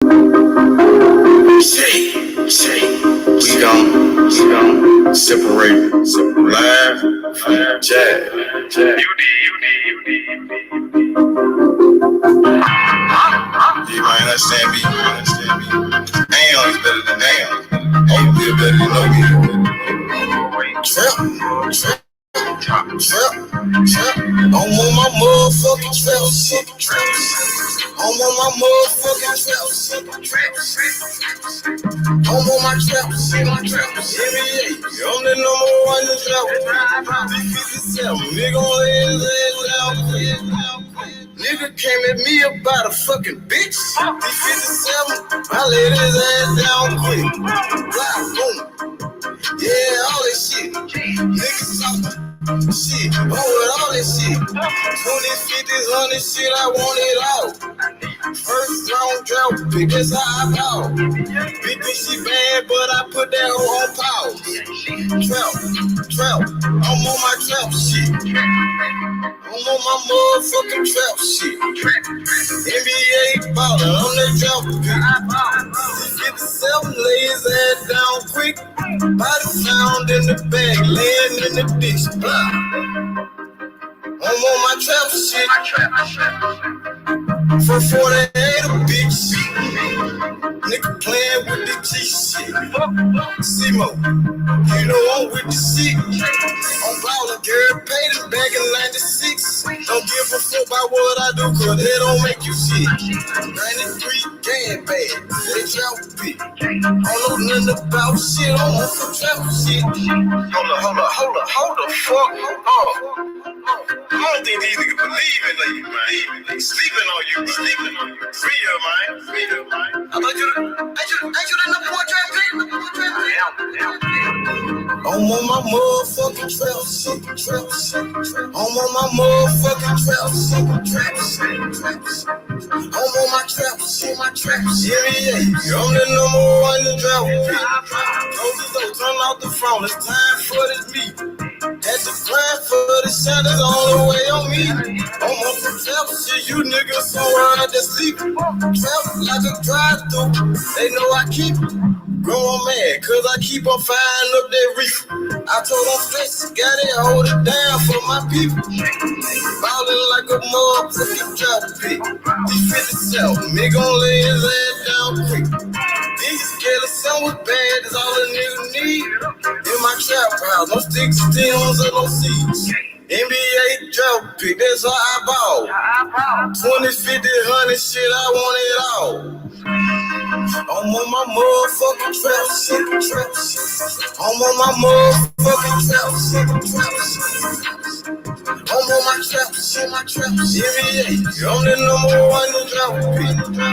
We gon' separate live from jazz. You might understand me. Am is better than am. Ain't feel better than no me. Trap. I'm on my motherfucking trap shit. I'm on my motherfucking trap shit. I'm on my trap shit. NBA, I'm the number one in trap. B57, nigga on his ass down. Nigga came at me about a fucking bitch. B57, I laid his ass down quick. Blah, boom. Yeah, all that shit. Niggas talking. Shit, with all that shit. 20s, 50s, 100s, shit, I want it all. First round drought pick, that's how I ball. Big bitch, she bad, but I put that hoe on pause. Trap, I'm on my trap shit. I'm on my motherfucking trap shit. NBA baller, I'm that trap pick. 57, lay his ass down quick. Body found in the bag, laying in the ditch. I'm on my trap shit. For 48 a bitch. Nigga playing with the G shit. Simo, you know I'm with the shit. I'm ballin', girl, paid it back in 96. Don't give a fuck about what I do, cause they don't make you shit. 93 gang bag, they trap big. I don't know nothing about shit, I'm on some trap shit. Hold the fuck up. I don't think these niggas believe in you, man. They sleeping on you, man. Free up, man. I thought you the number one trap pick. I'm on my motherfucking trap shit. I'm on my motherfucking trap shit. I'm on my trap shit. Yeah. I'm the number one in trap pick. Close turn off the phone. It's time for this beat. Had to grind for the shot, that's all the way on me. I'm on some trap shit, you niggas somewhere out there sleeping. Trap like a drive-thru, they know I keep growing mad, cause I keep on firing up that reefer. I told them flex, got it, hold it down for my people. Ballin' like a motherfucking trap pit. D57, me gon' lay his ass down quick. Niggas scared of something bad, that's all a nigga need. In my trap house, no sticks, stems, or no seeds. NBA drought pick, that's how I ball. 20s, 50s, 100s, shit, I want it all. I'm on my motherfucking trap shit. I'm on my motherfucking trap shit. I'm on my trap shit. NBA, I'm the number one in drought pick.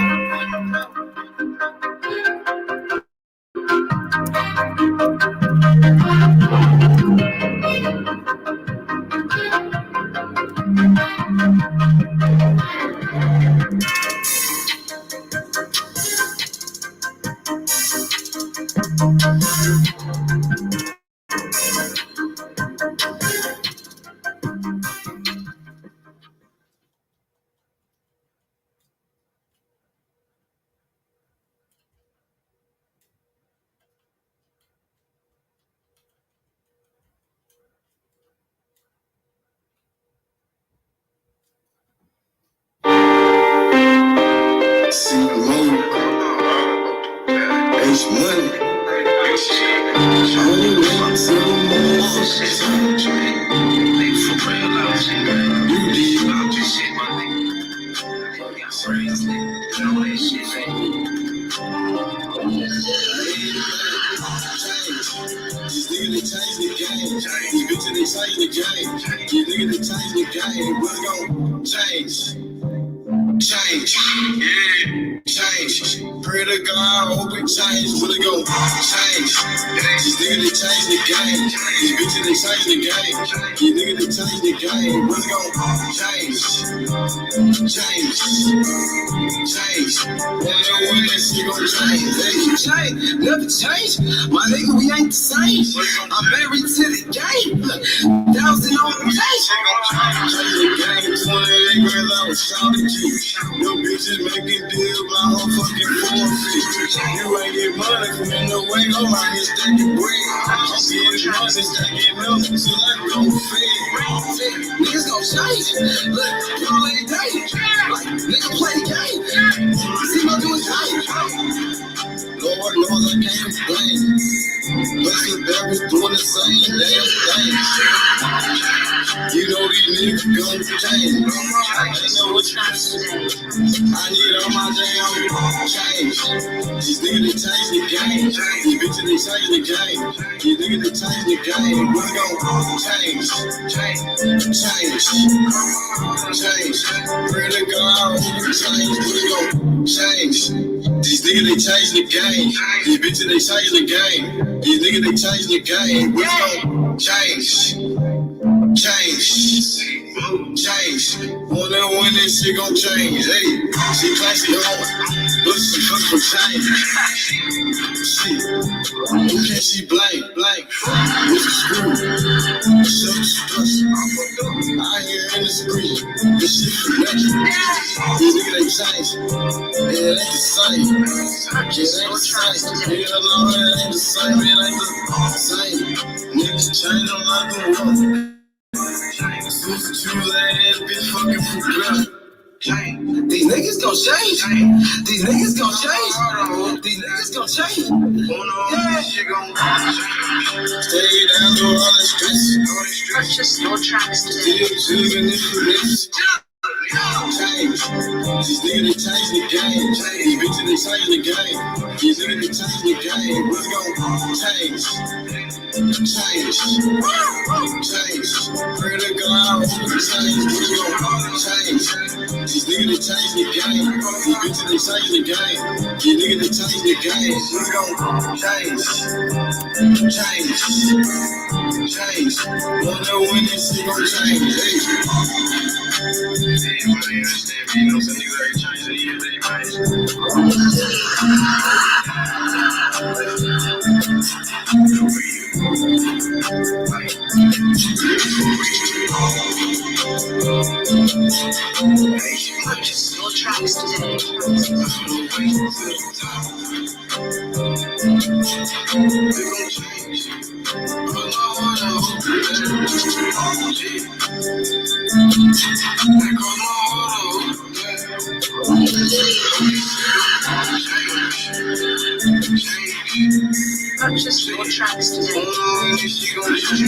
Pray to God, I hope it change. Really gon' change. These niggas, they change the game. These bitches, they change the game. These niggas, they change the game. Really gon' change. Change. When that shit gon' change. Change. Never change. My nigga, we ain't the same. I'm married to the game. 1,000 on the page. Change the game. 28 grand I was shouting you. Your bitches making deals by her fucking forfeit. You ain't get money from in the way. I'm out here stacking bread. I'm getting money, stacking up till I go fed. Niggas gon' change. Look, y'all ain't dating. Like, nigga play the game. See my doing change. Lord, I can't complain. Listen, Barry's doing the same damn thing. You know these niggas gon' change. I know what I need all my damn change. These niggas, they change the game. These bitches, they change the game. These niggas, they change the game. We gon' change. Pray to God, I hope it change. We gon' change. These niggas, they change the game. These bitches, they change the game. These niggas, they change the game. We gon' change. Wonder when this shit gon' change. Hey, she classy hard, but she cook for change. Shit, who can she blame? With the screw, I hear in the street, this shit for nothing. These niggas, they change. It ain't the same. Nigga, Lord, it ain't the same. It ain't the same. Niggas change them like the world. These niggas gon' change. These niggas gon' change. These niggas gon' change. Yeah. Stay down to all the stress. Purchase your tracks today. Still choosing this. Change. These niggas, they change the game. These bitches, they change the game. These niggas, they change the game. We gon' change. Pray to God, I hope it change. We gon' change. These niggas, they change the game. These bitches, they change the game. These niggas, they change the game. We gon' change. Wonder when this shit gon' change. Hey. Everybody understand me? You know, some niggas ain't changed in years Purchase your tracks today. Purchase your tracks today.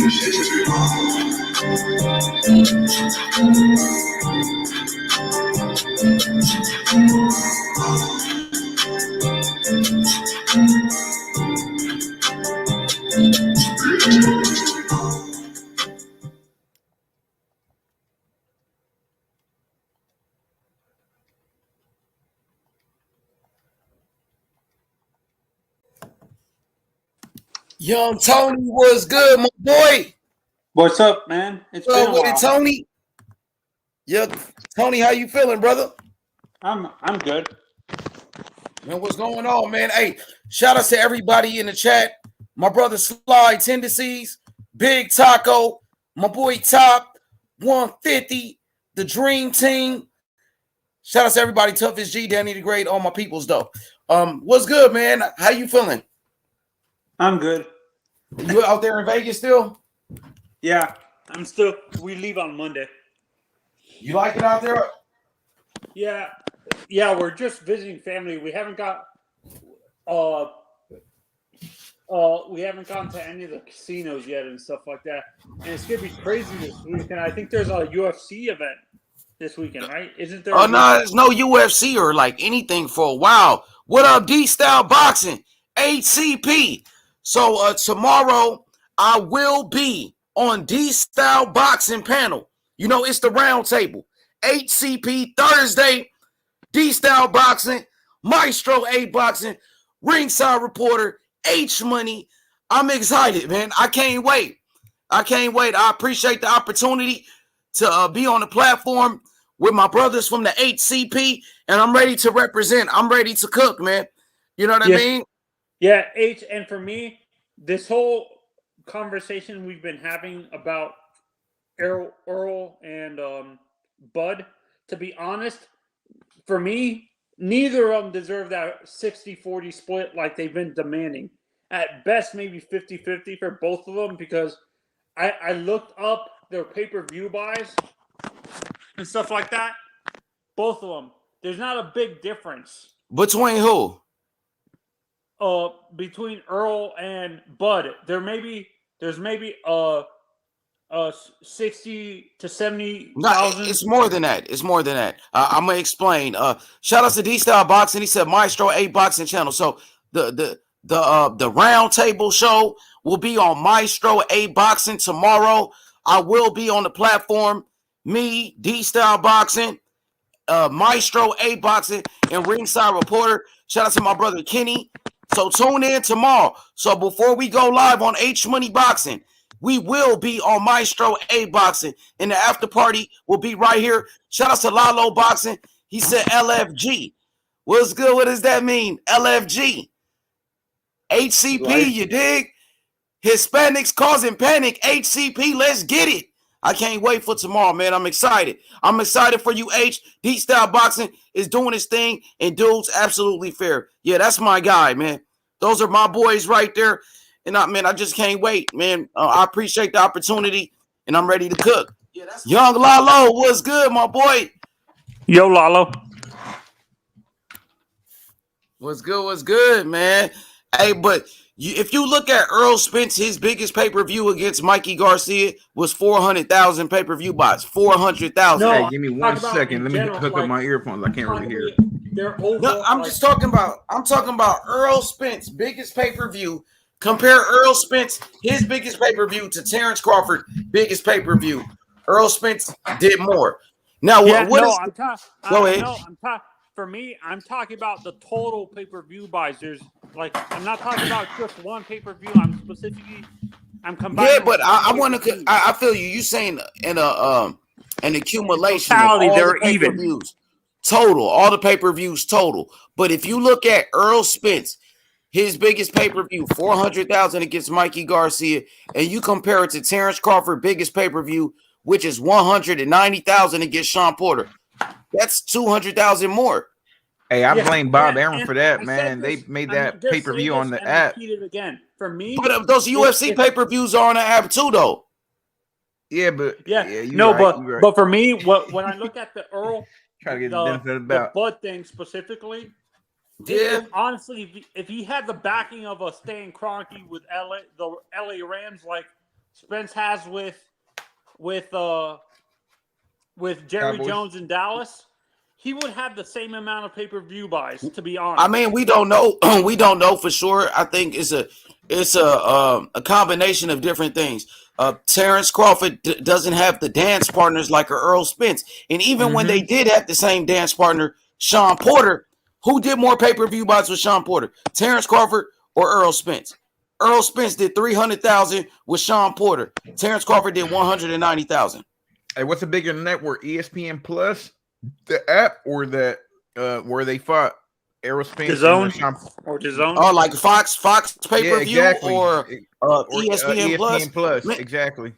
Young Tony was good, my boy. What's up, man? It's been a while. Tony. Yeah, Tony, how you feeling, brother? I'm good. Man, what's going on, man? Hey, shout out to everybody in the chat. My brother Sly Tendencies, Big Taco, my boy Top, 150, the Dream Team. Shout out to everybody, Toughest G, Danny the Great, all my peoples though. What's good, man? How you feeling? I'm good. You out there in Vegas still? Yeah, I'm still. We leave on Monday. You like it out there? Yeah, we're just visiting family. We haven't got we haven't gone to any of the casinos yet and stuff like that. And it's gonna be crazy this weekend. I think there's a UFC event this weekend, right? Isn't there? Oh no, there's no UFC or like anything for a while. What up, D-Style Boxing, HCP? So tomorrow I will be on D-Style Boxing panel. You know, it's the round table. HCP Thursday, D-Style Boxing Maestro A Boxing, ringside reporter, H Money. I'm excited, man. I can't wait. I appreciate the opportunity to be on the platform with my brothers from the HCP, and I'm ready to represent. I'm ready to cook, man. You know what I mean? Yeah, H. And for me, this whole conversation we've been having about Earl and Bud, to be honest, for me, neither of them deserve that 60-40 split like they've been demanding. At best, maybe 50-50 for both of them, because I looked up their pay-per-view buys and stuff like that. Both of them. There's not a big difference. Between who? Between Earl and Bud. There's maybe 60 to 70,000. No, it's more than that. It's more than that. I'm gonna explain. Shout out to D Style Boxing. He said Maestro A Boxing channel. So the round table show will be on Maestro A Boxing tomorrow. I will be on the platform. Me, D Style Boxing, Maestro A Boxing, and ringside reporter. Shout out to my brother Kenny. So tune in tomorrow. So before we go live on H Money Boxing, we will be on Maestro A Boxing, and the after party will be right here. Shout out to Lalo Boxing. He said LFG. What's good? What does that mean? LFG. HCP, you dig? Hispanics causing panic. HCP, let's get it. I can't wait for tomorrow, man. I'm excited. I'm excited for you, H. D-Style Boxing is doing his thing, and dude's absolutely fair. Yeah, that's my guy, man. Those are my boys right there. And I just can't wait, man. I appreciate the opportunity, and I'm ready to cook. Yeah, Young Lalo, what's good, my boy? Yo, Lalo. What's good, man? Hey, but if you look at Earl Spence, his biggest pay-per-view against Mikey Garcia was 400,000 pay-per-view buys. 400,000. No, hey, give me 1 second. Let me hook up my earphones. I can't really hear. No, I'm just talking about. I'm talking about Earl Spence, biggest pay-per-view. Compare Earl Spence, his biggest pay-per-view, to Terence Crawford, biggest pay-per-view. Earl Spence did more. Now, Go ahead. For me, I'm talking about the total pay-per-view buys. I'm not talking about just one pay-per-view. I'm combining. Yeah, but I want to. I feel you. You saying in an accumulation of all they're the pay-per-views, total, all the pay-per-views total. But if you look at Earl Spence, his biggest pay-per-view, 400,000 against Mikey Garcia, and you compare it to Terence Crawford, biggest pay-per-view, which is 190,000 against Sean Porter. That's 200,000 more. Hey, I blame Bob Arum for that, man. They made that pay-per-view on the app. Again. For me, but those UFC pay-per-views are on the app too, though. Yeah, but but for me, when I look at the Earl, try to get the benefit about the Bud thing specifically. Yeah, honestly, if he had the backing of a Stan Kroenke with the LA Rams, like Spence has with Jerry Cowboys. Jones in Dallas, he would have the same amount of pay-per-view buys. To be honest, I mean, we don't know. We don't know for sure. I think it's a combination of different things. Terence Crawford doesn't have the dance partners like Earl Spence, and even when they did have the same dance partner, Sean Porter. Who did more pay-per-view buys with Sean Porter? Terence Crawford or Earl Spence? Earl Spence did 300,000 with Sean Porter. Terence Crawford did 190,000. Hey, what's a bigger network? ESPN Plus, the app, or that where they fought Earl Spence or DAZN? Oh, like Fox pay-per-view or ESPN Plus. Man, exactly.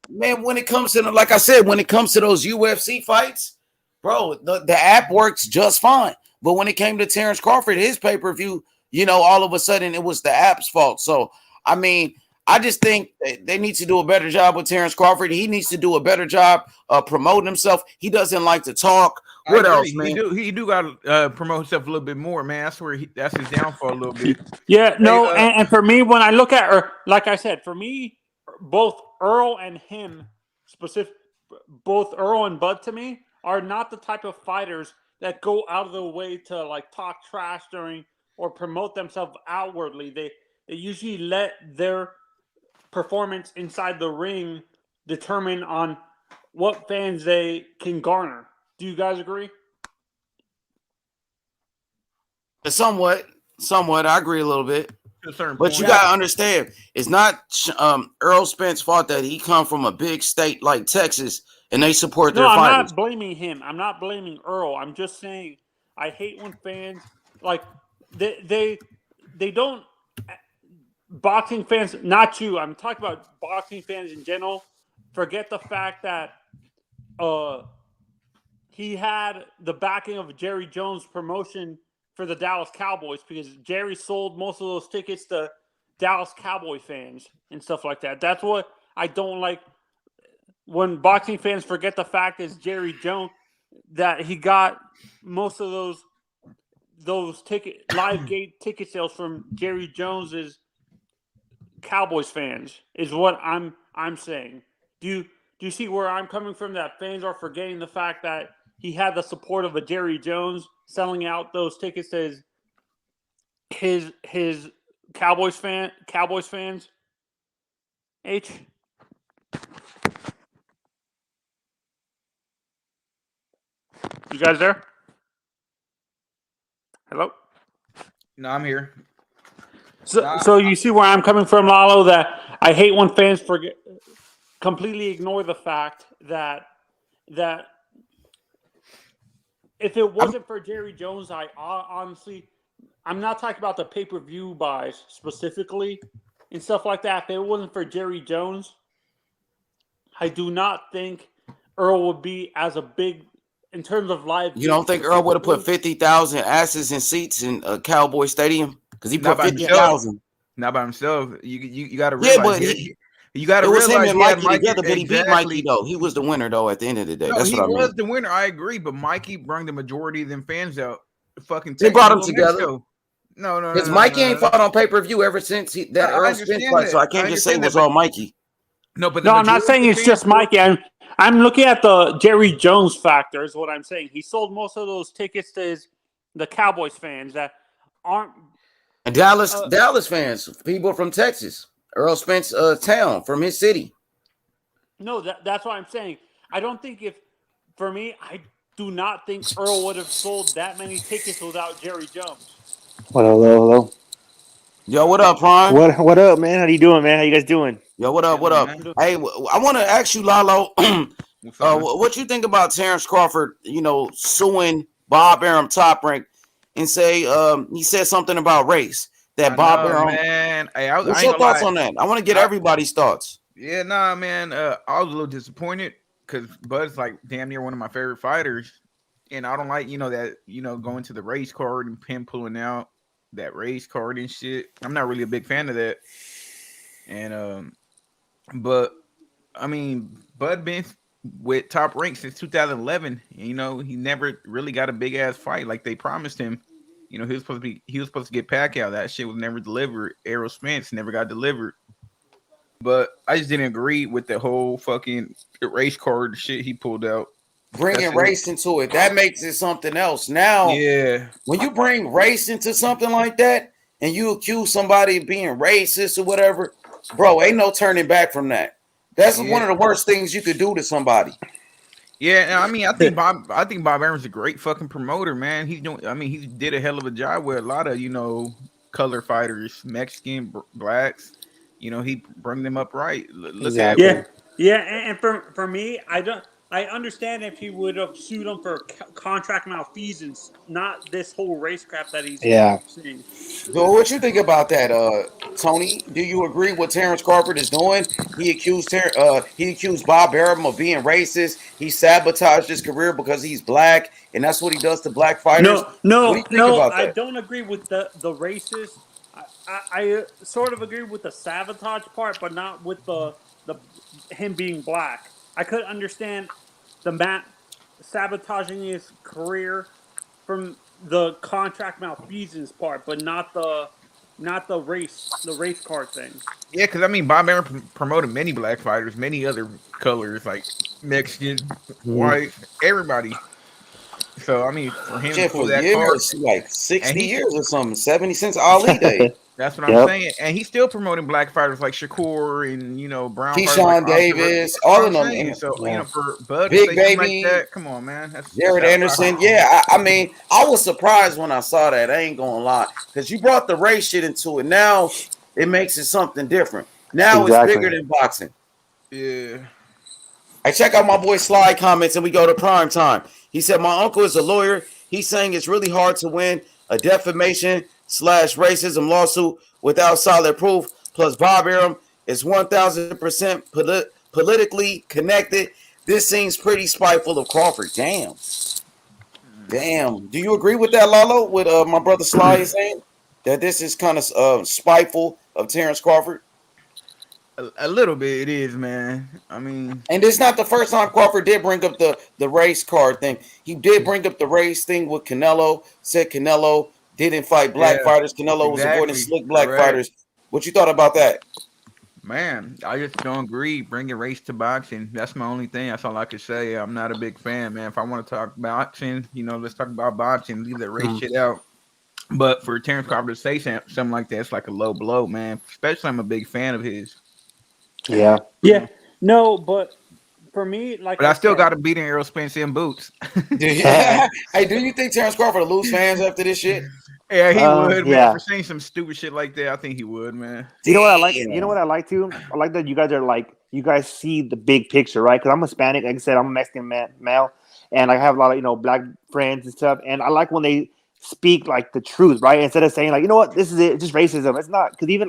Man, when it comes to like I said, when it comes to those UFC fights, bro, the app works just fine. But when it came to Terence Crawford, his pay-per-view, all of a sudden it was the app's fault. So, I mean, I just think they need to do a better job with Terence Crawford. He needs to do a better job promoting himself. He doesn't like to talk. What else, man? He do got to promote himself a little bit more, man. That's where that's his downfall a little bit. Yeah, no, and for me, when I look at, like I said, for me, both Earl and both Earl and Bud to me are not the type of fighters that go out of the way to like talk trash during or promote themselves outwardly. They usually let their performance inside the ring determine on what fans they can garner. Do you guys agree? Somewhat. I agree a little bit. To a certain But point. you gotta understand, it's not Earl Spence's fault that he come from a big state like Texas and they support No, their I'm fighters. not blaming him. I'm not blaming Earl. I'm just saying I hate when fans like they don't boxing fans, not you. I'm talking about boxing fans in general. Forget the fact that he had the backing of Jerry Jones promotion for the Dallas Cowboys because Jerry sold most of those tickets to Dallas Cowboy fans and stuff like that. That's what I don't like when boxing fans forget the fact is Jerry Jones that he got most of those live gate ticket sales from Jerry Jones's Cowboys fans is what I'm saying. Do you see where I'm coming from? That fans are forgetting the fact that he had the support of a Jerry Jones selling out those tickets to his Cowboys fans. H. You guys there? Hello? No, I'm here. So you see where I'm coming from, Lalo, that I hate when fans completely ignore the fact that if it wasn't for Jerry Jones, I honestly, I'm not talking about the pay-per-view buys specifically and stuff like that. If it wasn't for Jerry Jones, I do not think Earl would be as a big in terms of live. You don't think Earl would have put 50,000 asses in seats in a Cowboy Stadium? Because he put 50,000. Not by himself. You got to realize. Yeah, but you got to it was realize him and Mikey together, but he beat Mikey though. He was the winner though. At the end of the day, No, that's what I mean. He was the winner. I agree, but Mikey brought the majority of them fans out. Fucking, they brought them together. No. Because Mikey ain't fought on pay-per-view ever since that Earl Spence fight, so I can't just say it was all Mikey. No, but I'm not saying it's just Mikey. I'm looking at the Jerry Jones factor is what I'm saying. He sold most of those tickets to the Cowboys fans that aren't and Dallas fans, people from Texas, Earl Spence town from his city. No, that's what I'm saying. I don't think for me, I do not think Earl would have sold that many tickets without Jerry Jones. Hello. Yo, what up, Prime? What up, man? How you doing, man? How you guys doing? Yo, what up? Hey, I want to ask you, Lalo, what you think about Terence Crawford, suing Bob Arum Top Rank and say he said something about race that Bob Arum. Man. Hey, what's your thoughts on that? I want to get everybody's thoughts. Yeah, nah, man. I was a little disappointed because Bud's like damn near one of my favorite fighters. And I don't like, that, going to the race card and him pulling out that race card and shit. I'm not really a big fan of that. And but I mean, Bud been with Top Rank since 2011. He never really got a big ass fight like they promised him. He was supposed to get Pacquiao. That shit was never delivered. Errol Spence never got delivered. But I just didn't agree with the whole fucking race card shit he pulled out. Bringing race into it, that makes it something else. Now, yeah, when you bring race into something like that and you accuse somebody of being racist or whatever, bro, ain't no turning back from that. That's one of the worst things you could do to somebody. Yeah, I mean, I think Bob Arum's a great fucking promoter, man. He did a hell of a job with a lot of color fighters, Mexican, blacks. He bring them up right. Exactly. Yeah, and for me, I understand if he would have sued him for contract malfeasance, not this whole race crap that he's saying. So what you think about that, Tony? Do you agree what Terence Crawford is doing? He accused Bob Arum of being racist. He sabotaged his career because he's black, and that's what he does to black fighters. No, what do you think about that? I don't agree with the racist. I sort of agree with the sabotage part, but not with the him being black. I could understand the sabotaging his career from the contract malfeasance part, but not the race card thing. Yeah, because I mean, Bob Arum promoted many black fighters, many other colors like Mexican, white, everybody. So I mean, for him to pull that years, card, like 60 years or something, 70 since Ali Day. That's what I'm Yep. saying. And he's still promoting black fighters like Shakur and brown fighters like Keyshawn Oscar. Davis, That's all what of I'm them. saying. So Yeah. for Bud to Big say something like Baby, that, come on, man. That's Jared out of Anderson. pocket. Yeah, I mean, I was surprised when I saw that. I ain't gonna lie, because you brought the race shit into it. Now it makes it something different. Now it's bigger Exactly. than boxing. Yeah. Hey, check out my boy Sly comments and we go to prime time. He said, my uncle is a lawyer. He's saying it's really hard to win a defamation/racism lawsuit without solid proof. Plus, Bob Arum is 1000% politically connected. This seems pretty spiteful of Crawford. Damn. Do you agree with that, Lalo? With my brother Sly is saying that this is kind of spiteful of Terence Crawford? A little bit it is, man. I mean, And it's not the first time Crawford did bring up the race card thing. He did bring up the race thing with Canelo. Said Canelo didn't fight black yeah, fighters. Canelo was avoiding exactly. slick black Correct. fighters. What you thought about that? Man, I just don't agree. Bringing race to boxing. That's my only thing. That's all I could say. I'm not a big fan, man. If I want to talk boxing, let's talk about boxing. Leave that race shit out. But for Terence Crawford to say something like that, it's like a low blow, man. Especially, I'm a big fan of his. Yeah. Yeah. No, but for me, like But I still said, got to beat in Errol Spence in boots. Hey, do you think Terence Crawford will lose fans after this shit? Yeah, he would, man. Yeah. For saying some stupid shit like that, I think he would, man. You know what I like? You know what I like too? I like that you guys are like, you guys see the big picture, right? Because I'm Hispanic, like I said, I'm a Mexican male, and I have a lot of black friends and stuff. And I like when they speak like the truth, right? Instead of saying like, you know what, this is it, it's just racism. It's not, because even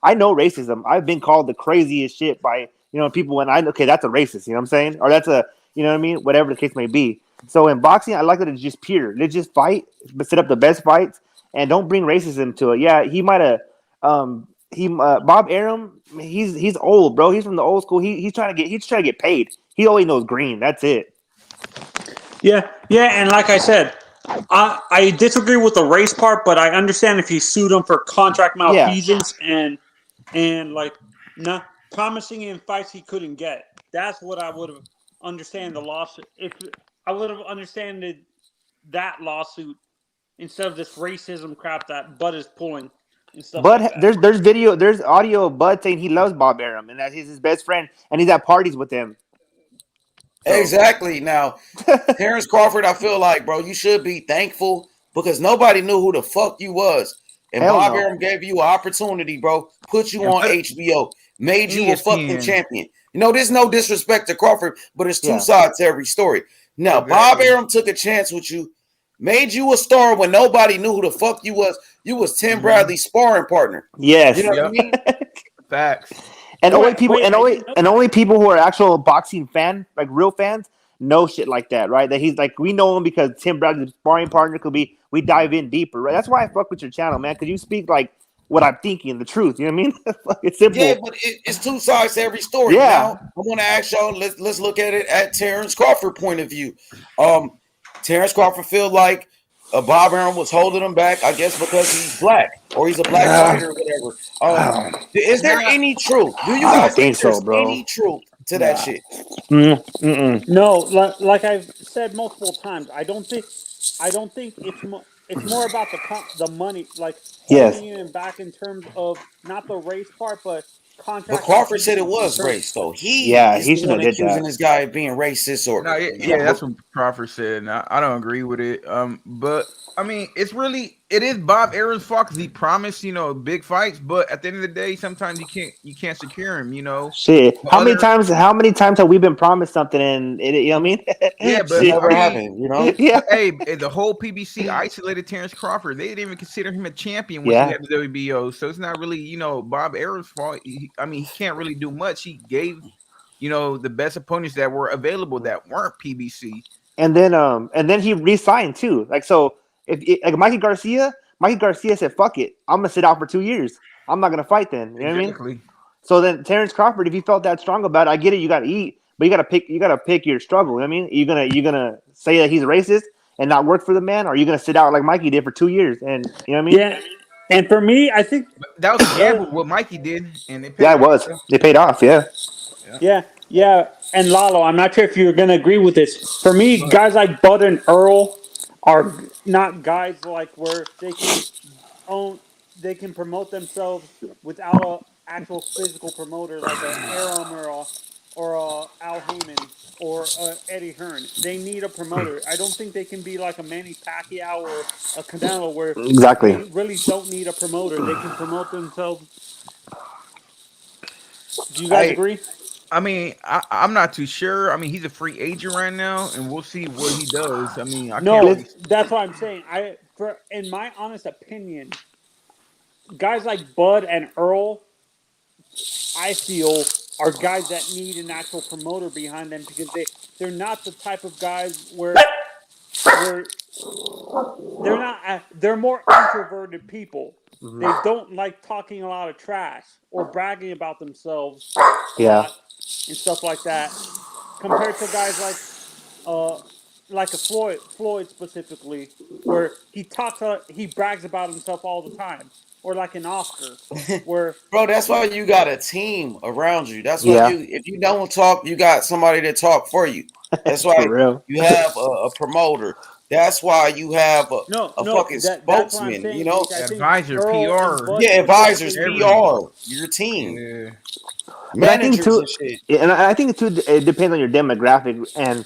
I know racism. I've been called the craziest shit by people when okay, that's a racist. You know what I'm saying? Or that's a what I mean? Whatever the case may be. So in boxing, I like that it's just pure. Let's just fight, but set up the best fights, and don't bring racism to it. Yeah, he might have. Bob Arum, he's old, bro. He's from the old school. He's trying to get paid. He only knows green. That's it. yeah, and like I said, I disagree with the race part, but I understand if he sued him for contract malfeasance and like not promising him fights he couldn't get. That's what I would have understand the lawsuit. If I would have understood that lawsuit instead of this racism crap that Bud is pulling and stuff Bud, like that. there's audio of Bud saying he loves Bob Arum and that he's his best friend and he's at parties with him. So. Exactly. Now, Terence Crawford, I feel like, bro, you should be thankful because nobody knew who the fuck you was. And Bob Arum gave you an opportunity, bro. Put you on HBO. Made you a fucking champion. There's no disrespect to Crawford, but it's two sides to every story. Now, Bob Arum took a chance with you, made you a star when nobody knew who the fuck you was. You was Tim Bradley's sparring partner. Yes. You know what I mean? Facts. And only people who are actual boxing fan, like real fans, know shit like that, right? That he's like, we know him because Tim Bradley's sparring partner. We dive in deeper, right? That's why I fuck with your channel, man. Because you speak like what I'm thinking, the truth. You know what I mean? It's simple. Yeah, but it's two sides to every story. Yeah. Now, I want to ask y'all. Let's look at it at Terence Crawford point of view. Terence Crawford feel like Bob Arum was holding him back, I guess, because he's black or he's a black fighter or whatever. Is there any truth? Do you guys think there's any truth to that shit? No, like I've said multiple times, I don't think it's more about the money, like holding him back in terms of not the race part, but contract. But Crawford said it was race, though. He's the one accusing this guy of being racist or that's what Crawford said. I don't agree with it. But I mean, it is Bob Arum's fault because he promised, big fights. But at the end of the day, sometimes you can't secure him. Shit. How many times have we been promised something and it? You know what I mean? Yeah, but it never happened. Yeah. Hey, the whole PBC isolated Terence Crawford. They didn't even consider him a champion when he had the WBO. So it's not really, Bob Arum's fault. He can't really do much. He gave, the best opponents that were available that weren't PBC. And then he re-signed too. Like so. If Mikey Garcia said, "Fuck it, I'm gonna sit out for 2 years. I'm not gonna fight." Then you know what I mean. So then Terence Crawford, if he felt that strong about it, I get it. You got to eat, but you got to pick your struggle. You know what I mean, you gonna say that he's racist and not work for the man, or are you gonna sit out like Mikey did for 2 years? And you know what I mean. Yeah. And for me, I think that was a gamble. What Mikey did, and it was. They paid off. Yeah. And Lalo, I'm not sure if you're gonna agree with this. For me, guys like Bud and Earl are not guys like where they can own they can promote themselves without a actual physical promoter like a Arum or a Al Heyman or Eddie Hearn. They need a promoter. I don't think they can be like a Manny Pacquiao or a Canelo where Exactly. they really don't need a promoter. They can promote themselves. Do you guys Hey, agree? I mean, I'm not too sure. I mean, he's a free agent right now, and we'll see what he does. I mean, I can't No, really. that's what I'm saying. In my honest opinion, guys like Bud and Earl, I feel, are guys that need an actual promoter behind them because they're not the type of guys where they're not they're more introverted people. They don't like talking a lot of trash or bragging about themselves a Yeah. lot and stuff like that compared to guys uh like a Floyd specifically where he brags about himself all the time or like an Oscar where bro, that's why you got a team around you. That's why Yeah. if you don't talk, you got somebody to talk for you. That's For why real. you have a promoter. That's why you have no, a no, fucking that's what I'm spokesman. You saying, know, H. I think Advisor, Earl and PR, Bud yeah, advisors, specifically every PR, your team, yeah. But I think managers too, and shit. and I think too, it depends on your demographic and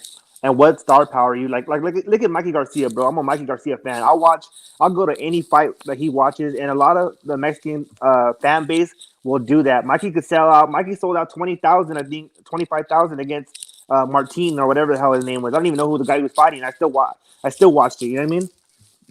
what star power you like. Like look at Mikey Garcia, bro. I'm a Mikey Garcia fan. I'll go to any fight that he watches, and a lot of the Mexican fan base will do that. Mikey could sell out. Mikey sold out 20,000, I think 25,000 against Martin or whatever the hell his name was. I don't even know who the guy was fighting. I still watched it. You know what I mean?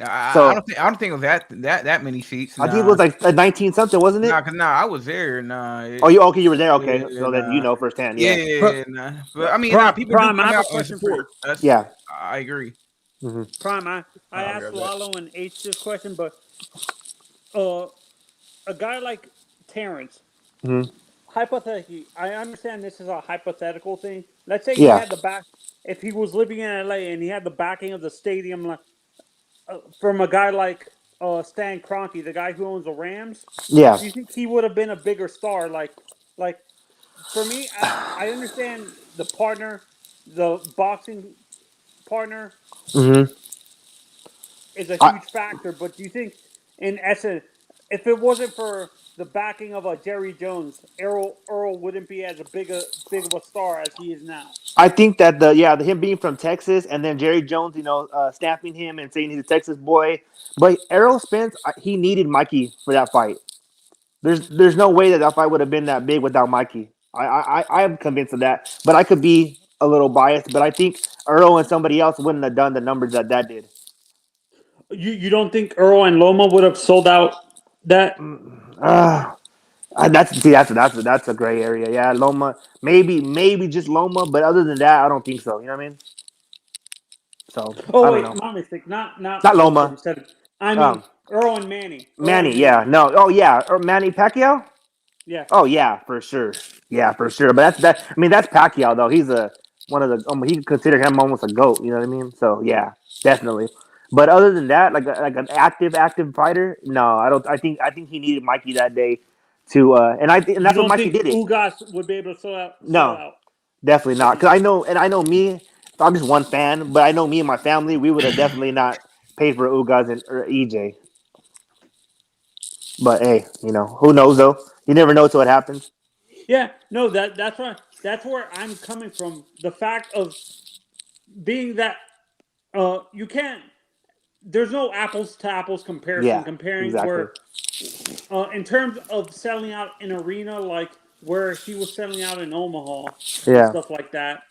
I So don't think it was that many seats. I think it was Nah, like 19 something, wasn't it? nah, 'cause, nah. I was there. Nah, Oh, you were there. Okay, yeah, so then you nah, know firsthand. Yeah, yeah, nah. But I mean, nah. People do Prime, I come have a out and question for you. support us. yeah. I agree. Hmm. Prime, I I'll asked grab that. Lalo and H this question, but uh, a guy like Terrence, Hmm. hypothetically, I understand this is a hypothetical thing. Let's say he Yeah, had the back, if he was living in LA and he had the backing of the stadium from a guy like Stan Kroenke, the guy who owns the Rams. yeah. Do you think he would have been a bigger star? Like for me, I understand the boxing partner Hmm. is a I, huge factor. But do you think, in essence, if it wasn't for the backing of a Jerry Jones, Earl wouldn't be as big of a star as he is now? I think that him being from Texas and then Jerry Jones, stamping him and saying he's a Texas boy. But Errol Spence, he needed Mikey for that fight. There's no way that fight would have been that big without Mikey. I am convinced of that. But I could be a little biased. But I think Earl and somebody else wouldn't have done the numbers that did. You don't think Earl and Loma would have sold out that? Uh, that's a gray area. Yeah, Loma, maybe just Loma, but other than that, I don't think so. You know what I mean? So Oh I don't wait, know. my mistake. Not Not Loma. Loma. Instead, I mean Um, Earl and Manny. Earl Manny. and Yeah, Manny. no. Oh yeah, or Manny Pacquiao. Yeah. Oh yeah, for sure. Yeah, for sure. But that. I mean, that's Pacquiao though. He's one of the. He can consider him almost a goat. You know what I mean? So yeah, definitely. But other than that, like an active fighter, no, I don't. I think he needed Mikey that day to. And You that's what don't Mikey think did it. Ugas would be able to sell No, out? definitely not. Because I know me. I'm just one fan, but I know me and my family, we would have definitely not paid for Ugas and or EJ. But hey, who knows though? You never know till it happens. Yeah. No. That's where I'm coming from. The fact of being that you can't. There's no apples to apples comparison Yeah, comparing exactly. where in terms of selling out an arena like where he was selling out in Omaha and Yeah, stuff like that,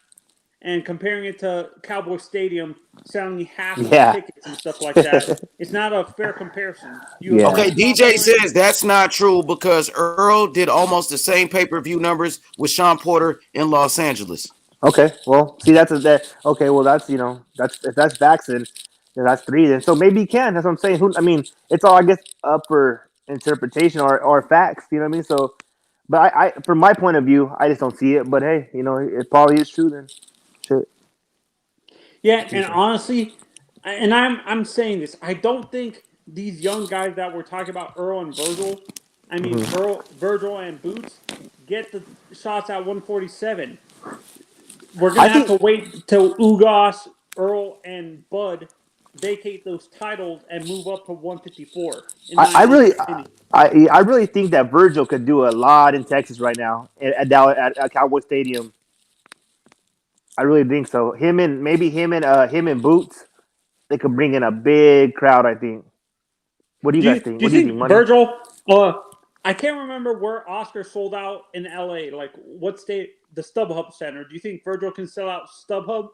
and comparing it to Cowboy Stadium selling half of the yeah, tickets and stuff like that. It's not a fair comparison. You yeah. Okay, agree, DJ Lalo? says that's not true because Earl did almost the same pay-per-view numbers with Sean Porter in Los Angeles. Okay, well, see, Okay, well, that's if that's facts, then that's three. Then so maybe he can. That's what I'm saying. I mean, it's all I guess up for interpretation or facts. You know what I mean? So, but from my point of view, I just don't see it. But hey, it probably is true then. Shit. Yeah, and honestly, and I'm saying this, I don't think these young guys that we're talking about, Earl and Virgil, I mean Mhm. Virgil and Boots, get the shots at 147. We're I gonna have think to wait till Ugas, Earl, and Bud vacate those titles and move up to 154. I really think that Virgil could do a lot in Texas right now at Cowboy Stadium. I really think so. Him and Boots, they could bring in a big crowd. I think. What do you guys think? Do you What do you think think, Money? Virgil? I can't remember where Oscar sold out in LA. Like what state? The StubHub Center. Do you think Virgil can sell out StubHub?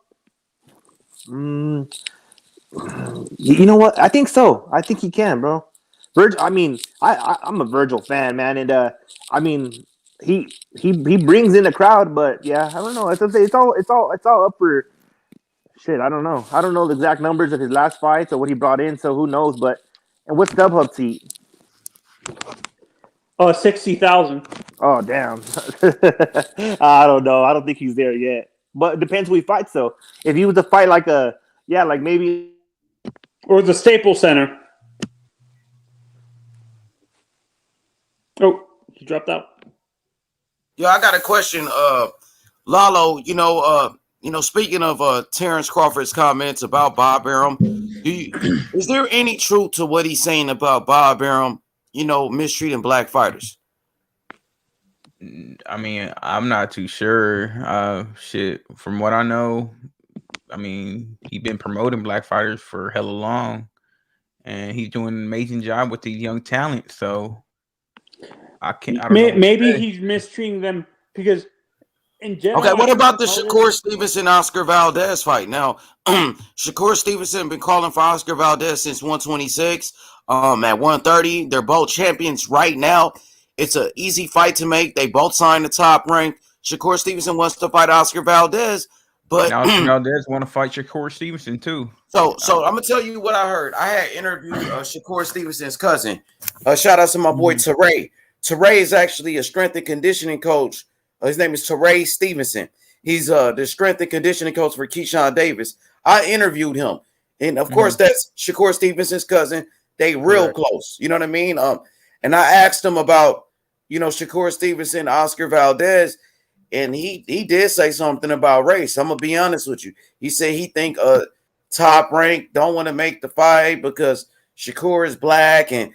You know what? I think so. I think he can, bro. Virgil. I mean, I'm a Virgil fan, man, and I mean, he brings in the crowd, but yeah, I don't know. It's all up for shit. I don't know. I don't know the exact numbers of his last fights or what he brought in, so who knows? But and what's StubHub seat? 60,000. Oh damn! I don't know. I don't think he's there yet. But it depends who he fights. So if he was to fight like maybe Or the Staples Center. Oh, he dropped out. Yeah, I got a question. Lalo, speaking of Terence Crawford's comments about Bob Arum, is there any truth to what he's saying about Bob Arum, mistreating black fighters? I mean, I'm not too sure. Shit, from what I know, I mean, he's been promoting black fighters for hella long, and he's doing an amazing job with these young talent. So I don't know. Maybe he's mistreating them because in general. Okay, what about the Shakur Stevenson Oscar Valdez fight? Now, Shakur Stevenson been calling for Oscar Valdez since 126. At 130, they're both champions right now. It's an easy fight to make. They both signed the top rank. Shakur Stevenson wants to fight Oscar Valdez, but Oscar Valdez want to fight Shakur Stevenson too. So I'm gonna tell you what I heard. I had interviewed Shakur Stevenson's cousin. Shout out to my boy Teray. Teray is actually a strength and conditioning coach. His name is Teray Stevenson. He's the strength and conditioning coach for Keyshawn Davis. I interviewed him, and of course that's Shakur Stevenson's cousin. They real close. You know what I mean? And I asked him about, Shakur Stevenson, Oscar Valdez, and he did say something about race. I'm gonna be honest with you. He said he think Top Rank don't want to make the fight because Shakur is black, and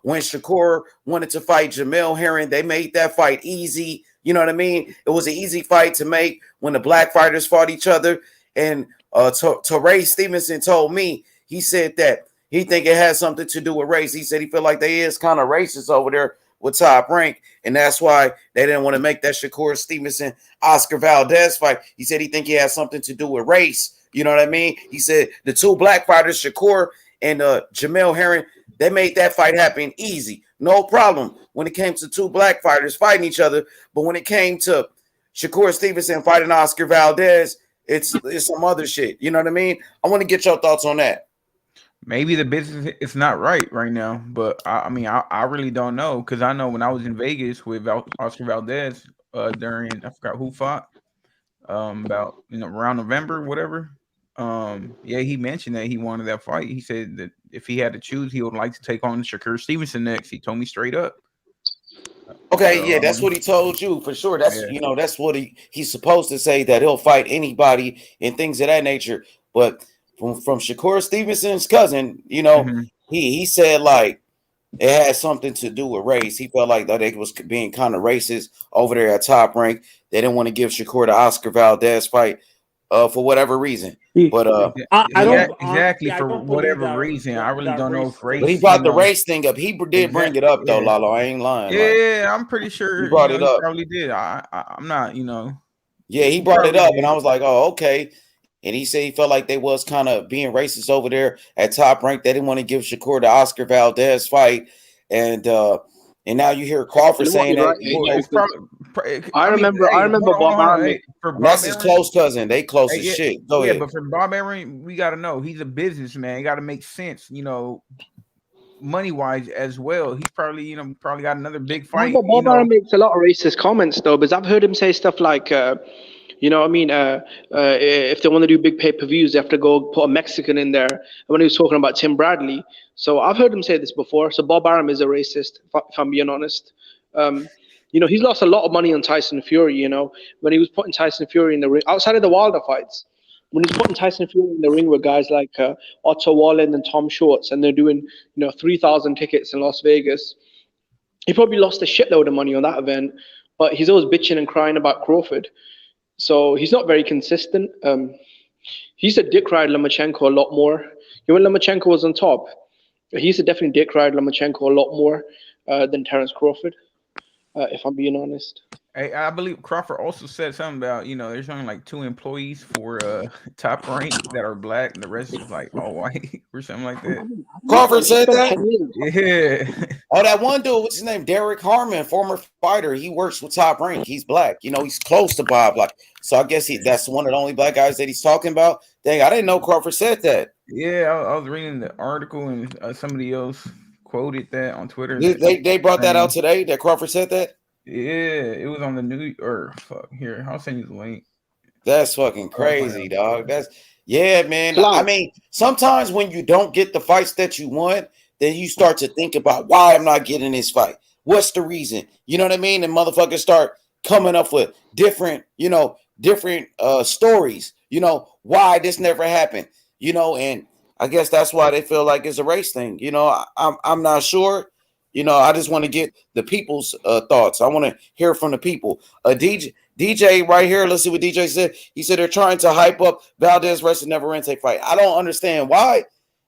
when Shakur wanted to fight Jamel Herring, they made that fight easy. You know what I mean? It was an easy fight to make when the black fighters fought each other. And Teray Stevenson told me, he said that he think it has something to do with race. He said he feel like they is kind of racist over there with Top Rank, and that's why they didn't want to make that Shakur Stevenson Oscar Valdez fight. He said he think it has something to do with race. You know what I mean? He said the two black fighters, Shakur and Jamel Herring, they made that fight happen easy, no problem. When it came to two black fighters fighting each other, but when it came to Shakur Stevenson fighting Oscar Valdez, it's some other shit. You know what I mean? I want to get your thoughts on that. Maybe the business is not right now, but I really don't know, because I know when I was in Vegas with Oscar Valdez during, I forgot who fought, about around November, whatever. He mentioned that he wanted that fight. He said that if he had to choose, he would like to take on Shakur Stevenson next. He told me straight up. Okay, that's what he told you for sure. That's that's what he's supposed to say, that he'll fight anybody and things of that nature. But from Shakur Stevenson's cousin, he said like it had something to do with race. He felt like that they was being kind of racist over there at Top Rank. They didn't want to give Shakur the Oscar Valdez fight for whatever reason. But I don't exactly for whatever reason. I really don't know if race. But he brought the race thing up. He did bring it up though, Lalo. I ain't lying. Yeah, I'm pretty sure he brought it up. He probably did. I'm not. Yeah, he brought it up, and I was like, oh, okay. And he said he felt like they was kind of being racist over there at Top Rank. They didn't want to give Shakur the Oscar Valdez fight, and now you hear Crawford saying that. I remember Bob Arum. That's his close cousin. They close as shit. Go ahead. But for Bob Arum, we got to know he's a businessman. He got to make sense, money wise as well. He's probably got another big fight. But Bob Arum makes a lot of racist comments though, because I've heard him say stuff like. If they want to do big pay-per-views, they have to go put a Mexican in there. And when he was talking about Tim Bradley, so I've heard him say this before. So Bob Arum is a racist, if I'm being honest. He's lost a lot of money on Tyson Fury. When he was putting Tyson Fury in the ring outside of the Wilder fights, when he's putting Tyson Fury in the ring with guys like Otto Wallen and Tom Schwartz, and they're doing 3,000 tickets in Las Vegas, he probably lost a shitload of money on that event. But he's always bitching and crying about Crawford, so he's not very consistent. He used to dick ride Lomachenko a lot more. When Lomachenko was on top, he used to definitely dick ride Lomachenko a lot more than Terence Crawford, if I'm being honest. I believe Crawford also said something about, there's only like 2 employees for Top Rank that are black, and the rest is like all white or something like that. Crawford said that? Yeah. Oh, that one dude, what's his name? Derek Harmon, former fighter. He works with Top Rank. He's black. He's close to Bob. So I guess that's one of the only black guys that he's talking about. Dang, I didn't know Crawford said that. Yeah, I was reading the article, and somebody else quoted that on Twitter. They brought that out today, that Crawford said that? Yeah, it was on the news. Here, I'll send you the link. That's fucking crazy, dog. Man. I mean, sometimes when you don't get the fights that you want, then you start to think about why I'm not getting this fight. What's the reason? You know what I mean? And motherfuckers start coming up with different stories. Why this never happened. And I guess that's why they feel like it's a race thing. I'm not sure. I just want to get the people's thoughts. I want to hear from the people. DJ right here, let's see what DJ said. He said they're trying to hype up Valdez versus Neverente fight. I don't understand why.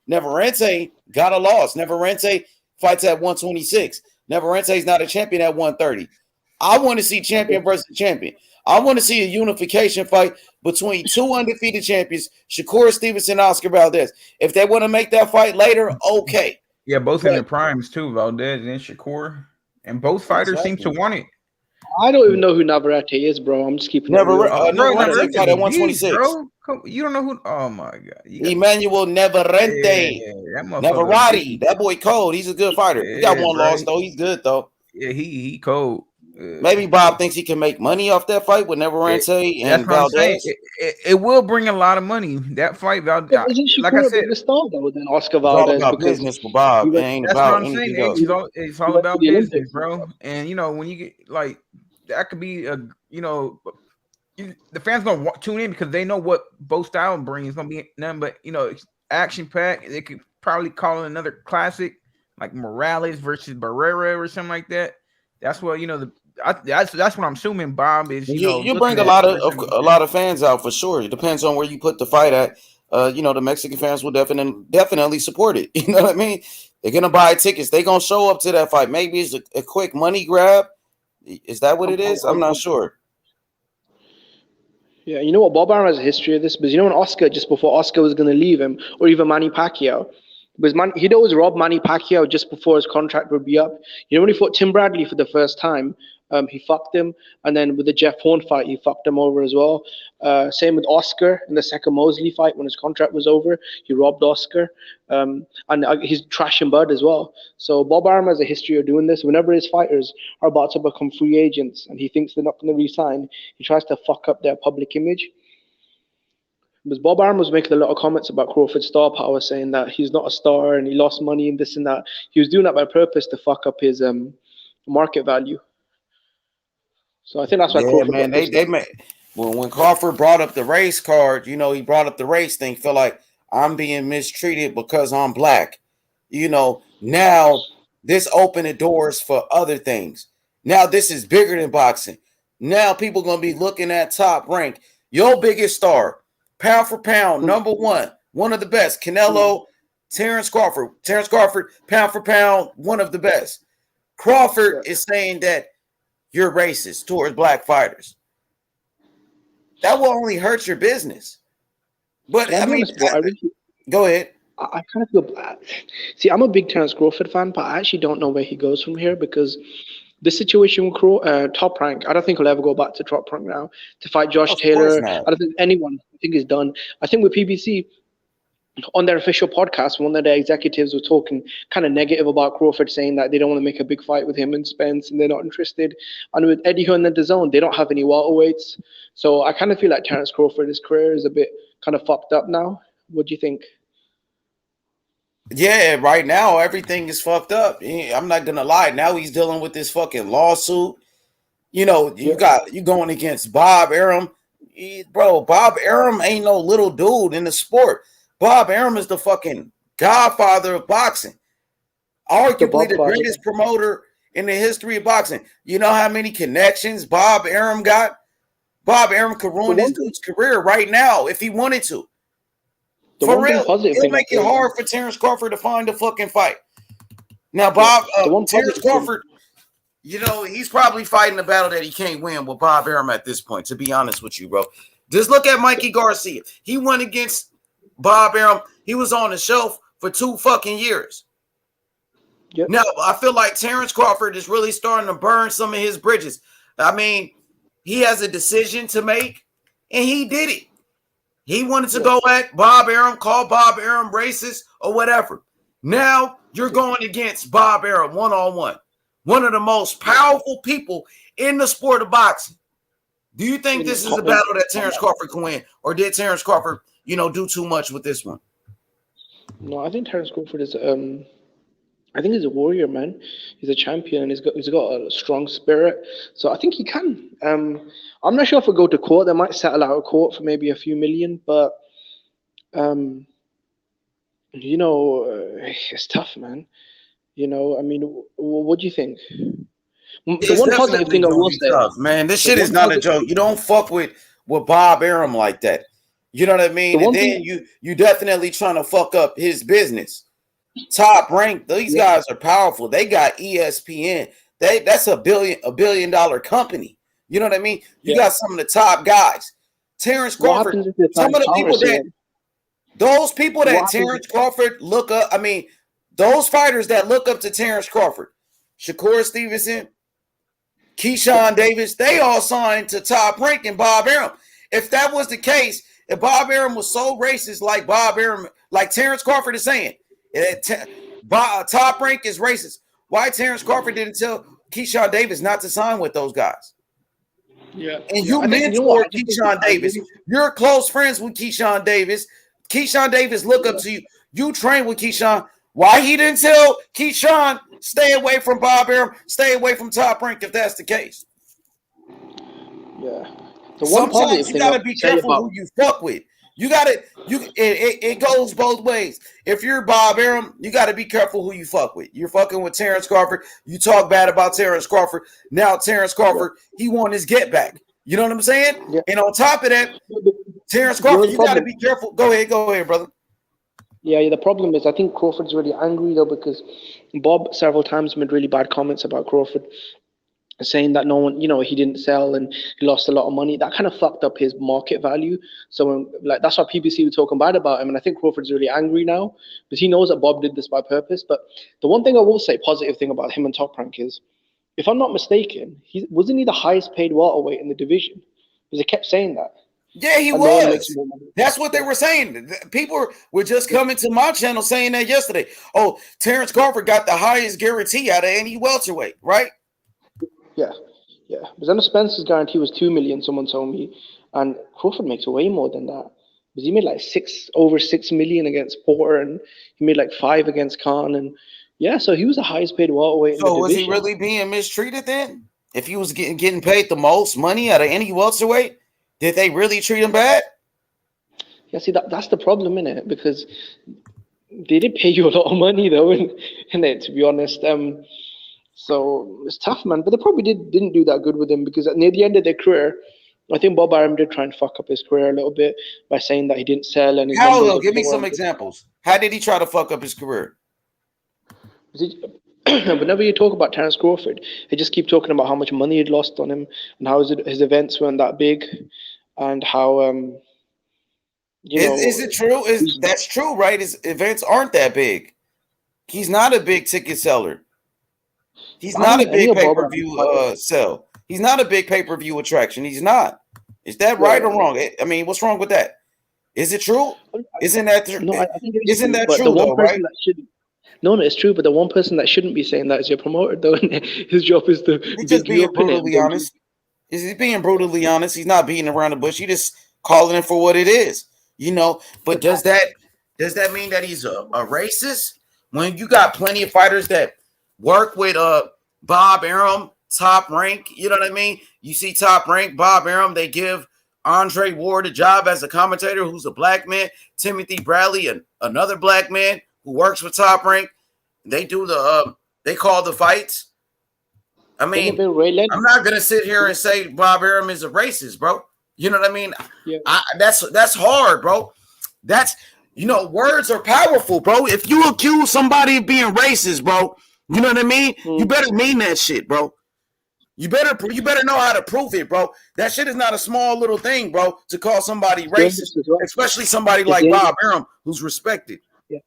Neverente got a loss. Neverente fights at 126. Neverente's not a champion at 130. I want to see champion versus champion. I want to see a unification fight between 2 undefeated champions, Shakur Stevenson and Oscar Valdez. If they want to make that fight later, okay. Yeah, both in their primes too, Valdez and Shakur. And both fighters seem to want it. I don't even know who Navarrete is, bro. I'm just keeping Navarrete fought at 126. Bro. You don't know who? Oh my god, Emmanuel Navarrete, Navarrete. That boy cold. He's a good fighter. He got one loss though. He's good though. Yeah, he cold. Maybe Bob thinks he can make money off that fight with Navarrete and Valdez. It will bring a lot of money. That fight, Valdez. Like I said, the star though than Oscar Valdez. It's all about business for Bob. It ain't about anything else. It's all about business, bro. And when you get like that, could be the fans gonna tune in because they know what both styles bring. It's gonna be nothing but action packed. They could probably call it another classic like Morales versus Barrera or something like that. That's what that's what I'm assuming. Bob is you bring a lot of fans out for sure. It depends on where you put the fight at. The Mexican fans will definitely support it. You know what I mean? They're gonna buy tickets. They're gonna show up to that fight. Maybe it's a quick money grab. Is that what it is? I'm not sure. Yeah, you know what? Bob Arum has a history of this, because when Oscar, just before Oscar was going to leave him, or even Manny Pacquiao, because he'd always rob Manny Pacquiao just before his contract would be up. When he fought Tim Bradley for the first time, he fucked him, and then with the Jeff Horn fight, he fucked him over as well. Same with Oscar in the second Mosley fight when his contract was over, he robbed Oscar, and he's trashing Bud as well. So Bob Arum has a history of doing this. Whenever his fighters are about to become free agents and he thinks they're not going to re-sign, he tries to fuck up their public image. Because Bob Arum was making a lot of comments about Crawford's star power, saying that he's not a star and he lost money and this and that. He was doing that by purpose to fuck up his market value. So I think that's why Crawford. Man, they made when Crawford brought up the race card. He brought up the race thing. Feel like I'm being mistreated because I'm black. Now this opened the doors for other things. Now this is bigger than boxing. Now people gonna be looking at Top Rank. Your biggest star, pound for pound, number one of the best. Canelo, Terence Crawford. Terence Crawford, pound for pound, one of the best. Crawford is saying that you're racist towards black fighters. That will only hurt your business. But go ahead. I kind of feel bad. See, I'm a big Terence Crawford fan, but I actually don't know where he goes from here, because the situation with Top Rank, I don't think he'll ever go back to Top Rank now to fight Josh Taylor. I don't think anyone. I think he's done. I think with PBC, on their official podcast, one of their executives was talking kind of negative about Crawford, saying that they don't want to make a big fight with him and Spence, and they're not interested. And with Eddie Hearn and DAZN, they don't have any welterweights. So I kind of feel like Terence Crawford, his career is a bit kind of fucked up now. What do you think? Yeah, right now everything is fucked up. I'm not gonna lie. Now he's dealing with this fucking lawsuit. You going against Bob Arum. Bro, Bob Arum ain't no little dude in the sport. Bob Arum is the fucking godfather of boxing. Arguably the greatest promoter in the history of boxing. You know how many connections Bob Arum got? Bob Arum could ruin this dude's career right now if he wanted to. For real, it'll make it hard for Terence Crawford to find a fucking fight. Now, Terence Crawford, you know, he's probably fighting a battle that he can't win with Bob Arum at this point, to be honest with you, bro. Just look at Mikey Garcia. He went against Bob Arum. He was on the shelf for 2 fucking years. Yep. Now, I feel like Terence Crawford is really starting to burn some of his bridges. I mean, he has a decision to make, and he did it. He wanted to go at Bob Arum, call Bob Arum racist or whatever. Now you're going against Bob Arum one-on-one, one of the most powerful people in the sport of boxing. Do you think this is a battle that Terence Crawford can win, or did Terence Crawford, you know, do too much with this one? No, I think Terence Crawford is I think he's a warrior, man. He's a champion, and he's got a strong spirit. So I think he can. I'm not sure if we go to court. They might settle out of court for maybe a few million, but you know, it's tough, man. You know, I mean, what do you think? The one positive thing I will say, man, this shit is not a joke. You don't fuck with Bob Arum like that. You know what I mean? And then you definitely trying to fuck up his business. Top Rank, these guys are powerful. They got ESPN. That's a billion dollar company. You know what I mean? You got some of the top guys. Terence Crawford, some of the people that Terence Crawford look up. I mean, those fighters that look up to Terence Crawford, Shakur Stevenson, Keyshawn Davis, they all signed to Top Rank and Bob Arum. If that was the case, if Bob Arum was so racist like Bob Arum, like Terence Crawford is saying, Top Rank is racist. Why Terence Crawford didn't tell Keyshawn Davis not to sign with those guys? Yeah, and you mentor Keyshawn Davis. You're close friends with Keyshawn Davis. Keyshawn Davis look up to you. You train with Keyshawn. Why he didn't tell Keyshawn stay away from Bob Arum, stay away from Top Rank if that's the case? Yeah. Sometimes you gotta be careful who you fuck with. It goes both ways. If you're Bob Arum, you got to be careful who you fuck with. You're fucking with Terence Crawford. You talk bad about Terence Crawford. Now Terence Crawford, he won his get back. You know what I'm saying? Yeah. And on top of that, Terence Crawford, you got to be careful. Go ahead, brother. Yeah, the problem is I think Crawford's really angry though, because Bob several times made really bad comments about Crawford, saying that no one, you know, he didn't sell and he lost a lot of money. That kind of fucked up his market value. So that's why PBC were talking bad about him. And I think Crawford's really angry now because he knows that Bob did this by purpose. But the one thing I will say, positive thing about him and Top Rank is, if I'm not mistaken, wasn't he the highest paid welterweight in the division? Because they kept saying that. Yeah, he was. That's what they were saying. People were just coming to my channel saying that yesterday. Oh, Terence Crawford got the highest guarantee out of any welterweight, right? Yeah. Because then Spencer's guarantee was $2 million, someone told me, and Crawford makes way more than that. Because he made like over $6 million against Porter, and he made like $5 million against Khan, and yeah, so he was the highest paid welterweight. So was he really being mistreated then? If he was getting paid the most money out of any welterweight, did they really treat him bad? Yeah, see that's the problem, innit? Because they did pay you a lot of money though, and to be honest. So it's tough, man. But they probably didn't do that good with him because near the end of their career, I think Bob Arum did try and fuck up his career a little bit by saying that he didn't sell. And how though? Give me some examples. How did he try to fuck up his career? Whenever you talk about Terence Crawford, they just keep talking about how much money he'd lost on him and how his events weren't that big, and how is it true? That's true, right? His events aren't that big. He's not a big ticket seller. He's not a big pay-per-view sell. He's not a big pay-per-view attraction. He's not. Is that right or wrong? I mean, what's wrong with that? Is it true? Isn't that true? No, I think isn't that true though, right? No, it's true. But the one person that shouldn't be saying that is your promoter, though. His job is to He's just being brutally honest. Is he being brutally honest? He's not beating around the bush. He just calling it for what it is, you know. But does that mean that he's a racist? When you got plenty of fighters that work with Bob Arum, Top Rank, you know what I mean? You see Top Rank, Bob Arum, they give Andre Ward a job as a commentator, who's a black man. Timothy Bradley, another black man who works for Top Rank. They do they call the fights. I mean, I'm not gonna sit here and say Bob Arum is a racist, bro. You know what I mean? Yeah. That's hard, bro. That's, words are powerful, bro. If you accuse somebody of being racist, bro, you know what I mean? You better mean that shit, bro. You better know how to prove it, bro. That shit is not a small little thing, bro, to call somebody racist, especially somebody like Bob Arum, who's respected. Yeah,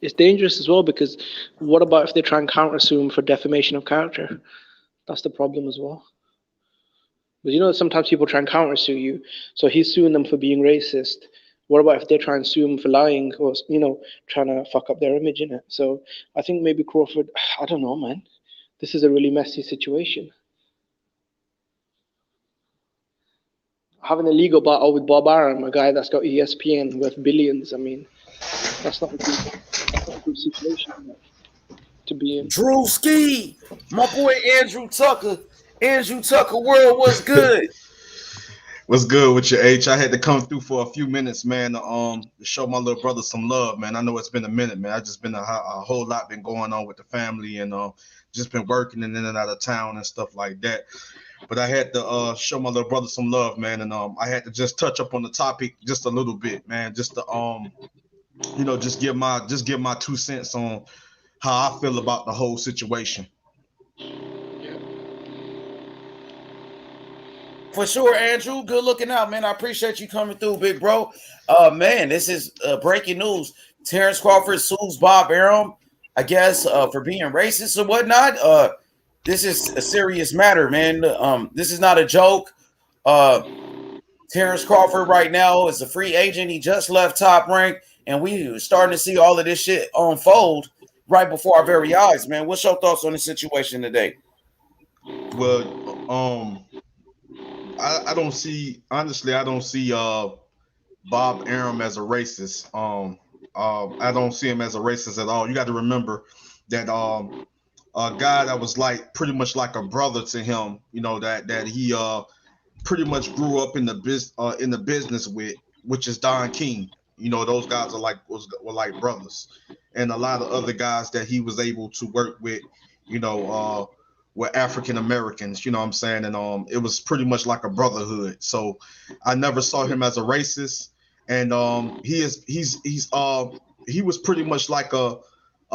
it's dangerous as well, because what about if they try and counter-sue him for defamation of character? That's the problem as well. But sometimes people try and counter-sue you, so he's suing them for being racist. What about if they try and sue him for lying, or trying to fuck up their image in it? So I think maybe Crawford, I don't know, man. This is a really messy situation. Having a legal battle with Bob Arum, a guy that's got ESPN worth billions, I mean, that's not a good situation to be in. Drewski, my boy Andrew Tucker. Andrew Tucker World, what's good? What's good with you, H? I had to come through for a few minutes, man, to show my little brother some love, man. I know it's been a minute, man. I just been a whole lot been going on with the family, and just been working in and out of town and stuff like that. But I had to show my little brother some love, man, and I had to just touch up on the topic just a little bit, man, just to just give my 2 cents on how I feel about the whole situation. For sure, Andrew. Good looking out, man. I appreciate you coming through, big bro. Man, this is breaking news. Terence Crawford sues Bob Arum, I guess, for being racist or whatnot. This is a serious matter, man. This is not a joke. Terence Crawford right now is a free agent. He just left Top Rank, and we starting to see all of this shit unfold right before our very eyes, man. What's your thoughts on the situation today? Well, I don't see Bob Arum as a racist. I don't see him as a racist at all. You got to remember that a guy that was like pretty much like a brother to him, that he pretty much grew up in the business with, which is Don King. Those guys were like brothers, and a lot of other guys that he was able to work with, were African Americans, you know what I'm saying? And it was pretty much like a brotherhood. So I never saw him as a racist. And he was pretty much like a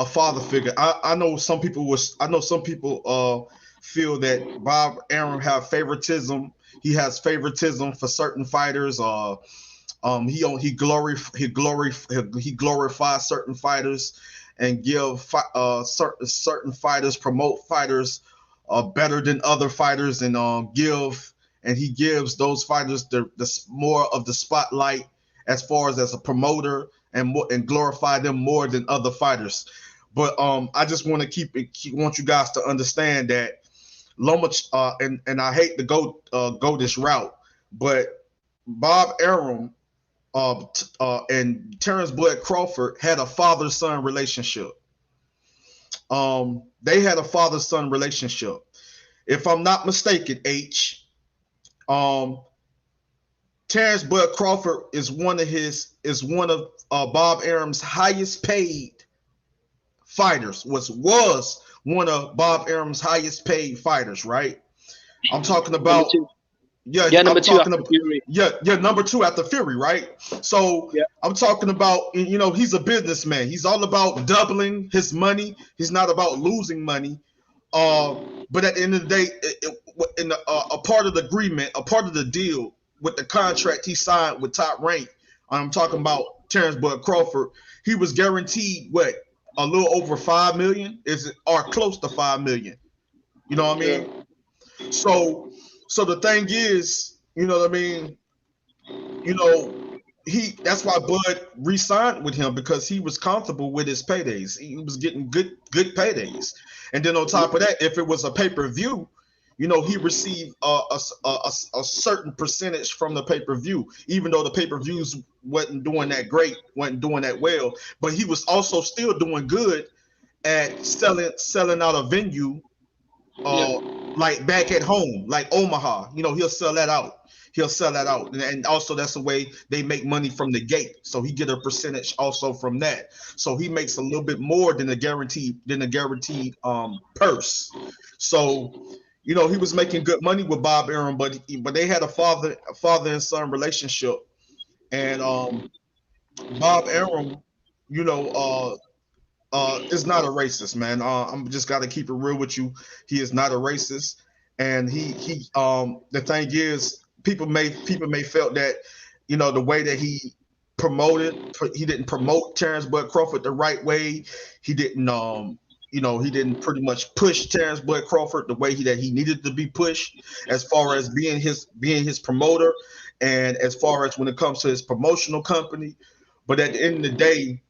father figure. I know some people feel that Bob Arum have favoritism. He has favoritism for certain fighters. He glorifies certain fighters and give certain fighters, promote fighters better than other fighters, and he gives those fighters the more of the spotlight as far as a promoter, and glorify them more than other fighters. But I just want to want you guys to understand that and I hate to go this route, but Bob Arum and Terence Crawford had a father-son relationship. They had a father-son relationship. If I'm not mistaken, H, Terence Crawford is one of Bob Arum's highest paid fighters. Was one of Bob Arum's highest paid fighters, right? I'm talking about number two after Fury, right? So I'm talking about, he's a businessman. He's all about doubling his money. He's not about losing money. But at the end of the day, a part of the agreement, a part of the deal with the contract he signed with Top Rank, I'm talking about Terence Crawford, he was guaranteed a little over $5 million, or close to $5 million. You know what I mean? So the thing is, you know what I mean? That's why Bud re-signed with him, because he was comfortable with his paydays. He was getting good paydays. And then on top of that, if it was a pay-per-view, he received a certain percentage from the pay-per-view, even though the pay-per-views wasn't doing that great, wasn't doing that well. But he was also still doing good at selling out a venue, like back at home, like Omaha. He'll sell that out. he'll sell that out, and also that's the way they make money from the gate. So he get a percentage also from that. So he makes a little bit more than a guaranteed purse. So he was making good money with Bob Arum, but they had a father and son relationship, and Bob Arum, is not a racist, man. I'm just got to keep it real with you. He is not a racist, and he the thing is, people may felt that the way that he didn't promote Terence Bud Crawford the right way. He didn't he didn't pretty much push Terence Bud Crawford the way that he needed to be pushed, as far as being his promoter, and as far as when it comes to his promotional company. But at the end of the day,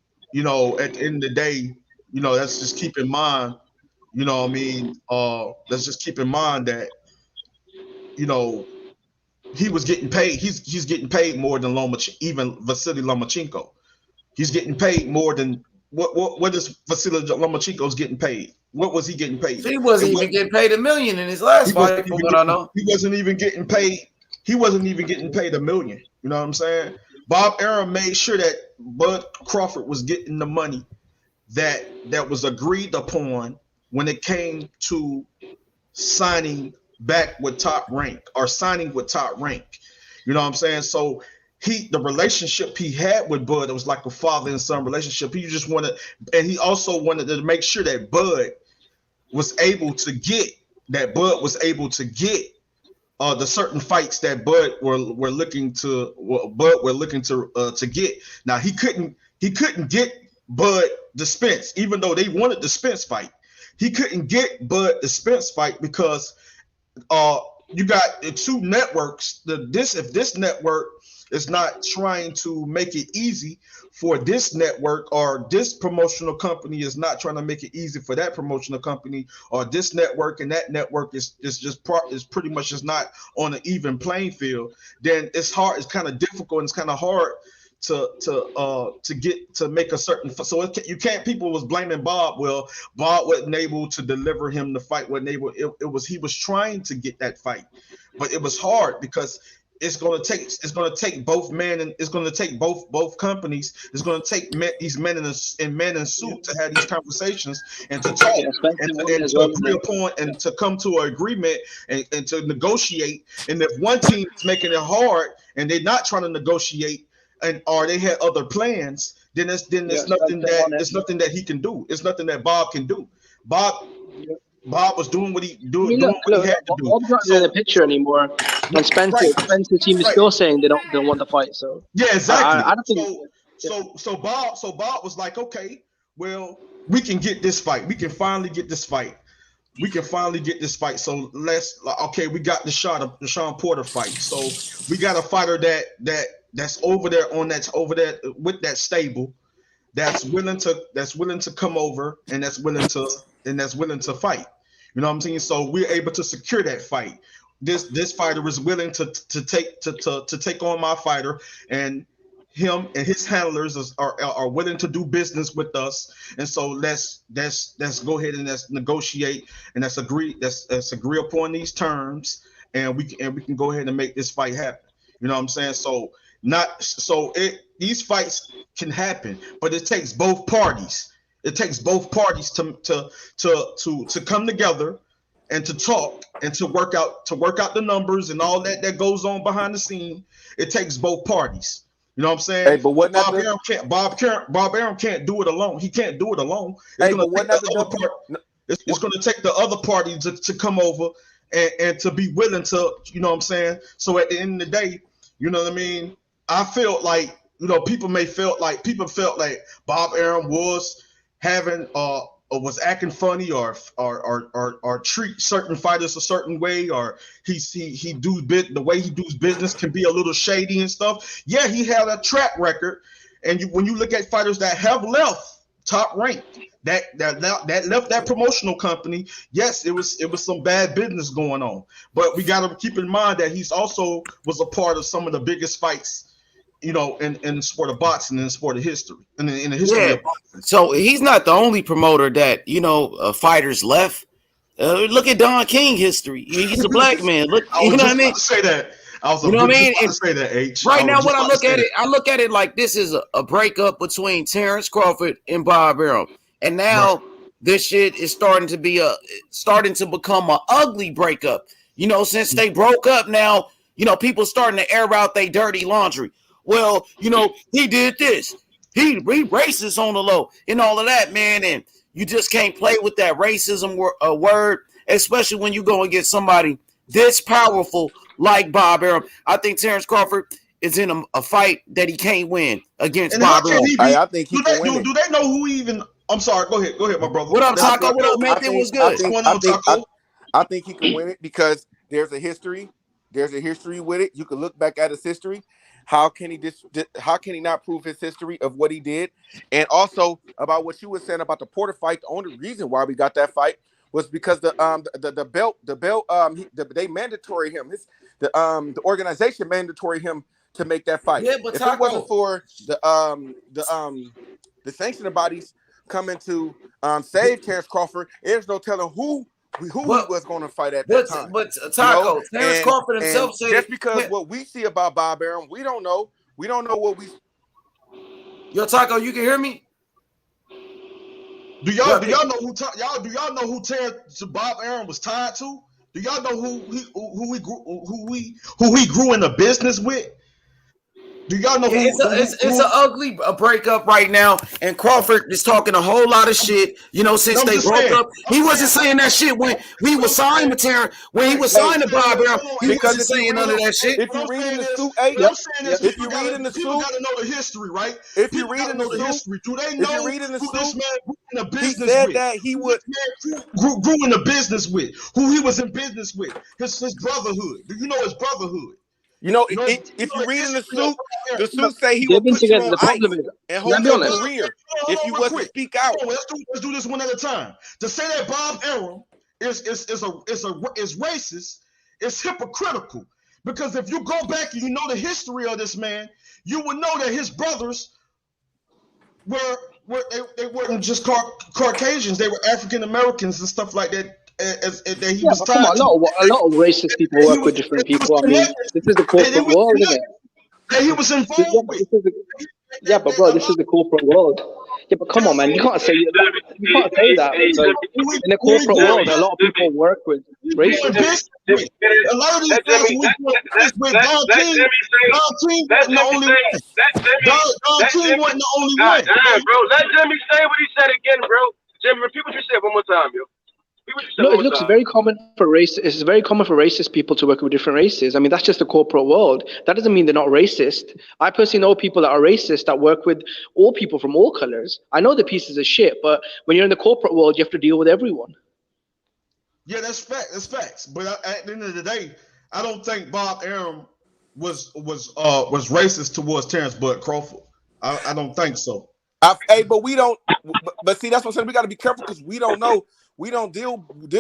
let's just keep in mind, let's just keep in mind that, he was getting paid. He's getting paid more than even Vasily Lomachenko. He's getting paid more than what is Vasily Lomachenko's getting paid? What was he getting paid? He wasn't even getting paid $1 million in his last fight, from what I know. He wasn't even getting paid. He wasn't even getting paid $1 million. You know what I'm saying? Bob Arum made sure that Bud Crawford was getting the money that was agreed upon when it came to signing back with Top Rank, or signing with Top Rank. You know what I'm saying? So the relationship he had with Bud, it was like a father and son relationship. He just wanted, and he also wanted to make sure that Bud was able to get the certain fights that Bud were looking to get. Now he couldn't get Bud the Spence, even though they wanted the Spence fight. He couldn't get Bud the Spence fight because you got the two networks. If this network is not trying to make it easy for this network, or this promotional company is not trying to make it easy for that promotional company, or this network and that network is pretty much just not on an even playing field, then it's hard. It's kind of difficult, and it's kind of hard to make a certain. So people was blaming Bob. Well, Bob wasn't able to deliver him the fight. He was trying to get that fight, but it was hard because it's going to take both men, and it's going to take both companies. It's going to take these men in suit to have these conversations and to talk and to agree upon and to come to an agreement and to negotiate. And if one team is making it hard and they're not trying to negotiate, or they had other plans, then there's nothing that he can do. It's nothing that Bob can do. Bob was doing what he had to do. Bob's not in the picture anymore. And Spencer's team is still saying they don't want the fight. So yeah, exactly. I don't think So Bob was like, okay, well, we can get this fight. We can finally get this fight. So we got the Sean Porter fight. So we got a fighter that's over there with that stable, that's willing to come over, and that's willing to fight. You know what I'm saying? So we're able to secure that fight. This fighter is willing to take on my fighter, and him and his handlers are willing to do business with us. And so let's go ahead and let's negotiate, and let's agree upon these terms, and we can go ahead and make this fight happen. You know what I'm saying? These fights can happen, but it takes both parties. It takes both parties to come together and to talk and to work out the numbers and all that goes on behind the scene. It takes both parties. You know what I'm saying? Hey, but what Bob Arum can't do it alone. He can't do it alone. It's going to take the other party to come over and to be willing to, you know what I'm saying? So at the end of the day, you know what I mean? I felt like, people felt like Bob Arum was having or was acting funny or treat certain fighters a certain way, or the way he does business can be a little shady and stuff. Yeah, he had a track record, and when you look at fighters that have left Top Rank, that left that promotional company, yes, it was some bad business going on. But we got to keep in mind that he's also was a part of some of the biggest fights, in the sport of boxing, in the sport of history, in the history of boxing. So he's not the only promoter that fighters left. Look at Don King history. He's a black man. Look, you know what I mean? Say that. I was You know what I mean? just about to say that, H. Right I now, was when just I about to look say at that. it, I look at it like this is a breakup between Terence Crawford and Bob Arum, and now this shit is starting to become an ugly breakup. You know, since they broke up, now people starting to air out their dirty laundry. Well, he did this. He racist on the low and all of that, man. And you just can't play with that racism word, especially when you go and get somebody this powerful like Bob Arum. I think Terence Crawford is in a fight that he can't win against And how Bob can Arum. he be? I think he can win it. Do they know who even? I'm sorry. Go ahead, my brother. What up, I Taco? think, What up, man? I It think, was I good. What's think, going I on, think, Taco? I think he can win it because there's a history. There's a history with it. You can look back at his history. How can he not prove his history of what he did? And also about what you were saying about the Porter fight. The only reason why we got that fight was because the belt they mandatory him. The organization mandatory him to make that fight. Yeah, but If Taco, it wasn't for the sanctioning bodies coming to save Terence Crawford, there's no telling who he was going to fight at that time. but Taco, Terence Crawford And himself said just because what we see about Bob Arum, we don't know. We don't know what we. Yo, Taco, you can hear me? Do y'all know who Terence Bob Arum was tied to? Do y'all know who he grew in the business with? Do y'all know It's an ugly breakup right now, and Crawford is talking a whole lot of shit. Since they broke up, he wasn't saying that shit when he was signed to Terrence. When he was signed to Bob Arum, he wasn't saying none of that shit. If you read in the suit, if you read in the suit, people got to know the history, right? If you read in the history, do they if know you read in the who this suit, man grew in the business he said with? that he would Grew in the business with, who he was in business with, his brotherhood. Do you know his brotherhood? If you read in the suit say he will Devin, put you together, on the problem ice is, and can I hold be your honest? career Hold if on you real wasn't quick. speak out. Let's do this one at a time. To say that Bob Arum is racist is hypocritical, because if you go back and you know the history of this man, you would know that his brothers they weren't just Caucasians; they were African Americans and stuff like that. That he was But come tied on, to. a lot of racist people He work was, with different he was people. I mean, connected, this is the corporate world, isn't it? that he was involved with. Yeah, but bro, this is the corporate world. Yeah, but come on, man, you can't say that. You can't say that because in the corporate world, a lot of people work with racists. A lot of these guys we doing business with, Don King wasn't the only one. Don King wasn't the only one. Damn, bro. Let Jimmy say what he said again, bro. Jimmy, repeat what you said one more time, yo. No, it looks very common for race. It's very common for racist people to work with different races. I mean, that's just the corporate world. That doesn't mean they're not racist. I personally know people that are racist that work with all people from all colors. I know they're pieces of shit, but when you're in the corporate world, you have to deal with everyone. Yeah, that's facts. But at the end of the day, I don't think Bob Arum was racist towards Terence Bud Crawford. I don't think so. But we don't. But see, that's what I'm saying. We got to be careful because we don't know. We don't deal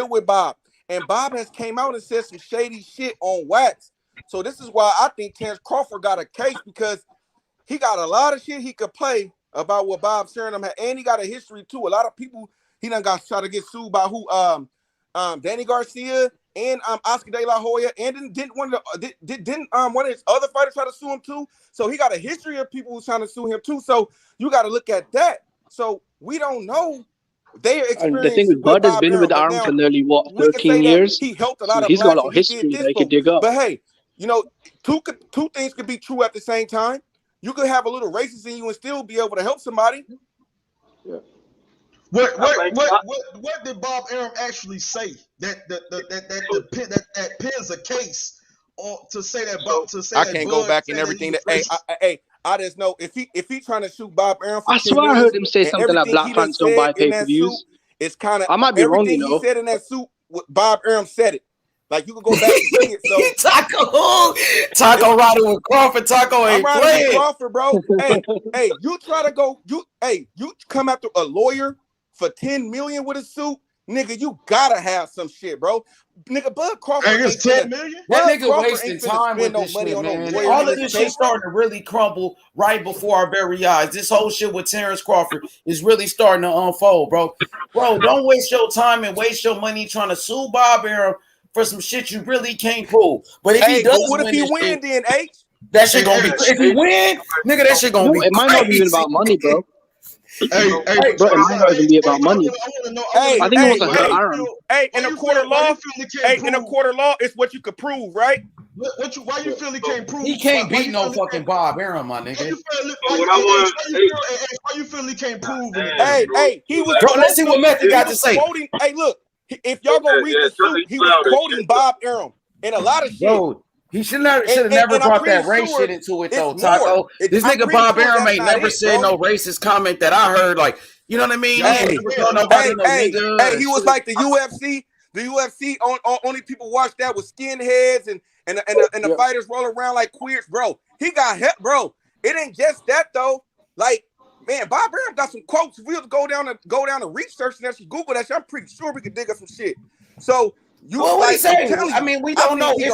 with Bob, and Bob has came out and said some shady shit on wax. So this is why I think Terence Crawford got a case, because he got a lot of shit he could play about what Bob Suriname had, and he got a history too. A lot of people he done got tried to get sued by who Danny Garcia and Oscar De La Hoya, and didn't one of his other fighters try to sue him too. So he got a history of people who's trying to sue him too. So you got to look at that. So we don't know. And the thing with Bud has been with Arum for nearly 13 years. He helped a lot of He's got a blacks lot and of he history did that this he for could dig up. But hey, two things could be true at the same time. You could have a little racist in you and still be able to help somebody. Yeah. What did Bob Arum actually say that pins a case to say that I can't go back and everything that I just know if he trying to shoot Bob Arum for I 10 swear I million, heard him say something like black fans don't buy pay-per-views. It's kind of I might be wrong, everything he said in that suit. Bob Arum said it. Like you could go back and see it. So Taco riding with Crawford. Taco ain't I'm riding playing. with Crawford, bro. hey, you try to go. You come after a lawyer for 10 million with a suit, nigga. You gotta have some shit, bro. Nigga, Bud Crawford ain't 10 million. That nigga wasting time with this shit, man. All of this shit starting to really crumble right before our very eyes. This whole shit with Terence Crawford is really starting to unfold, bro. Bro, don't waste your time and waste your money trying to sue Bob Arum for some shit you really can't prove. But if he does what if win he this win shit, then, H? that shit gonna be. If he win, nigga, that shit gonna be. It might not be even about money, bro. Hey, Bro, it might not even be about money. Hey, I think he wants to hurt Arum. In a quarter law, it's what you could prove, right? Why you feel he can't prove? He can't beat no fucking Bob Arum, my nigga. Why you feel he can't prove? Hey, he was. Bro, let's see what Method got to say. Quoting, hey, look, if y'all gonna read the suit, he was quoting Bob Arum and a lot of shit. Bro, he should have never brought that race shit into it though, Taco. This nigga Bob Arum ain't never said no racist comment that I heard. Like, you know what I mean? Hey, he was like the UFC. The UFC only people watch that with skinheads and the fighters roll around like queers, bro. He got help, bro. It ain't just that though. Like, man, Bob Arum got some quotes. If we have to go down to research and actually Google that shit, I'm pretty sure we could dig up some shit. So you what he saying? I mean, we don't know. Hey,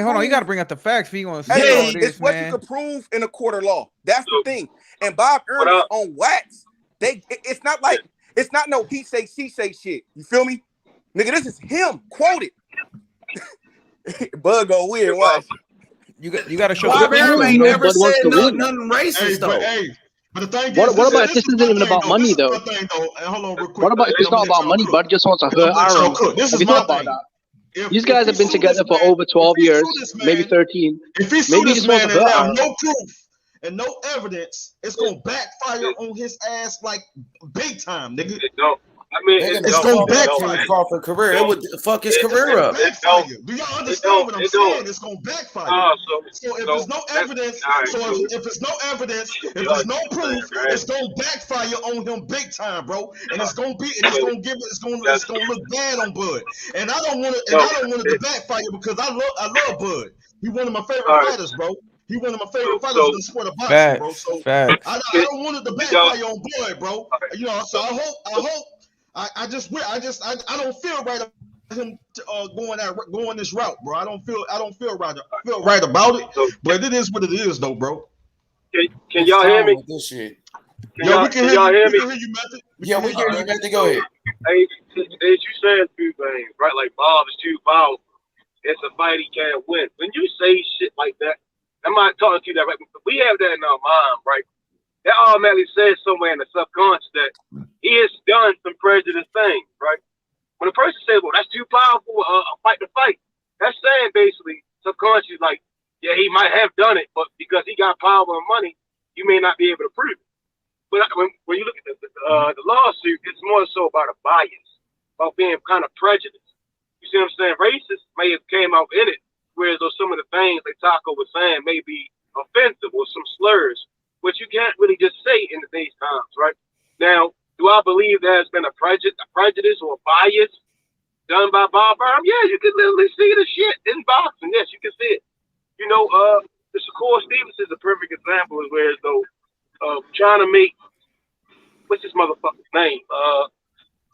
hold on. You got to bring up the facts. If you want to say all this, it's what you could prove in a court of law. That's the thing. And Bob Arum is on wax. It's not no he say she say shit. You feel me, nigga? This is him quoted. Bug go weird. Watch. You got to show. Bob Arum ain't never said nothing racist though. But the thing what about if this isn't even about money though? Hold on, real quick. What about if it's not about money? Bud just wants to hurt Arum. Have you thought about that? These guys have been together for over 12 years, maybe 13. If he sued this man and have no proof and no evidence, it's gonna backfire on his ass like big time, nigga. I mean, it's gonna backfire Crawford's career. It would fuck his career up. Do y'all understand what I'm saying? It's gonna backfire. So if there's no evidence, if there's no evidence, if there's no proof, it's gonna backfire on him big time, bro. And it's gonna look bad on Bud. And I don't want it to backfire because I love Bud. He's one of my favorite fighters, bro. He one of my favorite fighters in the sport of boxing, bro. So I don't want it to backfire on Bud, bro. You know, so I hope. I don't feel right about him going this route, bro. I don't feel right about it, but it is what it is, though, bro. Can y'all hear me? This shit. Yo, we can hear you, Method. Yeah, we hear you, Method. Go ahead. Hey, you said two things, right? Like Bob is too powerful. It's a fight he can't win. When you say shit like that, I'm not talking to you that right. We have that in our mind, right? That automatically says somewhere in the subconscious that he has done some prejudiced things, right? When a person says, well, that's too powerful, a fight to fight, that's saying basically subconsciously like, yeah, he might have done it, but because he got power and money, you may not be able to prove it. But when you look at the lawsuit, it's more so about a bias, about being kind of prejudiced. You see what I'm saying? Racists may have came out in it, whereas though some of the things like Taco was saying may be offensive or some slurs, which you can't really just say in today's times, right? Now, do I believe there's been a prejudice or a bias done by Bob Arum? Yeah, you can literally see the shit in boxing. Yes, you can see it. You know, the Shakur Stevens is a perfect example of where though trying to make what's this motherfucker's name?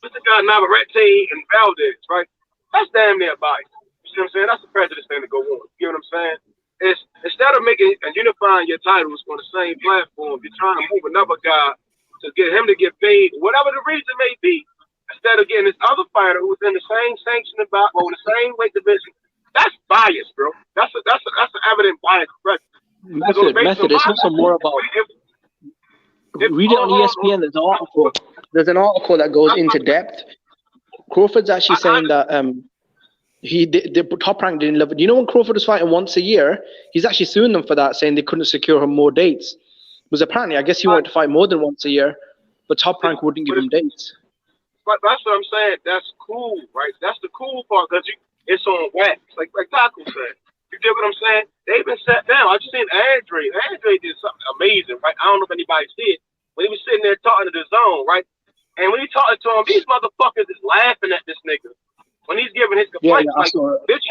What's the guy Navarrete and Valdez, right? That's damn near bias. You see what I'm saying? That's a prejudice thing to go on. You know what I'm saying? It's instead of making and unifying your titles on the same platform, you're trying to move another guy to get him to get paid, whatever the reason may be, instead of getting this other fighter who's in the same sanctioning bout or in the same weight division. That's bias, bro. That's an evident bias. Method. It's also more about. Read it on ESPN. There's an article that goes into depth. Crawford's actually saying that the Top Rank didn't love it. You know when Crawford was fighting once a year, he's actually suing them for that, saying they couldn't secure him more dates. Because apparently, I guess he wanted to fight more than once a year, but Top Rank wouldn't give him dates. But that's what I'm saying. That's cool, right? That's the cool part because it's on wax, like Taco said. You get what I'm saying? They've been sat down. I just seen Andre. Andre did something amazing, right? I don't know if anybody see it, but he was sitting there talking to the zone, right? And when he talking to him, these motherfuckers is laughing at this nigga. When he's giving his complaints, bitch,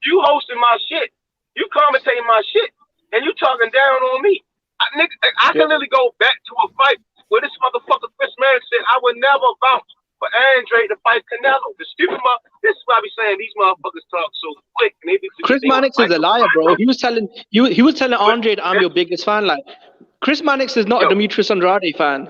you hosting my shit. You commentating my shit. And you talking down on me. I can literally go back to a fight where this motherfucker Chris Mannix said I would never vouch for Andre to fight Canelo. The stupid this is why I be saying these motherfuckers talk so quick. And Chris Mannix is a liar, bro. He was telling Andre that I'm your biggest fan. Like Chris Mannix is not a Demetrius Andrade fan.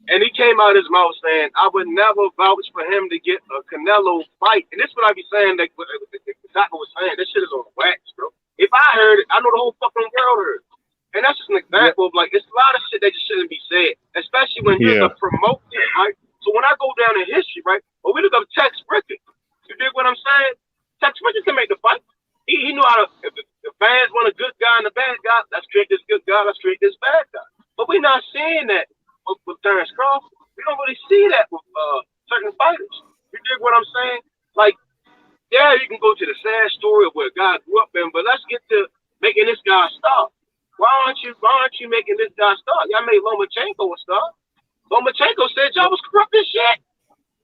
And he came out of his mouth saying, I would never vouch for him to get a Canelo fight. And this is what I be saying, like Doctor was saying, this shit is on wax, bro. If I heard it, I know the whole fucking world heard it. And that's just an example of, like, it's a lot of shit that just shouldn't be said, especially when you're the promoter, right? So when I go down in history, right, well, we look up Tex Rickett. You dig what I'm saying? Tex Rickett can make the fight. He knew how to, if the fans want a good guy and a bad guy, let's create this good guy, let's create this bad guy. But we're not seeing that with Terence Crawford. We don't really see that with certain fighters. You dig what I'm saying? Like, yeah, you can go to the sad story of where God grew up in, but let's get to making this guy a star. Why aren't you making this guy a star? Y'all made Lomachenko a star. Lomachenko said y'all was corrupt as shit.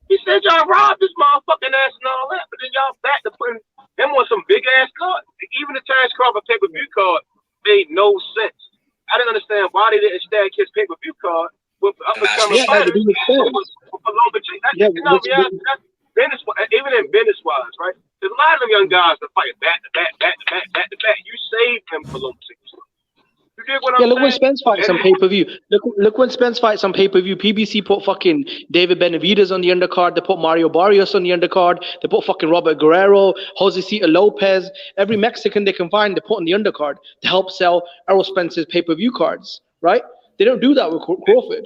He said y'all robbed this motherfucking ass and all that, but then y'all back to putting him on some big ass card. Even the Terence Crawford pay-per-view card made no sense. I didn't understand why they didn't stack his pay-per-view card with up-and-coming fighters. Even in business-wise, right? There's a lot of them young guys that fight back to back. You saved them for Lomachenko. You dig what I'm saying? Look when Spence fights on pay-per-view. Look when Spence fights on pay-per-view. PBC put fucking David Benavidez on the undercard. They put Mario Barrios on the undercard. They put fucking Robert Guerrero, Josecito Lopez. Every Mexican they can find, they put on the undercard to help sell Errol Spence's pay-per-view cards, right? They don't do that with Crawford.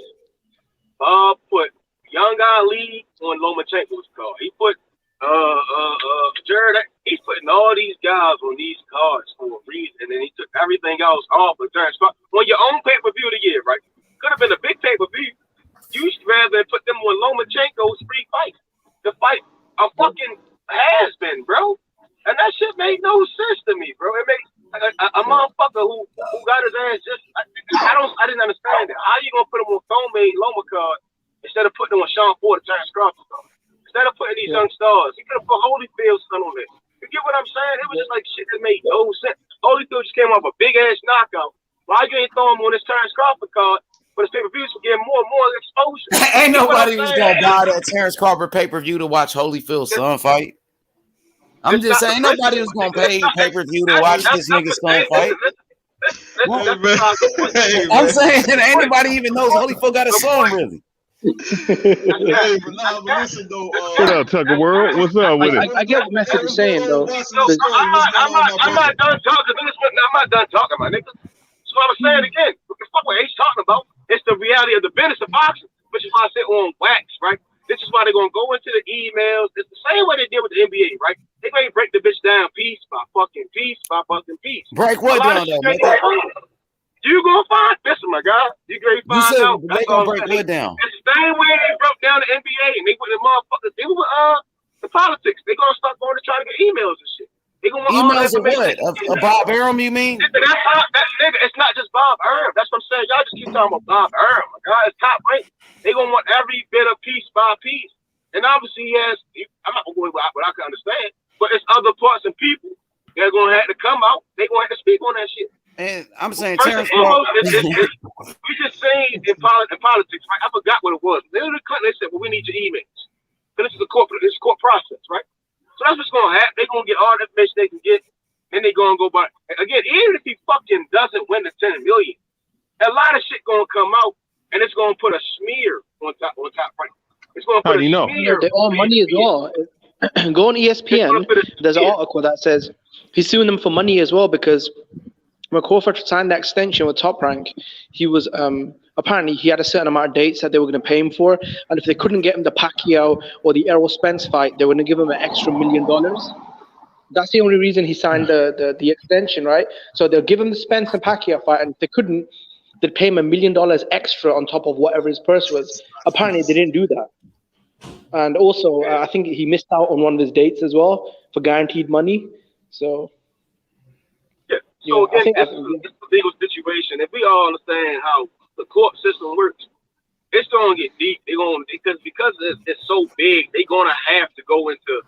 Bob put Young Ali on Lomachenko's card. He put Jared. He's putting all these guys on these cards for a reason, and then he took everything else off of Terence Crawford. On your own pay-per-view of the year, right? Could have been a big pay-per-view. You should rather put them on Lomachenko's free fight. The fight a fucking has been, bro. And that shit made no sense to me, bro. It made a motherfucker who got his ass just. I didn't understand it. How you gonna put him on Thome Loma card instead of putting him on Sean Ford, Terence Crawford card? Instead of putting these young stars, he could have put Holyfield's son on there. You get what I'm saying? It was just like shit that made no sense. Holyfield just came off a big ass knockout. Why you ain't throwing him on this Terence Crawford card? But his pay-per-views were getting more and more exposure. Ain't nobody was gonna buy that Terence Crawford pay-per-view to watch Holyfield's son fight. I'm just saying, nobody was gonna pay pay-per-view to watch this nigga's son fight. I'm saying ain't nobody even knows Holyfield got a son really. Hey, but listen though. What up, Tucker World? What's up with it? I get what Messi is saying though. I'm not done talking. I'm not done talking, my nigga. So I was saying again, what the fuck what H talking about? It's the reality of the business of boxing, which is why I said on wax, right? This is why they're gonna go into the emails. It's the same way they did with the NBA, right? They're gonna break the bitch down piece by fucking piece by fucking piece. Break what down though, man? You gonna find this, my guy. You gonna find out. They gonna break what down? It's the same way they broke down the NBA and they put the motherfuckers. They were the politics. They gonna start going to try to get emails and shit. They gonna want emails of what? Of Bob Arum, you mean? It's not just Bob Arum. That's what I'm saying. Y'all just keep talking about Bob Arum. My God, it's top ranked. They gonna want every bit of piece by piece. And obviously, I'm not gonna go with what I can understand, but it's other parts and people that are gonna have to come out. They gonna have to speak on that shit. And I'm saying, Terence Crawford. We just saying in politics, right? I forgot what it was. Hillary Clinton, they said, "Well, we need your emails." So this is a court process, right? So that's what's gonna happen. They're gonna get all the information they can get, and they're gonna go by. Again, even if he fucking doesn't win the 10 million, a lot of shit gonna come out, and it's gonna put a smear on top right. It's gonna put a smear. They owe money as well. Go on ESPN. There's an article that says he's suing them for money as well because when Crawford signed that extension with Top Rank, he was apparently he had a certain amount of dates that they were going to pay him for, and if they couldn't get him the Pacquiao or the Errol Spence fight, they were going to give him an extra $1 million. That's the only reason he signed the extension, right? So they'll give him the Spence and Pacquiao fight, and if they couldn't, they'd pay him $1 million extra on top of whatever his purse was. Apparently, they didn't do that, and also I think he missed out on one of his dates as well for guaranteed money. So. So again, this is a legal situation. If we all understand how the court system works, it's gonna get deep. They're gonna because it's so big, they're gonna have to go into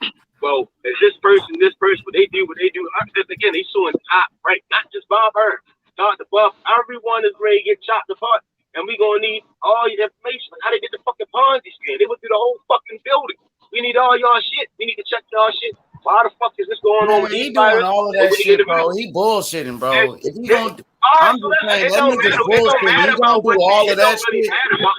this person, but they do what they do. Again, they suing top, right? Not just Bob Arum. Top to Bob. Everyone is ready to get chopped apart, and we're gonna need all your information. How they get the fucking Ponzi scheme? They went through the whole fucking building. We need all y'all shit. We need to check y'all shit. Why the fuck is this going on? He doing all of that shit, bro. He bullshitting, bro. If he I'm just saying that nigga's bullshit. He gonna do all of that shit.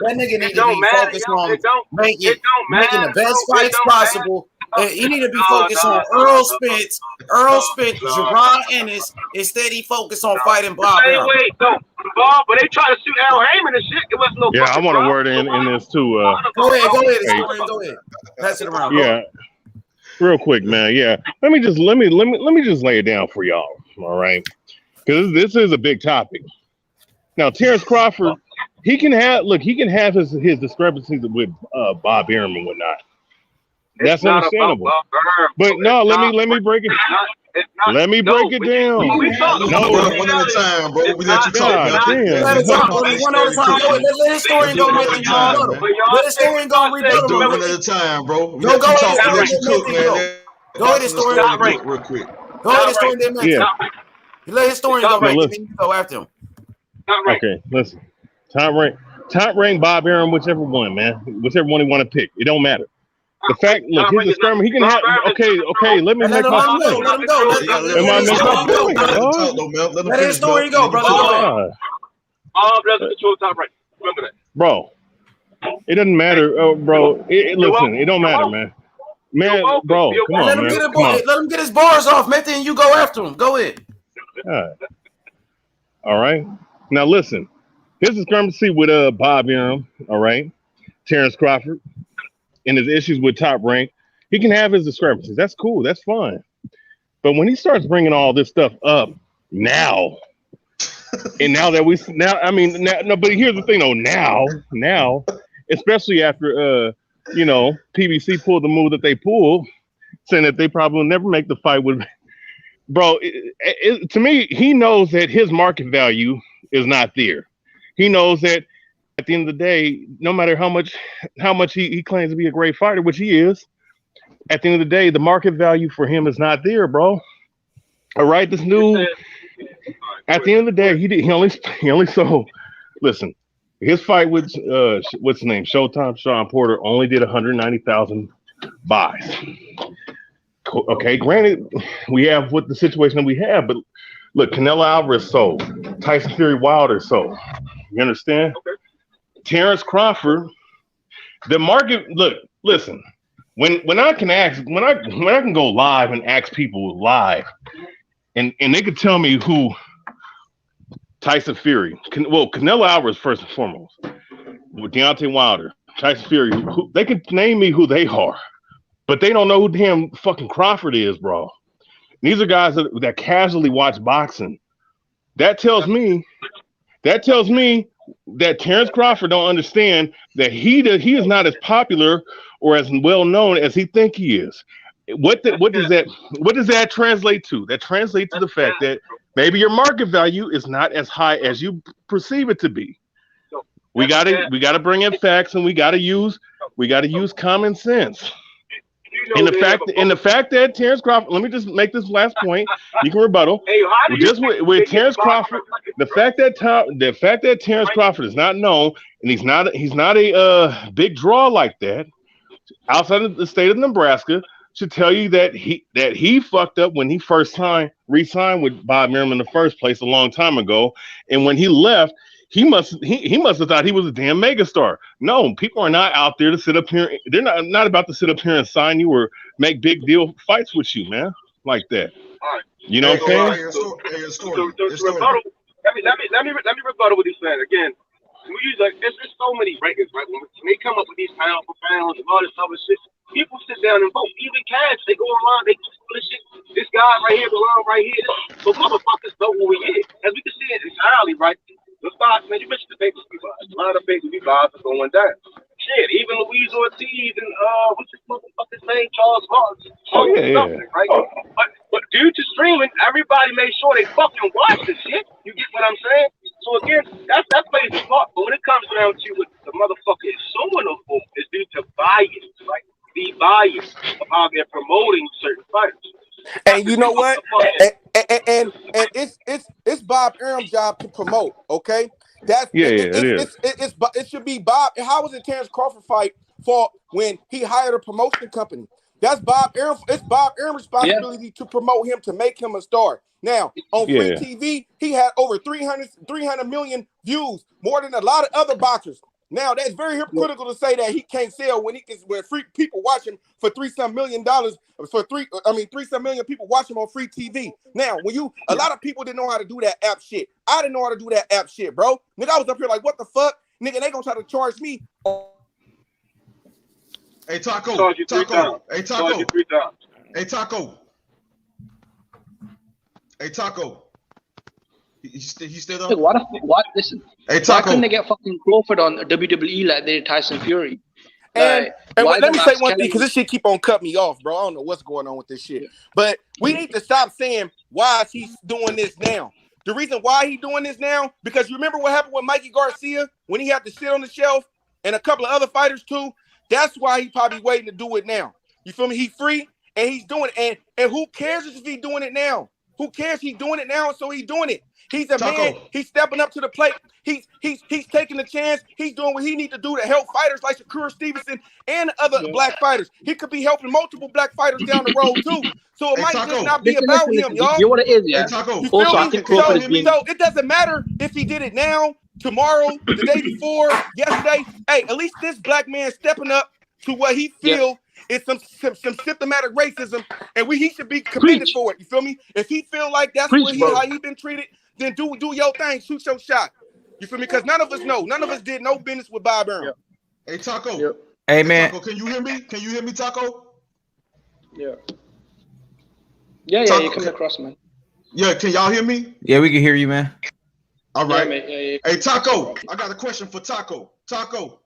That nigga need to be focused on making the best fights possible. He need to be focused on Earl Spence, Jerron Ennis, instead he focused on fighting Bob Arum. Wait, no, Bob, but they try to shoot Al Heyman and shit. It was no. Yeah, I want a word in this too. Go ahead, historian, go ahead. Pass it around. Yeah, real quick, man. Yeah, let me just lay it down for y'all. All right, because this is a big topic. Now, Terence Crawford, he can have his discrepancies with Bob Arum and whatnot. That's understandable. But no, let me break it. Let me break it down. One at a time, bro. We let you talk. One at a time. Let historian go with you. Let historian go rebuttal. Do one at a time, bro. Go ahead, historian. Real quick. Go ahead, historian. Yeah. Let historian go right. Then you go after him. Okay, listen. Top rank, Bob Arum, whichever one, man. Whichever one you want to pick. It don't matter. The fact, look, he's a skirmer. He can have. Okay. Let me make my point. Let him go. Let his story go, brother. Top right. Remember that, bro. It doesn't matter, bro. Listen, it don't matter, man. Man, bro, come on, man. Let him get his bars off, man. Then you go after him. Go ahead. All right. Now listen. Here's the discrepancy with Bob Arum. All right. Terence Crawford. And his issues with Top Rank, he can have his discrepancies. That's cool. That's fine. But when he starts bringing all this stuff up now, and now, but here's the thing though. Now, especially after PBC pulled the move that they pulled, saying that they probably will never make the fight with. Bro, to me, he knows that his market value is not there. He knows that. At the end of the day, no matter how much he claims to be a great fighter, which he is, at the end of the day, the market value for him is not there, bro. All right, this new. At the end of the day, he only sold. Listen, his fight with what's his name, Showtime Sean Porter, only did 190,000 buys. Okay, granted, we have what the situation that we have, but look, Canelo Alvarez sold, Tyson Fury Wilder sold. You understand? Okay. Terence Crawford, the market. Look, listen. When I can go live and ask people live, and they could tell me who Tyson Fury, Canelo Alvarez first and foremost, with Deontay Wilder, Tyson Fury, they can name me who they are, but they don't know who damn fucking Crawford is, bro. These are guys that casually watch boxing. That tells me that Terence Crawford don't understand that he is not as popular or as well known as he think he is. What does that translate to? That translates to the fact that maybe your market value is not as high as you perceive it to be. We gotta bring in facts, and we gotta use common sense. And the fact that Terence Crawford, let me just make this last point. You can rebuttal. With Terence Crawford, the fact that Terence Crawford is not known, and he's not a big draw like that outside of the state of Nebraska, should tell you that he fucked up when he first re-signed with Bob Arum in the first place a long time ago, and when he left. He must have thought he was a damn megastar. No, people are not out there to sit up here. They're not about to sit up here and sign you or make big deal fights with you, man, like that. All right. You know what I'm saying? Let me rebuttal what he's saying again. We use there's so many rankings, right? When they come up with these pound for pounds and all this other shit, people sit down and vote. Even cash, they go around, they just this shit. This guy right here, belong right here. So motherfuckers know who he is. As we can see it entirely, right? The stocks, man, you mentioned the pay-per-view buys. A lot of pay-per-view buys are going down. Shit, even Luis Ortiz and what's his motherfucker's name, Charles Martin. Right? But due to streaming, everybody made sure they fucking watch the shit. You get what I'm saying? So again, that plays a part. But when it comes down to what the motherfucker is suing them for, is due to bias, right? The bias of how they're promoting certain fighters. And you know what? And it's Bob Arum's job to promote. Okay, it should be Bob. How was it Terence Crawford fight for when he hired a promotion company? That's Bob Arum. It's Bob Arum's responsibility to promote him, to make him a star. Now, on free TV, he had over 300 million views, more than a lot of other boxers. Now, that's very hypocritical to say that he can't sell when free people watch him for $3-some million for 3-some million people watch him on free TV. Now, a lot of people didn't know how to do that app shit. I didn't know how to do that app shit, bro. Nigga, I was up here like, what the fuck? Nigga, they gonna try to charge me. Hey, Taco. Hey, Taco. Hey, Taco. Hey, Taco. He still up? What? Listen. Hey, Why Taco. couldn't they get fucking Crawford on WWE like they did Tyson Fury? And Why let me the say Max one thing, Kelly- because this shit keep on cutting me off, bro. I don't know what's going on with this shit. But we need to stop saying, why is he doing this now? The reason why he doing this now, because you remember what happened with Mikey Garcia when he had to sit on the shelf, and a couple of other fighters too? That's why he probably waiting to do it now. You feel me? He free, and he's doing it. And who cares if he doing it now? Who cares? He doing it now, so he doing it. He's a man. He's stepping up to the plate. He's taking the chance. He's doing what he needs to do to help fighters like Shakur Stevenson and other black fighters. He could be helping multiple black fighters down the road too. So it might just not be about him, y'all. You know what it is, yeah? Taco. You also, I think Crawford is being... So it doesn't matter if he did it now, tomorrow, the day before, yesterday. Hey, at least this black man stepping up to what he feel is some symptomatic racism, and he should be commended for it. You feel me? If he feel like that's how he been treated, then do your thing, shoot your shot. You feel me? Because none of us know. None of us did no business with Bob Arum. Hey, Taco. Hey, man. Taco, can you hear me? Can you hear me, Taco? Yeah, Taco, you're coming across, man. Yeah, can y'all hear me? Yeah, we can hear you, man. All right. Yeah, mate. Hey, Taco, I got a question for Taco. Taco.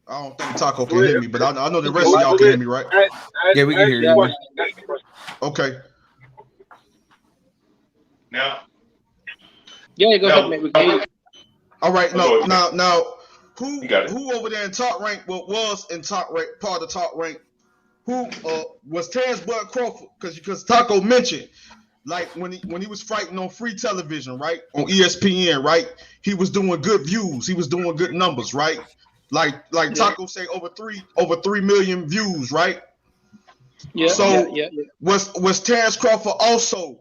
I don't think Taco can hear me, but I know the rest of y'all can hear me, right? Yeah, we can hear you. Man. Okay. Now. Yeah, go ahead, mate. We can hear you. All right. Now, who over there in Top Rank? What was in Top Rank? Part of Top Rank? Who was Terence Bud Crawford? Because Taco mentioned, like when he was fighting on free television, right, on ESPN, right, he was doing good views. He was doing good numbers, right. Like Taco say over 3 million views, right? Yeah. So was Terence Crawford also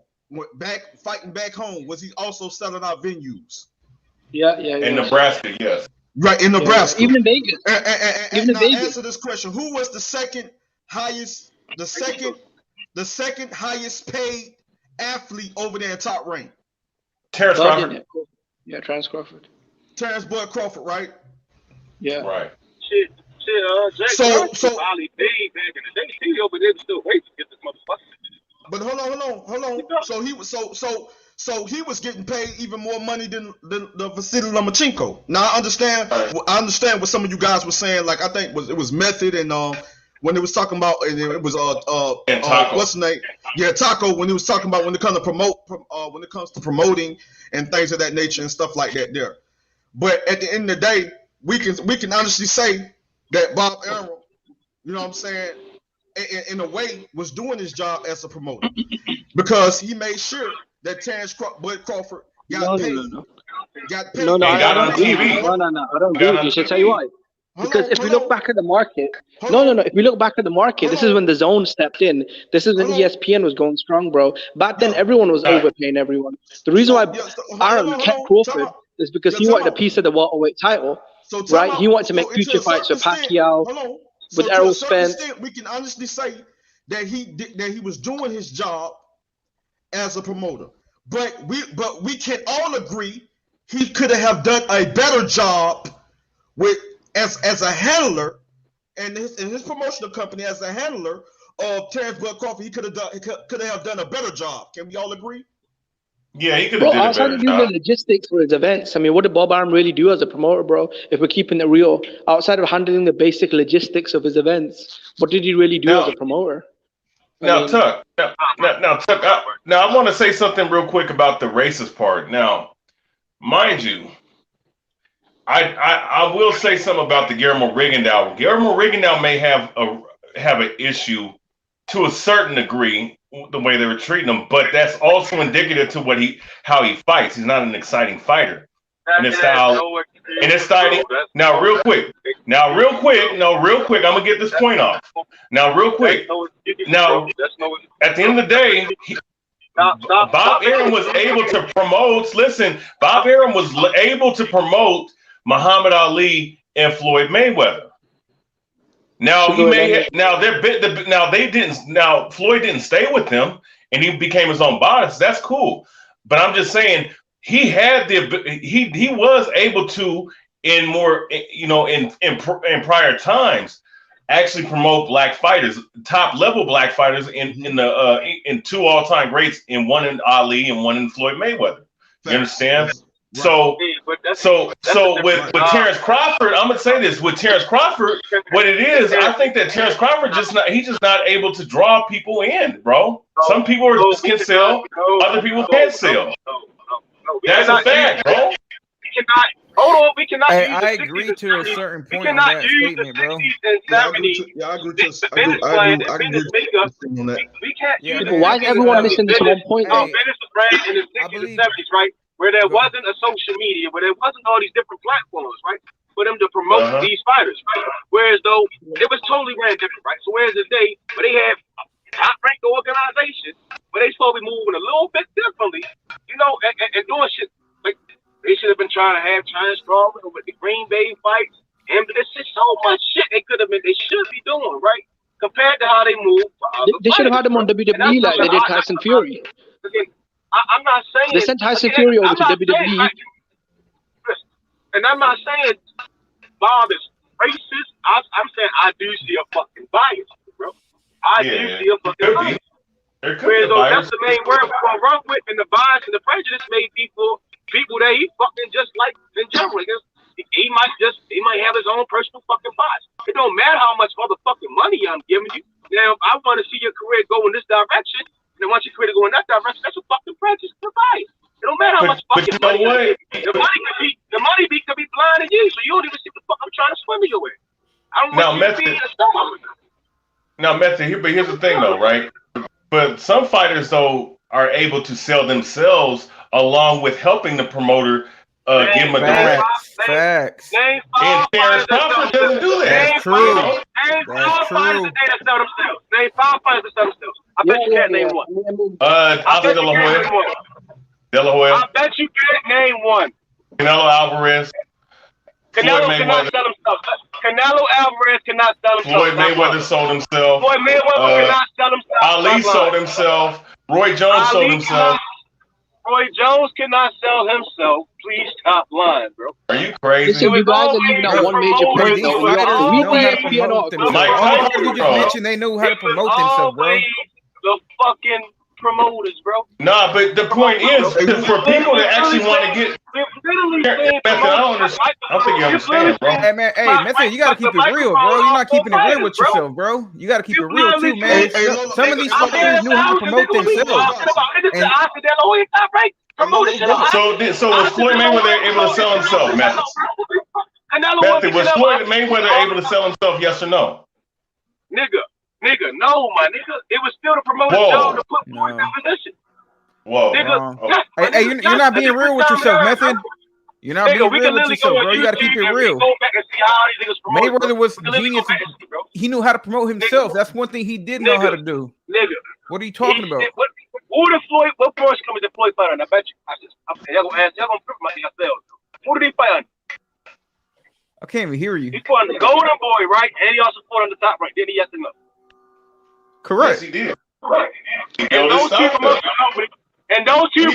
fighting back home? Was he also selling out venues? Yeah. In Nebraska, yes. Right, in Nebraska. Even in Vegas. And now answer this question: who was the second highest paid athlete over there in Top Rank? Terence Crawford. Yeah, Terence Crawford. Terence Bud Crawford, right? Yeah. Right. Shit, Jack so Ali paid back in the day. He over there still waiting to get this motherfucker. But hold on. So he was so he was getting paid even more money than the Vasily Lomachenko. Now I understand what some of you guys were saying. Like I think it was Method and when it was talking about it was what's the name? Yeah, Taco. When he was talking about when it comes to promoting and things of that nature and stuff like that there. But at the end of the day, we can honestly say that Bob Arum, you know what I'm saying, in a way was doing his job as a promoter because he made sure that Terence Bud Crawford got paid. Got paid. No, I don't agree. No, I don't agree. You should tell you why. Because if we look back at the market, if we look back at the market, this is when the zone stepped in. This is when ESPN was going strong, bro. Back then, everyone was overpaying everyone. The reason why Arum kept Crawford is because he wanted a piece of the welterweight title, right? He wanted to make future fights with Pacquiao, with Errol Spence. We can honestly say that he was doing his job as a promoter, but we can all agree he could have done a better job as a handler and his promotional company as a handler of Terence Bud Crawford. He could have done a better job. Can we all agree? Yeah, he could have done a better job. The logistics for his events. I mean, what did Bob Arum really do as a promoter, bro? If we're keeping it real, outside of handling the basic logistics of his events, what did he really do as a promoter? Tuck. Now, I want to say something real quick about the racist part. Now, mind you, I will say something about the Guillermo Rigondeaux. Guillermo Rigondeaux may have an issue to a certain degree the way they were treating him, but that's also indicative to how he fights. He's not an exciting fighter. And his style, Now, real quick, I'm gonna get this point off. Now, real quick. Now, at the end of the day, Bob Arum was able to promote. Listen, Bob Arum was able to promote Muhammad Ali and Floyd Mayweather. Now Floyd didn't stay with them, and he became his own boss. That's cool, but I'm just saying. He had he was able to in prior times actually promote black fighters, top level black fighters in two all-time greats, in one in Ali and one in Floyd Mayweather. You understand? So with Terence Crawford, I'm gonna say this with Terence Crawford, what it is, I think that Terence Crawford he's just not able to draw people in, bro. Some people can sell, other people can't sell. That's a fact, bro. We cannot. Hold on, we cannot. I agree to a certain point on that statement, bro. I agree on that. We can't use. Why is everyone missing this one point? Venice was raised in the 60s and 70s, right? Where there wasn't a social media, where there wasn't all these different platforms, right? For them to promote these fighters, right? Whereas though it was totally ran different, right? So whereas today, where they have top-ranked organizations, where they supposed to be moving a little bit differently, and doing shit like they should have been trying to have Terence Crawford with the Green Bay fights, and there's just so much shit they should be doing, right? Compared to how they move. They should have had them on WWE like they did Tyson Fury. I'm not saying they sent Tyson Fury over to WWE. And I'm not saying Bob is racist. I'm saying I do see a fucking bias, bro. I do see a fucking bias. Whereas that's the main word we're gonna run with, and the bias and the prejudice made people that he fucking just like in general. He might have his own personal fucking bias. It don't matter how much motherfucking money I'm giving you. Now, if I want to see your career go in this direction, and then once your career to go in that direction, that's a fucking prejudice and bias. It don't matter how much fucking money you give. The money could be blinding you, so you don't even see what the fuck I'm trying to swim your way. I don't want you to be in a stomach. Now, Method, but here's the thing, though, right? But some fighters, though, are able to sell themselves along with helping the promoter give them a direct. Facts. Name and Terence Crawford doesn't do that. That's true. Name 5 fighters today that sell themselves. Name 5 fighters that sell themselves. I bet you can't name one. Oscar De La Hoya. I bet you can't name one. Canelo Alvarez. Canelo cannot sell himself. Canelo Alvarez cannot sell himself. Floyd Mayweather sold himself. Floyd Mayweather cannot sell himself. Ali sold himself. Roy Jones sold himself. Roy Jones cannot sell himself. Please stop lying, bro. Are you crazy? Listen, you guys are leaving out one major point, though. You just mentioned they know how to promote themselves, bro. The fucking promoters, bro. Nah, but the point is, for people that actually want to get. I don't think you understand, bro. Hey, man, Method, you gotta keep it real, bro. You're not keeping it real with yourself, bro. You gotta keep it real too, man. Some of these fuckers knew how to promote themselves. So was Floyd Mayweather able to sell himself, Method? Was Floyd Mayweather able to sell himself? Yes or no? Nigga, no, my nigga. It was still the promoter's job to put Floyd in that position. Whoa. Nigga, hey, you're not being real with yourself, Method. You're not being real with yourself, bro. You gotta keep it real. Mayweather was genius. He knew how to promote himself. That's one thing he did know how to do. Nigga. What are you talking about? What promotion company did Floyd fight on? I bet you. Y'all gonna prove my yourselves. Who did he fight on? I can't even hear you. He fought on the Golden Boy, right? And he also fought on the Top Rank. Didn't he? Yes or no? Correct. Yes, he did. Right. And those two promotion companies. And those two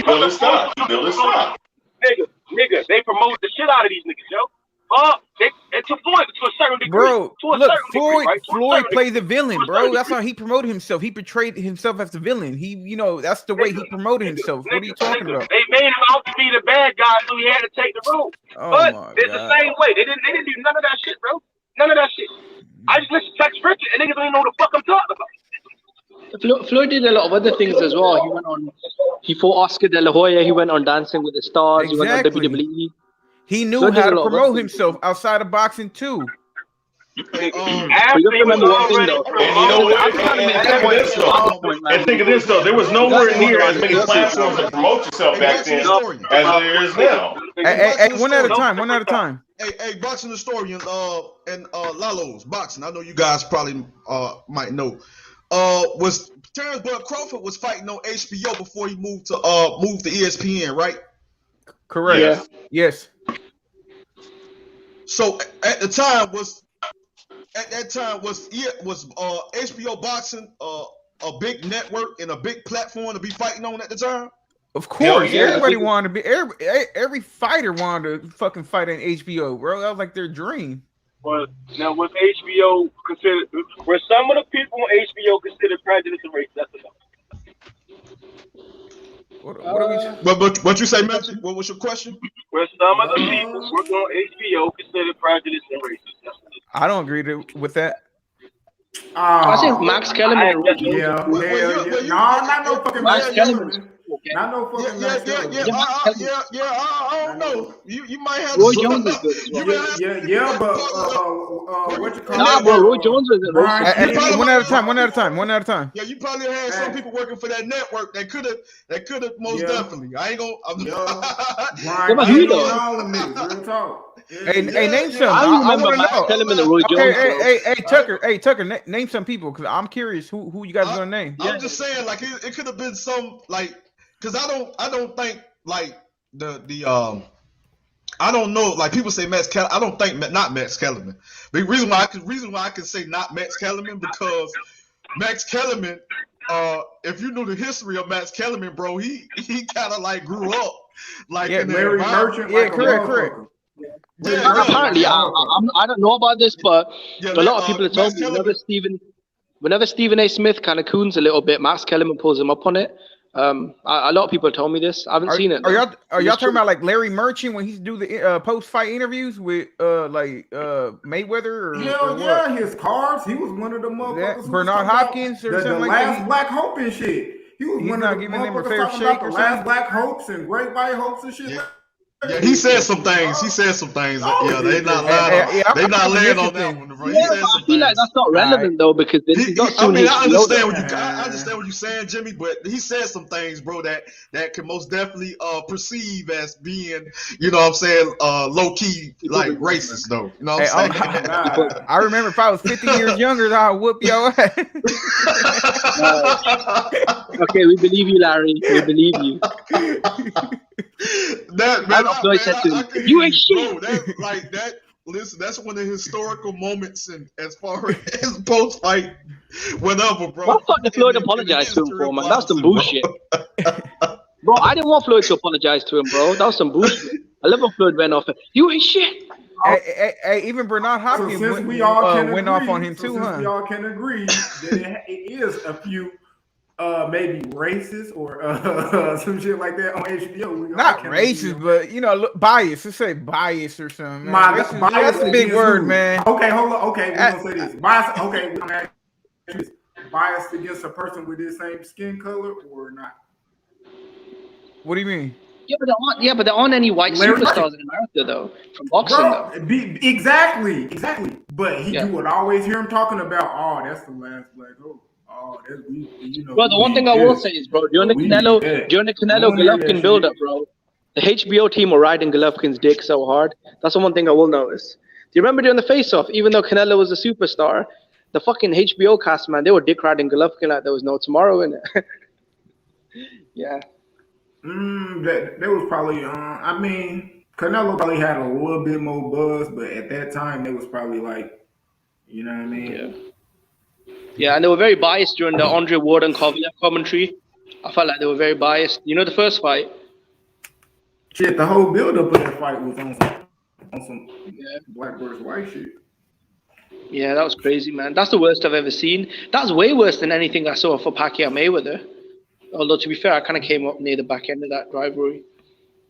nigga, they promote the shit out of these niggas, yo. To a certain degree. Bro, look, Floyd plays the villain, bro. That's how he promoted himself. He portrayed himself as the villain. That's the way he promoted himself. What are you talking about? They made him out to be the bad guy, so he had to take the role. But it's the same way. They didn't do none of that shit, bro. None of that shit. I just listened to Tex Richard, and niggas don't even know what the fuck I'm talking about. Floyd did a lot of other things as well. He fought Oscar De La Hoya. He went on Dancing with the Stars. Exactly. He went on WWE. He knew how to promote himself outside of boxing too. After you he was remember one thing already though. promoted, I'm trying to make And this think of point. this though. And think of this though. There was nowhere near as many platforms to promote yourself back then as there is now. Hey, one at a time. One at a time. Hey, boxing historian, and Lalo's boxing. I know you guys probably might know. Was Terence Crawford was fighting on HBO before he moved to ESPN, right? Correct. Yeah. Yes. So at that time was HBO boxing a big network and a big platform to be fighting on at the time? Of course, yeah. everybody wanted to be. Every fighter wanted to fucking fight on HBO, bro. That was like their dream. was HBO considered? Were some of the people on HBO considered prejudice and race? That's enough. What are we? What you say, Matthew? What was your question? Were some of the people working on HBO considered prejudice and racist? I don't agree with that. I think Max Kellerman and Roy Jones. Yeah, not no fucking Max Kellerman. Not no fucking Max Kellerman. I don't know. You might have Roy Jones is good. But what you call Nah, it? bro, Roy Jones was Hey, one at a time. Yeah, you probably had some people working for that network that could have most definitely. I ain't gonna. Brian, you know, real talk. Hey, name some. I I remember want to Max know. Kellerman and Roy Jones. Hey, Tucker, name some people because I'm curious who you guys gonna name. I'm just saying, like it could have been some like, because I don't think like the I don't know, like people say Max Kellerman. I don't think not Max Kellerman. The reason why I can say not Max Kellerman because Max Kellerman, if you knew the history of Max Kellerman, bro, he kind of like grew up like in Larry Merchant. Yeah, correct. Apparently, I don't know about this, but a lot of people have told me whenever Stephen A. Smith kind of coons a little bit, Max Kellerman pulls him up on it. A lot of people have told me this. I haven't seen it. Are y'all talking about like Larry Merchant when he's do the post-fight interviews with Mayweather? Yeah, his cards. He was one of the motherfuckers. Bernard Hopkins or something like that. Last Black Hope and shit. He was one of the motherfuckers talking about the last Black Hopes and Great White Hopes and shit. Yeah, he said some things. Yeah, they not lying. They not laying on that one, bro. Yeah, I feel like that's not relevant though because I understand what you're saying, Jimmy, but he said some things, bro, that can most definitely perceive as being, you know what I'm saying, low key like racist though. You know what I'm saying? I remember if I was 50 years younger, I'd whoop your ass. Okay, we believe you, Larry. We believe you. You ain't shit. Bro, listen, that's one of the historical moments, and as far as post fight, whatever, bro. What the fuck did Floyd apologize to him for, man? That's some bullshit. Bro, I didn't want Floyd to apologize to him, bro. That was some bullshit. I love when Floyd went off. You ain't shit. Hey, even Bernard Hopkins went off on him too, huh? We all can agree that it is a few maybe racist or some shit like that on HBO. Not racist, but you know, bias. Let's say bias or something. Bias that's a big word, man. Okay, hold on. Okay, we're gonna say this. Bias. Okay, we're gonna ask this. Biased against a person with the same skin color or not? What do you mean? Yeah, but there aren't any white superstars in America though from boxing. Bro, exactly. But you would always hear him talking about, oh, that's the last Black Hope. Oh, that's Bro, the one thing I will say is, bro, during the Canelo Golovkin build-up, bro, the HBO team were riding Golovkin's dick so hard. That's the one thing I will notice. Do you remember during the face-off, even though Canelo was a superstar, the fucking HBO cast, man, they were dick riding Golovkin like there was no tomorrow in it. Yeah. That was probably. I mean, Canelo probably had a little bit more buzz, but at that time, it was probably like, you know what I mean? Yeah. Yeah, and they were very biased during the Andre Ward and Kovalev commentary. I felt like they were very biased. You know the first fight? Shit, the whole build-up of that fight was on some black versus white shit. Yeah, that was crazy, man. That's the worst I've ever seen. That's way worse than anything I saw for Pacquiao Mayweather. Although, to be fair, I kind of came up near the back end of that rivalry.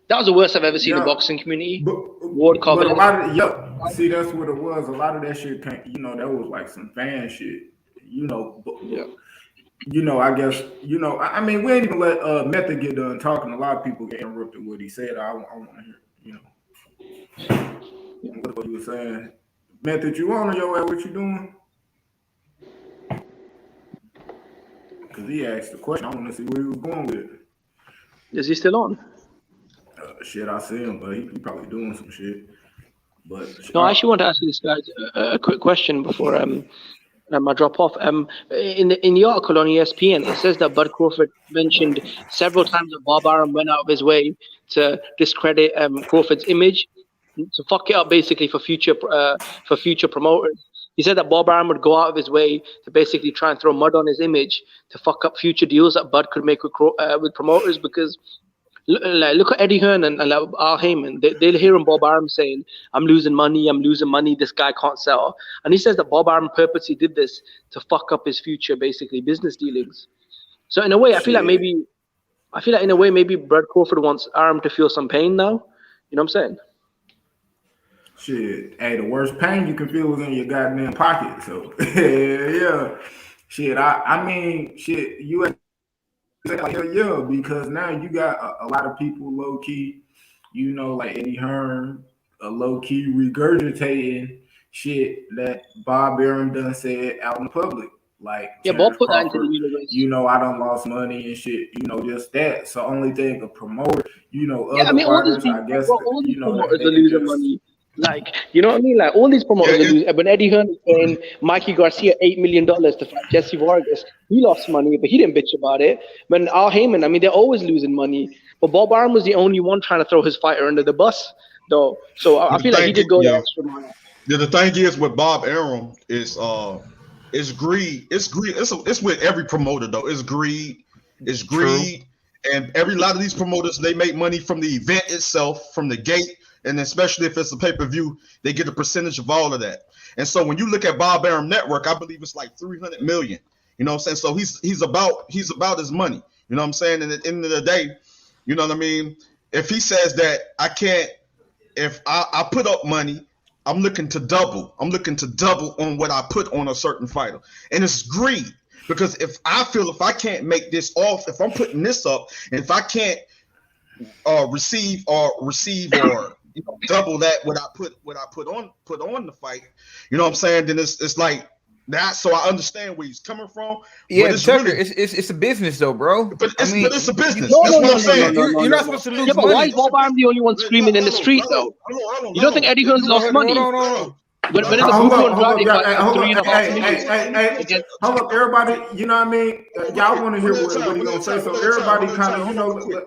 That was the worst I've ever seen in the boxing community. Ward Kovalev. See, that's what it was. A lot of that shit came, that was like some fan shit. I guess, I mean, we ain't even let Method get done talking. A lot of people get interrupted what he said. I want to hear, what he was saying. Method, you on your way? What you doing? Because he asked the question. I want to see where he was going with it. Is he still on? Shit, I see him, but he probably doing some shit. But no, I actually want to ask you this guys a quick question before I drop off. In the article on ESPN, it says that Bud Crawford mentioned several times that Bob Arum went out of his way to discredit Crawford's image, to fuck it up basically for future promoters. He said that Bob Arum would go out of his way to basically try and throw mud on his image to fuck up future deals that Bud could make with promoters, because look at Eddie Hearn and Al Heyman. They'll hear Bob Arum saying, I'm losing money, this guy can't sell. And he says that Bob Arum purposely did this to fuck up his future, basically, business dealings. So in a way, I feel like maybe Bud Crawford wants Arum to feel some pain now. You know what I'm saying? Shit, hey, the worst pain you can feel is in your goddamn pocket. So, yeah. Shit, I mean, shit, you yeah, because now you got a lot of people low key, you know, like Eddie Hearn, low key regurgitating shit that Bob Arum done said out in the public. Like, yeah, Bob put that into the universe. You know, I done lost money and shit, you know, just that. So only thing a promoter, you know, yeah, other I mean, fighters, I guess, all these you know, promoters are losing money. Like, you know what I mean? Like, all these promoters are losing. When Eddie Hearn was paying Mikey Garcia $8 million to fight Jesse Vargas, he lost money, but he didn't bitch about it. When Al Heyman, I mean, they're always losing money. But Bob Arum was the only one trying to throw his fighter under the bus, though. So I feel like he did go the extra mile. Yeah, the thing is with Bob Arum is greed. It's greed. It's with every promoter though. It's greed. It's greed. True. And a lot of these promoters, they make money from the event itself, from the gate. And especially if it's a pay-per-view, they get a percentage of all of that. And so when you look at Bob Arum Network, I believe it's like $300 million. You know what I'm saying? So he's about his money. You know what I'm saying? And at the end of the day, you know what I mean? If he says that I can't, if I put up money, I'm looking to double. I'm looking to double on what I put on a certain fighter. And it's greed. Because if I can't make this off, if I'm putting this up, and if I can't receive or you know, double that what I put on the fight, you know what I'm saying? Then it's like that. So I understand where he's coming from. Yeah, Tucker, it's a business though, bro. But it's a business. No, That's what I'm saying. You're not supposed to lose money. But why is Bob Arum the only one screaming in the street though? You don't think Eddie Hearn's lost money? When in the hold up, everybody. You know what I mean? Y'all want to hear what he gonna say? So everybody kind of, you know, One at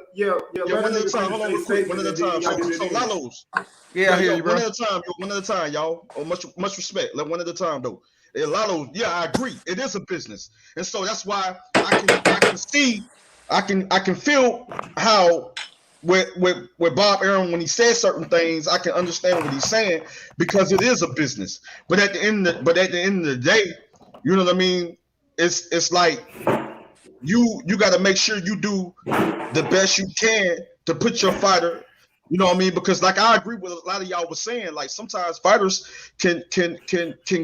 a time. Hold on, real quick. One at a time. So Lalos. Yeah, I hear you, bro. One at a time, y'all. Oh, much respect. Let one at a time, though. Lalos. Yeah, I agree. It is a business, and so that's why I can see, I can feel how. With Bob Arum, when he says certain things, I can understand what he's saying because it is a business. But at the end of the day, you know what I mean? It's like you got to make sure you do the best you can to put your fighter. You know what I mean? Because like I agree with a lot of y'all was saying, like sometimes fighters can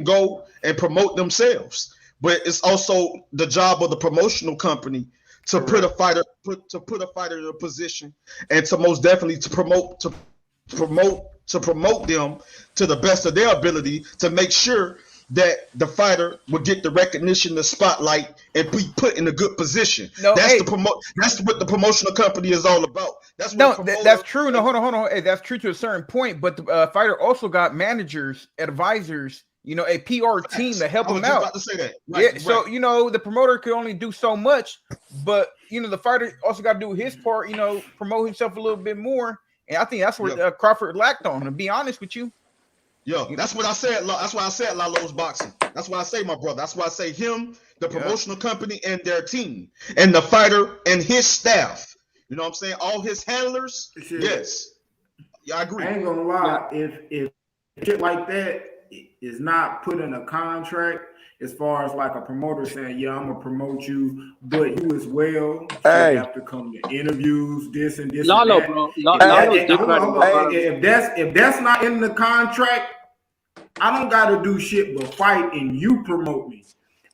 go and promote themselves, but it's also the job of the promotional company to put a fighter in a position and to most definitely to promote them to the best of their ability to make sure that the fighter will get the recognition, the spotlight, and be put in a good position. That's what the promotional company is all about. That's true. No, hold on. Hey, that's true to a certain point, but the fighter also got managers, advisors, you know, a PR team to help him out. About to say that. Right. So, you know, the promoter could only do so much, but, you know, the fighter also got to do his part, you know, promote himself a little bit more. And I think that's where Crawford lacked on, to be honest with you. Yo, that's what I said. That's why I said Lalo's boxing. That's why I say, my brother. That's why I say him, the promotional company, and their team, and the fighter and his staff. You know what I'm saying? All his handlers. Yes. Yeah, I agree. I ain't gonna lie. If shit like that is not put in a contract, as far as like a promoter saying, yeah, I'm gonna promote you, but you as well have to come to interviews, this and this. Lalo, and bro. If that's not in the contract, I don't gotta do shit but fight and you promote me.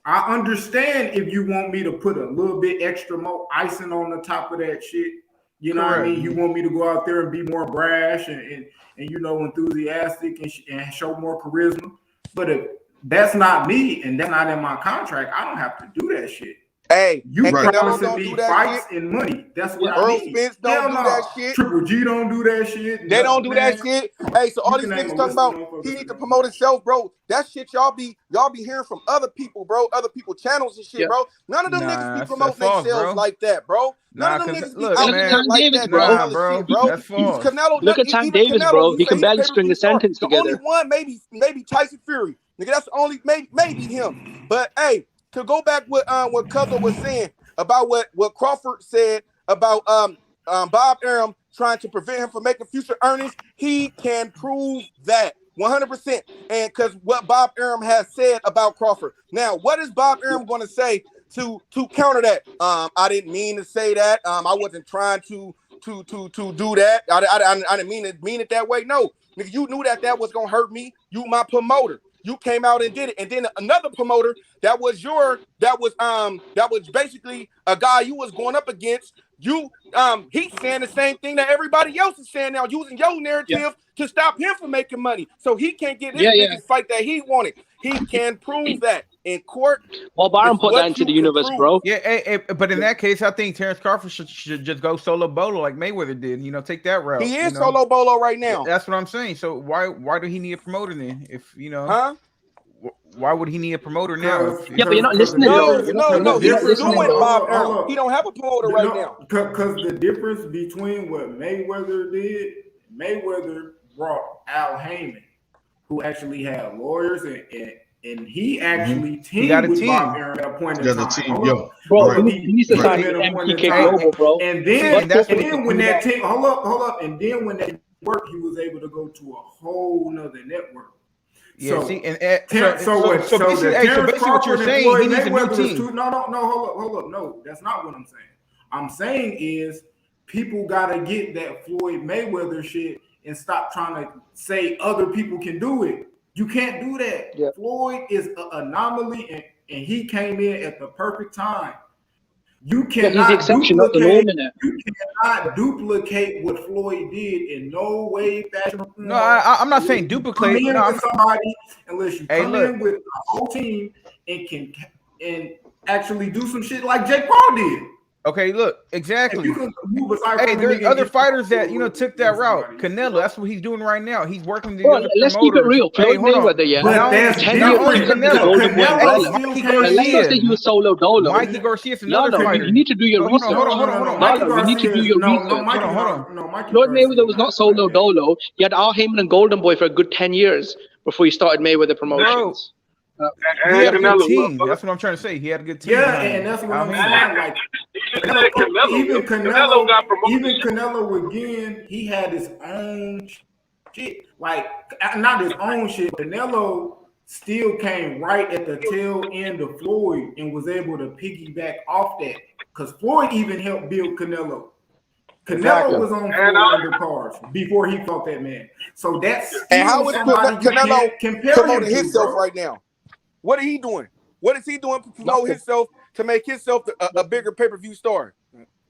I understand if you want me to put a little bit extra more icing on the top of that shit. You know what I mean? You want me to go out there and be more brash and you know, enthusiastic and show more charisma. But if that's not me and that's not in my contract, I don't have to do that shit. Hey, You Canelo promising don't me do that fights shit. and money. That's what Earl I need. Spence don't do that shit. Triple G don't do that shit. They don't do that shit. Hey, so all You these can name niggas a talking list about of motherfuckers he that need to don't promote do himself, bro. That shit y'all be hearing from other people, bro. Other people channels and shit, bro. None of them niggas be promoting themselves like that, bro. None of them niggas be out there like that. Bro. Shit, bro. Canelo, Look at Tank even Davis, Canelo, bro. you He say can he a barely string pay-per-view a star. sentence The only together. one, maybe Tyson Fury. Nigga, that's the only maybe him. But hey, to go back with what Cuzzo was saying about what Crawford said about Bob Arum trying to prevent him from making future earnings, he can prove that 100%. And because what Bob Arum has said about Crawford. Now, what is Bob Arum going to say to counter that? I didn't mean to say that. I wasn't trying to do that. I didn't mean it that way. No, nigga, you knew that was gonna hurt me. You my promoter. You came out and did it, and then another promoter that was basically a guy you was going up against. You he's saying the same thing that everybody else is saying now, using your narrative to stop him from making money, so he can't get his biggest fight that he wanted. He can prove that in court. Well, Byron put that into the universe, bro. Yeah, but in that case, I think Terence Crawford should just go solo bolo like Mayweather did. You know, take that route. He is solo bolo right now. That's what I'm saying. So why do he need a promoter then? If you know, huh? Why would he need a promoter now? Yeah, but you're not listening. No, he's doing Bob Arum. He don't have a promoter right now. Because the difference between what Mayweather did, Mayweather brought Al Heyman, who actually had lawyers and he actually teamed with Bob Arum at a point in time. Bro, he needs to sign MPK Global, bro. And then when that team, hold up, and then when that worked, he was able to go to a whole nother network. Yeah, so, see, and so basically what you're saying, he needs a new team. No, hold up. No, that's not what I'm saying. I'm saying is people gotta get that Floyd Mayweather shit and stop trying to say other people can do it. You can't do that. Yeah. Floyd is an anomaly, and he came in at the perfect time. You cannot duplicate what Floyd did in no way, fashion, or form. No, I'm not saying duplicate. Come in no, with somebody unless you come in with a whole team and actually do some shit like Jake Paul did. Okay, look, exactly. Hey, there's other fighters that took that route. Canelo, that's what he's doing right now. He's working with the other let's keep it real. Floyd Mayweather, yeah. But that's 10 years Mikey Garcia. Let's not say he was solo dolo. Mikey Garcia is another fighter. You need to do your research. Hold on. You need to do your research. Hold on. Floyd Mayweather was not solo dolo. He had Al Heyman and Golden Boy for a good 10 years before he started Mayweather Promotions. He had a good team. That's what I'm trying to say. He had a good team. Yeah, and that's what I'm saying. Like even Canelo again, he had his own shit. Like not his own shit. Canelo still came right at the tail end of Floyd and was able to piggyback off that because Floyd even helped build Canelo. Canelo was on 4 undercards before he fought that man. So that's and how is Canelo promoting himself right now? What are he doing? What is he doing to promote himself to make himself a bigger pay-per-view star?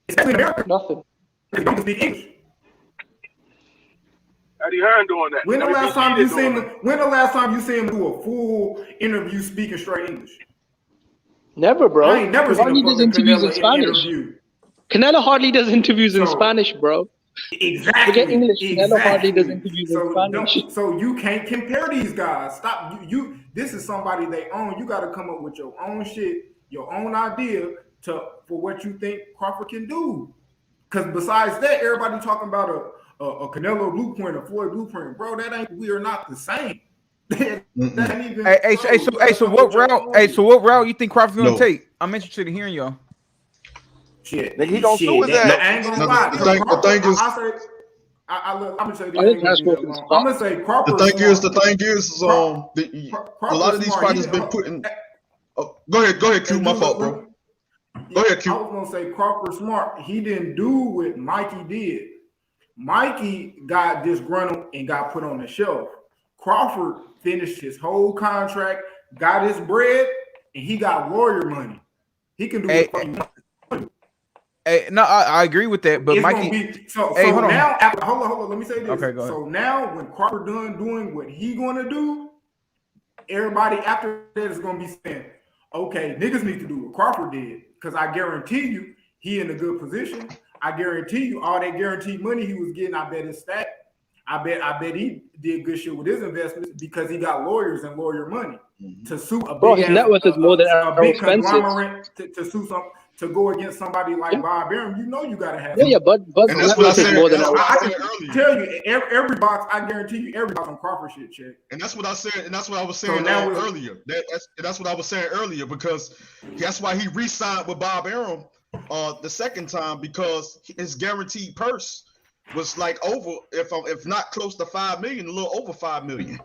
Nothing. Eddie Hearn doing that. When the last time you seen him do a full interview speaking straight English? Never, bro. I ain't never seen he does interviews in Spanish. Canelo hardly does interviews in Spanish, bro. Exactly. Forget English. Canelo hardly does interviews in Spanish. So you can't compare these guys. Stop. You. This is somebody they own. You got to come up with your own shit, your own idea for what you think Crawford can do. Because besides that, everybody talking about a Canelo blueprint, a Floyd blueprint, bro. That ain't. We are not the same. So what route you think Crawford's gonna take? I'm interested in hearing y'all. Shit, he gonna sue his ass. I ain't gonna lie. The thing is, I'm gonna say Crawford. The thing is, a lot of these fighters been putting. Go ahead, Q. My fault, bro. Go ahead, Q. I was gonna say Crawford smart. He didn't do what Mikey did. Mikey got disgruntled and got put on the shelf. Crawford finished his whole contract, got his bread, and he got lawyer money. He can do what he wants. No, I agree with that, but it's Mikey. Hold on. Let me say this. Okay, go ahead. So now, when Crawford done doing what he gonna do, everybody after that is gonna be saying, okay, niggas need to do what Crawford did. Because I guarantee you, he in a good position. I guarantee you, all that guaranteed money he was getting, I bet his stack. I bet he did good shit with his investments because he got lawyers and lawyer money to sue a Bro, big his net worth is more than a big Spencer's. conglomerate to sue some to go against somebody like Bob Arum. You know you gotta have. Yeah, but And that's what I said. more than I can tell you every box. I guarantee you every box on Crawford shit check. And that's what I said. And that's what I was saying earlier. That's what I was saying earlier because that's why he re-signed with Bob Arum the second time because his guaranteed purse was like over, if not close to 5 million, a little over 5 million.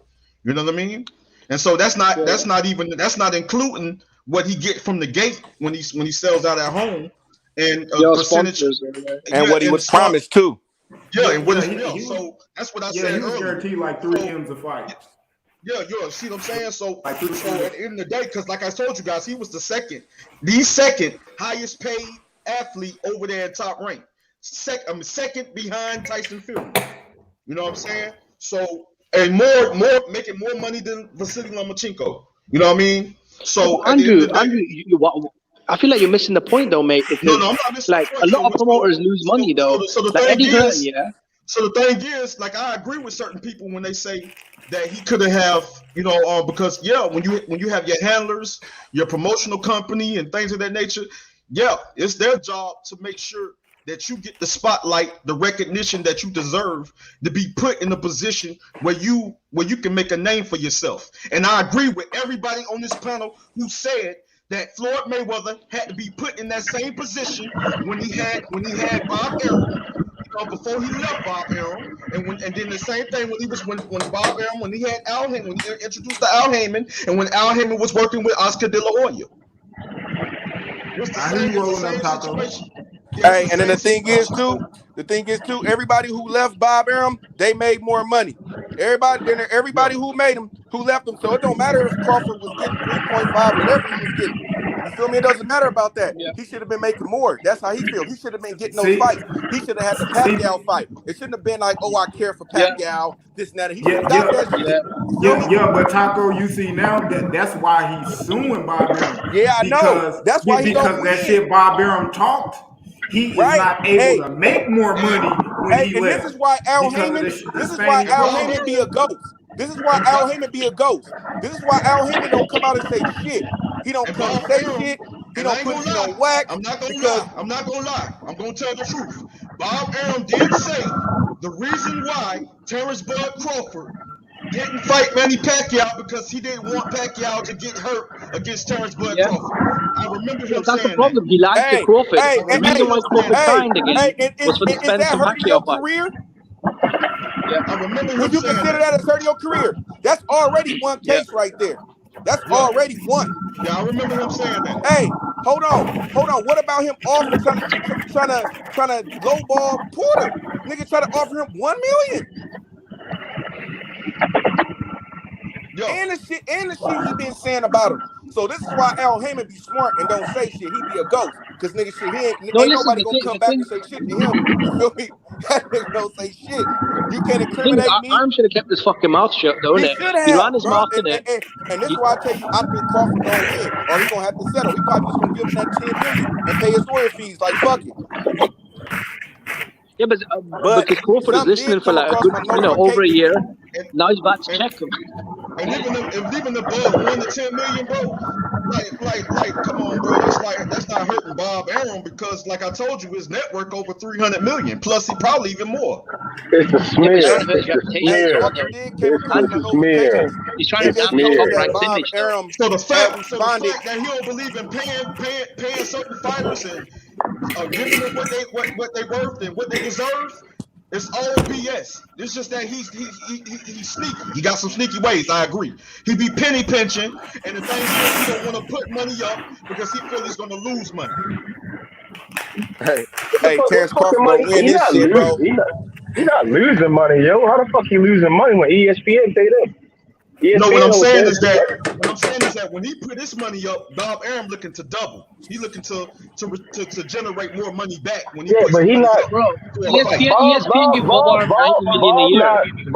You know what I mean? And so that's not including what he get from the gate when he sells out at home and percentage and what he was promised too. Yeah, and what so that's what I said. He was guaranteed like 3 M's a fight. Yeah, see what I'm saying? So at the end of the day, because like I told you guys, he was the second highest paid athlete over there in Top Rank. Second behind Tyson Fury. You know what I'm saying? So and making more money than Vasily Lomachenko. You know what I mean? So Andrew, I feel like you're missing the point though, mate. Because no, I'm not missing like a lot of promoters lose money though. So the like thing Eddie is, Hearn, So the thing is, like I agree with certain people when they say that he could have, because when you have your handlers, your promotional company, and things of that nature, it's their job to make sure that you get the spotlight, the recognition that you deserve to be put in a position where you can make a name for yourself. And I agree with everybody on this panel who said that Floyd Mayweather had to be put in that same position when he had Bob Arum, before he left Bob Arum, and then the same thing when Bob Arum, when he had Al Heyman, when he introduced to Al Heyman, and when Al Heyman was working with Oscar De La Hoya. It's the same situation. Hey, and then the thing is too, everybody who left Bob Arum, they made more money. Everybody who made him, who left him. So it don't matter if Crawford was getting 3.5, whatever he was getting. You feel me? It doesn't matter about that. Yeah. He should have been making more. That's how he feels. He should have been getting those fights. He should have had the Pacquiao fight. It shouldn't have been like, I care for Pacquiao, this and that. He should have got that shit. But Taco, you see now that's why he's suing Bob Arum. Yeah, I know. That's why because that shit Bob Arum talked. He is not able to make more money when he left. This is why Al Heyman be a ghost. This is why Al Heyman be a ghost. This is why Al Heyman don't come out and say shit. He don't come and say shit. He don't put shit on wax. I'm not gonna lie. I'm gonna tell the truth. Bob Arum did say the reason why Terence Bud Crawford didn't fight Manny Pacquiao because he didn't want Pacquiao to get hurt against Terence Bud Crawford. I remember him saying that's the problem. He liked the Crawford. The reason why Crawford signed again was for the Spence and Pacquiao fight. Yeah. I remember. Would you consider that as hurting your career? That's already one case right there. That's already one. Yeah, I remember him saying that. Hey, hold on. What about him trying to lowball Porter? Nigga try to offer him $1 million. And the shit he been saying about him. So this is why Al Heyman be smart and don't say shit. He be a ghost. Because nigga shit, ain't nobody gonna come back and say shit to him. You feel me? That nigga don't say shit. You can't incriminate me. Arm should have kept his fucking mouth shut, though, innit? He ran his mouth in it. And this is why I tell you, I think Crawford gonna win. Or he gonna have to settle. He probably just gonna give him that $10 million and pay his lawyer fees. Like, fuck it. Yeah, but because Crawford is listening for like a good, over a year. Now he's about to check him. And even the Bud won the $10 million, bro. Like, come on, bro. That's not hurting Bob Arum because, like I told you, his network over $300 million. Plus, he probably even more. It's a smear. It's a smear. He's trying to damage top rank finish. So the fact that he don't believe in paying certain fighters and giving them what they worth and what they deserve. It's all BS. It's just that he's sneaky. He got some sneaky ways. I agree. He be penny pinching, and the thing is, he don't want to put money up because he feels he's going to lose money. Hey, Terence Crawford gonna win this shit, bro. He's not losing money, yo. How the fuck he losing money when ESPN paid him? No, what I'm saying is that when he put his money up, Bob Arum looking to double. He looking to generate more money back when he but he not, bro. ESPN give Bob $90 million a year.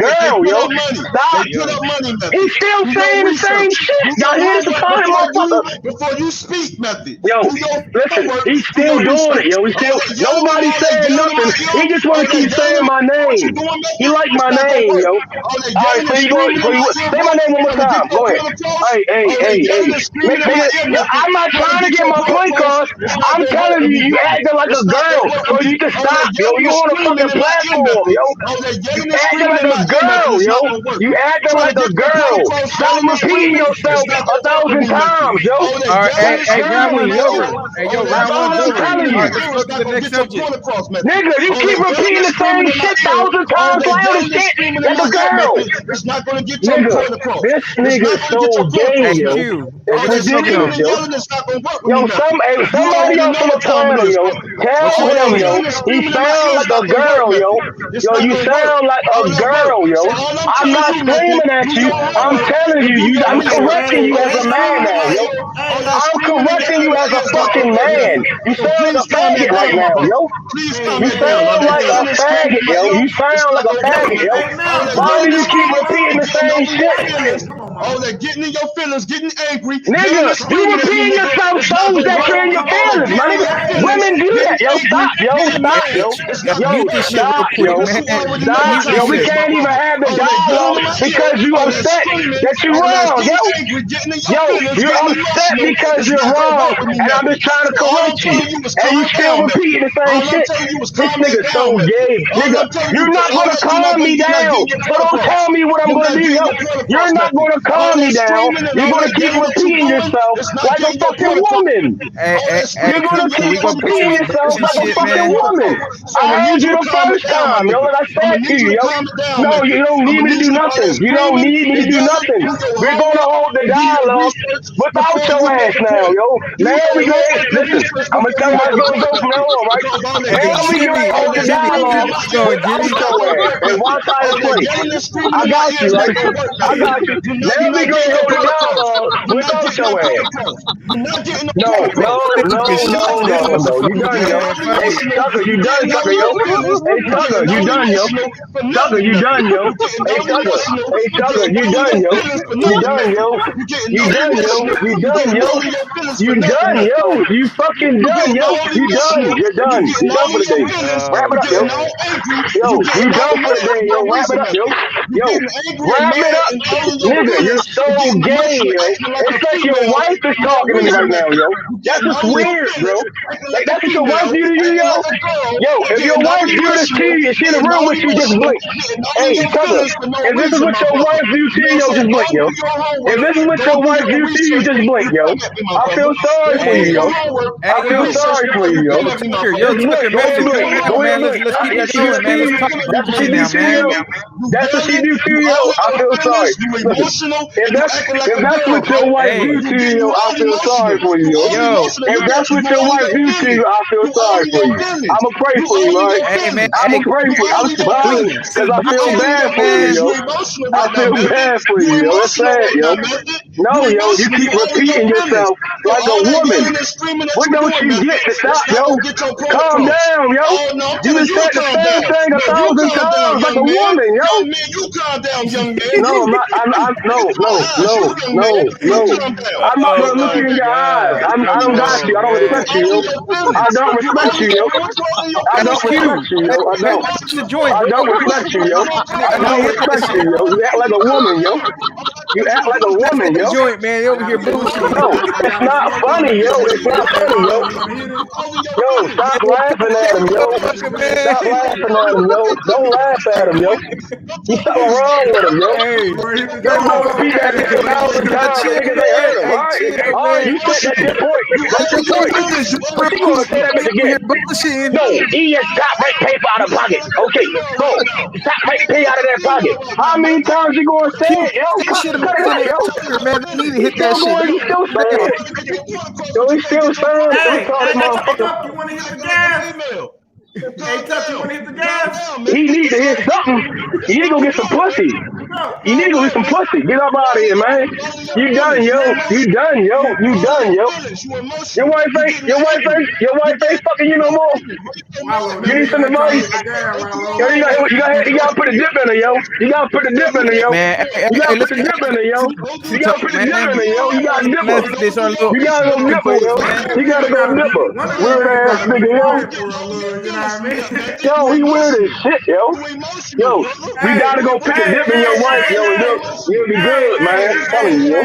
girl, yo. Stop. They put up money method. He's still Do saying your the same research. shit. Do Y'all your hear the homework retarded motherfucker? before you speak method. Yo, Do your listen, homework. he's Do still your doing research. it, yo. He's still, All that yelling and nobody all that saying yelling in nothing. my ear, He just want all to keep that saying yelling, my what you name. doing, He nigga? like It's my not gonna name, work. yo. All that All right, yelling so and you going, screaming so in you my ear, say bro. my name one You more want to time. get your Go ahead. point across? Hey, All that yelling and screaming in my Nigga, ear yo, method. I'm not You want trying to to get get your my point point across? across. It's not I'm gonna work telling with you, me, you bro. acting like It's a not girl, gonna work so with me. you can All that stop, yo. yelling You and on a screaming fucking in my ear platform, method. yo. All that You yelling and acting screaming like in a my ear method girl, is yo. not gonna work. You acting Trying to like a get your point girl. across, Stop yelling and repeating screaming, it's yourself not a gonna work with thousand me method. times, yo. All that All right, yelling hey, and hey, round screaming one in is my ear. over. Hey, All yo, that That's round all one's yelling and I'm over. screaming telling in All my right, you. let's ear go is to not the gonna next get your subject. point across method. Nigga, you All keep that yelling repeating and the same screaming in my shit ear, 1,000 all times that louder yelling and shit. screaming in That's my a ear girl. method is not gonna get your Nigga, point across. this It's nigga not is gonna so get your point gay, across Hey, yo. method. Q. Hey, It's All what's that your take screaming ridiculous, though? and yo. yelling is not gonna work with me Yo, method. You somebody already else know on the what time it panel, is, yo. bro. Tell What's your All that him, take? yo. yelling and He screaming in my sound ear is like not a gonna work girl, yo. method. It's Yo, not you gonna work. sound like a All that work. girl, yo. So all I'm I'm telling not you, method, screaming at do you. your I'm homework telling and you, do your I'm research. correcting you All as that a man screaming in now, my yo. ear, all that I'm screaming and correcting yelling in you my as a ear is not fucking gonna work man. method. You So sound like please a calm that faggot right down, my now, brother. yo. Please calm You that down. All sound that like a yelling and screaming faggot, in my yo. ear, You it's sound not like a gonna work, faggot, yo. method. All that Why do yelling and you keep screaming repeating and the getting same all in your shit? feelings, All that getting in your feelings, getting angry, Nigga, you repeating yourself songs that you're in your feelings, my nigga. Women do that, yo. Stop, yo. Stop, yo. Yo, Mute this shit real stop, quick, yo. man. Stop, Mute yo. this We shit. can't even have the dialogue because you upset that you're wrong, yo. Yo, you're upset because you're wrong, and I'm just trying to correct you, and you still repeating the same shit. This nigga's so gay, nigga. You're not gonna calm me down, so don't tell me what I'm gonna do, yo. You're not gonna calm me down. You're gonna keep repeating yourself like a fucking woman. Hey, You're gonna can we keep go back to repeating this yourself versus like a shit, fucking man? woman. I heard you the first time, yo, and I said to you, yo. No, you don't need me to do nothing. You don't need me to do nothing. We're gonna hold the dialogue without your ass now, yo. Now we go. Listen, I'm gonna tell you how it's gonna go from now on, right? Hey, Now we get ready to hold the dialogue without your ass and watch how it play. I got you, right? I got you. Now we gonna hold the dialogue without your ass. No, no, no, no, no, no. You done, yo. Hey, Tucker, you done, Tucker, yo. Hey, Tucker, you done, yo. Tucker, you done, yo. Hey, Tucker. Hey, Tucker, you done, yo. You done, yo. You done, yo. You done, yo. You done, yo. You fucking done, yo. You done. You're done. You done for the day. Wrap it up, yo. Yo, you done for the day, yo. Wrap it up, yo. Yo, wrap it up. Nigga, you're so gay, yo. It's like your wife is talking to me right now, yo. That's just weird, bro. Like, that's what your wife do to you, yo? Yo, if your wife do this to you and she in the room with you, just blink. Hey, Tucker, if this is what your wife do to you, yo, just blink, yo. If this is what your wife do to you, just blink, yo. I feel sorry for you, yo. I feel sorry for you, yo. Just blink. Go ahead and blink. Go ahead and blink. That's what she do to you. That's what she do to you, yo. That's what she do to you, yo. I feel sorry. Listen, if that's what your wife do to you, yo, I feel sorry for you, yo. If that's what your wife do to you, I feel sorry for you. I'ma pray for you, right? I'ma pray for you. I'm smiling because I feel bad for you, yo. I feel bad for you, yo. It's sad, yo. No, yo, you keep repeating yourself like a woman. What don't you get to stop, yo? Calm down, yo. You done said the same thing 1,000 times like a woman, yo. No, I'm not. No. I'm not gonna look you in your eyes. I don't got you. I don't respect you, yo. I don't respect you, yo. I don't respect you, yo. I don't. I don't respect you, yo. I don't respect you, yo. You act like a woman, yo. You act like a woman, yo. Joint, man, over here bullshitting. No, it's not funny, yo. It's not funny, yo. Yo, stop laughing at him, yo. Stop laughing at him, yo. Don't laugh at him, yo. There's something wrong with him, yo. Yo, don't repeat that shit 1,000 times. Niggas ain't heard him. All right, you said that's your point. That's your point. But you gonna say that bitch again? No, he is top rate paper out of pocket. Okay, go. Top rate pay out of that pocket. How many times you gonna say it, yo? Cut it out, yo. Man, I need to hit that shit. He's still saying it. Yo, he's still saying it. We call this motherfucker. You want to hit the gas? Hey, Tuck, you want to hit the gas? He need to hit something. He need to go get some pussy. He need to go get some pussy. Get up out of here, man. You done, yo. You done, yo. You done, yo. Your wife ain't fucking you no more. You need some advice. Yo, you gotta put a dip in her, yo. You gotta put a dip in her, yo. Man, You gotta put the dip in her, yo. You gotta put the dip in her, yo. You gotta dip her. You gotta go dip her, yo. You gotta go dip her. Weird ass nigga, yo. Yo, he weird as shit, yo. Yo, we gotta go pick a dip in your wife, yo, and you'll be good, man. I'm telling you, yo.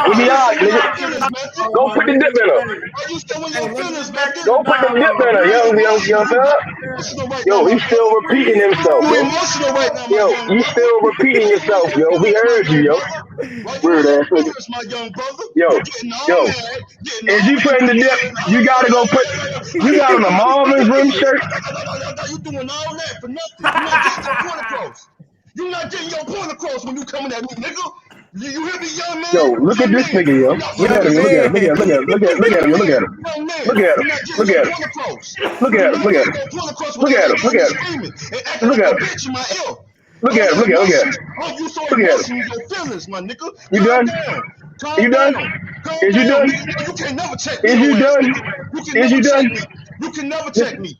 You'll be alright, nigga. Go put the dip in her. Go put the dip in her, young fella. Yo, he's still repeating himself, yo. Yo, you still repeating yourself, yo. We heard you, yo. Weird ass nigga. Yo. If you putting the dip, you gotta go put. You got on a Marvin's room shirt. You doing all that for nothing. You're not getting your point across when you coming at me, nigga. You hear me, young man? Yo, look at this nigga, yo. Look at him. Look at him. Look at him. Look at him. Look at him. Look at him. Look at him. Look at him. Look at him. Look at him. Look at him. Look at him. Look at him. Look at him. Look at him. You done? You done? Is you done? You can never check me. Is you done? Is you done? You can never check me.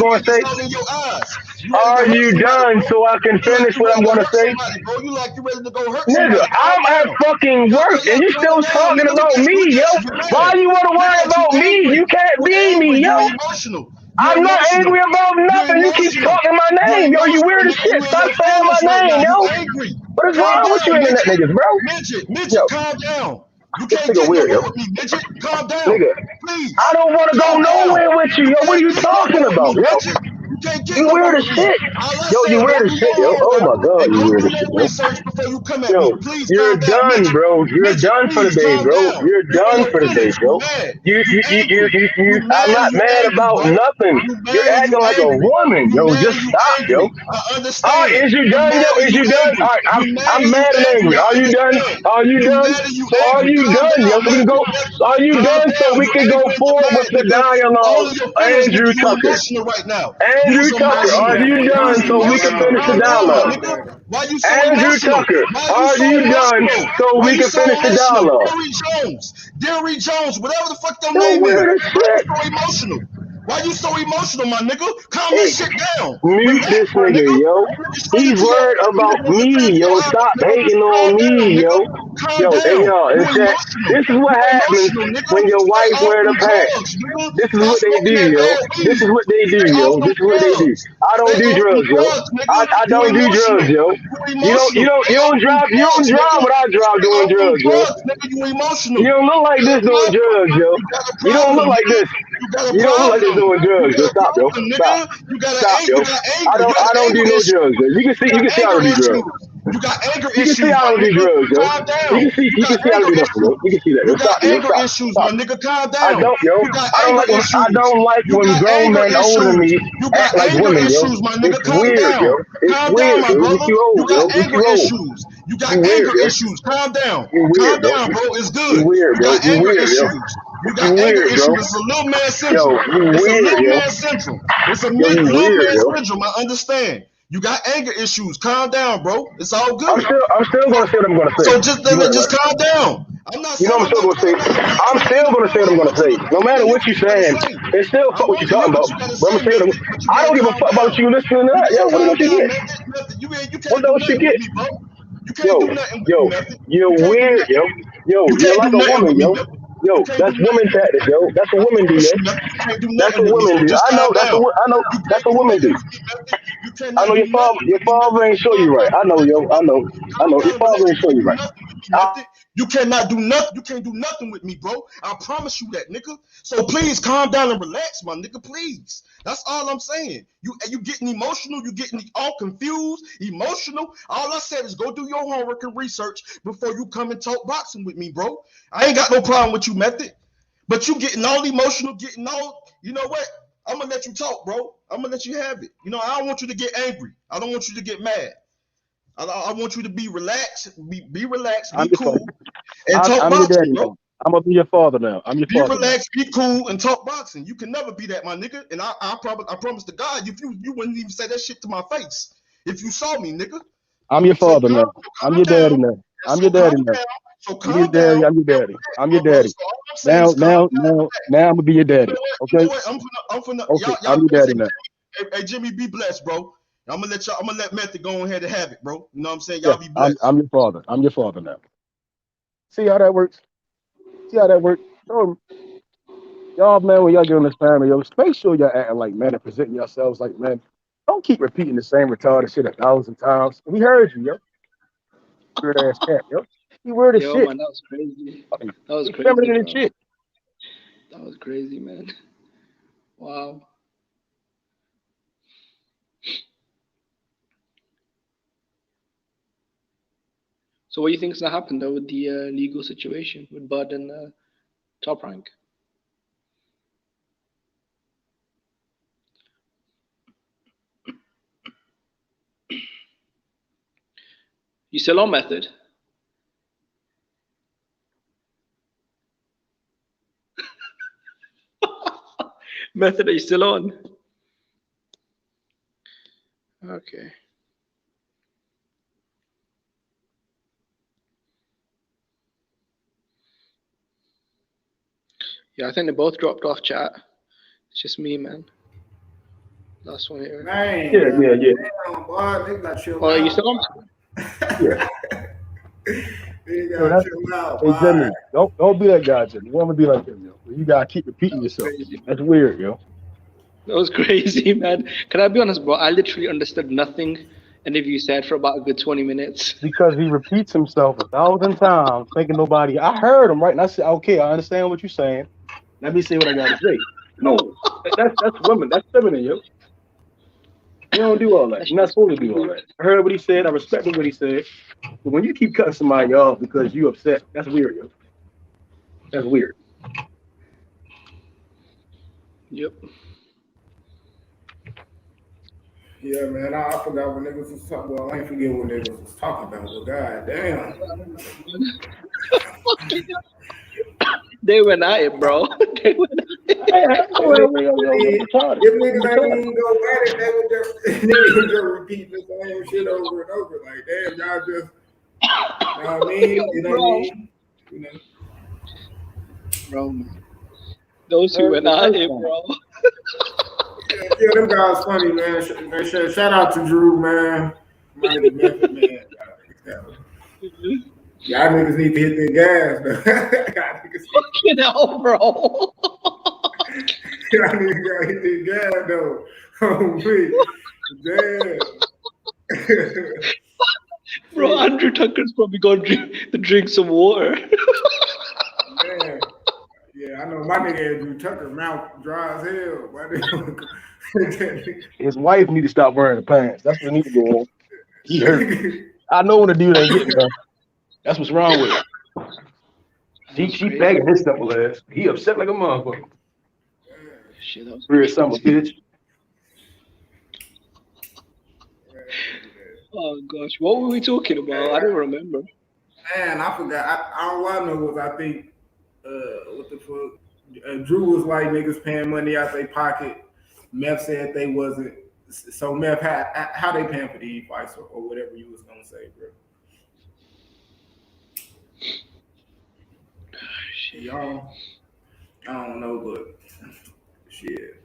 was going to say? All in your eyes. Are you done so I can finish what I'm going to say? Bro, you like you ready to go hurt Nigga, somebody. I'm at fucking work and you still talking about me, yo. Why you want to worry about me? You can't be me, yo. I'm not angry about nothing. You keep talking my name, yo. You weird as shit. Stop saying my name, yo. What is wrong with you internet niggas, bro? Midget, calm down. You can't get weird, yo. with me, midget. Calm down. Nigga, please. I don't want to go nowhere with you, yo. What are you talking about, yo? You weird as shit. Yo, you weird as shit, yo. Oh my god, you weird as shit, yo. Yo, you're done, bro. You're done for the day, bro. You're done for the day, bro. I'm not mad about nothing. You're acting like a woman, yo. Just stop, yo. All right, is you done, yo? Is you done? All right, I'm mad and angry. Are you done? Are you done? So are you done, yo? So we can go. Are you done? So we can go forward with the dialogue. Andrew Tucker. Andrew Tucker, are you done so we can finish the dialogue? Andrew Tucker, are you done so we can finish the dialogue? Derry Jones, whatever the fuck your name is. Why you so emotional? Why you so emotional, my nigga? Calm that shit down. Mute this nigga, yo. He's worried about me, yo. Stop hating on me, yo. calm Yo, hey, down. yo, You in chat, emotional. this is what You happens emotional, nigga. when your Stay wife off wear the them pants. drugs, nigga. This is Stop what they smoking do, that yo. bad This weed. is what they do, Stay yo. off them This is what they do. drugs. I don't Stay do off them drugs, yo. drugs, nigga. I You don't do drugs, emotional. yo. You emotional. You Stay off don't them drive drugs, nigga. what I drive Stay doing off them drugs, yo. drugs, nigga. You emotional. You don't look like this doing drugs, yo. You got a You don't look problem, like nigga. this. You got a You don't look like this problem. doing You drugs, yo. got a Stop, yo. problem, Stop. nigga. You got Stop, yo. you got anger. You I got don't do anger no issues. drugs, yo. You can see I Anger don't do drugs. issues. You got anger You can see issues, I my don't do nigga. drugs, yo. Calm down. You You got can see I don't anger do nothing, yo. issues. You can see that, yo. You got Stop, yo. anger Stop. issues, Stop. my nigga. Calm I down. don't, yo. You got I anger don't issues. like You when got grown anger men older than issues. me You got act like anger women, yo. issues, my It's nigga. Calm weird, yo. down. It's Calm down, weird, my yo. You brother. too You old, got yo. You anger too old. issues. You got You weird, anger yo. issues. Calm down. You Calm weird, yo. down, bro. It's You good. weird, You yo. got You anger weird, yo. issues. You You got anger weird, bro. issues. It's a little man Yo, syndrome. you It's a weird, little yo. man syndrome. It's a Yo, you little weird, man yo. syndrome. I understand. You got anger issues. Calm down, bro. It's all good. I'm still gonna say what I'm gonna say. So just You know that, just right? calm down. I'm not You know saying I'm I'm still not gonna say. calm down. I'm still gonna say what I'm I gonna want you say. to No matter hear what what you're you gotta saying, say. it's still I fuck what want you're to hear talking what about. you gotta But I'm say, gonna say it. method, but you I gotta don't give a calm fuck about down. you listening to You that. gotta Yo, what calm else you down, get? method. You What can't do else you nothing with get? me, bro. You can't Yo, do nothing with me, yo, method. you're You can't do weird, nothing. yo. Yo, You you're can't do like a nothing woman, with me, yo. method. You Yo, can't that's do nothing woman with me. tactics, yo. That's what I women do, promise yo. you, method. You can't do That's nothing what with me. women So do. just I know. calm down. You That's can't what do women nothing do. with me, method. You I cannot know do nothing your with me, father method. ain't show Calm you right. down I and know, relax, yo. I brother. know. Calm Your down and father relax. ain't You show can't you do right. nothing with me, method. You cannot do nothing. You can't do nothing with me, bro. I promise you that, nigga. So please calm down and relax, my nigga. Please. That's all I'm saying. You getting emotional. You getting all confused, emotional. All I said is go do your homework and research before you come and talk boxing with me, bro. I ain't got no problem with you, method. But you getting all emotional, getting all. You know what? I'm gonna let you talk, bro. I'm gonna let you have it. You know, I don't want you to get angry. I don't want you to get mad. I want you to be relaxed, be relaxed, I'm be your cool, father. and talk I'm your boxing, daddy bro. now. I'm gonna be your father now. I'm your Be father now. relaxed, be cool, and talk boxing. You can never be that, my nigga. And I promise to God, if you wouldn't even say that shit to my face if you saw me, nigga. I'm your So father now. I'm calm your down. daddy now. I'm your So calm daddy now. down. So I'm your calm down. daddy. I'm your daddy. I'm your My brother. daddy. So all I'm saying is calm down. Now I'm gonna be your You daddy. know what? You Okay? know what? I'm finna Okay. y'all I'm your boys say daddy now. hey, Jimmy, be blessed, bro. I'm gonna let Method go ahead and have it, bro. You know what I'm saying? Yeah. Y'all be blessed. I'm your father. I'm your father now. See how that works? See how that works? So, y'all, man, when y'all get on this family, yo, make sure y'all acting like men and presenting yourselves like men. Don't keep repeating the same retarded shit 1,000 times. We heard you, yo. Weird ass cat, yo. You weird as Yo, shit. man, that was crazy. Fucking That was feminine crazy, and bro. shit. That was crazy, man. Wow. So what do you think is gonna happen though with the legal situation with Bud and Top Rank? You still on Method? Method, are you still on? Okay. Yeah, I think they both dropped off chat. It's just me, man. Last one here. Man, Yeah. damn, boy, they got chill Oh, are you out. still on? Yeah. They Yo, got chill out, hey, boy. Jimmy, don't be that guy, Jimmy. You want to be like him, yo. You gotta keep repeating yourself. Crazy. That's weird, yo. That was crazy, man. Can I be honest, bro? I literally understood nothing any of you said for about a good 20 minutes. Because he repeats himself 1,000 times, thinking nobody. I heard him right, and I said, "Okay, I understand what you're saying. Let me say what I gotta say." No, that's women. That's feminine, yo. You don't do all that. You're not supposed to do all that. I heard what he said. I respected what he said. But when you keep cutting somebody off because you upset, that's weird, yo. That's weird. Yep. Yeah, man, I forgot what niggas was talking. Well, I ain't forget what niggas was talking about. But goddamn, They went at it, bro. They went at it. if niggas ain't even go at it, they would just niggas just repeat the same shit over and over. Like, damn, y'all just, you know what I mean? You know what I mean? You know. Bro, those who went at it, bro. Yeah, them guys funny, man. Shout out to Drew, man. Mighty Method, man. Y'all niggas need to hit their gas, though. Fucking hell, bro. Y'all niggas gotta hit their gas, though. Oh, wait. Damn. Bro, Andrew Tucker's probably going to drink some water. Man. Yeah, I know my nigga Andrew Tucker mouth dry as hell. His wife need to stop wearing the pants. That's what need to go on. He hurt. I know when the dude ain't getting done. That's what's wrong with him. She begging his simple ass. He upset like a motherfucker. Shit, that was Weird summer bitch. Oh gosh, what were we talking about? I don't remember. Man, I forgot. All I know was I think what the fuck? Drew was like niggas paying money out their pocket. Meth said they wasn't. So Meth, how they paying for the fights or whatever you was gonna say, bro? Y'all, I don't know, but shit.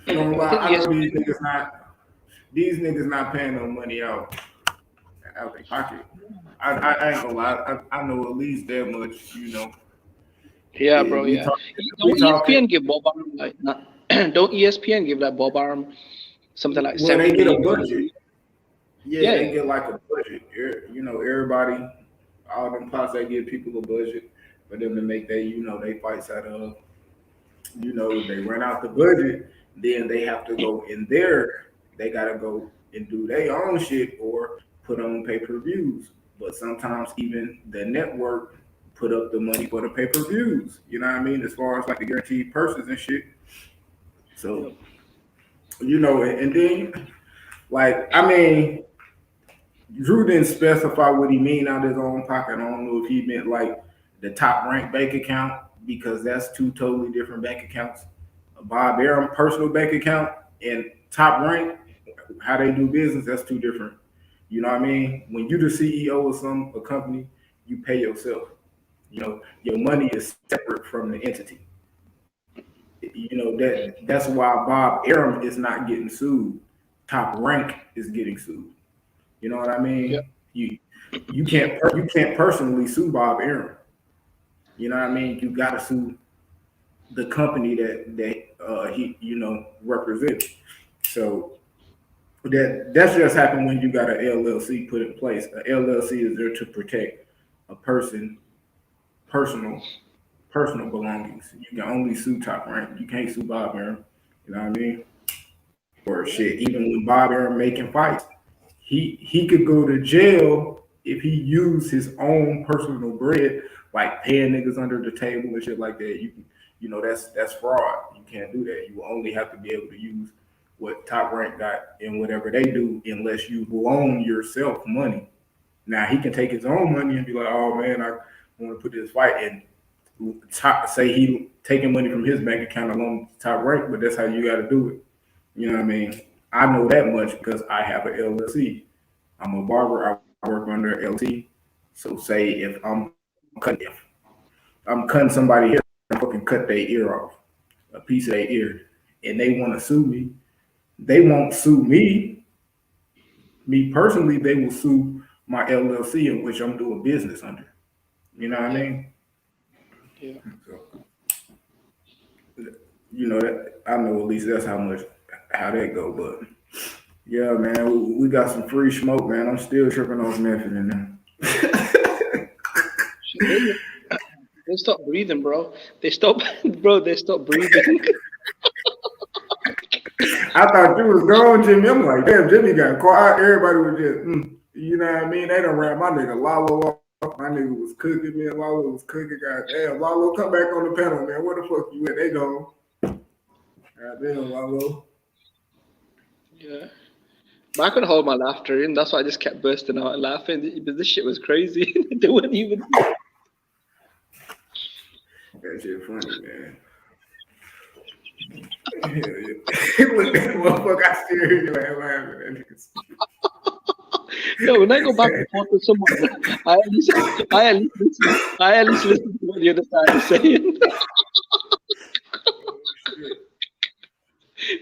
I know these niggas not paying no money out their pocket. I ain't gonna lie. I know at least that much, you know. Yeah, bro. Yeah. Don't ESPN give Bob Arum like not? Don't ESPN give that Bob Arum something like 70 they get a million? budget. Yeah, they get like a budget. You know, everybody, all them pots, they give people a budget for them to make they fights out of. You know, they run out the budget, then they have to go in there. They gotta go and do their own shit or put on pay-per-views. But sometimes even the network put up the money for the pay-per-views. You know what I mean? As far as like the guaranteed purses and shit. So, you know, and then like, I mean, Drew didn't specify what he mean out of his own pocket. I don't know if he meant like the top ranked bank account, because that's two totally different bank accounts. Bob Arum personal bank account and top rank, how they do business, that's two different. You know what I mean? When you're the CEO of a company, you pay yourself. You know, your money is separate from the entity. You know, that's why Bob Arum is not getting sued. Top rank is getting sued. You know what I mean? Yep. You can't personally sue Bob Arum. You know what I mean? You gotta sue the company that he represents. So that's just happened when you got an LLC put in place. An LLC is there to protect a person's personal belongings. You can only sue Top Rank. You can't sue Bob Arum. You know what I mean? Or shit. Even when Bob Arum making fights, he could go to jail if he used his own personal bread, like paying niggas under the table and shit like that. You know that's fraud. You can't do that. You only have to be able to use what Top Rank got in whatever they do, unless you loan yourself money. Now he can take his own money and be like, "Oh man, I want to put this fight," and say he taking money from his bank account alone to Top Rank, but that's how you got to do it. You know what I mean? I know that much because I have an LLC. I'm a barber. I work under LLC. So say if I'm cutting somebody here, I fucking cut their ear off, a piece of their ear, and they want to sue me. They won't sue me. Me personally, they will sue my LLC in which I'm doing business under. You know what I mean? Yeah. So, you know that I know at least that's how that go. But yeah, man, we got some free smoke, man. I'm still tripping off method in there. They stop breathing, bro. They stop breathing. I thought you was gone, Jimmy. I'm like, damn, Jimmy got quiet. Everybody was just, you know what I mean? They done ran my nigga Lalo off. My nigga was cooking, man. Lalo was cooking. Goddamn, Lalo, come back on the panel, man. Where the fuck you at? They gone. Goddamn, Lalo. Yeah. But I couldn't hold my laughter in. That's why I just kept bursting out and laughing. This shit was crazy. They wouldn't even. That shit funny, man. Look at that motherfucker. I still hear you laughing. No, when I go back and forth with someone, I at least listen to what the other side is saying.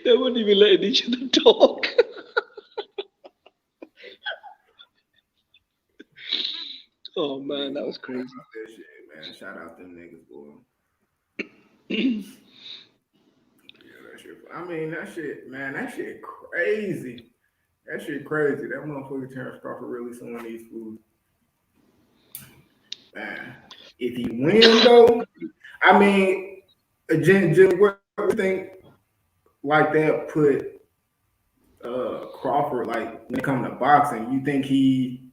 They weren't even letting each other talk. Oh man, that was crazy. That shit, man. Shout out them niggas, boy. That shit. I mean, that shit, man. That shit crazy. That shit crazy. That motherfucker Terence Crawford really selling these foods. Man, if he win though, I mean, Jen, what do you think like that put Crawford, like when it comes to boxing? You think he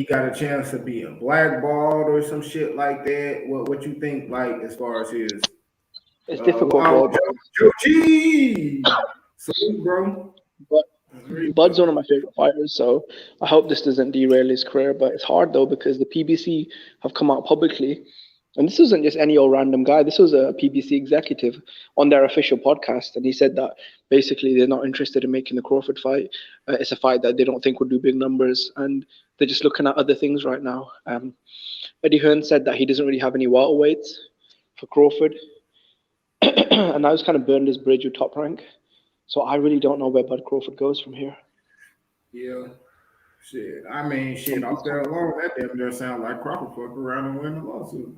got a chance to be a blackballed or some shit like that? What you think, like, as far as his It's difficult, bro. Joe G. Salute, bro. But Bud's one of my favorite fighters, so I hope this doesn't derail his career. But it's hard though because the PBC have come out publicly, and this wasn't just any old random guy. This was a PBC executive on their official podcast, and he said that basically they're not interested in making the Crawford fight. It's a fight that they don't think would do big numbers, and they're just looking at other things right now. Eddie Hearn said that he doesn't really have any welterweights for Crawford, and that was kind of burned his bridge with Top Rank. So I really don't know where Bud Crawford goes from here. Yeah. Shit. I mean, shit, off there alone, that damn near sound like Crawford fuck around and win the lawsuit.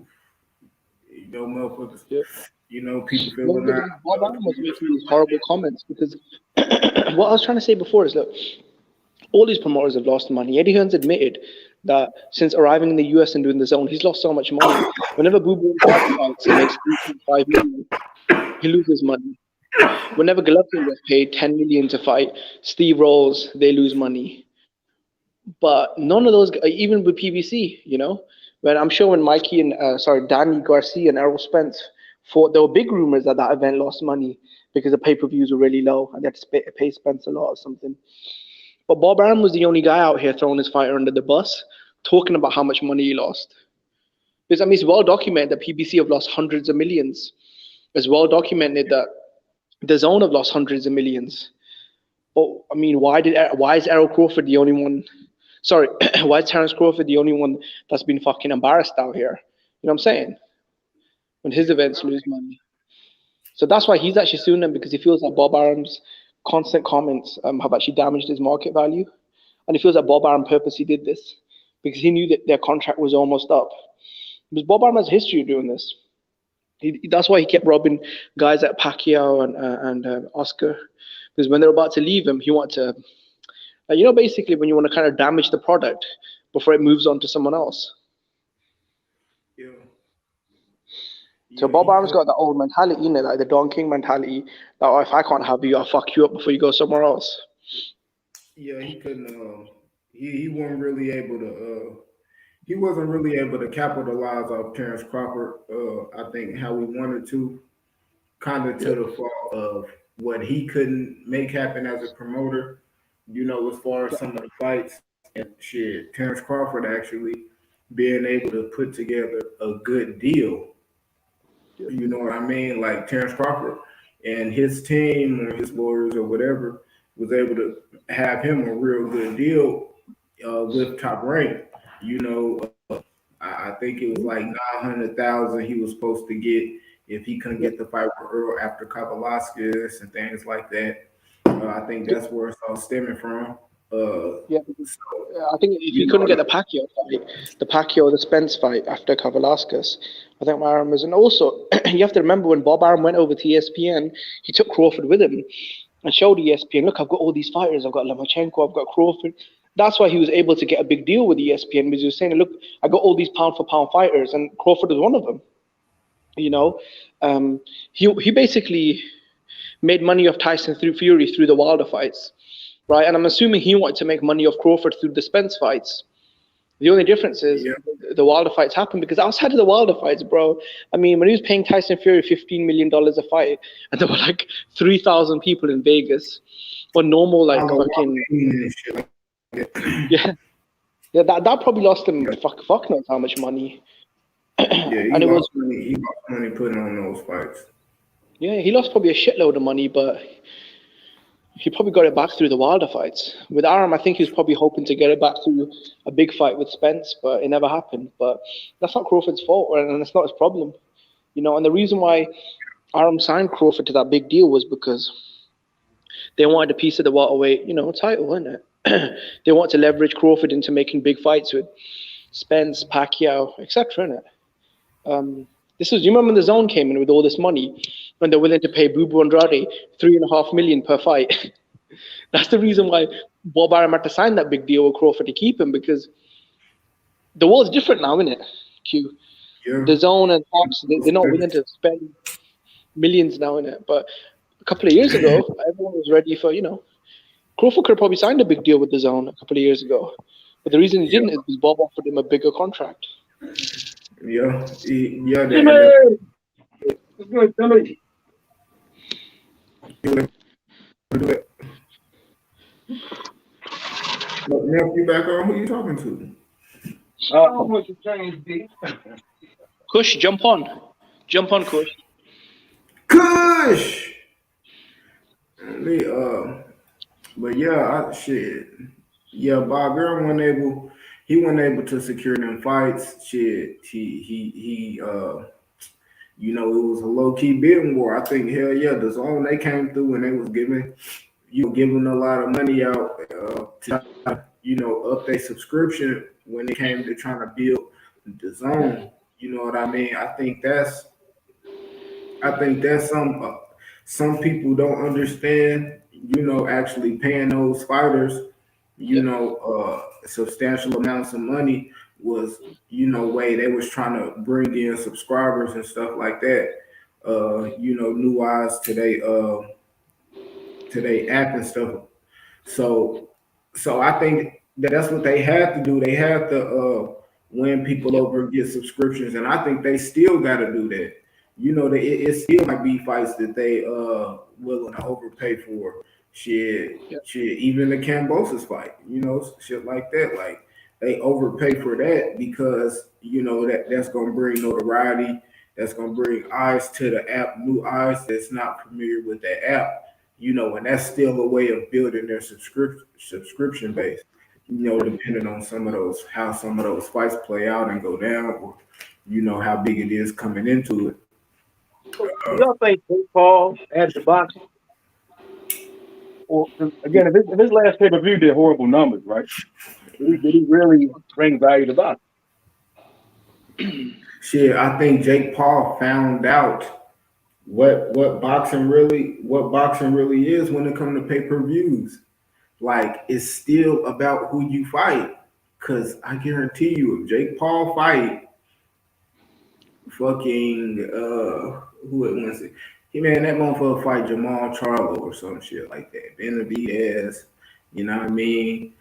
You know, motherfuckers. Yeah. You know, people feeling that. Bob Arum was making these horrible comments because what I was trying to say before is, look, all these promoters have lost money. Eddie Hearn's admitted that since arriving in the US and doing the zone, he's lost so much money. Whenever Boo Boo fights, he makes $3.5 million. He loses money. Whenever Golovkin gets paid $10 million to fight Steve Rolls, they lose money. But none of those, even with PBC, you know, when I'm sure when Mikey and Danny Garcia and Errol Spence fought, there were big rumors that event lost money because the pay-per-views were really low and they had to pay Spence a lot or something. But Bob Arum was the only guy out here throwing his fighter under the bus, talking about how much money he lost. Because I mean, it's well documented that PBC have lost hundreds of millions. It's well documented that the zone have lost hundreds of millions. But I mean, why is Errol Crawford the only one? Sorry, why is Terence Crawford the only one that's been fucking embarrassed out here? You know what I'm saying? When his events lose money. So that's why he's actually suing them, because he feels that Bob Arum's constant comments have actually damaged his market value. And he feels that Bob Arum purposely did this because he knew that their contract was almost up. Because Bob Arum has a history of doing this. That's why he kept robbing guys like Pacquiao and Oscar, because when they're about to leave him, he wanted to, you know, basically when you want to kind of damage the product before it moves on to someone else. Yeah. So Bob Arum's got that old mentality, in it, like the Don King mentality, that if I can't have you, I'll fuck you up before you go somewhere else. Yeah, he couldn't. He wasn't really able to. He wasn't really able to capitalize off Terence Crawford, I think, how we wanted to, kind of to the fault of what he couldn't make happen as a promoter, you know, as far as some of the fights. And shit, Terence Crawford actually being able to put together a good deal. You know what I mean? Like Terence Crawford and his team or his lawyers or whatever was able to have him a real good deal with Top Rank. You know, I think it was like $900,000 he was supposed to get if he couldn't get the fight with Earl after Kambosos and things like that. I think that's where it's all stemming from. I think if he couldn't get the Pacquiao fight, the Pacquiao, the Spence fight after Kavalauskas, I think Arum was. And also, you have to remember when Bob Arum went over to ESPN, he took Crawford with him and showed ESPN, look, I've got all these fighters. I've got Lomachenko, I've got Crawford. That's why he was able to get a big deal with ESPN, because he was saying, look, I got all these pound-for-pound fighters, and Crawford was one of them. You know, he basically made money off Tyson Fury through the Wilder fights, right? And I'm assuming he wanted to make money off Crawford through the Spence fights. The only difference is the Wilder fights happened because outside of the Wilder fights, bro, I mean, when he was paying Tyson Fury $15 million a fight, and there were like 3,000 people in Vegas, or normal like fucking. Yeah, that probably lost him fuck knows how much money. Yeah, he lost money putting on those fights. Yeah, he lost probably a shitload of money, but he probably got it back through the Wilder fights. With Arum, I think he was probably hoping to get it back through a big fight with Spence, but it never happened. But that's not Crawford's fault, and it's not his problem, you know. And the reason why Arum signed Crawford to that big deal was because they wanted a piece of the welterweight, you know, title, wasn't it? they want to leverage Crawford into making big fights with Spence, Pacquiao, etc. This was, you remember when the Zone came in with all this money, when they're willing to pay Bubu Andrade $3.5 million per fight. That's the reason why Bob Arum had to sign that big deal with Crawford to keep him, because the world's different now, isn't it? Q. Yeah. The Zone and Fox, they're not willing to spend millions now in it. But a couple of years ago, everyone was ready for, Crawford could have probably signed a big deal with the Zone a couple of years ago. But the reason he didn't is because Bob offered him a bigger contract. Yeah. Nephew back on, who you talking to? Kush, jump on. Jump on, Kush. Kush! But yeah, Bob Arum wasn't able to secure them fights. Shit, he it was a low-key bidding war. I think, hell yeah, the Zone, they came through and they was giving a lot of money out to up their subscription when it came to trying to build the Zone. You know what I mean? I think that's some people don't understand. Actually paying those fighters, substantial amounts of money was, way they was trying to bring in subscribers and stuff like that. New eyes to they app and stuff. So I think that's what they had to do. They had to win people over and get subscriptions, and I think they still got to do that. It still might be fights that they willing to overpay for. Shit, even the Kambosos fight, shit like that. Like they overpay for that because that's gonna bring notoriety. That's gonna bring eyes to the app, new eyes that's not familiar with that app. And that's still a way of building their subscription base. Depending on how some of those fights play out and go down, or how big it is coming into it. Y'all think Jake Paul adds the boxing? Or again, if his last pay-per-view did horrible numbers, right? Did he really bring value to boxing? Shit, I think Jake Paul found out what boxing really is when it comes to pay-per-views. Like, it's still about who you fight. Cause I guarantee you, if Jake Paul fight fucking who it was, that motherfucker fight Jamal Charlo or some shit like that. Benavidez, you know what I mean?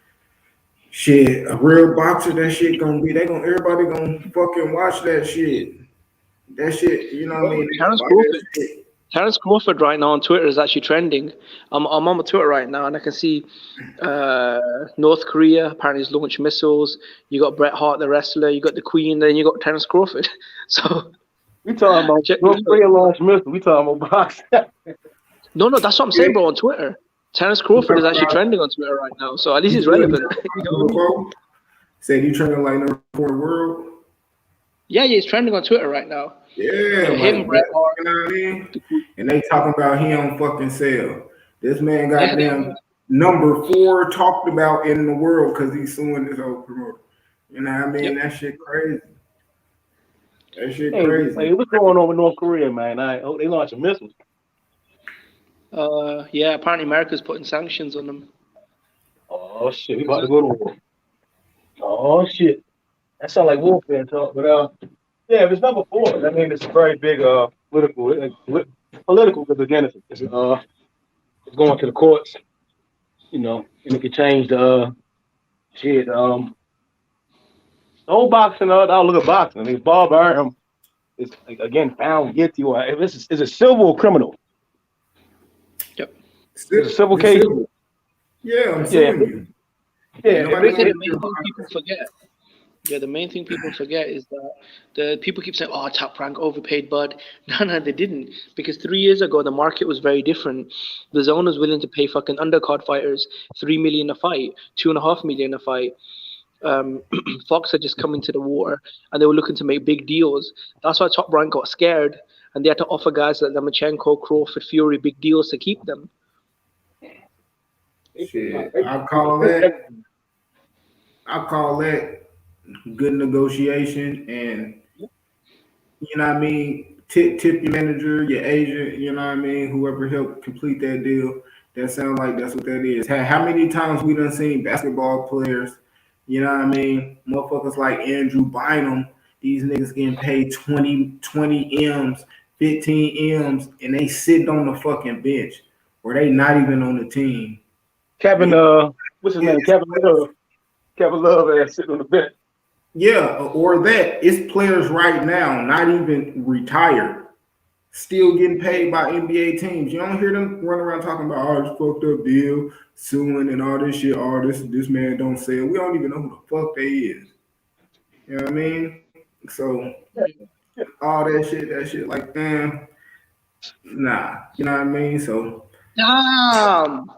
Shit, a real boxer, that shit everybody gonna fucking watch that shit. That shit, you know what I mean? Terence Crawford right now on Twitter is actually trending. I'm on my Twitter right now, and I can see North Korea apparently is launching missiles. You got Bret Hart, the wrestler. You got the Queen. Then you got Terence Crawford. So we talking about North Korea launch missile. We talking about boxing. No, that's what I'm saying, bro. On Twitter, Terence Crawford is actually trending on Twitter right now. So at least he's relevant. Said you trending like number 4 in the world. Yeah, he's trending on Twitter right now. Yeah, him, Bret Hart. You know what I mean? And they talking about he on fucking sale. This man got them number 4 talked about in the world because he's suing this old promoter. You know what I mean? That shit crazy. Crazy. Hey, what's going on with North Korea, man? They launching missiles. Yeah, apparently America's putting sanctions on them. Oh shit, we about to go to war. Oh shit. That sounds like warfare talk, but yeah, if it's number 4, that means it's a very big political because again it's going to the courts, and it could change the shit. The whole boxing, I'll look at boxing. I mean, Bob Arum is again found guilty, or if it's a civil or criminal. Yep. It's a civil case. Yeah, I'm suing you. Yeah, the main thing people forget. Yeah, the main thing people forget is that the people keep saying, "Oh, Top Rank overpaid Bud." No, they didn't. Because 3 years ago, the market was very different. The Zone was willing to pay fucking undercard fighters $3 million a fight, $2.5 million a fight. Fox had just come into the war, and they were looking to make big deals. That's why Top Rank got scared, and they had to offer guys like Lomachenko, Crawford, Fury big deals to keep them. Shit, I call that good negotiation, and you know what I mean. Tip your manager, your agent, you know what I mean. Whoever helped complete that deal. That sounds like that's what that is. How many times we done seen basketball players, you know what I mean? Motherfuckers like Andrew Bynum, these niggas getting paid 20 M's, 15 M's, and they sitting on the fucking bench, or they not even on the team. Kevin, what's his name? Kevin Love. Kevin Love ass sitting on the bench. Yeah, or that it's players right now, not even retired, still getting paid by NBA teams. You don't hear them run around talking about all this fucked up deal, suing and all this shit. All this man don't sell. We don't even know who the fuck they is. You know what I mean? So all that shit like nah. You know what I mean? So Damn.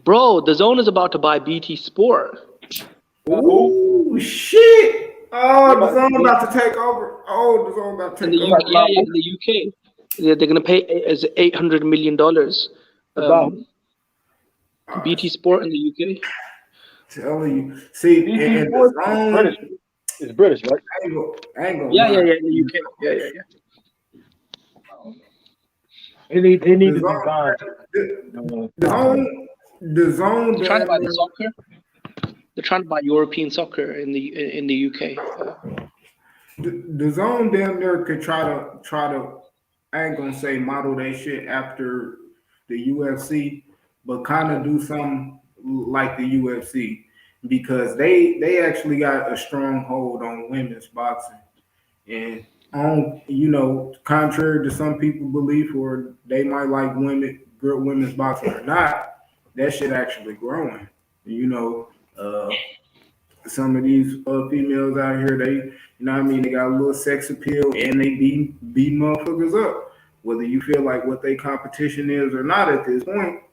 Bro, the Zone is about to buy BT Sport. ooh shit. Oh, the Zone about to take over. Oh, the Zone about to take over. Yeah, in the UK. Yeah, they're gonna pay $800 million. BT Sport in the UK. Telling you, see, and the Zone, it's British, right? I ain't gonna Yeah, lie. in the UK. Yeah. They need to The design. Zone. They're trying to buy the soccer. They're trying to buy European soccer in the UK. The Zone down there could try to. I ain't gonna say model that shit after the UFC, but kind of do something like the UFC because they actually got a strong hold on women's boxing, and on contrary to some people believe, or they might like women's boxing or not, that shit actually growing. Some of these females out here, they got a little sex appeal and they beat motherfuckers up. Whether you feel like what their competition is or not at this point,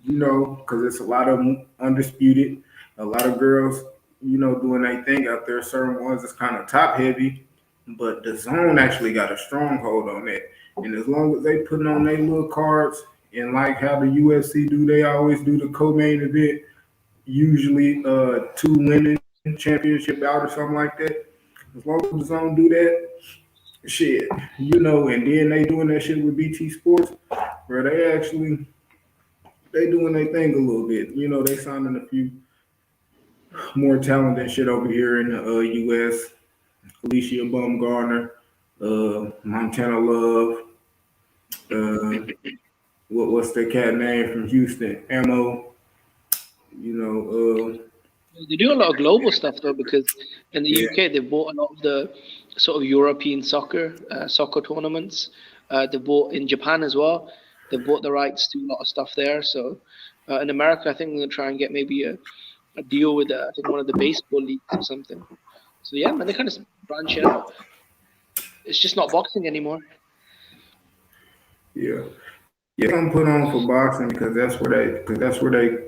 because it's a lot of them undisputed, a lot of girls, doing their thing out there. Certain ones is kind of top heavy, but the Zone actually got a stronghold on that. And as long as they putting on their little cards and like how the UFC do, they always do the co-main event, usually 2 women championship bout or something like that. As long as the Zone do that, shit, and then they doing that shit with BT Sports, where they doing their thing a little bit. They signing a few more talented shit over here in the U.S. Alicia Baumgartner, Montana Love, what's the cat name from Houston? Ammo. They do a lot of global stuff though, because in the UK they bought a lot of the sort of European soccer tournaments. They bought in Japan as well. They bought the rights to a lot of stuff there. So in America, I think they're gonna try and get maybe a deal with I think one of the baseball leagues or something. So yeah, man, they kind of branch out. It's just not boxing anymore. Yeah, I'm put on for boxing because that's where they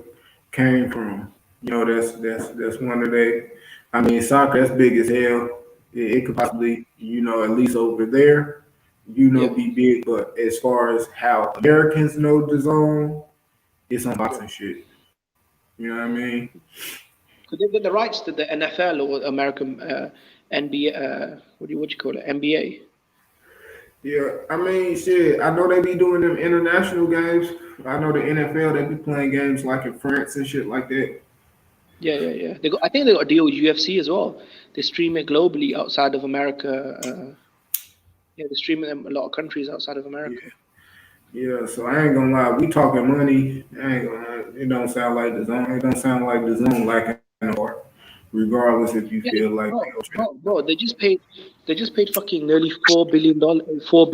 came from. That's one of they. I mean, soccer that's big as hell. It could possibly, at least over there, be big. But as far as how Americans know the Zone, it's on boxing shit. You know what I mean? Could they get the rights to the NFL or American NBA? What you call it? NBA. Yeah, I mean, shit. I know they be doing them international games. I know the NFL they be playing games like in France and shit like that. Yeah. I think they got a deal with UFC as well. They stream it globally outside of America. They stream it in a lot of countries outside of America. Yeah, so I ain't gonna lie. We talking money. I ain't gonna lie. It don't sound like the Zone. It don't sound like the Zone lacking or regardless if you feel like bro, they just paid fucking nearly $4 billion for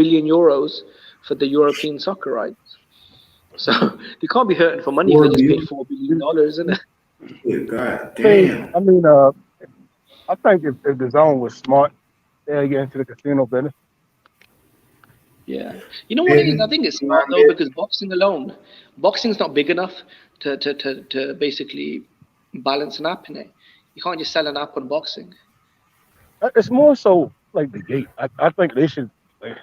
the European soccer rights. So they can't be hurting for money if they just paid $4 billion, isn't it? Yeah, God damn. I mean, I think if the Zone was smart, they'd get into the casino business. Yeah, you know what it is? I think it's smart though because boxing's not big enough to basically balance an app in it. You can't just sell an app on boxing. It's more so like the gate. I think they should. Like,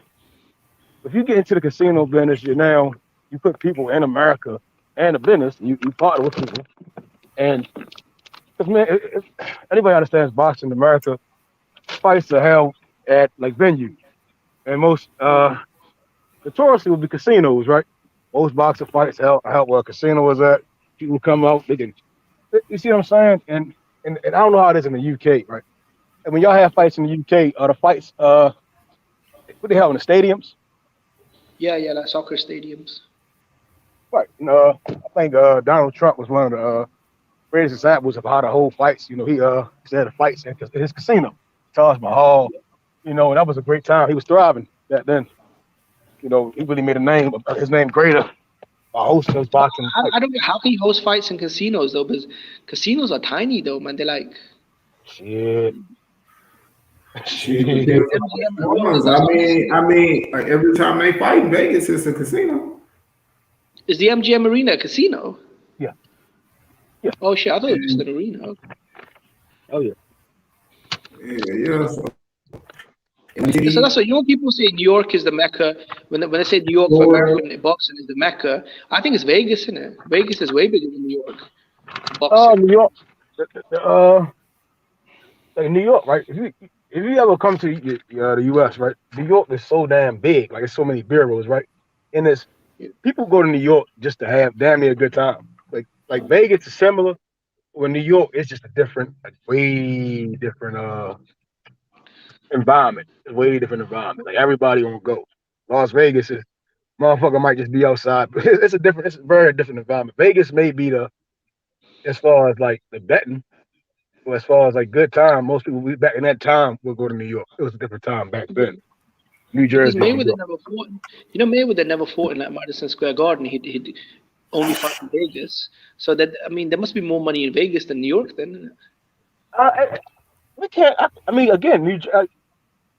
if you get into the casino business, you put people in America and the business. You partner with people, and because man, anybody understands boxing in America, fights are held at like venues, and most notoriously would be casinos, right? Most boxing fights are held where a casino is at. People come out, they can. You see what I'm saying? And I don't know how it is in the UK, right? And when y'all have fights in the UK, are the fights what they have in the stadiums? Yeah, like soccer stadiums. Right. I think Donald Trump was one of the greatest examples of how the whole fights. He had the fights in his casino, Taj Mahal. And that was a great time. He was thriving back then. He really made his name greater by hosting those boxing fights. I don't know how can you host fights in casinos though, because casinos are tiny though, man. They're like shit. I mean, like every time they fight in Vegas, it's a casino. Is the MGM Arena a casino? Yeah. Oh shit! I thought it was just an arena. Oh yeah. Yeah. So that's what people say. New York is the Mecca. When they say New York for American boxing is the Mecca, I think it's Vegas, isn't it? Vegas is way bigger than New York. Boxing. New York. Like New York, right? If you ever come to the U.S., right? New York is so damn big. Like, it's so many bureaus, right? And people go to New York just to have damn near a good time. Like Vegas is similar. When New York, it's just a different, way different environment. It's way different environment. Like, everybody won't go. Las Vegas is motherfucker might just be outside. It's a very different environment. Vegas may be as far as like the betting. Well, as far as like good time, most people back in that time would go to New York. It was a different time back then. New Jersey. Mayweather never fought. Mayweather never fought in like Madison Square Garden. He'd only fought in Vegas. So that there must be more money in Vegas than New York then. We can't. Again,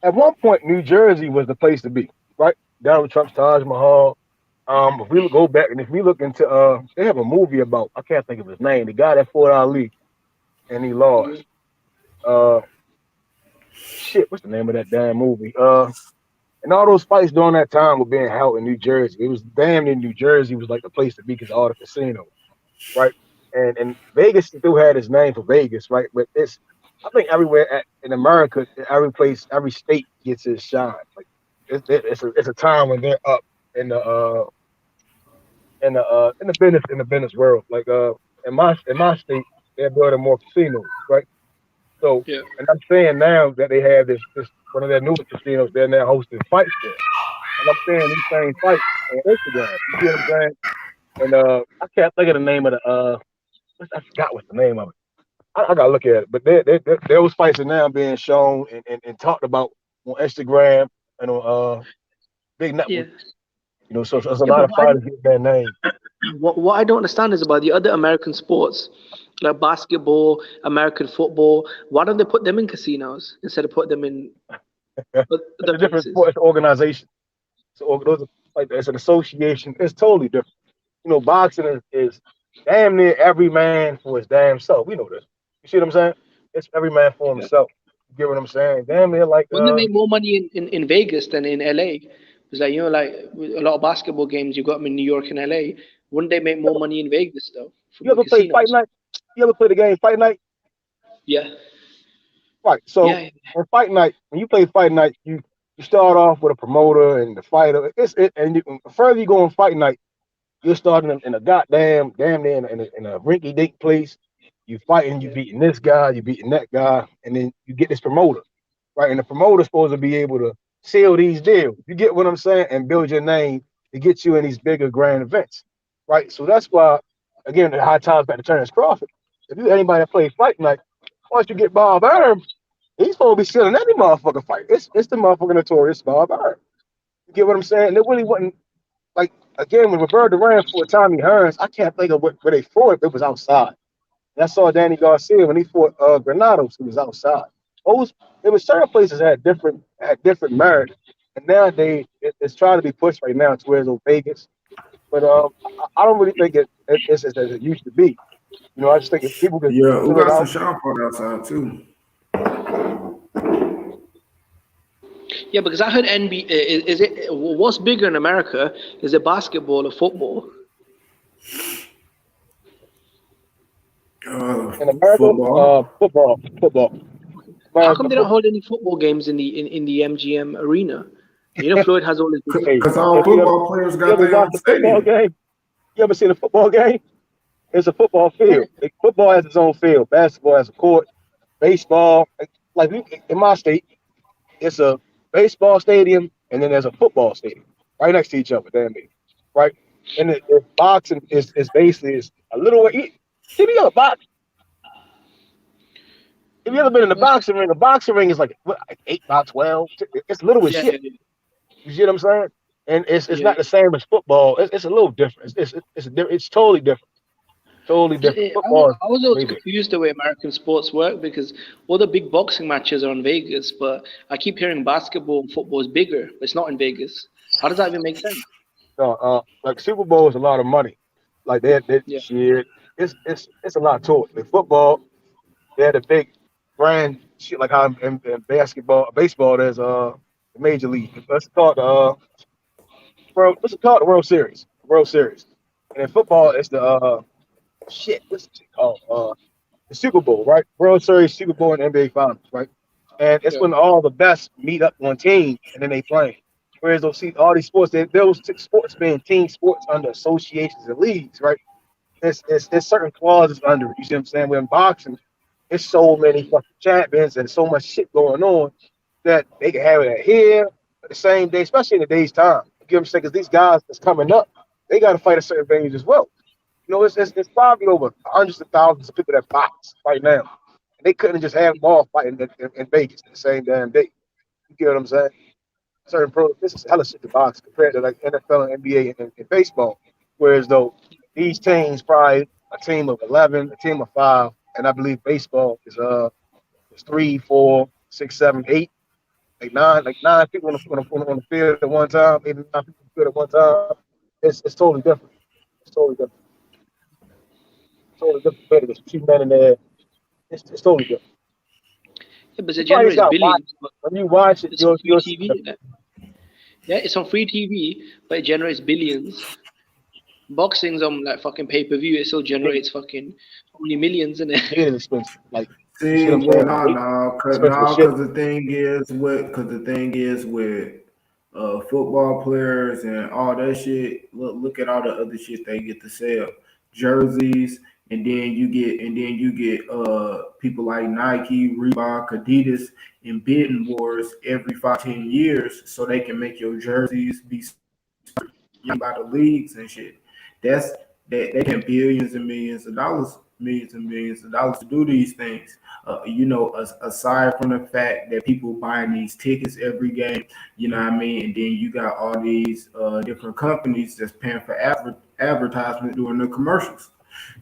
at one point, New Jersey was the place to be, right? Donald Trump's Taj Mahal. If we go back and if we look into, they have a movie about, I can't think of his name, the guy that fought Ali. And he lost. What's the name of that damn movie? And all those fights during that time were being held in New Jersey. It was damn near New Jersey was like the place to be because of all the casinos, right? And Vegas still had its name for Vegas, right? But I think everywhere in America, every place, every state gets its shine. Like it's a time when they're up in the business world. Like in my state. They're building more casinos, right? So, and I'm saying now that they have this one of their newest casinos, they're now hosting fights there. And I'm saying these same fights on Instagram. You see what I'm saying? And I can't think of the name of I forgot what's the name of it. I gotta look at it. But those fights are now being shown and talked about on Instagram and on big networks. So there's a lot of fighters getting their name. What I don't understand is about the other American sports, like basketball, American football. Why don't they put them in casinos instead of put them in it's a different sport. It's an organization. So those are, like it's an association. It's totally different. Boxing is damn near every man for his damn self. We know this. You see what I'm saying? It's every man for himself. You get what I'm saying? Damn near like. Wouldn't they make more money in Vegas than in LA? It's like like with a lot of basketball games, you got them in New York and LA. Wouldn't they make more money in Vegas though? You ever play Fight Night? You ever play the game Fight Night? Yeah. Right. So on Fight Night, when you play Fight Night, you start off with a promoter and the fighter. The further you go on Fight Night, you're starting in a damn near in a rinky-dink place. You fighting, you beating this guy, you beating that guy, and then you get this promoter, right? And the promoter's supposed to be able to seal these deals. You get what I'm saying? And build your name to get you in these bigger grand events, right? So that's why, again, the high times back to Terence Crawford. If you anybody that plays Fight Night, once you get Bob Arum, he's supposed to be sealing any motherfucking fight. It's the motherfucking notorious Bob Arum. You get what I'm saying? It really wasn't like, again, when Roberto Duran fought Tommy Hearns, I can't think of where they fought. It was outside. And I saw Danny Garcia when he fought Granados. He was outside. There were certain places that had different merit, and nowadays it's trying to be pushed right now towards Vegas. But I don't really think it's as it used to be. I just think if people can. Yeah, we got some shop outside too. Yeah, because I heard NBA. Is it what's bigger in America? Is it basketball or football? In America, football. How come they don't hold any football games in the MGM arena? You know, Floyd has all his. Because all football players got their own stadium. Game? You ever seen a football game? It's a football field. Football has its own field. Basketball has a court. Baseball, like in my state, it's a baseball stadium and then there's a football stadium right next to each other. Damn it, right? And the boxing is basically a little. If you got a box, if you ever been in the boxing ring is like 8 by 12. It's little as shit. You see what I'm saying? And it's not the same as football. It's a little different. It's totally different. Totally different. Football. I was always confused the way American sports work because all the big boxing matches are in Vegas, but I keep hearing basketball and football is bigger, but it's not in Vegas. How does that even make sense? No, like Super Bowl is a lot of money. Like shit. It's a lot to it. The football, they had a big brand shit like how in baseball there's the major league. Let's call it the World Series. And in football, it's the what's it called? The Super Bowl, right? World Series, Super Bowl, and NBA Finals, right? And it's when all the best meet up on team and then they play. Whereas all these sports, those sports being team sports under associations and leagues, right? There's certain clauses under it. You see what I'm saying? When boxing, it's so many fucking champions and so much shit going on that they can have it here the same day, especially in the day's time. You get what I'm saying? Because these guys that's coming up, they got to fight at certain venues as well. You know, it's probably over hundreds of thousands of people that box right now. And they couldn't just have them all fighting in Vegas the same damn day. You get what I'm saying? This is hella shit to box compared to like NFL and NBA and baseball. Whereas though these teams probably a team of 11, a team of 5, and I believe baseball is 3, 4, 6, 7, 8, like nine people on the field at one time, 8 or 9 people on the field at one time. It's totally different. It's totally different. Totally different. There's 2 men in there. It's totally different. Yeah, but it generates billions. When you watch it, you'll TV. Yeah, it's on free TV, but it generates billions. Boxing's on like fucking pay-per-view. It still generates fucking only millions in it. It is expensive. Like, see, no, because the thing is with football players and all that shit. Look at all the other shit they get to sell, jerseys, and then you get people like Nike, Reebok, Adidas in bidding wars every 5-10 years, so they can make your jerseys be by the leagues and shit. They can billions and millions of dollars to do these things. Aside from the fact that people buying these tickets every game, you know what I mean? And then you got all these different companies that's paying for advertisement during the commercials.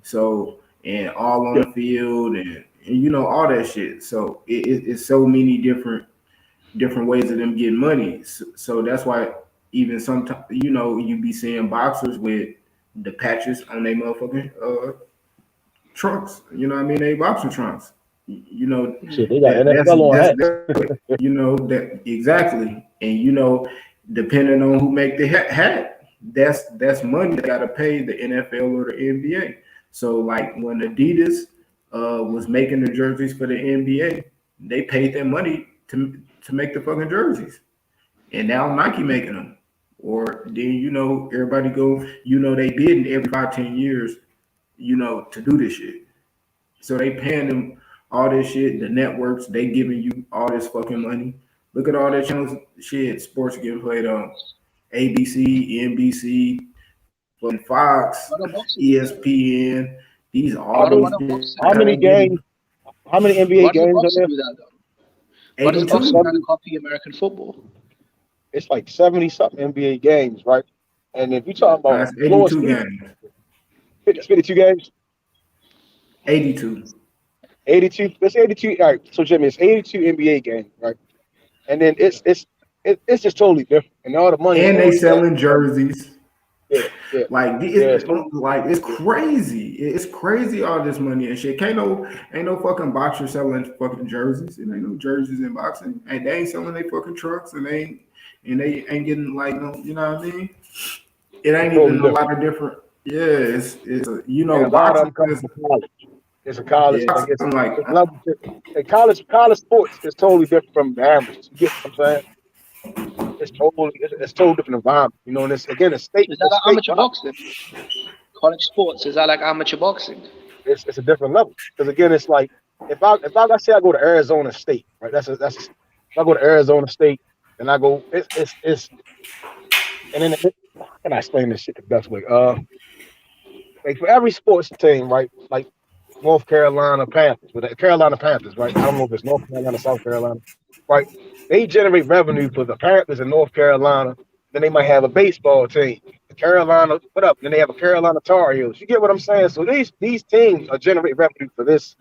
So, and all on the field and all that shit. So it's so many different ways of them getting money. So that's why even sometimes, you be seeing boxers with the patches on their motherfucking trunks. You know what I mean? They boxer trunks. Shit, they got NFL on hat. That exactly. And depending on who make the hat, that's money they gotta pay the NFL or the NBA. So like when Adidas was making the jerseys for the NBA, they paid them money to make the fucking jerseys. And now Nike making them. Or then everybody go, they bidding every 5-10 years, to do this shit. So they paying them all this shit, the networks, they giving you all this fucking money. Look at all that channels shit, sports getting played on ABC, NBC, Fox, ESPN. These are all those. How many NBA games are there? Why does boxing try to copy American football? It's like 70 something NBA games, right? And if you talk about 82 games. 52 games? 82. 82. That's 82. All right. So Jimmy, it's 82 NBA games, right? And then it's just totally different. And all the money. And they selling jerseys. Yeah. It's crazy. It's crazy all this money and shit. Ain't no fucking boxer selling fucking jerseys. It ain't no jerseys in boxing. And they ain't selling their fucking trucks and they ain't getting like no, you know what I mean? It ain't even a lot of different. Yeah, it's boxing. It's a college. Yeah, Like I'm like, it's level. And college sports is totally different from the averages. You get what I'm saying? It's totally different environment. You know, and it's again Is that it's like amateur statewide. boxing? College sports, is that like amateur boxing? It's a different level because again, it's like if I say I go to Arizona State, right? If I go to Arizona State and I go, it's and then how can I explain this shit the best way? Like for every sports team, right? Like North Carolina Panthers, with the Carolina Panthers, right? I don't know if it's North Carolina, South Carolina, right? They generate revenue for the Panthers in North Carolina. Then they might have a baseball team, Carolina. What up? Then they have a Carolina Tar Heels. You get what I'm saying? So these teams are generating revenue for this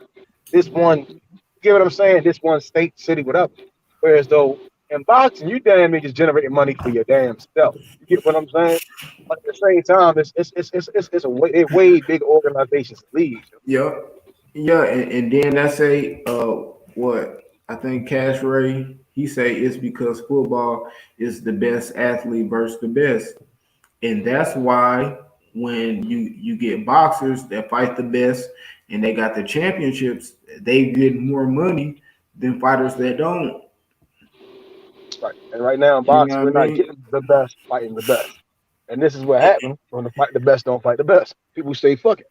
one. You get what I'm saying? This one state, city, whatever. Whereas though in boxing, you damn near just generating money for your damn self. You get what I'm saying? But at the same time, it's a way big organizations leagues. yeah, yeah, and then I say, what I think Cash Ray he say it's because football is the best athlete versus the best, and that's why when you get boxers that fight the best and they got the championships, they get more money than fighters that don't. Right. And right now in You know boxing, what I we're not mean? getting the best fighting the best. And this is what happens when the best don't fight the best. People say fuck it.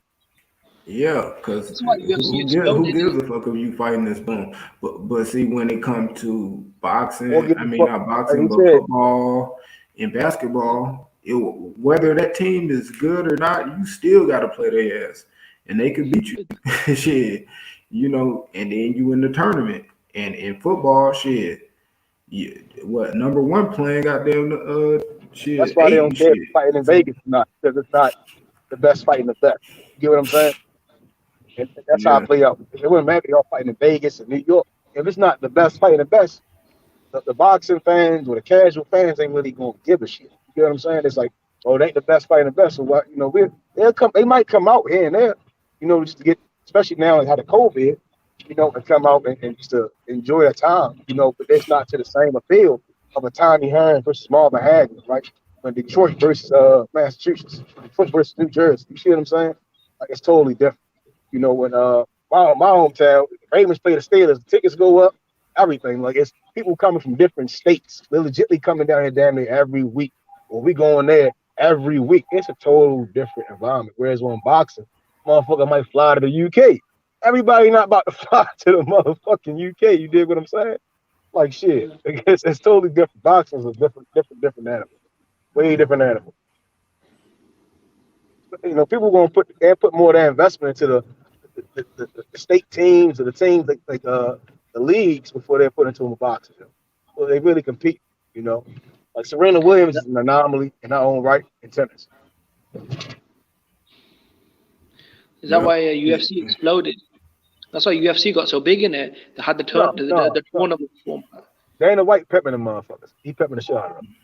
Yeah, because That's why UFC who exploded. gives a fuck if you fighting this boom? But see, when it comes to Or boxing, give I a mean fuck. not Like boxing, he but said, football and basketball, whether that team is good or not, you still got to play their ass, and they could beat you. Shit, you know, and then you in the tournament. And in football, shit, what number one playing goddamn that's shit why they 8 don't and care if shit. you're fighting in So Vegas or not, because it's not the best fighting the best. You get what I'm saying? And that's how I yeah, play out. It wouldn't matter if y'all fighting in Vegas or New York. If it's not the best fighting the best, the boxing fans or the casual fans ain't really gonna give a shit. You get what I'm saying? It's like, oh, it ain't the best fighting the best. So what? You know, they might come out here and there, you know, just to get, especially now and how the COVID, you know, and come out and just to enjoy a time, you know. But it's not to the same appeal of a Tommy Hearn versus Marvin Hagler, right? When Detroit versus Massachusetts, Detroit versus New Jersey. You see what I'm saying? Like it's totally different. You know, when my hometown, Ravens play the Steelers, the tickets go up, everything. Like it's people coming from different states. They're legitly coming down here damn near every week. When we going there every week, it's a total different environment. Whereas when boxing, motherfucker might fly to the UK. Everybody not about to fly to the motherfucking UK. You dig what I'm saying? Like shit. It's totally different. Boxing is a different animal. Way different animal. You know, people gonna put more of that investment into the state teams or the teams like the leagues before they're put into a boxing. Well, they really compete, you know. Like Serena Williams is an anomaly in her own right in tennis. Is that yeah. why UFC exploded? That's why UFC got so big in it. They had the No. tournament format. Dana White pepping them motherfuckers. He pepping the shit out of them.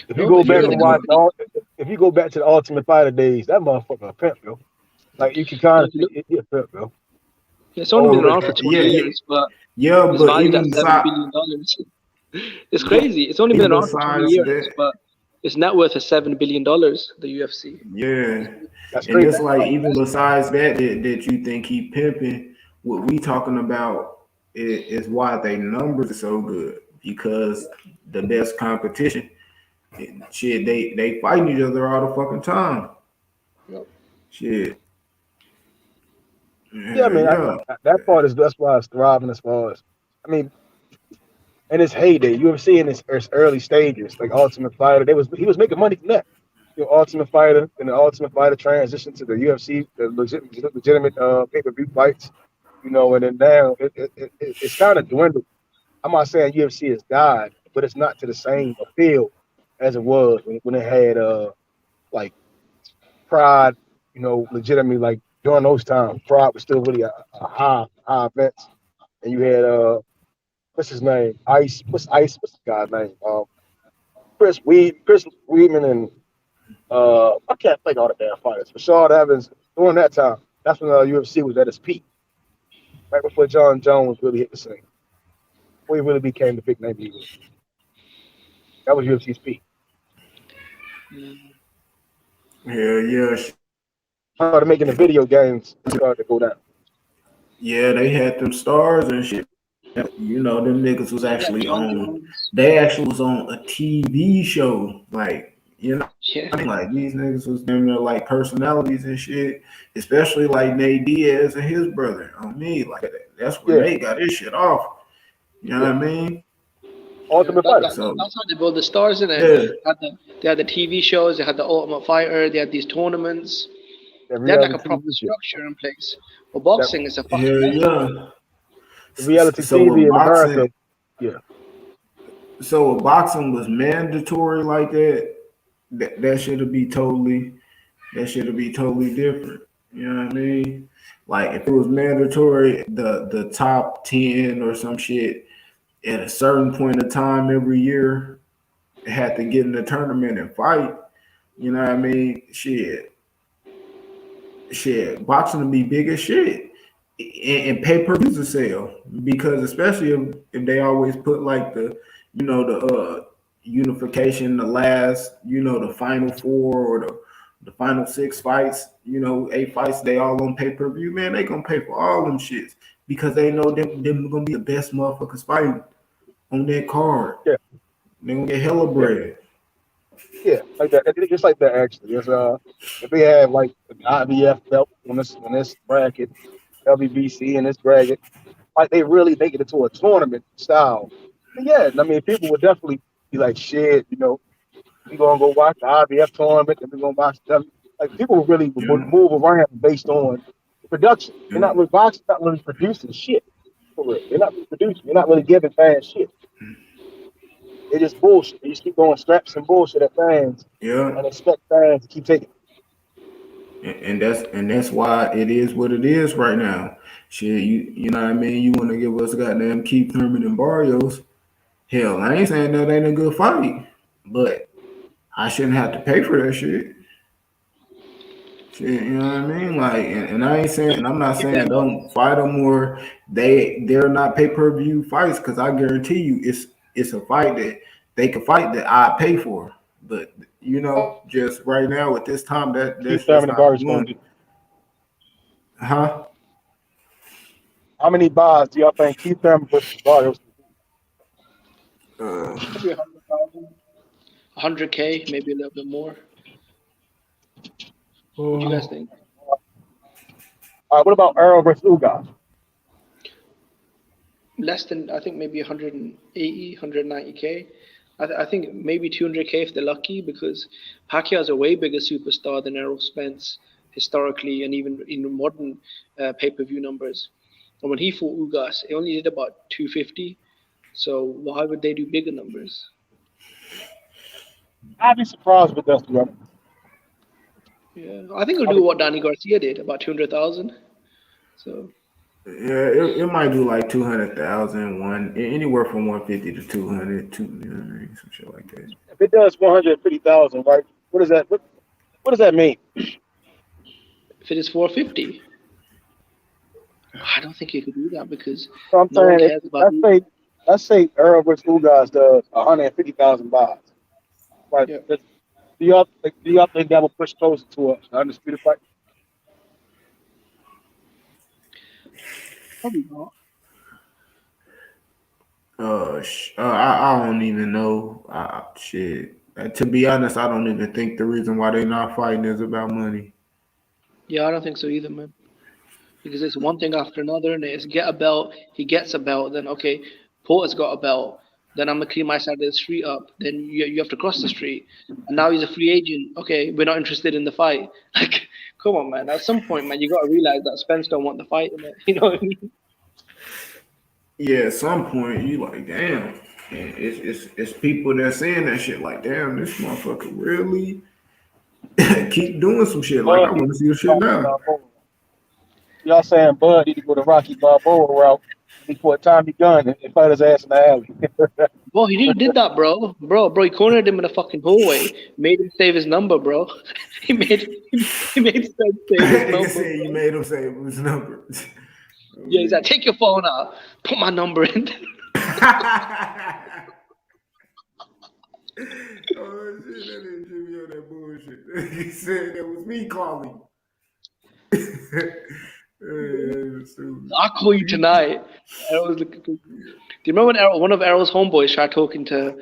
If you No, go but you back know the and watch, company. if you go back to the Ultimate Fighter days, that motherfucker a pimp, yo. Like you can kind No, of if you see look, he a pimp, yo. it's only been Oh around for 20 yeah, years, but yeah. it's But valued even at $7 besides, billion. It's crazy. It's only even been around for 20 besides years, that, but its net worth is $7 billion. The UFC. yeah. That's And crazy. it's like even besides that you think he pimping, what we talking about is why they numbers are so good because the best competition, shit, they fighting each other all the fucking time. Yep. Shit, Yeah, I yeah, mean, yeah, that part is that's why it's thriving as far as I mean, in its heyday, UFC in its early stages, like Ultimate Fighter, he was making money from that. You know, Ultimate Fighter and the Ultimate Fighter transitioned to the UFC, the legitimate pay-per-view fights. You know, and then now it's kind of dwindled. I'm not saying UFC has died, but it's not to the same appeal as it was when it had like Pride. You know, legitimately like during those times, Pride was still really a high event, and you had what's his name? What's the guy's name? Chris Weidman and I can't think all the damn fighters. Rashad Evans during that time. That's when UFC was at its peak, right before John Jones really hit the scene. Before he really became the big name he was. That was UFC's peak. yeah, yeah. Started making the video games. It started to go down. Yeah, they had them stars and shit. You know, them niggas was Yeah, actually John on. Jones. They actually was on a TV show. Like, you know, Yeah. I mean, like these niggas was them like personalities and shit. Especially like Nate Diaz and his brother. On me, like that's where Yeah, Nate got his shit off. You know yeah. what I mean? Yeah, Ultimate Fighter. So that's how they build the stars in it. yeah, They had the TV shows, they had the Ultimate Fighter, they had these tournaments. The They had like reality a proper TV shit. structure in place. But That boxing is a fucking hell mess. yeah. the reality So TV with in America. boxing, Yeah, so if boxing was mandatory like that, that should be totally different. You know what I mean? Like if it was mandatory, the top 10 or some shit at a certain point of time every year had to get in the tournament and fight. You know what I mean? Shit, boxing would be big as shit. And pay per views to sell because especially if they always put like the unification, the last, the final four or the final six fights, 8 fights, they all on pay per view, man. They gonna pay for all them shits because they know them gonna be the best motherfuckers fighting on that card. yeah, They gonna get hella yeah, bread. yeah. Like that. It's just like that actually. It's if they have like an IBF belt on this bracket, WBC in this bracket, like they really make it into a tournament style. But yeah, I mean, people would definitely be like, shit, we gonna go watch the IBF tournament, and we gonna watch them. Like people really would Yeah. move around based on the production. You're Yeah. not really boxing, not really producing shit for real. You're not really producing. You're not really giving fans shit. They just bullshit. They just keep throwing straps and bullshit at fans Yeah. and expect fans to keep taking. And that's why it is what it is right now. Shit, you know what I mean? You want to give us goddamn Keith Thurman and Barrios. Hell, I ain't saying that ain't a good fight, but I shouldn't have to pay for that shit. Shit, you know what I mean? Like, and I ain't saying, and I'm not Yeah, saying don't fight them or they're not pay per view fights because I guarantee you it's a fight that they can fight that I pay for. But just right now at this time, Keith that's just Thurman and not Barrios going, gonna do. huh? How many bars do y'all think Keith Thurman versus Barrios? Uh, maybe 100,000, 100K, maybe a little bit more. What do you guys think? What about Earl versus Ugas? Less than, I think maybe 180, 190K. I think maybe 200K if they're lucky because Pacquiao's a way bigger superstar than Errol Spence historically and even in modern pay-per-view numbers. And when he fought Ugas, he only did about 250. So why would they do bigger numbers? I'd be surprised with Dusty Rhodes. Yeah, I think he'll do what Danny Garcia did, about 200,000. So yeah, it might do like 200,000, anywhere from 150 to 200, you know what I mean? Some shit like that. If it does 150,000, right? What does that? What does that mean? if it is 450, I don't think he could do that because So I'm no one saying, cares about you. let's say Earl versus Ugas does 150,000 bars, right? Yeah. Do y'all think that will push closer to an undisputed fight? Probably not. I don't even know. Shit. To be honest, I don't even think the reason why they not fighting is about money. Yeah, I don't think so either, man. Because it's one thing after another, and it's get a belt, he gets a belt, then okay, Porter's got a belt, then I'm gonna clean my side of the street up, then you have to cross the street, and now he's a free agent. Okay, we're not interested in the fight. Like, come on, man. At some point, man, you gotta realize that Spence don't want the fight in it. You know what I mean? Yeah, at some point you like, damn. And it's people that saying that shit like, damn, this motherfucker really keep doing some shit. Like I Bud want need to to see the go shit to Rocky now. Balboa. Y'all saying Bud need to go to Rocky Balboa route before Tommy Gunn and fight his ass in the alley. Bro, he really did that, bro. Bro, he cornered him in the fucking hallway, made him save his number, bro. he made Spence save his Nigga number. said you made him say his number. Yeah, he's like, take your phone out, put my number in. Oh shit, that didn't Jimmy on that bullshit. He said that was me calling. I'll call you tonight. Errol was looking good. Do you remember when one of Errol's homeboys tried talking to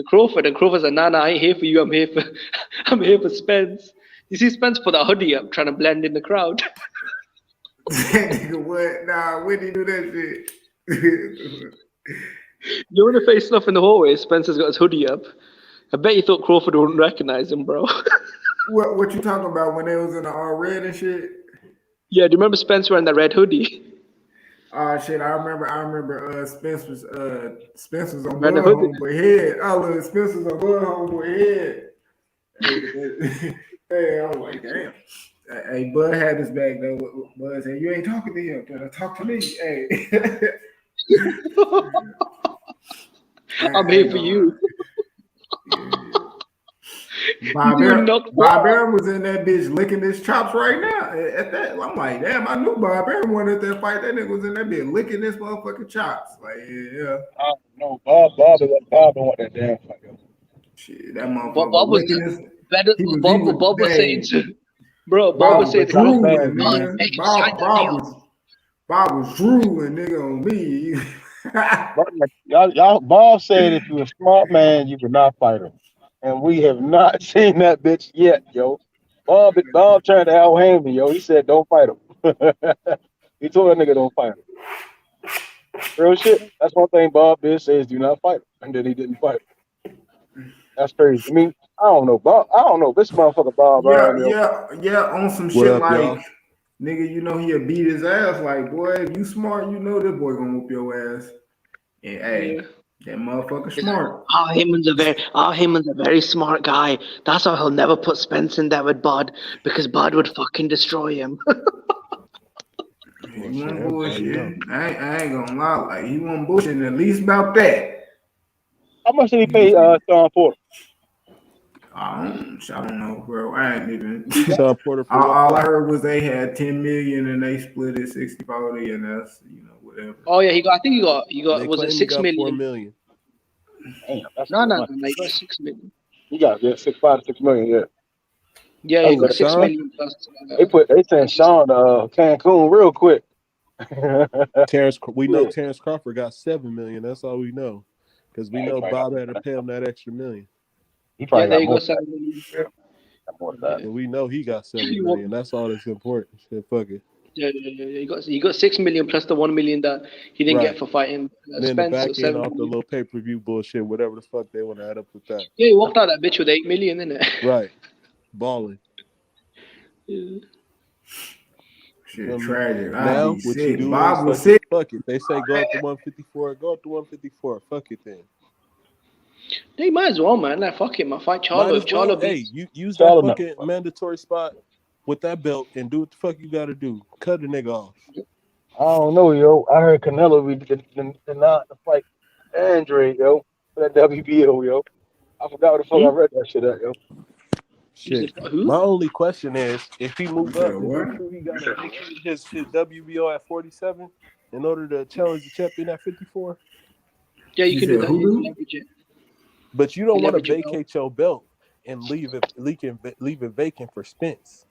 Crawford, and Crawford said, "Nah, I ain't here for you. I'm here for Spence." You see, Spence put that hoodie up, trying to blend in the crowd. Nigga, what? Nah, when did he do that shit? You want to face stuff in the hallway? Spencer's got his hoodie up. I bet you thought Crawford wouldn't recognize him, bro. What you talking about when they was in the all red and shit? Yeah, do you remember Spencer wearing that red hoodie? Oh shit, I remember Spence was on Red Bud hoodie. homeboy head. Oh look, Spence was on Bud homeboy head. Hey, I was like, damn. Hey, Bud had his back though. Bud said, "You ain't talking to him, better talk to me." Hey. I'm here for you. Bob Arum was in that bitch licking his chops right now. At that, I'm like, damn, I knew Bob Arum wanted that fight. That nigga was in that bitch licking his motherfucking chops. Like, yeah. No, Bob don't want that damn fight. Shit, that motherfucker Bob was licking his. better. Bob was saying to, bro. Bob was saying, drooling, nigga. Bob was drooling, nigga, on me. y'all, Bob said if you're a smart man, you would not fight him. And we have not seen that bitch yet, yo. Bob trying to out-hand me, yo. He said, don't fight him. He told that nigga, don't fight him. Real shit. That's one thing Bob did say is do not fight him. And then he didn't fight him. That's crazy. I mean, I don't know. Bob, I don't know. This motherfucker Bob. Yeah, on some shit up, like, y'all? Nigga, you know he'll beat his ass. Like, boy, if you smart, you know this boy gonna whoop your ass. And hey, that motherfucker smart. Heyman's a very smart guy. That's why he'll never put Spence in there with Bud, because Bud would fucking destroy him. He won't bullshit. I ain't gonna lie. Like, he won't bullshit at least about that. How much did he pay Sean Porter? I don't know, bro. I ain't even. Sean Porter. All I heard was they had 10 million and they split it 60-40, and that's whatever. Oh yeah, he got. Was it 6 million? 4 million. Damn, no. He got 6 million. He got 5 to 6 million. Yeah. Yeah, he got 6 million plus. They sent Sean to Cancun real quick. We know Terence Crawford got 7 million. That's all we know, because we know Bob had to pay him that extra million. He probably there you go, 7 million. And we know he got 7 million. That's all that's important. Shit, fuck it. Yeah. He got 6 million plus the 1 million that he didn't get for fighting Spence. Then the back end off the little pay-per-view bullshit, whatever the fuck they want to add up with that. Yeah, he walked out that bitch with 8 million, innit? Right. Balling. Yeah. Shit, tragic. Now, what you do Bob is fuck it. They say go up to 154. Go up to 154. Fuck it then. They might as well, man. Like, fuck it, man. Fight Charlo. If Charlo beats... Hey, you use that fucking mandatory spot with that belt and do what the fuck you got to do. Cut the nigga off. I don't know, yo. I heard Canelo denied the fight Andre, yo, for that WBO, yo. I forgot what the fuck I read that shit at, yo. Shit. My only question is, if he moved up, he got to vacate his WBO at 47 in order to challenge the champion at 54? Yeah, you can do that. You leverage it. But you don't want to vacate your belt and leave it vacant for Spence.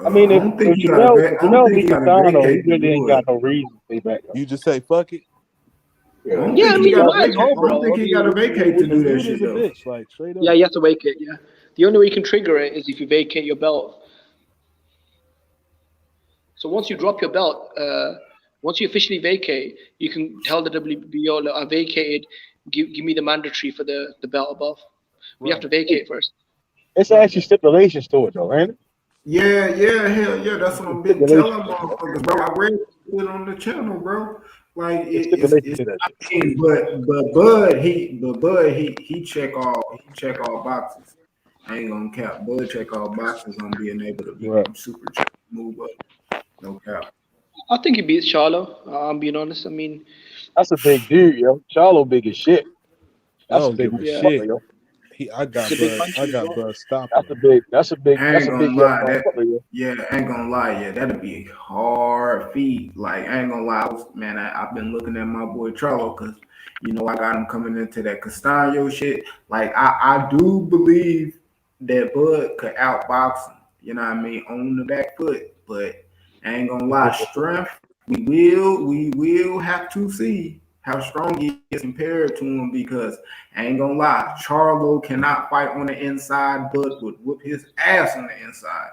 I mean, if Janelle beat Cardano, he really ain't got no reason to stay back. You just say fuck it. Yeah, I mean, you might as well, bro. I don't think he got to vacate to do that shit, though. Bitch, like, straight up. Yeah, you have to vacate, yeah. The only way you can trigger it is if you vacate your belt. So once you drop your belt, once you officially vacate, you can tell the WBO, look, I vacated, give me the mandatory for the belt above. We have to vacate first. It's actually stipulations to it, though, ain't it? Yeah, hell yeah. That's what I've been telling motherfuckers, bro. I read it on the channel, bro. Like but Bud he check all boxes. I ain't gonna cap. Bud check all boxes on being able to be super move up. No cap. I think he beats Charlo. I'm being honest. I mean, that's a big dude, yo. Charlo big as shit. That's a big shit. Yo. I got Bud stopped. That's a big I ain't gonna lie. I ain't gonna lie. Yeah, that'd be a hard feat. Like, I ain't gonna lie, I've been looking at my boy Charlo because I got him coming into that Castaño shit. Like, I do believe that Bud could outbox him. You know what I mean, on the back foot. But I ain't gonna lie, strength. We will have to see how strong he is compared to him because I ain't gonna lie, Charlo cannot fight on the inside, but would whoop his ass on the inside.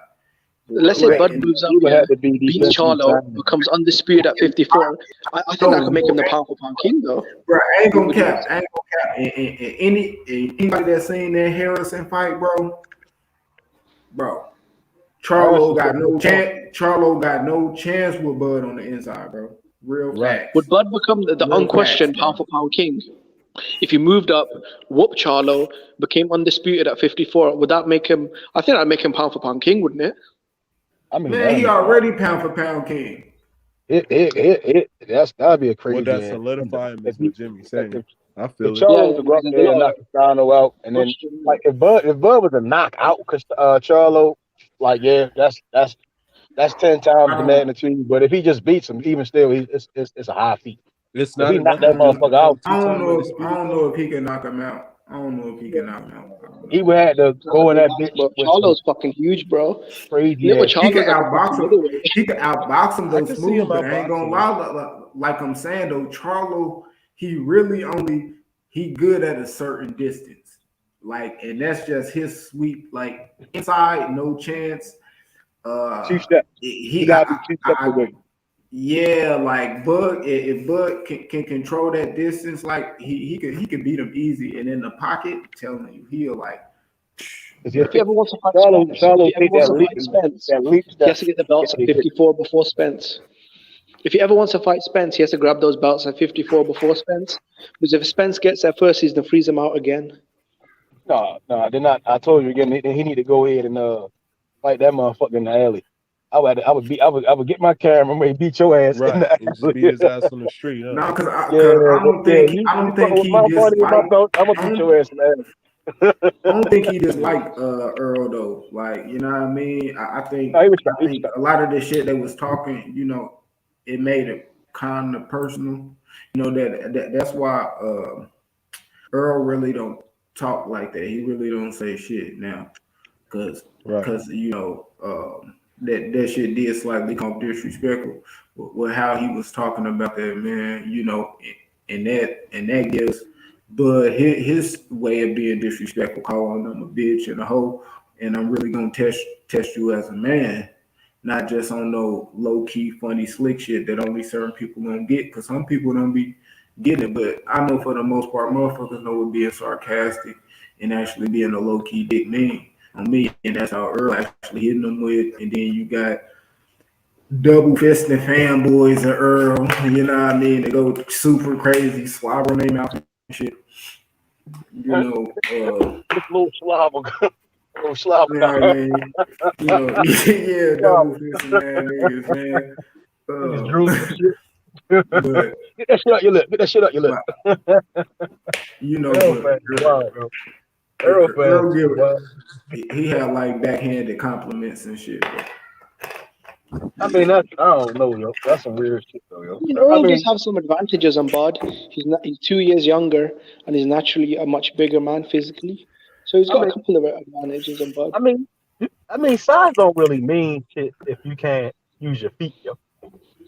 Let's say Bud moves up here, beats Charlo, becomes undisputed at 54. I think I could make him the pound for pound king, though. Bro, I ain't gonna cap. And anybody that's seen that Harrison fight, bro, Charlo got no chance. Charlo got no chance with Bud on the inside, bro. Real facts. Would Bud become the unquestioned pound for pound king if he moved up, whooped Charlo, became undisputed at 54? Would that make him? I think that'd make him pound for pound king, wouldn't it? I mean, man, he already pound for pound king. That'd be a crazy. Would that solidify him? Is what Jimmy's saying. I feel it. Charlo to go up there and knock Castano out, and then like if Bud was a knockout, because Charlo, like that's 10 times the magnitude. But if he just beats him, even still, it's a high feat. It's not. If he knocked that motherfucker out. I don't know if he can knock him out. He would have to go in that bitch. Bro, Charlo's fucking huge, bro. Crazy. He could outbox him. He could outbox him though smooth. But I ain't gonna lie, like I'm saying though, Charlo, he good at a certain distance. Like, and that's just his sweep. Like inside, no chance. 2 steps. He got to be 2 steps away. Yeah, like Bud, if Bud can control that distance, like he could beat him easy. And in the pocket, telling you, he'll like. If he ever wants to fight Spence, he has to get the belts at 54 before Spence. If he ever wants to fight Spence, he has to grab those belts at 54 before Spence. Because if Spence gets there first, he's gonna freeze him out again. No, they're not. I told you again. He need to go ahead and fight that motherfucker in the alley. I would get my camera and maybe beat your ass. Right, just beat his ass on the street. Huh? No, because I don't think he just like. I'm gonna beat your ass in the alley. I don't think he just liked Earl though. Like, you know what I mean? I think a lot of the shit they was talking, you know, it made it kind of personal. You know that's why Earl really don't talk like that. He really don't say shit now, because you know that shit did slightly come disrespectful with how he was talking about that, man. You know, and that gives Bud his way of being disrespectful, calling them a bitch and a hoe. And I'm really gonna test you as a man, not just on no low key, funny, slick shit that only certain people gonna get. Because some people don't be getting it, but I know for the most part, motherfuckers know what being sarcastic and actually being a low key dick mean on me, and that's how Earl actually hitting them with. And then you got double fisting fanboys of Earl, you know what I mean? They go super crazy, slobber name out and shit. You know, this little slobber. You know what I mean? You know, yeah, double fisting niggas, man. But, get that shit out your lip. Get that shit out your lip. You know, Earl, he had like backhanded compliments and shit. I mean, I don't know, yo. That's some weird shit, though, yo. You know, Earl does have some advantages on Bud. He's 2 years younger, and he's naturally a much bigger man physically. So he's got a couple of advantages on Bud. I mean, size don't really mean shit if you can't use your feet, yo.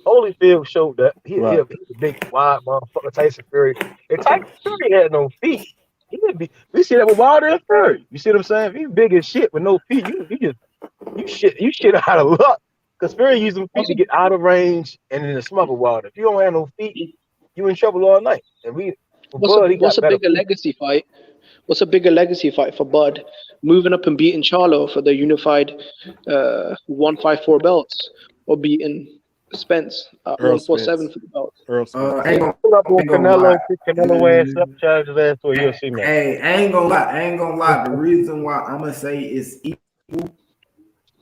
Holyfield showed that he's a big, wide motherfucker. Tyson Fury. If Tyson Fury had no feet, he would be. We see that with Wilder and Fury. You see what I'm saying? If he's big as shit with no feet, you shit out of luck. Because Fury using feet to get out of range and in the smother Wilder. If you don't have no feet, you in trouble all night. And what's a bigger legacy fight? What's a bigger legacy fight for Bud? Moving up and beating Charlo for the unified 154 belts, or beating Spence at 147 for the belt. Canelo ass up, charge his ass for UFC, man. Hey, I ain't gonna lie. The reason why I'm gonna say it's equal,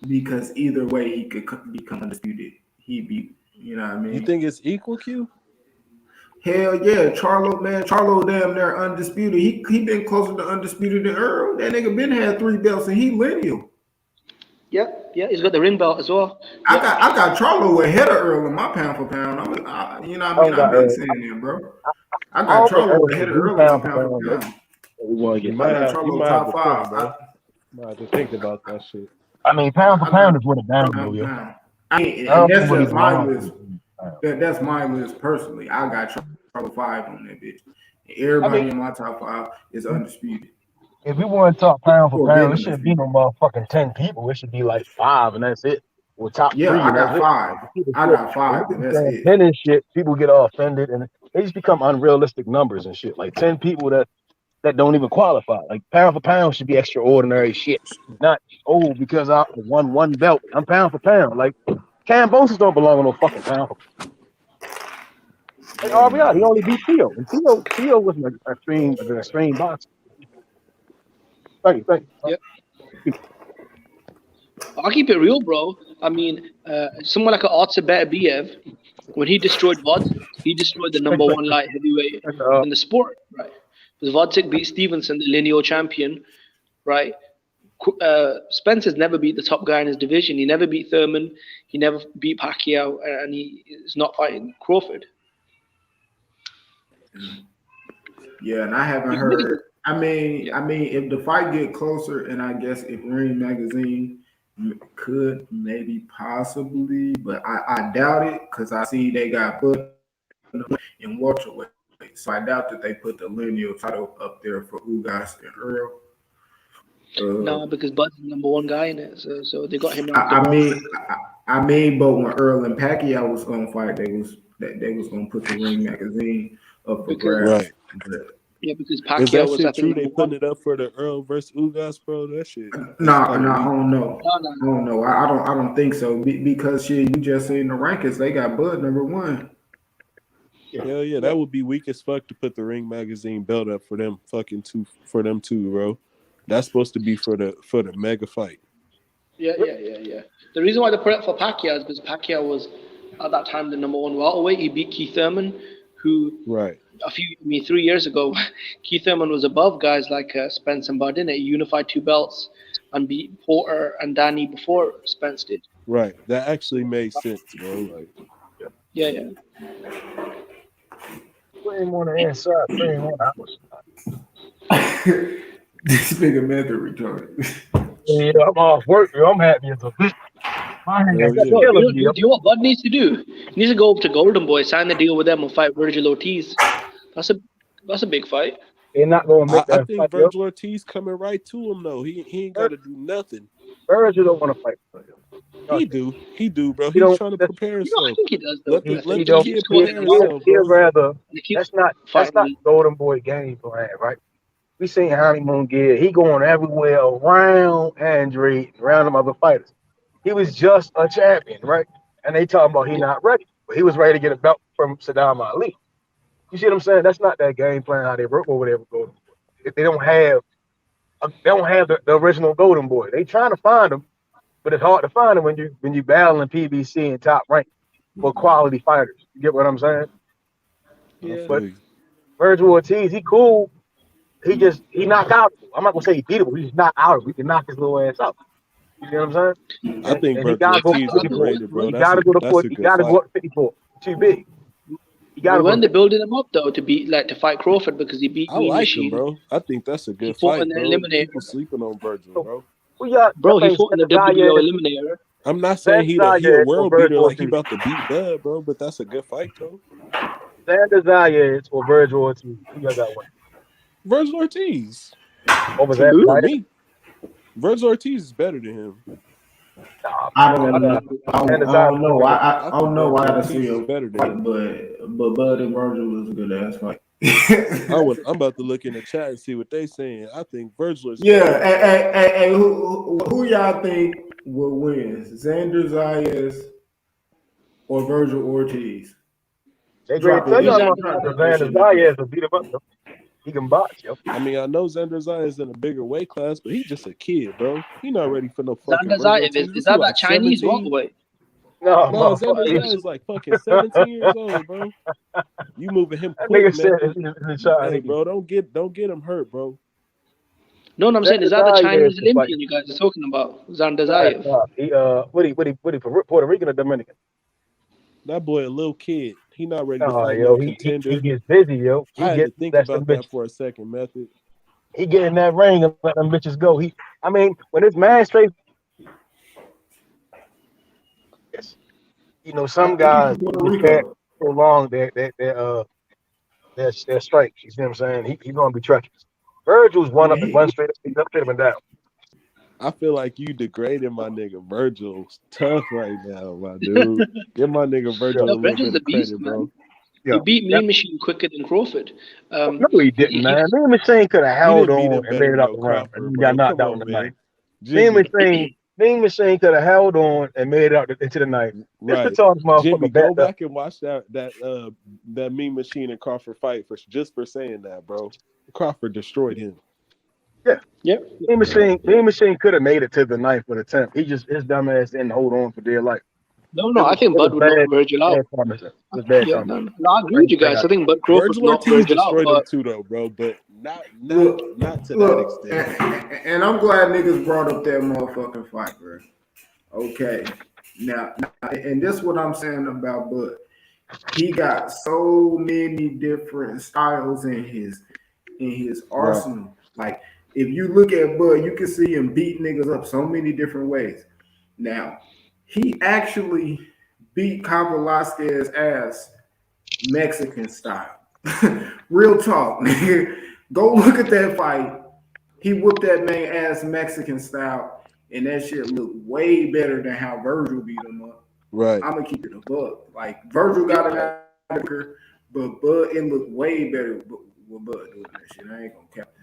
because either way he could become undisputed. He'd be, you know what I mean? You think it's equal, Q? Hell yeah, Charlo damn near undisputed. He been closer to undisputed than Earl. That nigga been had 3 belts and he lineal. Yeah, he's got the ring belt as well. I got Charlo ahead of Earl in my pound for pound. You know what I mean? I've been saying that, bro. I got Charlo ahead of Earl in my pound for pound. You might have top 5, bro. You might have to think about that shit. I mean, pound for pound is what it down to, yo. I mean, and that's just my list. That's my list personally. I got trouble 5 on that bitch. Everybody in my top 5 is undisputed. If we want to talk pound for Or pound, been it shouldn't be no motherfucking 10 people. It should be like 5, and that's it. Or top 3, I and that's got it. 5. I got 5, and that's it. 10 and shit, people get all offended, and they just become unrealistic numbers and shit. Like 10 people that don't even qualify. Like pound for pound should be extraordinary shit. Not because I won 1 belt, I'm pound for pound. Like Kambosos don't belong on no fucking pound for pound. Like RBI, he only beat Theo, and Theo was an extreme boxer. Thank you. Yep. I'll keep it real, bro. I mean, someone like an Artur Beterbiev, when he destroyed Vod, he destroyed the number 1 light heavyweight in the sport, right? Because Vodzik beat Stevenson, the lineal champion, right? Spencer's never beat the top guy in his division. He never beat Thurman. He never beat Pacquiao, and he is not fighting Crawford. Yeah, and I haven't heard. I mean, if the fight get closer, and I guess if Ring Magazine could maybe possibly, but I doubt it because I see they got put in welterweight, so I doubt that they put the lineal title up there for Ugas and Earl. No, because Bud's the number 1 guy in it, so they got him. I mean, but when Earl and Pacquiao was gonna fight, they was gonna put the Ring Magazine up for grabs. Right. Yeah, because Is Pacquiao that was. shit I true? think They putting it up for the Earl versus Ugas, bro. That shit. No, I don't know. I don't know. I don't think so. Because shit, you just seen the rankings. They got Bud number 1. Hell yeah, that would be weak as fuck to put the Ring Magazine belt up for them two, bro. That's supposed to be for the mega fight. Yeah. The reason why they put it for Pacquiao is because Pacquiao was at that time the number 1 welterweight. He beat Keith Thurman, who 3 years ago, Keith Thurman was above guys like Spence and Bud, didn't it? He unified 2 belts and beat Porter and Danny before Spence did. Right. That actually made sense, bro. Like, yeah. Put him on the inside, put him on the outside. This nigga method retarded. Yeah, I'm off work, yo. I'm happy as a bitch. You know what Bud needs to do? He needs to go up to Golden Boy, sign the deal with them, and fight Virgil Ortiz. That's a big fight. They're not going to make that. I think Virgil Ortiz coming right to him though. He ain't got to do nothing. Virgil don't want to fight for him. He do, bro. He's trying to prepare himself. I think he does. Though. Let the kid prepare himself, He'd bro. rather. That's not Golden Boy game plan, right? We seen Honeymoon Gear. He going everywhere around Andre, around them other fighters. He was just a champion, right? And they talking about he not ready, but he was ready to get a belt from Saddam Ali. You see what I'm saying? That's not that game plan how they work over there with Golden Boy. If they don't have the original Golden Boy. They trying to find him, but it's hard to find him when you battling PBC and top rank for quality fighters. You get what I'm saying? Yeah. But Virgil Ortiz, he cool. He knocked out. I'm not gonna say he beat him, but he just knocked out. We can knock his little ass out. You know what I'm saying? I think Virgil Ortiz is underrated, bro. He gotta go to 40. He gotta go up 54. Too big. When they're building him up though to fight Crawford because he beat. I like him, bro. I think that's a good fight, bro. People sleeping on Virgil, bro. He fought in the WBO eliminator. I'm not saying he a world beater like he about to beat Bud, bro, but that's a good fight though. Xander Zayas or Virgil Ortiz? Who y'all got one? Virgil Ortiz. Over that, Virgil Ortiz is better than him. I don't know. I don't know why I see him better than him. But Bud and Virgil was a good ass fight. I'm about to look in the chat and see what they saying. I think Virgil is Hey, who y'all think will win? Xander Zayas or Virgil Ortiz? They tell y'all Xander Zayas will beat him up. He can box, yo. I mean, I know Xander Zayas is in a bigger weight class, but he's just a kid, bro. He not ready for no fucking. Xander Zayas is that like Chinese welterweight? No, Xander Zayas is like fucking 17 years old, bro. You moving him quick, man. Hey, bro, don't get him hurt, bro. No, I'm saying is that the Chinese Olympian you guys are talking about? Xander Zayas. He what he Puerto Rican or Dominican? That boy a little kid. He not ready to fight no contender. He gets busy, yo. I had to think about that for a second, Method. He get in that ring and let them bitches go. When it's man straight. Yes. you know, some guys get fat so long they're stripes. You see what I'm saying? He's gonna be treacherous. Virgil's one straight up and down. I feel like you degrading my nigga Virgil's tough right now, my dude. Give my nigga Virgil a little Virgil's bit of a beast, credit, man. bro. He beat Mean Machine quicker than Crawford. No, he didn't, man. Mean Machine could have He held didn't beat on him and better made it than out no the round, Crawford, and he bro. got knocked Come out in on, the ninth. man. Mean Machine could have held on and made it out into the ninth. This Right. retarded Jimmy, motherfucker go backed up. back and watch that Mean Machine and Crawford fight for saying that, bro. Crawford destroyed him. Yeah. Yep. Mean Machine could have made it to the ninth with a 10th. He just his dumb ass didn't hold on for dear life. No, I think Bud would knock Virgil out. Yeah, no, I agree with you guys. I think Bud Crawford Virgil knocked Ortiz Virgil out. destroyed him But too, though, bro. But not to that Look, extent. and I'm glad niggas brought up that motherfucking fight, bro. Okay. Now, and this is what I'm saying about Bud. He got so many different styles in his arsenal. Like, if you look at Bud, you can see him beat niggas up so many different ways. Now, he actually beat Kambosos' ass Mexican style. Real talk, nigga. Go look at that fight. He whooped that man ass Mexican style, and that shit looked way better than how Virgil beat him up. Right. I'm gonna keep it a buck. Like, Virgil got it out of her, but Bud, it looked way better with Bud doing that shit. I ain't gonna cap.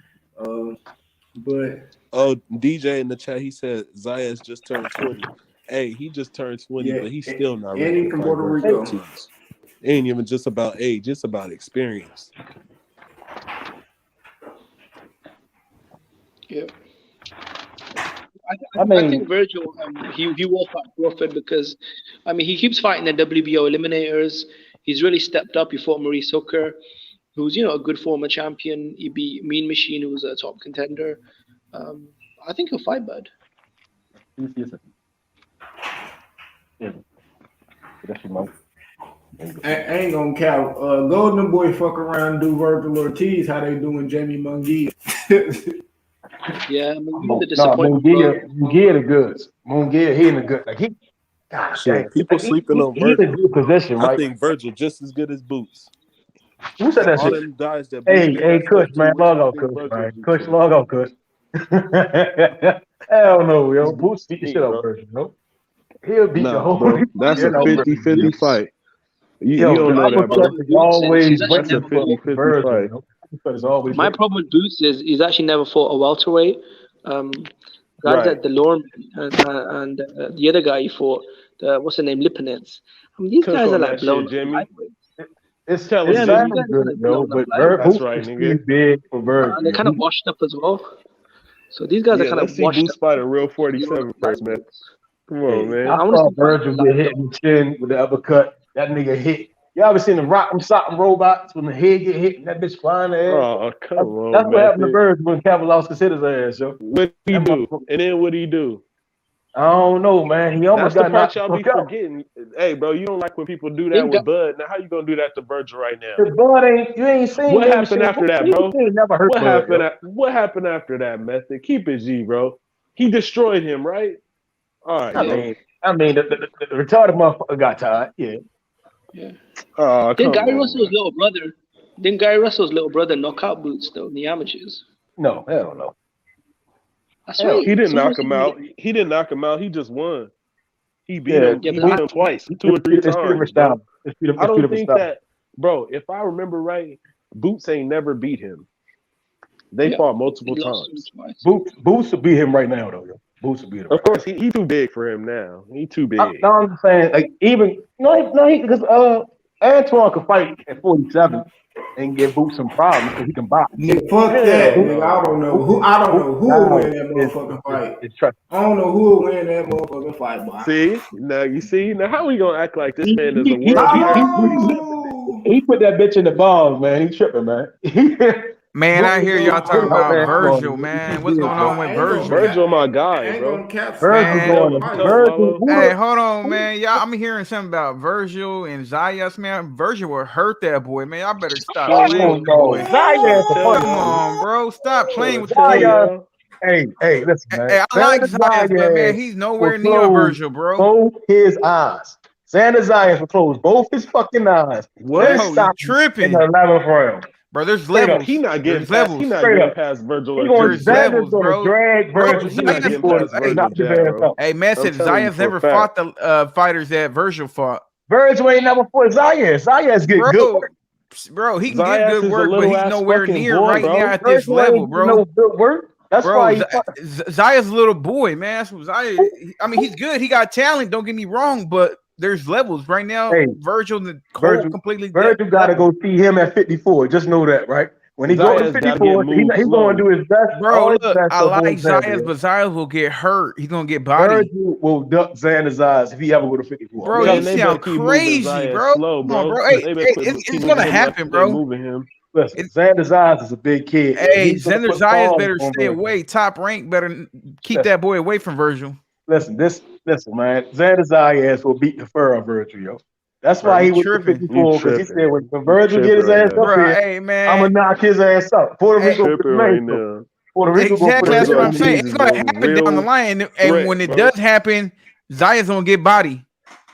But DJ in the chat, he said Zayas just turned 20. Hey, he just turned 20, but he's still not ready. And he from Puerto Rico. It ain't even just about age, it's about experience. Yeah. I think Virgil, he will fight Crawford because, he keeps fighting the WBO eliminators. He's really stepped up. He fought Maurice Hooker, who's, a good former champion. He beat Mean Machine, who was a top contender. I think he'll fight Bud. I ain't gonna count. Golden Boy fuck around and do Virgil Ortiz. How they doing Jamie Munguia? Yeah, the disappointment. Munguia the goods. Munguia, he in the good. Like he, gosh, Shit, people sleeping on Virgil. He's in a good position, right? I think Virgil just as good as Boots. Who said that All shit? them guys that Hey, Kush, man, log out, Kush, man. Kush, log out, Kush. Hell no, yo. Boots beat the shit out of Virgil, no? He'll beat the whole. Bro, that's a 50-50 fight. You don't know that, bro. Always that's a 50-50 fight. My problem with Boots is he's actually never fought a welterweight. Guys at DeLorme and the other guy he fought, what's the name, Lipinets. These guys are like blown. It's telling good, though, but Boots is too big for Virgil. They're kind of washed up as well. So these guys are kind of washed up. Let's see Boots fight a real 47 first, man. Come on, man. I saw Virgil get hit in the chin with the uppercut. That nigga hit. Y'all ever seen the Rock'em Sock'em robots when the head get hit and that bitch flying in the air? Oh, come on, that's what happened to Virgil when Kambosos hit his ass, yo. What'd he do? And then what'd he do? I don't know, man. He almost got knocked y'all be forgetting. Hey, bro, you don't like when people do that with Bud. Now, how you gonna do that to Virgil right now? Bud you ain't seen what happened after that, bro? Never hurt what happened after that, Method? Keep it G, bro. He destroyed him, right? All right. I mean, the retarded motherfucker got tired. Yeah. Then Gary Russell's little brother knock out Boots though in the amateurs. No, hell no. He didn't knock him out. He didn't knock him out. He just won. He beat him. He beat him twice, 2 or 3 times. I don't think that, bro. If I remember right, Boots ain't never beat him. They fought multiple times. Boots will beat him right now, though. Yo. Boots will beat him. Of course, he too big for him now. He too big. No, I'm just saying, like even because Antoine could fight at 47 and give Boots some problems because he can box. Fuck that. I don't know who will win that motherfucking fight. I don't know who will win that motherfucking fight, boy. See, now how we gonna act like this man is a world beater? He put that bitch in the balls, man. He tripping, man. Man, I hear y'all talking about Virgil, man. What's going on with Virgil? Virgil, my guy, bro. Virgil. Hey, hold on, man. Y'all, I'm hearing something about Virgil and Zayas, man. Virgil will hurt that boy, man. Y'all better stop playing with the boy. Come on, bro. Stop playing with the boy. Hey, listen, man. Hey, I like Zayas, but man, he's nowhere near Virgil, bro. Both his eyes. Xander Zayas will close both his fucking eyes. What? Then Oh, you stop tripping. in the 11th round. Bro, there's Straight levels. up. He not getting There's past. levels. He not Straight getting up. past Virgil He or going, There's Jimmy. levels, Xander's going to bro. drag Bro, Virgil He not to getting 54 past to Virgil knock his Jack, ass bro. out. Hey, man said I'm telling you Zayas for a never fact. fought the fighters that Virgil fought. Virgil ain't never fought Zayas. Zayas get good work. Bro, he can get Zayas good is a work, but little he's ass nowhere fucking near boy, right bro. now at this Virgil level, ain't bro. no good work. That's Bro, why he Zaya's a little boy, man. That's what Zaya. I mean, he's good. He got talent. Don't get me wrong, but there's levels right now. Hey, Virgil and Virgil completely got to level. go see him at 54. Just know that, right? When he go to Zayas gotta 54, get he's moved going to do his best. Bro, All his look, best I to like avoid Xander. Zayas, but Zayas will get hurt. He's gonna get body. Virgil will duck Xander's eyes if he ever go to 54. Bro, Man, you they better sound keep moving crazy, Zayas bro. slow, Come on, bro. bro. Hey, They better it's keep gonna moving him happen, like they bro. moving him. Listen, Xander's eyes is a big kid. Hey, He's gonna Xander put Zayas palms better on stay Virgil. away. Top rank better keep that boy away from Virgil. Listen, man. Xander Zayas will beat the fur of Virgil, yo. That's Bro, why you he went to tripping. 54 because he tripping. said when Virgil get his tripping right ass now. up Bro, here, hey, man. I'm gonna knock his ass out. Puerto Hey, Rico tripping for right Mexico. now. Puerto Rico go for Exactly, the that's what I'm Virgil saying. Ortiz It's is gonna a happen down the real line, and threat, when it bro. does happen, Zaya's gonna get body,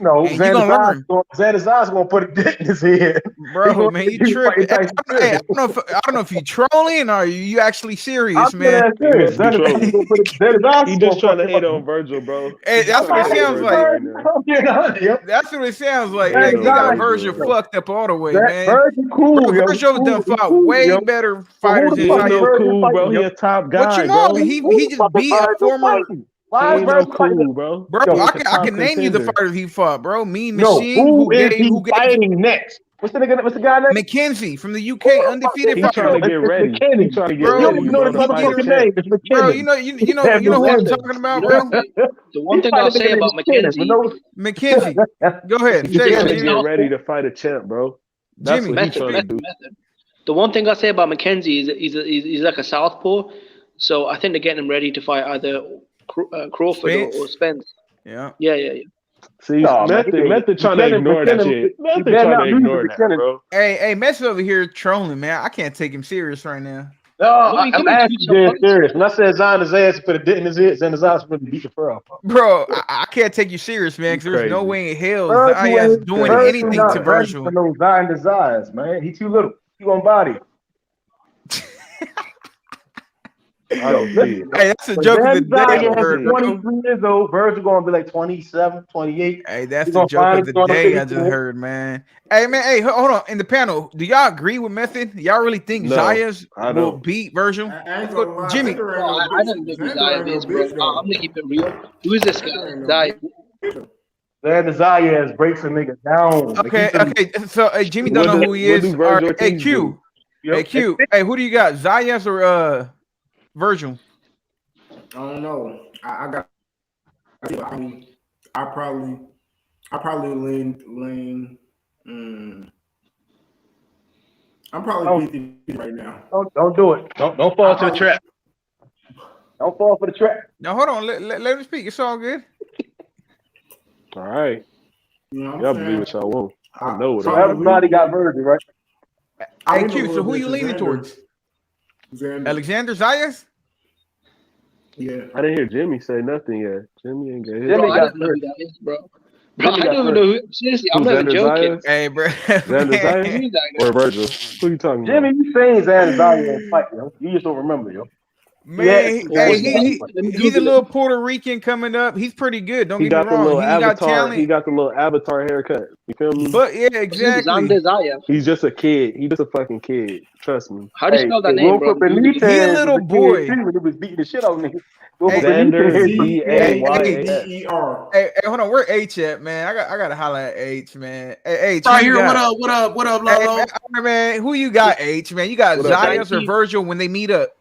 No, and you gonna learn. Xander's eyes gonna put a dent in his head. Bro, man, you tripping. Hey, I don't know if you trolling or you actually serious, man. He must be trolling. Xander's eyes He just trying to hate on Virgil, bro. Hey, He just that's what trying it to hate sounds Virgil like. right now. That's what it sounds like. Ain't He got no Virgil Virgil. fucked up all the way, man. Virgil cool, Bro, yo. Virgil done He fought cool, way yo. better But who fighters the than He fuck ain't is no Zaya. Virgil cool, bro. fighting, He yo? a top What guy, you know? bro. He just beat a former. He Why is ain't no Virgil fighting? cool, bro. Bro, Yo, I He's a can top name you the contender. fighters he fought, bro. Mean No, Machine, who is he who gave fighting next? What's the guy next? McKenzie from the UK, undefeated He trying to fighter. get ready. He trying to get Bro, You don't ready, even know bro, this to fight a motherfucking champ. name. It's McKinnon. Bro, you know who I'm talking about, bro. The one thing I'll say about McKenzie, McKenzie. Go ahead, He's say trying it, to Jimmy. get ready to fight a champ, bro. That's Jimmy, what he's trying to do. the one thing I'll say about McKenzie is he's like a southpaw, so I think they're getting him ready to fight either Crawford or Spence. Yeah. See, Method trying to ignore that shit. Method trying to ignore that, bro. Hey, Method over here trolling, man. I can't take him serious right now. No, I'm asking dead serious. When I said Xander's ass put a dent in his head, Xander's eyes would beat the fur off. Bro, I can't take you serious, man, because there's no way in hell Virgil Zaya's ain't- doing Virgil anything not to ready Virgil. for no Xander's eyes, man. He too little. He gonna body. I don't see it. Hey, that's a joke of the day. I heard, bro. 23 years old. Virgil gonna be like 27, 28. Hey, that's He the gonna joke finally of the start day up I just 54. heard, man. Hey, man, hey, hold on. In the panel, do y'all agree with Method? Y'all really think No, Zayas I will don't. beat Virgil? Let's go, Jimmy. I don't think Zayas is, bro. I'm gonna keep it real. Who is this guy? Zayas. Xander Zayas breaks a nigga down. Okay. So Jimmy don't know who he is. All right, hey, Q. Hey, Q. Hey, who do you got? Zayas or Virgil? I don't know. I got. I probably lean. I'm probably 50 right now. Don't do it. Don't fall to the trap. Don't fall for the trap. Now hold on. Let him speak. It's all good. All right. You know what Y'all I'm believe what y'all want. I know what So I everybody got Virgil, right? Hey, Q. So who you leaning towards? Alexander Zayas? Yeah. I didn't hear Jimmy say nothing yet. Jimmy ain't got his. Bro, I don't know who that is, bro. Bro, I don't even know who. Seriously, I'm not even joking. Hey, bro. Xander Zayas or Virgil? Who you talking about? Jimmy, you saying Xander Zayas fight, yo. You just don't remember, yo. Man, he's a little Puerto Rican coming up. He's pretty good. Don't He get me got the wrong. little He got avatar. talent. He got the little avatar haircut. You feel me? But yeah, exactly. He's just a kid. He's just a fucking kid. Trust me. How do you spell that name, bro? He a little boy. He was beating the shit out of niggas. Xander Zayas. Hey, hold on. Where H at, man? I gotta holler at H, man. Hey, H. Right here. What up, Lolo? Hey, man, who you got, H, man? You got Zayas or Virgil when they meet up?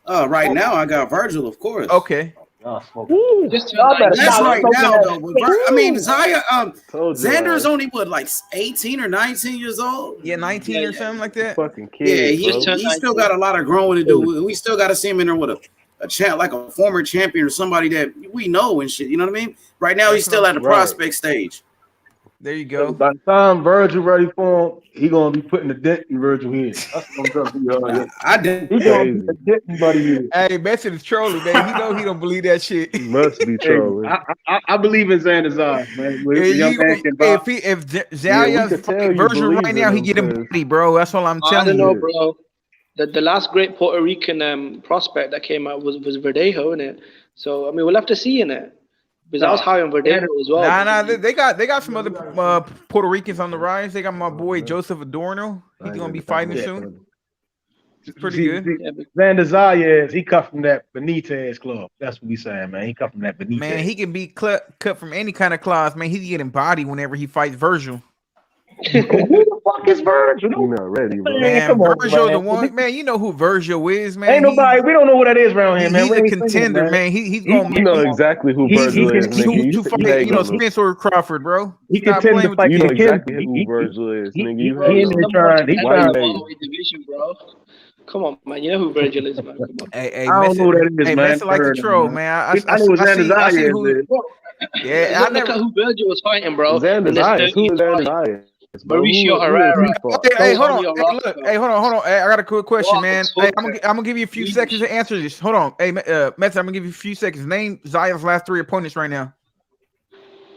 Right now I got Virgil, of course. Okay. That's right now, though. I mean, Xander's only like 18 or 19 years old. Yeah, 19 or something like that. Fucking kid. Yeah, he still got a lot of growing to do. We still got to see him in there with a champ, like a former champion or somebody that we know and shit. You know what I mean? Right now, he's still at the prospect stage. There you go. By the time Virgil ready for him, he gonna be putting a dent in Virgil head. That's what I'm telling you. I did. He gonna be a dent in Buddy head. Hey, Messi is trolling, man. He know he don't believe that shit. Must be trolling. I believe in Xander's eyes, man. If Zaya's fighting Virgil right now, he get him body, bro. That's all I'm telling you. I don't know, bro. The last great Puerto Rican prospect that came out was Verdejo, innit? So I mean, we'll have to see in it. Because I was high on Verdejo as well. Nah, they got some other Puerto Ricans on the rise. They got my boy Joseph Adorno. He's gonna be fighting soon. It's pretty good. Xander Zayas, he cut from that Benitez club. That's what we saying, man. He cut from that Benitez. Man, he can be cut from any kind of claws. Man, he's getting body whenever he fights Virgil. Who the fuck is Virgil? You're not ready, bro. Man, Virgil, the one. Man, you know who Virgil is, man. Ain't nobody. We don't know who that is around here, man. He's a contender, man. He's going. You know exactly who Virgil is, nigga. To fight, you know, Spencer Crawford, bro. He contends to fight. You know exactly who Virgil is, nigga. You He's trying division, bro. Come on, man. You know who Virgil is, man. Hey, I don't know who that is, hey, man. Messi like to troll, man. I know who Xander Zayas is. Yeah, Look at who Virgil was fighting, bro. Xander Zayas. Who is Xander Zayas? Mauricio Herrera. Hey, hold on. Hey, hold on. Hey, I got a quick question, man. Hey, I'm gonna give you a few seconds to answer this. Hold on. Hey, Messi, I'm gonna give you a few seconds. Name Zaya's last 3 opponents right now.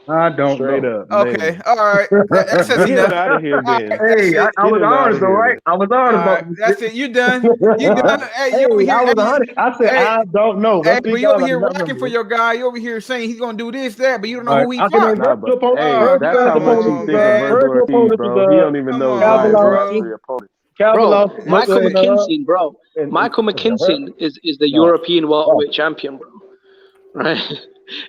I don't Straight know. up. Okay, all right. That's enough. Get out of here, then. Hey, I was honest, though, right? I was honest. That's it. You done. You done. Hey, you over here. I was honest. I said I don't know. Hey, but you over here rocking for your guy. You over here saying he's gonna do this, that, but you don't know who he fought. Hey, that's how much he thinks of Virgil Ortiz, bro. He don't even know Zaya's opponents. Bro, Michael McKinson, bro. Michael McKinson is the European welterweight champion, bro. Right?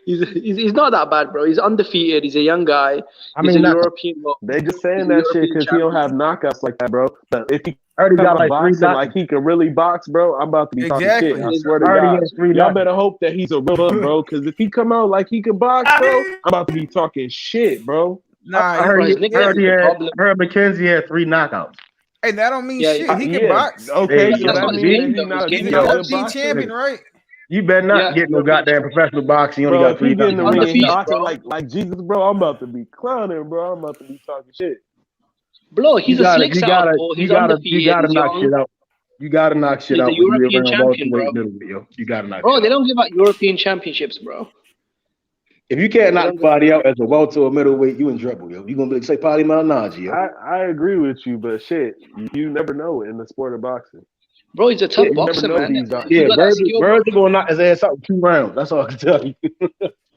He's not that bad, bro. He's undefeated. He's a young guy. He's a European. They just saying that shit because he don't have knockouts like that, bro. But if he already got like boxing like he can really box, bro, I'm about to be talking shit. I swear to God. Y'all better hope that he's a real one, bro. Because if he come out like he can box, bro, I'm about to be talking shit, bro. Nah, I heard McKenzie had 3 knockouts. Hey, that don't mean shit. He can box. Okay, so that means he's not a UFC champion, right? You better not get no goddamn professional boxing. You only got 3 knockouts. Like Jesus, bro, I'm about to be clowning, bro. I'm about to be talking shit. Bro, he's a slick southpaw. You gotta knock shit out. You gotta knock shit out. He's a European champion, bro. You gotta knock. Bro, they don't give out European championships, bro. If you can't knock somebody out as a welter or middleweight, you in trouble, yo. You gonna be say Paulie Malignaggi, yo. I agree with you, but shit, you never know in the sport of boxing. Bro, he's a tough boxer, man. Virgil gonna knock his ass out in 2 rounds. That's all I can tell you.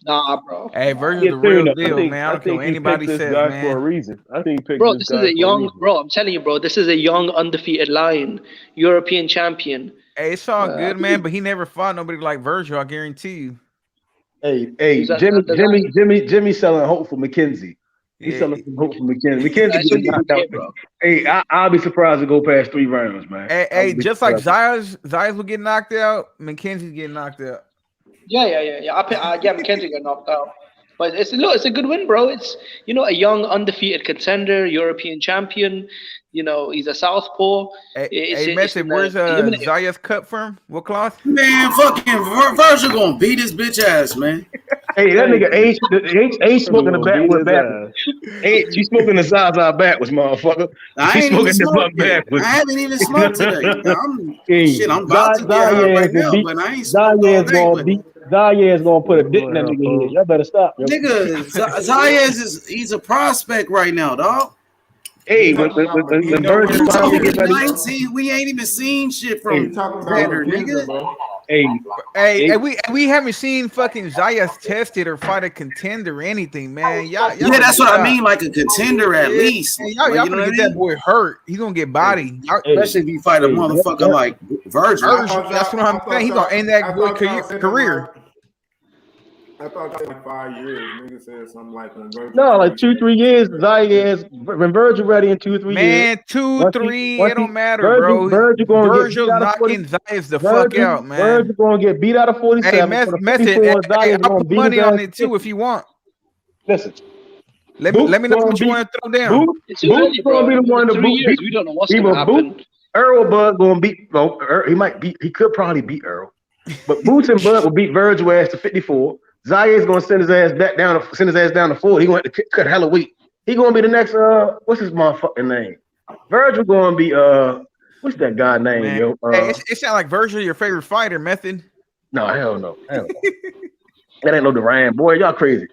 Nah, bro. Hey, Virgil's the real deal, man. I don't care what anybody says, man. For a reason. I think he picked bro, this is a young, bro. I'm telling you, bro. This is a young, undefeated lion, European champion. Hey, it's all good, man. But he never fought nobody like Virgil. I guarantee you. Hey, Jimmy selling hope for McKenzie. He's selling some hope for McKenzie. McKenzie knocked out, bro. Hey, I'll be surprised to go past 3 rounds, man. Hey, just like Zayas will get knocked out, McKenzie's getting knocked out. Yeah. McKenzie got knocked out, but it's a good win, bro. It's a young undefeated contender, European champion. He's a southpaw. Hey, Messi, where's Zayas cut from? What cloth? Man, fucking Virgil gonna beat his bitch ass, man. Hey, that nigga H smoking the backwards. She smoking the Zaza backwards, motherfucker. I ain't even smoked backwards. I haven't even smoked today. I'm about to get her right now, but I ain't smoked all day. Zayas gonna put a dick in that nigga head. Y'all better stop. Yo. Nigga, Zayas he's a prospect right now, dog. Hey, when Virgil gets ready, we ain't even seen shit from Xander, nigga. Hey, we haven't seen fucking Zayas tested or fight a contender or anything, man. Y'all that's what I mean, like a contender at least. Y'all gonna get that boy hurt. He's gonna get body, especially if you fight a motherfucker like Virgil. That's what I'm saying. He's gonna end that boy career. I thought that was like 5 years. Nigga said something like when Virgil. No, like 2-3 years. Zayas when Virgil ready in 2-3 years. Man, 2-3, it don't matter, bro. Virgil's knocking Zayas the fuck out, man. Virgil gonna get beat out of 47. Hey, I'll put money on it too if you want. Listen. Let me know what you want to throw down. It's gonna be the one to beat. We don't know what's gonna happen. Earl Bud gonna beat. Well, he could probably beat Earl, but Boots and Bud will beat Virgil ass to 54. Zayas gonna send his ass down to 4. He going to cut hella weight. He gonna be the next what's his motherfucking name? Virgil gonna be what's that guy name, Man. yo? Hey, it sound like Virgil your favorite fighter, Method. No, hell no. That ain't no Duran, boy. Y'all crazy.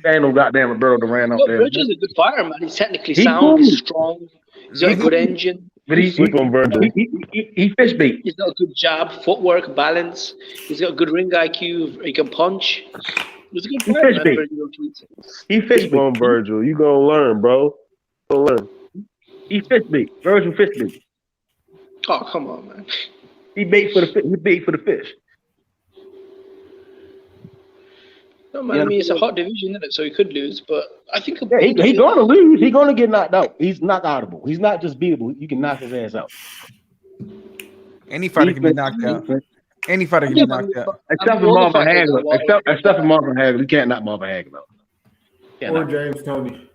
That ain't no goddamn Roberto Duran out there. Virgil's a good fighter, man. He's technically He sound. cool. He's strong. He's got a good engine. But he Sleep on Virgil. He fish bait. He's got a good jab, footwork, balance. He's got good ring IQ. He can punch. He's a good He fighter, fish man. bait. Virgil. He fish Sleep bait. on Virgil. You gonna learn, bro. Gonna learn. He fish bait. Virgil fish bait. Oh, come on, man. He bait for the fish. He bait for the fish. No, man. I mean, it's a hot division, isn't it? So he could lose, but I think He gonna lose. He gonna get knocked out. He's knockoutable. He's not just beatable. You can knock his ass out. Any fighter can be knocked out. Any fighter can be knocked out. Except for Marvin Hagler. Except for Marvin Hagler. You can't knock Marvin Hagler out. Or James Tony.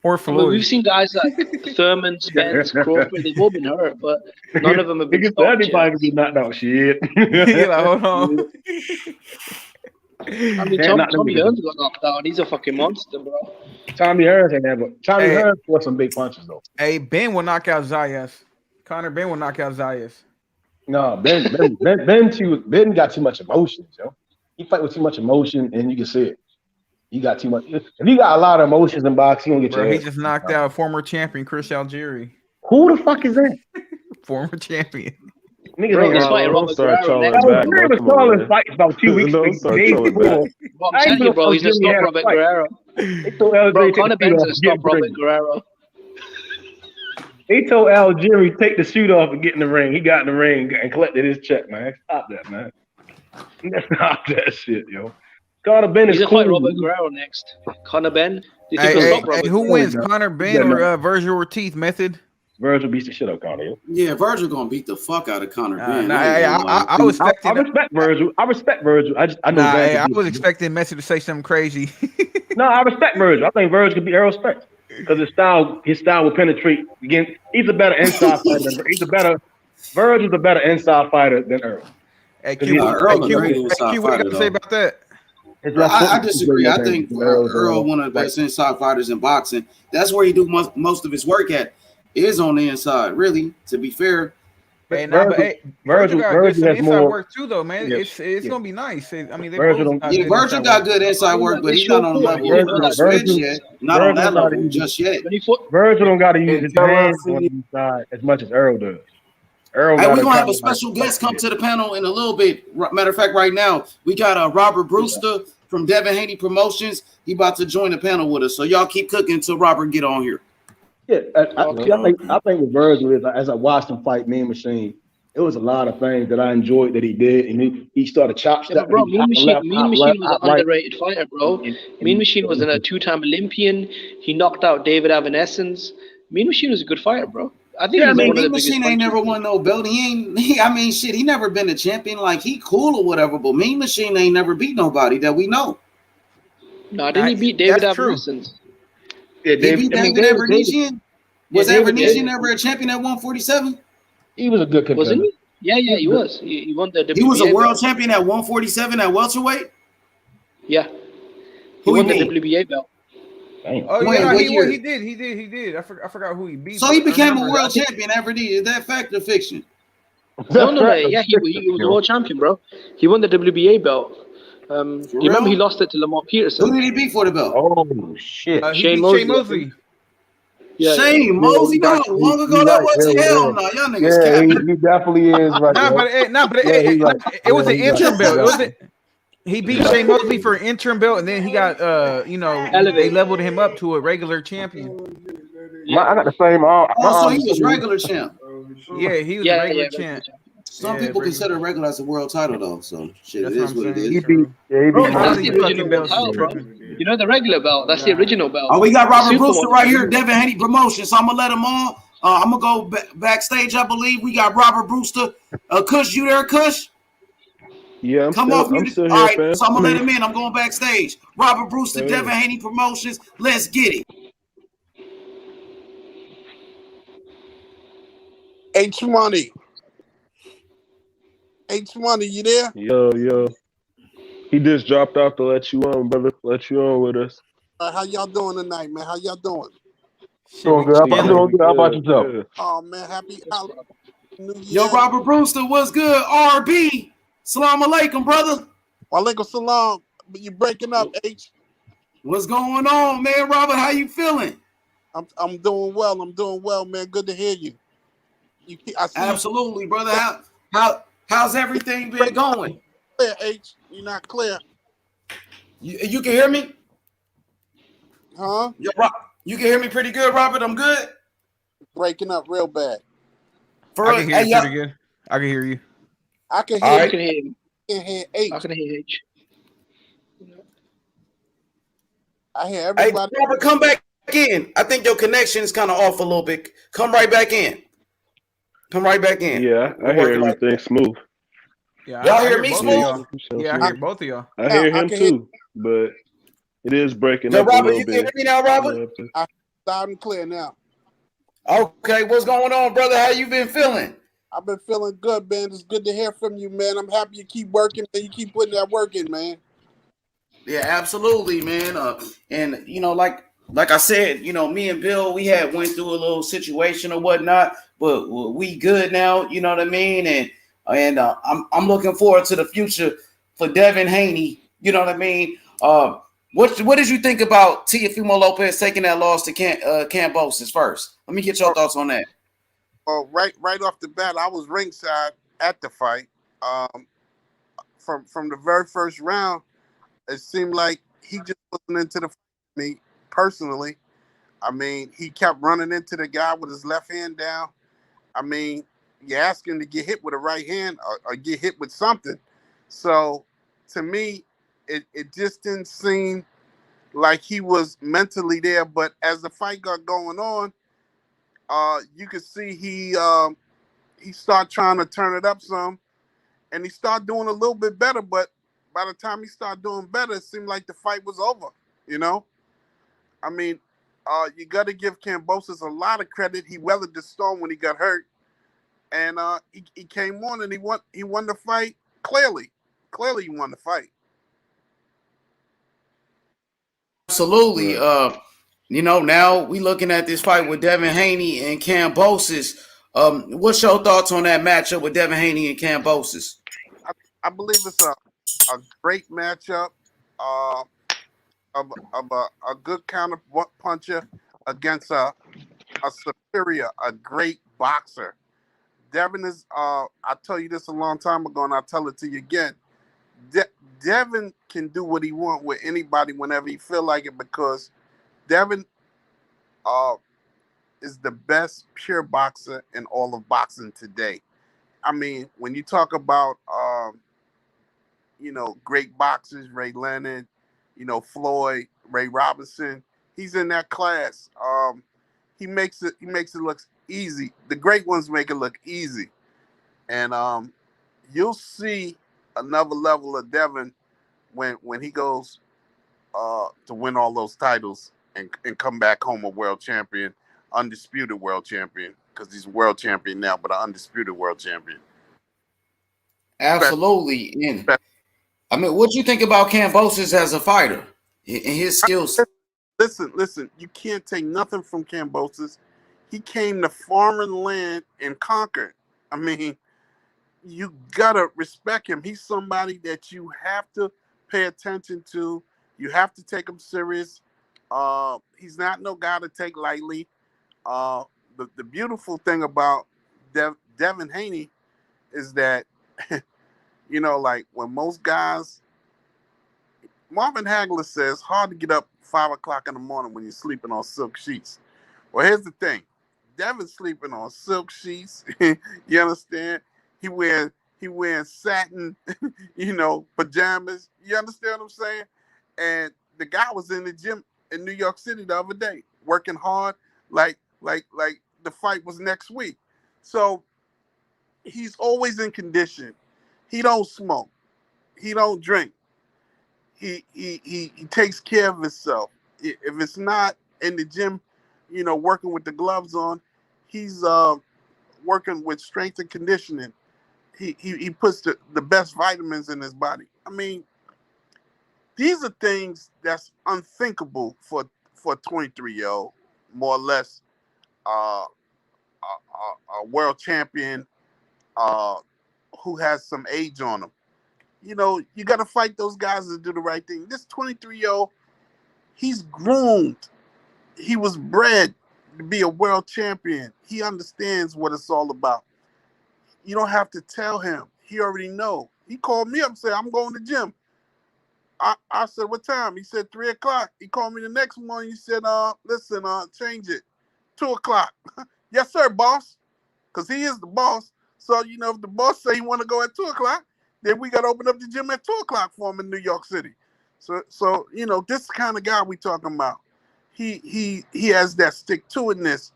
Or I mean, we've seen guys like Thurman, Spence, Crawford. They've all been hurt, but none of them have been stopped. Anybody can be knocked out. Shit. Hold on. I mean, Tommy Hearns got knocked out. He's a fucking monster, bro. Tommy Hearns ain't never. Tommy Hearns for some big punches though. Hey, Ben will knock out Zayas. Conor Ben will knock out Zayas. No, Ben got too much emotion, yo. He fight with too much emotion, and you can see it. You got too much. If you got a lot of emotions in boxing, you don't get your He ass. just knocked out former champion Chris Algieri. Who the fuck is that? Former champion. Niggas Bro, ain't this fight, Robert Guerrero next. Algieri was calling fights about 2 weeks ago. Bro, I'm telling you, bro, he's gonna stop Robert Guerrero. Bro, Conor Ben's gonna stop Robert Guerrero. He told Algieri take the suit off and get in the ring. He got in the ring and collected his check, man. Stop that, man. Stop that shit, yo. Conor Ben is He's gonna cool. fight Robert Guerrero next. Conor Ben. Do you think Hey, he'll stop Robert who Guerrero? wins, Conor Ben or Virgil Ortiz? Method? Virgil beats the shit out of Conor. Yo. Yeah, Virgil gonna beat the fuck out of Conor Ben. I was expecting. I respect Virgil. I respect Virgil. I know. I was expecting Messi to say something crazy. No, I respect Virgil. I think Virgil could beat Errol Spence because his style will penetrate. Again, he's a better inside fighter. Virgil's a better inside fighter than Errol. Hey, Q, what you got to say about that? I disagree. I think Earl, one of the best inside fighters in boxing. That's where he do most of his work at. Is on the inside. Really, to be fair. Virgil got good has inside more work too, though, man. Yeah. It's gonna be nice. I mean, Virgil got good inside work, but he's not on the level of Spence yet. Not on that level just yet. Virgil don't got to use his hands on the inside as much as Earl does. Hey, we're gonna have a special guest come to the panel in a little bit. Matter of fact, right now we got Robert Brewster from Devin Haney Promotions. He about to join the panel with us. So y'all keep cooking until Robert get on here. Yeah, I think with Virgil is as I watched him fight Mean Machine, it was a lot of things that I enjoyed that he did, and he started chop stuff. Bro, Mean Machine was an underrated fighter, bro. Mean Machine was a 2-time Olympian. He knocked out David Evanescence. Mean Machine was a good fighter, bro. I think Mean Machine ain't never won no belt. He never been a champion. Like, he cool or whatever, but Mean Machine ain't never beat nobody that we know. No, didn't he beat David Evanescence? Yeah, he beat David Evanescence. Was Evanescence ever a champion at 147? He was a good contender. Wasn't he? Yeah, he was. He won the WBA. He was a world champion at 147 at welterweight? Yeah. He won the WBA belt. Oh yeah, he did. I forgot who he beat. So he became a world champion ever did. Is that fact or fiction? No. Yeah, he was a world champion, bro. He won the WBA belt. You remember he lost it to Lamont Peterson. Who did he beat for the belt? Oh shit! Shane Mosley. Yeah, Shane Mosley, long ago that was hell no. Y'all niggas capping. He definitely is right. It was an interim belt. He beat Shane Mosley for an interim belt, and then he got they leveled him up to a regular champion. I got the same. So he was regular champ. Yeah, he was regular champ. Some people consider regular as a world title though. So shit, it is what it is. That's the original belt, bro. You know the regular belt. That's the original belt. Oh, we got Robert Brewster right here, Devin Haney Promotions. So I'm gonna let him on. I'm gonna go backstage. I believe we got Robert Brewster. Kush, you there, Kush? Yeah, I'm still here, all right, fam. so I'm gonna let him in. I'm going backstage. Robert Brewster, Devin Haney Promotions. Let's get it. H-Money, you there? Yo. He just dropped off to let you on, brother. Let you on with us. How y'all doing tonight, man? How y'all doing? Doing good. I'm doing good. How about yourself? Oh man, happy New Year. Yo, Robert Brewster, what's good? RB. Salam alaikum, brother. Walaikum salam. You breaking up, H? What's going on, man? Robert, how you feeling? I'm doing well. I'm doing well, man. Good to hear you. I see Absolutely, brother. How's everything been going? Clear, H. You're not clear. You can hear me? Huh? Yo, you can hear me pretty good, Robert. I'm good. Breaking up real bad. I can hear you pretty good. I can hear you. I can hear. I can hear you. I can hear H. I can hear H. I hear everybody. Hey, Robert, come back in. I think your connection is kind of off a little bit. Come right back in. Come right back in. Yeah, I hear everything smooth. Yeah, y'all hear me smooth? Yeah, I hear both of y'all. I hear him too, but it is breaking up Robert, a little you bit. can hear me now, Robert? Loud and clear now. Okay, what's going on, brother? How you been feeling? I've been feeling good, man. It's good to hear from you, man. I'm happy you keep working and you keep putting that work in, man. Yeah, absolutely, man. And you know, like I said, you know, me and Bill, we had went through a little situation or whatnot, but we good now. You know what I mean? And I'm looking forward to the future for Devin Haney. You know what I mean? What did you think about Teofimo Lopez taking that loss to Kambosos first? Let me get your thoughts on that. Right off the bat, I was ringside at the fight. From the very first round, it seemed like he just wasn't into the fight. Me personally, I mean, he kept running into the guy with his left hand down. I mean, you ask him to get hit with a right hand or get hit with something. So, to me, it just didn't seem like he was mentally there. But as the fight got going on, you could see he started trying to turn it up some, and he started doing a little bit better. But by the time he started doing better, it seemed like the fight was over. You know, I mean, you got to give Kambosos a lot of credit. He weathered the storm when he got hurt, and he came on and he won the fight clearly. Clearly, he won the fight. Absolutely. You know, now we looking at this fight with Devin Haney and Kambosos. What's your thoughts on that matchup with Devin Haney and Kambosos? I believe it's a great matchup of a good counter puncher against a superior, a great boxer. Devin is, I tell you this a long time ago, and I'll tell it to you again. Devin can do what he wants with anybody whenever he feel like it, because Devin is the best pure boxer in all of boxing today. I mean, when you talk about great boxers, Ray Leonard, Floyd, Ray Robinson, he's in that class. He makes it look easy. The great ones make it look easy. And you'll see another level of Devin when he goes to win all those titles and come back home a world champion, undisputed world champion, because he's a world champion now, but an undisputed world champion. Absolutely. And I mean, what do you think about Kambosos as a fighter and his skills? Listen, you can't take nothing from Kambosos. He came to foreign land and conquered. I mean, you gotta respect him. He's somebody that you have to pay attention to. You have to take him serious. He's not no guy to take lightly. The beautiful thing about Devin Haney is that, like when most guys, Marvin Hagler says, hard to get up 5 o'clock in the morning when you're sleeping on silk sheets. Well, here's the thing. Devin's sleeping on silk sheets. You understand? He wearing satin, pajamas. You understand what I'm saying? And the guy was in the gym in New York City the other day, working hard, like the fight was next week. So he's always in condition. He don't smoke. He don't drink. He takes care of himself. If it's not in the gym, working with the gloves on, he's working with strength and conditioning. He puts the best vitamins in his body. I mean, these are things that's unthinkable for a 23-year-old. more or less a world champion who has some age on him. You know, you got to fight those guys to do the right thing. This 23-year-old, he's groomed. He was bred to be a world champion. He understands what it's all about. You don't have to tell him. He already know. He called me up and said, I'm going to the gym. I said, what time? He said 3 o'clock. He called me the next morning. He said, listen, change it. 2 o'clock. Yes, sir, boss. Because he is the boss. So, you know, if the boss say he want to go at 2 o'clock, then we got to open up the gym at 2 o'clock for him in New York City. So you know, this kind of guy we talking about. He has that stick-to-itness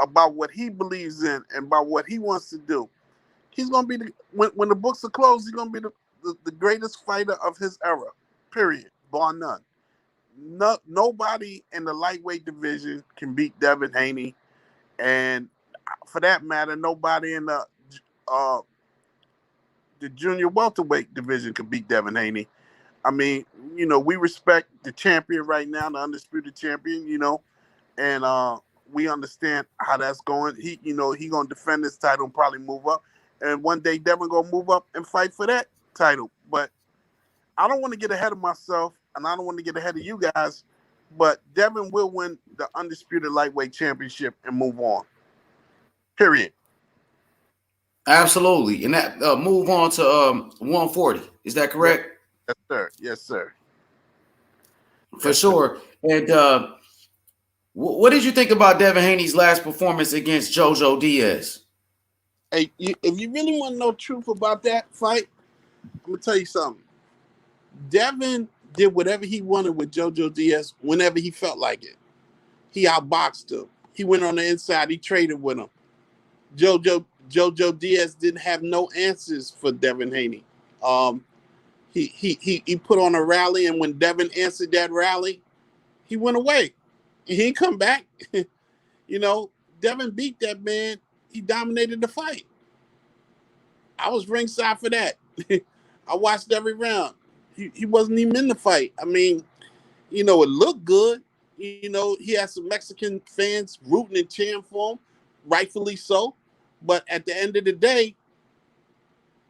about what he believes in and about what he wants to do. He's going to be, when the books are closed, he's going to be the greatest fighter of his era, period, bar none. Nobody in the lightweight division can beat Devin Haney. And for that matter, nobody in the junior welterweight division can beat Devin Haney. I mean, you know, we respect the champion right now, the undisputed champion, you know, and we understand how that's going. He going to defend his title and probably move up. And one day Devin going to move up and fight for that title. But I don't want to get ahead of myself, and I don't want to get ahead of you guys, but Devin will win the undisputed lightweight championship and move on. Period. Absolutely. And that move on to 140. Is that correct? Yes, sir. Yes, sir. For sure. And what did you think about Devin Haney's last performance against JoJo Diaz? Hey, if you really want to know the truth about that fight, I'm going to tell you something. Devin did whatever he wanted with JoJo Diaz whenever he felt like it. He outboxed him. He went on the inside. He traded with him. JoJo Diaz didn't have no answers for Devin Haney. He put on a rally, and when Devin answered that rally, he went away. He didn't come back. You know, Devin beat that man. He dominated the fight. I was ringside for that. I watched every round. He wasn't even in the fight. I mean, you know, it looked good. You know, he had some Mexican fans rooting and cheering for him, rightfully so. But at the end of the day,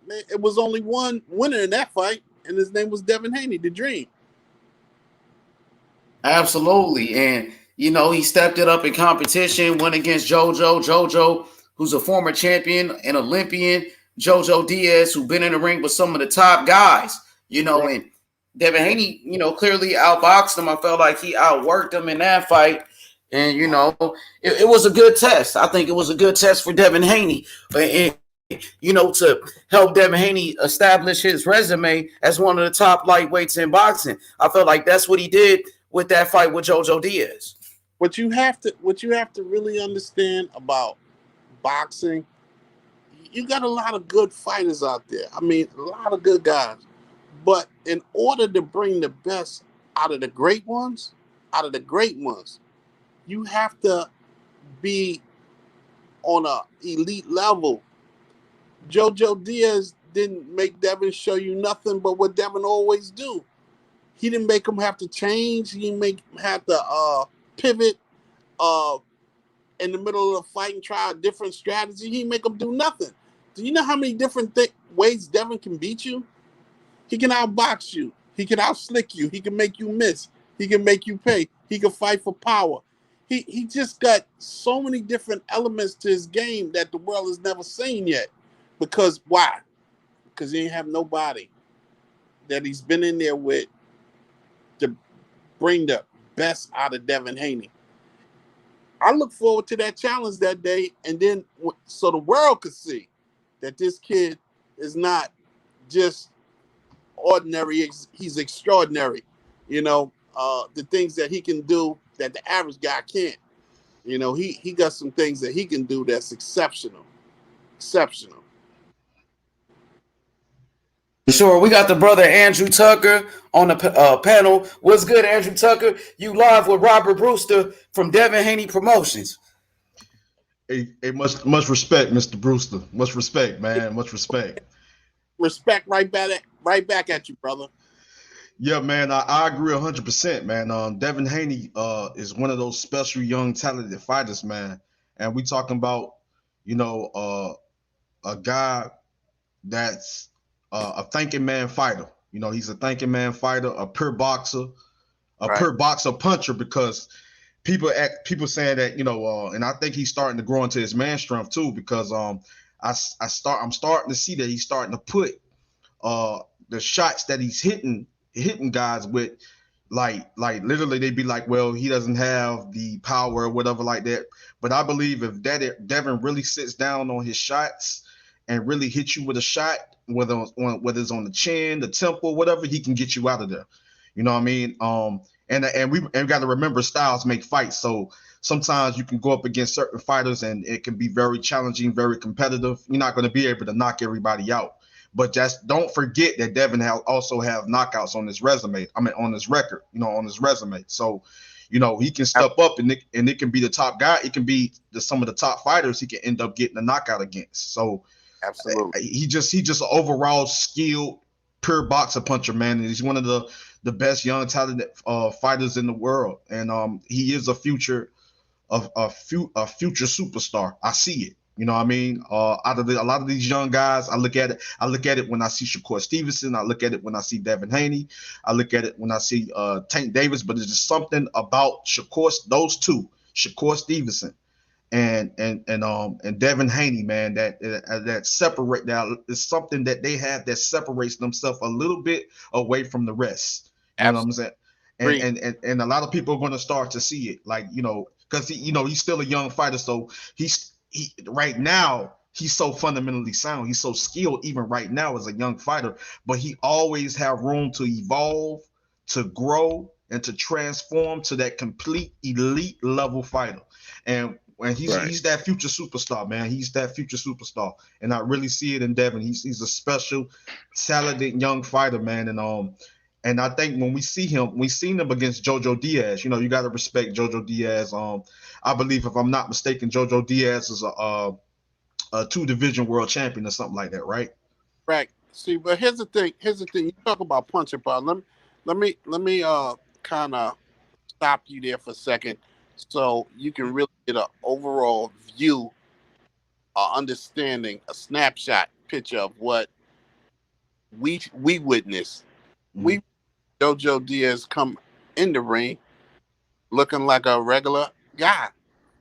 man, it was only one winner in that fight, and his name was Devin Haney, the Dream. Absolutely. And, you know, he stepped it up in competition, went against JoJo, who's a former champion and Olympian, JoJo Diaz, who's been in the ring with some of the top guys, you know, and Devin Haney, you know, clearly outboxed him. I felt like he outworked him in that fight. And, you know, it was a good test. I think it was a good test for Devin Haney. And, you know, to help Devin Haney establish his resume as one of the top lightweights in boxing. I felt like that's what he did with that fight with JoJo Diaz. What you have to really understand about boxing, you got a lot of good fighters out there. I mean, a lot of good guys. But in order to bring the best out of the great ones, you have to be on an elite level. JoJo Diaz didn't make Devin show you nothing but what Devin always do. He didn't make him have to change. He didn't make him have to pivot in the middle of the fight and try a different strategy. He didn't make him do nothing. Do you know how many different ways Devin can beat you? He can outbox you. He can outslick you. He can make you miss. He can make you pay. He can fight for power. He just got so many different elements to his game that the world has never seen yet. Because why? Because he ain't have nobody that he's been in there with to bring the best out of Devin Haney. I look forward to that challenge that day, and then so the world could see that this kid is not just ordinary, he's extraordinary. You know, the things that he can do that the average guy can't. You know, he got some things that he can do that's exceptional. Sure, we got the brother Andrew Tucker on the panel. What's good, Andrew Tucker? You live with Robert Brewster from Devin Haney Promotions. Hey, much respect, Mr. Brewster. Much respect, man. Much respect. Respect right back at you, brother. Yeah, man, I agree 100%, man. Devin Haney is one of those special young talented fighters, man. And we talking about, you know, a guy that's a thinking man fighter. You know, he's a thinking man fighter, a pure boxer, a Right. pure boxer puncher. Because people saying that, you know, and I think he's starting to grow into his man strength too. Because I'm starting to see that he's starting to put the shots that he's hitting guys with, like literally they'd be like, well, he doesn't have the power or whatever like that. But I believe if Devin really sits down on his shots and really hits you with a shot, whether it's on the chin, the temple, whatever, he can get you out of there. You know what I mean? And we got to remember, styles make fights. So sometimes you can go up against certain fighters and it can be very challenging, very competitive. You're not going to be able to knock everybody out. But just don't forget that Devin also have knockouts on his resume. I mean, on his record, you know, on his resume. So, you know, he can step up and it can be the top guy. It can be some of the top fighters he can end up getting a knockout against. So, absolutely, he just an overall skilled, pure boxer puncher, man. And he's one of the best young talented fighters in the world. And he is a future superstar. I see it. You know what I mean? Out of a lot of these young guys, I look at it when I see Shakur Stevenson. I look at it when I see Devin Haney. I look at it when I see Tank Davis. But it's just something about those two, Shakur Stevenson and Devin Haney, man, that separate. That is something that they have that separates themselves a little bit away from the rest. You know what I'm saying? And a lot of people are going to start to see it, like, you know, because he's still a young fighter, so he right now he's so fundamentally sound, he's so skilled even right now as a young fighter, but he always have room to evolve, to grow, and to transform to that complete elite level fighter. And when he's that future superstar, man. He's that future superstar, and I really see it in Devin. He's a special, talented young fighter, man. And I think when we seen him against Jojo Diaz. You know, you got to respect Jojo Diaz. I believe, if I'm not mistaken, Jojo Diaz is a 2-division world champion or something like that, right? Right. See, but here's the thing. You talk about punching power. Let me kind of stop you there for a second, so you can really get an overall view, understanding, a snapshot picture of what we witnessed. Mm-hmm. We Jojo Diaz come in the ring looking like a regular guy.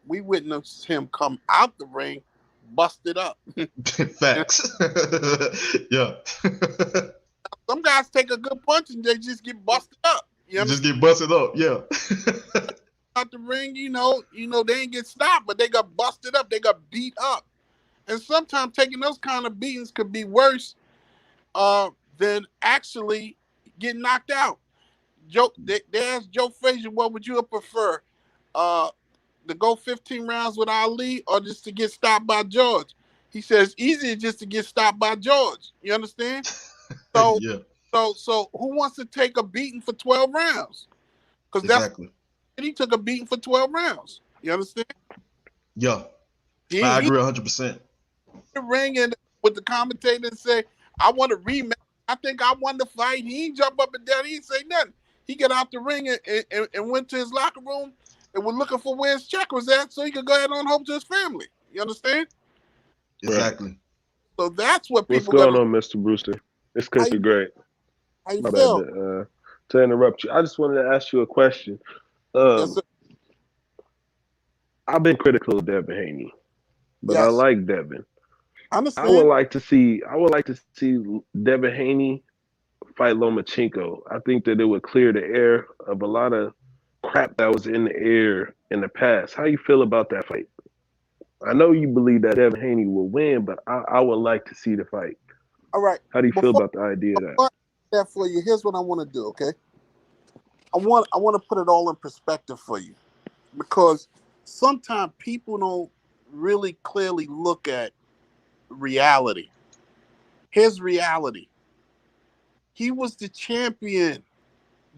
We witnessed him come out the ring busted up. Facts. Yeah. Some guys take a good punch and they just get busted up. Just get busted up, yeah. Out the ring, you know, they ain't get stopped, but they got busted up. They got beat up. And sometimes taking those kind of beatings could be worse than actually getting knocked out. They asked Joe Frazier, what would you prefer? To go 15 rounds with Ali or just to get stopped by George? He says easier just to get stopped by George. You understand? So, yeah. So who wants to take a beating for 12 rounds? Because exactly. He took a beating for 12 rounds. You understand? Yeah. I agree 100%. The ring and with the commentator and say, I want to rematch. I think I won the fight. He ain't jump up and down. He ain't say nothing. He got out the ring and went to his locker room and was looking for where his check was at so he could go ahead on home to his family. You understand? Exactly. So that's what people. What's going on, Mr. Brewster? It's Country Great. How you feel? To interrupt you, I just wanted to ask you a question. Yes, I've been critical of Devin Haney, but I like Devin. I understand. I would like to see Devin Haney fight Lomachenko. I think that it would clear the air of a lot of crap that was in the air in the past. How you feel about that fight? I know you believe that Devin Haney will win, but I would like to see the fight. All right. How do you feel about the idea of that? That for you. Here's what I want to do. Okay. I want to put it all in perspective for you, because sometimes people don't really clearly look at reality. Here's reality. He was the champion.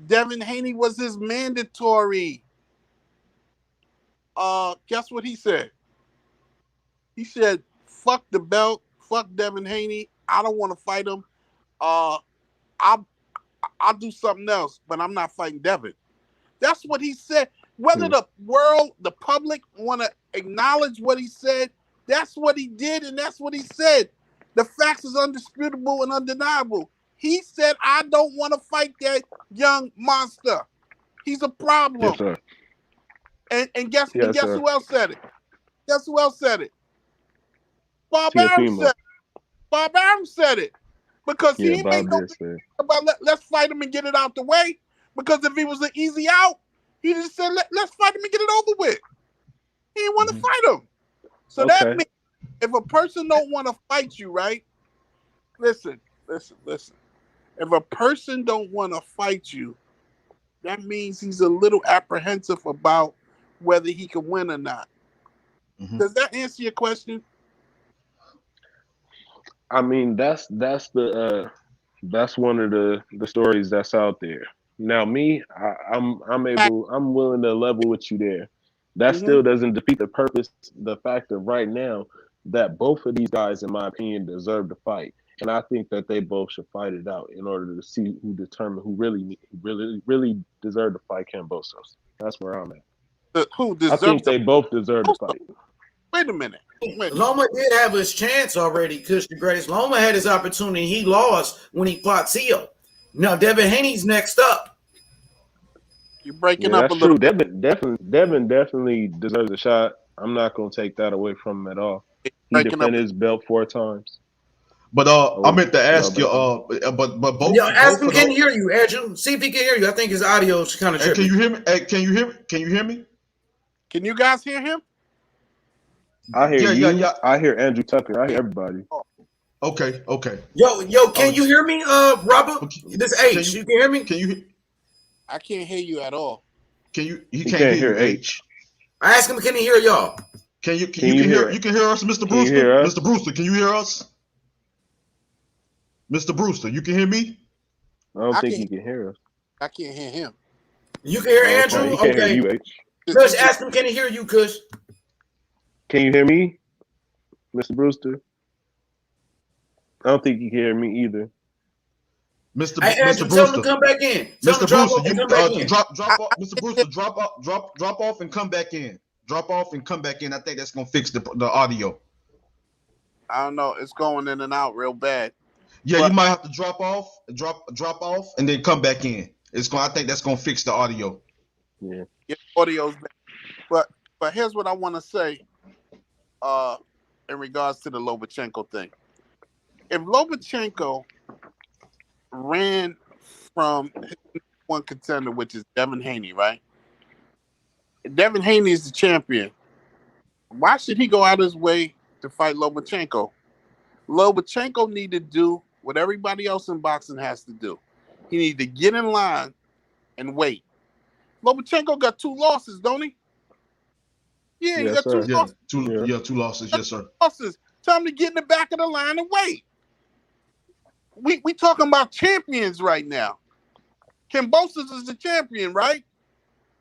Devin Haney was his mandatory. Guess what he said? He said, fuck the belt, fuck Devin Haney. I don't want to fight him. I'll I'll do something else, but I'm not fighting Devin. That's what he said. Whether the world, the public want to acknowledge what he said, that's what he did, and that's what he said. The facts is undisputable and undeniable. He said, I don't want to fight that young monster. He's a problem. Yes, sir. And guess Yes, who else said it? Guess who else said it? Bob Teofimo. Arum said it. Bob Arum said it. Because he Bob made no did say it. about let's fight him and get it out the way. Because if he was an easy out, he just said, let's fight him and get it over with. He didn't want to fight him. So that means if a person don't want to fight you, right? Listen. If a person don't want to fight you, that means he's a little apprehensive about whether he can win or not. Does that answer your question? I mean, that's one of the stories that's out there. Now, me, I'm willing to level with you there. That still doesn't defeat the purpose, the fact of right now that both of these guys, in my opinion, deserve to fight, and I think that they both should fight it out in order to see who really deserve to fight Kambosos. That's where I'm at. Who deserves? I think they both deserve to fight. Wait a minute. Loma did have his chance already, Kush the Greatest. Loma had his opportunity. He lost when he fought Seal. Now Devin Haney's next up. You're breaking up a that's little. True. Devin definitely deserves a shot. I'm not going to take that away from him at all. He defended his belt 4 times. But I meant to ask you, but both. Yeah, ask him. Can he hear you, Andrew? See if he can hear you. I think his audio is kind of tripping. Can you hear me? Can you hear? Can you hear me? Can you guys hear him? I hear you. Yeah. I hear Andrew Tucker. I hear everybody. Okay. Yo, can you hear me, Robert? This H. You can hear me? Can you? I can't hear you at all. Can you? He can't hear H. I asked him, can he hear y'all? Can you hear? You can hear us, Mr. Brewster. Mr. Brewster, can you hear us? Mr. Brewster, you can hear me? I don't think he can hear us. I can't hear him. You can hear Andrew? He can't hear you, H. Kush, ask him, can he hear you, Kush? Can you hear me, Mr. Brewster? I don't think you can hear me either. Mr. Andrew, Mr. tell him Brewster, to come back in. Mr. Brewster, you drop off. Mr. Brewster, drop off and come back in. Drop off and come back in. I think that's gonna fix the audio. I don't know. It's going in and out real bad. Yeah, you might have to drop off, and then come back in. I think that's gonna fix the audio. Yeah, audio's bad. But here's what I want to say. In regards to the Lomachenko thing, if Lomachenko ran from one contender, which is Devin Haney, right? Devin Haney is the champion. Why should he go out his way to fight Lomachenko? Lomachenko need to do what everybody else in boxing has to do. He need to get in line and wait. Lomachenko got 2 losses, don't he? Yeah, he got 2 losses. 2 losses, yes, sir. Losses. Tell him to get in the back of the line and wait. We talking about champions right now. Kambosos is the champion, right?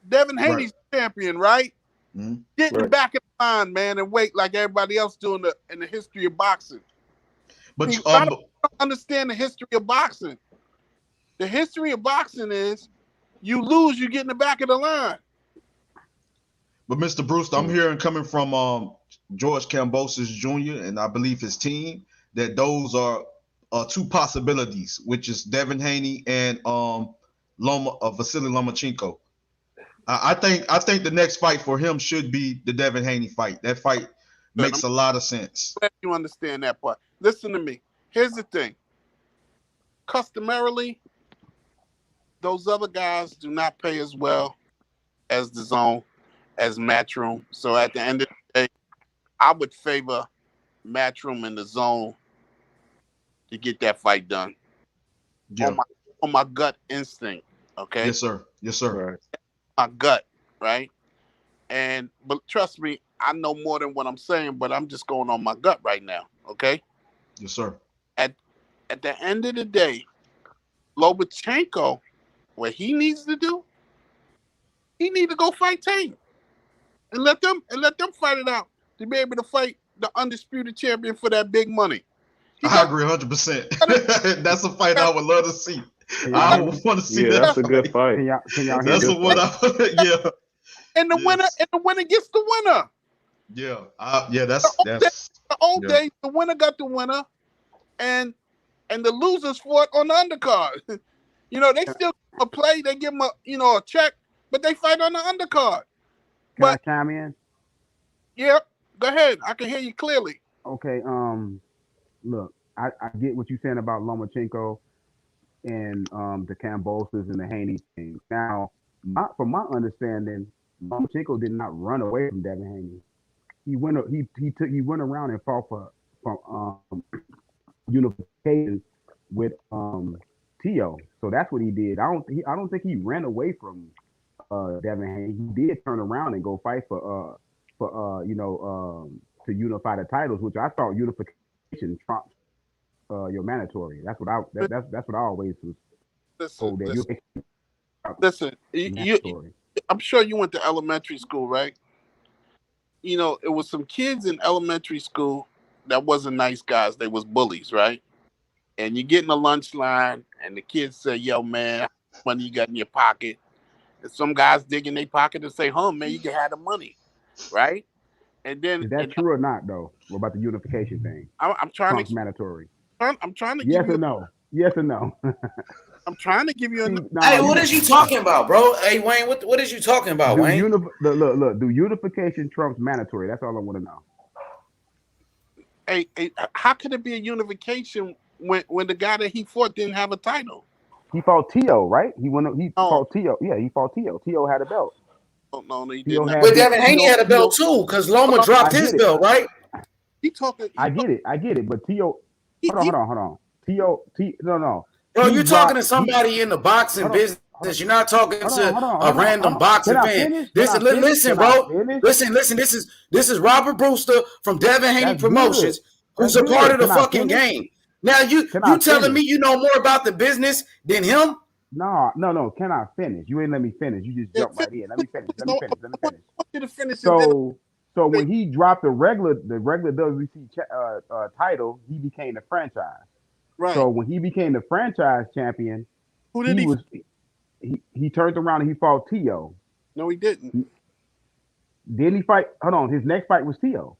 Devin Haney's the champion, right? Mm-hmm. Get in the back of the line, man, and wait like everybody else do in the history of boxing. But you don't understand the history of boxing. The history of boxing is you lose, you get in the back of the line. But Mr. Brewster, I'm hearing coming from George Kambosos Jr. and I believe his team that those are 2 possibilities, which is Devin Haney and Vasily Lomachenko. I think the next fight for him should be the Devin Haney fight. That fight makes a lot of sense. Glad you understand that part. Listen to me. Here's the thing. Customarily, those other guys do not pay as well as the Zone, as Matchroom. So at the end of the day, I would favor Matchroom and the Zone to get that fight done. Yeah. On my gut instinct. Okay. Yes, sir. Yes, sir. Right. My gut, right? But trust me, I know more than what I'm saying, but I'm just going on my gut right now. Okay. Yes, sir. At the end of the day, Lomachenko, what he needs to do, he need to go fight Tank and let them fight it out to be able to fight the undisputed champion for that big money. I agree 100%. That's a fight I would love to see. I want to see that. That's a good fight. Can y'all hear me? That's what yeah. And the winner gets the winner. Yeah. That's the old days. The winner got the winner, and the losers fought on the undercard. You know, they still play. They give them a check, but they fight on the undercard. Can I chime in? Yeah, go ahead. I can hear you clearly. Okay. Look, I get what you're saying about Lomachenko and the Kambosos and the Haney thing. Now, from my understanding, Lomachenko did not run away from Devin Haney. He went around and fought for unification with Tio. So that's what he did. I don't think he ran away from Devin Haney. He did turn around and go fight for to unify the titles, which I thought unification trumped your mandatory. That's what I always was told. Listen, I'm sure you went to elementary school, right? You know, it was some kids in elementary school that wasn't nice guys. They was bullies, right? And you get in the lunch line, and the kids say, "Yo, man, how much money you got in your pocket?" And some guys dig in their pocket and say, "Huh, man, you can have the money," right? And then is that true or not, though? What about the unification thing? I'm trying Trump's to mandatory. I'm trying to yes give you or no. Yes or no. I'm trying to give you Hey, what is you talking about, bro? Hey, Wayne, what is you talking about, Wayne? Look, do unification trumps mandatory? That's all I want to know. Hey, how could it be a unification when the guy that he fought didn't have a title? He fought Tio, right? Fought Tio. Yeah, he fought Tio. Tio had a belt. No, he didn't. But Devin Haney had a belt too, because Loma dropped his belt, right? I get it, but Tio. Hold on. Tio. No. Bro, you're talking to somebody in the boxing business. You're not talking to a random boxing fan. Listen, bro. Listen. This is Robert Brewster from Devin Haney Promotions, who's a part of the fucking game. Now you telling me you know more about the business than him? No. Can I finish? You ain't let me finish. You just jumped right in. Let me finish. I want you to finish. So when he dropped the regular WBC title, he became the franchise. Right. So when he became the franchise champion, he turned around and he fought Tio. No, he didn't. Didn't he fight? Hold on. His next fight was Tio.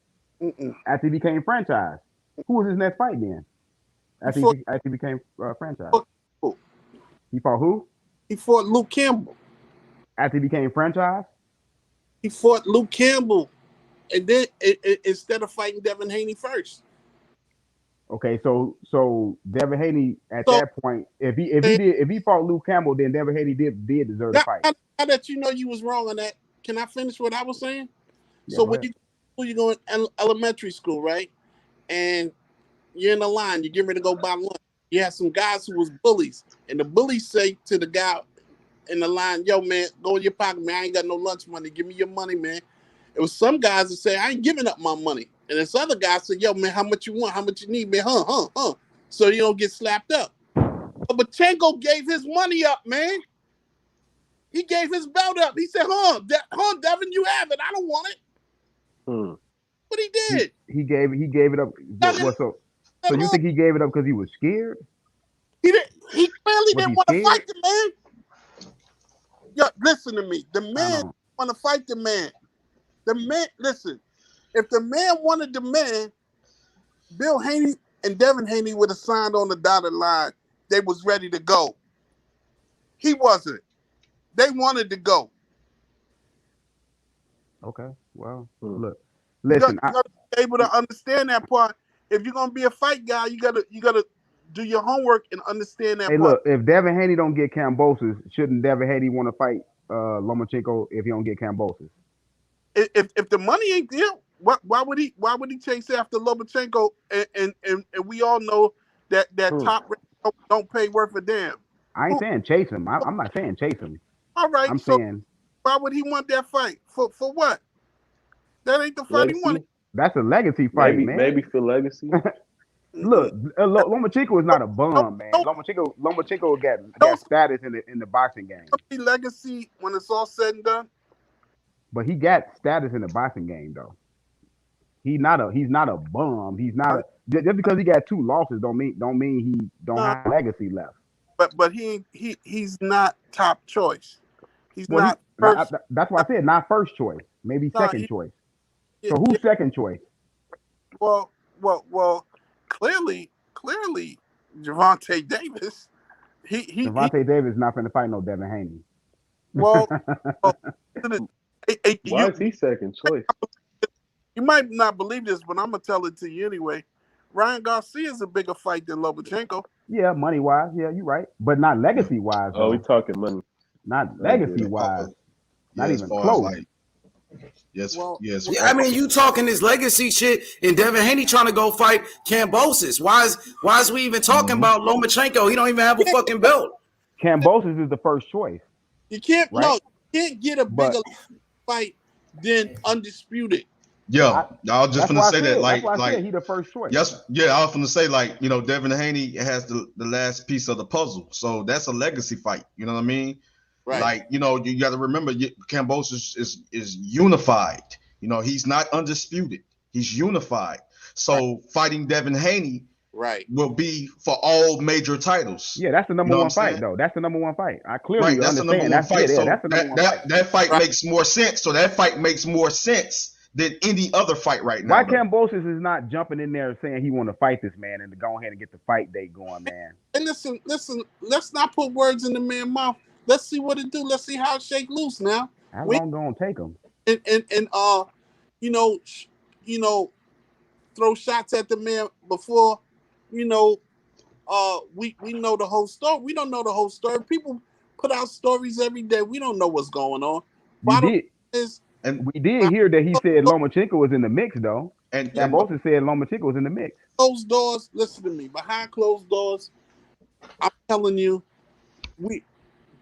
After he became franchise. Who was his next fight then? After he became franchise. He fought who? He fought Luke Campbell. After he became franchise? He fought Luke Campbell. And then instead of fighting Devin Haney first. Okay, so Devin Haney at that point, if he fought Luke Campbell, then Devin Haney did deserve the fight. Now that you know you was wrong on that, can I finish what I was saying? Yeah, so when you go in elementary school, right? And you're in the line, you're getting ready to go buy lunch. You have some guys who was bullies, and the bullies say to the guy in the line, "Yo, man, go in your pocket, man. I ain't got no lunch money. Give me your money, man." It was some guys that say, "I ain't giving up my money." And this other guy said, "Yo, man, how much you want? How much you need, man? Huh. So you don't get slapped up." But Lomachenko gave his money up, man. He gave his belt up. He said, Devin, you have it. I don't want it. But he did. He gave it up. So you think he gave it up because he was scared? He clearly didn't want to fight the man. Yo, listen to me. The man want to fight the man. The man, listen. If the man wanted the man, Bill Haney and Devin Haney would have signed on the dotted line. They was ready to go. He wasn't. They wanted to go. Okay. Well, look. Listen, you gotta be able to understand that part. If you're gonna be a fight guy, you gotta do your homework and understand that part. Look, if Devin Haney don't get Kambosos, shouldn't Devin Haney want to fight Lomachenko if he don't get Kambosos? If the money ain't there, why would he chase after Lomachenko? And we all know that top don't pay worth a damn. I ain't saying chase him. I'm not saying chase him. All right. I'm saying why would he want that fight? For what? That ain't the fight he wanted. That's a legacy fight, man. Maybe for legacy. Look, Lomachenko is not a bum, man. Lomachenko got status in the boxing game. Legacy when it's all said and done. But he got status in the boxing game, though. He's not a bum. He's not just because he got 2 losses don't mean he don't have legacy left. but he's not top choice. He's not first. That's why I said not first choice, maybe second choice. So who's second choice? Well, clearly, Gervonta Davis. Gervonta Davis is not going to fight no Devin Haney. Well, why is he second choice? You might not believe this, but I'm gonna tell it to you anyway. Ryan Garcia is a bigger fight than Lomachenko. Yeah, money wise, yeah, you're right, but not legacy wise. Oh, we talking money. Not legacy wise. Not even close. Yes, yes. Yeah, I mean, you talking this legacy shit, and Devin Haney trying to go fight Kambosos. Why is we even talking about Lomachenko? He don't even have a fucking belt. Kambosos is the first choice. You can't right? you can't get a bigger fight than undisputed. Yeah, I was just gonna say that. Like he the first choice. Yes, yeah, I was gonna say Devin Haney has the last piece of the puzzle, so that's a legacy fight. You know what I mean? Right. You got to remember, Kambosos is unified. He's not undisputed. He's unified. So fighting Devin Haney, will be for all major titles. Yeah, that's the number one fight, though. That's the number one fight. I clearly that's understand. The number one fight. So that's the number one fight. That fight makes more sense. So that fight makes more sense than any other fight right now. Why Kambosos is not jumping in there saying he want to fight this man and to go ahead and get the fight date going, man? And listen, let's not put words in the man's mouth. Let's see what it do. Let's see how it shake loose now. How long gonna take him? And throw shots at the man before, we know the whole story. We don't know the whole story. People put out stories every day. We don't know what's going on. We did hear that he said Lomachenko was in the mix, though. And Kambosos said Lomachenko was in the mix. Closed doors. Listen to me. Behind closed doors, I'm telling you,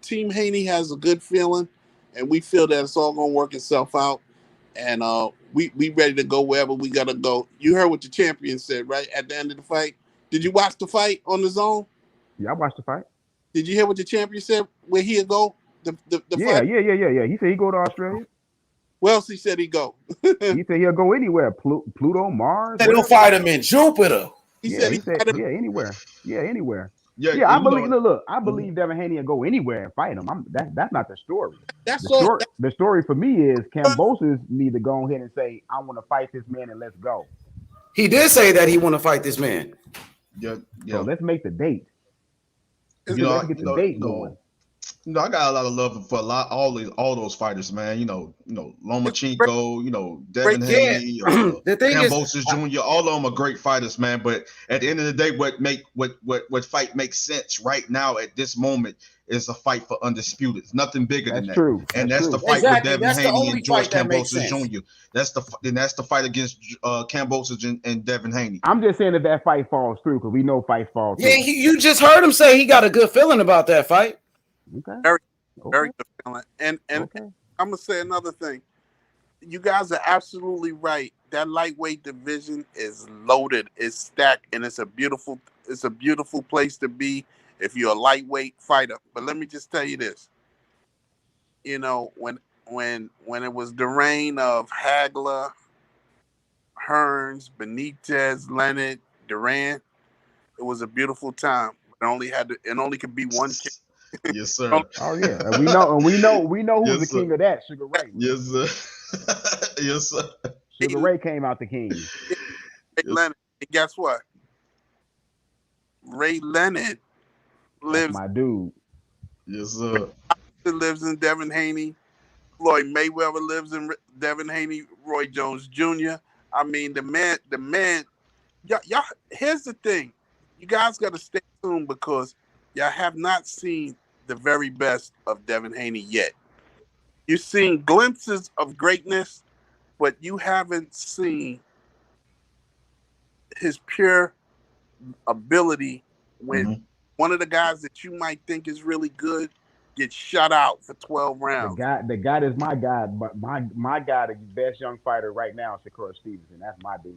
Team Haney has a good feeling, and we feel that it's all gonna work itself out. And we ready to go wherever we gotta go. You heard what the champion said, right? At the end of the fight. Did you watch the fight on the zone? Yeah, I watched the fight. Did you hear what the champion said? Where he'd go? The fight? Yeah. He said he'd go to Australia. Where else he said he'd go? He said he'll go anywhere. Pluto, Mars. They don't fight him in Jupiter. He said anywhere. Yeah, anywhere. Yeah, I believe. Look, I believe Devin Haney will go anywhere and fight him. That's not the story. The story for me is Kambosos need to go ahead and say, "I want to fight this man and let's go." He did say that he want to fight this man. Yeah. So let's make the date. Let's get the date going. I got a lot of love for all those fighters, man. Lomachenko, Devin Haney, Kambosos Jr. All of them are great fighters, man. But at the end of the day, what fight makes sense right now at this moment is a fight for undisputed. It's nothing bigger than that. True. And that's the fight with Devin Haney and George Kambosos Jr. That's the fight against Kambosos and Devin Haney. I'm just saying that fight falls through because we know fights fall through. Yeah, you just heard him say he got a good feeling about that fight. Okay. Very good feeling. And I'm gonna say another thing. You guys are absolutely right. That lightweight division is loaded, it's stacked, and it's a beautiful place to be if you're a lightweight fighter. But let me just tell you this. When it was the reign of Hagler, Hearns, Benitez, Leonard, Duran, it was a beautiful time. It only could be one king. Yes, sir. Oh yeah, we know who's the king of that. Sugar Ray. Yes, sir. Yes, sir. Sugar Ray came out the king. Leonard, and guess what? Ray Leonard lives. My dude. Yes, sir. Lives in Devin Haney. Floyd Mayweather lives in Devin Haney. Roy Jones Jr. I mean, the man. Y'all. Here's the thing. You guys got to stay tuned because y'all have not seen the very best of Devin Haney yet. You've seen glimpses of greatness, but you haven't seen his pure ability when one of the guys that you might think is really good gets shut out for 12 rounds. The guy is my guy, but my guy, the best young fighter right now is Shakur Stevenson. That's my dude.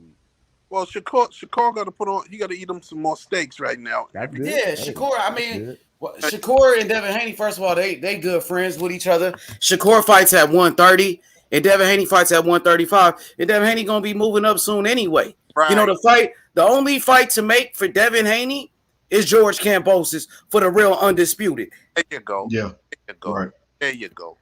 Well, Shakur got to put on. He got to eat him some more steaks right now. That's good. Yeah, Shakur. I mean, Shakur and Devin Haney. First of all, they good friends with each other. Shakur fights at 130, and Devin Haney fights at 135. And Devin Haney gonna be moving up soon anyway. Right. The only fight to make for Devin Haney is George Kambosos for the real undisputed. There you go. Yeah. There you go. Right. There you go.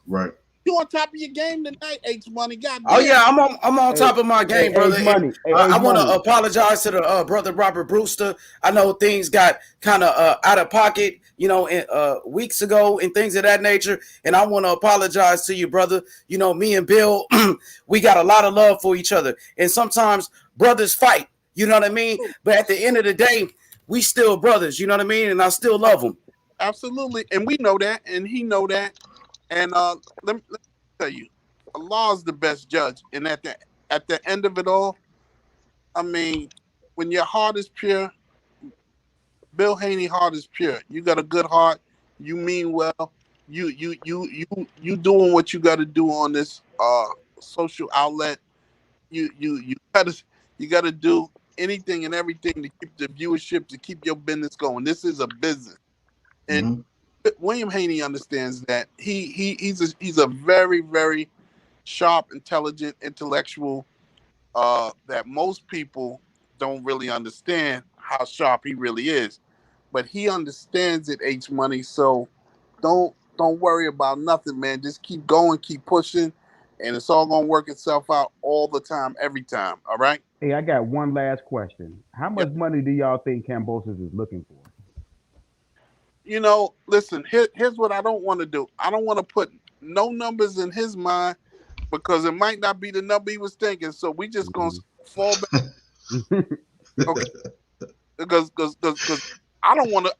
Right. You on top of your game tonight, H Money? God Oh damn. yeah, I'm on top of my game, brother. Money. I want to apologize to the brother Robert Brewster. I know things got kind of out of pocket, weeks ago and things of that nature, and I want to apologize to you, brother. Me and Bill, we got a lot of love for each other, and sometimes brothers fight. You know what I mean? But at the end of the day, we still brothers. You know what I mean? And I still love them. Absolutely, and we know that, and he know that. And let me tell you, Allah is the best judge. And at the end of it all, I mean, when your heart is pure, Bill Haney heart is pure. You got a good heart. You mean well. You doing what you got to do on this social outlet. You gotta do anything and everything to keep the viewership, to keep your business going. This is a business, and William Haney understands that. He's a very, very sharp, intelligent, intellectual that most people don't really understand how sharp he really is. But he understands it, H Money. So don't worry about nothing, man. Just keep going, keep pushing, and it's all gonna work itself out all the time, every time. All right. Hey, I got one last question. How much money do y'all think Kambosos is looking for? Listen, here's what I don't want to do. I don't want to put no numbers in his mind because it might not be the number he was thinking. So we just gonna fall back. Okay. Because I don't want to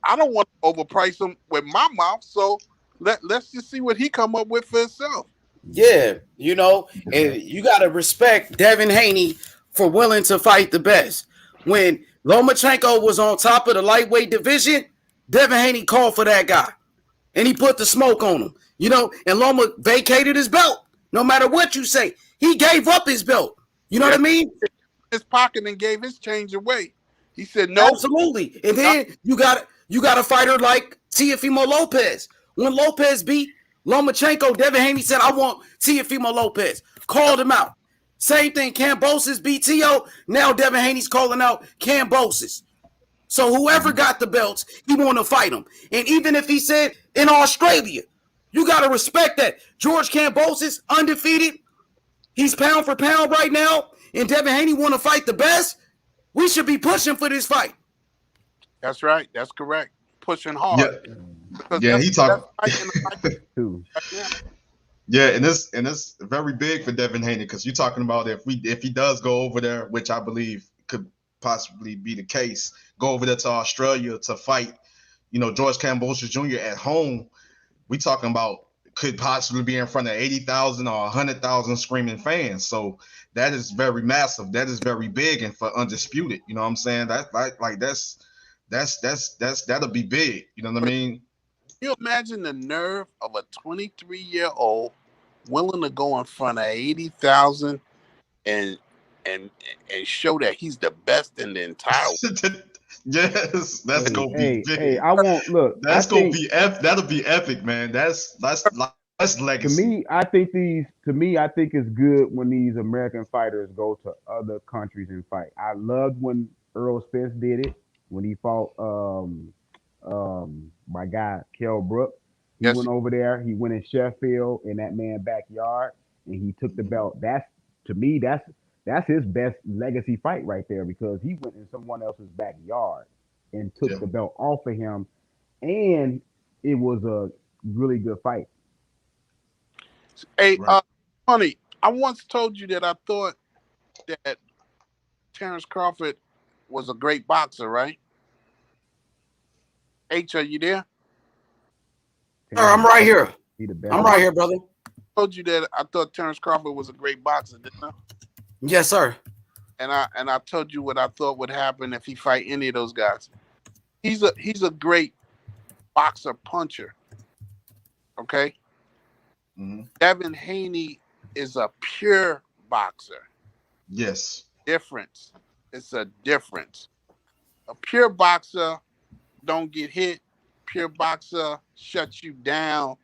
overprice him with my mouth. So let's just see what he come up with for himself. Yeah, and you gotta respect Devin Haney for willing to fight the best. When Lomachenko was on top of the lightweight division, Devin Haney called for that guy, and he put the smoke on him. And Loma vacated his belt. No matter what you say, he gave up his belt. You know what I mean? His pocket and gave his change away. He said no. Absolutely. And then you got a fighter like Teofimo Lopez. When Lopez beat Lomachenko, Devin Haney said, I want Teofimo Lopez. Called him out. Same thing, Kambosos beat Teo. Now Devin Haney's calling out Kambosos. So whoever got the belts, he want to fight him. And even if he said in Australia, you got to respect that. George Kambosos, undefeated. He's pound for pound right now. And Devin Haney want to fight the best. We should be pushing for this fight. That's right. That's correct. Pushing hard. Yeah, he talking. Yeah, and it's very big for Devin Haney because you're talking about if he does go over there, which I believe could possibly be the case, go over there to Australia to fight, George Kambosos Jr. at home. We talking about could possibly be in front of 80,000 or 100,000 screaming fans. So that is very massive. That is very big and for undisputed. You know what I'm saying? That's that'll be big. You know what I mean? Can you imagine the nerve of a 23-year-old willing to go in front of 80,000 and show that he's the best in the entire world? Yes, that's gonna be big. Hey, I won't look. That'll be epic, man. That's legacy. To me, I think it's good when these American fighters go to other countries and fight. I loved when Earl Spence did it when he fought my guy Kell Brook. He went over there. He went in Sheffield in that man's backyard and he took the belt. That's his best legacy fight right there because he went in someone else's backyard and took the belt off of him, and it was a really good fight. Hey, honey, I once told you that I thought that Terence Crawford was a great boxer, right? H, are you there? I'm right here. I'm right here, brother. I told you that I thought Terence Crawford was a great boxer, didn't I? Yes, sir. And I told you what I thought would happen if he fight any of those guys. He's a great boxer puncher. Okay? Mm-hmm. Devin Haney is a pure boxer. Yes. Difference. It's a difference. A pure boxer don't get hit. Pure boxer shuts you down.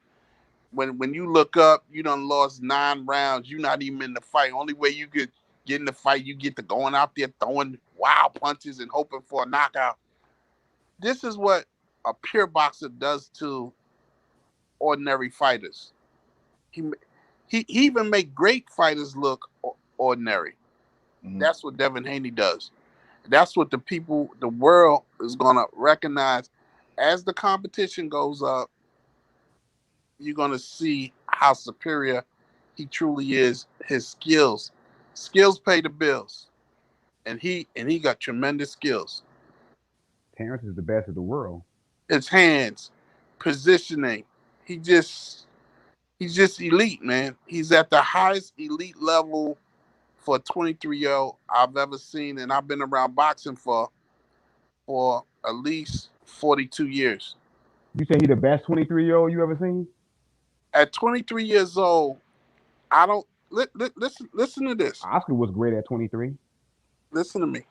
When you look up, you done lost 9 rounds. You're not even in the fight. Only way you could get in the fight, you get to going out there throwing wild punches and hoping for a knockout. This is what a pure boxer does to ordinary fighters. He he even make great fighters look ordinary. That's what Devin Haney does. That's what the world is gonna recognize as the competition goes up. You're gonna see how superior he truly is. His skills pay the bills, and he got tremendous skills. Terrence is the best of the world. His hands, positioning, he's just elite, man. He's at the highest elite level for a 23-year-old I've ever seen, and I've been around boxing for at least 42 years. You say he the best 23-year-old you ever seen? At 23 years old, I don't listen to this. Oscar was great at 23. Listen to me.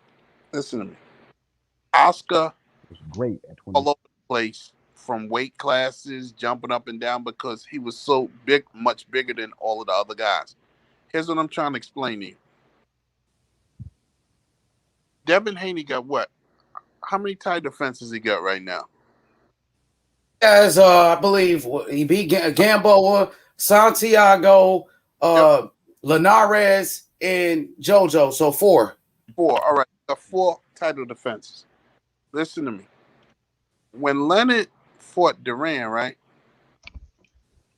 Oscar was great at 23. All over the place from weight classes, jumping up and down because he was so big, much bigger than all of the other guys. Here's what I'm trying to explain to you. Devin Haney got what? How many title defenses he got right now? As I believe he beat Gamboa, Santiago, Linares, and JoJo. So 4. 4. All right. The 4 title defenses. Listen to me. When Leonard fought Duran, right?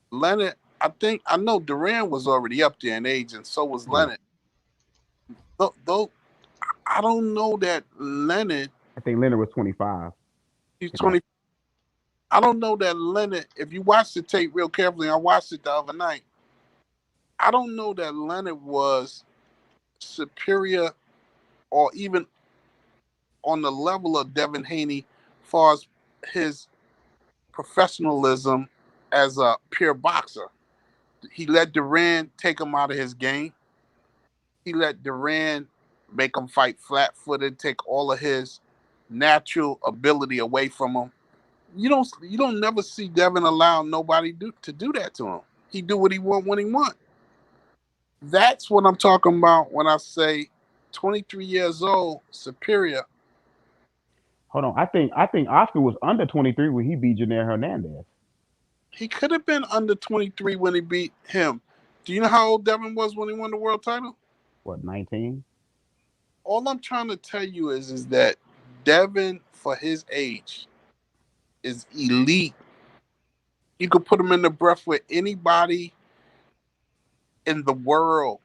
Leonard, I know Duran was already up there in age, and so was Leonard. Though I don't know that Leonard. I think Leonard was 25. He's 20. I don't know that Leonard. If you watch the tape real carefully, I watched it the other night. I don't know that Leonard was superior or even on the level of Devin Haney as far as his professionalism as a pure boxer. He let Duran take him out of his game. He let Duran make him fight flat-footed, take all of his natural ability away from him. You don't never see Devin allow nobody to do that to him. He do what he want when he want. That's what I'm talking about when I say 23 years old, superior. Hold on, I think Oscar was under 23 when he beat Janelle Hernandez. He could have been under 23 when he beat him. Do you know how old Devin was when he won the world title? What, 19? All I'm trying to tell you is that Devin, for his age, is elite. You could put him in the breath with anybody in the world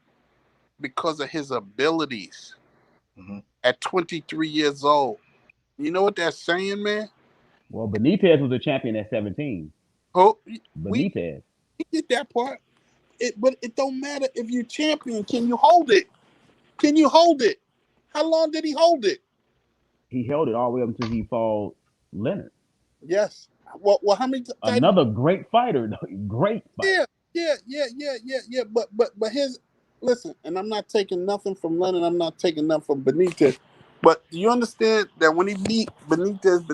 because of his abilities. At 23 years old. You know what that's saying, man? Well, Benitez was a champion at 17. Oh, Benitez. We did that part. But it don't matter if you're champion. Can you hold it? Can you hold it? How long did he hold it? He held it all the way up until he fought Leonard. Yes. Well, how many? Another great fighter. Great fighter. Yeah. But his listen, and I'm not taking nothing from Leonard. I'm not taking nothing from Benitez. But do you understand that when he beat Benitez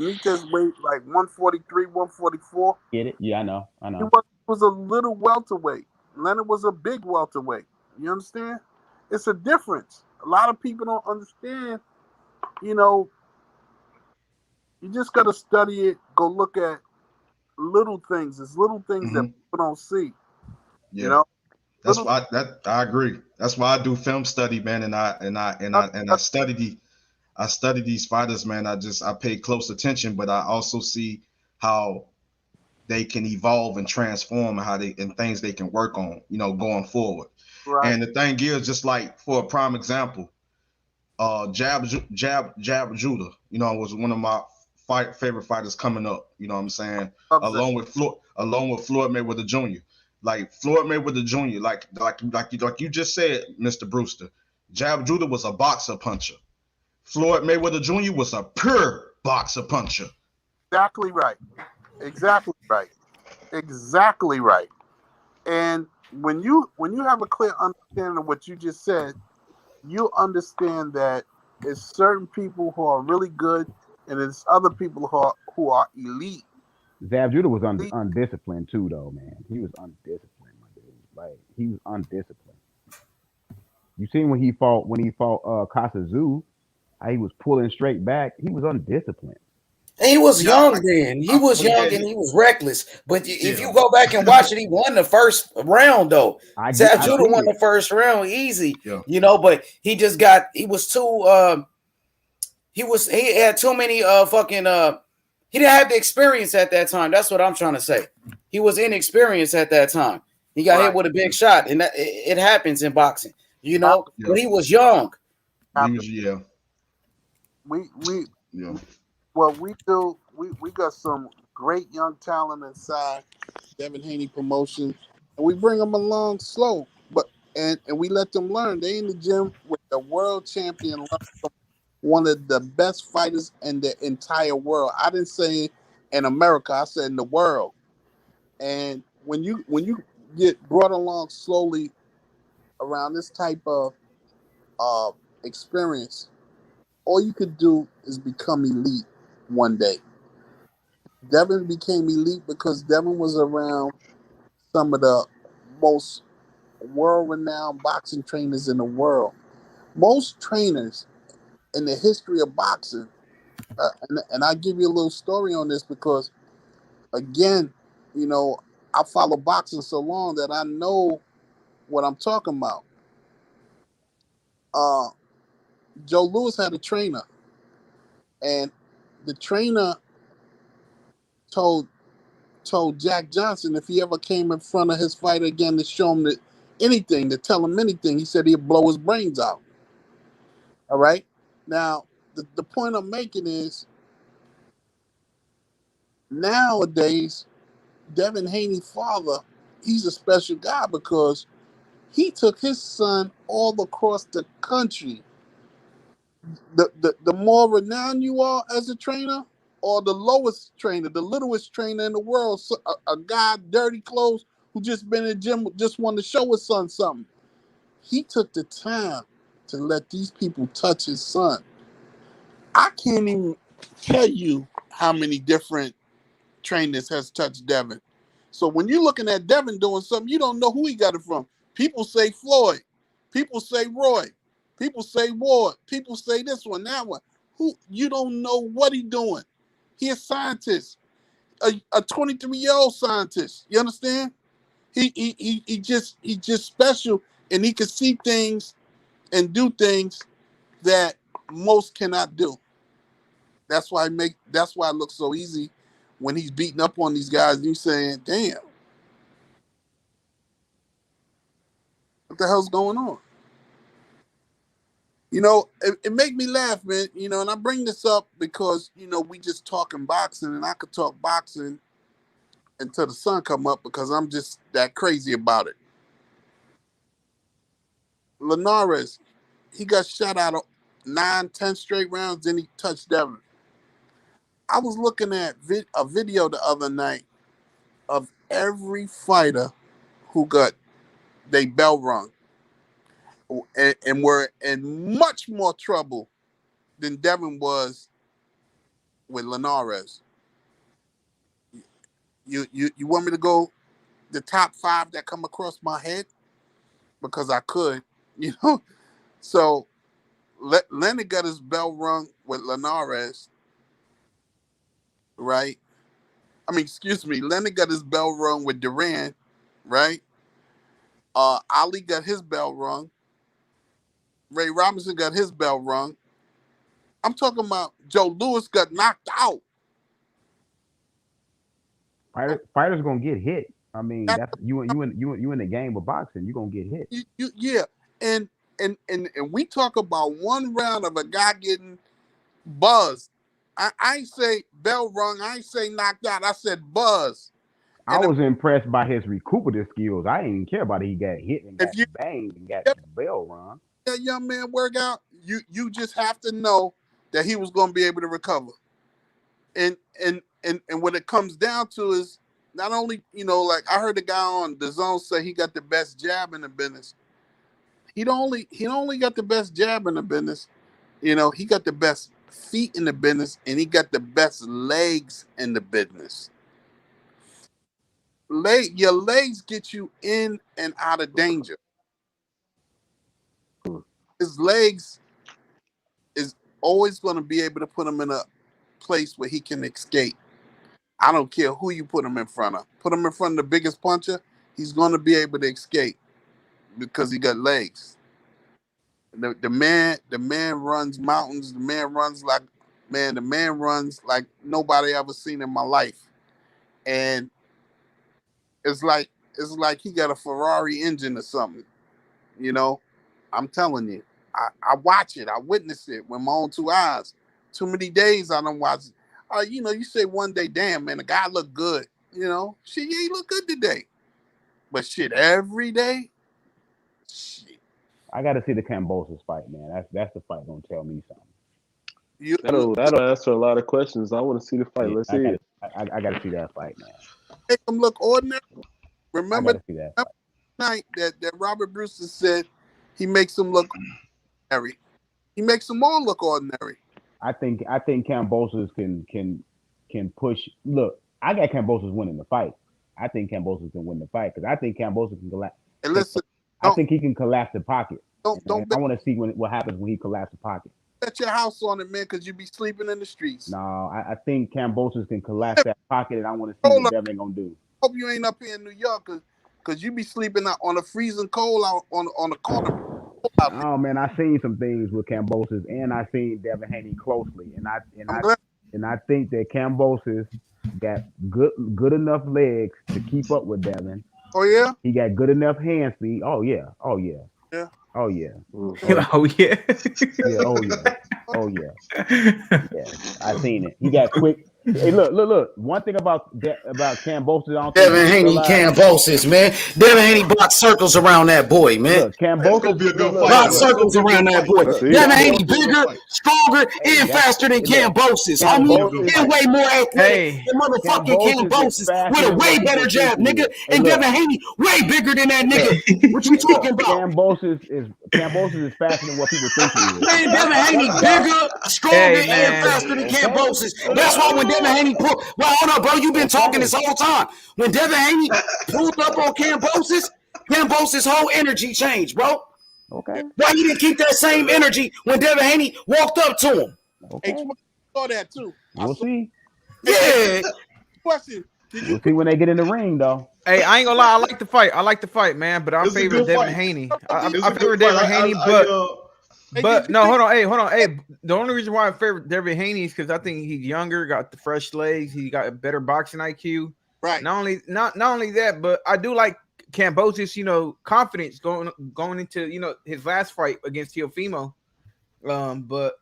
weighed like 143, 144? Get it? Yeah, I know. He was a little welterweight. Leonard was a big welterweight. You understand? It's a difference. A lot of people don't understand. You just got to study it. Go look at little things. It's little things that people don't see. Yeah. You know? That's why I agree. That's why I do film study, man, and I study these fighters, man. I pay close attention, but I also see how they can evolve and transform and things they can work on, going forward. Right. And the thing is, just like for a prime example, Jab Judah, was one of my favorite fighters coming up. You know what I'm saying? Along with Floyd Mayweather Jr. Like Floyd Mayweather Jr. Like you just said, Mr. Brewster, Jab Judah was a boxer puncher. Floyd Mayweather Jr. was a pure boxer puncher. Exactly right. And when you have a clear understanding of what you just said, you understand that it's certain people who are really good and it's other people who are elite. Zab Judah was undisciplined too, though, man. He was undisciplined, my dude. Like, he was undisciplined. You seen when he fought Casa Zoo, how he was pulling straight back. He was undisciplined. And he was young then. He was young and he was reckless. But if you go back and watch it, he won the first round though. Zab Judah won the first round easy. You know, but he just got he was too he had too many he didn't have the experience at that time. That's what I'm trying to say. He was inexperienced at that time. He got hit with a big shot, and it happens in boxing, you know. But he was young. Well, we got some great young talent inside Devin Haney promotion, and we bring them along slow, but and we let them learn. They in the gym with the world champion, one of the best fighters in the entire world. I didn't say in America, I said in the world. And when you get brought along slowly around this type of experience, all you could do is become elite one day. Devin became elite because Devin was around some of the most world-renowned boxing trainers in the world. Most trainers in the history of boxing, and I'll give you a little story on this because, again, you know, I follow boxing so long that I know what I'm talking about. Joe Louis had a trainer, and the trainer told Jack Johnson if he ever came in front of his fighter again to show him that anything, to tell him anything, he said he'd blow his brains out. All right? Now, the point I'm making is nowadays, Devin Haney's father, he's a special guy because he took his son all across the country. The more renowned you are as a trainer, or the lowest trainer, the littlest trainer in the world, a guy, dirty clothes, who just been in the gym, just wanted to show his son something. He took the time to let these people touch his son. I can't even tell you how many different trainers has touched Devin. So when you're looking at Devin doing something, you don't know who he got it from. People say Floyd. People say Roy. People say Ward. People say this one, that one. Who you don't know what he doing. He a scientist, a 23-year-old scientist. You understand? He just special, and he can see things and do things that most cannot do. That's why it looks so easy when he's beating up on these guys. And you saying, "Damn, what the hell's going on?" You know, it make me laugh, man. You know, and I bring this up because we just talking boxing, and I could talk boxing until the sun come up because I'm just that crazy about it. Linares, he got shot out of 9-10 straight rounds, then he touched Devin. I was looking at a video the other night of every fighter who got they bell rung and were in much more trouble than Devin was with Linares. You want me to go the top 5 that come across my head? Because I could, So Leonard got his bell rung with Linares, right? I mean, excuse me, Leonard got his bell rung with Duran, right? Ali got his bell rung. Ray Robinson got his bell rung. I'm talking about Joe Louis got knocked out. Fighters gonna get hit. I mean, that's you in the game of boxing. You gonna get hit. Yeah, and we talk about one round of a guy getting buzzed. I ain't say bell rung. I ain't say knocked out. I said buzz. I was impressed by his recuperative skills. I didn't even care about it. He got hit and got banged and got bell rung. That young man work out, you just have to know that he was going to be able to recover. And what it comes down to is not only, like I heard the guy on the Zone say he got the best jab in the business. He don't only got the best jab in the business. He got the best feet in the business, and he got the best legs in the business. Your legs get you in and out of danger. His legs is always going to be able to put him in a place where he can escape. I don't care who you put him in front of. Put him in front of the biggest puncher, he's going to be able to escape because he got legs. The man runs mountains. The man runs like nobody ever seen in my life, and it's like he got a Ferrari engine or something. You know, I'm telling you, I watch it, I witness it with my own 2 eyes. Too many days I don't watch it. You know, you say one day, damn man, the guy look good. You know, shit, yeah, he look good today, but shit, every day, shit. I got to see the Kambosos fight, man. That's the fight gonna tell me something. That'll answer a lot of questions. I want to see the fight. Let's see it. I got to see that fight, man. Make him look ordinary. Remember I gotta see that that night that Robert Brewster said he makes him look ordinary. He makes them all look ordinary. I think Kambosos can push. Look, I got Kambosos winning the fight. I think Kambosos can win the fight because I think Kambosos can collapse. And listen, I think he can collapse the pocket. Don't I want to see what happens when he collapses the pocket. Bet your house on it, man, because you be sleeping in the streets. No, I think Kambosos can collapse that pocket, and I want to see what Devin gonna do. Hope you ain't up here in New York, because you be sleeping out on a freezing cold out on the corner. Oh man, I seen some things with Kambosos, and I seen Devin Haney closely, and I think that Kambosos got good enough legs to keep up with Devin. Oh yeah, he got good enough hand speed. Oh yeah. Yeah. Oh yeah. Oh yeah. Yeah. Oh yeah. Oh yeah. Yeah. I seen it. He got quick. Hey, look. One thing about Kambosos, Devin Haney, Kambosos, man. Devin Haney blocked circles around that boy, man. Look, Kambosos blocked circles around that boy. Devin Haney bigger, stronger, and faster than Kambosos. I mean, and way more athletic than motherfucking Kambosos with a way better jab, nigga. And Devin Haney way bigger than that nigga. What you talking about? Kambosos is faster than what people think he is. Man, Devin Haney bigger, stronger, and faster than Kambosos. That's why when Devin Haney pulled, well, hold on, bro, you've been talking this whole time. When Devin Haney pulled up on Kambosos' whole energy changed, bro. Okay. Why you didn't keep that same energy when Devin Haney walked up to him? Okay. I saw that too. We'll see. Yeah. Question. We'll see when they get in the ring, though. Hey, I ain't gonna lie. I like the fight, man. But I favor Devin Haney. I favor Devin Haney, but no, hold on. Hey, the only reason why I favor Devin Haney is because I think he's younger, got the fresh legs, he got a better boxing IQ. Right. Not only that, but I do like Kambosos, confidence going into his last fight against Teofimo. But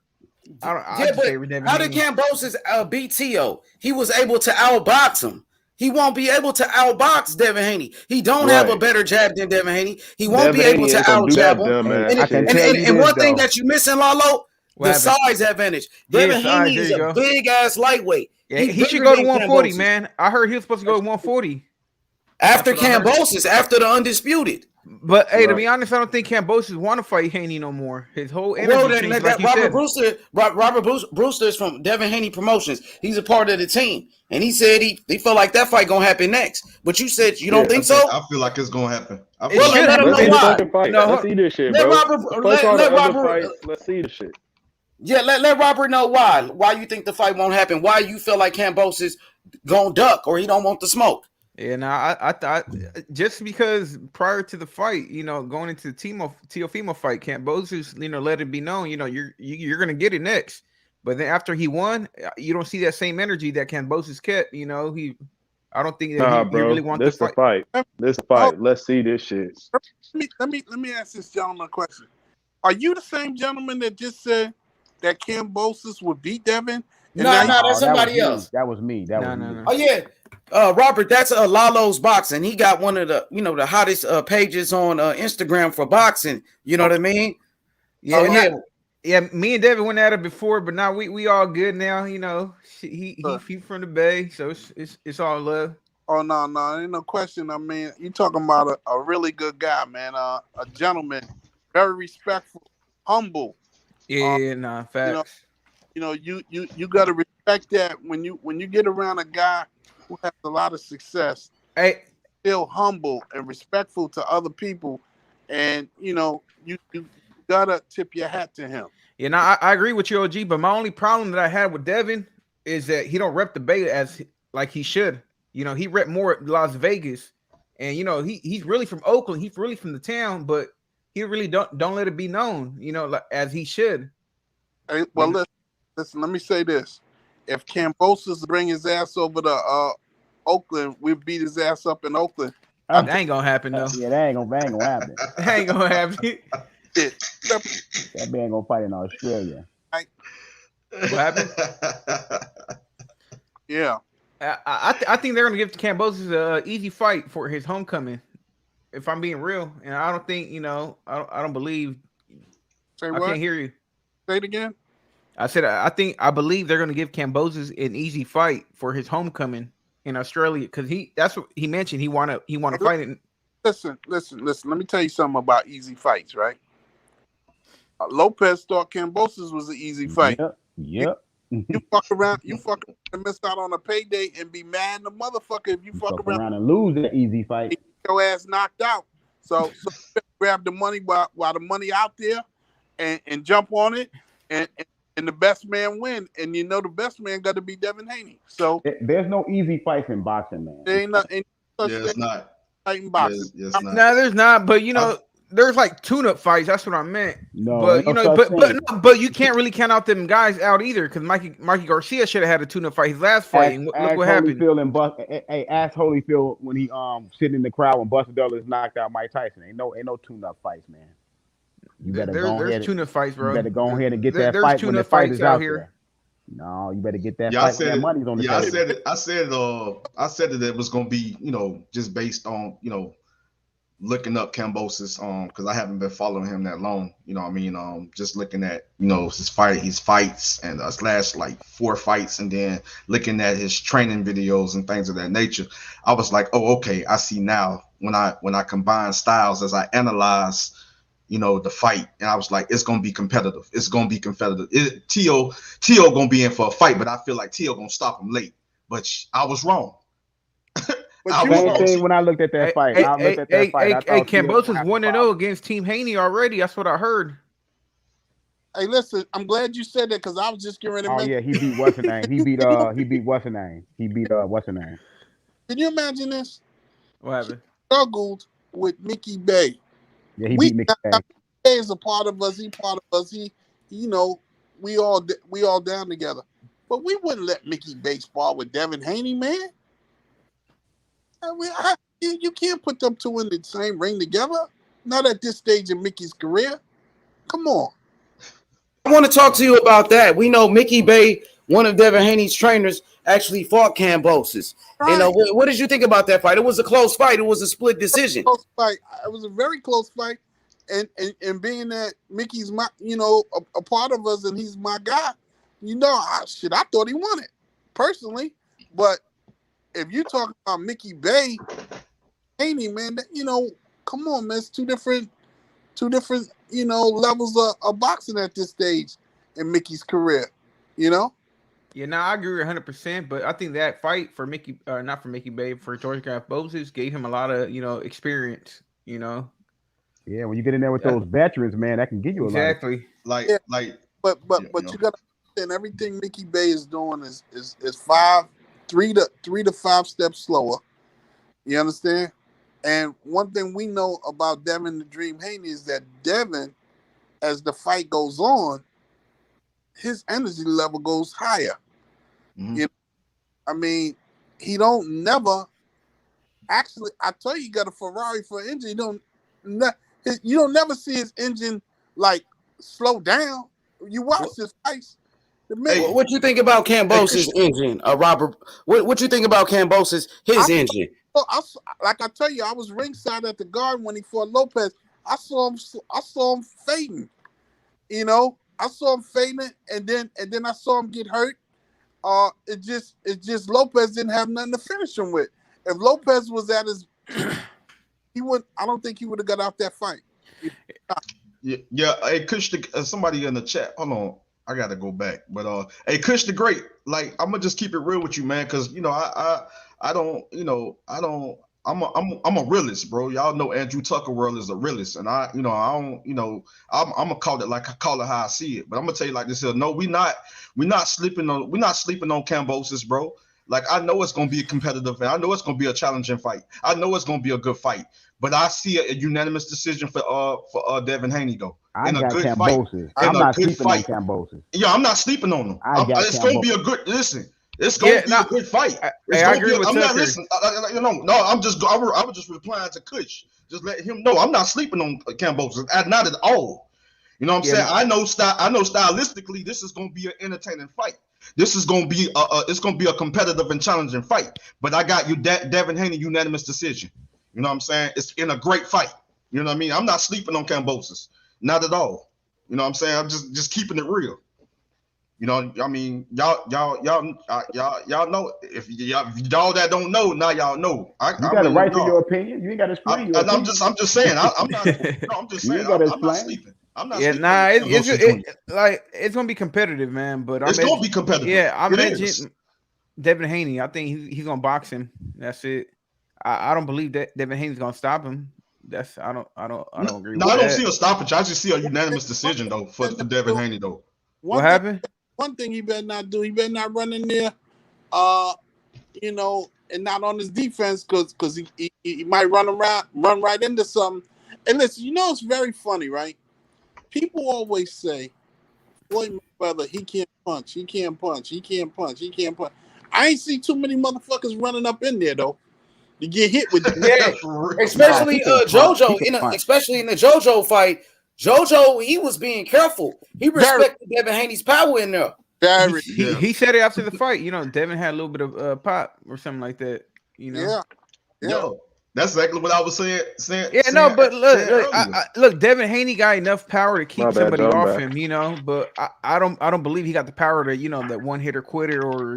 I just favor Devin how Haney. did Kambosos beat Teo? He was able to outbox him. He won't be able to outbox Devin Haney. He don't have a better jab than Devin Haney. He won't be able to outjab him. And one thing that you missing, Lalo, the size advantage. Devin Haney is a big ass lightweight. Yeah, he should go to 140, man. I heard he was supposed to go to 140 after Kambosos, after the undisputed. But hey, to be honest, I don't think Kambosos want to fight Haney no more. His whole energy changed, like Robert Brewster is from Devin Haney Promotions. He's a part of the team, and he said he felt like that fight gonna happen next. But you said you don't think so? I feel like it's gonna happen. Let Let's see this shit, bro. Let's see the shit. Yeah, let Robert know why you think the fight won't happen. Why you feel like Kambosos gonna duck or he don't want the smoke. Yeah, now I thought just because prior to the fight, going into the Teofimo fight, Kambosos, let it be known, you're gonna get it next. But then after he won, you don't see that same energy that Kambosos kept. I don't think that he really wants this to fight. This fight. Let's see this shit. Let me ask this gentleman a question. Are you the same gentleman that just said that Kambosos would beat Devin? No, that's somebody else. That was me. No. Oh yeah. Robert, that's Lalo's Boxing. He got one of the, the hottest pages on Instagram for boxing. You know what I mean? Yeah, me and Devin went at it before, but now we all good now. He from the Bay, so it's all love. Oh no, ain't no question. I mean, you talking about a really good guy, man. A gentleman, very respectful, humble. Yeah, facts. You got to respect that when you get around a guy who has a lot of success. Hey, still humble and respectful to other people, and you gotta tip your hat to him. I agree with you, OG. But my only problem that I had with Devin is that he don't rep the Bay as like he should. You know, he rep more Las Vegas, and you know he's really from Oakland. He's really from the town, but he really don't let it be known. You know, as he should. Hey, well, listen. Let me say this: if Kambosos bring his ass over to Oakland, we beat his ass up in Oakland. That ain't gonna happen though. Yeah, that ain't gonna happen. That ain't gonna happen. That man gonna fight in Australia. What happened? Yeah. I think they're gonna give Kambosos an easy fight for his homecoming. If I'm being real, and I don't think I don't believe. Say I what? can't hear you. Say it again. I said I believe they're gonna give Kambosos an easy fight for his homecoming in Australia because that's what he mentioned. He wanna fight it. Listen. Let me tell you something about easy fights, right? Lopez thought Kambosos was an easy fight. Yep. You fuck around and miss out on a payday and be mad in the motherfucker if you fuck around and lose that easy fight. Get your ass knocked out. So grab the money while the money out there and jump on it and the best man win. And you know the best man got to be Devin Haney. So there's no easy fights in boxing, man. There ain't nothing. It's not. In boxing. Yes, not. No, there's not. But there's like tune-up fights. That's what I meant. No, but you can't really count out them guys out either because Mikey Garcia should have had a tune-up fight his last fight. Look what happened. Ask Holyfield when he sitting in the crowd when Buster Douglas knocked out Mike Tyson. Ain't no tune-up fights, man. You better go ahead. There's tune-up fights, bro. You better go ahead and get that fight when the fight is out here. No, you better get that fight when that money's on the table. I said that it was gonna be, just based on, looking up Kambosos, because I haven't been following him that long. You know what I mean? Just looking at, his fights and last like 4 fights, and then looking at his training videos and things of that nature. I was like, oh, okay, I see now when I combine styles as I analyze the fight, and I was like, it's gonna be competitive. It's gonna be competitive. Tio gonna be in for a fight, but I feel like Tio gonna stop him late. But I was wrong. When I looked at that fight, Kambosos 1-0 against Team Haney already. That's what I heard. Hey, listen, I'm glad you said that because I was just getting ready to yeah, he beat what's her name. He beat what's her name. He beat what's her name. Can you imagine this? What happened? He struggled with Mickey Bay. Yeah, he beat Mickey Bay. Bay is a part of us. He part of us. We all down together. But we wouldn't let Mickey Bay spar with Devin Haney, man. I mean, you can't put them two in the same ring together. Not at this stage in Mickey's career. Come on. I want to talk to you about that. We know Mickey Bay, one of Devin Haney's trainers, actually fought Kambosos. Right. What did you think about that fight? It was a close fight. It was a split decision. Close fight. It was a very close fight. And being that Mickey's my, a part of us and he's my guy, I thought he won it personally. But if you talk about Mickey Bay, Haney, man, come on, man, it's two different, levels of boxing at this stage in Mickey's career, Yeah, I agree 100%, but I think that fight for Mickey, not for Mickey Bay, for George Kambosos gave him a lot of, experience, Yeah, when you get in there with those veterans, man, that can give you a lot. Exactly. But you got to understand everything Mickey Bay is doing is 3 to 5 steps slower. You understand? And one thing we know about Devin the Dream Haney is that Devin, as the fight goes on, his energy level goes higher. Mm-hmm. I mean, he don't never actually. I tell you, got a Ferrari for engine. You don't never see his engine like slow down. You watch his fights. Hey, what you think about Kambosos' engine, Robert? What you think about Kambosos' engine? Like I tell you, I was ringside at the Garden when he fought Lopez. I saw him fading. I saw him fading, and then I saw him get hurt. It just Lopez didn't have nothing to finish him with. If Lopez was at his, he would. I don't think he would have got out that fight. Yeah. Hey, Kush, somebody in the chat. Hold on. I gotta go back, but hey, Kush the Great, like I'm gonna just keep it real with you, man, because I don't I'm a realist, bro. Y'all know Andrew Tucker world is a realist, and I don't, I'm gonna call it like I call it how I see it. But I'm gonna tell you like this here. No, we're not sleeping on Kambosos, bro. Like I know it's gonna be a competitive, and I know it's gonna be a challenging fight. I know it's gonna be a good fight. But I see a unanimous decision for Devin Haney though. I In a got good Kambosos. fight. I'm not sleeping on Kambosos. Yeah, I'm not sleeping on him. It's gonna be a good listen. It's gonna be a good fight. It's I gonna agree be. with I'm not Tucker. listening. No. I was just replying to Kush, just letting him know I'm not sleeping on Kambosos. Not at all. You know what I'm saying? I know stylistically this is gonna be an entertaining fight. This is gonna be it's gonna be a competitive and challenging fight. But I got you, Devin Haney, unanimous decision. You know what I'm saying? It's in a great fight. You know what I mean? I'm not sleeping on Kambosos. Not at all. You know what I'm saying? I'm just keeping it real. You know, I mean, y'all know. If y'all that don't know, now y'all know. You got a right to your opinion. You ain't got to explain your opinion. I'm just saying. I'm not. No, I'm just saying. I'm not sleeping. I'm not sleeping. It's gonna be competitive, man. But it's gonna be competitive. Yeah, I mentioned Devin Haney. I think he's gonna box him. That's it. I don't believe that Devin Haney's gonna stop him. I don't agree with that. No, I don't see a stoppage. I just see a unanimous decision though for Devin Haney though. What happened? One thing he better not do. He better not run in there, and not on his defense because he might run right into something. And listen, it's very funny, right? People always say, Floyd Mayweather, he can't punch. He can't punch. He can't punch. He can't punch. I ain't see too many motherfuckers running up in there though. You get hit with especially JoJo especially in the JoJo fight. JoJo, he was being careful. He respected Devin Haney's power in there. He said it after the fight. Devin had a little bit of pop or something like that. Yeah. Yo, that's exactly what I was saying. But look, Devin Haney got enough power to keep somebody off him. But I don't believe he got the power to that one hitter quitter or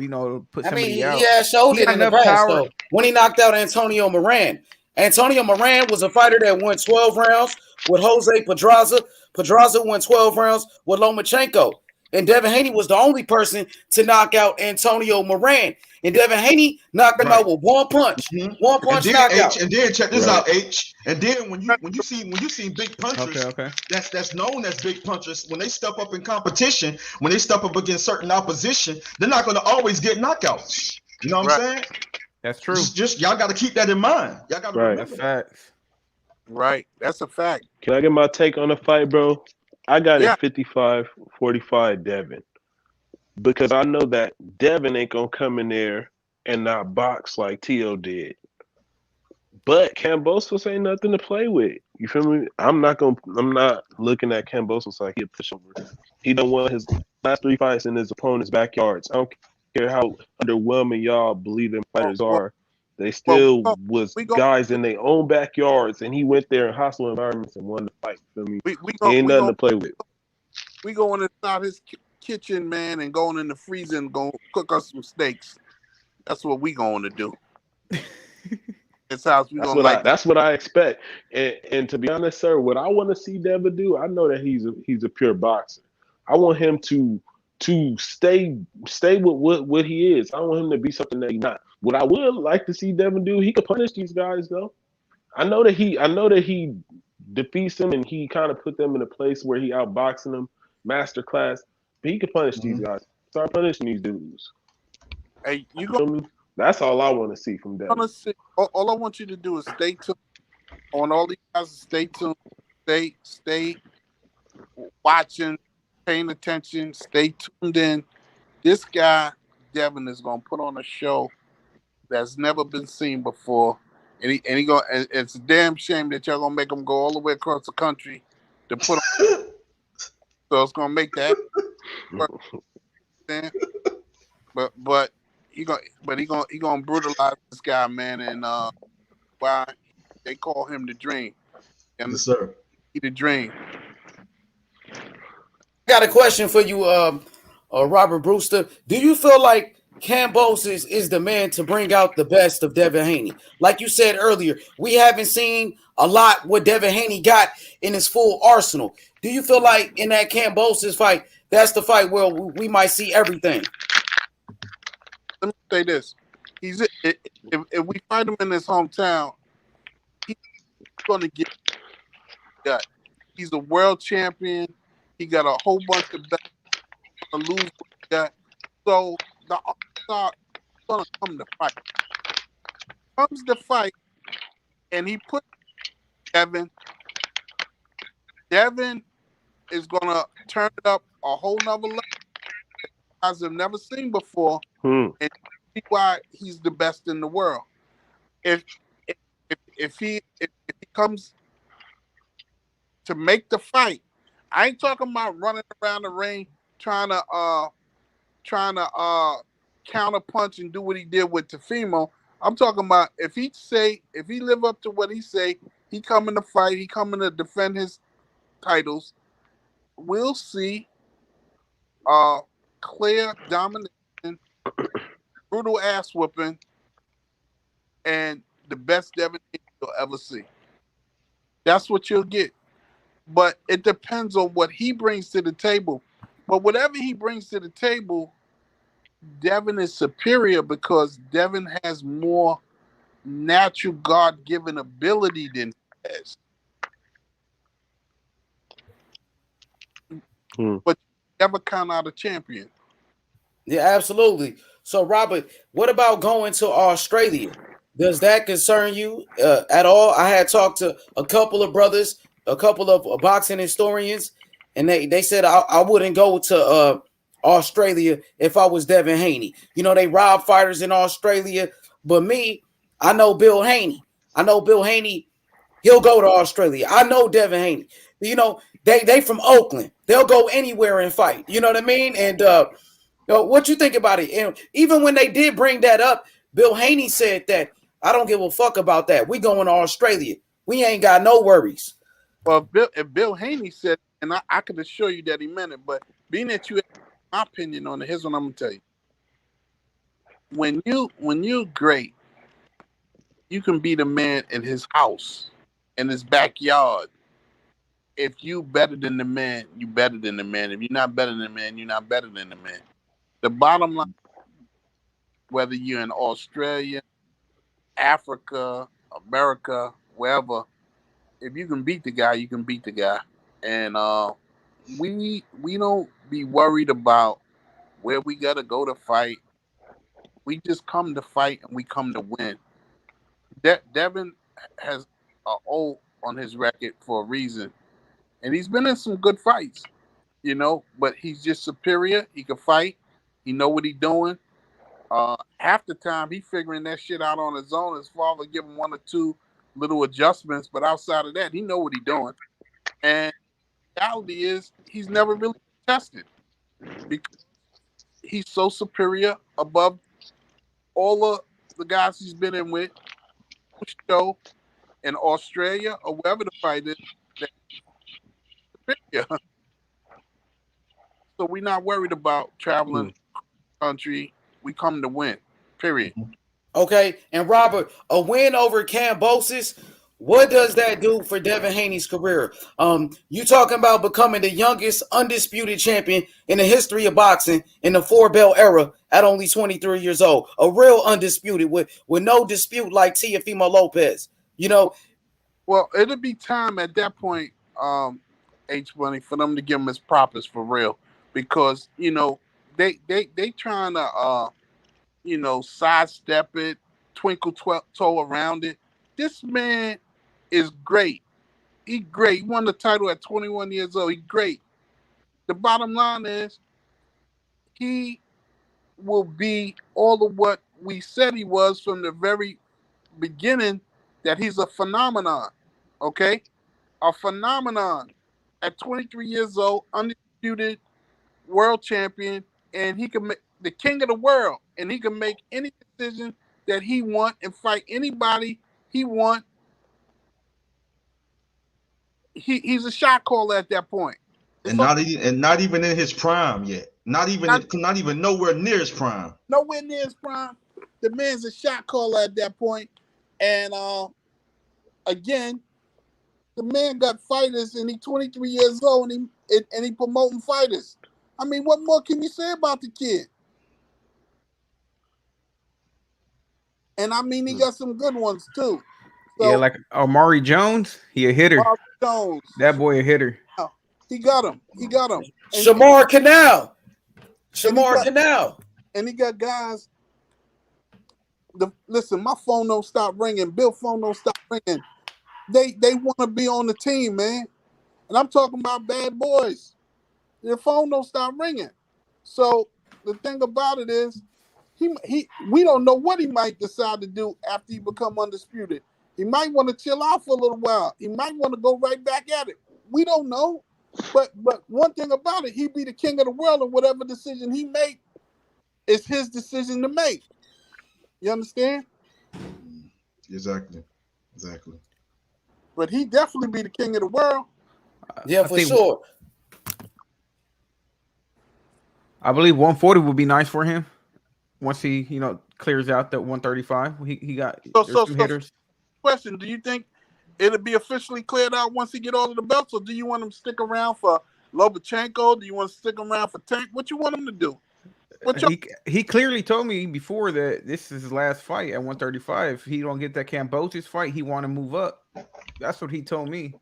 put somebody out. He showed it in the past though when he knocked out Antonio Moran. Antonio Moran was a fighter that won 12 rounds with Jose Pedraza. Pedraza won 12 rounds with Lomachenko. And Devin Haney was the only person to knock out Antonio Moran. And Devin Haney knocked him out with one punch. One punch knockout. And then check this out, H. And then when you see big punchers, that's known as big punchers, when they step up in competition, when they step up against certain opposition, they're not going to always get knockouts. You know what I'm saying? That's true. Just y'all got to keep that in mind. Y'all got to remember that. Right. That's a fact. Can I get my take on the fight, bro? I got it 55-45 Devin. Because I know that Devin ain't going to come in there and not box like T.O. did. But Kambosos ain't nothing to play with. You feel me? I'm not looking at Kambosos like he'll push over. He done won his last 3 fights in his opponent's backyards. I don't care how underwhelming y'all believe them fighters are. They still was guys in their own backyards, and he went there in hostile environments and won the fight. Feel me? He ain't nothing to play with. We going inside his kitchen, man, and going in the freezer and going to cook us some steaks. That's what we going to do. That's what I expect. And to be honest, sir, what I want to see Devin do, I know that he's a pure boxer. I want him to stay with what he is. I don't want him to be something that he's not. What I would like to see Devin do, he could punish these guys though. I know that he defeats them and he kind of put them in a place where he outboxing them, masterclass. But he could punish these guys. Start punishing these dudes. Hey, that's all I want to see from Devin. All I want you to do is stay tuned on all these guys. Stay tuned. Stay watching, paying attention. Stay tuned in. This guy Devin is gonna put on a show that's never been seen before, and he gonna. It's a damn shame that y'all gonna make him go all the way across the country to put on. So it's gonna make that. But he gonna brutalize this guy, man, and why they call him the Dream. Yes, sir. He the Dream. I got a question for you, Robert Brewster. Do you feel like Kambosos is the man to bring out the best of Devin Haney? Like you said earlier, we haven't seen a lot what Devin Haney got in his full arsenal. Do you feel like in that Kambosos fight, that's the fight where we might see everything? Let me say this: if we fight him in his hometown, going to get gut. He's a world champion. He got a whole bunch of belts. To lose what he got. So the All-Star is going to come to fight. Comes to fight, and he put Devin. Devin is going to turn it up a whole nother level guys have never seen before, and see why he's the best in the world. If he comes to make the fight, I ain't talking about running around the ring trying to counter punch and do what he did with Tefimo. I'm talking about if he live up to what he say, he coming to fight, he coming to defend his titles. We'll see clear domination, brutal ass whooping, and the best Devin you'll ever see. That's what you'll get. But it depends on what he brings to the table. But whatever he brings to the table, Devin is superior because Devin has more natural God-given ability than he has. But you never count out a champion. Yeah, absolutely. So, Robert, what about going to Australia? Does that concern you at all? I had talked to a couple of brothers, a couple of boxing historians, and they said I wouldn't go to Australia if I was Devin Haney. You know, they rob fighters in Australia, but me, I know Bill Haney. He'll go to Australia. I know Devin Haney. You know, they from Oakland. They'll go anywhere and fight. You know what I mean? And what you think about it? And even when they did bring that up, Bill Haney said that I don't give a fuck about that. We going to Australia. We ain't got no worries. Well, if Bill Haney said, and I can assure you that he meant it, but being that you have my opinion on it, here's what I'm gonna tell you. When you're great, you can be the man in his house, in his backyard. If you better than the man, you better than the man. If you're not better than the man, you're not better than the man. The bottom line, whether you're in Australia, Africa, America, wherever, if you can beat the guy, you can beat the guy. And we don't be worried about where we gotta go to fight. We just come to fight and we come to win. Devin has an O on his record for a reason. And he's been in some good fights, you know, but he's just superior. He can fight. He know what he's doing. Half the time, he figuring that shit out on his own. His father give him one or two little adjustments, but outside of that, he know what he's doing. And the reality is, he's never really tested because he's so superior above all of the guys he's been in with. Show in Australia or wherever the fight is, superior. So we're not worried about traveling country. We come to win. Period. Okay, and Robert, a win over Kambosos, what does that do for Devin Haney's career? You talking about becoming the youngest undisputed champion in the history of boxing in the 4-belt era at only 23 years old. A real undisputed with no dispute like Teofimo Lopez. You know, well, it'll be time at that point, H Money, for them to give him his props for real, because you know they trying to sidestep it, twinkle toe around it. This man is great. He great. He won the title at 21 years old. He great. The bottom line is he will be all of what we said he was from the very beginning, that he's a phenomenon. Okay? A phenomenon. At 23 years old, undisputed world champion, and he can make the king of the world, and he can make any decision that he want and fight anybody he want. He's a shot caller at that point. And not even in his prime yet. Not even nowhere near his prime. Nowhere near his prime. The man's a shot caller at that point. And again, the man got fighters, and he's 23 years old, and he promoting fighters. I mean, what more can you say about the kid? And I mean, he got some good ones too. Yeah, like Amari Jones, he a hitter. Amari Jones. That boy a hitter. He got him. He got him. Shamar Canal. Shamar Canal. And he got guys. Listen, my phone don't stop ringing. Bill's phone don't stop ringing. They want to be on the team, man. And I'm talking about bad boys. Their phone don't stop ringing. So the thing about it is, we don't know what he might decide to do after he become undisputed. He might want to chill out for a little while. He might want to go right back at it. We don't know. But one thing about it, he be the king of the world, and whatever decision he make is his decision to make. You understand? Exactly. But he definitely be the king of the world. Yeah, for sure. I believe 140 would be nice for him once he, clears out that 135. He got two hitters. Question: do you think it'll be officially cleared out once he get all of the belts, or do you want him to stick around for Lomachenko? Do you want to stick around for Tank? What you want him to do? He clearly told me before that this is his last fight at 135. If he don't get that Kambosos fight, he want to move up. That's what he told me.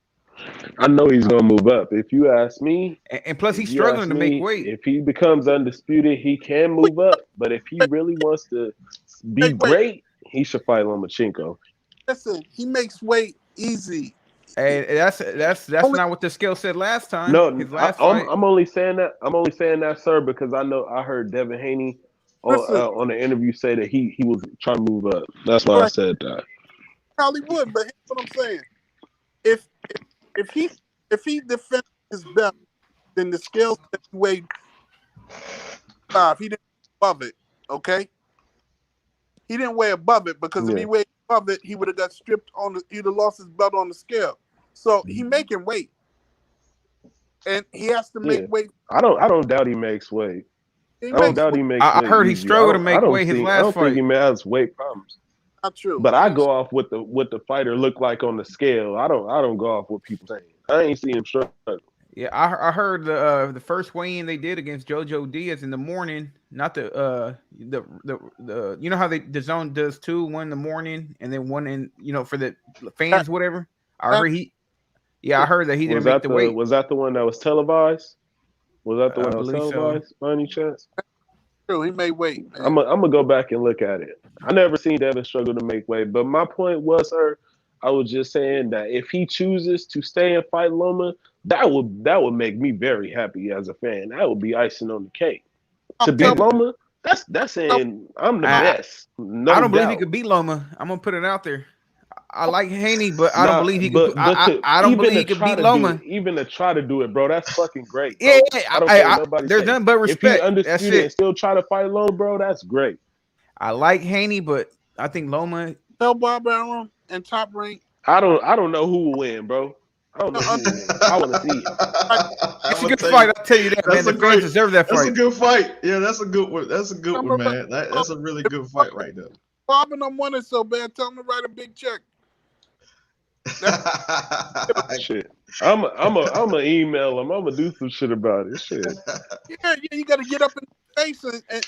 I know he's gonna move up. If you ask me, and plus he's struggling to make weight. If he becomes undisputed, he can move up. But if he really wants to be great, he should fight Lomachenko. Listen, he makes weight easy. Hey, that's not what the scale said last time. No, his last I'm fight. only saying that. I'm only saying that, sir, because I heard Devin Haney on the interview say that he was trying to move up. That's why I said that. Probably would, but here's what I'm saying: if he defends his belt, then the scale said he weighed 5. He didn't weigh above it. Okay, he didn't weigh above it because if he weighed above it, he would have got stripped he'd have lost his belt on the scale. So he making weight, and he has to make weight. I don't doubt he makes weight. I heard he struggled to make weight his last fight. I don't think he has weight problems. Not true. But I go off what the fighter looked like on the scale. I don't go off what people saying. I ain't seen him struggle. Yeah, I heard the first weigh-in they did against JoJo Diaz in the morning. Not the you know how the zone does 2, one in the morning and then one in for the fans whatever. I heard that he didn't make the weight. Was that the one that was televised? Was that the one that was televised? By any chance? True, he made weight. I'm gonna go back and look at it. I never seen Devin struggle to make weight, but my point was, sir, I was just saying that if he chooses to stay and fight Loma, that would make me very happy as a fan. That would be icing on the cake. To beat Loma, that's saying I'm the best. No I don't believe doubt. he could beat Loma. I'm gonna put it out there. I like Haney, but I don't believe he could. I don't believe he could beat Loma. Even to try to do it, bro, that's fucking great. Yeah, there's nothing but respect. If he undisputed and still try to fight Loma, bro, that's great. I like Haney, but I think Loma. Tell Bob Arum and Top Rank. I don't know who will win, bro. I don't know who will win. I want to see it. It's a good fight. I'll tell you that, man. The fans deserve that fight. That's a good fight. Yeah, that's a good one. That's a good one, man. That's a really good fight right there. Bob and I'm wanting so bad. Tell him to write a big check. Shit. I'm a email him. I'm gonna do some shit about it. Shit. Yeah, you got to get up in the face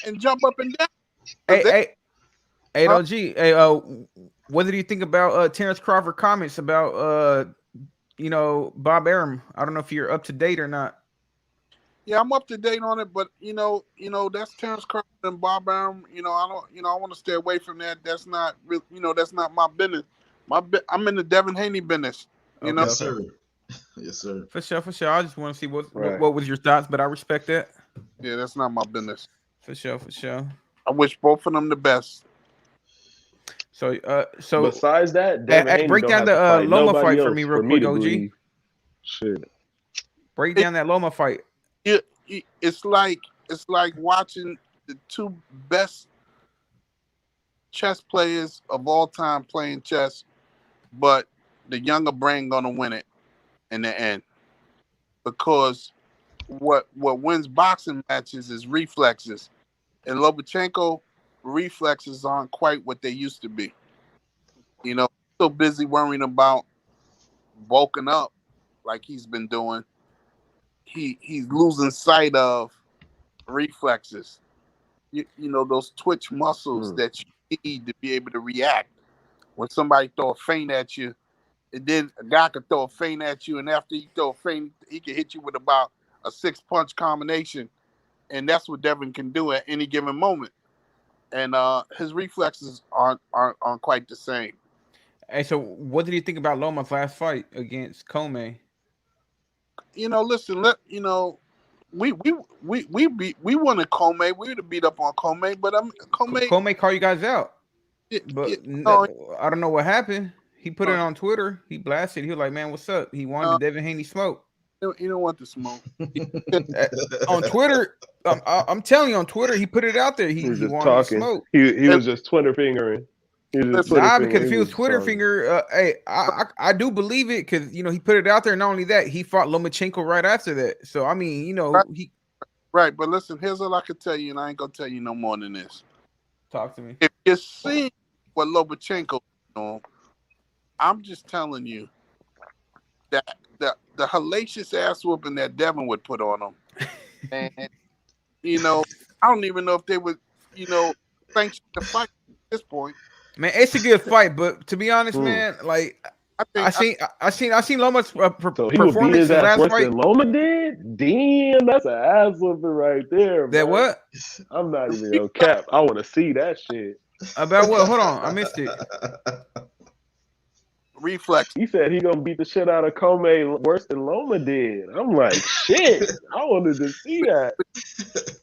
and jump up and down. Hey, OG. Hey, what did you think about Terence Crawford comments about Bob Arum? I don't know if you're up to date or not. Yeah, I'm up to date on it, but that's Terence Crawford and Bob Arum. I want to stay away from that. That's not real. That's not my business. I'm in the Devin Haney business. Yes, sir. Yes, sir. For sure. I just want to see what was your thoughts, but I respect that. Yeah, that's not my business. For sure. I wish both of them the best. So besides that, break down the Loma fight for me real quick, OG. Shit. Break down that Loma fight. It's like watching the two best chess players of all time playing chess, but the younger brain gonna win it in the end. Because what wins boxing matches is reflexes. And Lomachenko reflexes aren't quite what they used to be. So busy worrying about bulking up like he's been doing. He's losing sight of reflexes. Those twitch muscles that you need to be able to react. when somebody throw a feint at you, and then a guy could throw a feint at you, and after he throw a feint, he can hit you with about a 6-punch combination, and that's what Devin can do at any given moment. And his reflexes aren't quite the same. Hey, so what did you think about Loma's last fight against Comey? Listen, we wanted Comey. We would have beat up on Comey, but Comey called you guys out. But I don't know what happened. He put it on Twitter. He blasted. He was like, "Man, what's up?" He wanted Devin Haney smoke. You don't want the smoke. On Twitter, I'm telling you, on Twitter, he put it out there. He was just wanted talking. to smoke. He was just Twitter fingering. Because if he was Twitter finger, I do believe it because he put it out there. Not only that, he fought Lomachenko right after that. So I mean, he right. But listen, here's all I can tell you, and I ain't gonna tell you no more than this. Talk to me. If you see what Lomachenko, I'm just telling you that the hellacious ass whooping that Devin would put on him, and I don't even know if they would, sanction the fight at this point. Man, it's a good fight, but to be honest, man, like I seen Loma's performance his ass last worse fight. than Loma did. Damn, that's an ass whooping right there. That man. what? I'm not even gonna cap. I want to see that shit. About what? Hold on, I missed it. Reflex. He said he gonna beat the shit out of Comey worse than Loma did. I'm like, shit. I wanted to see that.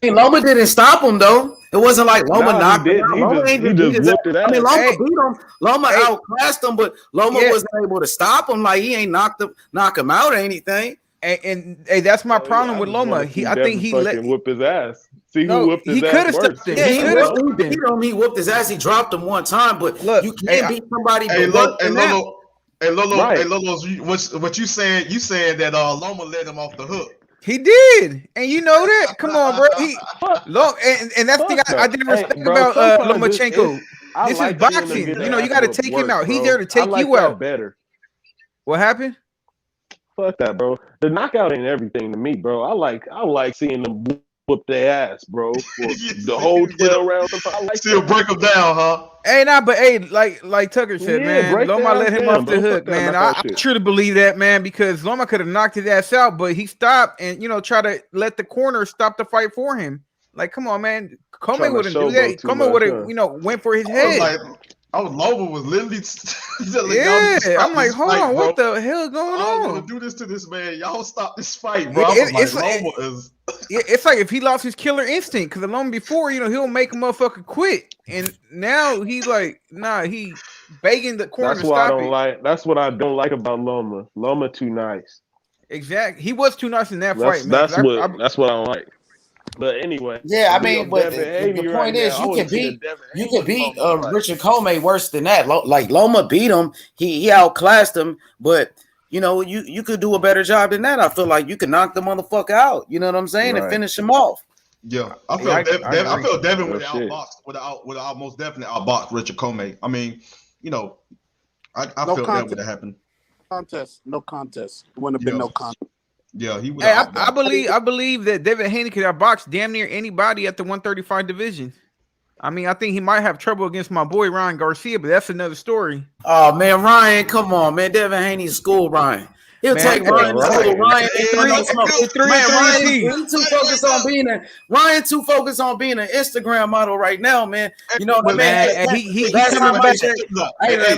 Hey, Loma didn't stop him though. It wasn't like Loma knocked him out. He just whooped it out. I mean, Loma beat him. Loma outclassed him, but Loma wasn't able to stop him. Like he ain't knock him out or anything. And that's my problem with Loma. I think he let whoop his ass. See who whooped his ass. He could have stopped him. Yeah, he whooped his ass. He dropped him one time, but look, you can't beat somebody. Lolo, what you saying? You saying that Loma let him off the hook? He did, and you know that. Come on, bro. And that's the thing I didn't respect about Lomachenko. This is boxing. You got to take him out. He's there to take you out. Better. What happened? Fuck that, bro. The knockout ain't everything to me, bro. I like seeing them whoop their ass, bro. For the whole 12 rounds. Still break them down, huh? Like Tucker said, man, Loma let him off the hook, man. I truly believe that, man, because Loma could have knocked his ass out, but he stopped and try to let the corner stop the fight for him. Like, come on, man. Comey wouldn't do that. Comey would have, went for his head. Loma was literally I'm like, hold on, what the hell is going on? I don't want to do this to this man. Y'all stop this fight, bro. It's like if he lost his killer instinct, because Loma before, he'll make a motherfucker quit, and now he's like, nah, he begging the corner to stop it. That's what I don't like about Loma. Loma too nice. Exactly, he was too nice in that fight, man. That's what I don't like. But anyway, yeah, I mean, but the point is, you can beat Richard Comey worse than that. Like Loma beat him, he outclassed him, but you could do a better job than that. I feel like you can knock the motherfucker out. You know what I'm saying, and finish him off. Yeah, I feel Devin would have most definitely outboxed Richard Comey. I mean, I feel that would have happened. No contest. It wouldn't have been no contest. Yeah, he would. Hey, I believe that Devin Haney could outbox damn near anybody at the 135 division. I mean, I think he might have trouble against my boy Ryan Garcia, but that's another story. Oh man, Ryan, come on, man. Devin Haney's school, Ryan. He'll take Ryan to school. Ryan too focused on being an Instagram model right now, man. You know what I mean? He coming back.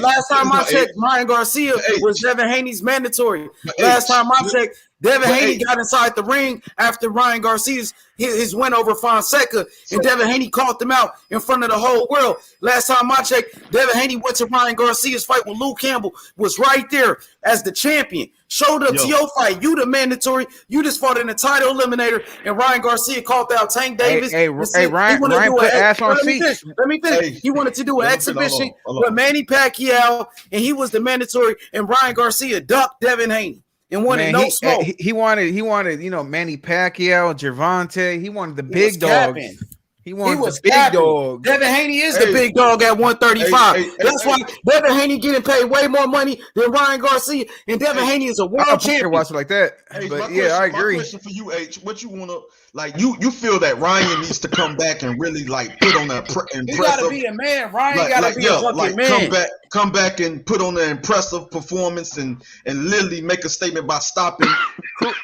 Last time I checked, Ryan Garcia was Devin Haney's mandatory. Last time I checked, Devin Haney got inside the ring after Ryan Garcia's his win over Fonseca, and Devin Haney called them out in front of the whole world. Last time I checked, Devin Haney went to Ryan Garcia's fight with Luke Campbell, was right there as the champion. Showed up to your fight. You the mandatory. You just fought in the title eliminator, and Ryan Garcia called out Tank Davis. Ryan put ass on seats. Let me finish. He wanted to do an exhibition with Manny Pacquiao, and he was the mandatory, and Ryan Garcia ducked Devin Haney. And wanted no smoke. He wanted, Manny Pacquiao, Gervonta. He wanted the big dogs. He was big capping. dog. Devin Haney is the big dog at 135. That's why Devin Haney getting paid way more money than Ryan Garcia, and Devin Haney is a world champion. Watch it like that. H, But yeah, I agree. My question for you, H, what you want to like? You feel that Ryan needs to come back and really like put on that impressive. He gotta be a man. Ryan gotta be a fucking man. Come back and put on an impressive performance and literally make a statement by stopping.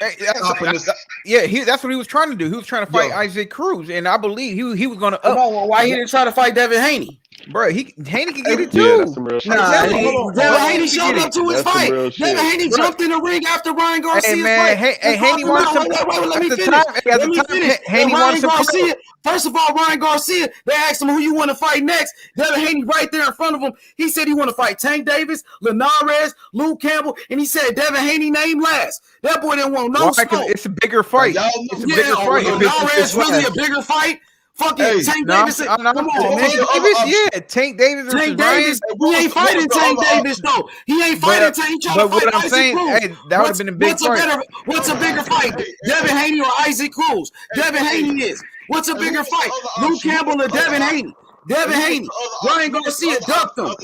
That's what he was trying to do. He was trying to fight Isaac Cruz, and I believe he was going to. Why he didn't try to fight Devin Haney? Bro, Haney can get it too. Devin Haney showed up to his fight. Devin Haney jumped in the ring after Ryan Garcia's fight. Haney wanted some. Let me finish. Haney wanted some. First of all, Ryan Garcia, they asked him who you want to fight next. Devin Haney right there in front of him. He said he want to fight Tank Davis, Linares, Luke Campbell, and he said Devin Haney named last. That boy didn't want no smoke. It's a bigger fight. It's a bigger fight. Linares really a bigger fight. Fucking Tank Davis. Come on, man. Tank Davis. Tank Davis. He ain't fighting Tank Davis though. He ain't fighting Tank. But what I'm saying, that would have been a big fight. What's a bigger fight, Devin Haney or Isaac Cruz? Devin Haney is. What's a bigger fight, Luke Campbell or Devin Haney? Devin Haney. Ryan Garcia ducked him.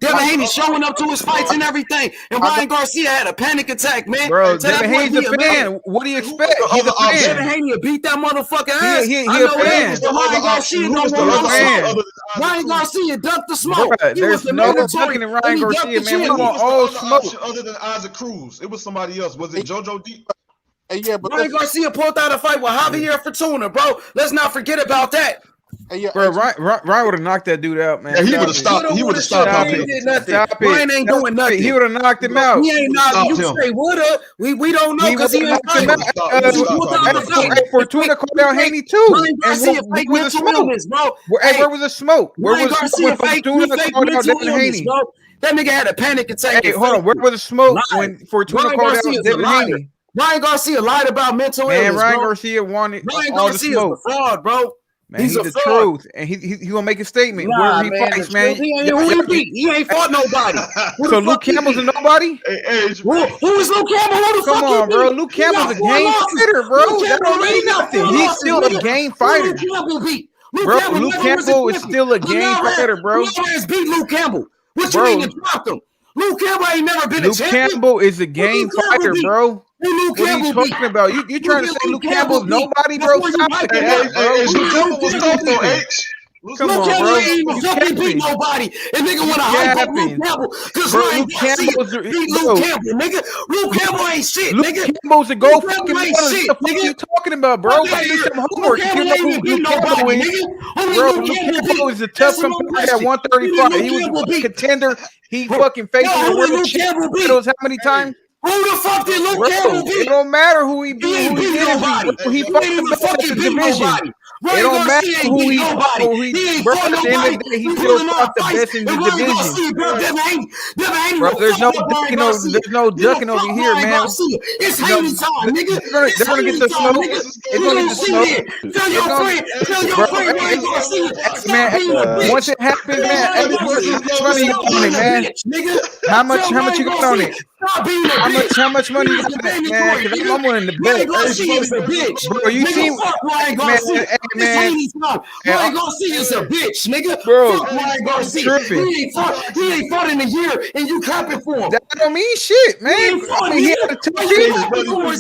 Devin Haney showing up to his fights and everything, and Ryan Garcia had a panic attack, man. Bro, Devin Haney's a fan. What do you expect? He's a fan. Devin Haney will beat that motherfucker ass. He a fan. Ryan Garcia don't want no smoke. Ryan Garcia ducked the smoke. There's no ducking in Ryan Garcia, man. We want all smoke. Other than Isaac Cruz, it was somebody else. Was it JoJo D? But Ryan Garcia pulled out a fight with Javier Fortuna, bro. Let's not forget about that. Bro, Ryan would have knocked that dude out, man. Yeah, he would have stopped. He would have stopped. Ryan ain't doing nothing. He would have knocked him out. He ain't knocked. You say would have? We don't know because he ain't fighting. Fortuna called out Haney too. Ryan Garcia fake mental illness, bro. Where was the smoke? Where was Garcia fake mental illness, bro? That nigga had a panic attack. Hey, hold on. Where was the smoke when Fortuna called out Devin Haney? Ryan Garcia lied about mental illness. Man, Ryan Garcia wanted all the smoke. Fraud, bro. Man, he's the truth, and he gonna make a statement where he fights, man. He ain't fought nobody. So Luke Campbell's a nobody? Who is Luke Campbell? Come on, bro. Luke Campbell's a game fighter, bro. That don't mean nothing. He's still a game fighter. Bro, Luke Campbell is still a game fighter, bro. Linares beat Luke Campbell. What you mean you dropped him? Luke Campbell ain't never been a champion. Luke Campbell is a game fighter, bro. What are you talking about? You trying to say Luke Campbell's nobody, bro? Stop that, bro. Luke Campbell was tough though, H. Come on, bro. Ain't even fucking beat nobody. And nigga want to hype up Luke Campbell because Ryan Garcia beat Luke Campbell, nigga. Luke Campbell ain't shit, nigga. Luke Campbell's a go fucking man. What the fuck are you talking about, bro? Go do some homework. You know who Luke Campbell is. Bro, Luke Campbell is a tough competitor at 135. He was a contender. He fucking faced the world champions how many times? Who the fuck did Luke Campbell beat? It don't matter who he beat. He fucking the division. It don't matter who he bro. At the end of the day, he still fought the best in the division. Bro, there's no ducking over here, man. It's Haney time, nigga. They're gonna get the smoke. It's gonna get the smoke. Tell your friend, Ryan Garcia. Man, once it happens, man, how much money you got on it, man? How much you got on it? How much money you got on it, man? Because I'm willing to bet. Bro, you see, man, Ryan Garcia is a bitch, nigga. Bro, Ryan Garcia. He ain't fought in a year, and you clapping for him. That don't mean shit, man. He had a tough year. He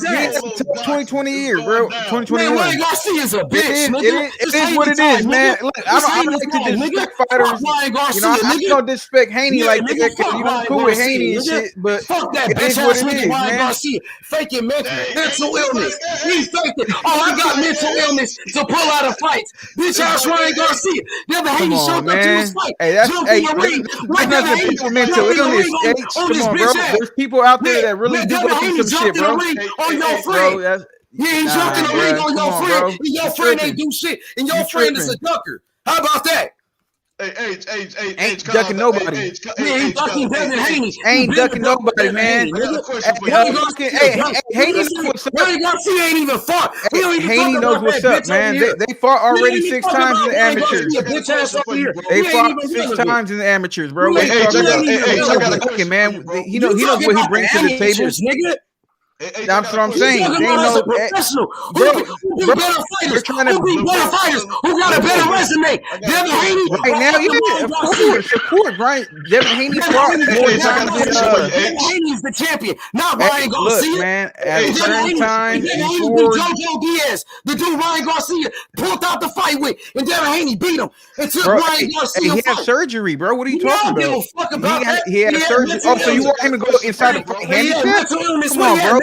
had a tough 2020 year, bro. 2021. Ryan Garcia is a bitch, nigga. It is what it is, man. Look, I don't like to disrespect fighters. You know, I don't disrespect Haney like that because you know cool with Haney and shit, but fuck that bitch ass nigga Ryan Garcia faking mental illness. He faked it. Oh, I got mental illness to pull out of fights. Bitch ass Ryan Garcia. Devin Haney showed up to his fight. Jumped in the ring. Nothing people mental illness. Come on, bro. There's people out there that really do go through some shit, bro. On your friend. You ain't jumped in the ring on your friend, and your friend ain't do shit, and your friend is a ducker. How about that? Ain't ducking nobody. Ain't ducking Devin Haney. Ain't ducking nobody, man. Haney knows what's up. Ryan Garcia ain't even fought. Haney knows what's up, man. They fought already 6 times in the amateurs. They fought 6 times in the amateurs, bro. Man, he knows what he brings to the table. That's what I'm saying. They know professional. Bro, Who be better fighters? Who be better fighters? Who got a better resume? Devin Haney. Right now, yeah, of course, right. Devin Haney fought more times than Devin Haney's the champion, not Ryan Garcia. Look, man, at a certain time before JoJo Diaz, the dude Ryan Garcia pulled out the fight with, and Devin Haney beat him and took Ryan Garcia. He had surgery, bro. What are you talking about? Don't give a fuck about that. He had surgery. Oh, so you want him to go inside the fight? Come on, bro.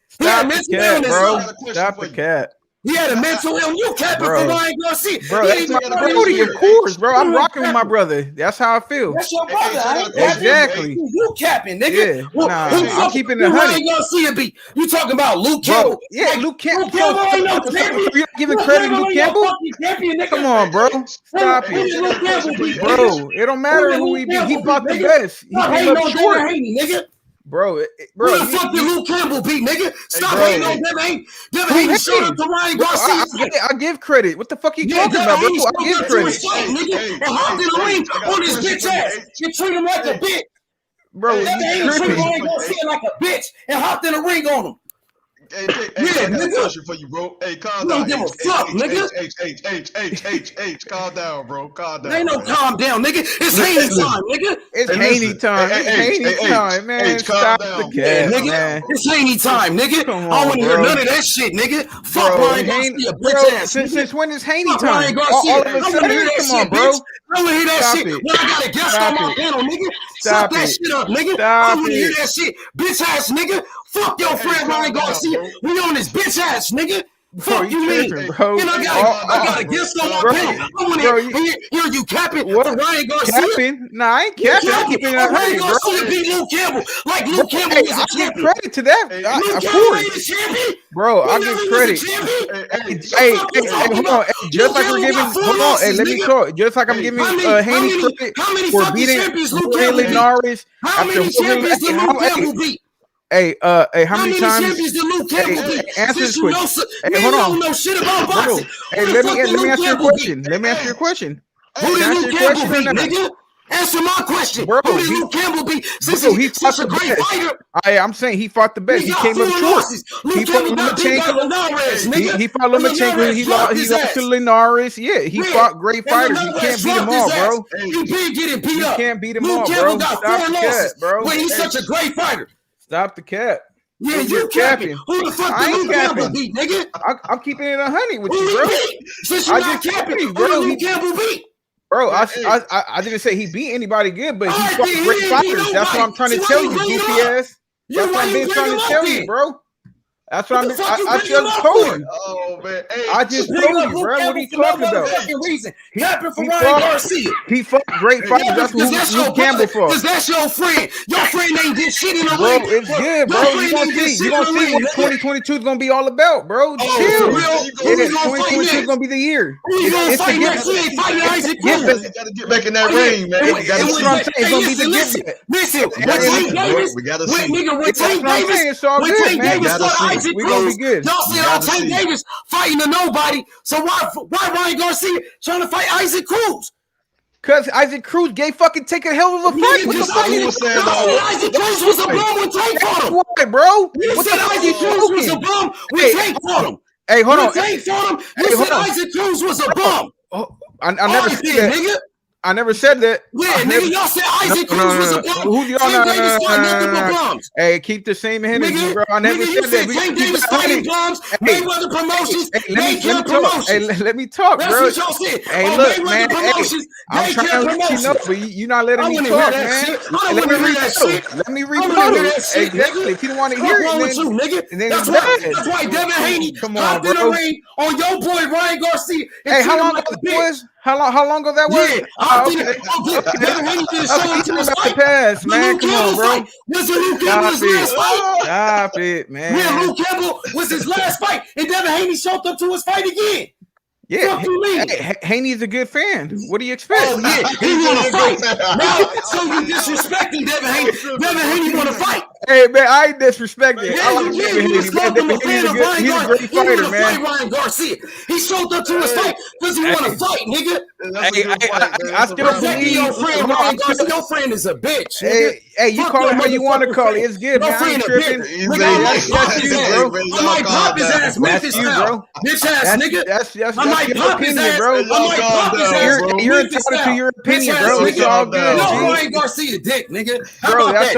Stop the cat, bro. Stop the cat. He had a mental illness. You capping for Ryan Garcia. Bro, that's my brody, of course, bro. I'm rocking with my brother. That's how I feel. That's your brother. Exactly. You capping, nigga. Yeah. I'm keeping it 100. Ryan Garcia beat. You talking about Luke Campbell? Yeah, Luke Campbell. Luke Campbell ain't no champion. You're giving credit to Luke Campbell? Come on, bro. Stop it. Bro, it don't matter who he beat. He fought the best. He came up short. Bro, who the fuck did Luke Campbell beat, nigga? Stop hating on Devin Haney. Devin Haney showed up to Ryan Garcia. I give credit. What the fuck you talking about, bro? I give credit. Nigga, and hopped in the ring on his bitch ass. You treat him like a bitch. Bro, Devin Haney treated Ryan Garcia like a bitch and hopped in the ring on him. I got a question for you, bro. Hey, calm down. Don't give a fuck, nigga. Calm down, bro. Calm down. Ain't no calm down, nigga. It's Haney time, nigga. It's Haney time. It's Haney time, man. Stop the cat, nigga. It's Haney time, nigga. I don't want to hear none of that shit, nigga. Fuck Ryan Garcia, bitch ass. Since when is Haney time? Ryan Garcia. All of a sudden, come on, bro. I want to hear that shit when I got a guest on my panel, nigga. Stop that shit up, nigga. I want to hear that shit, bitch ass, nigga. Fuck your friend Ryan Garcia. We on this bitch ass, nigga. Fuck you mean? Bro. And I got a guest on my panel. I want to hear you capping for Ryan Garcia. Capping? Nah, I ain't capping. I'm keeping it 100, Ryan bro. Garcia beat Luke Campbell like Luke Campbell was a champion. I give credit to that. Of course. Bro, I give credit. Hey, hold on. Just like we're giving, hold on. Hey, let me talk. Just like I'm giving Haney credit for beating Linares. How many champions did Luke Campbell beat? Hey, how many times? Champions did Luke Campbell beat? Answer this question. Hey, hold on. Don't know shit about boxing. Hey, let me ask you a question. Let me ask you a question. Who did Luke Campbell beat, nigga? Answer my question. Bro, who did Luke Campbell beat? Since he's such a great fighter. I'm saying he fought the best. He came up short. He fought Lomachenko. He fought Lomachenko. He lost to Linares. Yeah, he fought great fighters. You can't beat them all, bro. He been getting beat up. You can't beat them Luke all, Campbell bro. got 4 losses, bro. but he's such a great fighter. Stop the cap. Yeah, you capping. Who the fuck did Luke Campbell beat, nigga? I'm keeping it 100 with you, bro. Since you're not capping, who did Luke Campbell beat? Bro, I didn't say he beat anybody good, but he fought great fighters. That's what I'm trying to tell you, goofy ass. That's what I've been trying to tell you, bro. That's what I just told you. Oh man, I just told you, bro. What are you talking about? Capping for Ryan Garcia. He fought great fighters. That's who Luke Campbell fought. Because that's your friend. Your friend ain't did shit in the Bro, ring. it's good, bro. You gonna see what 2022 is gonna be all about, bro. Chill. 2022 is gonna be the year. It's a gift. You gotta get back in that ring, man. That's what I'm saying. It's gonna be the gift. Listen, we gotta see. With Tank Davis, we gonna be good. Y'all said Tank Davis fighting to nobody. So why Ryan Garcia trying to fight Isaac Cruz? Cause Isaac Cruz gave fucking Tank a hell of a fight. What the fuck you was saying? Isaac Cruz was a bum when Tank fought him. What, bro? You said Isaac Cruz was a bum when Tank fought him. Hey, hold on. Tank fought him. You said Isaac Cruz was a bum. I never said that. Nigga. I never said that. Yeah, nigga, y'all said Isaac Cruz was a bum. Who y'all Hey, keep the same energy, bro. I never said that. Tank Davis fighting bums. Mayweather Promotions. Let me talk, bro. That's what y'all said. Hey, look, man. I'm trying to let you know, but you're not letting me talk, man. Let me read that shit. Let me read that. Exactly. If you don't want to hear it, then that's why Devin Haney hopped in the ring on your boy Ryan Garcia. Hey, how long ago that was? How long ago that was? Yeah, Devin Haney did a show into his fight. Pass, man. Come on, bro. Was it Luke Campbell's last fight? Stop it, man. Yeah, Luke Campbell was his last fight, and Devin Haney showed up to his fight again. Yeah, Haney's a good fan. What do you expect? Oh yeah, he want to fight. Now, so you disrespecting Devin Haney? Devin Haney want to fight. Hey man, I ain't disrespecting. Yeah, I like Devin Haney. He's a great fighter, man. Ryan Garcia, he showed up to his fight because he want to fight, nigga. I still believe your friend Ryan Garcia. Your friend is a bitch. Hey, Hey, you call it how you want to call it. It's good, man. I ain't tripping. That's you, bro. I might pop his ass Memphis style. Bitch ass nigga. That's your opinion, bro. I might pop his ass. You're entitled to your opinion, bro. It's all good. No, Ryan Garcia dick, nigga. Bro, that's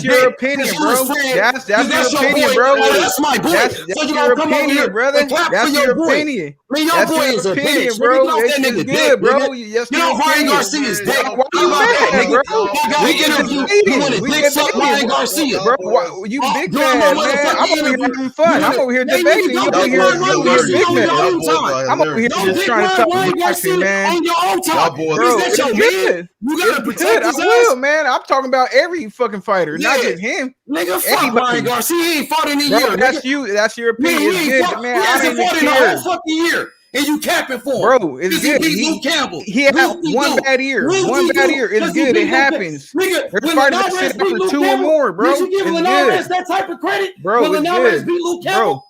your opinion, bro. That's your opinion, bro. That's my boy. That's your opinion, brother. That's your opinion. Man, your boy is a bitch, bro. That nigga good, bro. You know Ryan Garcia's dick. Why you mad, bro? We want to dick suck Ryan Garcia, bro. You big mad, man. I'm over here having fun. I'm over here debating. You over here big mad. I'm over here just trying to talk boxing, man. On your own time, bro. It's good. You gotta protect his ass. I will, man. I'm talking about every fucking fighter, not just him. Nigga, fuck Ryan Garcia. He ain't fought in a year. That's you. That's your opinion. It's good, man. I didn't fought in a whole fucking year. And you capping for him. Bro, it's good. He Luke Campbell. He had one bad year. One bad year. It's good. It happens. Nigga, there's fighters that sit for 2 or more, bro. Did you give Linares that type of credit? Bro, when Linares beat Luke Campbell?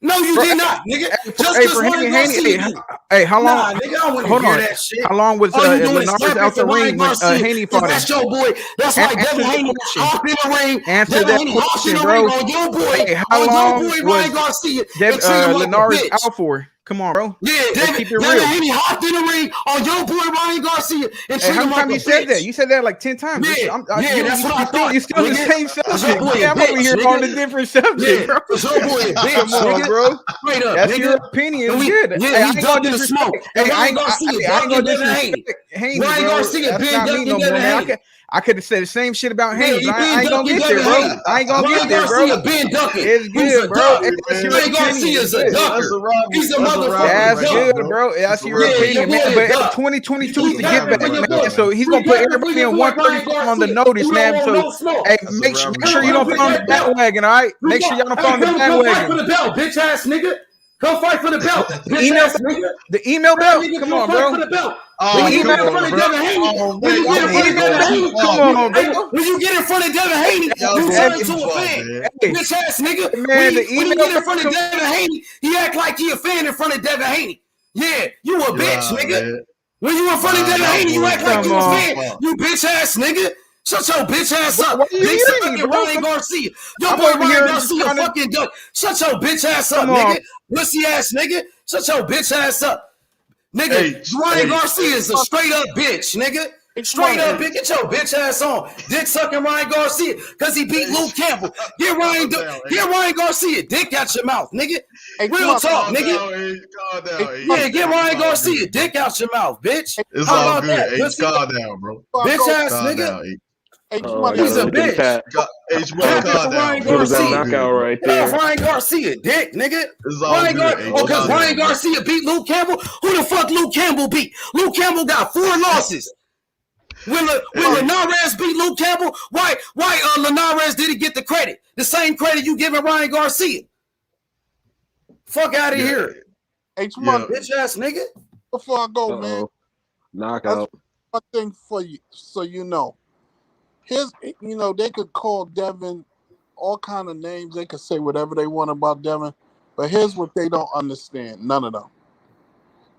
No, you did not, nigga. Just because Ryan Garcia. Hey, how long? Nah, nigga, I wouldn't hear that shit. How long was Linares out the ring when Haney fought him? That's your boy. That's why Devin Haney hopped in the ring. Answer that question, bro. On your boy. Hey, how long Ryan Garcia? Linares out for? Come on, bro. Yeah, Devin Haney hopped in the ring on your boy Ryan Garcia and treated him like a bitch. You said that? You said that like 10 times. Yeah, that's what I thought. You still the same subject. I'm over here on a different subject, bro. Your boy a bitch, come on, bro. Straight up, that's your opinion. It's good. Yeah, he's ducking the smoke. And Ryan Garcia ducking Devin Haney. Ryan Garcia been ducking Devin Haney. I could have said the same shit about Haney. I ain't gonna get there, bro. I ain't gonna get there, bro. Been ducking. It's good, bro. Ryan Garcia's a ducker. He's a motherfucker. That's good, bro. That's your opinion, man. But 2022 is the get back, man. So he's gonna put everybody in 135 on the notice, man. So hey, make sure you don't put on the bandwagon, all right? Make sure y'all don't put on the bandwagon. Come fight for the belt, bitch ass nigga. Come fight for the belt, bitch ass nigga. The email belt. Come on, bro. For the belt. When you get in front of Devin Haney, you turn into a fan. Bitch ass nigga. When you get in front of Devin Haney, he act like he a fan in front of Devin Haney. Yeah, you a bitch, nigga. When you in front of Devin Haney, you act like you a fan. You bitch ass nigga. Shut your bitch ass up. Big fucking Ryan Garcia. Your boy Ryan Garcia fucking duck. Shut your bitch ass up, nigga. Pussy ass nigga. Shut your bitch ass up. Nigga, Ryan Garcia is a straight up bitch, nigga. Straight up, bitch. Get your bitch ass on. Dick sucking Ryan Garcia because he beat Luke Campbell. Get Ryan Garcia dick out your mouth, nigga. Real talk, nigga. Yeah, get Ryan Garcia dick out your mouth, bitch. It's all good. Calm down, bro. Bitch ass nigga. He's a bitch. Ryan Garcia. Ryan Garcia, dick, nigga. Because Ryan Garcia beat Luke Campbell. Who the fuck Luke Campbell beat? Luke Campbell got 4 losses. When Linares beat Luke Campbell, why Linares didn't get the credit? The same credit you giving Ryan Garcia. Fuck out of here. Hey, bitch ass nigga. Before I go, man. Knockout. One thing for you, so you know. They could call Devin all kind of names. They could say whatever they want about Devin. But here's what they don't understand. None of them.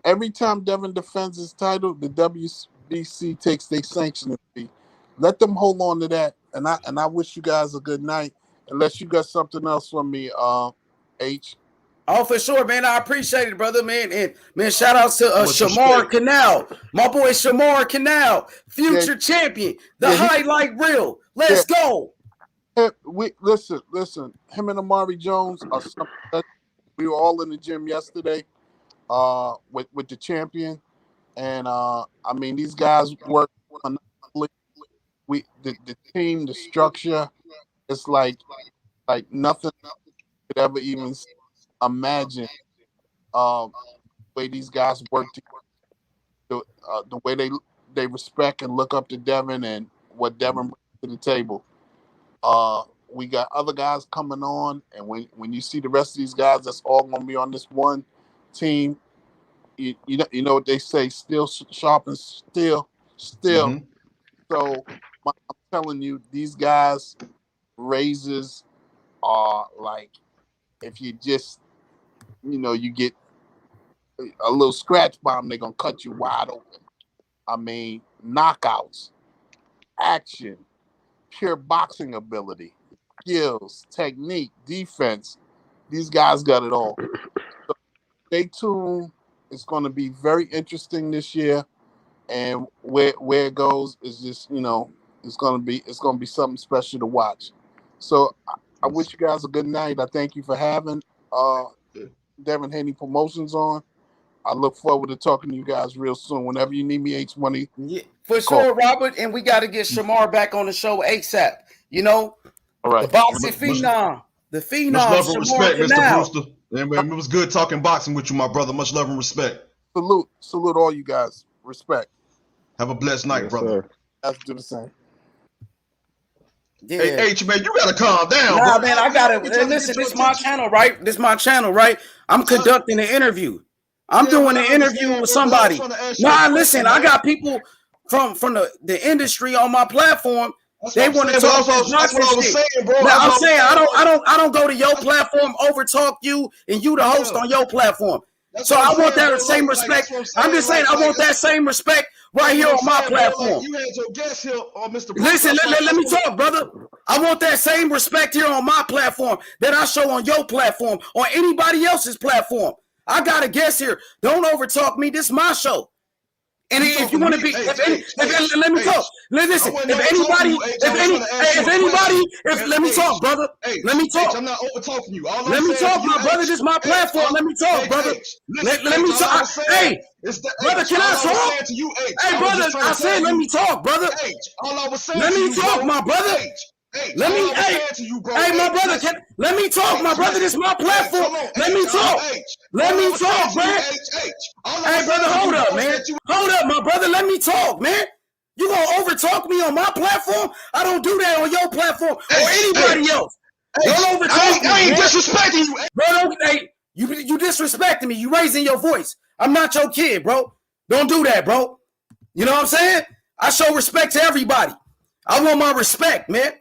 Every time Devin defends his title, the WBC takes their sanctioning fee. Let them hold on to that. And I wish you guys a good night. Unless you got something else for me, H. Oh, for sure, man. I appreciate it, brother, man. And man, shout outs to Shamar Canal, my boy Shamar Canal, future champion, the highlight reel. Let's go. Listen. Him and Amari Jones are something. We were all in the gym yesterday, with the champion, and these guys work. The team, the structure, it's like nothing could ever even imagine the way these guys work together, the way they respect and look up to Devin and what Devin brings to the table. We got other guys coming on, and when you see the rest of these guys that's all going to be on this one team, you know what they say, still sharp and still. Mm-hmm. So I'm telling you, these guys' raises are like, if you just you get a little scratch bomb, they're going to cut you wide open. I mean, knockouts. action, pure boxing ability, skills, technique, defense. These guys got it all. So stay tuned. It's going to be very interesting this year, and where it goes is just it's going to be something special to watch. So I wish you guys a good night. I thank you for having Devin Haney Promotions on. I look forward to talking to you guys real soon. Whenever you need me, H-Money. Yeah, for sure, Robert. And we got to get Shamar back on the show ASAP. All right. The boxing phenom. The phenom. Much love and Shamar respect, Mr. Canal. Brewster. Man, it was good talking boxing with you, my brother. Much love and respect. Salute all you guys. Respect. Have a blessed night, brother. Let's do the same. Yeah. Hey, H, man, you gotta calm down. Nah, bro. man, I gotta listen. This is my channel, right? This is my channel, right? I'm conducting an interview. I'm doing an interview with somebody. Nah, listen, I got people from the industry on my platform. They want to talk. That's what I was saying, bro. Now, I'm saying I don't go to your platform, overtalk you, and you the host on your platform. So I want that same respect. I'm just saying I want that same respect right here on my platform. You had your guest here, Mr. Listen, let me talk, brother. I want that same respect here on my platform that I show on your platform or anybody else's platform. I got a guest here. Don't overtalk me. This is my show. And if you want to be, let me talk. Listen, let me talk, brother. Let me talk. I'm not over talking you. Let me talk, my brother. This is my platform. Let me talk, brother. Let me talk. Hey, brother, can I talk? Hey, brother, I said let me talk, brother. Let me talk, my brother. Let me, hey, my brother, let me talk, my brother. This is my platform. Let me talk. Let me talk, man. Hey, brother, hold up, man. Hold up, my brother. Let me talk, man. You gonna overtalk me on my platform? I don't do that on your platform or anybody else. Don't overtalk me. I ain't disrespecting you, bro. Hey, you disrespecting me. You raising your voice. I'm not your kid, bro. Don't do that, bro. You know what I'm saying? I show respect to everybody. I want my respect, man.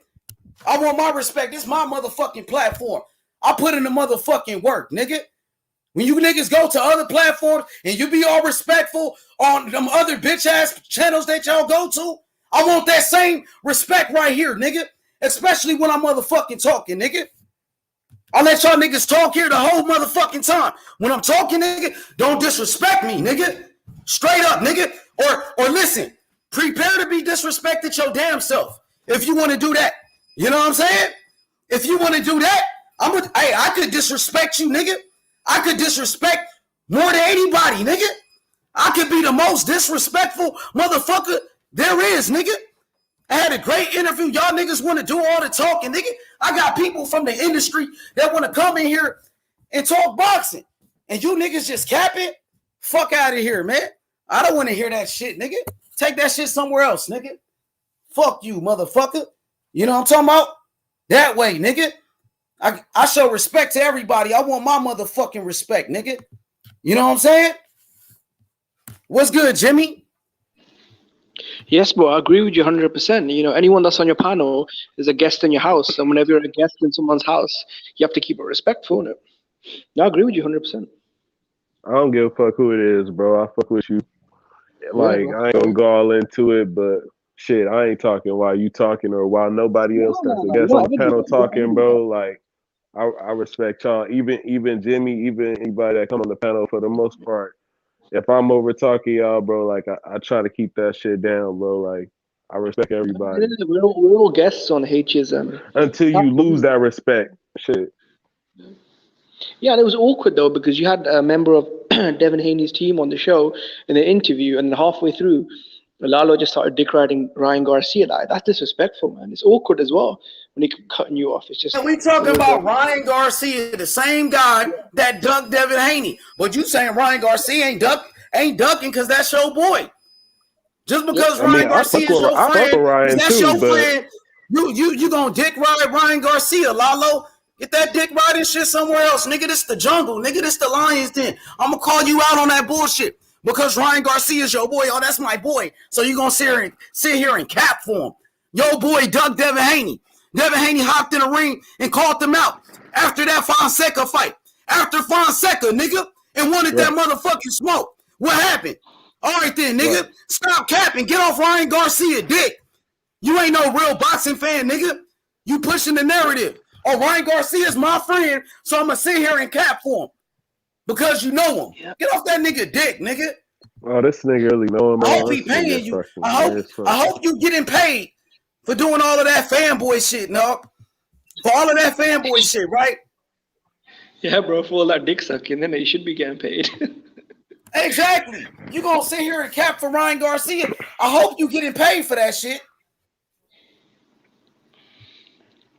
I want my respect. This is my motherfucking platform. I put in the motherfucking work, nigga. When you niggas go to other platforms and you be all respectful on them other bitch-ass channels that y'all go to, I want that same respect right here, nigga. Especially when I'm motherfucking talking, nigga. I let y'all niggas talk here the whole motherfucking time. When I'm talking, nigga, don't disrespect me, nigga. Straight up, nigga. Or listen, prepare to be disrespected your damn self if you want to do that. You know what I'm saying? If you want to do that, I could disrespect you, nigga. I could disrespect more than anybody, nigga. I could be the most disrespectful motherfucker there is, nigga. I had a great interview. Y'all niggas want to do all the talking, nigga. I got people from the industry that want to come in here and talk boxing. And you niggas just capping? Fuck out of here, man. I don't want to hear that shit, nigga. Take that shit somewhere else, nigga. Fuck you, motherfucker. You know what I'm talking about? That way, nigga. I show respect to everybody. I want my motherfucking respect, nigga. You know what I'm saying? What's good, Jimmy? Yes, bro. I agree with you 100%. You know, anyone that's on your panel is a guest in your house. And whenever you're a guest in someone's house, you have to keep it respectful. No, I agree with you 100%. I don't give a fuck who it is, bro. I fuck with you. Like, I ain't gonna go all into it, but shit, I ain't talking while you talking or while nobody else that's a guest on the panel talking, bro. Like, I respect y'all. Even Jimmy, even anybody that come on the panel for the most part. If I'm over talking y'all, bro, like I try to keep that shit down, bro. Like, I respect everybody. We're all guests on HSM. Until you lose that respect. Shit. Yeah, and it was awkward though because you had a member of Devin Haney's team on the show in the interview, and halfway through, Lalo just started dick riding Ryan Garcia. That's disrespectful, man. It's awkward as well when he cutting you off. It's just. We talking about Ryan Garcia, the same guy that ducked Devin Haney, but you saying Ryan Garcia ain't ducking because that's your boy. Just because Ryan Garcia is your friend, that's your friend. You gonna dick ride Ryan Garcia, Lalo? Get that dick riding shit somewhere else, nigga. This the jungle, nigga. This the Lions Den. I'm gonna call you out on that bullshit because Ryan Garcia is your boy. Oh, that's my boy. So you gonna sit here and cap for him? Your boy ducked Devin Haney. Devin Haney hopped in the ring and called them out after that Fonseca fight. After Fonseca, nigga, and wanted that motherfucking smoke. What happened? All right then, nigga. Stop capping. Get off Ryan Garcia, dick. You ain't no real boxing fan, nigga. You pushing the narrative. Oh, Ryan Garcia's my friend, so I'm gonna sit here and cap for him because you know him. Yeah. Get off that nigga dick, nigga. Oh, this nigga really know him. I hope he paying you. I hope you getting paid for doing all of that fanboy shit, no. For all of that fanboy shit, right? Yeah, bro, for all that dick sucking, then you should be getting paid. Exactly. You gonna sit here and cap for Ryan Garcia? I hope you getting paid for that shit.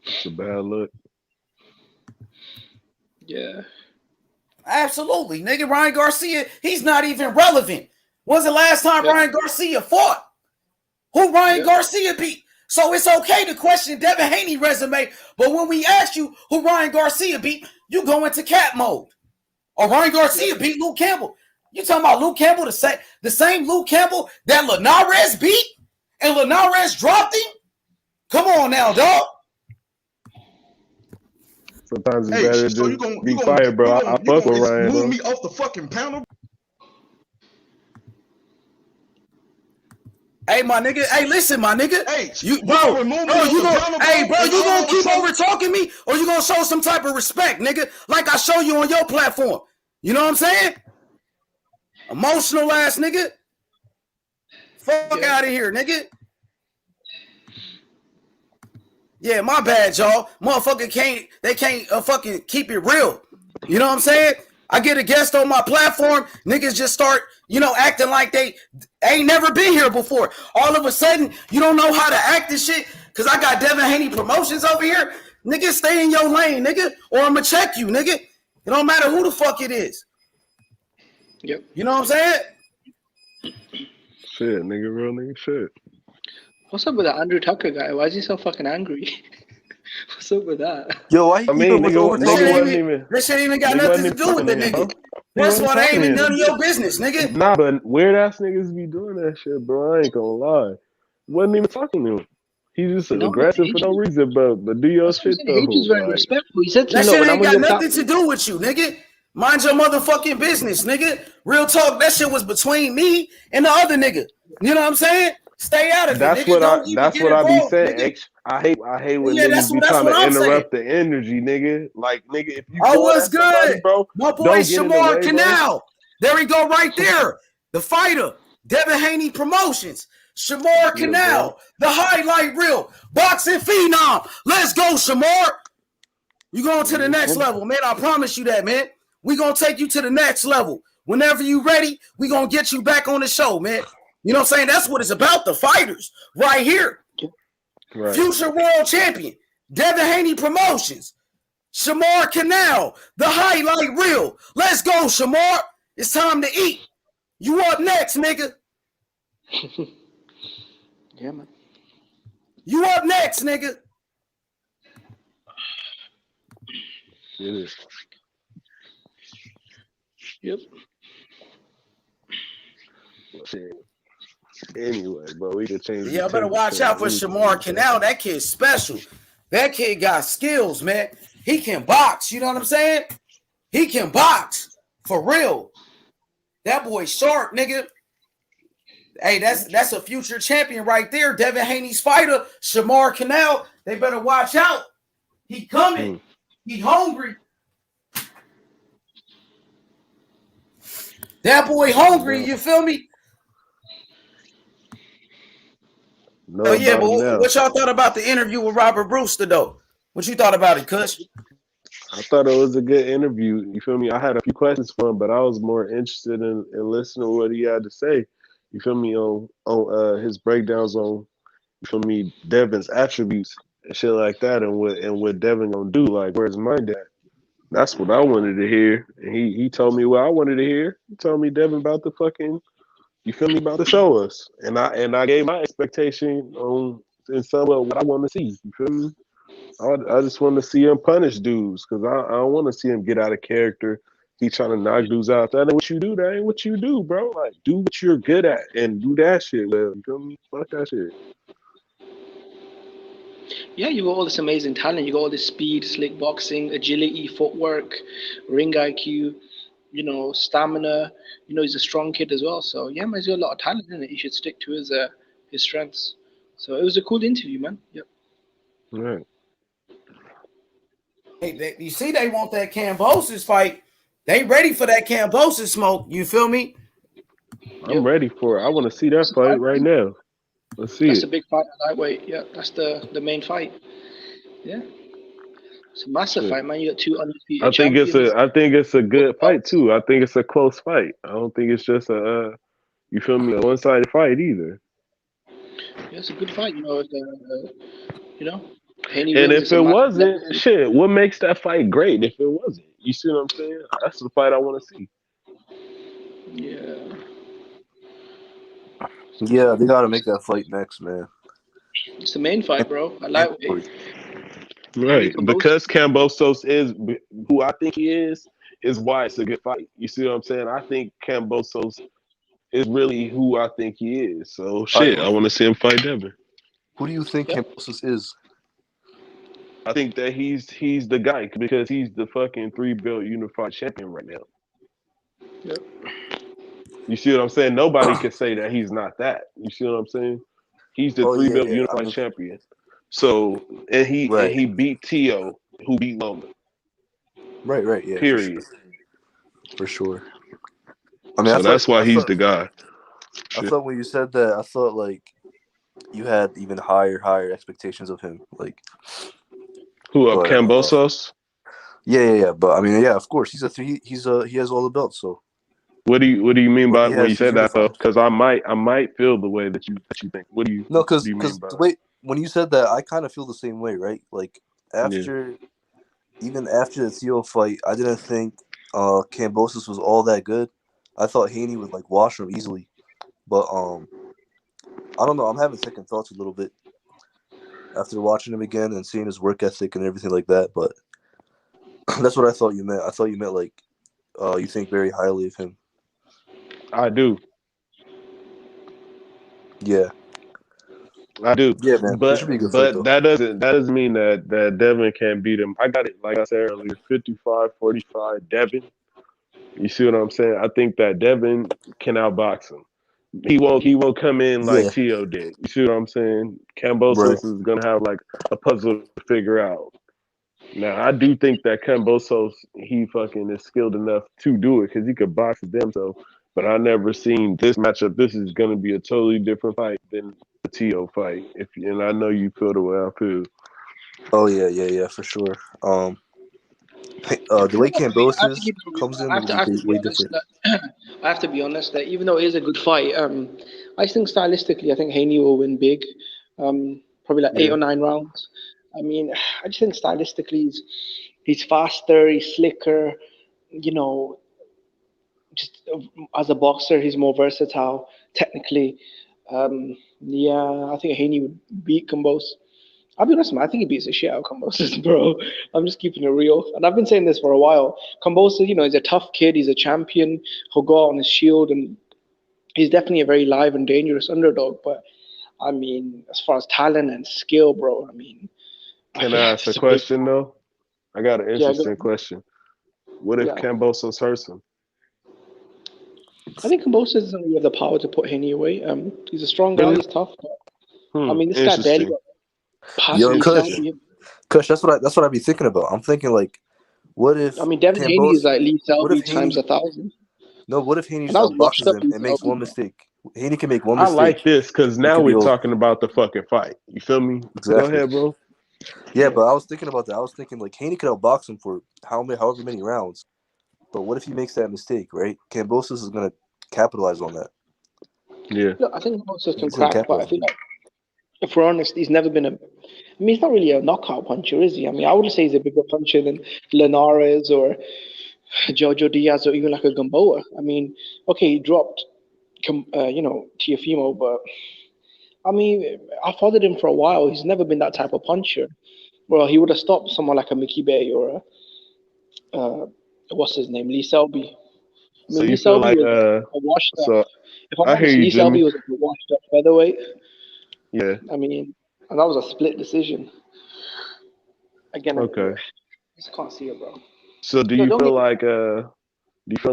It's a bad look. Yeah. Absolutely, nigga. Ryan Garcia, he's not even relevant. When's the last time Ryan Garcia fought? Who Ryan Garcia beat? So it's okay to question Devin Haney resume, but when we ask you who Ryan Garcia beat, you go into cap mode. Or Ryan Garcia beat Luke Campbell. You talking about Luke Campbell, the same Luke Campbell that Linares beat and Linares dropped him? Come on now, dog. Sometimes it's better to be quiet, bro. I fuck with Ryan, bro. Move me off the fucking panel. Hey, my nigga. Hey, listen, my nigga. Hey, you gonna keep over talking me, or you gonna show some type of respect, nigga? Like I show you on your platform. You know what I'm saying? Emotional ass nigga. Fuck out of here, nigga. Yeah, my bad, y'all. Motherfucker can't fucking keep it real. You know what I'm saying? I get a guest on my platform, niggas just start, acting like they ain't never been here before. All of a sudden, you don't know how to act and shit, because I got Devin Haney Promotions over here. Nigga, stay in your lane, nigga, or I'm going to check you, nigga. It don't matter who the fuck it is. Yep. You know what I'm saying? Shit, nigga, real nigga, shit. What's up with that Andrew Tucker guy? Why is he so fucking angry? What's up with that? Yo, why This shit even got nothing to do with the nigga. That's why they ain't even none of your business, nigga. Nah, but weird ass niggas be doing that shit, bro. I ain't gonna lie. Wasn't even talking to him. He's just aggressive for no reason, but do your shit though. He was very respectful. He said, that shit ain't got nothing to do with you, nigga. Mind your motherfucking business, nigga. Real talk, that shit was between me and the other nigga. You know what I'm saying? Stay out of it. That's nigga. what I be saying. Nigga. I hate when niggas be trying to interrupt the energy, nigga. Like, nigga, if you what's good, somebody, bro, my boy Shamar Canal. There he go, right there. The fighter, Devin Haney Promotions. Shamar Canal, the highlight reel, boxing phenom. Let's go, Shamar. You going to the next level, man. I promise you that, man. We gonna take you to the next level. Whenever you ready, we gonna get you back on the show, man. You know what I'm saying? That's what it's about, the fighters right here. Right. Future world champion, Devin Haney Promotions, Shamar Canal, the highlight reel. Let's go, Shamar. It's time to eat. You up next, nigga. Yeah, man. You up next, nigga. It is. Yep. Shit. Anyway, bro, we can change. Yeah, better watch out for Shamar Canal. That kid's special. That kid got skills, man. He can box. You know what I'm saying? He can box for real. That boy sharp, nigga. Hey, that's a future champion right there. Devin Haney's fighter, Shamar Canal. They better watch out. He coming. He hungry. That boy hungry. You feel me? No, oh yeah, but what y'all thought about the interview with Robert Brewster though? What you thought about it, Kush? I thought it was a good interview. You feel me? I had a few questions for him, but I was more interested in listening to what he had to say. You feel me, on his breakdowns on, you feel me, Devin's attributes and shit like that, and what Devin gonna do, like where's his mind at? That's what I wanted to hear. And he told me what I wanted to hear. He told me Devin about the fucking, you feel me, about to show us. And I gave my expectation on in some of what I want to see. You feel me? I just want to see him punish dudes, because I don't want to see him get out of character. He trying to knock dudes out. That ain't what you do. That ain't what you do, bro. Like, do what you're good at and do that shit well. You feel me? Fuck that shit. Yeah, you got all this amazing talent. You got all this speed, slick boxing, agility, footwork, ring IQ, stamina. He's a strong kid as well. So yeah, man, he's got a lot of talent in it. He should stick to his strengths. So it was a cool interview, man. Yep. Right. You see, they want that Kambosos fight. They ready for that Kambosos smoke. You feel me? I'm ready for it. I want to see that fight right now. Let's see That's it. a big fight at lightweight. Yeah, that's the main fight. Yeah. It's a massive Shit. fight, man. You got two I undefeated think champions. it's a good fight too. I think it's a close fight. I don't think it's just a you feel me, a one-sided fight either. Yeah, it's a good fight. You know, Haney And wins. if It's a it massive wasn't, legacy. shit, what makes that fight great if it wasn't? You see what I'm saying? That's the fight I want to see. Yeah. Yeah, they gotta make that fight next, man. It's the main fight, bro. At lightweight. Right, because Kambosos is who I think he is why it's a good fight. You see what I'm saying? I think Kambosos is really who I think he is. So shit, I want to see him fight Devin. Who do you think Kambosos is? I think that he's the guy because he's the fucking 3-belt unified champion right now. Yep. You see what I'm saying? Nobody can say that he's not that. You see what I'm saying? He's the 3-belt unified champion. So and he beat Tio, who beat Loma. Right, yeah. Period. For sure. I mean, so that's why he's the guy. I thought when you said that, I thought like you had even higher expectations of him. Like who up Kambosos? Yeah. But I mean, yeah, of course, he has all the belts. So what do you mean by when you said that though? unified. Because I might feel the way that you think. What do you because mean by the way when you said that, I kind of feel the same way, right? Like even after the Tio fight, I didn't think Kambosos was all that good. I thought Haney would like wash him easily, but I don't know. I'm having second thoughts a little bit after watching him again and seeing his work ethic and everything like that. But that's what I thought you meant. I thought you meant like you think very highly of him. I do. Yeah. I do. Yeah, man. But This should be a good fight, though. that doesn't mean that Devin can't beat him. I got it, like I said earlier, 55-45 Devin. You see what I'm saying? I think that Devin can outbox him. He won't come in like Tio did. You see what I'm saying? Kambosos is gonna have like a puzzle to figure out. Now I do think that Kambosos he fucking is skilled enough to do it because he could box his damn self. But I never seen this matchup. This is gonna be a totally different fight than the Tio fight. And I know you feel the way I feel. Oh yeah, for sure. The way Kambosos comes in will be way different. I have to be honest that even though it is a good fight, I think stylistically, I think Haney will win big. Probably like 8 or 9 rounds. I mean, I just think stylistically he's faster, he's slicker. You know, just as a boxer, he's more versatile technically. I think Haney would beat Kambosos. I'll be honest, man. I think he beats the shit out of Kambosos, bro. I'm just keeping it real. And I've been saying this for a while. Kambosos, he's a tough kid. He's a champion. He'll go out on his shield. And he's definitely a very live and dangerous underdog. But, I mean, as far as talent and skill, bro, I mean. Can I ask a question, though? I got an interesting question. What if Kambosos hurts him? I think Kambosos doesn't really have the power to put Haney away. He's a strong guy. He's tough. But, I mean, this guy barely got Yo, Kush, that's what I be thinking about. I'm thinking like, what if? I mean, Devin Haney is like Lee Selby times 1,000. No, what if Haney just outboxes him and makes one mistake? Haney can make one mistake. I like this because now we're talking about the fucking fight. You feel me? Exactly. Go ahead, bro. Yeah, but I was thinking about that. I was thinking like Haney could outbox him for however many rounds. But what if he makes that mistake, right? Kambosos is gonna capitalize on that. Yeah. Look, I think Kambosos can crack, but I feel like if we're honest, he's never been he's not really a knockout puncher, is he? I mean, I wouldn't say he's a bigger puncher than Linares or Jojo Diaz or even like a Gamboa. I mean, okay, he dropped, Teofimo, but I mean, I followed him for a while. He's never been that type of puncher. Well, he would have stopped someone like a Mickey Bay or what's his name, Lee Selby. I mean, So Lee you feel Selby like was a washed up. so If I'm I hear honest, you, Lee Jimmy. Selby was a washed up featherweight. Yeah. I mean, and that was a split decision. Again, Okay. I just can't see it, bro. So do you feel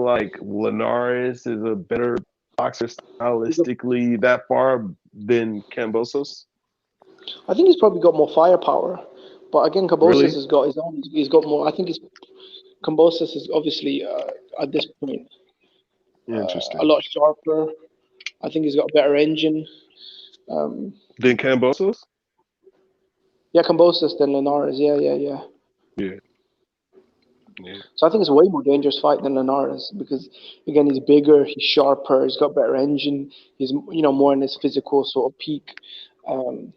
like Linares is a better boxer stylistically that far than Kambosos? I think he's probably got more firepower, but again, Kambosos Really? has got his own. He's got more. I think Kambosos is obviously at this point a Interesting. lot sharper. I think he's got a better engine. Um, Then Kambosos? yeah, Kambosos than Linares. Yeah. Yeah. Yeah. So I think it's a way more dangerous fight than Linares because again he's bigger, he's sharper, he's got better engine, he's more in his physical sort of peak, and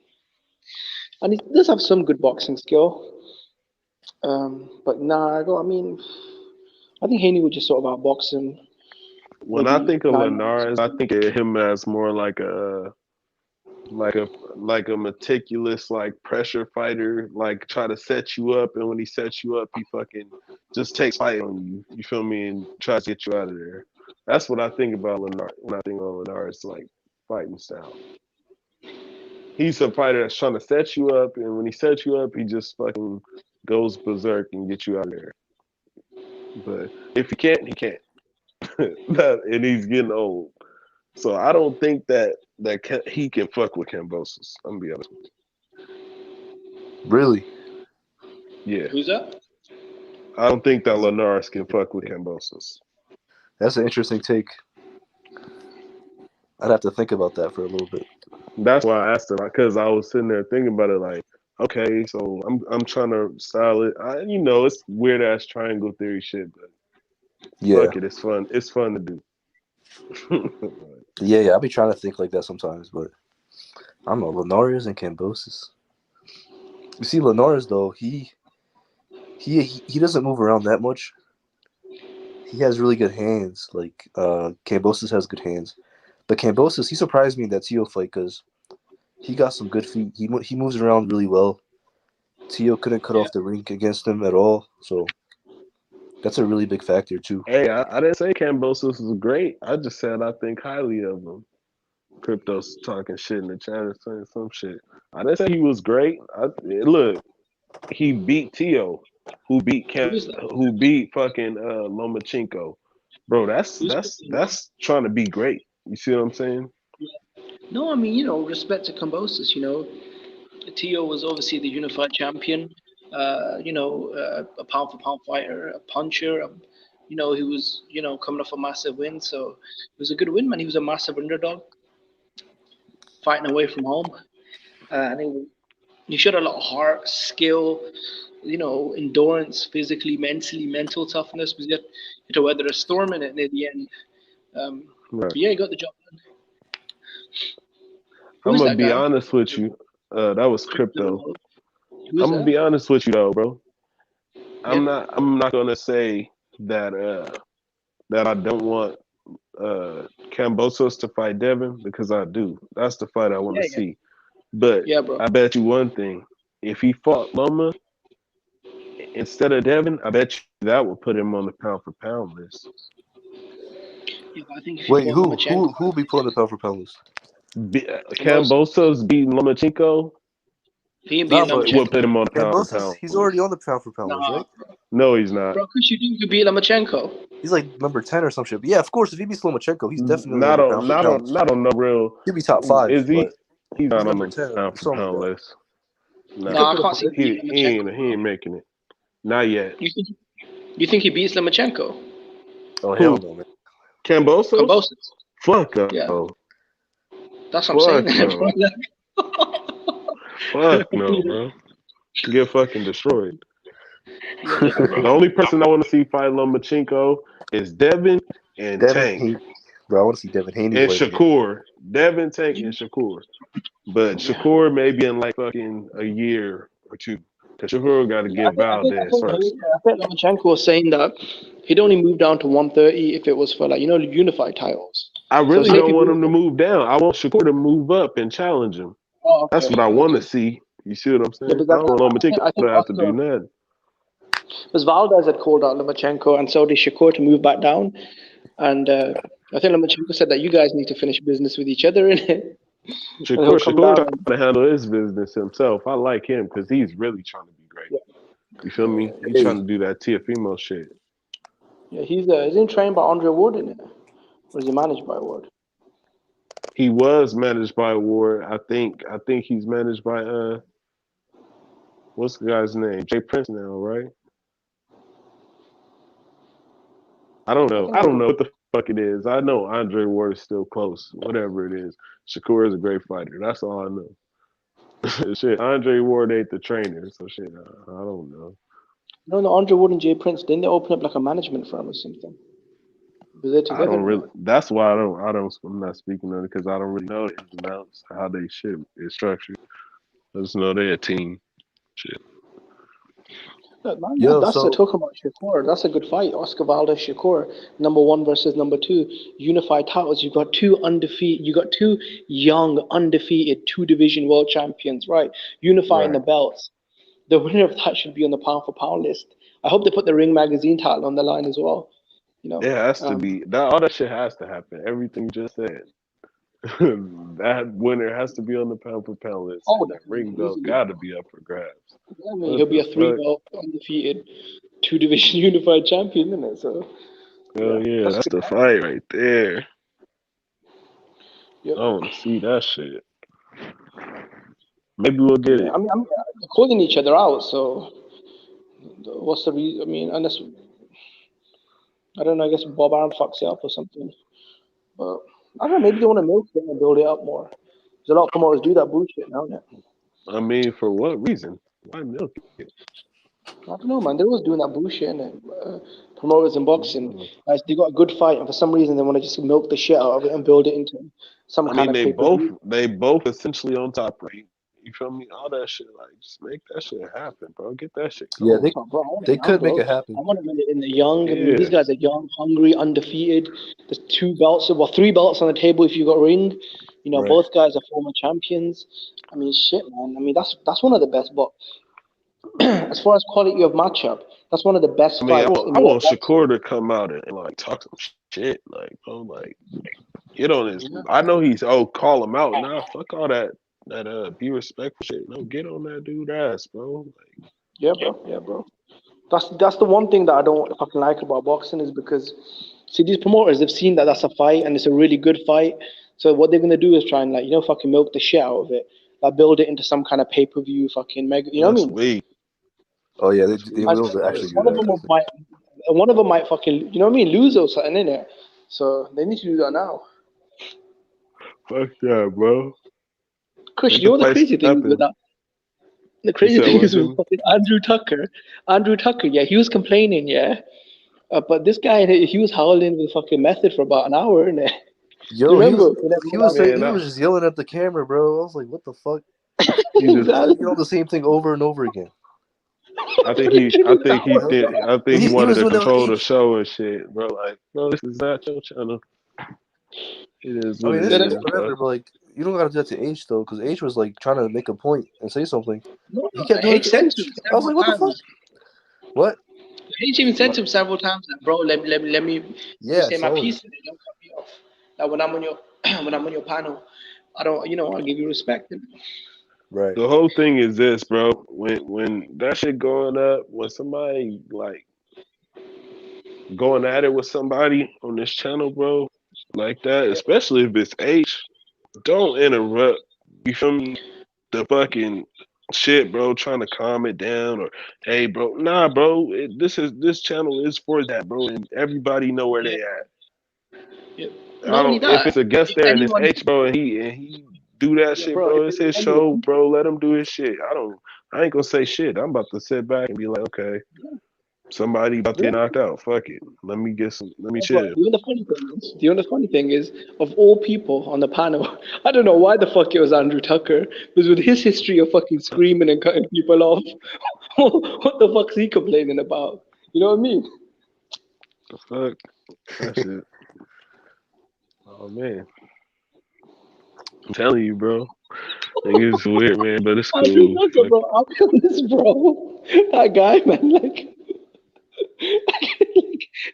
he does have some good boxing skill. But nah, I think Haney would just sort of outbox him. When I Maybe think of 9 rounds. Linares, I think of him as more like a meticulous pressure fighter, try to set you up, and when he sets you up, he fucking just takes fight on you. You feel me? And tries to get you out of there. That's what I think about Linares when I think of Linares fighting style. He's a fighter that's trying to set you up, and when he sets you up, he just fucking goes berserk and gets you out of there. But if he can't, he can't. And he's getting old. So I don't think that he can fuck with Kambosos. I'm gonna be honest with you. Really? Yeah. Who's that? I don't think that Linares can fuck with Kambosos. That's an interesting take. I'd have to think about that for a little bit. That's why I asked him, because I was sitting there thinking about it okay, so I'm trying to style it. It's weird ass triangle theory shit, but fuck it, it's fun. It's fun to do. Yeah, I'll be trying to think like that sometimes, but I don't know. Linares and Kambosos. You see, Linares though, he doesn't move around that much. He has really good hands. Kambosos has good hands, but Kambosos, he surprised me in that Tio fight because he got some good feet. He moves around really well. Tio couldn't cut off the ring against him at all, so that's a really big factor too. Hey, I didn't say Kambosos was great. I just said I think highly of him. Crypto's talking shit in the chat and saying some shit. I didn't say he was great. Look, he beat Tio, who beat fucking Lomachenko. Bro, that's trying to be great. You see what I'm saying? No, respect to Kambosos. Tio was obviously the unified champion. A pound for pound fighter, a puncher. He was coming off a massive win, so it was a good win, man. He was a massive underdog, fighting away from home, and he showed a lot of heart, skill, endurance, physically, mentally, mental toughness. But he had to weather a storm in it near the end. Right. But yeah, he got the job done. I'm gonna be honest with you. That was Crypto. I'm gonna be honest with you though, bro. I'm not gonna say that I don't want Kambosos to fight Devin, because I do. That's the fight I want to see. But I bet you one thing: if he fought Loma instead of Devin, I bet you that would put him on the pound for pound list. Yeah, I think who will be put on the pound for pound list? Kambosos beating Lomachenko. He ain't beating Lomachenko. We'll put him on the pound for pound. He's already on the pound for pound list, right? No, he's not. Bro, because you think you beat Lomachenko? He's like number 10 or some shit. But yeah, of course, if he beats Lomachenko, he's definitely not on the pound for pound. Not on no real. He'll be top 5. Is he? He's not on number the 10, pound for pound list. No, I can't see. He ain't making it. Not yet. You think he beats Lomachenko? Oh hell no, man. Kambosos? Fuck up. Yeah. That's what I'm saying. Fuck no, bro. Get fucking destroyed. The only person I want to see fight Lomachenko is Devin and Tank. Bro, I want to see Devin Haney and Shakur. Devin, Tank, and Shakur. But Shakur may be in fucking a year or two. Because Shakur got to get Valdez first. I think Lomachenko was saying that he'd only move down to 130 if it was for unified titles. I really don't want him to move down. I want Shakur to move up and challenge him. Oh, okay. That's what I want to see. You see what I'm saying? Yeah, I don't want Lomachenko to have to do nothing. Because Valdez had called out Lomachenko, and so did Shakur to move back down. And I think Lomachenko said that you guys need to finish business with each other, innit? Shakur trying to handle his business himself. I like him because he's really trying to be great. Yeah. You feel me? He's trying to do that Tiafimo shit. Yeah, he's trained by Andre Ward, in it. Or is he managed by Ward? He was managed by Ward. I think he's managed by what's the guy's name? Jay Prince now, right? I don't know. I don't know what the fuck it is. I know Andre Ward is still close. Whatever it is. Shakur is a great fighter. That's all I know. Shit, Andre Ward ain't the trainer, so shit, I don't know. No, Andre Ward and Jay Prince, didn't they open up like a management firm or something? Was they together? I don't really. That's why I'm not speaking on it because I don't really know the ins and outs, how they shit is structured. I just know they're a team. Shit. Look, man, that's talking about Shakur. That's a good fight. Oscar Valdez, Shakur, number 1 versus number 2, unified titles. You've got two undefeated. You got two young, undefeated 2-division world champions, right? Unifying the belts. The winner of that should be on the pound for pound list. I hope they put the Ring Magazine title on the line as well. You know, it has to be that. All that shit has to happen. Everything you just said. That winner has to be on the pound for pound list. Oh, that ring belt got to be up for grabs. I mean, he'll be a 3-belt undefeated 2-division unified champion, isn't it? So, yeah, that's the fight right there. Yep. I want to see that shit. Maybe we'll get it. I mean, they're calling each other out. So, what's the reason? I mean, unless I don't know. I guess Bob Arum fucks it up or something. But I don't know. Maybe they want to milk it and build it up more. There's a lot of promoters do that bullshit now. I mean, for what reason? Why milk it? I don't know, man. They're always doing that bullshit, and promoters in boxing, guys, they got a good fight, and for some reason they want to just milk the shit out of it and build it into some kind of pay-per-view. They both essentially on top rank. You feel me? All that shit, like, just make that shit happen, bro. Get that shit going. Yeah, they could make it happen. I want to get it in the young. I mean, these guys are young, hungry, undefeated. There's 2 belts, well, 3 belts on the table if you got ring. You know, both guys are former champions. I mean, shit, man. I mean, that's one of the best. But as far as quality of matchup, that's one of the best fights. I want Shakur to come out and like talk some shit, like, bro, like get on his. I know he's call him out. Nah, fuck all that be respectful shit. No, get on that dude ass, bro. Like, yeah, bro. That's the one thing that I don't fucking like about boxing is because see these promoters, they've seen that that's a fight and it's a really good fight. So what they're gonna do is try and fucking milk the shit out of it, like build it into some kind of pay-per-view fucking mega. You know what I mean? Sweet. Oh yeah, they will actually do that. One of them might fucking, you know what I mean, lose or something in it. So they need to do that now. Fuck that, bro. Chris, you know what the crazy thing is with that? The crazy thing is with fucking Andrew Tucker. Andrew Tucker, yeah, he was complaining, yeah. But this guy, he was howling with fucking method for about an hour, innit? Yo, he was just yelling at the camera, bro. I was like, what the fuck? You know the same thing over and over again. I think he wanted to control the show and shit, bro. Like, no, this is not your channel. It is. I mean, this is whatever, but like, you don't gotta do that to H though, because H was like trying to make a point and say something. He kept doing it. I was like, what the fuck? What? H even said to him several times, like, bro, let me say my piece and don't cut me off. Like when I'm on your panel, I don't, I'll give you respect. Right. The whole thing is this, bro. When that shit going up, when somebody like going at it with somebody on this channel, bro, like that, especially if it's H, don't interrupt. You feel me? The fucking shit, bro. Trying to calm it down or, hey, bro, nah, bro. This channel is for that, bro, and everybody know where they at. Yeah. If it's a guest there and it's H, bro, and he do that shit, bro. It's his show, bro. Let him do his shit. I ain't gonna say shit. I'm about to sit back and be like, okay, somebody about to get knocked out. Fuck it. Let me chill. The funny thing is, of all people on the panel, I don't know why the fuck it was Andrew Tucker, because with his history of fucking screaming and cutting people off, what the fuck's he complaining about? You know what I mean? The fuck? That shit. Oh man. I'm telling you, bro. It's weird, man, but it's cool. I'll be honest, bro. That guy, man, like,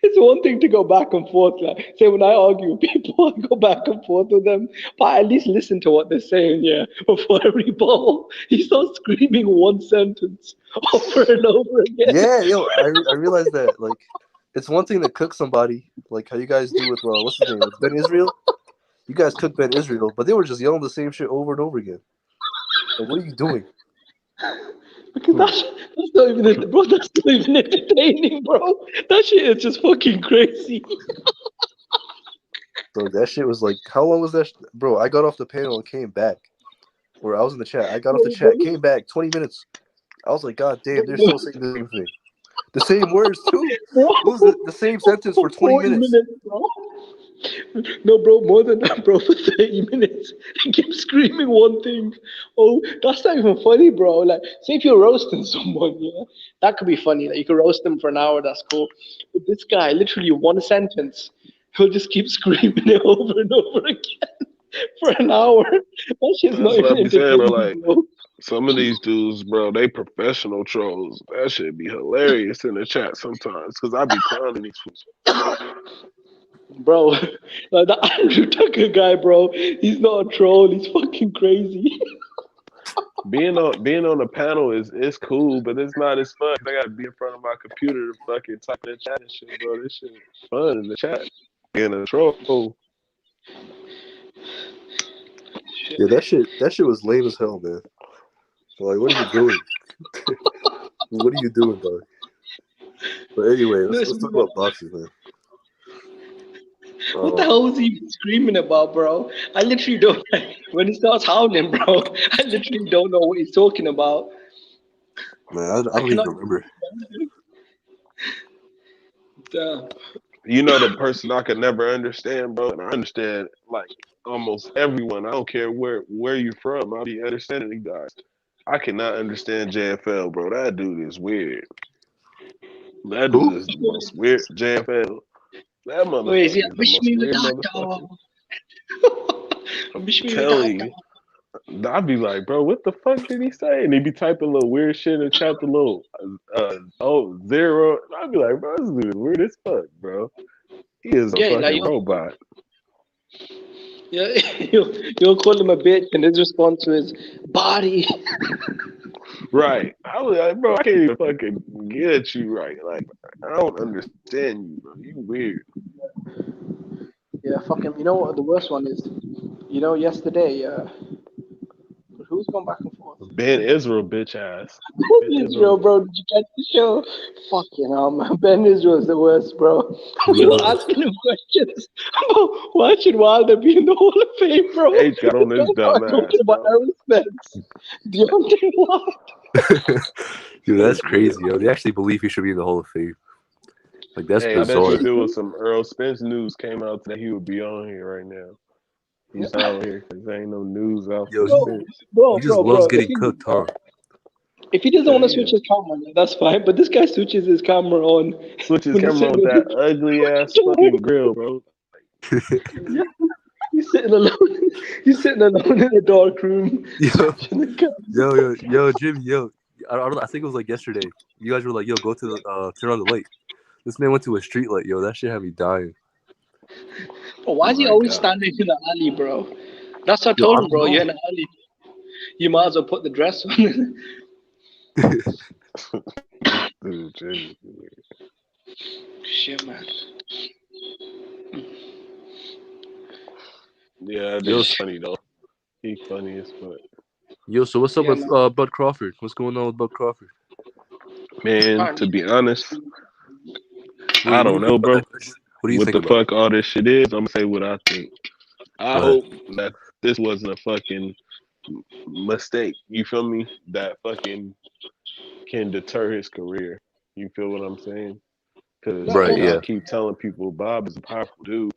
it's one thing to go back and forth. Like, say when I argue with people, I go back and forth with them, but I at least listen to what they're saying, yeah. Before every ball, he starts screaming one sentence over and over again. Yeah, I realized that. Like, it's one thing to cook somebody, like how you guys do with what's his name, with Ben Israel. You guys cooked Ben Israel, but they were just yelling the same shit over and over again. Like, what are you doing? Because that's not even, bro. That's not even entertaining, bro. That shit is just fucking crazy. So that shit was like, how long was that? Bro, I got off the panel and came back. Where I was in the chat. I got off the chat, came back 20 minutes. I was like, God damn, they're still saying the same thing. The same words, too. It was the same sentence for 20 minutes. Bro. No, bro, more than that, bro. For 30 minutes, he keeps screaming one thing. Oh, that's not even funny, bro. Like, say if you're roasting someone, yeah, that could be funny. Like, you could roast them for an hour, that's cool. But this guy, literally one sentence, he'll just keep screaming it over and over again for an hour. That shit's not That's what I even be saying, bro. entertaining, Like, bro. some of these dudes, bro, they professional trolls. That shit be hilarious in the chat sometimes because I be clowning these fools. Bro, like that Andrew Tucker guy, bro, he's not a troll. He's fucking crazy. Being on a panel is cool, but it's not as fun. I gotta be in front of my computer to fucking type in the chat and shit, bro. This shit fun in the chat. Being a troll. Yeah, that shit was lame as hell, man. So, like, what are you doing? What are you doing, dog? But anyway, let's talk about boxing, man. What the hell was he screaming about, bro? I literally don't. When he starts howling, bro, I literally don't know what he's talking about. Man, I don't even remember. Damn. You know the person I could never understand, bro, and I understand like almost everyone. I don't care where you're from. I'll be understanding these guys. I cannot understand JFL, bro. That dude is weird. That dude is the most weird. JFL. That motherfucker is the most weird motherfucker. I'm telling you. I'd be like, bro, what the fuck did he say? And he'd be typing a little weird shit in the chat, the little 0. I'd be like, bro, this dude is weird as fuck, bro. He is a fucking robot. Yeah, you'll call him a bitch, and his response was body. Right. I was like, bro, I can't even fucking get at you right. Like, I don't understand you, bro. You weird. Yeah, fucking. You know what the worst one is? You know, yesterday, who's going back and forth? Ben Israel, bitch ass. Ben Israel, bro. Did you catch the show? Fucking hell, man. Ben Israel is the worst, bro. We were asking him questions about why should Wilder be in the Hall of Fame, bro? H got on his dumb ass. Talking about Arum Spence, Deontay Wilder. Dude, that's crazy, yo. They actually believe he should be in the Hall of Fame. Like, that's bizarre. I bet you if there was some Earl Spence news came out today, he would be on here right now. He's out here because there ain't no news out there. He just loves getting cooked, huh? If he doesn't want to switch his camera, that's fine. But this guy switches his camera on. Switches camera on with that ugly ass fucking grill, bro. Yeah. He's sitting alone. He's sitting alone in a dark room. Yo, Jimmy, yo. I don't know. I think it was like yesterday. You guys were like, yo, go to the turn on the light. This man went to a street light, yo. That shit had me dying. But why is he always standing in the alley, bro? That's what I told him, bro. You're in the alley. You might as well put the dress on. Shit, man. Yeah, that's funny though. He's funny as fuck. Yo, so what's up with Bud Crawford? What's going on with Bud Crawford? Man, to be honest, I don't know, bro. What do you think the fuck all this shit is? I'm gonna say what I think. I hope that this wasn't a fucking mistake. You feel me? That fucking can deter his career. You feel what I'm saying? Because I keep telling people Bob is a powerful dude.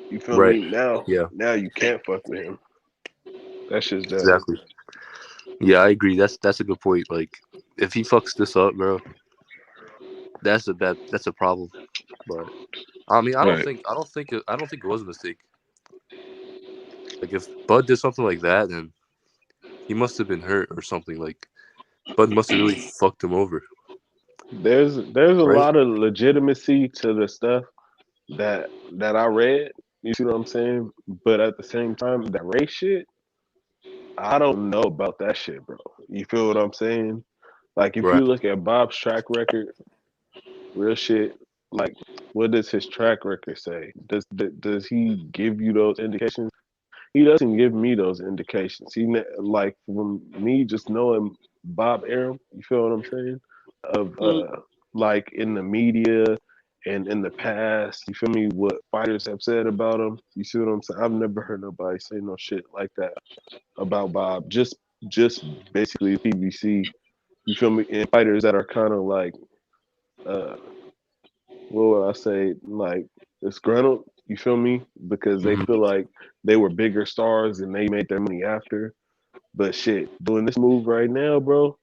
You feel me? Now you can't fuck with him. That's just that. Exactly. Yeah, I agree. That's a good point. Like, if he fucks this up, bro, that's a problem. But I mean, I don't think it was a mistake. Like, if Bud did something like that, then he must have been hurt or something. Like, Bud must have really fucked him over. There's a lot of legitimacy to the stuff that I read. You see what I'm saying? But at the same time, that race shit, I don't know about that shit, bro. You feel what I'm saying? Like, if you look at Bob's track record, real shit, like, What does his track record say? Does he give you those indications? He doesn't give me those indications. Like from me just knowing Bob Arum, you feel what I'm saying? Of like in the media and in the past, you feel me? What fighters have said about him. You see what I'm saying? I've never heard nobody say no shit like that about Bob. Just basically PBC. You feel me? And fighters that are kind of like what would I say, like disgruntled, you feel me? Because they feel like they were bigger stars and they made their money after. But shit, doing this move right now, bro,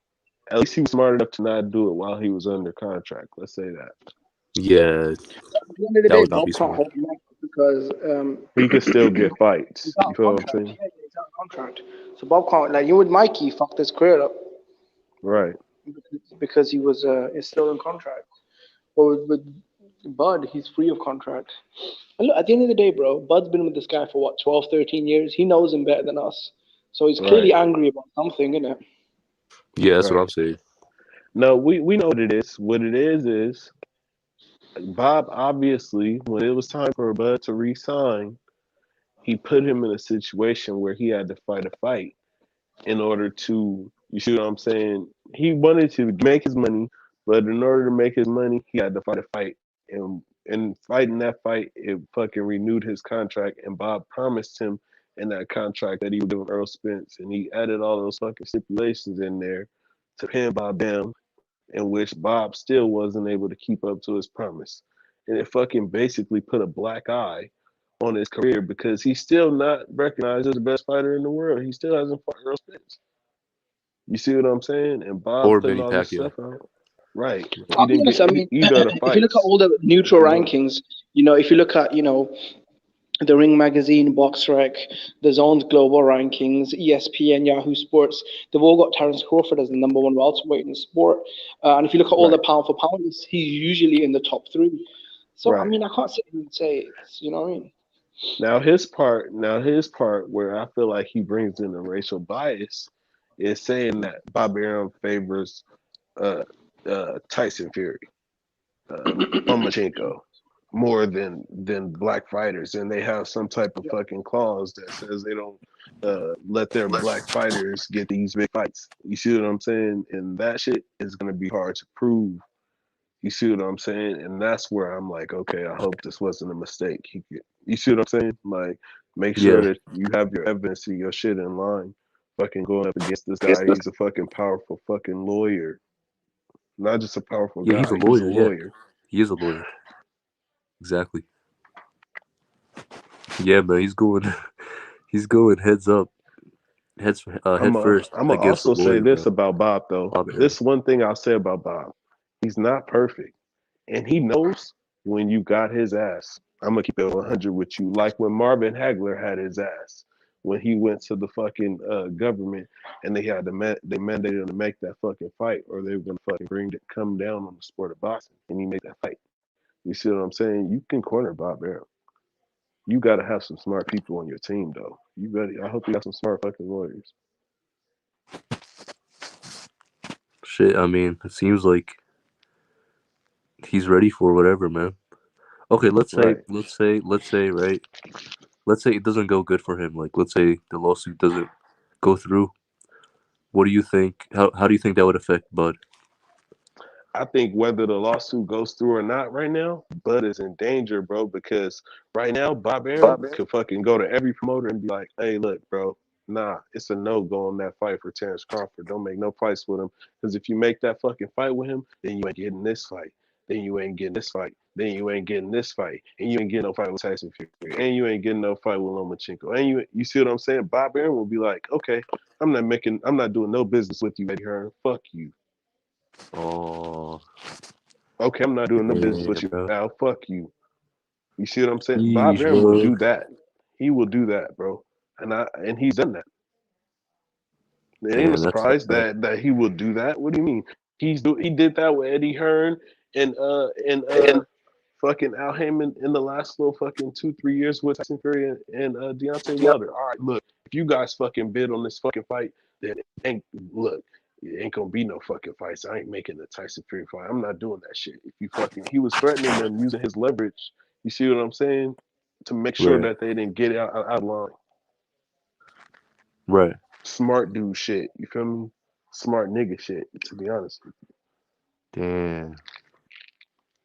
at least he was smart enough to not do it while he was under contract. Let's say that. Yeah. At the end of the That day, would not Bob be can't smart. hold him back because He could still get fights. he's out You of feel what I'm contract. saying? Yeah, he's out of contract. So Bob can't, like you with Mikey, he fucked his career up Right. because he was is still in contract. Or with Bud, he's free of contract. And look, at the end of the day, bro, Bud's been with this guy for what, 12, 13 years? He knows him better than us. So he's clearly Right. angry about something, isn't it? Yeah, that's what Right. I'm saying. No, we know what it is. What it is Bob obviously, when it was time for Bud to resign, he put him in a situation where he had to fight a fight in order to, you see what I'm saying? He wanted to make his money, but in order to make his money, he had to fight a fight. And fighting that fight, it fucking renewed his contract. And Bob promised him in that contract that he would give him Earl Spence. And he added all those fucking stipulations in there to pin Bob down, in which Bob still wasn't able to keep up to his promise. And it fucking basically put a black eye on his career because he's still not recognized as the best fighter in the world. He still hasn't fought Earl Spence. You see what I'm saying? And Bob Or putting Manny all this Pacquiao. stuff out. Right. He I'll be didn't honest. get I mean, either of the if you look at fights. all the neutral He won. rankings, if you look at, the Ring Magazine, BoxRec, the Zone's global rankings, ESPN, Yahoo Sports, they've all got Terence Crawford as the number one welterweight in the sport. And if you look at all the Right. pound for pound, he's usually in the top three. So, I Right. mean, I can't sit here and say it's, you know what I mean? Now his part where I feel like he brings in the racial bias is saying that Bob Arum favors uh, Tyson Fury, Lomachenko, more than black fighters, and they have some type of fucking clause that says they don't let their black fighters get these big fights. You see what I'm saying? And that shit is gonna be hard to prove. You see what I'm saying? And that's where I'm like, okay, I hope this wasn't a mistake. You see what I'm saying? Like, make sure Yeah. that you have your evidence and your shit in line. Fucking going up against this guy. He's a fucking powerful fucking lawyer. Not just a powerful Yeah, he's a guy. He's a lawyer. Yeah, lawyer. he is a lawyer. Exactly. Yeah, man, he's going. He's going heads up, head I'm first gonna against the also say lawyer, this bro. about Bob though. Bob Arum. This one thing I'll say about Bob. He's not perfect. And he knows when you got his ass. I'm gonna keep it 100 with you. Like when Marvin Hagler had his ass when he went to the fucking government and they had they mandated him to make that fucking fight, or they were gonna fucking come down on the sport of boxing, and he made that fight. You see what I'm saying? You can corner Bob Arum. You gotta have some smart people on your team, though. You better. I hope you got some smart fucking lawyers. Shit, I mean, it seems like he's ready for whatever, man. Okay, let's say, Right. right? Let's say it doesn't go good for him. Like, let's say the lawsuit doesn't go through. What do you think? How do you think that would affect Bud? I think whether the lawsuit goes through or not right now, Bud is in danger, bro, because right now Bob Arum could fucking go to every promoter and be like, hey, look, bro, nah, it's a no-go on that fight for Terence Crawford. Don't make no fights with him. Because if you make that fucking fight with him, then you ain't getting this fight. Then you ain't getting this fight. Then you ain't getting this fight. And you ain't getting no fight with Tyson Fury. And you ain't getting no fight with Lomachenko. And you see what I'm saying? Bob Arum will be like, okay, I'm not doing no business with you, Eddie Hearn. Fuck you. Oh, Okay, I'm not doing no business yeah, with you bro. now. Fuck you. You see what I'm saying? Bob Yeesh, Arum will bro. do that. He will do that, bro. And he's done that. It ain't a Damn, that's surprise sad. that he will do that. What do you mean? He did that with Eddie Hearn and fucking Al Heyman in the last little fucking 2-3 years with Tyson Fury and Deontay Wilder. All right, look, if you guys fucking bid on this fucking fight, then look, ain't gonna be no fucking fights. I ain't making the Tyson Fury fight. I'm not doing that shit. If you fucking, he was threatening them using his leverage. You see what I'm saying? To make sure Right. that they didn't get out of line. Right. Smart dude shit. You feel me? Smart nigga shit. To be honest with you.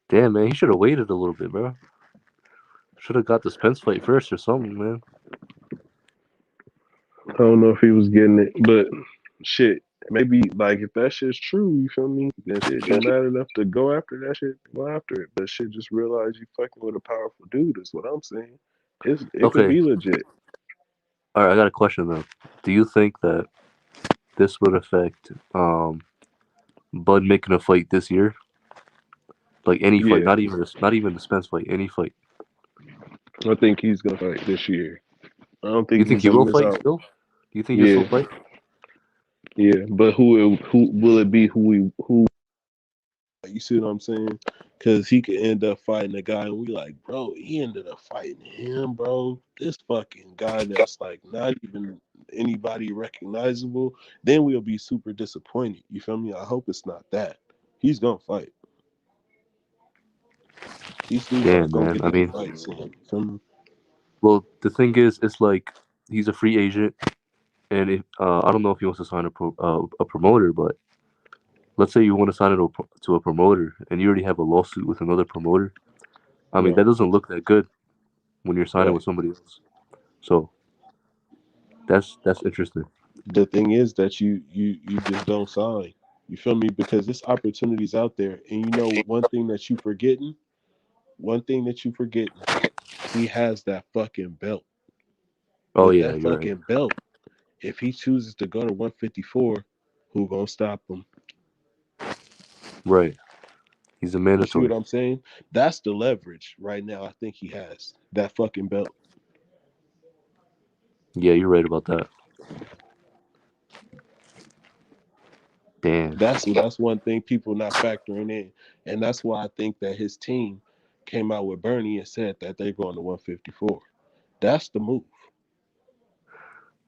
Damn, man, he should have waited a little bit, bro. Should have got the Spence fight first or something, man. I don't know if he was getting it, but shit, maybe like if that shit's true, you feel me? Then shit, you mad enough to go after that shit, go after it. But shit, just realize you fucking with a powerful dude is what I'm saying. It could Okay. be legit. All right, I got a question though. Do you think that this would affect Bud making a fight this year? Like any fight, Yeah, not even the Spence fight, any fight. I think he's gonna fight this year. I don't You think think he's he gonna will miss fight out. still? Do you think he'll still Yeah, fight? yeah. But who will it be? Who? You see what I'm saying? Because he could end up fighting a guy, and we like, bro, he ended up fighting him, bro. This fucking guy that's like not even anybody recognizable. Then we'll be super disappointed. You feel me? I hope it's not that. He's gonna fight. These dudes are Damn, gonna man. get I their mean, fights in. You feel me? well, the thing is, it's like he's a free agent, and I don't know if he wants to sign a promoter, but let's say you want to sign it to a promoter, and you already have a lawsuit with another promoter. I mean, Right, that doesn't look that good when you're signing with right. somebody else. So that's interesting. The thing is that you just don't sign. You feel me? Because this opportunity's out there, and you know one thing that you forgetting. One thing that you forgetting. He has that fucking belt. Oh With yeah, that you're right. fucking belt, if he chooses to go to 154, who gonna stop him? Right. He's a You see what mandatory. I'm saying? That's the leverage right now. I think he has that fucking belt. Yeah, you're right about that. Damn. That's one thing people not factoring in, and that's why I think that his team came out with Bernie and said that they're going to 154. That's the move.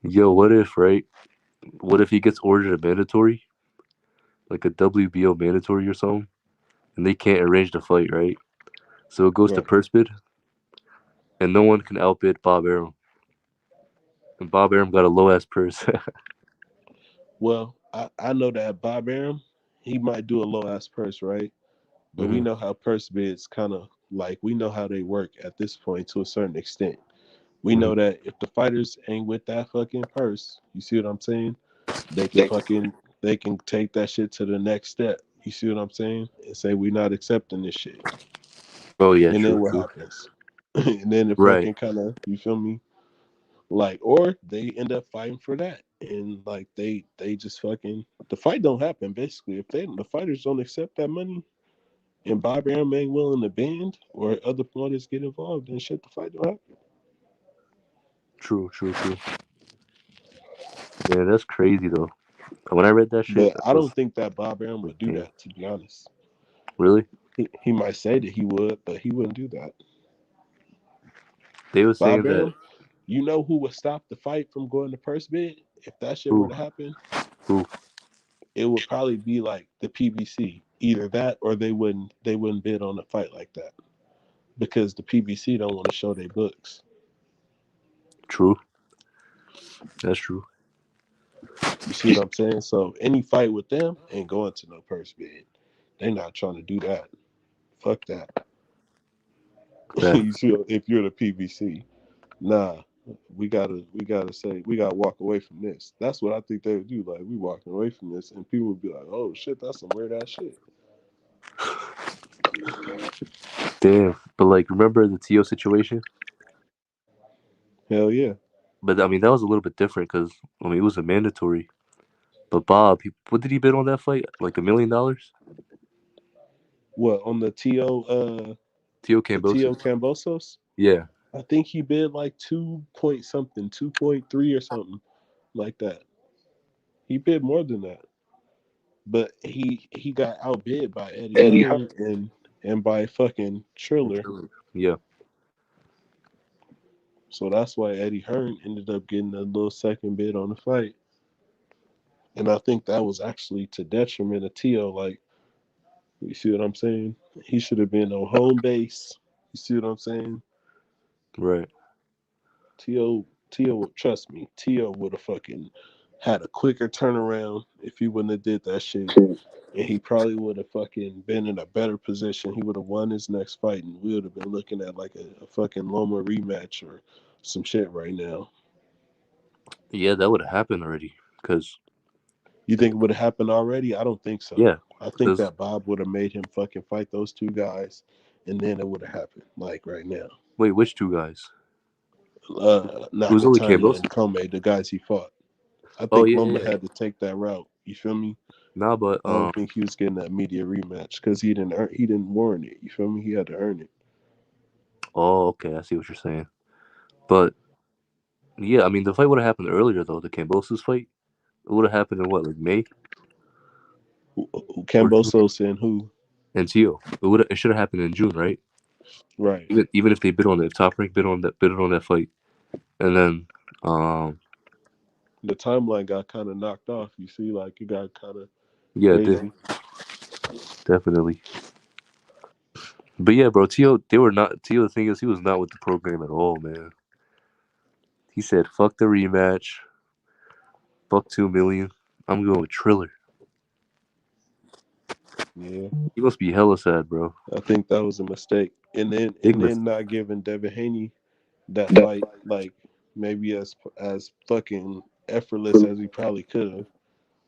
Yo, what if, right? What if he gets ordered a mandatory, like a WBO mandatory or something, and they can't arrange the fight, right? So it goes to Right. purse bid, and no one can outbid Bob Arum. And Bob Arum got a low ass purse. Well, I know that Bob Arum, he might do a low ass purse, right? But we hmm know how purse bids kind of like we know how they work at this point to a certain extent. We hmm know that if the fighters ain't with that fucking purse, you see what I'm saying? They can fucking they can take that shit to the next step. You see what I'm saying? And say we not accepting this shit. Oh yeah, And then true, what true. happens? And then it Right. fucking kind of you feel me? Like or they end up fighting for that. And like they just fucking the fight don't happen basically. If the fighters don't accept that money and Bob Arum ain't willing to bend or other promoters get involved, then shit the fight don't happen. True, true, true. Yeah, that's crazy though. When I read that shit, But I I was don't think that Bob Arum like, would do damn. that, to be honest. Really? He might say that he would, but he wouldn't do that. They were Bob saying that Arum, you know who would stop the fight from going to purse bid? If that shit were who to happen, who it would probably be like the PBC. Either that or they wouldn't bid on a fight like that. Because the PBC don't want to show their books. true. That's true. You see what I'm saying? So any fight with them ain't going to no purse bid. They not trying to do that. Fuck that. You Facts. see, if you're the PBC, nah, we gotta say we gotta walk away from this. That's what I think they would do. Like we walking away from this, and people would be like, "Oh shit, that's some weird ass shit." Damn. But like remember the TO situation? Hell yeah. But I mean that was a little bit different because I mean it was a mandatory. But Bob, what did he bid on that fight? Like $1 million? What on the Tio TO Cambosos. Kambosos? Yeah. I think he bid like 2 point something, 2.3 or something like that. He bid more than that, but he got outbid by Eddie Eddie Hearn and by fucking Triller. Yeah. So that's why Eddie Hearn ended up getting a little second bid on the fight. And I think that was actually to detriment of Tio. Like, you see what I'm saying? He should have been on home base. You see what I'm saying? Right. Tio, trust me, Tio would have fucking had a quicker turnaround if he wouldn't have did that shit. And he probably would have fucking been in a better position. He would have won his next fight, and we would have been looking at like a fucking Loma rematch or some shit right now. Yeah, that would have happened already. Cause You think it would have happened already? I don't think so. yeah, I think cause that Bob would have made him fucking fight those two guys, and then it would have happened like right now. wait, which two guys? It was only Nakatanya Kambosos. and Kome, the guys he fought. I Oh think yeah, Loma yeah. had to take that route. You feel me? Nah, but I don't think he was getting that media rematch because he didn't warrant it. You feel me? He had to earn it. oh, okay, I see what you're saying. But yeah, I mean, the fight would have happened earlier though. The Kambosos fight, it would have happened in what, like May or June? Kambosos and who? And Tio. It should have happened in June, right? Right. Even if they bid on it, if Top Rank bid on that fight, and then The timeline got kind of knocked off. You see, like it got kind of yeah, crazy. definitely. But yeah, bro, Tio, they were not. Tio, the thing is, he was not with the program at all, man. He said, "Fuck the rematch, fuck 2 million. I'm going with Triller." Yeah. He must be hella sad, bro. I think that was a mistake. And Big then mistake. not giving Devin Haney that fight like maybe as fucking effortless as he probably could have.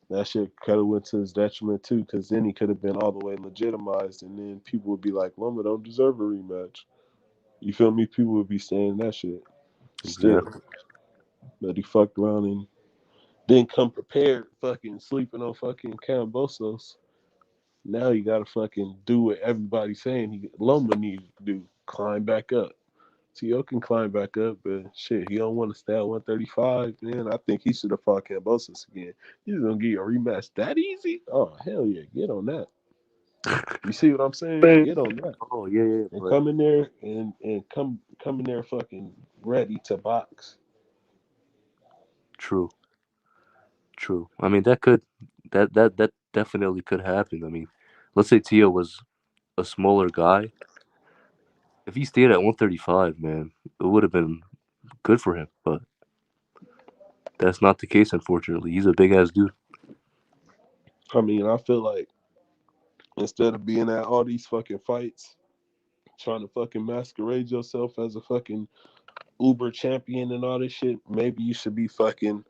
That shit could have went to his detriment too, because then he could have been all the way legitimized, and then people would be like, "Loma don't deserve a rematch." You feel me? People would be saying that shit still, Exactly. but he fucked around and didn't come prepared. Fucking sleeping on fucking Kambosos. Now you gotta fucking do what everybody's saying Loma needs to do: climb back up. T.O. can climb back up, but shit, he don't want to stay at 135. Man, I think he should have fought Kambosos again. He's gonna get a rematch that easy? Oh hell yeah, get on that. You see what I'm saying? Get on that Oh yeah, yeah, and but come in there and come in there fucking ready to box. true, true. I mean, that definitely could happen. I mean, let's say Tio was a smaller guy. If he stayed at 135, man, it would have been good for him. But that's not the case, unfortunately. He's a big ass dude. I mean, I feel like instead of being at all these fucking fights, trying to fucking masquerade yourself as a fucking Uber champion and all this shit, maybe you should be fucking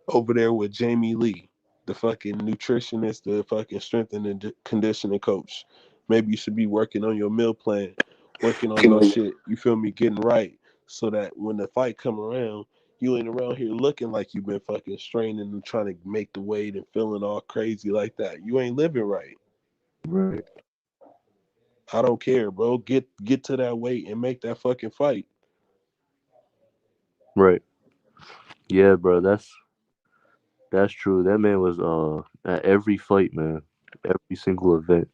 over there with Jamie Lee, the fucking nutritionist, the fucking strength and conditioning coach. Maybe you should be working on your meal plan, working on your shit. You feel me? Getting right so that when the fight come around, you ain't around here looking like you've been fucking straining and trying to make the weight and feeling all crazy like that. You ain't living right. Right. I don't care, bro. Get to that weight and make that fucking fight. Right. Yeah, bro. That's true. That man was at every fight, man. Every single event.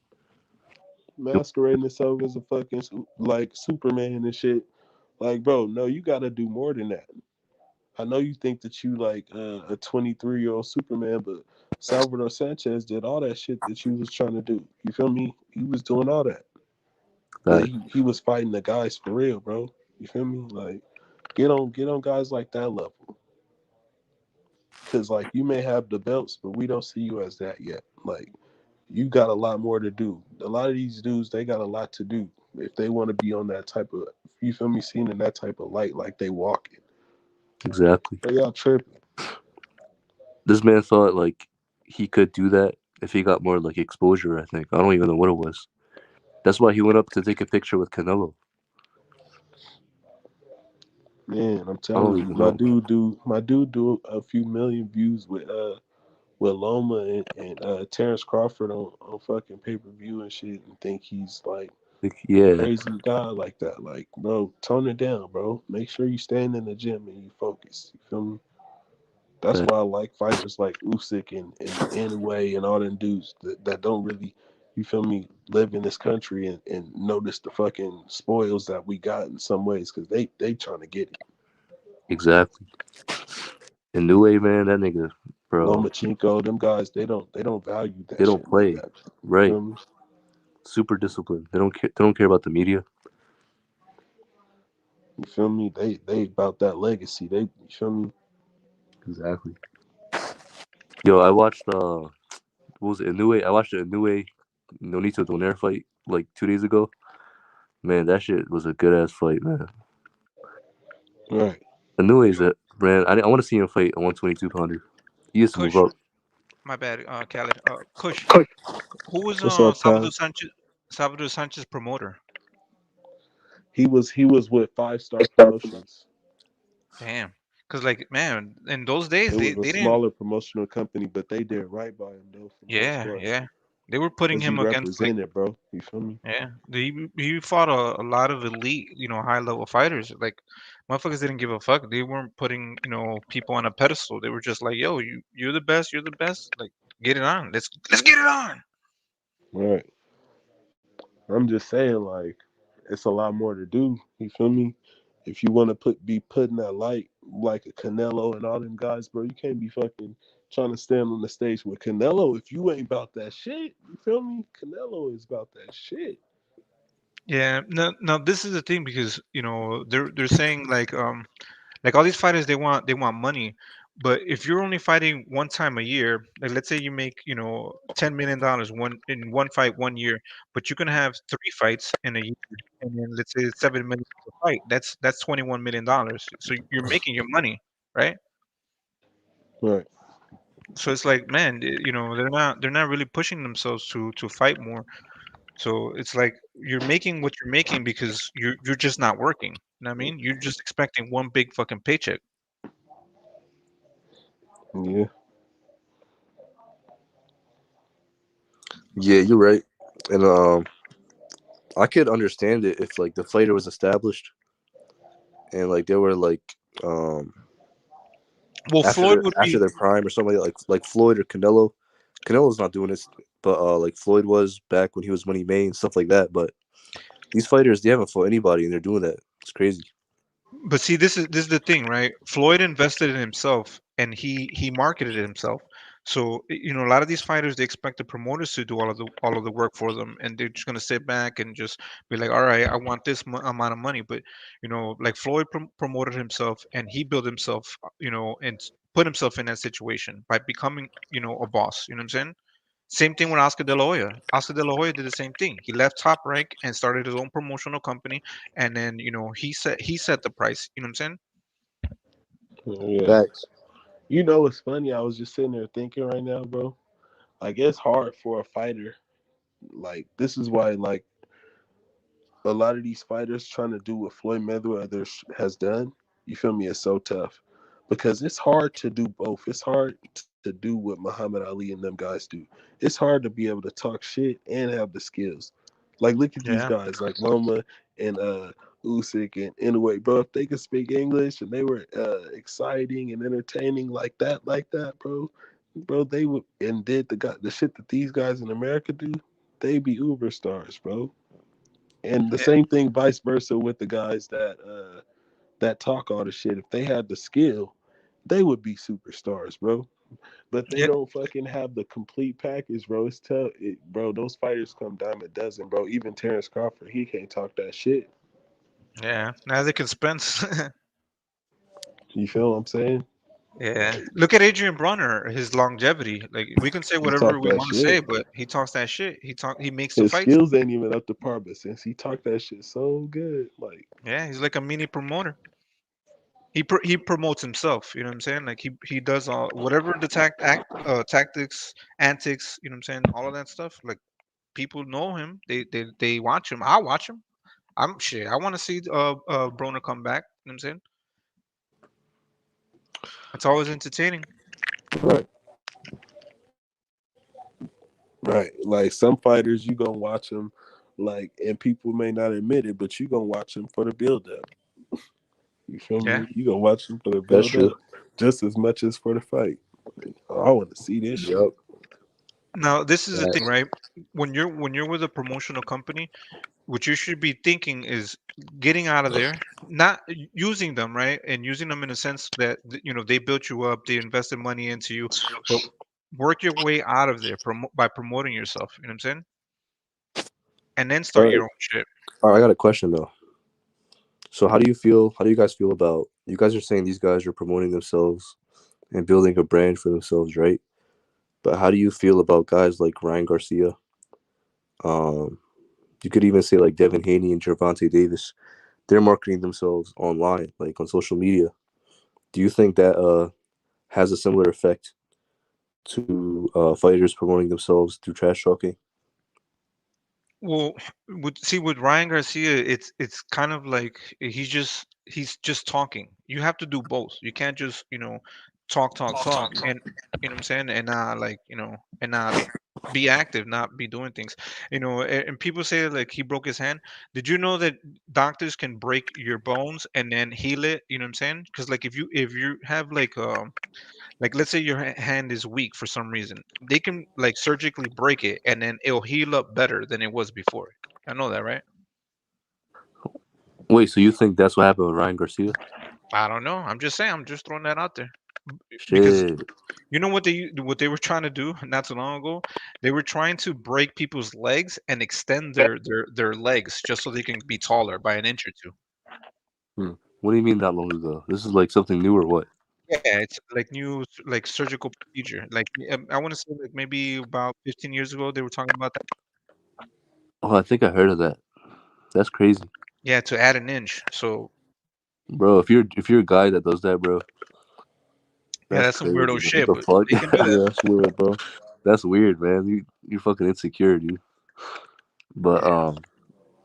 Masquerading himself as a fucking like Superman and shit. Like, bro, no, you got to do more than that. I know you think that you like a 23-year-old Superman, but Salvador Sanchez did all that shit that you was trying to do. You feel me? He was doing all that, but That he was fighting the guys for real, bro. You feel me? Like, get on guys like that level, because like you may have the belts, but we don't see you as that yet. Like, you got a lot more to do. A lot of these dudes, they got a lot to do if they want to be on that type of, you feel me, seen in that type of light, like they walking. exactly. But y'all tripping. This man thought like he could do that if he got more like exposure. I think I don't even know what it was. That's why he went up to take a picture with Canelo. Man, I'm I don't telling you, even know. my dude do a few million views with Loma and Terence Crawford on fucking pay per view and shit, and think he's like Like, a yeah, crazy guy like that. Like, bro, tone it down, bro. Make sure you stand in the gym and you focus. You feel me? That's that why I like fighters like Usyk and Inoue and all them dudes that don't really, you feel me, live in this country and notice the fucking spoils that we got in some ways because they trying to get it. exactly. And New Way, man, that nigga, bro. Lomachenko, them guys, they don't value that. They don't shit play like that. right. Super disciplined. They don't care. They don't care about the media. You feel me? They about that legacy. You feel me? Exactly. Yo, I watched what was it? Inoue. I watched the Inoue Nonito Donaire fight like 2 days ago. Man, that shit was a good ass fight, man. Right. Inoue is a brand. I want to see him fight a 122 pounder. He has to move up. My bad, Khaled. Kush, who was What's up, Salvador Kyle? Sanchez promoter? He was with 5-Star Promotions. Damn, because like man, in those days It they was a didn't. smaller promotional company, but they did right by him though, for the most Yeah, part. yeah, they were putting Cause he him against like represented, bro. You feel me? yeah. He fought a lot of elite, high level fighters. Like motherfuckers didn't give a fuck. They weren't putting people on a pedestal. They were just like, yo, you're the best. You're the best. Like get it on. Let's get it on. Right. I'm just saying, like, it's a lot more to do. You feel me? If you want to be put in that light, like a Canelo and all them guys, bro, you can't be fucking trying to stand on the stage with Canelo if you ain't about that shit. You feel me? Canelo is about that shit. Yeah, no, this is the thing because they're saying like all these fighters they want money, but if you're only fighting one time a year, like let's say you make $10 million in one fight 1 year, but you can have 3 fights in a year, and then let's say it's 7 million per fight. That's $21 million. So you're making your money, right? Right. So it's like man, they're not really pushing themselves to fight more. So it's like you're making what you're making because you're just not working. You know what I mean? You're just expecting one big fucking paycheck. Yeah. Yeah, you're right. And I could understand it if like the fighter was established and like they were like Well, Floyd would after be. their prime or something like Floyd or Canelo. Canelo's not doing this, but like Floyd was back when he was Money May and stuff like that. But these fighters, they haven't fought anybody and they're doing that. It's crazy. But see, this is the thing, right? Floyd invested in himself, and he marketed himself. So a lot of these fighters they expect the promoters to do all of the work for them, and they're just gonna sit back and just be like, all right, I want this amount of money. But like Floyd promoted himself, and he built himself, and put himself in that situation by becoming a boss. You know what I'm saying? Same thing with Oscar De La Hoya. Oscar De La Hoya did the same thing. He left Top Rank and started his own promotional company, and then he set the price. You know what I'm saying? Yeah. Facts. You know what's funny? I was just sitting there thinking right now, bro. Like it's hard for a fighter. Like this is why like a lot of these fighters trying to do what Floyd Mayweather has done, you feel me, is so tough. Because it's hard to do both. It's hard to do what Muhammad Ali and them guys do. It's hard to be able to talk shit and have the skills. Like look at these Yeah. guys like Loma and Usyk and anyway, bro, if they could speak English and they were exciting and entertaining like that, bro, they would and did the shit that these guys in America do, they be uber stars, bro. And the Yeah. same thing, vice versa, with the guys that talk all the shit. If they had the skill, they would be superstars, bro. But they Yeah. don't fucking have the complete package, bro. Bro. Those fighters come dime a dozen, bro. Even Terence Crawford, he can't talk that shit. Yeah. Now they can spend. You feel what I'm saying? Yeah. Like Look at Adrian Bronner, his longevity. Like we can say he whatever talked we that want to say, shit. but he talks that shit. He makes the His fights. skills ain't even up to par, but since he talked that shit so good, like Yeah, he's like a mini promoter. He promotes himself. You know what I'm saying? Like he does all whatever the tactics, antics. You know what I'm saying? All of that stuff. Like people know him. They watch him. I watch him. I'm shit. I want to see Broner come back. You know what I'm saying? It's always entertaining. right, right. Like some fighters, you gonna watch them, like, and people may not admit it, but you gonna watch them for the build up. You feel Yeah. me? You gonna watch them for the That's build true. up just as much as for the fight. I want to see this shit. Yep. Now, this is the thing, Facts. right? When you're with a promotional company, what you should be thinking is getting out of there, not using them, right? And using them in a sense that they built you up, they invested money into you, but work your way out of there by promoting yourself. You know what I'm saying? And then All start right. your own shit. All right, I got a question though. So how do you feel? How do you guys feel about? You guys are saying these guys are promoting themselves and building a brand for themselves, right? But how do you feel about guys like Ryan Garcia? Um, you could even say like Devin Haney and Gervonta Davis. They're marketing themselves online, like on social media. Do you think that has a similar effect to fighters promoting themselves through trash talking? Well, with Ryan Garcia, it's kind of like he's just talking. You have to do both. You can't just talk, and you know what I'm saying, and not and not be active, not be doing things. And people say like he broke his hand. Did you know that doctors can break your bones and then heal it? You know what I'm saying? Because like if you have like let's say your hand is weak for some reason, they can like surgically break it and then it'll heal up better than it was before. I know that, right? Wait, so you think that's what happened with Ryan Garcia? I don't know. I'm just saying. I'm just throwing that out there because Shit. you know what they were trying to do not too long ago. They were trying to break people's legs and extend their legs just so they can be taller by an inch or two. What do you mean that long ago? This is like something new or what? Yeah, it's like new like surgical procedure. Like I want to say like maybe about 15 years ago they were talking about that. Oh, I think I heard of that. That's crazy, Yeah, to add an inch. So bro. If you're a guy that does that, bro, yeah, that's that's some crazy. weirdo What shit, the but fuck? they can do that. Yeah, that's weird, bro. That's weird, man. You're fucking insecure, dude. But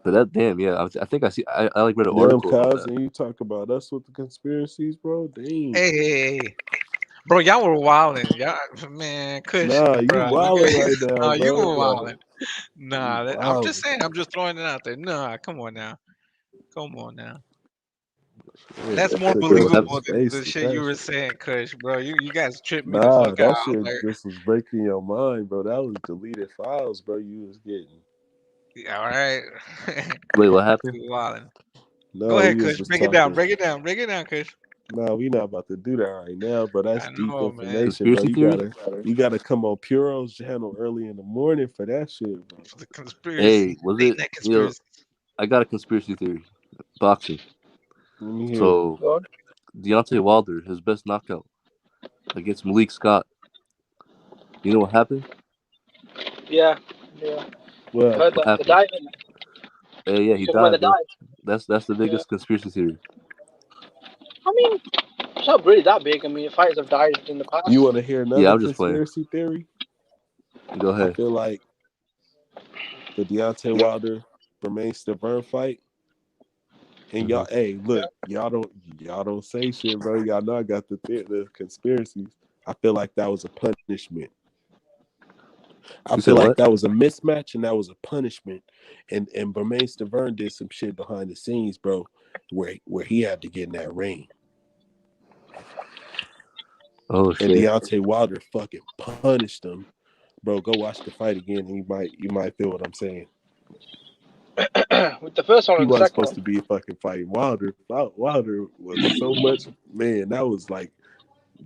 that damn, yeah. I think I see. I like read an Damn, article about Cos, that. and you talk about us with the conspiracies, bro. Damn. Hey, bro, y'all were wilding. Y'all, man, Kush, Nah, you bro. Look wilding at right now, no, you bro. were Nah, wilding. you Nah, I'm just wilding. saying. I'm just throwing it out there. Nah, come on now. Come on now. Yeah, That's that more shit Wait, what just happened? believable was than the basic. shit you That were shit. saying, Kush, bro. You guys tripped me the Nah, fuck out. that I was shit like, just was breaking your mind, bro. That was deleted files, bro. You was getting. yeah, all right. Wait, what happened? You wilding. Go No, ahead, we was Kush. just Break it down. talking. Break it down. Break it down, Kush. No, we not about to do that right now, bro. That's I deep know, man. information, bro. Conspiracy theory? You gotta come on Puro's channel early in the morning for that shit, bro. For the conspiracy, Hey, was late it? night conspiracy. I got a conspiracy theory. Boxing. Let me hear it. So Deontay Wilder, his best knockout against Malik Scott. You know what happened? Yeah, yeah. I What heard What that the happened? diet. Yeah, You he talking about the died, bro. diet? That's the Yeah. biggest conspiracy theory. I mean, it's not really that big. I mean, fighters have died in the You past. want to hear Yeah, another I'm just playing. conspiracy theory? Go I ahead. feel like the Deontay Wilder Bermane Stiverne fight, and Hmm. y'all, hey, look, y'all don't say shit, bro. Y'all know I got the conspiracies. I feel like that was a punishment. I You feel said like what? that was a mismatch and that was a punishment. And Bermane Stiverne did some shit behind the scenes, bro, where he had to get in that ring. Oh And shit. Deontay Wilder fucking punished him. Bro, go watch the fight again and you might feel what I'm saying. With the first one He or the wasn't second supposed one? to be fucking fighting Wilder. Wilder was so much, man, that was like,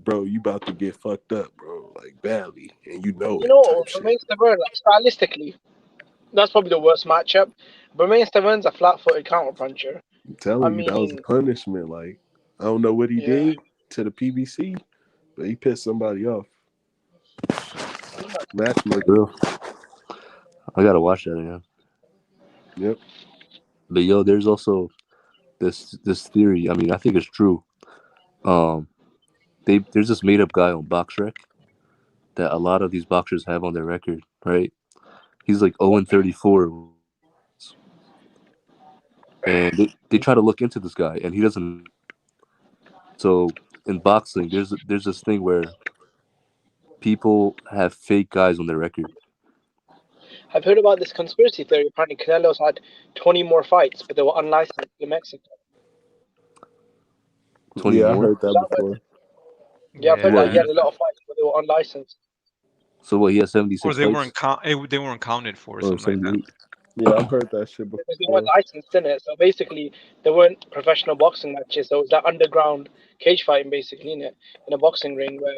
bro, you about to get fucked up, bro, like badly, and you know You it know, type shit. Bermane Stiverne, like, stylistically, that's probably the worst matchup. Bermane Stiverne's a flat-footed counterpuncher. I'm I telling you, that was a mean, punishment. Like, I don't know what he yeah. did to the PBC, but he pissed somebody off. Matchmaking. Bro, I gotta watch that again. Yep. But yo, there's also this theory. I mean, I think it's true. Um, there's this made up guy on BoxRec that a lot of these boxers have on their record, right? He's like 0-34, and they try to look into this guy, and he doesn't. So in boxing, there's this thing where people have fake guys on their record. I've heard about this conspiracy theory. Apparently, Canelo's had 20 more fights, but they were unlicensed in Mexico. 20 Yeah, I more. heard that before. Yeah, I've heard Yeah, that. He What? had a lot of fights, but they were unlicensed. So what? He has Or 76 they weren't fights. they weren't counted for or Or something like that. 78. Yeah, I've heard that shit Because they weren't before. licensed in it, so basically they weren't professional boxing matches. So it was that underground cage fighting, basically, in a boxing ring where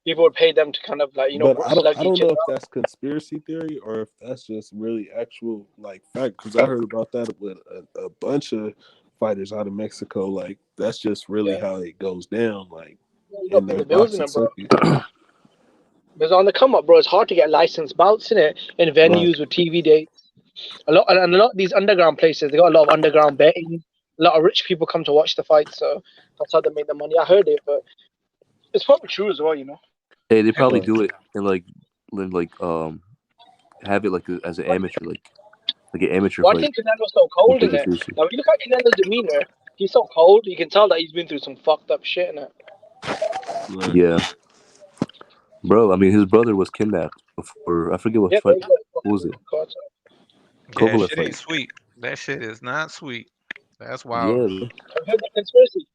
people would pay them to kind of like But slug I don't each know other if out. that's conspiracy theory or if that's just really actual like fact. Because I heard about that with a bunch of fighters out of Mexico. Like that's just really Yeah, how it goes down. Like you got in to pay their the bills in boxing it, bro. circuit. Because on the come up, bro, it's hard to get licensed bouts in it in Right. venues with TV dates. A lot of these underground places, they got a lot of underground betting. A lot of rich people come to watch the fights, so that's how they make the money. I heard it, but it's probably true as well, Hey, they probably Right. do it and like have it like as an amateur, like an amateur Well, I fight. think Canelo's so Don't cold take in it it. seriously. Now, when you look at Canelo's demeanor, he's so cold. You can tell that he's been through some fucked up shit in it. Right. Yeah, bro. I mean, his brother was kidnapped before. I forget what Yeah, fight. bro. What was it? Yeah, Kovalev shit fight. ain't sweet. That shit is not sweet. That's Yeah, wild. bro. Have you heard the conspiracy?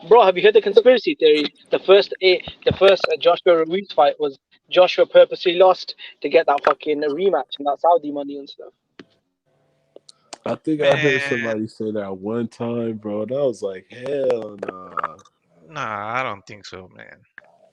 Bro, have you heard the conspiracy theory? The first Joshua Ruiz fight was Joshua purposely lost to get that fucking rematch and that Saudi money and stuff. I think I heard Man, somebody say that one time, bro. And I was like, hell nah. nah, I don't think so, man.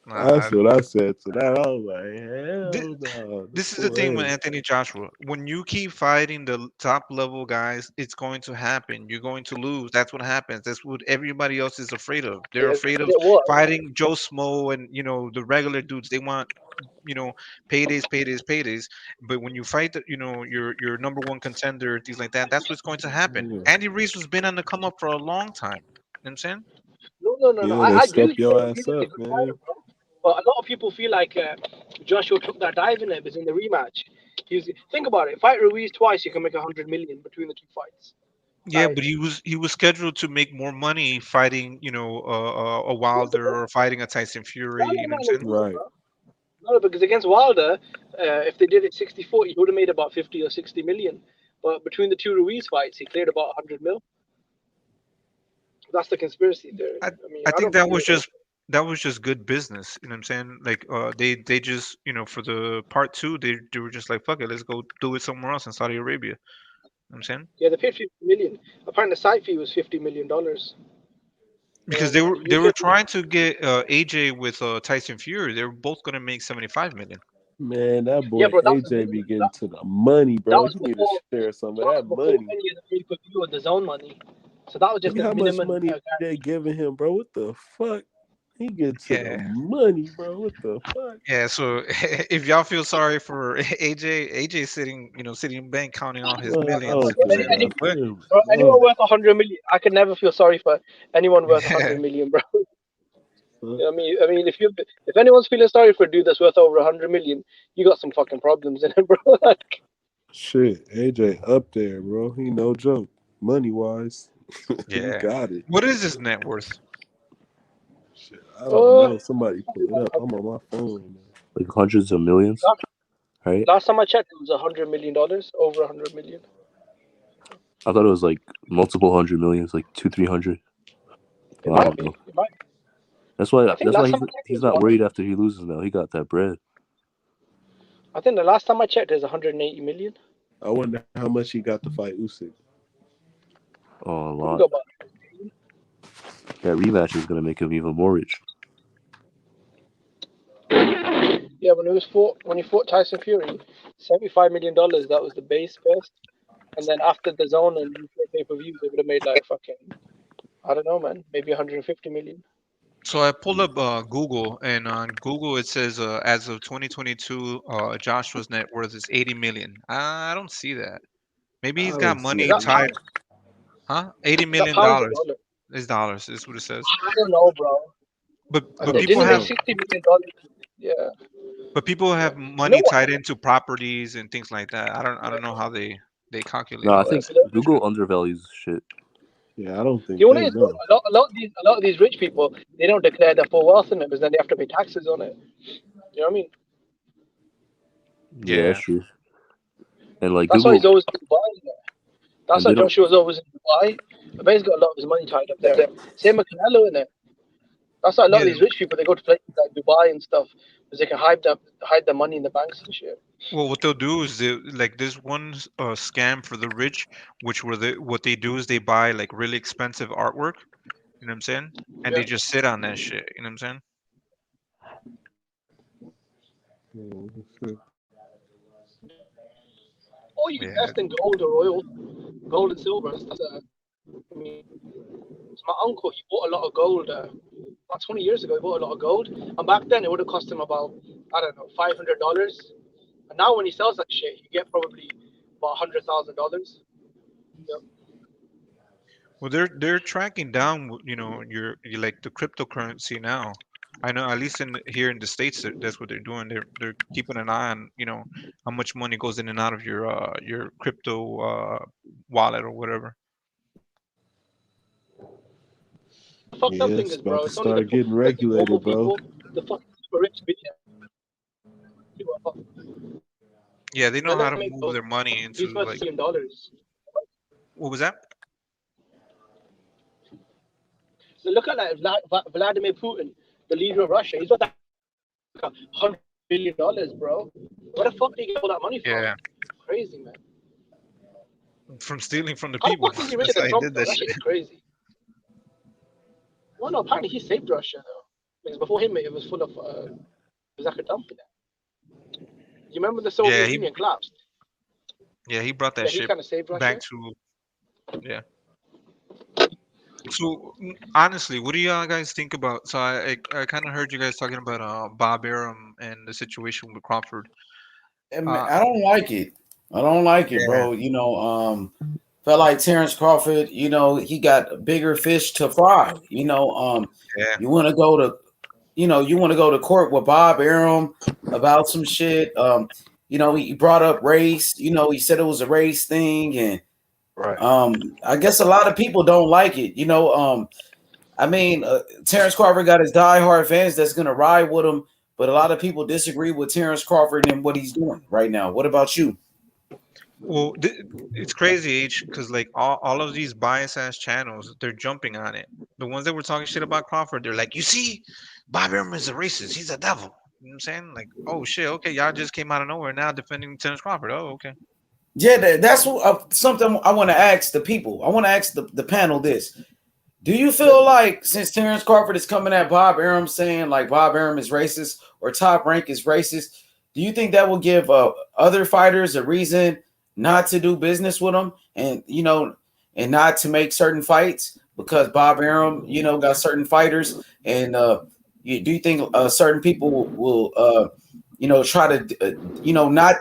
Nah. That's what I said to that. I was like, This, hell nah. this is the No thing with way. Anthony Joshua. When you keep fighting the top level guys, it's going to happen. You're going to lose. That's what happens. That's what everybody else is afraid of. They're afraid of It was. fighting Joe Smo and the regular dudes. They want paydays, paydays, paydays. But when you fight your number one contender, things like that, that's what's going to happen. Yeah. Andy Reese has been on the come up for a long time. You know what I'm saying? No. Yeah, they I agree step with you. your I agree ass with you. up, Good man. fighter, bro. But a lot of people feel like Joshua took that dive in it because in the rematch. Think about it. Fight Ruiz twice, you can make 100 million between the two fights. Yeah, but he was scheduled to make more money fighting, a Wilder or fighting a Tyson Fury. You know what I'm saying? Right. No, because against Wilder, if they did it 60-40, he would have made about 50 or 60 million. But between the two Ruiz fights, he cleared about 100 mil. That's the conspiracy theory. I, I mean, I I think don't that believe was it. just good business. You know what I'm saying? Like they just for the part two they were just like, fuck it, let's go do it somewhere else in Saudi Arabia. You know what I'm saying? Yeah, they paid 50 million. Apparently, the site fee was $50 million. Because And the they were UK, trying to get AJ with Tyson Fury. They were both gonna make 75 million. Man, that yeah, boy bro, AJ be getting to the money, that bro. was He need to before share some of that was that before money. any of the pay per view and the zone money. So that was just Look the how much minimum. money they giving him, bro. What the fuck? He get to the Yeah. money, bro. What the fuck? Yeah, so if y'all feel sorry for AJ sitting bank counting all his Well, I millions, don't you know what feel I'm saying? bad But for him. Bro, I anyone don't. worth 100 million, I can never feel sorry for anyone worth 100 million, bro. You know what I mean, if anyone's feeling sorry for a dude that's worth over 100 million, you got some fucking problems in it, bro. Like, Shit, AJ up there, bro. He no joke. Money wise, he yeah. got it. What is his net worth? Shit, I don't know. Somebody pull it up. I'm on my phone. Like hundreds of millions, right? last time I checked, it was $100 million, over 100 million. I thought it was like multiple hundred millions, like 200-300. It Well, I might don't be. know. It might. That's why I think last time I checked, it he's was not worried after he loses now. He got that bread. I think the last time I checked, it was 180 million. I wonder how much he got to fight Usyk. Oh, a Probably lot. got about. That rematch is gonna make him even more rich. Yeah, when he fought Tyson Fury, $75 million. That was the base first, and then after the zone and UK pay-per-views, they would have made like fucking, I don't know, man, maybe 150 million. So I pulled up Google, and on Google it says as of 2022, Joshua's net worth is 80 million. I don't see that. Maybe I he's got don't see Is money it that either. tied. pounds? Huh? 80 Is that million pounds or dollars dollars? is dollars. Is what it says. I don't know, bro. But I but don't people Didn't he make have know. $60 million? Yeah. but people have You know money what? tied into properties and things like that. I don't know how they calculate No, I all think that. Google undervalues shit. Yeah, I don't You think know what they it is, bro? know. A lot of these rich people, they don't declare their full wealth in it because then they have to pay taxes on it. You know what I mean? Yeah, that's Yeah. true. And like That's why Google, he's always in Dubai. You know? That's and why they don't. Joshua's always in Dubai. I bet he's got a lot of his money tied up there. Same with Canelo in it. That's why a lot of Yeah. these rich people, they go to places like Dubai and stuff because they can hide the money in the banks and shit. Well, what they'll do is like this one scam for the rich, which what they do is they buy like really expensive artwork. You know what I'm saying? And Yeah. they just sit on that shit. You know what I'm saying? Or you can Yeah. invest in gold or oil, gold and silver. I mean, my uncle, he bought a lot of gold. About 20 years ago, he bought a lot of gold, and back then it would have cost him about, I don't know, $500. And now when he sells that shit, you get probably about $100,000. Yep. Well, they're tracking down, you know, your like the cryptocurrency now. I know at least here in the States that's what they're doing. They're keeping an eye on, you know, how much money goes in and out of your crypto wallet or whatever. The fucked up Yeah, thing it's is, about bro, to it's only the start getting like the normal regulated, bro. people, the fucking super rich bitches. Yeah, they know They're how not to make move those. their money He's into worth like $1 billion. what was that? So look at like Vladimir Putin, the leader of Russia. He's worth like $100 billion, bro. Where the fuck did he get all that money from? Yeah, Crazy, man. from stealing from the How the people. fuck is he richer That's how than he Trump, did though? that That shit. shit is crazy. Well, no, apparently he saved Russia, though. Because before him, it was full of, it was like a dump in there. You remember the Yeah, Soviet Union collapsed? he brought that Yeah, he shit kind of saved back Russia. to yeah. So honestly, what do y'all guys think about? So I kind of heard you guys talking about Bob Arum and the situation with Crawford. I don't like it. I don't like it, Yeah, bro. Felt like Terence Crawford, he got bigger fish to fry. yeah. You want to go to, court with Bob Arum about some shit. He brought up race. He said it was a race thing, and Right. I guess a lot of people don't like it. Terence Crawford got his diehard fans that's gonna ride with him, but a lot of people disagree with Terence Crawford and what he's doing right now. What about you? Well, it's crazy, H, because like all of these bias ass channels, they're jumping on it. The ones that were talking shit about Crawford, they're like, you see, Bob Arum is a racist. He's a devil. You know what I'm saying? Like, oh shit, okay, y'all just came out of nowhere now defending Terence Crawford. Oh, okay. Yeah, that's something I want to ask the people. I want to ask the panel this. Do you feel like since Terence Crawford is coming at Bob Arum saying like Bob Arum is racist or Top Rank is racist, do you think that will give other fighters a reason not to do business with him and not to make certain fights because Bob Arum got certain fighters and do you think certain people will try to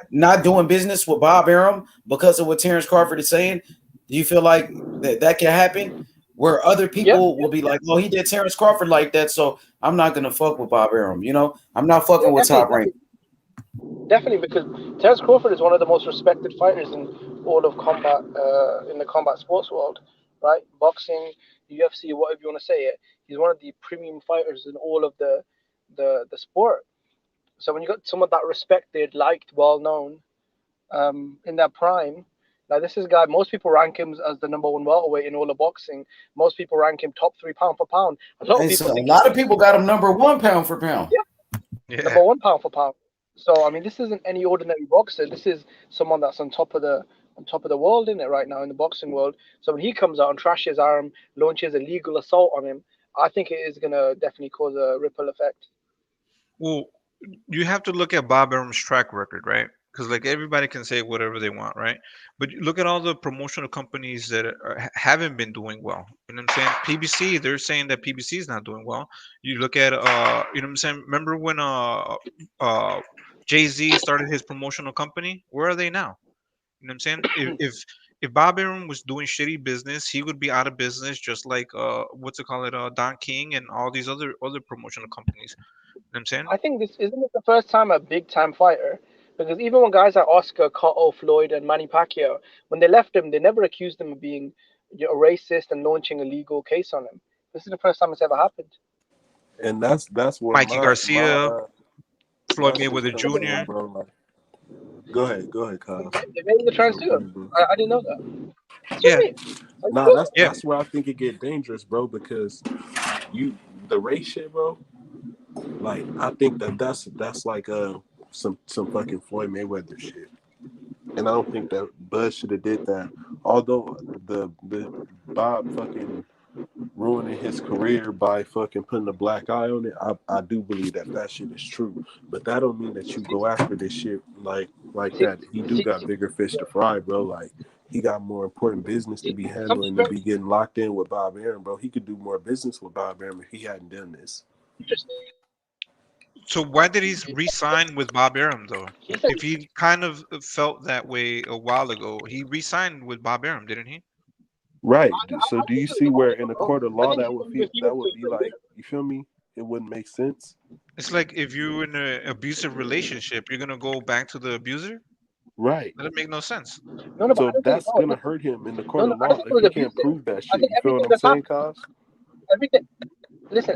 not doing business with Bob Arum because of what Terence Crawford is saying? Do you feel like that can happen? Where other people will be like, "Oh, he did Terence Crawford like that, so I'm not gonna fuck with Bob Arum." I'm not fucking with Top Rank. Definitely, because Terence Crawford is one of the most respected fighters in all of combat, in the combat sports world, right? Boxing, UFC, whatever you want to say it. He's one of the premium fighters in all of the sport. So when you got someone that respected, liked, well known, in their prime. Now this is a guy. Most people rank him as the number one welterweight in all of boxing. Most people rank him top 3 pound for pound. A lot of people think a lot of people got him number 1 pound for pound. Yeah, number 1 pound for pound. So I mean, this isn't any ordinary boxer. This is someone that's on top of the world in it right now in the boxing world. So when he comes out and trashes Arum, launches a legal assault on him, I think it is gonna definitely cause a ripple effect. Well, you have to look at Bob Arum's track record, right? Because like everybody can say whatever they want, right? But you look at all the promotional companies that haven't been doing well. You know what I'm saying? PBC, they're saying that PBC is not doing well. You look at, you know what I'm saying? Remember when Jay-Z started his promotional company? Where are they now? You know what I'm saying? If Bob Arum was doing shitty business, he would be out of business, just like Don King and all these other promotional companies. You know what I'm saying? I think this isn't it the first time a big time fighter, because even when guys like Oscar, Cotto, Floyd, and Manny Pacquiao, when they left him, they never accused him of being a racist and launching a legal case on him. This is the first time it's ever happened. And that's what Mikey Garcia, Floyd that's Mayweather the thing, Jr. bro. Like, go ahead, Kyle. They made the trying to do him. I didn't know that. Yeah. Nah, that's where I think it get dangerous, bro, because the race shit, bro. Like I think that's like some fucking Floyd Mayweather shit. And I don't think that Bud should have did that. Although the Bob fucking ruining his career by fucking putting a black eye on it, I do believe that shit is true. But that don't mean that you go after this shit like that. He do got bigger fish to fry, bro. Like he got more important business to be handling than be getting locked in with Bob Arum, bro. He could do more business with Bob Arum if he hadn't done this. So why did he re-sign with Bob Arum though? If he kind of felt that way a while ago, he re-signed with Bob Arum, didn't he? Right. So do you see where in a court of law that would be like, you feel me? It wouldn't make sense. It's like if you're in an abusive relationship, you're gonna go back to the abuser. Right. That make no sense. So that's gonna hurt him in the court of law if he can't prove that shit. You feel what I'm saying, Kaz?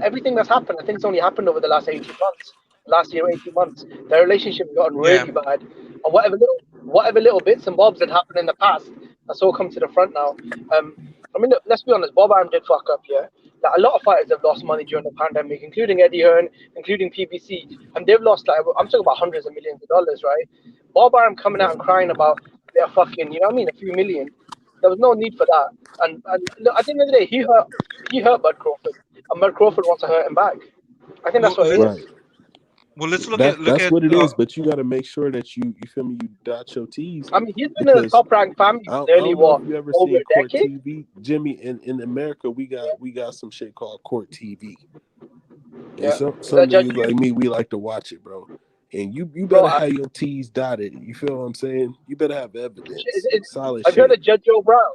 Everything that's happened, I think it's only happened over the last 18 months. Last year, 18 months. Their relationship has gotten really bad. And whatever little bits and bobs that happened in the past, that's all come to the front now. I mean, let's be honest, Bob Arum did fuck up, yeah? Like, a lot of fighters have lost money during the pandemic, including Eddie Hearn, including PBC, and they've lost, like, I'm talking about hundreds of millions of dollars, right? Bob Arum coming out and crying about their fucking, you know what I mean, a few million. There was no need for that. And look, at the end of the day, he hurt Bud Crawford, and Bud Crawford wants to hurt him back. I think that's what it is. Well, let's look That's at what it is, but you got to make sure that you feel me, you dot your T's. I mean, he's been in the top ranked family for nearly what? You ever over seen a Court decade? TV, Jimmy? In America, we got some shit called Court TV. And some niggas like me, we like to watch it, bro. And you better have your T's dotted. You feel what I'm saying? You better have evidence, solid Have shit. you heard of Judge Joe Brown?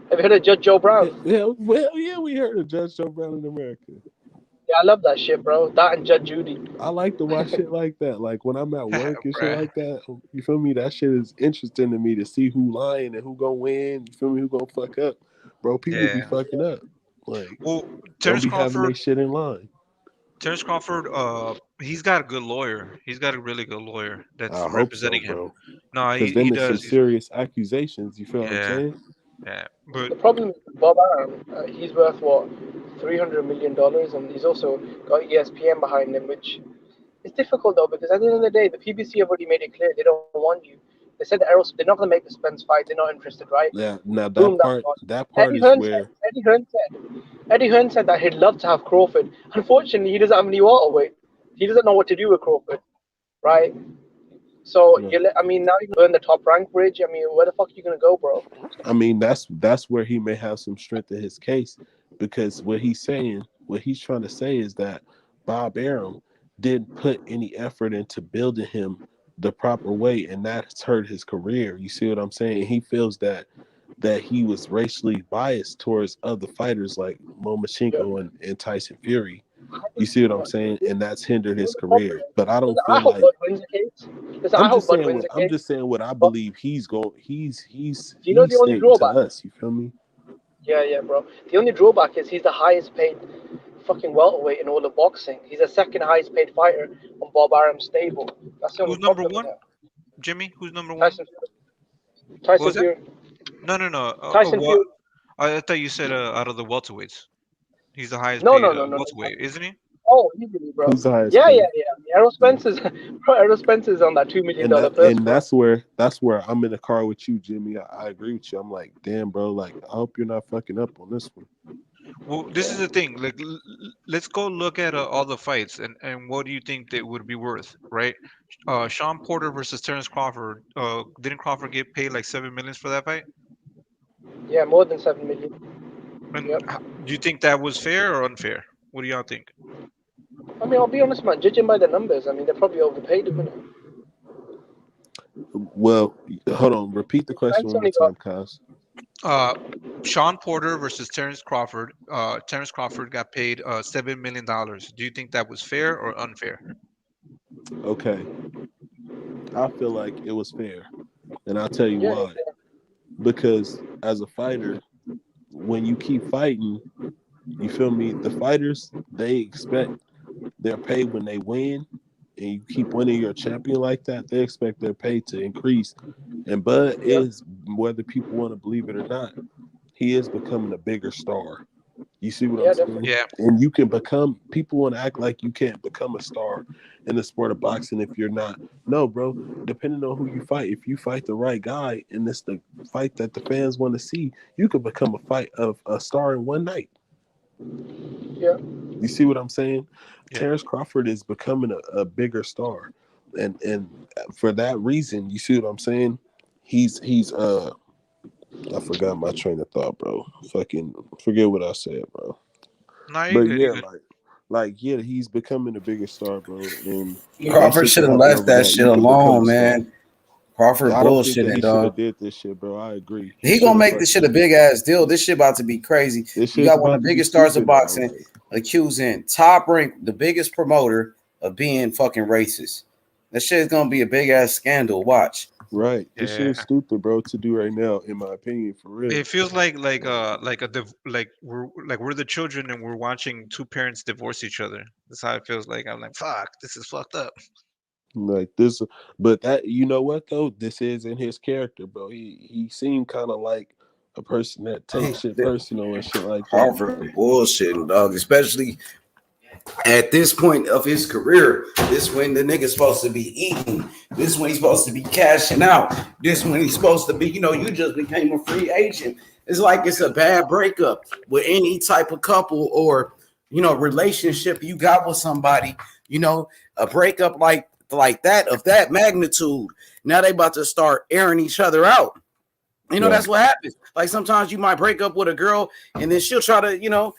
Have you heard of Judge Joe Brown? Yeah, we heard of Judge Joe Brown in America. Yeah, I love that shit, bro. That and Judge Judy. I like to watch shit like that. Like when I'm at work and shit like that. You feel me? That shit is interesting to me to see who lying and who gonna win. You feel me? Who gonna fuck up, bro? People be fucking up. Like, Terence don't be having Crawford. their shit in line. Terence Crawford, he's got a good lawyer. He's got a really good lawyer that's I hope representing so, bro. him. No, Because he them is some does. serious accusations. You feel what I'm saying? Yeah, but the problem is Bob Arum, he's worth what, $300 million, and he's also got ESPN behind him, which is difficult though because at the end of the day, the PBC have already made it clear they don't want you. They said they're not going to make the Spence fight. They're not interested, right? Yeah. Now Boom, that part Eddie is Hearn where Eddie Hearn said that he'd love to have Crawford. Unfortunately, he doesn't have any welterweight. He doesn't know what to do with Crawford, right? So I mean, now you burn the top rank bridge. I mean, where the fuck are you gonna go, bro? I mean, that's where he may have some strength in his case, because what he's trying to say is that Bob Arum didn't put any effort into building him the proper way, and that's hurt his career. You see what I'm saying? He feels that he was racially biased towards other fighters like Lomachenko and Tyson Fury. You see what I'm saying? And that's hindered his career. But I don't feel like I'm just saying what I believe he's stating to us. You feel me? Yeah, bro. The only drawback is he's the highest paid fucking welterweight in all of boxing. He's the second highest paid fighter on Bob Arum's stable. That's the only who's number problem one? Jimmy, who's number one? Tyson Fury. No. Tyson Fury. I thought you said out of the welterweights. He's the highest No, paid welterweight, isn't he? Oh, easily, bro. Who's the highest Yeah. paid? Errol Spence's on that $2 million purse. And that's where I'm in the car with you, Jimmy. I agree with you. I'm like, damn, bro. Like, I hope you're not fucking up on this one. Well, this is the thing. Like, let's go look at all the fights and what do you think they would be worth, right? Sean Porter versus Terence Crawford. Didn't Crawford get paid like $7 million for that fight? Yeah, more than $7 million. And do you think that was fair or unfair? What do y'all think? I mean, I'll be honest, man. Judging by the numbers, I mean, they're probably overpaid him. Well, hold on. Repeat the question one more time, Kaz. Sean Porter versus Terence Crawford. Terence Crawford got paid $7 million. Do you think that was fair or unfair? Okay. I feel like it was fair. And I'll tell you why. Because as a fighter, when you keep fighting, you feel me? The fighters, they expect their pay when they win, and you keep winning your champion like that, they expect their pay to increase. And Bud is, whether people want to believe it or not, he is becoming a bigger star. You see what I'm saying? Yeah. And you can become, people want to act like you can't become a star in the sport of boxing if you're not. No, bro. Depending on who you fight, if you fight the right guy and it's the fight that the fans want to see, you could become a star in one night. Yeah. You see what I'm saying? Yeah. Terence Crawford is becoming a bigger star. And for that reason, you see what I'm saying? He's I forgot my train of thought, bro. Fucking forget what I said, bro. No, But you're yeah, good. yeah, he's becoming a bigger star, bro. And Crawford should have left that shit alone, man. Crawford I don't think that bullshitting, he should dog. have did this shit, bro. I agree. He gonna make this shit a big ass deal. This shit about to be crazy. This You shit's got one about of the to be biggest stars of stupid now, boxing accusing Top Rank, the biggest promoter, of being fucking racist. That shit is gonna be a big ass scandal. Watch. Right. This shit is Yeah. stupid, bro, to do right now, in my opinion, for real. It feels like we're the children and we're watching two parents divorce each other. That's how it feels like. I'm like, fuck, this is fucked up. Like this, but that, you know what though? This is in his character, bro. He seemed kind of like a person that takes shit personal and shit like that. Crawford bullshitting, dog. Especially at this point of his career. This when the nigga's supposed to be eating. This when he's supposed to be cashing out. This when he's supposed to be, you just became a free agent. It's like it's a bad breakup with any type of couple or relationship you got with somebody. A breakup like that of that magnitude. Now they about to start airing each other out. That's what happens. Like sometimes you might break up with a girl and then she'll try to,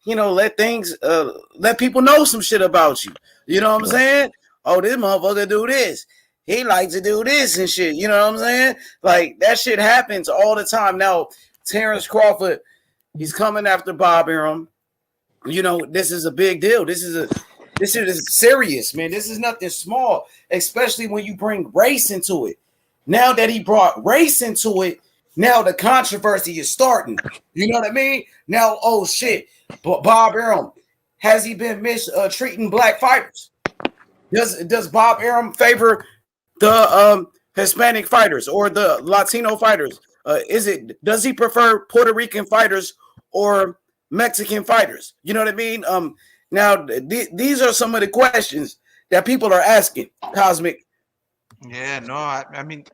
let people know some shit about you. You know what I'm saying? Oh, this motherfucker do this. He likes to do this and shit. You know what I'm saying? Like that shit happens all the time. Now, Terence Crawford, he's coming after Bob Arum. This is a big deal. This is serious, man. This is nothing small, especially when you bring race into it. Now that he brought race into it, now the controversy is starting. You know what I mean? Now, oh shit, but Bob Arum, has he been mistreating black fighters? Does Bob Arum favor the Hispanic fighters or the Latino fighters? Does he prefer Puerto Rican fighters or Mexican fighters? You know what I mean? Now, these are some of the questions that people are asking, Cosmic. Yeah, no, I mean,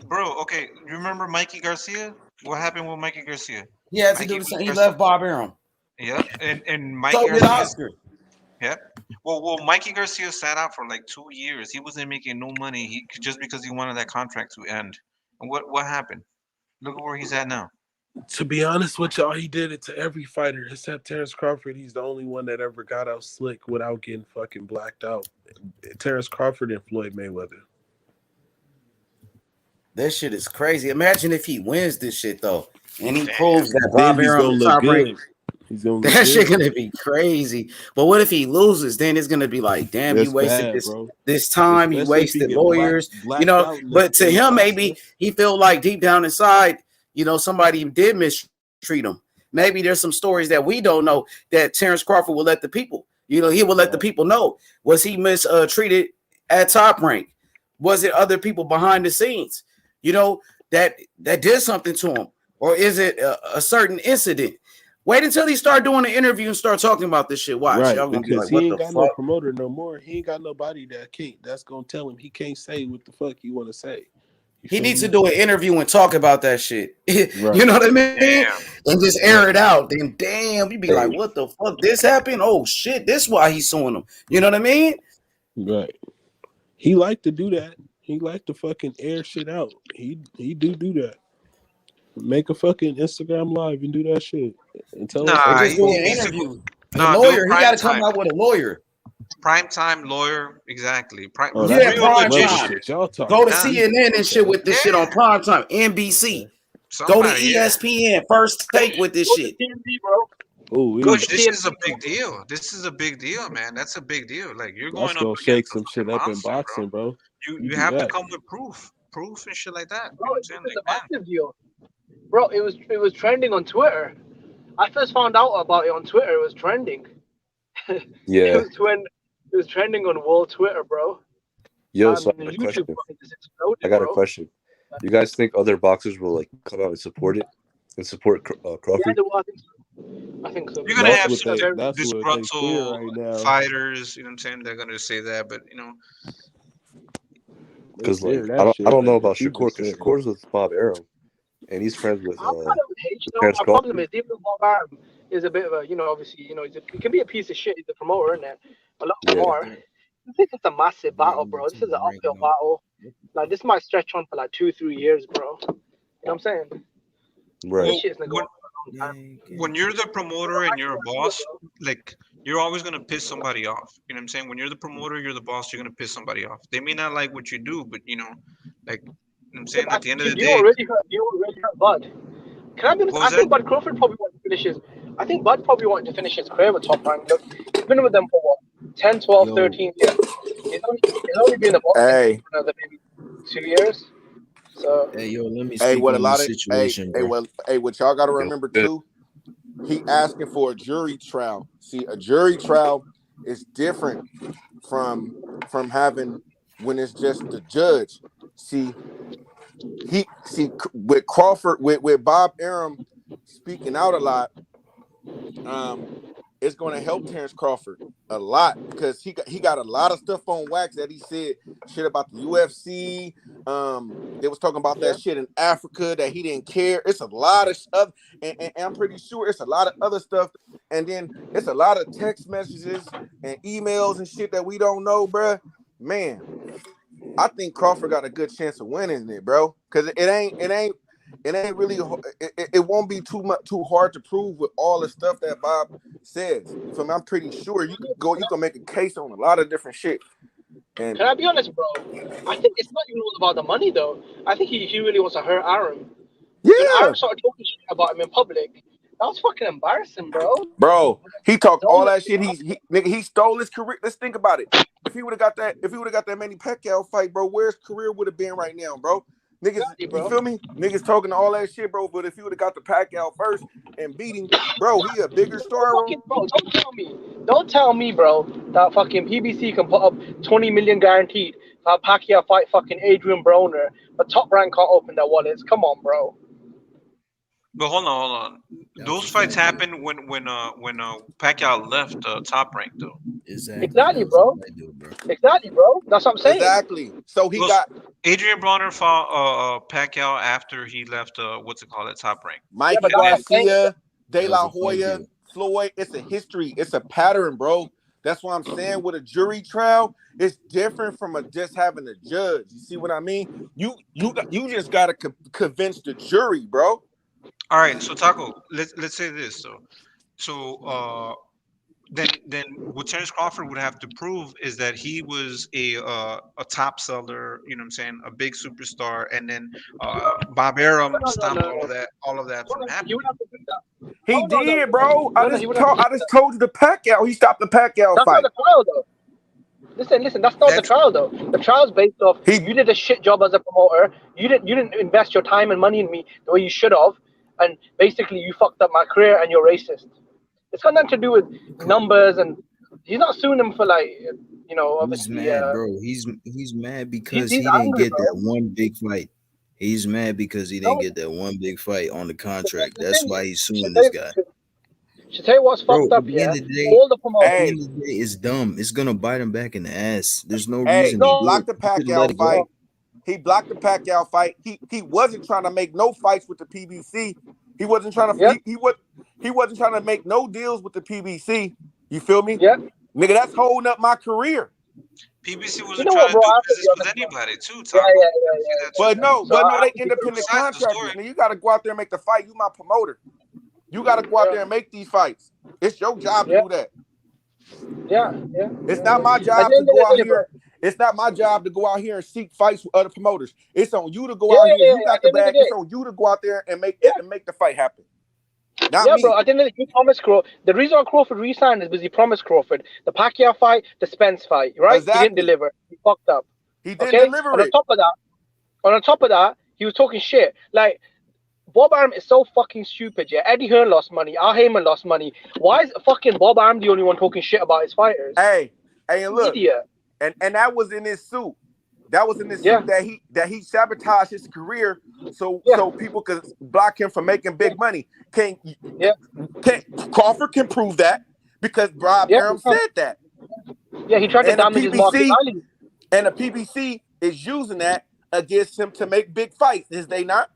bro, okay, you remember Mikey Garcia? What happened with Mikey Garcia? He had to do the same. He left Bob Arum. Yep, and Mikey So did Garcia. Oscar. Yep. Well, Mikey Garcia sat out for like 2 years. He wasn't making no money. Just because he wanted that contract to end. And what happened? Look at where he's at now. To be honest with y'all, he did it to every fighter except Terence Crawford. He's the only one that ever got out slick without getting fucking blacked out. Terence Crawford and Floyd Mayweather. This shit is crazy. Imagine if he wins this shit though, and he proves that Bob Arum is top ranked. That shit gonna be crazy. But what if he loses? Then it's gonna be like, damn, you wasted this time. You wasted lawyers. But to him, maybe he feel like deep down inside, somebody did mistreat him. Maybe there's some stories that we don't know that Terence Crawford will let the people. He will let the people know. Was he mistreated at Top Rank? Was it other people behind the scenes? That did something to him, or is it a certain incident? Wait until he start doing the interview and start talking about this shit. Watch, right? Y'all gonna Because be like, he ain't got no promoter no more. He ain't got nobody that's gonna tell him he can't say what the fuck you want to say. He needs to do an interview and talk about that shit. You know what I mean? Damn. And just air it out. Then damn, you be like, what the fuck? This happened? Oh shit, this is why he's suing him. You know what I mean? Right. He like to do that. He like to fucking air shit out. He do that. Make a fucking Instagram live and do that shit. And tell us just do an interview. The lawyer, he got to come out with a lawyer. Prime time lawyer, exactly. Prime time. Go to CNN and shit with this shit on prime time. NBC. Go to ESPN. First take with this shit. Coach, this is a big deal. This is a big deal, man. That's a big deal. Like you're going up against shake some shit up in boxing, bro. You have to come with proof and shit like that. Bro, it's a massive deal. Bro, it was trending on Twitter. I first found out about it on Twitter. It was trending. Yeah. It was trending on world Twitter, bro. Yo, so I got a question. You guys think other boxers will like come out and support it and support Crawford? I think so. You're gonna That's have what some they. That's what they fear disgruntled right now. fighters. You know what I'm saying? They're gonna say that, but They Because like fear I that don't I shit. don't know Like about what you Shakur just because said. Shakur's with Bob Arum and he's friends with I'm kind of hate. Terence My problem Crawford. is even Bob Arum is a bit of a, obviously, he can be a piece of shit. He's a promoter, isn't it? A lot Yeah. more. This is a massive battle, bro. This is an uphill battle. Like this might stretch on for like 2-3 years, bro. You know what I'm saying? Right. This shit's gonna go on for a long time. when you're the promoter and you're a boss, like you're always gonna piss somebody off. You know what I'm saying? When you're the promoter, you're the boss. You're gonna piss somebody off. They may not like what you do, but like you know what I'm saying, at the end of the Do you day, already hurt Bud? Can I be honest? what I was think that? Bud Crawford probably wanted to finish his. I think Bud probably wanted to finish his career with Top Rank. Look, he's been with them for what, 10, 12, 13 years. He's only been in the boxing Hey, for another maybe 2 years. So Hey, yo, let me hey, speak what a on this lot of situation, bro. what y'all got to remember too. He asking for a jury trial. See, a jury trial is different from having when it's just the judge. See with Crawford with Bob Arum speaking out a lot. It's going to help Terence Crawford a lot because he got a lot of stuff on wax that he said shit about the UFC. They was talking about that shit in Africa that he didn't care. It's a lot of stuff, and I'm pretty sure it's a lot of other stuff. And then it's a lot of text messages and emails and shit that we don't know, bruh. Man, I think Crawford got a good chance of winning it, bro. Because it ain't really. It won't be too hard to prove with all the stuff that Bob says. You feel me? I'm pretty sure you can make a case on a lot of different shit. And can I be honest, bro? I think it's not even all about the money, though. I think he really wants to hurt Arum. When Arum started talking shit about him in public, that was fucking embarrassing, bro, he talked all that shit. He stole his career. Let's think about it. If he would have got that Manny Pacquiao fight, bro, where his career would have been right now, bro? Niggas, you feel me? Niggas talking all that shit, bro. But if he would have got the Pacquiao first and beat him, bro, he a bigger star. Bro, don't tell me, bro, that fucking PBC can put up 20 million guaranteed to have Pacquiao fight fucking Adrian Broner, but Top Rank can't open their wallets. Come on, bro. But hold on. Those fights happened when Pacquiao left Top Rank, though. Exactly, bro. Exactly, bro. That's what I'm saying. Exactly. So he got Adrian Broner fought Pacquiao after he left what's it called at Top Rank. Mikey Garcia, De La Hoya, Floyd. It's a history. It's a pattern, bro. That's why I'm saying with a jury trial, it's different from just having a judge. You see what I mean? You just gotta convince the jury, bro. All right, so Taco, let's say this though. So then what Terence Crawford would have to prove is that he was a top seller, you know what I'm saying, a big superstar, and then Bob Arum stopped all of that from happening. He did, bro. I just told you the Pacquiao. He stopped the Pacquiao fight. That's not the trial, though. Listen. That's not the trial, though. The trial's based off you did a shit job as a promoter. You didn't invest your time and money in me the way you should have, and basically you fucked up my career and you're racist. It's got nothing to do with numbers, and he's not suing him for obviously. He's mad, bro. He's mad because he's he didn't angry, get bro. that one big fight. He's mad because he didn't get that one big fight on the contract. That's why he's suing this guy. Should tell you what's fucked up, At the end of the day, all the promoters. at the end of the day, it's dumb. It's gonna bite him back in the ass. There's no Hey, reason he to blocked the let Pacquiao it fight. go. He blocked the Pacquiao fight. He wasn't trying to make no fights with the PBC. He wasn't trying to. He wasn't trying to make no deals with the PBC. You feel me? Yeah. Nigga, that's holding up my career. PBC wasn't trying to do business with anybody, too, Taco. Yeah. But no, they independent contractors. Now you got to go out there and make the fight. You my promoter. You got to go out there and make these fights. It's your job to do that. Yeah. It's not my job to go out here. It's not my job to go out here and seek fights with other promoters. It's on you to go out here. You got the bag. It's on you to go out there and make the fight happen. Not me. Bro. I didn't. He promised Crawford. The reason why Crawford re-signed is because he promised Crawford the Pacquiao fight, the Spence fight. Right? Exactly. He didn't deliver. He fucked up. He didn't deliver it. On top of that, he was talking shit. Like Bob Arum is so fucking stupid. Yeah, Eddie Hearn lost money. Al Heyman lost money. Why is fucking Bob Arum the only one talking shit about his fighters? Hey, and look, idiot. And that was in his suit. That was in the suit that he sabotaged his career so people could block him from making big money. Crawford can prove that because Bob Arum said that. Yeah, he tried to damage his market value. And the PBC is using that against him to make big fights, is they not?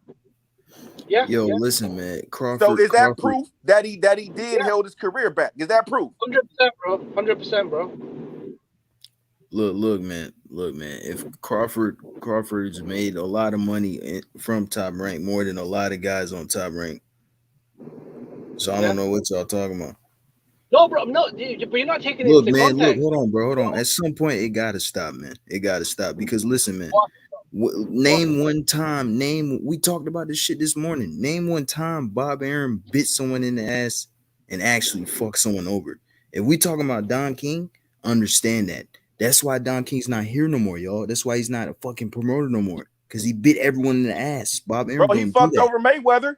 Yeah. Yo, listen, man. Crawford. So is that proof that he did held his career back? Is that proof? 100%, bro. 100%, bro. Look, man. If Crawford's made a lot of money from Top Rank, more than a lot of guys on Top Rank. So I don't know what y'all talking about. No, bro, no, but you're not taking it Look, into man, context. Hold on. At some point, it gotta stop, man. It gotta stop because listen, man. Name one time. We talked about this shit this morning. Name one time Bob Arum bit someone in the ass and actually fucked someone over. If we talking about Don King, understand that. That's why Don King's not here no more, y'all. That's why he's not a fucking promoter no more. Because he bit everyone in the ass. Bob Arum. Bro, he fucked over Mayweather.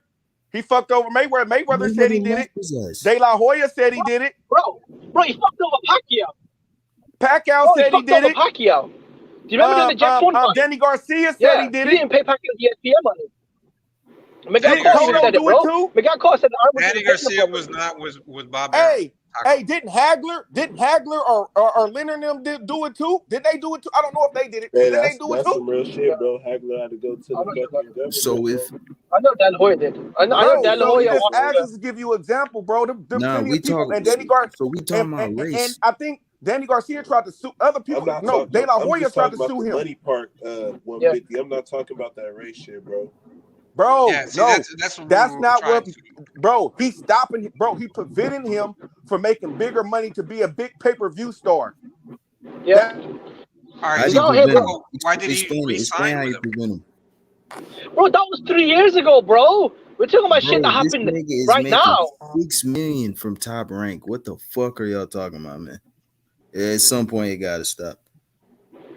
He fucked over Mayweather. Mayweather said he did it. De La Hoya said he did it. Bro, he fucked over Pacquiao. Pacquiao said he did it. Pacquiao. Do you remember the Jack One fight? Danny Garcia said he did it. He didn't pay Pacquiao the ESPN money. Miguel Cotto said it, bro. Miguel Cotto said Danny Garcia was not with Bob Arum. Hey, didn't Hagler or Leonard and them do it too? Did they do it too? I don't know if they did it. Hey, did they do it too? That's some real shit, bro. Hagler had to go to the fucking government. So if I know De La Hoya did. I know De La Hoya. Just asked to give you an example, bro. we talking. And Danny Garcia. So we talking about race. And I think Danny Garcia tried to sue other people. No, De La Hoya tried to sue him. Money part 150. I'm not talking about that race shit, bro. Bro, see, no, that's not what. Bro, he's stopping. Bro, he preventing him from making bigger money to be a big pay-per-view star. Yeah. All right. Why did he resign with him? Bro, that was 3 years ago, bro. We're talking about shit that happened right now. $6 million from Top Rank. What the fuck are y'all talking about, man? At some point, it gotta stop.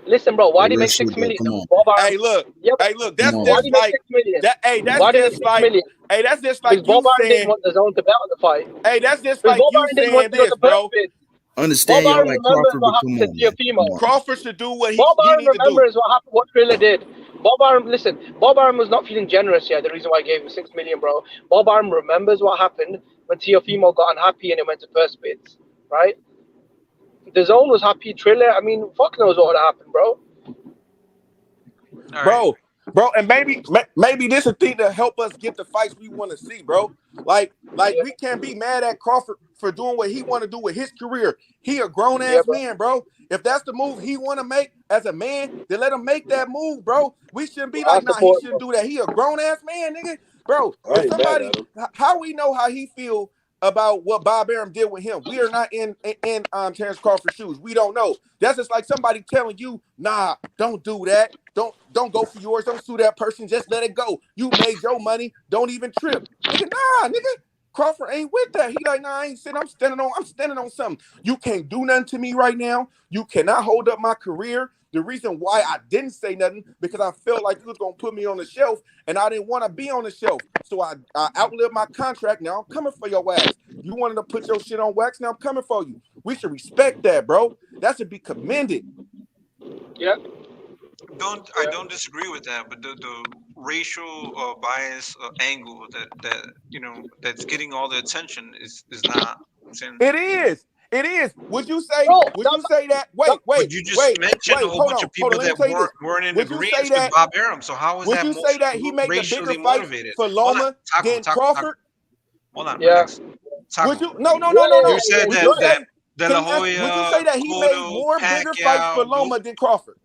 Listen, bro, why do you make $6 million? Hey, look, that's just like that. Hey, that's just like. Hey, that's just like you saying. Want the zone to bet on the fight. Hey, that's just like you saying this, bro. Understand, y'all like Crawford, but come on. Crawford should do what he needs to do. remembers what happened, what Thriller did. Bob Arum was not feeling generous yet. The reason why I gave him $6 million, bro. Bob Arum remembers what happened when Teofimo got unhappy and it went to first bids, right? The zone was happy. Triller, I mean, fuck knows what would have happened, bro. Bro, and maybe this is a thing to help us get the fights we want to see, bro. Like we can't be mad at Crawford for doing what he want to do with his career. He a grown ass man, bro. If that's the move he want to make as a man, then let him make that move, bro. We shouldn't be like, he shouldn't do that. He a grown ass man, nigga. Bro, if somebody, how we know how he feel about what Bob Arum did with him? We are not in Terence Crawford's shoes. We don't know. That's just like somebody telling you, nah, don't do that. Don't go for yours. Don't sue that person. Just let it go. You made your money. Don't even trip. Nigga, nah, nigga. Crawford ain't with that. He like, nah, I ain't sitting. I'm standing on something. You can't do nothing to me right now. You cannot hold up my career. The reason why I didn't say nothing, because I felt like you was going to put me on the shelf, and I didn't want to be on the shelf. So I outlived my contract. Now I'm coming for your ass. You wanted to put your shit on wax. Now I'm coming for you. We should respect that, bro. That should be commended. Yeah. I don't disagree with that, but the racial bias angle that's getting all the attention is not. It is. It is. Would you say that? Wait. You just mentioned a whole bunch of people that weren't in agreement with Bob Arum. So how is that? Would you say that he made the bigger fight for Loma than Crawford? Hold on. Yeah. Would you? No. You said that De La Hoya. Would you say that he made more bigger fights for Loma than Crawford?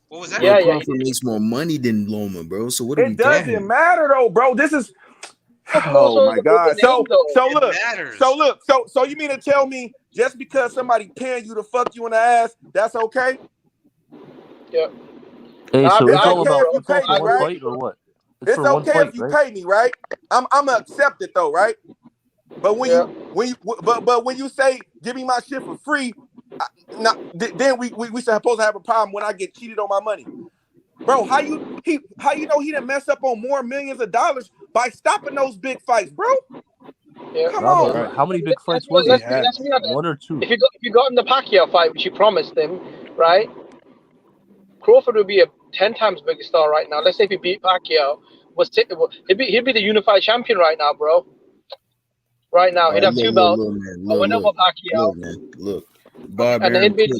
What was that? Yeah, Crawford makes more money than Loma, bro. So what? It doesn't matter though, bro. This is. Oh my God. So you mean to tell me just because somebody paying you to fuck you in the ass, that's okay? Yeah. Hey, so it's all about one fight or what? It's okay if you pay me, right? I'm gonna accept it though, right? But when you say give me my shit for free, then we supposed to have a problem when I get cheated on my money. Bro, how you know he didn't mess up on more millions of dollars by stopping those big fights, bro? Yeah. Come on. Right. How many big fights was he had? One or two? If you got in the Pacquiao fight, which you promised him, right? Crawford would be a 10 times bigger star right now. Let's say if he beat Pacquiao, he'd be the unified champion right now, bro. Right now, he'd have 2 belts. Look, man, I would know about Pacquiao. look, man, look. Bob And Arum he'd be,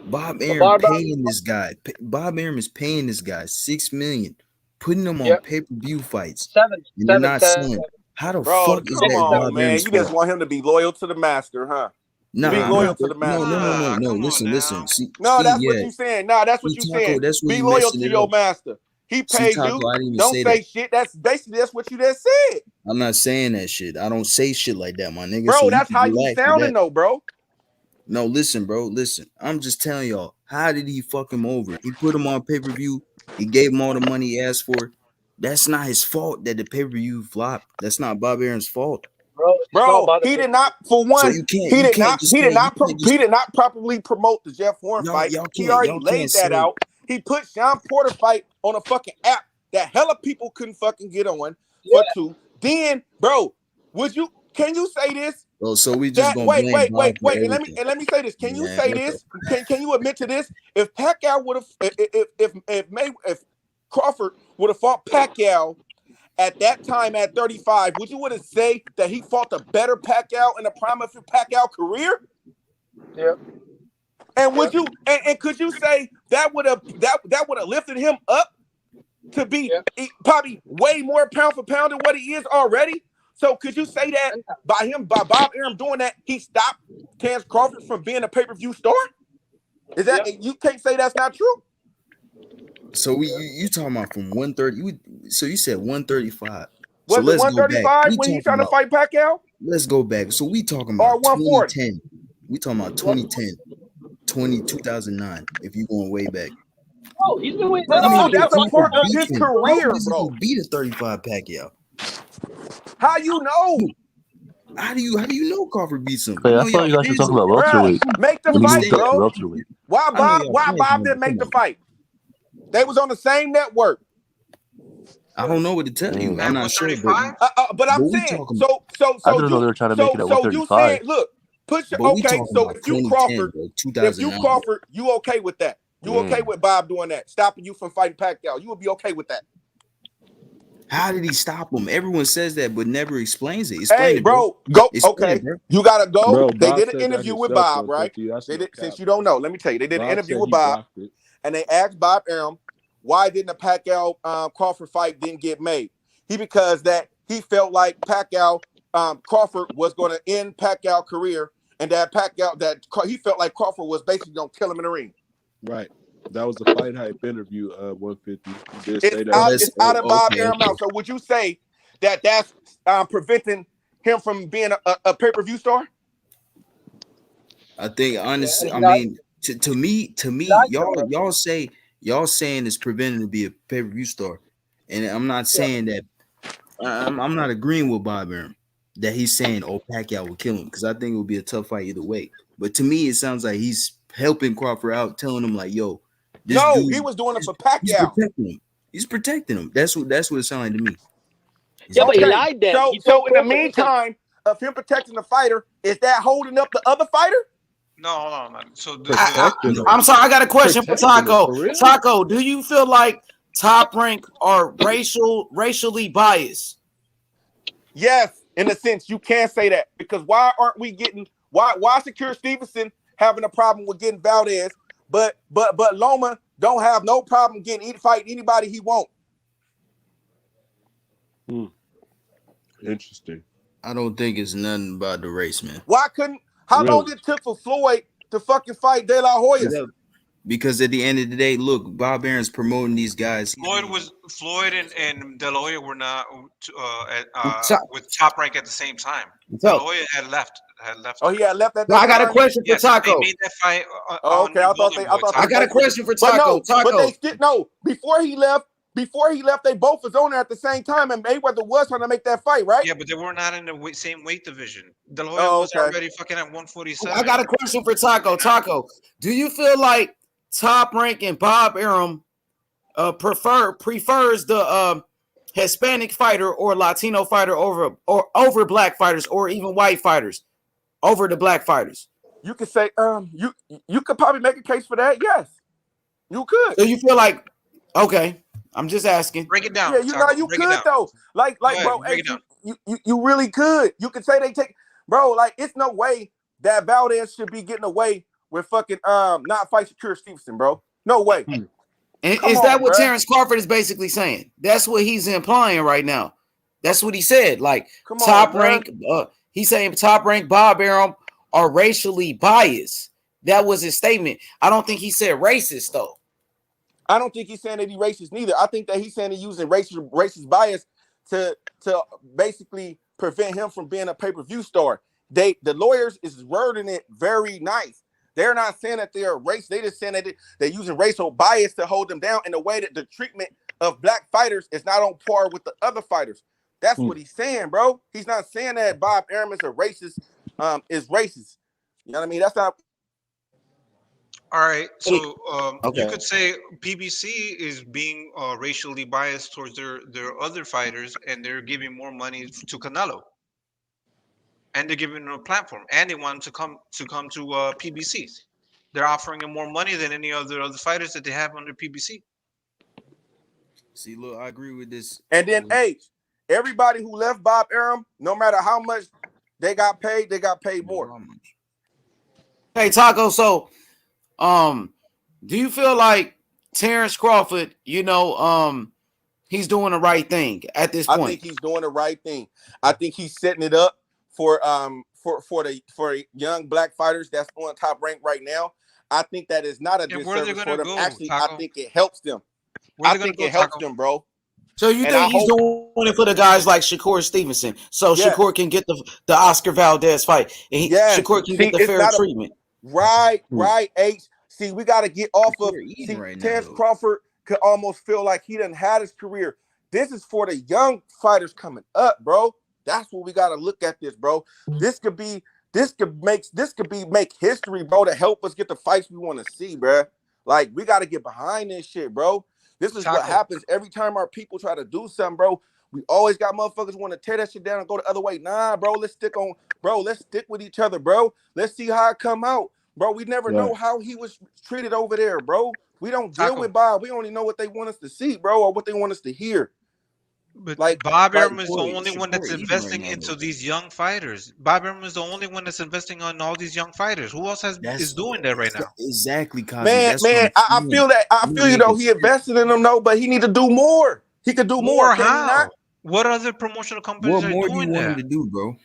Bob but Arum Barbara, paying this guy. Bob Arum is paying this guy $6 million, putting him on pay-per-view fights. And they're not selling. How the Bro, fuck is come that on, Bob man. Arum's You just fault? want him to be loyal to the master, huh? Nah, Be I'm loyal not. to the master. No. Listen. See, No, that's what yeah. you saying. No, that's what See, you Taco, saying. that's where Be you loyal messing to it your up. master. He See, paid Taco, you. I didn't even Don't say say that. shit. That's what you just said. I'm not saying that shit. I don't say shit like that, my nigga. Bro, So you that's can how you relax with sounding that. though, bro. No, listen, bro. Listen. I'm just telling y'all. How did he fuck him over? He put him on pay-per-view. He gave him all the money he asked for. That's not his fault that the pay-per-view flopped. That's not Bob Arum's fault. Bro, he did not. For one, So you can't not properly promote the Jeff Horn fight. He already laid that out. He put Sean Porter fight on a fucking app that hella people couldn't fucking get on for 2. Then, bro, can you say this? Oh, so we just gonna blame Bob for everything. And let me say this. Can you Man, say what this? Can you admit to this? If Pacquiao would have, if Crawford would have fought Pacquiao at that time at 35, would you say that he fought a better Pacquiao in the prime of his Pacquiao career? Yeah. And would you and could you say that would have lifted him up to be probably way more pound for pound than what he is already? So could you say that by Bob Arum doing that, he stopped Terence Crawford from being a pay-per-view star? Is that you can't say that's not true? So you talking about from 130? So you said 135. Was so it let's 135 when he trying to fight Pacquiao? Let's go back. So we talking about 2010. We talking about 2010, 2009. If you going way back. Oh, he's been waiting. Bro, that's a part of his career, bro. Beat a 35 Pacquiao. How you know? How do you know Crawford beats him? Hey, I thought you guys were talking about welterweight. Make the When he fight, moved up to bro. welterweight. Why Bob didn't make the fight? They was on the same network. I don't know what to tell you. I'm not sure. But I'm saying, so I didn't know they were trying to make it at 135. you saying, look, put your okay. So if you Crawford, you okay with that? You okay with Bob doing that, stopping you from fighting Pacquiao? You would be okay with that? How did he stop him? Everyone says that, but never explains it. Explain it, bro. Go. Okay, you gotta go. Bro, they Bob did said an that interview with himself, Bob, right? They did, Since you don't know, let me tell you, they did an Bob interview said with he Bob, blocked it. and they asked Bob Arum why didn't the Pacquiao Crawford fight didn't get made? Because that he felt like Pacquiao Crawford was going to end Pacquiao career, and that he felt like Crawford was basically going to kill him in the ring. Right. That was the Fight Hype interview. 150. He did say that. It's out of Bob Arum mouth. So would you say that that's preventing him from being a pay-per-view star? I think honestly, I mean, to me, y'all saying it's preventing to be a pay-per-view star, and I'm not saying that. I'm not agreeing with Bob Arum that he's saying, "Oh, Pacquiao will kill him," because I think it would be a tough fight either way. But to me, it sounds like he's helping Crawford out, telling him like, "Yo, this dude, he was doing it for Pacquiao. He's protecting him. That's what it sounded like to me." Yeah, but he lied then. So in the meantime of him protecting the fighter, is that holding up the other fighter? No. So I'm sorry, I got a question for Taco. Taco, do you feel like Top Rank are racially biased? Yes, in a sense, you can say that, because why aren't we getting why Shakur Stevenson having a problem with getting Valdez, but Loma don't have no problem getting fight anybody he want? Interesting. I don't think it's nothing about the race, man. How long it took for Floyd to fucking fight De La Hoya? Because at the end of the day, look, Bob Arum's promoting these guys. Floyd and De La Hoya were not with Top Rank at the same time. De La Hoya had left. Oh, he had left at that time? I got a question for yes, Taco. They made that fight. Okay, I thought. I got a question for Taco. But they still before he left, they both was on there at the same time, and Mayweather was trying to make that fight, right? Yeah, but they were not in the same weight division. De La Hoya was already fucking at 147. I got a question for Taco. Taco, do you feel like Top Rank and Bob Arum prefers the Hispanic fighter or Latino fighter over black fighters, or even white fighters over the black fighters? You could say you could probably make a case for that. Yes. You could. So you feel like, okay, I'm just asking. Break it down. Yeah, you know you could though. Like bro, hey, you really could. You could say they take, bro. Like it's no way that Valdez should be getting away with fucking not fight Shakur Stevenson, bro. No way. And is that what Terence Crawford is basically saying? That's what he's implying right now. That's what he said. Like top rank, he's saying top rank Bob Arum are racially biased. That was his statement. I don't think he said racist though. I don't think he's saying that he's racist neither. I think that he's saying he's using racist bias to basically prevent him from being a pay-per-view star. The lawyers is wording it very nice. They're not saying that they're racist. They just saying that they're using racial bias to hold them down in a way that the treatment of black fighters is not on par with the other fighters. That's what he's saying, bro. He's not saying that Bob Arum is a racist, is racist. You know what I mean? That's not. All right, so you could say PBC is being racially biased towards their other fighters, and they're giving more money to Canelo, and they're giving him a platform, and they want him to come to PBCs. They're offering him more money than any other fighters that they have under PBC. See, look, I agree with this. And then everybody who left Bob Arum, no matter how much they got paid more. Hey, Taco, so do you feel like Terence Crawford, he's doing the right thing at this point? I think he's doing the right thing. I think he's setting it up for young black fighters that's on Top Rank right now. I think that is not a disservice for them. Actually, Taco? I think it helps them. I think it helps them, bro. So you think he's doing it for the guys like Shakur Stevenson, so Shakur can get the Oscar Valdez fight, and Shakur can get the fair treatment. Right, H. See, we got to get off of. Terence Crawford could almost feel like he done had his career. This is for the young fighters coming up, bro. That's what we got to look at this, bro. This could make history, bro, to help us get the fights we want to see, bro. Like we got to get behind this shit, bro. This is what happens every time our people try to do something, bro. We always got motherfuckers want to tear that shit down and go the other way. Nah, bro, let's stick with each other, bro. Let's see how it come out. Bro, we never know how he was treated over there, bro. We don't deal with Bob. We only know what they want us to see, bro, or what they want us to hear. But Bob Arum is the only one that's investing into these young fighters. Bob Arum is the only one that's investing on all these young fighters. Who else is doing that right now? Exactly, Kazi. Man, I feel that. I feel you though. He invested in them though, but he need to do more. He could do more. How? What other promotional companies are doing that? What more do you want him to do, bro?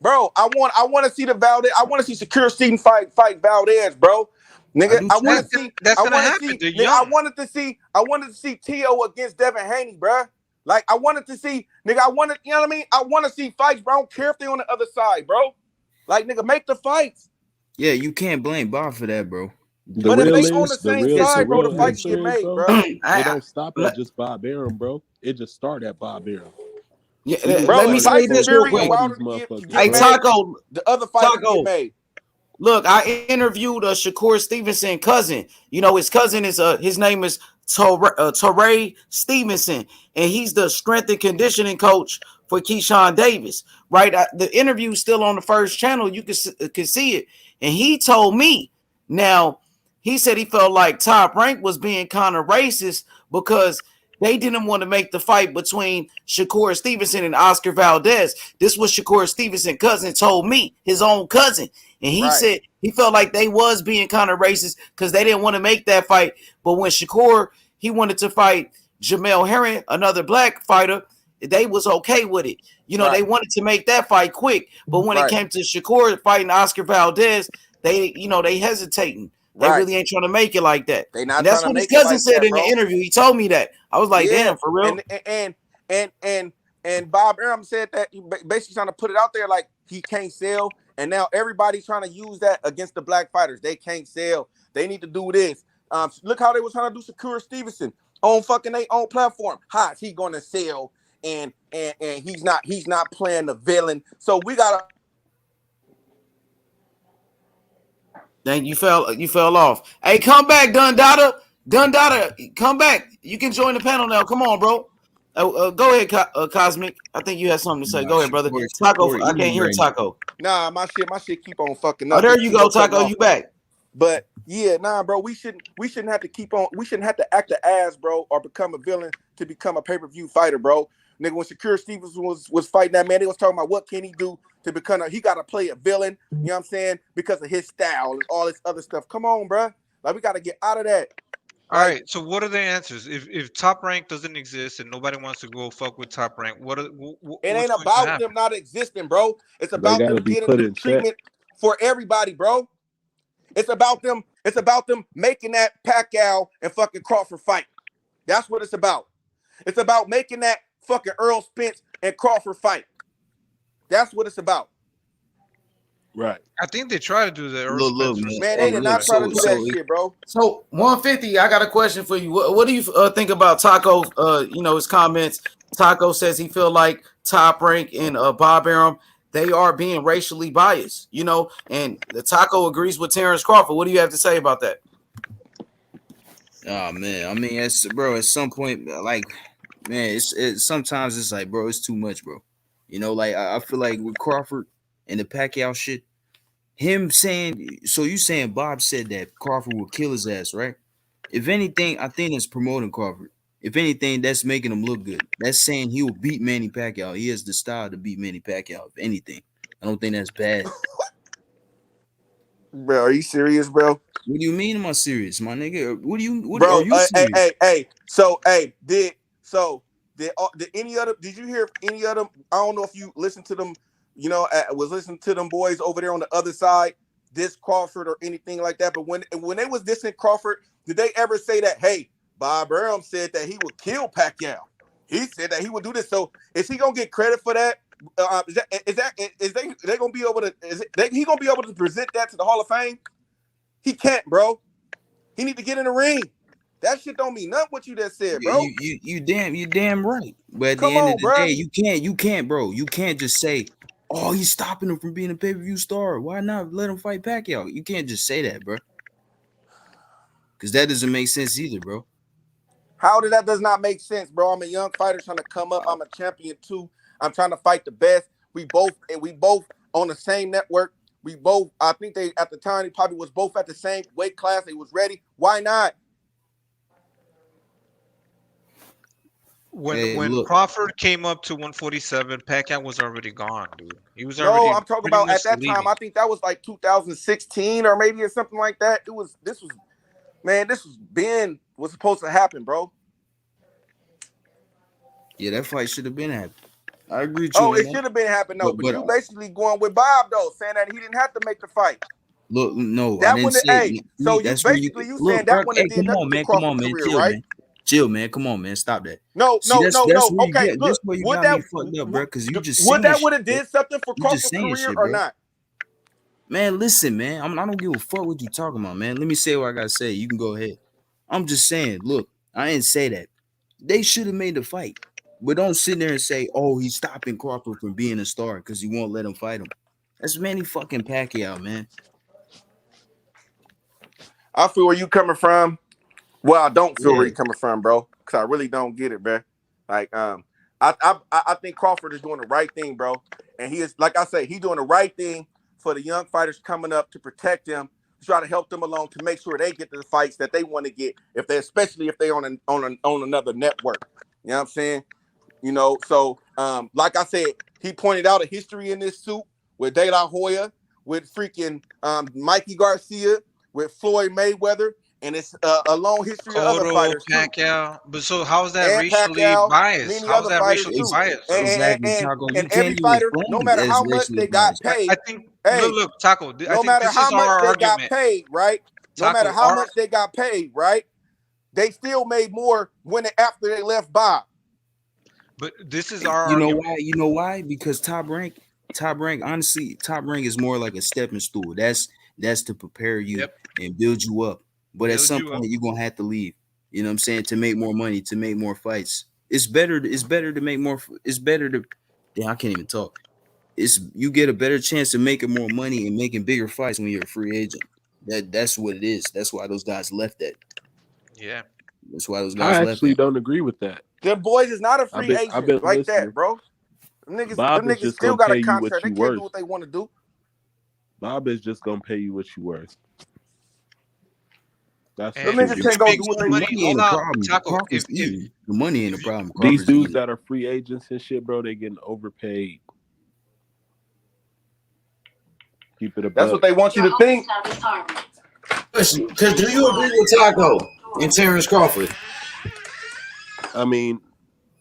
Bro, I want to see the Valdez. I want to see Shakur Stevenson fight Valdez, bro. Nigga, I want to see. That's gonna happen. Nigga, I wanted to see T.O. against Devin Haney, bro. Like I wanted to see, nigga. You know what I mean? I want to see fights, bro. I don't care if they're on the other side, bro. Like, nigga, make the fights. Yeah, you can't blame Bob for that, bro. But if they on the same side, bro, the fights get made, bro. It don't stop at just Bob Arum, bro. It just start at Bob Arum. Yeah, bro, let me say this real quick. Hey, Taco, the other fights get made. Look, I interviewed Shakur Stevenson cousin. You know, his cousin is his name is Terence Stevenson, and he's the strength and conditioning coach for Keyshawn Davis. Right, the interview is still on the First Channel. You can see it, and he told me. Now, he said he felt like Top Rank was being kind of racist because they didn't want to make the fight between Shakur Stevenson and Oscar Valdez. This was Shakur Stevenson's cousin told me, his own cousin. And he said he felt like they was being kind of racist because they didn't want to make that fight. But when Shakur, he wanted to fight Jamel Herring, another black fighter, they was okay with it. You know, they wanted to make that fight quick. But when it came to Shakur fighting Oscar Valdez, they hesitating. They really ain't trying to make it like that. They not. That's what his cousin said in the interview. He told me that. I was like, damn, for real. And Bob Arum said that he basically trying to put it out there like he can't sell. And now everybody's trying to use that against the black fighters. They can't sell. They need to do this. Look how they were trying to do Shakur Stevenson on fucking their own platform. How is he going to sell? And he's not playing the villain. So we gotta. Dang, you fell off. Hey, come back, Dundada, come back. You can join the panel now. Come on, bro. Go ahead, Cosmic. I think you had something to say. Go ahead, brother. Taco, I can't hear Taco. Nah, my shit keep on fucking up. Oh, there you go, Taco. You back. But yeah, nah, bro, we shouldn't have to keep on. We shouldn't have to act the ass, bro, or become a villain to become a pay-per-view fighter, bro. Nigga, when Shakur Stevens was fighting that man, they was talking about what can he do to become he got to play a villain, you know what I'm saying, because of his style and all this other stuff. Come on, bro. Like, we got to get out of that. All right, so what are the answers? If Top Rank doesn't exist and nobody wants to go fuck with Top Rank, It what's ain't going to about happen? them not existing, bro. It's They about got them to be getting put the in check. treatment for everybody, bro. It's about them making that Pacquiao and fucking Crawford fight. That's what it's about. It's about making that fucking Earl Spence and Crawford fight. That's what it's about. Right. I think they try to do the Earl Look, Spencer. Man, they did not try to do that shit, bro. So 150, I got a question for you. What do you think about Taco? His comments. Taco says he feel like Top Rank and Bob Arum, they are being racially biased. And the Taco agrees with Terence Crawford. What do you have to say about that? Oh man, I mean, at some point, like, man, sometimes it's like, bro, it's too much, bro. Like I feel like with Crawford and the Pacquiao shit, him saying, so you saying Bob said that Crawford would kill his ass, right? If anything, I think it's promoting Crawford. If anything, that's making him look good. That's saying he will beat Manny Pacquiao. He has the style to beat Manny Pacquiao. If anything, I don't think that's bad. Bro, are you serious, bro? What do you mean? Am I serious, my nigga? What Bro, are you serious? Did any other? Did you hear any of them? I don't know if you listened to them. Was listening to them boys over there on the other side, diss Crawford or anything like that. But when they was dissing Crawford, did they ever say that? Hey, Bob Arum said that he would kill Pacquiao. He said that he would do this. So is he gonna get credit for that? Is they gonna be able to? He gonna be able to present that to the Hall of Fame? He can't, bro. He need to get in the ring. That shit don't mean nothing what you just said, bro. You damn right. But at Come the end on, of the bro. day, you can't, bro. You can't just say, "Oh, he's stopping him from being a pay-per-view star. Why not let him fight Pacquiao?" You can't just say that, bro. Because that doesn't make sense either, bro. How does not make sense, bro? I'm a young fighter trying to come up. I'm a champion too. I'm trying to fight the best. We both on the same network. I think they at the time they probably was both at the same weight class. They was ready. Why not? When Crawford came up to 147, Pacquiao was already gone, dude. He was No, already I'm talking pretty about much at that leaving. time. I think that was like 2016 or maybe or something like that. This was supposed to happen, bro. Yeah, that fight should have been happening. I agree with you. Oh, it should have been happening, though. But you basically going with Bob, though, saying that he didn't have to make the fight. Look, no, that I didn't say. Hey, So you basically saying that one did nothing to Crawford's career, chill, right? Man. Chill, man. Come on, man. Stop that. No. Okay, that's where you got me fucked up, bro. Because you just would that would have did something for Crawford's career shit, or not? Man, listen, man. I don't give a fuck what you talking about, man. Let me say what I gotta say. You can go ahead. I'm just saying. Look, I didn't say that. They should have made the fight. But don't sit there and say, "Oh, he's stopping Crawford from being a star because he won't let him fight him." That's Manny fucking Pacquiao, man. I feel where you coming from. Well, I don't feel where you coming from, bro, because I really don't get it, bro. Like, I think Crawford is doing the right thing, bro, and he is, like I say, he's doing the right thing for the young fighters coming up to protect them, to try to help them along, to make sure they get the fights that they want to get, especially if they on another network. You know what I'm saying? So like I said, he pointed out a history in this suit with De La Hoya, with freaking Mikey Garcia, with Floyd Mayweather, and it's a long history of other fighters Pacquiao. But so how is that and racially Pacquiao, biased? many How is other that fighters racially too. biased? And every fighter, no matter how much they got paid, I think. Look, Taco. No matter how much they got paid, right? No matter how much they got paid, right? They still made more after they left Bob. But this is our argument. Why? You know why? Because Top Rank, honestly, Top Rank is more like a stepping stool. That's to prepare you and build you up. But at some point, you're gonna have to leave. You know what I'm saying? To make more money, to make more fights. It's better to make more. It's better to. Damn, I can't even talk. You get a better chance of making more money and making bigger fights when you're a free agent. That's what it is. That's why those guys left that. Yeah. That's why those guys I left. actually don't agree with that. Them boys is not a free agent like that, bro. Them niggas still got a contract. They can't do what they want to do. Bob is just gonna pay you what you worth. That's And true. niggas can't go do what The they money hold ain't the on, problem. Taco. Crawford's eating. The money ain't the problem. These Crawford's dudes eating. that are free agents and shit, bro, they getting overpaid. Keep it a That's buck. what they want you to think. Because do you agree with Taco and Terence Crawford? I mean,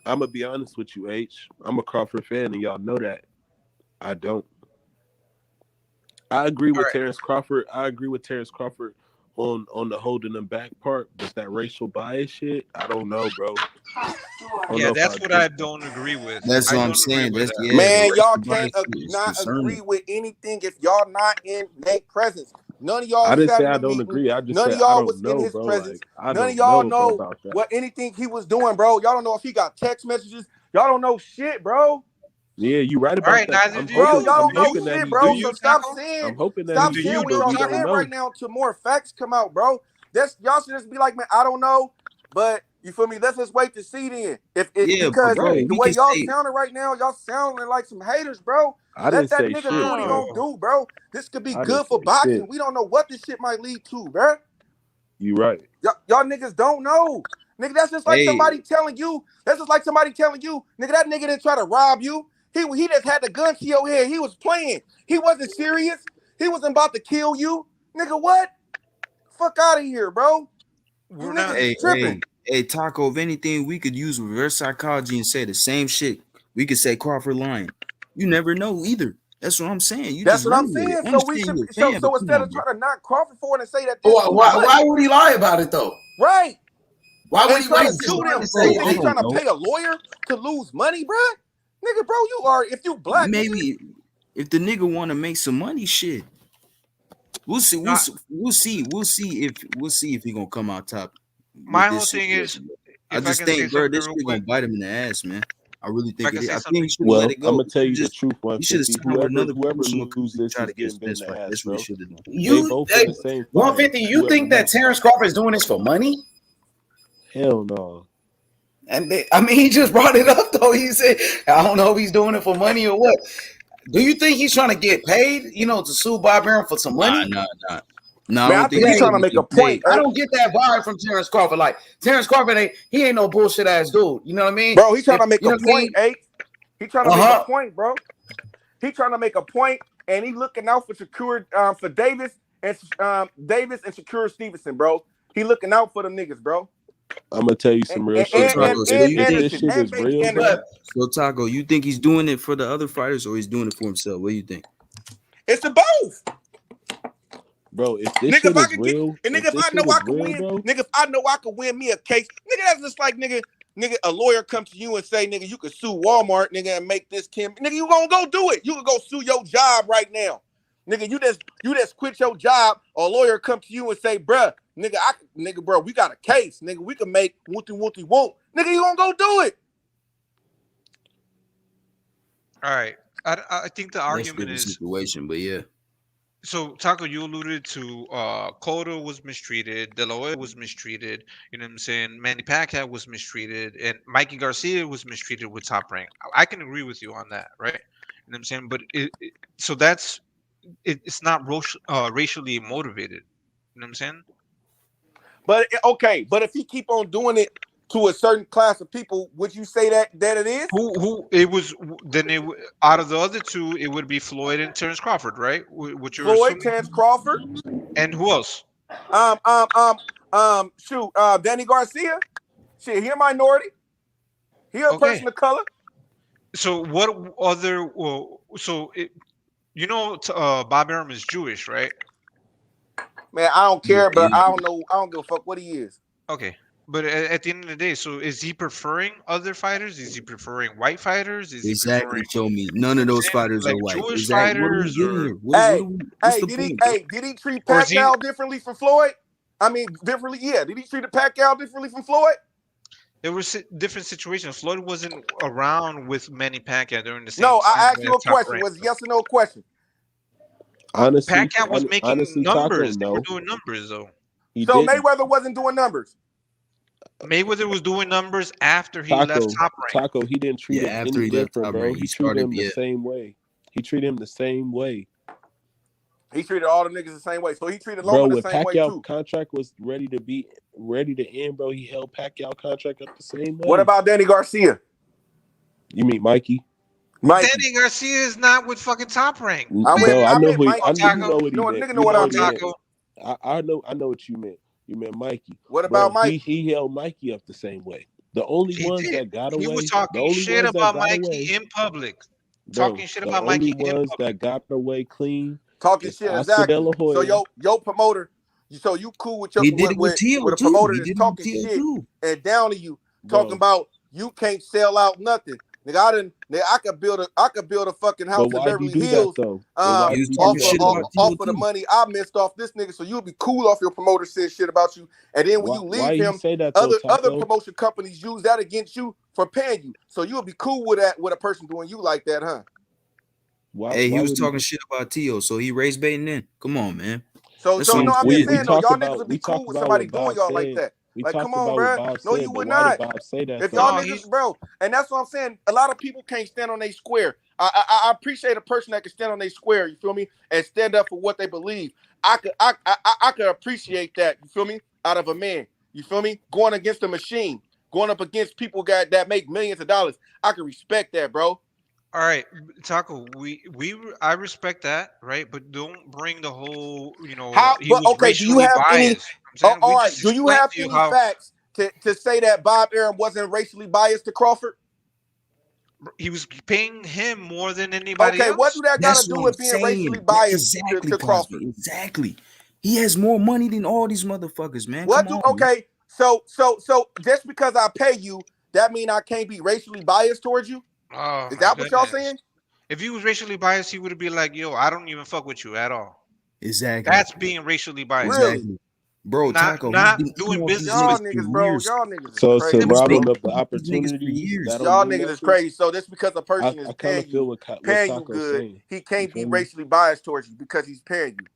I'm gonna be honest with you, H. I'm a Crawford fan, and y'all know that. I don't. I agree with Terence Crawford. I agree with Terence Crawford on the holding them back part, but that racial bias shit, I don't know, bro. Yeah, that's what I don't agree with. That's I what I'm don't agree saying. with That's that. Man, the y'all racial can't bias shit is not concerning. agree with anything if y'all not in Nate's presence. None of y'all I didn't sat say in I the don't meeting. agree. I just None said of I y'all don't was in know, his bro. presence. Like I None of don't y'all know, bro, know about that. what anything he was doing, bro. Y'all don't know if he got text messages. Y'all don't know shit, bro. Yeah, you right All about right, that. neither do Bro, you. y'all don't I'm know hoping that shit, he bro. Do do. So you, stop Taco? I'm saying, hoping that stop he Do do, you saying what know, but y'all we Taco? don't saying know. right now till more facts come out, bro. That's y'all should just be like, man, I don't know. But you feel me? Let's just wait to see then. If it Yeah, but because bro, the we way can y'all say sounding right now, y'all sounding like some haters, bro. I Let didn't that say nigga do shit, what he bro. gonna do, bro. This could be I didn't good for say boxing. shit. We don't know what this shit might lead to, bro. You right. Y'all niggas don't know. Nigga, that's just like hey, somebody telling you. That's just like somebody telling you, nigga, that nigga didn't try to rob you. He just had the gun to your head. He was playing. He wasn't serious. He wasn't about to kill you. Nigga, what? Fuck out of here, bro. You We're not. niggas is tripping. hey, Taco. If anything, we could use reverse psychology and say the same shit. We could say Crawford lying. You never know either. That's what I'm saying. You That's just what I'm run with it. saying. I So we understand should you're a so fan, but so come instead on, of bro. trying to knock Crawford for it and say that this too much. Why would he lie about it though? Right. Why would And he try to waste his sue time them. to So say you it? think I he's trying don't to know. pay a lawyer to lose money, bruh? Nigga, bro, you are if you black, nigga. Maybe if the nigga want to make some money, shit. We'll see. Not. We'll see. We'll see if he gonna come out top with My whole this thing is, situation. Bro. I if I just can say think, bro, something this real shit gonna quick, bite him in the ass, man. I really if I think can it is. say I think something. he should have let Well, it I'm go. gonna tell you the truth, He should have 150. signed with another Whoever professional company to loses try is to get getting his bit in best the fight. ass, That's what he bro. should have done. They You both in the same fire. 150, you Whoever think that loses. Terence Crawford is doing this for money? Hell no. And I mean, he just brought it up though. He said, I don't know if he's doing it for money or what. Do you think he's trying to get paid, to sue Bob Arum for some money? Nah. No, I Man, I don't think think It he's he's trying ain't. to trying to make a get point. paid. I don't get that vibe from Terence Crawford. Like Terence Crawford he ain't no bullshit ass dude. You know what I mean? Bro, he's trying If to make you a know what I point, mean? eh? He trying to make a Uh-huh. point, bro. He trying to make a point, and he looking out for Shakur, for Davis and Shakur Stevenson, bro. He looking out for them niggas, bro. I'm gonna tell you And some real and So shit, and, and, bro. Taco, so and you If think this Anderson shit and is baby real, bro, Anderson. so Taco, you think he's doing it for the other fighters or he's doing it for himself? What do you think? It's the both. if this Nigga, shit if I is could get real, and nigga, if if this I know shit I is could real, win, bro, nigga, if I know I could win me a case, nigga, that's just like nigga, a lawyer come to you and say, nigga, you could sue Walmart, nigga, and make this 10. Nigga, you gonna go do it. You can go sue your job right now. Nigga, you just quit your job, or a lawyer come to you and say, bruh, nigga, bro, we got a case. Nigga, we can make whoopty whoop. Nigga, you gonna go do it. All right. I think the That's a argument different is, situation, but yeah. so Taco, you alluded to Cotto was mistreated, De La Hoya was mistreated, you know what I'm saying? Manny Pacquiao was mistreated, and Mikey Garcia was mistreated with Top Rank. I can agree with you on that, right? You know what I'm saying? But so it's not racially motivated. You know what I'm saying? But okay, but if he keep on doing it to a certain class of people, would you say that it is? Who it was? Then out of the other two, it would be Floyd and Terence Crawford, right? What you're Floyd, assuming? Terence Crawford, And who else? Danny Garcia. Shit, he a minority. He a Okay. person of color. So what other? Well, Bob Arum is Jewish, right? Man, I don't care, but Yeah. I don't know. I don't give a fuck what he is. Okay. But at the end of the day, so is he preferring other fighters? Is he preferring white fighters? Is he Exactly. preferring, Show me. you None know of what I'm those saying, fighters are like white. Jewish Exactly. What are we fighters getting or here? What's Hey, the point, bro? did he treat or is he? Pacquiao differently from Floyd? I mean, differently, yeah. Did he treat Pacquiao differently from Floyd? There were different situations. Floyd wasn't around with Manny Pacquiao during the same No, time I asked you as a Top question. Rank. Was yes or no question? Pacquiao was making honestly, Taco, numbers. They were no, doing numbers though. he So didn't. Mayweather wasn't doing numbers. Mayweather was doing numbers after he left Top Rank. Taco, he didn't treat Yeah, him after any he left different, Top bro. Rank, He he treated started. him the Yeah. same way. He treated him the same way. He treated all the niggas the same way. So he treated Bro, Loma the when same way Pacquiao too. contract was ready to end, bro, he held Pacquiao contract up the same way. What about Danny Garcia? You mean Mikey? Danny Garcia is not with fucking Top Rank. I know what he meant. Nigga know what I meant. I know what you meant. You meant Mikey. What about Mikey? He held Mikey up the same way. The only ones that got away. He was talking shit about Mikey in public. Talking shit about Mikey in public. The only ones that got away clean. Talking shit, exactly. So your promoter, so you cool with your with a promoter that's talking shit and down to you, talking about you can't sell out nothing. Nigga, I could build a fucking house in Beverly Hills off of the money I missed off this nigga. So you'll be cool off your promoter saying shit about you, and then when you leave him, other promotion companies use that against you for paying you. So you'll be cool with that with a person doing you like that, huh? He was talking shit about Tio, so he raised baiting in. Come on, man. So I'm just saying, though, y'all niggas would be cool with somebody doing y'all like that. Like, come on, bro. No, you would not. If y'all niggas, bro, and that's what I'm saying. A lot of people can't stand on their square. I appreciate a person that can stand on their square. You feel me? And stand up for what they believe. I could appreciate that. You feel me? Out of a man. You feel me? Going against a machine, going up against people that make millions of dollars. I can respect that, bro. All right, Taco. I respect that, right? But don't bring the whole, How? He was okay, do you have biased. any? All right. Do you have any facts to say that Bob Arum wasn't racially biased to Crawford? He was paying him more than anybody else. Okay, what do that got to do with being racially biased to Crawford? Exactly. He has more money than all these motherfuckers, man. Okay, so just because I pay you, that mean I can't be racially biased towards you? Oh, is that what y'all saying? If he was racially biased, he would be like, "Yo, I don't even fuck with you at all." Exactly. That's being racially biased. Exactly. Bro, Taco, not doing business y'all with niggas, bro. Y'all niggas is so crazy. to robbing up the opportunities. Y'all niggas is crazy. So that's because a person is paying you good, he can't be racially biased towards you because he's paying you.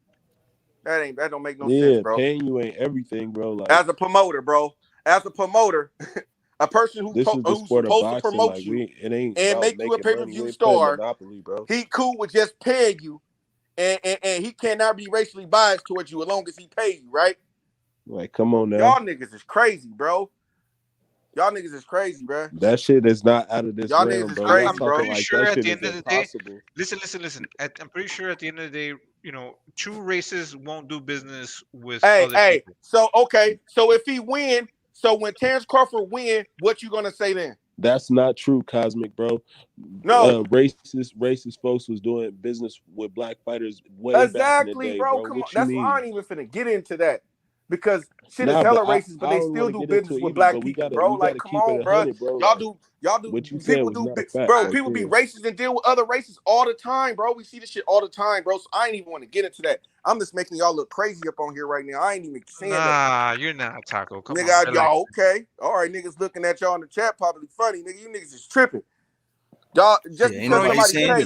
That don't make no sense, bro. Paying you ain't everything, bro. Like, as a promoter, bro. As a promoter, a person who's supposed to promote you and make you a pay-per-view star, bro. He cool with just paying you, and he cannot be racially biased towards you as long as he pay you, right? Like, come on now. Y'all niggas is crazy, bro. Y'all niggas is crazy, bro. That shit is not out of this Y'all realm, niggas is bro. crazy, I'm bro. pretty sure at the end of the day, listen. I'm pretty sure at the end of the day, true racists won't do business with other people. So okay, so if he win, so when Terence Crawford win, what you gonna say then? That's not true, Cosmic, bro. No, racist folks was doing business with black fighters way back in the day, bro. Come on, that's why I ain't even finna get into that because shit is hella racist, but they still do business with black people, bro. Like, come on, bro. Y'all do. What you people said do, fact, bro. People be racist and deal with other races all the time, bro. We see this shit all the time, bro. So I ain't even want to get into that. I'm just making y'all look crazy up on here right now. I ain't even saying that. Nah, you're not, Taco. Come on, y'all okay? All right, niggas looking at y'all in the chat probably funny, nigga. You niggas is tripping. Y'all just because somebody say they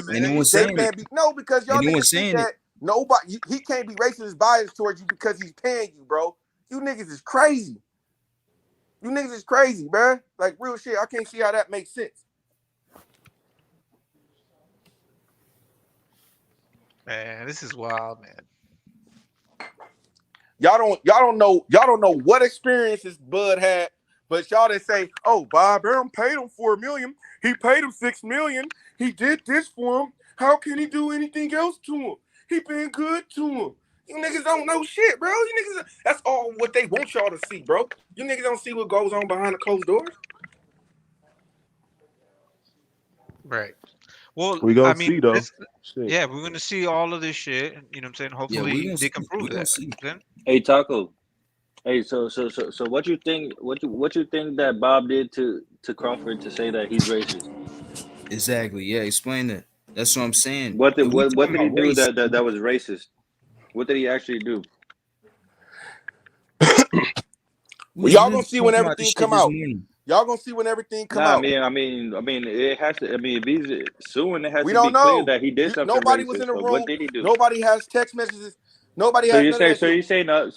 can't be because y'all niggas think that nobody he can't be racist biased towards you because he's paying you, bro. You niggas is crazy. You niggas is crazy, bro. Like, real shit. I can't see how that makes sense. Man, this is wild, man. Y'all don't know what experiences Bud had, but y'all that say, "Oh, Bob Arum paid him $4 million. He paid him $6 million. He did this for him. How can he do anything else to him? He been good to him." You niggas don't know shit, bro. You niggas, that's all what they want y'all to see, bro. You niggas don't see what goes on behind the closed doors. Right. Well, we gonna see though. Yeah, we're gonna see all of this shit. You know what I'm saying? Hopefully they can prove that. Hey, Taco. Hey, so what you think? What you think that Bob did to Crawford to say that he's racist? Exactly. Yeah, explain that. That's what I'm saying. What did he do that was racist? What did he actually do? Well, y'all gonna see when everything come out. Y'all gonna see when everything come out. I mean, it has to. I mean, if he's suing, it has we to don't be clear know that he did something nobody racist. Was in the room. What did he do? Nobody has text messages. Nobody so has.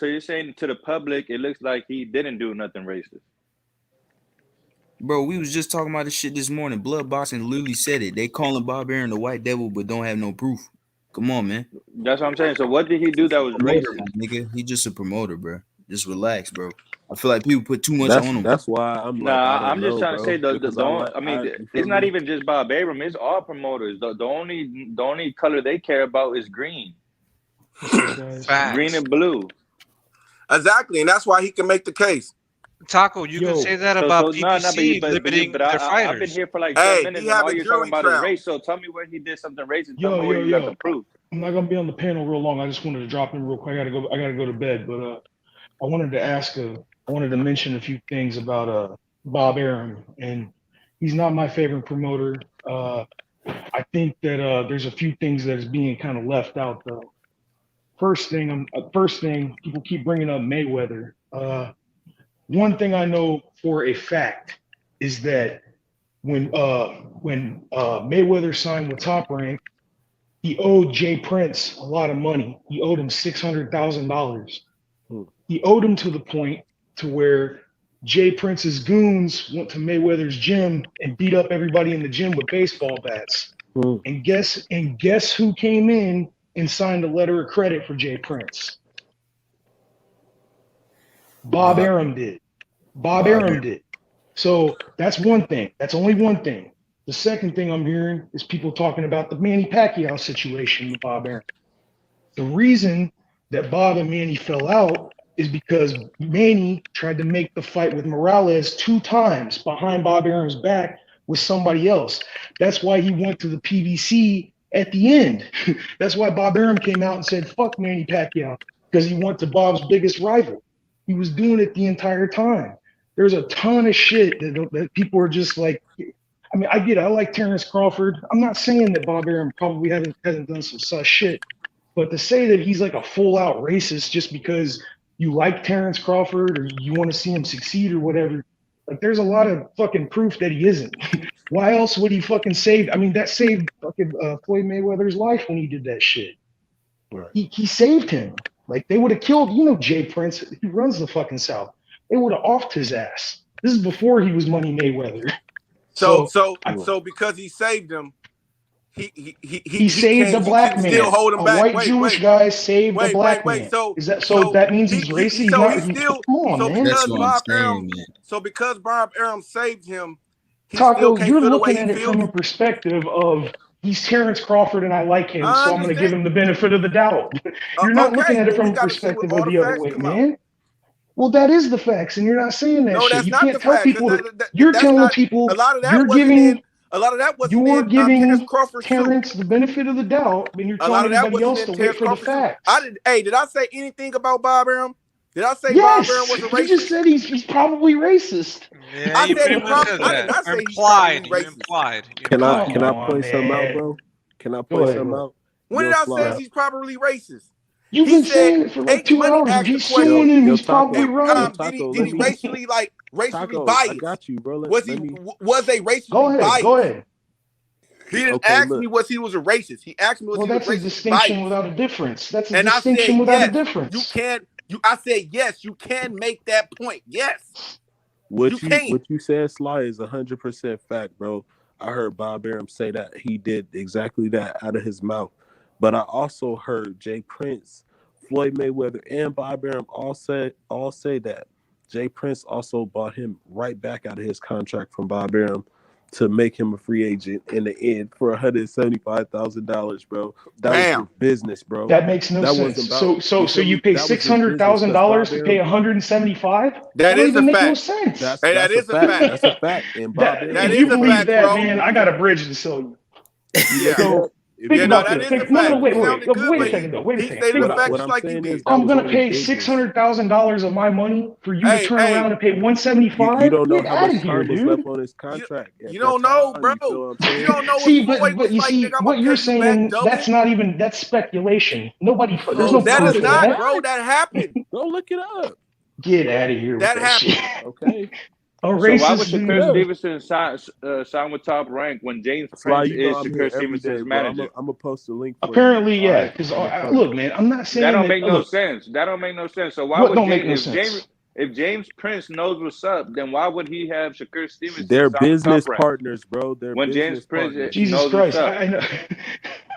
You're saying to the public, it looks like he didn't do nothing racist. Bro, we was just talking about this shit this morning. Blood Boxing literally said it. They calling Bob Arum the white devil, but don't have no proof. Come on, man. That's what I'm saying. So what did he do that was Promoter, racist? my nigga. He just a promoter, bro. Just relax, bro. I feel like people put too much on him. That's why I'm like, Nah, I don't I'm just know, trying to bro, say because you feel it's not me? even just Bob Arum. It's all promoters. The only color they care about is green. Green and blue. Exactly, and that's why he can make the case. Taco, you can say that about PBC limiting their fighters. I've been here for like 10 minutes, and all you're talking about is race. So tell me where he did something racist. Tell me where you got the proof. I'm not gonna be on the panel real long. I just wanted to drop in real quick. I gotta go to bed, but I wanted to mention a few things about Bob Arum, and he's not my favorite promoter. I think that there's a few things that is being kind of left out though. First thing, people keep bringing up Mayweather. One thing I know for a fact is that when Mayweather signed with Top Rank, he owed Jay Prince a lot of money. He owed him $600,000. He owed him to the point to where Jay Prince's goons went to Mayweather's gym and beat up everybody in the gym with baseball bats. And guess who came in and signed a letter of credit for Jay Prince? Bob Arum did. Bob Arum did. So that's one thing. That's only one thing. The second thing I'm hearing is people talking about the Manny Pacquiao situation with Bob Arum. The reason that Bob and Manny fell out is because Manny tried to make the fight with Morales 2 times behind Bob Arum's back with somebody else. That's why he went to the PBC at the end. That's why Bob Arum came out and said, fuck Manny Pacquiao, because he went to Bob's biggest rival. He was doing it the entire time. There's a ton of shit that people are just like, I mean, I get it. I like Terence Crawford. I'm not saying that Bob Arum probably hasn't done some sus shit, but to say that he's like a full out racist just because you like Terence Crawford or you want to see him succeed or whatever, like there's a lot of fucking proof that he isn't. Why else would he fucking save? I mean, that saved fucking Floyd Mayweather's life when he did that shit. Right. He saved him. Like they would have killed, Jay Prince. He runs the fucking South. They would have offed his ass. This is before he was Money Mayweather. So because he saved him, he saved a black man. Still hold him a back. White Jewish guy saved a black man. So that means he's racist? Because Bob Arum saved him, Taco, you're looking at it from a perspective of he's Terence Crawford and I like him, so I'm going to give him the benefit of the doubt. You're not looking at it from a perspective of the other way, man. Well, that is the facts, and you're not saying that shit. You can't tell people. You're telling people. A lot of that you're giving. A lot of that was you're giving Terence the benefit of the doubt, and you're telling everybody else to wait for the facts. Did I say anything about Bob Arum? Did I say Bob Arum was a racist? You just said he's probably racist. Yeah, I said he probably implied. Can I point something out, bro? Can I point something out? When did I say he's probably racist? You've been saying it for like 2 hours. He's suing him. He's probably right. Did he racially biased? I got you, bro. Was they racially biased? Go ahead. He didn't ask me was he was a racist. He asked me was he was racist. That's a distinction without a difference. That's a distinction without a difference. I said yes. You can make that point. Yes. What you said, Sly, is 100% fact, bro. I heard Bob Arum say that he did exactly that out of his mouth. But I also heard Jay Prince, Floyd Mayweather, and Bob Arum all say that Jay Prince also bought him right back out of his contract from Bob Arum to make him a free agent in the end for $175,000, bro. That was business, bro. That makes no sense. So you pay $600,000 to pay $175,000? That is a fact. No sense. That is a fact. That's a fact. And Bob Arum, that if you is a believe fact, that, bro. man, I got a bridge to sell you. Yeah. So, Wait a second. I'm I'm gonna pay $600,000 of my money for you to turn around and pay $175,000. You don't know Get how out much of here, time was dude. left on his contract. You don't know, bro. You don't know. See, but you see, what you're saying, that's speculation. There's no that proof is of not, that. bro. That happened. Go look it up. Get out of here. That with happened. Shit. Okay. So why would Shakur Stevenson sign with Top Rank when James Prince is Shakur Stevenson's manager? I'm gonna post a link. Apparently, yeah. Because look, man, I'm not saying that don't make no sense. That don't make no sense. So why would if James Prince knows what's up, then why would he have Shakur Stevenson? They're business partners, bro. They're when business James Prince partners. Jesus knows Christ, what's up. I know.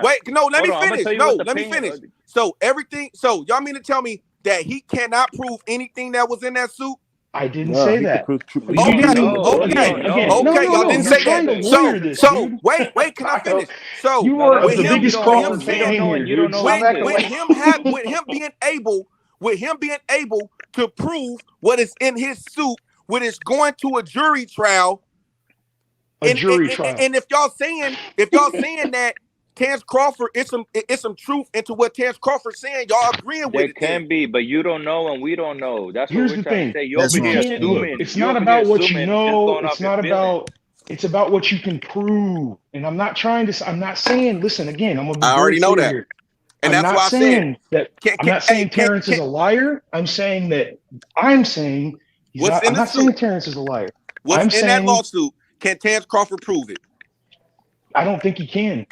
Wait, no, let me Hold on, I'm gonna finish. tell you No, what the let me opinion. finish. So everything. So y'all mean to tell me that he cannot prove anything that was in that suit? I didn't Nah, say he could that. prove We Okay, don't know. We okay, don't know. okay. Y'all No. didn't You're say trying to that. lawyer this, dude. Wait. Can I finish? So You No, are that's with the what him, biggest you don't with know. him Crawford You don't fan saying, know. here, You don't dude. know Stop acting either. with like him being able, with him being able to prove what is in his suit when it's going to a jury trial. And if y'all saying that Terence Crawford, it's some truth into what Terence Crawford saying, y'all agreeing with it. There can be, but you don't know and we don't know. That's Here's what we're the trying thing. to say. You over here assuming. It's not about what you know. It's not about. It's about what you can prove. And I'm not saying. Listen, again, I'm gonna be I already know that. here. And I'm that's not why I saying said that. I'm not saying Terrence is a liar. I'm saying he's not. I'm not saying Terrence is a liar. What's in that lawsuit? Can Terence Crawford prove it? I don't think he can.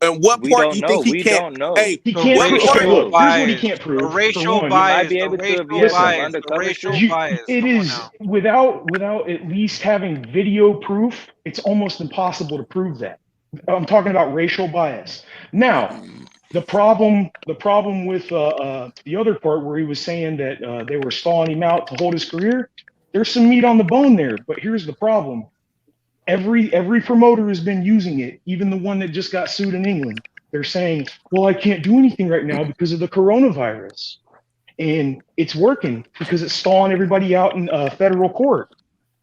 And what part you think he can't? Don't know. Hey, he can't prove. Okay, look. Here's what he can't prove. A racial one, bias. Be able A to racial have bias. A racial bias. It is without at least having video proof. It's almost impossible to prove that. I'm talking about racial bias. Now, the problem with the other part where he was saying that they were stalling him out to hold his career. There's some meat on the bone there, but here's the problem. Every promoter has been using it, even the one that just got sued in England. They're saying, well, I can't do anything right now because of the coronavirus. And it's working because it's stalling everybody out in federal court.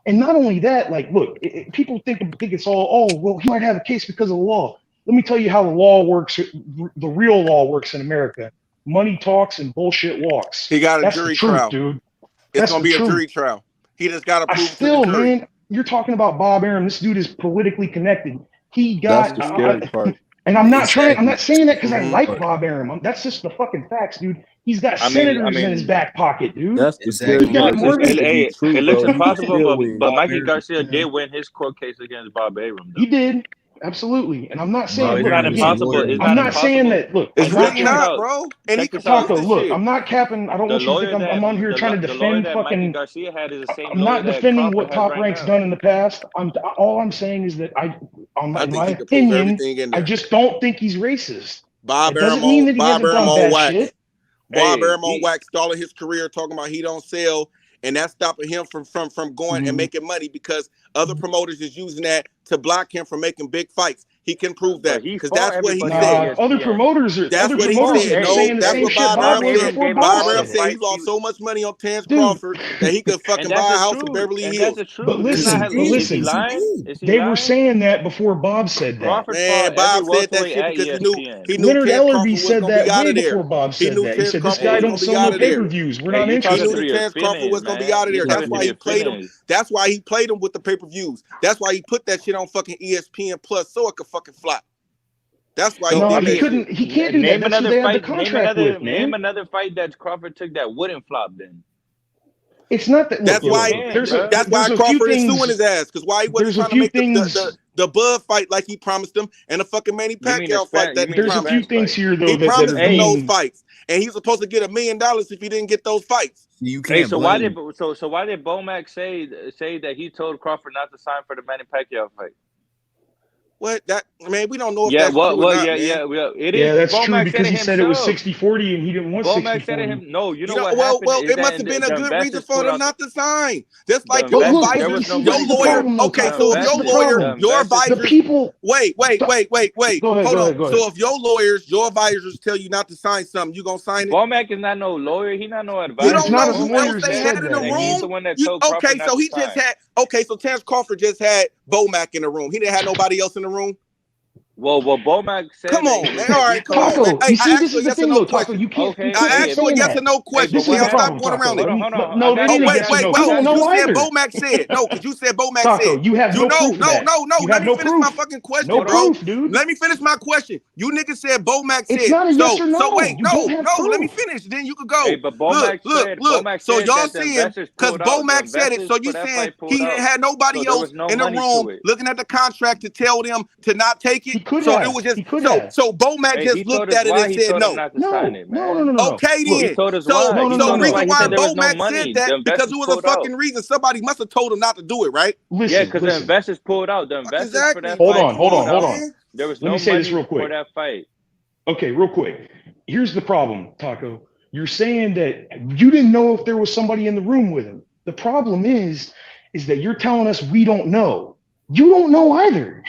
And not only that, like, look, people think it's all, well, he might have a case because of the law. Let me tell you how the law works, the real law works in America. Money talks and bullshit walks. He got a That's jury the truth, trial. Dude. It's going to be a jury trial. He just got to prove to the jury. Man, you're talking about Bob Arum. This dude is politically connected. He got. That's the scary part. And I'm not saying that because I like Bob Arum. That's just the fucking facts, dude. He's got senators in his back pocket, dude. That's the scary part. It looks impossible, but Mikey Garcia did win his court case against Bob Arum. He did. Absolutely. And I'm not saying it's not impossible. I'm not saying that. Look, it's really not, bro. And he can talk. Look, I'm not capping. I don't want you to think I'm on here trying to defend fucking. Garcia had is the same. I'm not defending what Top Rank's done in the past. All I'm saying is that in my opinion, I just don't think he's racist. Bob Arum on wax. Bob Arum on wax, stalling his career, talking about he don't sell, and that's stopping him from going and making money because other promoters is using that to block him from making big fights. He can prove that because that's what he said. Other promoters are. That's what he said. No, that's what Bob Arum said. Bob Arum said he lost so much money on Terence Crawford that he could fucking buy a house in Beverly Hills. But listen, they were saying that before Bob said that. Man, Bob said that shit because he knew Leonard Terence Ellerby Crawford said was gonna be out that of way there. before Bob said that. He said this guy don't sell no pay-per-views. We're not interested. He knew Terence Crawford was gonna be out of there. That's why he played him. That's why he played him with the pay-per-views. That's why he put that shit on fucking ESPN Plus so it could fucking flop. That's why he couldn't. He can't do that. That's who they have the contract with, man. Name another fight that Crawford took that wouldn't flop. Then it's not that. That's why Crawford is suing his ass because why he wasn't trying to make the Bud fight like he promised him and the fucking Manny Pacquiao fight that he promised. There's a few things here though. He promised him those fights, and he's supposed to get $1 million if he didn't get those fights. You can't. So why did Bomac say that he told Crawford not to sign for the Manny Pacquiao fight? What that man? We don't know if that's true or not. It is. Yeah, that's Bomac true because he said it was himself. 60-40 and he didn't want 60-40. No, you know what happened? Well, it must have been a good reason for them not to sign. Just like your advisors, your lawyer. Okay, so if your lawyer, your advisors, the people. Wait. Go ahead, Hold on. Go ahead. So if your lawyers, your advisors tell you not to sign something, you gonna sign it? Bomac is not no lawyer. He not no advisor. You don't know who else they had in the room. He's the one that told Crawford not to sign. So Terence Crawford just had Bomac in the room. He didn't have nobody else in the room. Well, Bomac said. Come on, man. All right, come on. You see, this is the thing, though, Taco. You can't. I asked you a yes or no question. Stop going around it. No, that ain't a yes or no. You said Bomac said no, because you said Bomac said. You have no proof. No. Let me finish my fucking question, bro. No proof, dude. Let me finish my question. You niggas said Bomac said. It's not a yes or no. So wait, no. Let me finish. Then you could go. Look. So y'all saying because Bomac said it. So you saying he didn't have nobody else in the room looking at the contract to tell them to not take it. So it was just. So Bomac just looked at it and said no. No. Okay then. So the reason why Bomac said that because it was a fucking reason. Somebody must have told him not to do it, right? Yeah, because the investors pulled out. The investors for that Hold fight. on. There was Let no me say money this real quick for that fight. Okay, real quick. Here's the problem, Taco. You're saying that you didn't know if there was somebody in the room with him. The problem is that you're telling us we don't know. You don't know either.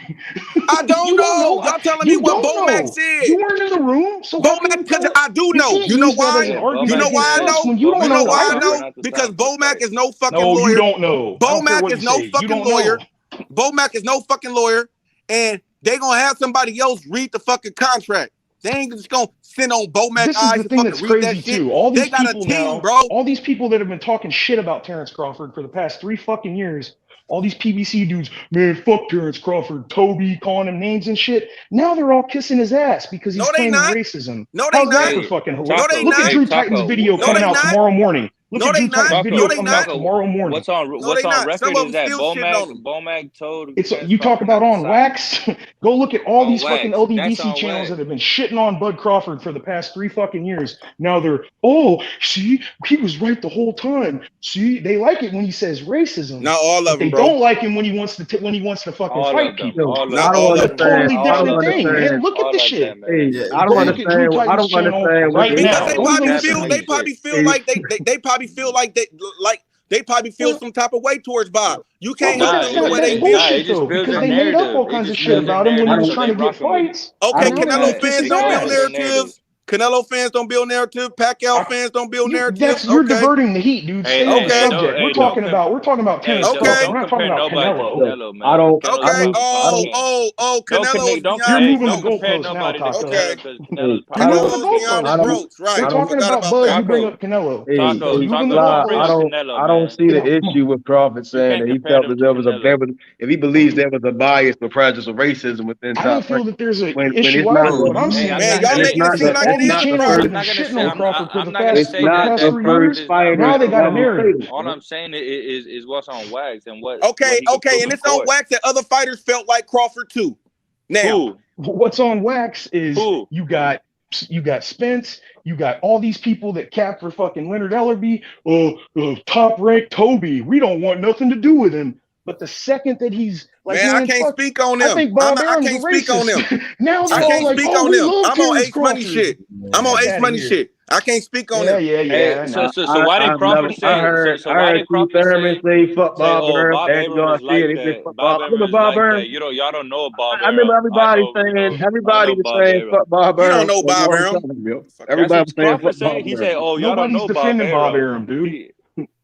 I don't know. Y'all telling me what Bomac said. You weren't in the room, so Bomac, because I do know. You know why? You know why I know? You don't know why I either. know? Because Bomac is no fucking No, lawyer. you don't know. Bomac is no fucking lawyer. Bomac is no fucking lawyer, and they gonna have somebody else read the fucking contract. They ain't just gonna send on Bomac This is eyes the to thing fucking that's read crazy that shit. too. All these They got people a team, now, bro. all these people that have been talking shit about Terence Crawford for the past 3 fucking years. All these PBC dudes, man, fuck Terence Crawford, Toby, calling him names and shit. Now they're all kissing his ass because he's claiming racism. No, they How's that not. for fucking No, hilarious? they Look not. at Drew Titan's video coming out tomorrow morning. Look at Drew Titan's video coming out tomorrow morning. What's on record is that Bomac told It's Terence you talk Crawford about not to on sign. wax. Go look at all On these fucking wax. That's LDBC on channels wax. that have been shitting on Bud Crawford for the past 3 fucking years. Now they're see, he was right the whole time. See, they like it when he says racism. Not all but of them, they bro. don't like him when he wants to fucking All fight of them. people. All of Not them. all of That's a them. totally All different of them. thing, man. Look at All this of shit. them, man. I don't Go look at Drew understand. I Titan's don't channel understand what right they now. Because Go to the listen they page. probably feel like they probably feel some type of way towards Bob. You can't help them the way they feel. Bullshit though, because they made up all kinds of shit about him when he was trying to get fights. Okay, And now they're gonna Canelo kiss fans his don't build ass. narratives. Canelo fans don't build narrative. Pacquiao fans don't build narratives. You're Okay. diverting the heat, dude. Stay on the subject. We're talking about Terence Crawford. We're not talking about Canelo. I don't. Okay. Canelo's You're beyond. moving the goalposts now, Taco. Okay. You're moving the goalposts, dude. Right. We're talking about Bud. You bring up Canelo. Hey, Moving the Sly, goalposts. I don't see the issue with Crawford saying that he felt that there was if he believes there was a bias or prejudice or racism within I don't top feel that there's an when issue it's not either. What I'm saying Man, y'all making it seem like all it these is. channels that have been shitting on Crawford for the past 3 years. Now they got a narrative. All I'm saying is what's on wax and what. Okay, and it's on wax that other fighters felt like Crawford too. Now, what's on wax is you got Spence, you got all these people that cap for fucking Leonard Ellerby, top ranked Toby. We don't want nothing to do with him. But the second that he's like, man, I can't speak on them. I think Bob Arum's I can't a speak on racist. them. Now they're I all can't like, speak oh, on we them. love I'm on Terence Ace Money Crawford. shit. I'm on Ace Money shit. I can't speak on them. So why did Crawford say? I heard Keith Thurman say fuck Bob Arum, Danny Garcia. They said fuck Bob. Remember Bob Arum? Y'all don't know Bob I remember everybody was saying fuck Bob Arum. You don't know Bob Arum. Everybody was saying fuck Bob Arum. He said, "Oh, y'all don't Nobody's know defending Bob Arum, dude.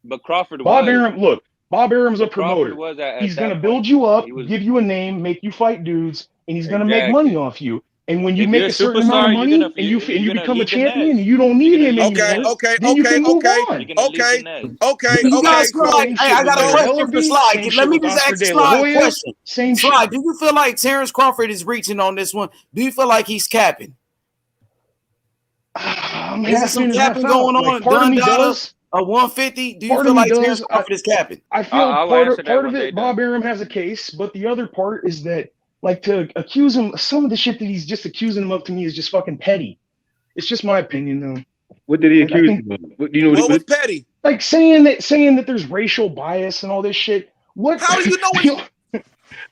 But Crawford Bob was. Arum, look, Bob Arum's a promoter. Was he's going to build you up, give you a name, make you fight dudes, and he's going to make money off you. And when you make a certain amount of money and you become a champion and you don't need him anymore, then you can move on. Okay. You guys feel like, hey, I got a question for Sly. Let me just ask Sly a question. Sly, do you feel like Terence Crawford is reaching on this one? Do you feel like he's capping? Is there some capping going on? Part of me does. A 150? Do you feel like Terence Crawford is capping? I feel part of it, Bob Arum has a case, but the other part is that, like, to accuse him, some of the shit that he's just accusing him of to me is just fucking petty. It's just my opinion, though. What did he accuse him of? What was petty? Like saying that there's racial bias and all this shit. What? How do you know it's...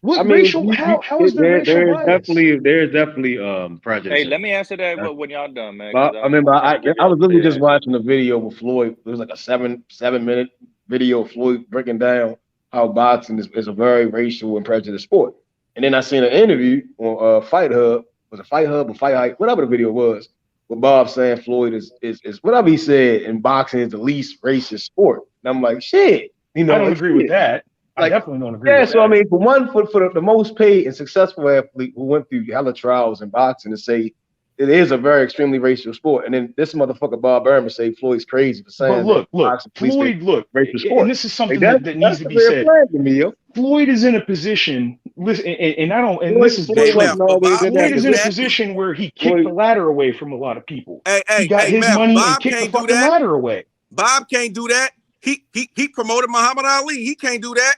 What racial? How is there racial bias? There's definitely prejudice. Hey, let me answer that when y'all done, man. I remember I was literally just watching a video with Floyd. It was like a seven minute video of Floyd breaking down how boxing is a very racial and prejudiced sport. And then I seen an interview on Fight Hub. Was it Fight Hub or Fight Hype? Whatever the video was, with Bob saying Floyd is whatever he said in boxing is the least racist sport. And I'm like, shit. You know, I don't agree with that. I definitely don't agree. Yeah, so I mean, for the most paid and successful athlete who went through hella trials in boxing to say it is a very extremely racial sport, and then this motherfucker Bob Arum say Floyd's crazy for saying. But look, Floyd, racial sport. And this is something that needs to be said. Floyd is in a position. Listen, and I don't. And this is Floyd is in a position where he kicked the ladder away from a lot of people. He got his money and kicked the fucking ladder away. Bob can't do that. He promoted Muhammad Ali. He can't do that.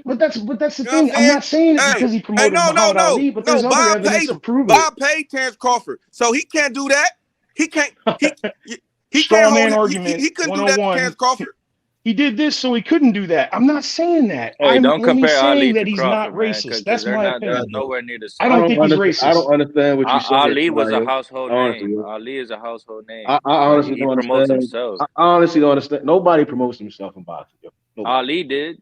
But that's the thing. I'm not saying it because he promoted Muhammad Ali, but there's other evidence to prove it. Bob paid Terence Crawford, so he can't do that. He can't. He Straw can't man hold argument. He couldn't do that to Terence Crawford. He did this, so he couldn't do that. I'm not saying that. Hey, I'm don't only compare saying Ali that to he's Crawford, not racist. That's my opinion. Nowhere near the I don't think he's racist. I don't understand what you said. Ali was a household name. Ali is a household name. I honestly he don't promotes understand. himself. I honestly don't understand. Nobody promotes himself in boxing. Ali did.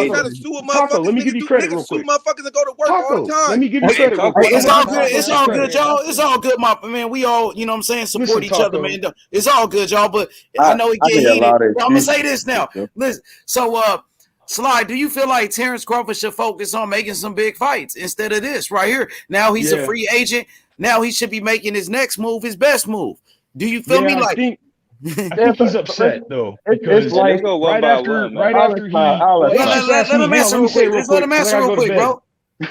try to sue a Taco, motherfuckers. let me give you credit Niggas real sue quick. motherfuckers that go to work all the Taco, time. let me give you credit real quick. It's all good. Taco, It's all good, y'all. It's all good, my man. We all, you know what I'm saying, support Listen, each other, Taco. man. It's all good, y'all. But I know it I get think a heated. lot of But I'm gonna say excuses. this now. Listen, so Sly, do you feel like Terence Crawford should focus on making some big fights instead of this right here? Now he's a free agent. Now he should be making his next move his best move. Do you feel me? I Like think he's upset though It's because like right after he I'll Ace just asked me. Hang on, let me say it real quick. Let him answer real quick, bro.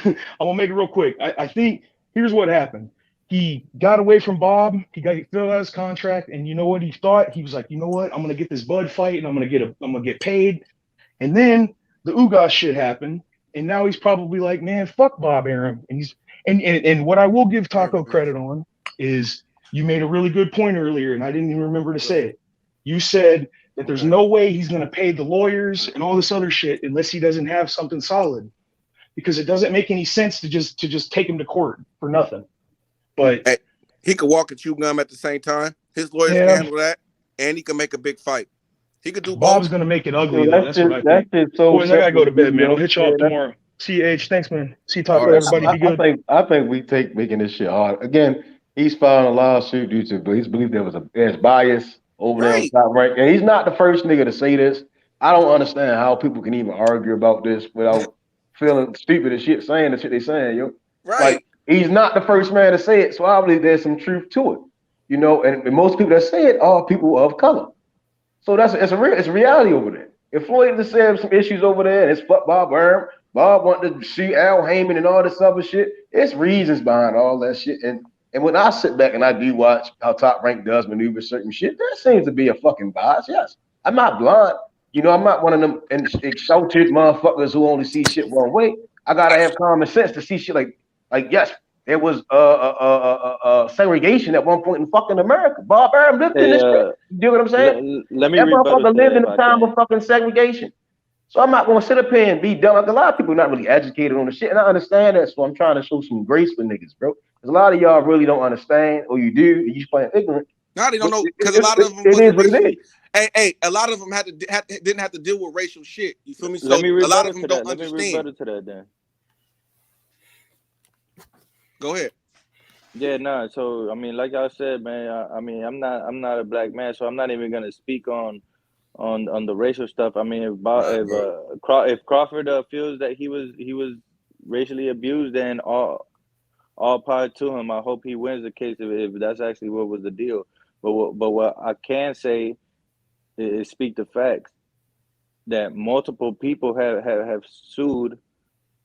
I'm gonna make it real quick. I think here's what happened. He got away from Bob. He filled out his contract, and you know what he thought? He was like, you know what? I'm gonna get this Bud fight, and I'm gonna get paid. And then the Ugas shit happened, and now he's probably like, man, fuck Bob Arum. And what I will give Taco credit on is you made a really good point earlier, and I didn't even remember to say it. You said that there's no way he's going to pay the lawyers and all this other shit unless he doesn't have something solid, because it doesn't make any sense to just take him to court for nothing. But hey, he could walk and chew gum at the same time. His lawyers can handle that, and he can make a big fight. He could do Bob's both. going to make it ugly, though. That's what I think. So boys, I got to go to bed, man. I'll hit you yeah, up tomorrow. CH, thanks, man. See you, Taco, right. everybody. Be good. I think we take making this shit hard. Again, he's filing a lawsuit due to he's believed there's bias over there on Top Rank. And he's not the first nigga to say this. I don't understand how people can even argue about this without feeling stupid as shit saying the shit they saying, yo. Right. Like, he's not the first man to say it, so I believe there's some truth to it. You know, and most people that say it are people of color. So it's a reality over there. If Floyd just said some issues over there and it's fuck Bob Arum, Bob wanted to see Al Heyman and all this other shit, it's reasons behind all that shit. And when I sit back and I do watch how Top Rank does maneuver certain shit, there seems to be a fucking bias. Yes, I'm not blind. You know, I'm not one of them exalted motherfuckers who only see shit one way. I gotta have common sense to see shit like yes, there was segregation at one point in fucking America. Bob Arum lived in this shit. You know what I'm saying? Let me that rebuttal motherfucker to lived in that a if I time can. of fucking segregation. So I'm not gonna sit up here and be dumb. Like a lot of people are not really educated on the shit, and I understand that. So I'm trying to show some grace for niggas, bro. Because a lot of y'all really don't understand, or you do, and you playing ignorant. No, they don't know because a lot of them wasn't racially. Hey, a lot of them didn't have to deal with racial shit. You feel me? So a lot of them don't understand. Let me rebuttal to that then. Go ahead. Yeah, no. So I mean, like I said, man. I mean, I'm not a black man, so I'm not even gonna speak on the racial stuff. I mean, if Crawford feels that he was racially abused, then all power to him. I hope he wins the case if that's actually what was the deal. But what I can say is speak the facts that multiple people have sued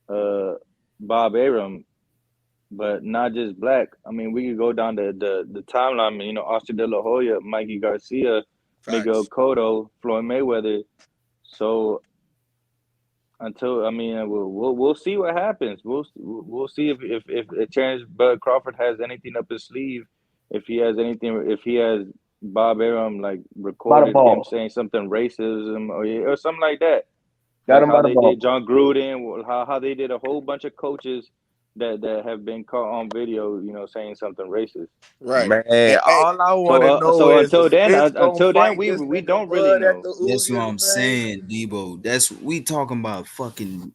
Bob Arum, but not just black. I mean, we could go down the timeline. You know, Oscar De La Hoya, Mikey Garcia, Miguel Cotto, Floyd Mayweather. So we'll see what happens. We'll see if Terence Bud Crawford has anything up his sleeve. If he has Bob Arum like recorded him saying something racism or something like that. Got like him how by the they ball. did John Gruden, how they did a whole bunch of coaches that have been caught on video, you know, saying something racist. Right. Man, all I want to know is until then, we we don't really know. That's what I'm saying, Debo. We talking about fucking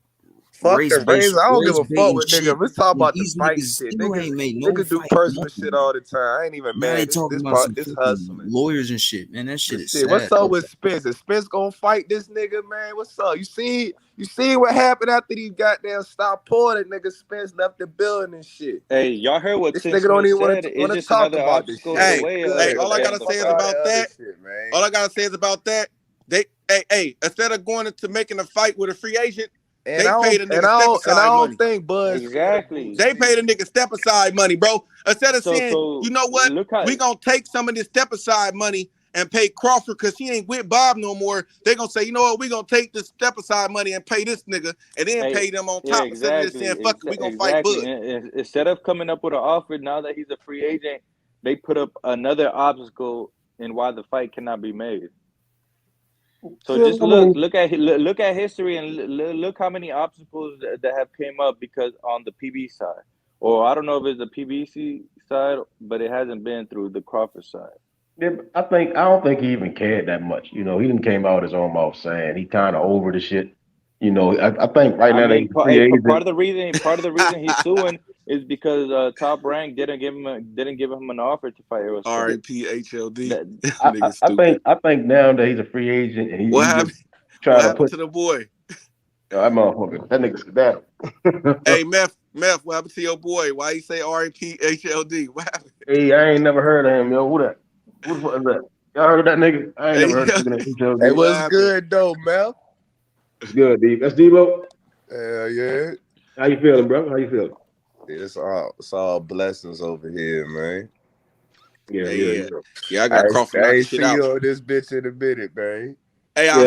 Fuck race the race. I don't give a fuck baiting with shit. nigga. Let's talk about the These fight niggas shit. still ain't made no Niggas do fight. personal shit all the time. I ain't even Now they mad. talking This about some this fucking hustling. lawyers and shit, man. That shit is sad. What's up with Spence? Is Spence gonna fight this nigga, man? What's up? You see what happened after these goddamn stop pouring that nigga Spence left the building and shit. Hey, y'all heard what this Tim nigga don't Smith even want said? to It's talk another about this obstacle shit. in the way Hey, all I gotta say is about that. All I gotta say is about that. They, instead of going into making a fight with a free agent, and they paid a nigga step aside money. Think Buzz exactly. They paid a nigga step aside money, bro. Instead of saying, you know what, we gonna take some of this step aside money and pay Crawford because he ain't with Bob no more. They gonna say, you know what, we gonna take this step aside money and pay this nigga, and then pay them on top. Instead of just saying, fuck it, we gonna fight Bud. Instead of coming up with an offer, now that he's a free agent, they put up another obstacle in why the fight cannot be made. So just look at history and look how many obstacles that have came up because on the PB side, or I don't know if it's the PBC side, but it hasn't been through the Crawford side. Yeah, I don't think he even cared that much. You know, he didn't came out his own mouth saying he kind of over the shit. You know, I think part of the reason he's suing is because Top Rank didn't give him an offer to fight Errol Spence. R.I.P. HLD. I think now that he's a free agent and what happened to the boy? That motherfucker, that nigga's down. Hey, Meth, what happened to your boy? Why you say R.I.P. HLD? What happened? Hey, I ain't never heard of him, yo. Who that? Who the fuck is that? Y'all heard of that nigga? I ain't never heard of that nigga. Hey, what's good though, Mel? It's good, D. That's Debo. Yeah. How you feeling, bro? How you feeling? It's all blessings over here, man. Yeah, I got Crawford knock shit out. I on this bitch in a minute, man. Hey, I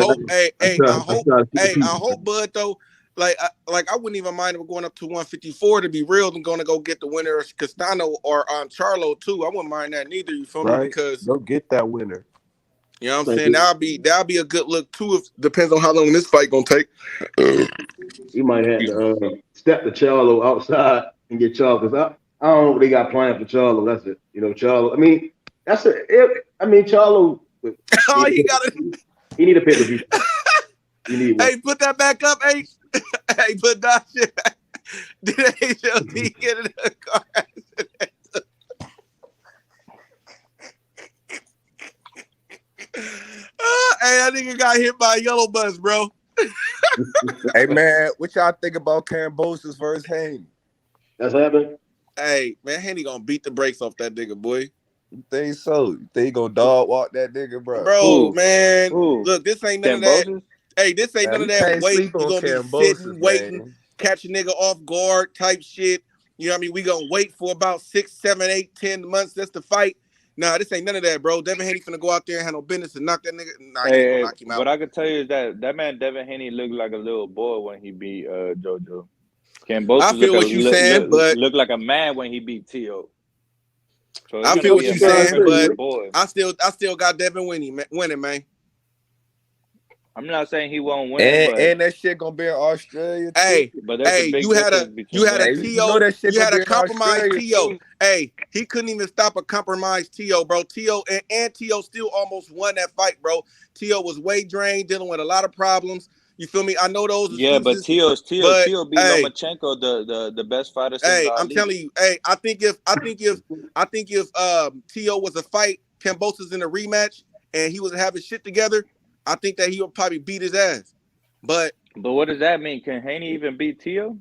hope, Bud, though, like I wouldn't even mind him going up to 154 to be real and going to go get the winner of Castano or Charlo too. I wouldn't mind that neither. You feel me? Because go get that winner. You know what I'm saying? That'll be a good look too. If depends on how long this fight gonna take. He might have to step the Charlo outside and get Charlo, because I don't know what they got planned for Charlo. That's it. You know, Charlo. I mean, Charlo. Oh, he got it. He need a pay-per-view. You need one. Hey, put that back up, H. Hey, put that shit back. Did HLD get in a car accident? Hey, that nigga got hit by a yellow bus, bro. Hey, man, what y'all think about Kambosos versus Haney? That's happening. Hey, man, Haney gonna beat the brakes off that nigga, boy. You think so? You think he gonna dog walk that nigga, bro? Bro, man, look, this ain't none of that. Hey, this ain't none of that wait. You gonna be sitting, waiting, catch a nigga off guard type shit. You know what I mean? We gonna wait for about 6, 7, 8, 10 months just to fight. Nah, this ain't none of that, bro. Devin Haney finna go out there and handle business and knock that nigga. Nah, he ain't gonna knock him out. What I can tell you is that man Devin Haney looked like a little boy when he beat JoJo. Kambosos I feel what you saying, but looked like a man when he beat T.O. So I feel what you saying, but I still got Devin winning, man. I'm not saying he won't win, and that shit gonna be in Australia too. Hey, but you had a T.O. You had a compromised T.O. Hey, he couldn't even stop a compromised T.O., bro. T.O. and T.O. still almost won that fight, bro. T.O. was weight drained, dealing with a lot of problems. You feel me? I know those. Yeah, but T.O. beat Lomachenko, the best fighter. Hey, I'm telling you. Hey, I think if T.O. was a fight, Kambosos in a rematch, and he was having shit together, I think that he would probably beat his ass. But what does that mean? Can Haney even beat T.O.?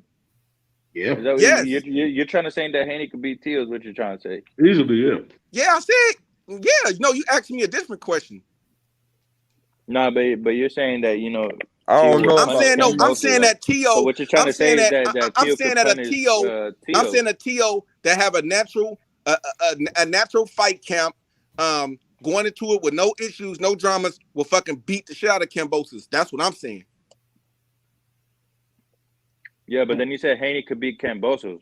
Yeah. Yes. You're trying to say that Haney could beat T.O. is what you're trying to say? Easily, yeah. Yeah, I said. Yeah, no, you asked me a different question. Nah, but you're saying that, you know. I don't know. I'm saying that T.O. So what you're trying to say is that I'm saying that a T.O. I'm saying a T.O. that have a natural fight camp, going into it with no issues, no dramas, will fucking beat the shit out of Kambosos. That's what I'm saying. Yeah, but then you said Haney could beat Kambosos.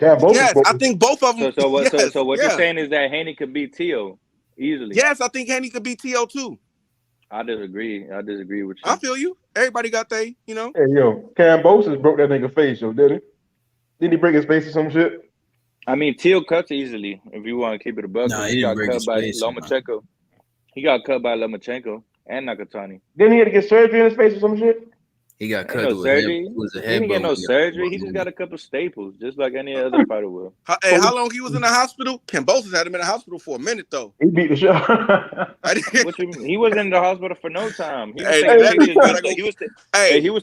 Yes, I think both of them. So what you're saying is that Haney could beat T.O. easily. Yes, I think Haney could beat T.O. too. I disagree with you. I feel you. Everybody got they, you know. Hey, yo, Kambosos broke that nigga face, yo, didn't he? Didn't he break his face or some shit? I mean, T.O. cuts easily if you want to keep it a buck. Nah, he got cut by Lomachenko. He got cut by Lomachenko and Nakatani. Didn't he have to get surgery in his face or some shit? He got cut. No surgery. He didn't get no surgery. He just got a couple staples, just like any other fighter will. Hey, how long he was in the hospital? Kambosos had him in the hospital for a minute though. He beat the shit. He was in the hospital for no time. He was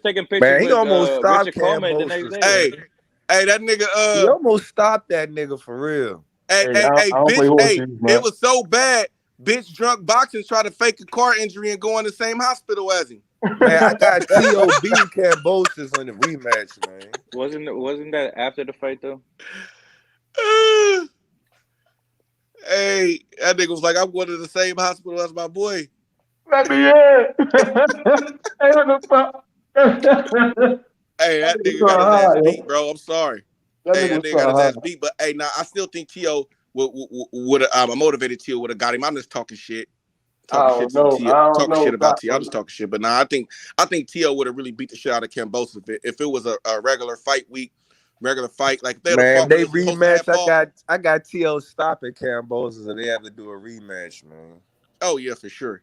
taking pictures. Man, he with, almost stopped Richard Coleman the next day. Hey, that nigga. He almost stopped that nigga for real. Hey, bitch. It was so bad. Bitch, drunk boxers try to fake a car injury and go in the same hospital as him. Man, I got T.O. beating Kambosos on the rematch, man. Wasn't that after the fight though? Hey, that nigga was like, I'm going to the same hospital as my boy. Let me in. Hey, what the fuck? Hey, that nigga got his ass beat, bro. I'm sorry. That nigga got his ass beat, but hey, now I still think T.O. would a motivated T.O. would have got him. I'm just talking shit. Talking shit about T.O. I'm just talking shit. But nah, I think T.O. would have really beat the shit out of Kambosos if it was a regular fight week, regular fight. Like they rematch. I got T.O. stopping Kambosos and they have to do a rematch, man. Oh yeah, for sure.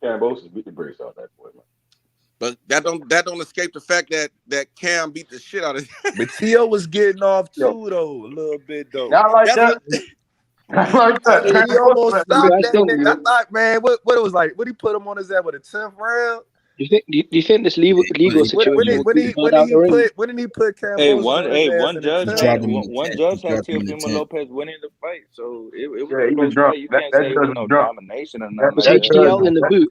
Kambosos beat the brakes out that boy, man. But that don't escape the fact that Cam beat the shit out of him. But T.O. was getting off too though, a little bit though. Not like that. Not like that. He almost stopped that nigga. I thought, man, what it was like? What he put him on his head with a 10th round? Do you think this legal situation? When did he put Kambosos? One judge had Teofimo Lopez winning the fight, so it was a close fight. You can't say it was no domination or nothing. Was HDL in the boot?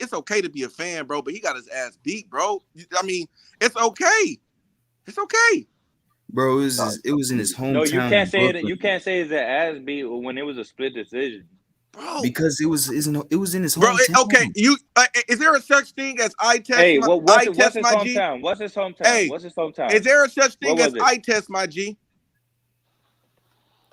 it's okay to be a fan, bro, but he got his ass beat, bro. I mean, it's okay. It's okay. Bro, it was in his hometown. No, you can't say it. You can't say it's an ass beat when it was a split decision. Bro, because it was in his hometown. Bro, okay, is there a such thing as eye test? Hey, what's his my hometown? G? What's his hometown? Hey, what's his hometown? Is there a such thing What as was it? eye test, my G?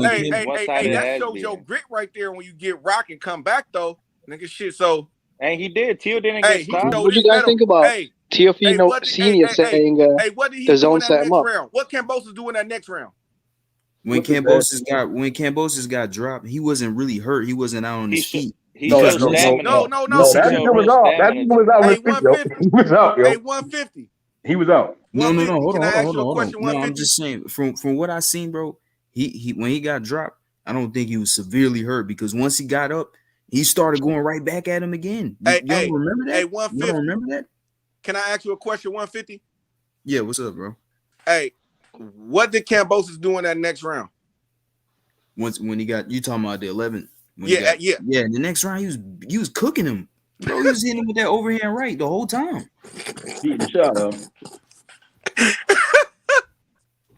one-sided that ass shows your beating. grit right there when you get rocked and come back though, nigga. Shit. So, and he did. Teal didn't get stopped. What do you guys think about Teofimo Senior saying what did he the do zone in that set him next up? round? What Kambosos do in that next round? When Kambosos got dropped, he wasn't really hurt. He wasn't out on his feet. He showed stamina. No. That nigga was out. That nigga was out on his feet, yo. He was out, yo. Hey, 150. He was out. No. Hold Can I ask on. you a question? No, I'm just saying from what I seen, bro. He when he got dropped, I don't think he was severely hurt because once he got up, he started going right back at him again. You don't remember that? Hey, 150. You don't remember that? Can I ask you a question? 150. Yeah. What's up, bro? Hey, what did Kambosos do in that next round? When he got you talking about the 11th? Yeah. The next round he was cooking him, bro. He was hitting him with that overhand right the whole time. Beating the shot up.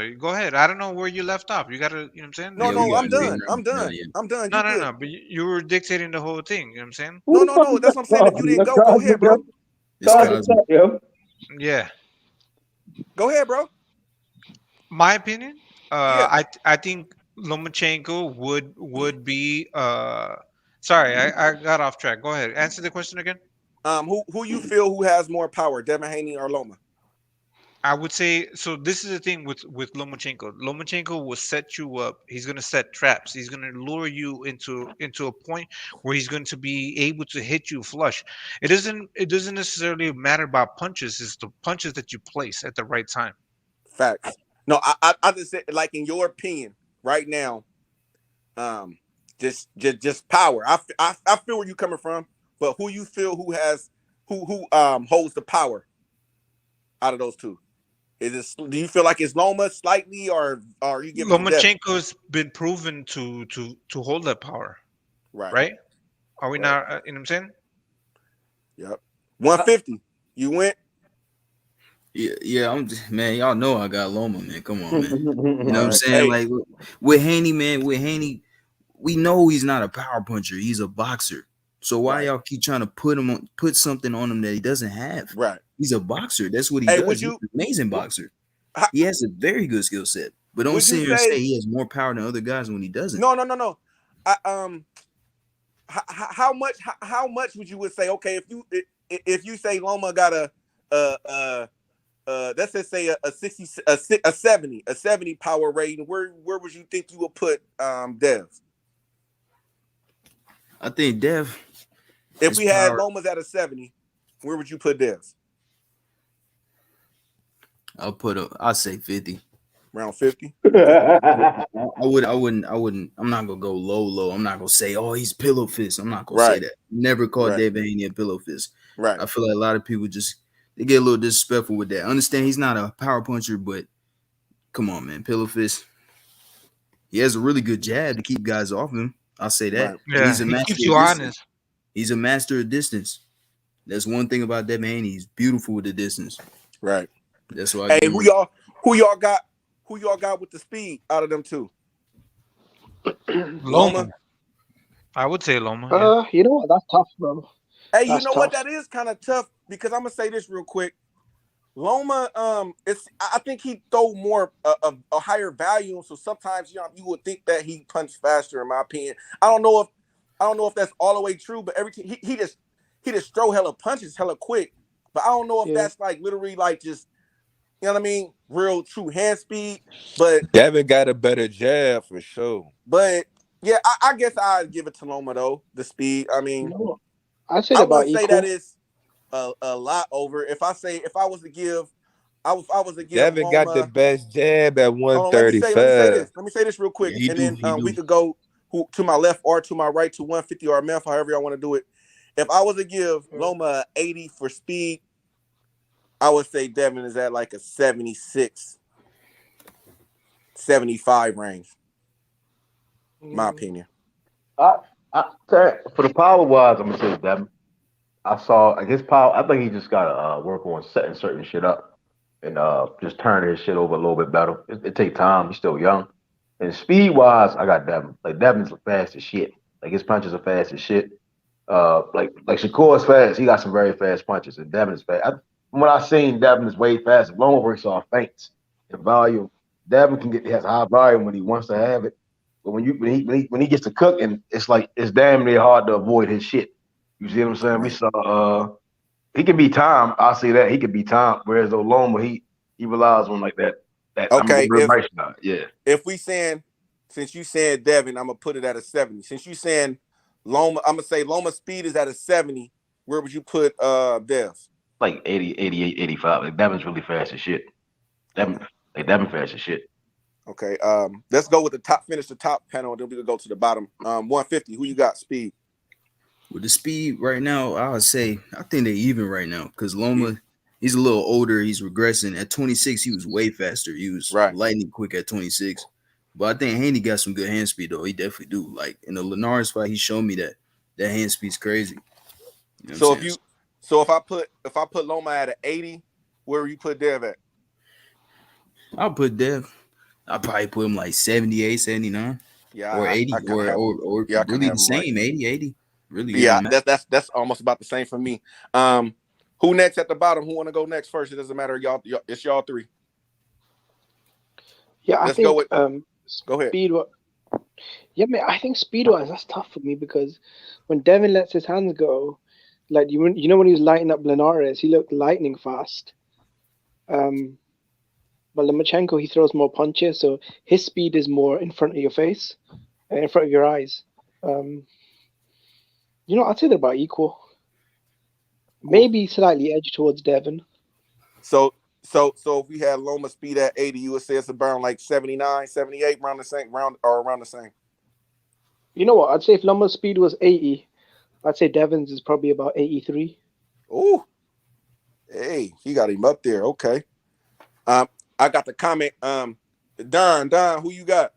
no. Go ahead. I don't know where you left off. You gotta, you know what I'm saying? No, I'm done. I'm done. I'm done. You good? No. But you were dictating the whole thing. You know what I'm saying? No. That's what I'm saying. If you didn't go ahead, bro. Yeah. Go ahead, bro. My opinion, Yeah. I think Lomachenko would be. Sorry, I got off track. Go ahead. Answer the question again. Who you feel who has more power, Devin Haney or Loma? I would say so. This is the thing with Lomachenko. Lomachenko will set you up. He's gonna set traps. He's gonna lure you into a point where he's going to be able to hit you flush. It doesn't necessarily matter about punches. It's the punches that you place at the right time. Facts. No, I just said, like, in your opinion, right now, just power. I feel where you coming from, but who you feel who holds the power out of those two? Do you feel like it's Loma slightly, or are you giving Lomachenko's been proven to hold that power, right? Are we not? You know what I'm saying? Yep. 150. You went. Yeah, man. Y'all know I got Loma, man. Come on, man. You know what I'm saying? Like with Haney, man. With Haney, we know he's not a power puncher. He's a boxer. So why y'all keep trying to put something on him that he doesn't have? Right. He's a boxer. That's what he does. He's an amazing boxer. He has a very good skill set. But don't sit here and say he has more power than other guys when he doesn't. No. How much would you say? Okay, if you say Loma got let's just say a 70 power rating, where would you think you would put Dev? I think Dev. If we had Lomas at a 70, where would you put Dev? I'll say 50. Around 50. I wouldn't. I'm not gonna go low. I'm not gonna say, oh, he's pillow fist. I'm not gonna say that. Never called Devin Haney a pillow fist. Right. I feel like a lot of people they get a little disrespectful with that. I understand he's not a power puncher, but come on, man, pillow fist. He has a really good jab to keep guys off him. I'll say that. Right. Yeah, he's a master. Keeps you honest. He's a master of distance. That's one thing about Devin Haney. He's beautiful with the distance. Right. That's why. Hey, who y'all got with the speed out of them two? Loma. I would say Loma. You know what? That's tough, bro. Hey, you know what? That is kind of tough because I'm gonna say this real quick. Loma, I think he throw more a higher volume, so sometimes you would think that he punched faster. In my opinion, I don't know if that's all the way true, but everything he just throw hella punches hella quick. But I don't know if that's like literally like just, you know what I mean, real true hand speed. But Devin got a better jab for sure. But yeah, I guess I'd give it to Loma though. The speed. I mean, I'd say I about would say equal. that is a lot over. If I was to give Devin Loma, got the best jab at 135. Let me say this real quick, and then we could go to my left or to my right to 150 or meth, however y'all want to do it. If I was to give Loma 80 for speed, I would say Devin is at like a 76, 75 range. My opinion. For the power wise, I'm gonna say Devin. I saw his power. I think he just gotta work on setting certain shit up and just turning his shit over a little bit better. It take time. He's still young. And speed wise, I got Devin. Like Devin's fast as shit. Like his punches are fast as shit. Like Shakur is fast. He got some very fast punches, and Devin is fast. When I seen Devin is way faster. Loma works off feints and volume. Devin has high volume when he wants to have it. But when he gets to cooking, it's damn near hard to avoid his shit. You see what I'm saying? We saw he can be timed. I'll say that he can be timed. Whereas though Loma, he relies on like that. Okay. Yeah. If we saying, since you said Devin, I'm gonna put it at a 70. Since you saying Loma, I'm gonna say Loma's speed is at a 70. Where would you put Dev? Like 80, 88, 85. Like Devin's really fast as shit. Devin fast as shit. Okay. Let's go with finish the top panel, and then we can go to the bottom. 150. Who you got? Speed. With the speed right now, I would say I think they're even right now because Loma, he's a little older. He's regressing. At 26, he was way faster. He was lightning quick at 26. But I think Haney got some good hand speed though. He definitely do. Like in the Linares fight, he showed me that hand speed's crazy. You know if I put Loma at an 80, where you put Dev at? I'll put Dev. I'll probably put him like 78, 79. Yeah, or 80 or really the same, 80. Really, yeah, that's almost about the same for me. Who next at the bottom? Who want to go next first? It doesn't matter, y'all. It's y'all three. Yeah, I Let's go think with. Go ahead. speed. Yeah, man, I think speed wise that's tough for me because when Devin lets his hands go, like you know when he was lighting up Linares, he looked lightning fast. Um, but Lomachenko he throws more punches, so his speed is more in front of your face, in front of your eyes. Um, I'd say they're about equal. Maybe slightly edge towards Devin. So if we had Loma speed at 80, you would say it's around like 79, 78, around the same around the same. You know what? I'd say if Loma's speed was 80, I'd say Devin's is probably about 83. Ooh. Hey, he got him up there. Okay. I got the comment. Don, who you got?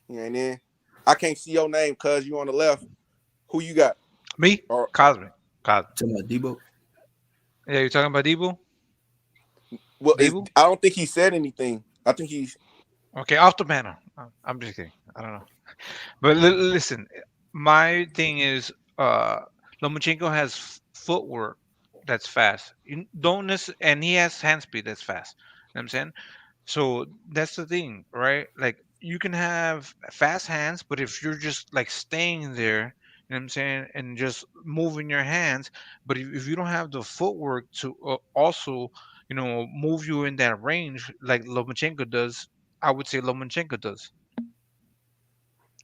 You ain't in. I can't see your name cuz you on the left. Who you got? Me? Or Cosmic. Talking about Debo? Yeah, you talking about Debo? well, I don't think he said anything. I think he's Okay, off the banner. I'm just kidding. I don't know. But listen, my thing is, Lomachenko has footwork that's fast. You don't and he has hand speed that's fast. You know what I'm saying? So that's the thing, right? Like you can have fast hands, but if you're just like staying there, you know what I'm saying, and just moving your hands, but if you don't have the footwork to also, move you in that range like Lomachenko does, I would say Lomachenko does.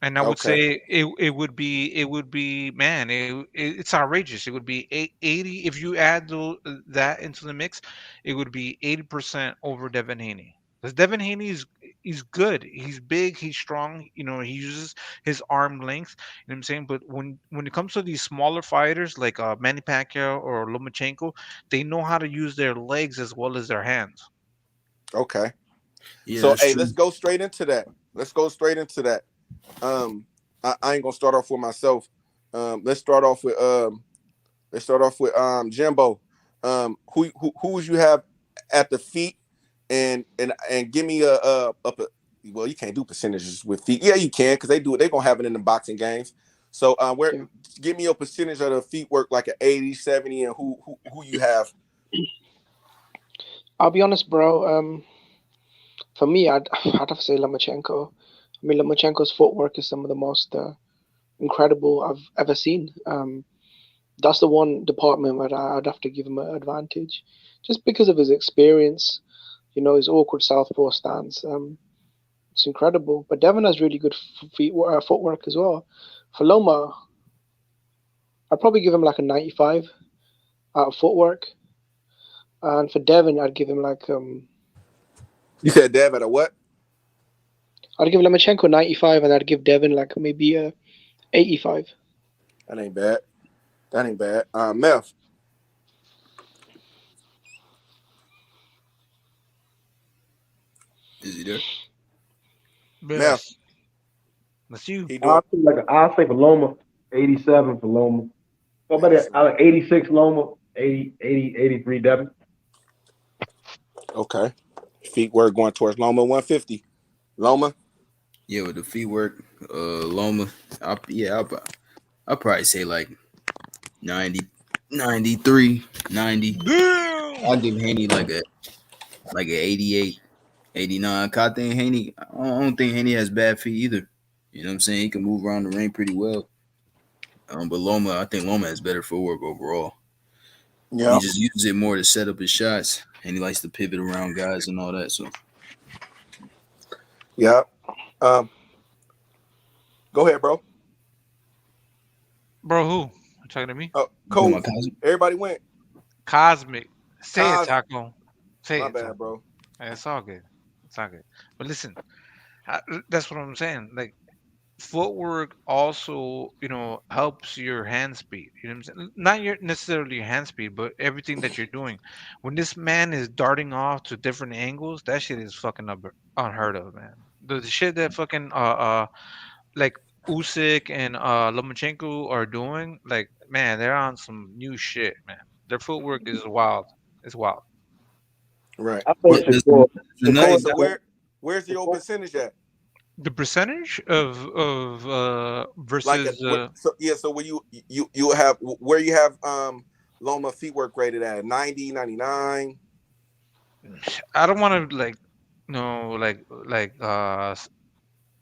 And I would okay. say it would be man, it's outrageous. It would be 80 if you add that into the mix, it would be 80% over Devin Haney. Because Devin Haney he's good. He's big, he's strong, he uses his arm length, you know what I'm saying? But when it comes to these smaller fighters like Manny Pacquiao or Lomachenko, they know how to use their legs as well as their hands. Okay. Yeah, So that's hey, true. let's go straight into that. I ain't gonna start off with myself. Let's start off with Jimbo. Who would you have at the feet, and give me a well, you can't do percentages with feet. Yeah, you can because they're gonna have it in the boxing games. So give me your percentage of the feet work like an 80, 70, and who you have. I'll be honest, bro. For me, I'd have to say Lomachenko. I mean, Lomachenko's footwork is some of the most incredible I've ever seen. That's the one department where I'd have to give him an advantage, just because of his experience. His awkward southpaw stance. It's incredible. But Devin has really good footwork as well. For Loma, I'd probably give him like a 95 out of footwork, and for Devin, I'd give him like You said Dev at a what? I'd give Lomachenko 95, and I'd give Devin like maybe a 85. That ain't bad. Meth. Is he there? Meth. That's you. I'll say for Loma, 87 for Loma. Somebody I like 86 Loma, 80, 83 Devin. Okay. Feet work going towards Loma 150. Loma. Yeah, with the feet work, Loma. I'll probably say like 90, 93, 90. I'll give Haney like a 88, 89. I think Haney. I don't think Haney has bad feet either. You know what I'm saying? He can move around the ring pretty well. But Loma, I think Loma has better footwork overall. Yeah. He just uses it more to set up his shots, and he likes to pivot around guys and all that. So, yeah. Go ahead, bro. Bro, who? You talking to me? Coach. Everybody went. Cosmic. Say it, Taco. Say My it. bad, Taco. bro. It's all good. But listen, that's what I'm saying. Like, footwork also, helps your hand speed. You know what I'm saying? Not necessarily your hand speed, but everything that you're doing. When this man is darting off to different angles, that shit is fucking unheard of, man. The shit that fucking like Usyk and Lomachenko are doing, like, man, they're on some new shit, man. Their footwork is wild. It's wild. Right. Hey, so where's the old percentage at? The percentage of versus so when you have where you have Loma feet work rated at 90, 99. I don't want to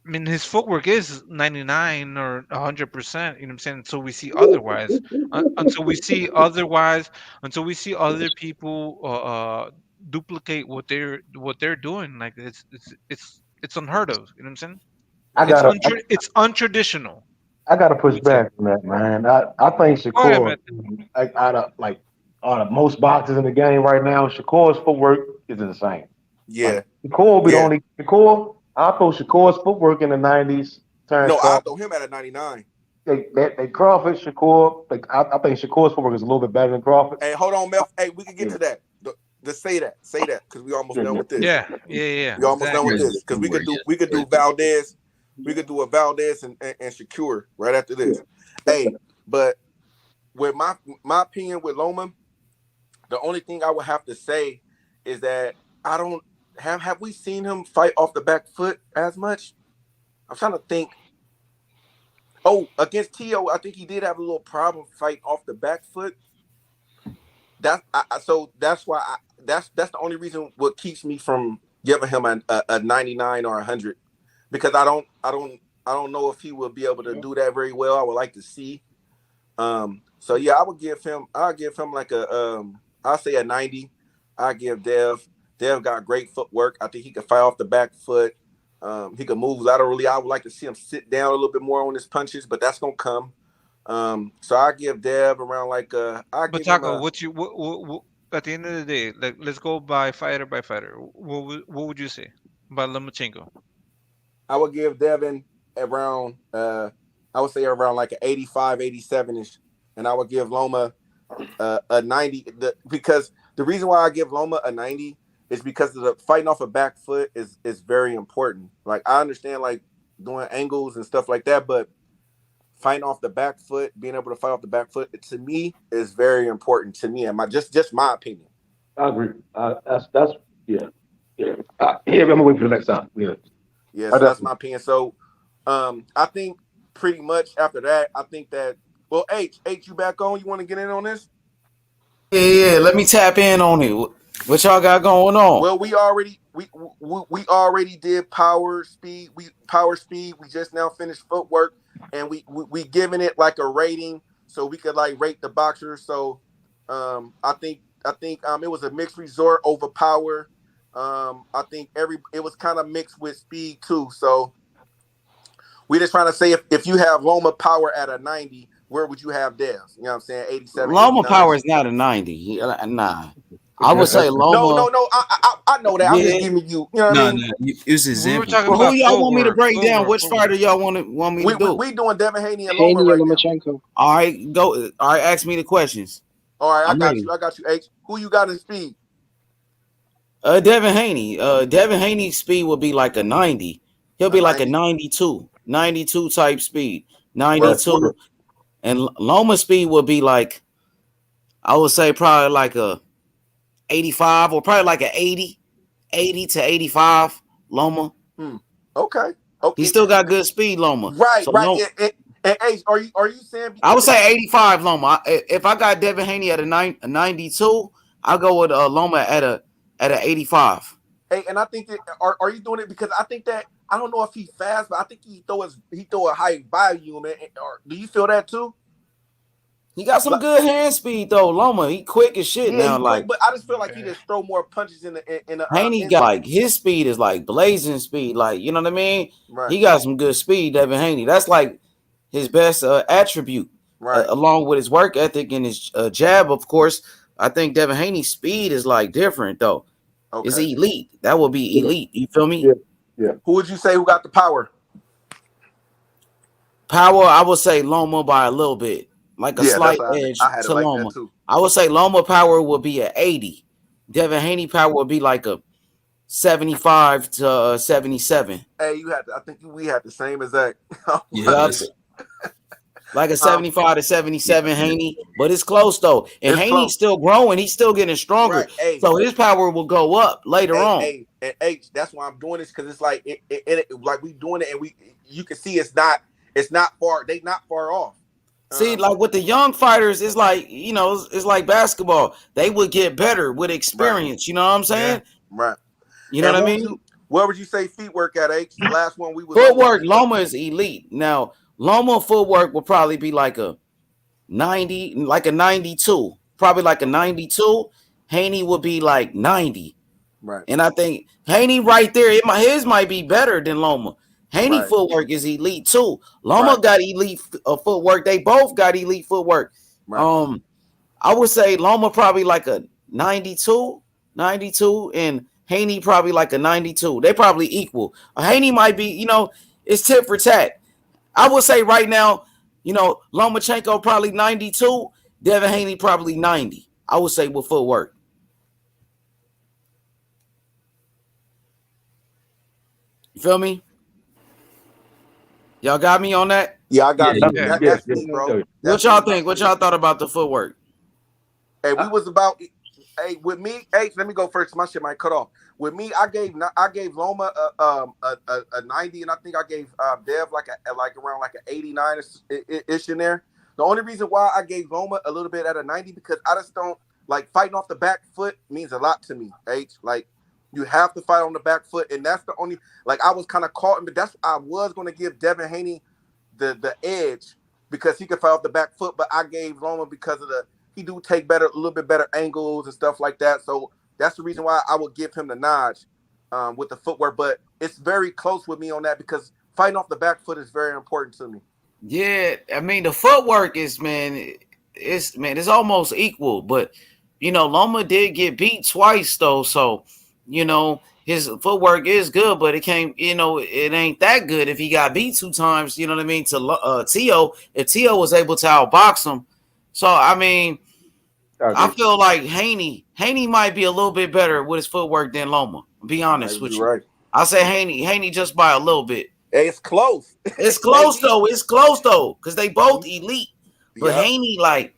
I mean, his footwork is 99 or 100%. You know what I'm saying? Until we see otherwise, until we see otherwise, until we see other people duplicate what they're doing. Like it's unheard of. You know what I'm saying? I It's gotta it's untraditional. I gotta I push would say. back on that, man. I think Go ahead, Shakur, man. like out of most boxers in the game right now, Shakur's footwork is insane. Yeah, Like Shakur will be the yeah. only Shakur. I throw Shakur's footwork in the '90s. Terence No, I Crawford. throw him at a 99. They Crawford, Shakur. Like I think Shakur's footwork is a little bit better than Crawford's. Hey, hold on, Mel. Hey, we can get Yeah, to that. Just say that, because we almost yeah, done yeah. with this. Yeah. We almost done with Exactly. this because we could do Valdez, we could do a Valdez and Shakur right after this. Hey, but with my opinion with Loma, the only thing I would have to say is that I don't have we seen him fight off the back foot as much? I'm trying to think. Oh, against Tio, I think he did have a little problem fighting off the back foot. So that's why that's the only reason what keeps me from giving him a 99 or 100, because I don't know if he will be able to do that very well. I would like to see. So yeah, I'll give him like I'll say a 90. I'll give Dev. Dev got great footwork. I think he can fight off the back foot. He can move laterally. I would like to see him sit down a little bit more on his punches, but that's gonna come. So I give Dev around like I But give him Taco, a what you what at the end of the day, like let's go by fighter. What would you say by Lomachenko? I would give Devin around I would say around like an 85, 87ish, and I would give Loma a 90. Because the reason why I give Loma a 90 is because of the fighting off a back foot is very important. Like I understand like doing angles and stuff like that, but fighting off the back foot, being able to fight off the back foot, to me is very important to me, and my just my opinion. I agree. That's yeah, yeah. Yeah, I'm gonna wait for the next time. Yeah, Yeah, I so that's definitely. my opinion. So I think pretty much after that, I think that well, H, you back on? You want to get in on this? Yeah. Let me tap in on it. What y'all got going on? Well, we already did power speed. We just now finished footwork, and we giving it like a rating, so we could like rate the boxers. So I think it was a mixed resort over power. I think it was kind of mixed with speed too. So we just trying to say if you have Loma power at a 90, where would you have Devs? You know what I'm saying? 87, Loma 89. Power is not a 90. Nah. I would say No, Loma. no, no. I know that. I'm just Yeah. giving you. You know what I No, mean? no, it was an We were example. talking Well, who about y'all want me to break down? Which footwork. fighter y'all want me to do? We doing Devin Haney and Loma Haney and right now. Lomachenko. All right, go. All right, ask me the questions. All right, I'm ready. I got you, H. Who you got in speed? Devin Haney. Devin Haney's speed will be like a 90. He'll be A like a 90. 92 type speed. Where 92. And Loma's speed will be like, I would say probably like a 85 or probably like a 80 to 85 Loma. Okay. He still got good speed, Loma. Right, So right. no, And H, are you saying I would because say 85 Loma. If I got Devin Haney at a 92, I'll go with Loma at a 85. hey, and I think that are you doing it because I think that I don't know if he's fast, but I think he throw a high volume. Or do you feel that too? He got some Like, good hand speed though, Loma. He quick as shit yeah, now. he quick, Like but I just feel like he just throw more punches in the Haney got like his speed is like blazing speed. Like you know what I mean? Right. He got some good speed, Devin Haney. That's like his best attribute, right. Along with his work ethic and his jab. Of course, I think Devin Haney's speed is like different though. Okay. It's elite. That would be elite. You feel me? Yeah, yeah. Who would you say who got the power? Power, I would say Loma by a little bit, like a slight That's edge I had to it like Loma. that too. I would say Loma power would be an 80. Devin Haney power would be like a 75 to 77. Hey, I think we had the same exact. Yep. Like a 75 to 77 Haney, but it's close though. And It's Haney's close. still growing. He's still getting stronger. Right. Hey. So his power will go up later on. Hey, and H, that's why I'm doing this because it's like it like we doing it and you can see it's not far. They not far off. See, like with the young fighters, it's like, it's like basketball. They would get better with experience. You know what I'm saying? Right. You know And what I mean? where would you say feet work at, H? The last one we was Footwork, Loma is elite. Now, Loma footwork will probably be like a 90, like a 92. Probably like a 92. Haney would be like 90. Right. And I think Haney right there, his might be better than Loma. Haney Right. footwork is elite too. Loma got elite footwork. They both got elite footwork. Right. I would say Loma probably like a 92, and Haney probably like a 92. They probably equal. Haney might be, it's tit for tat. I would say right now, Lomachenko probably 92, Devin Haney probably 90. I would say with footwork. You feel me? Y'all got me on that? Yeah, I got you. That's me, bro. What y'all think? What y'all thought about the footwork? Hey, we was about. Hey, with me. Hey, let me go first. My shit might cut off. With me, I gave Loma a 90, and I think I gave Dev like around like an 89 ish in there. The only reason why I gave Loma a little bit at a 90 because I just don't like fighting off the back foot means a lot to me. H, like you have to fight on the back foot, and that's the only like I was kind of caught, but that's I was going to give Devin Haney the edge because he could fight off the back foot, but I gave Loma because of he do take a little bit better angles and stuff like that. So that's the reason why I would give him the notch with the footwork. But it's very close with me on that because fighting off the back foot is very important to me. Yeah, I mean the footwork is it's almost equal, but Loma did get beat twice though, so his footwork is good, but it can't, it ain't that good if he got beat 2 times, you know what I mean, to Tio, if Tio was able to outbox him. So, I mean, I feel like Haney might be a little bit better with his footwork than Loma, be honest with you. Right. I say Haney just by a little bit. Hey, it's close. It's close, though. It's close, though, because they both elite. But Haney, like,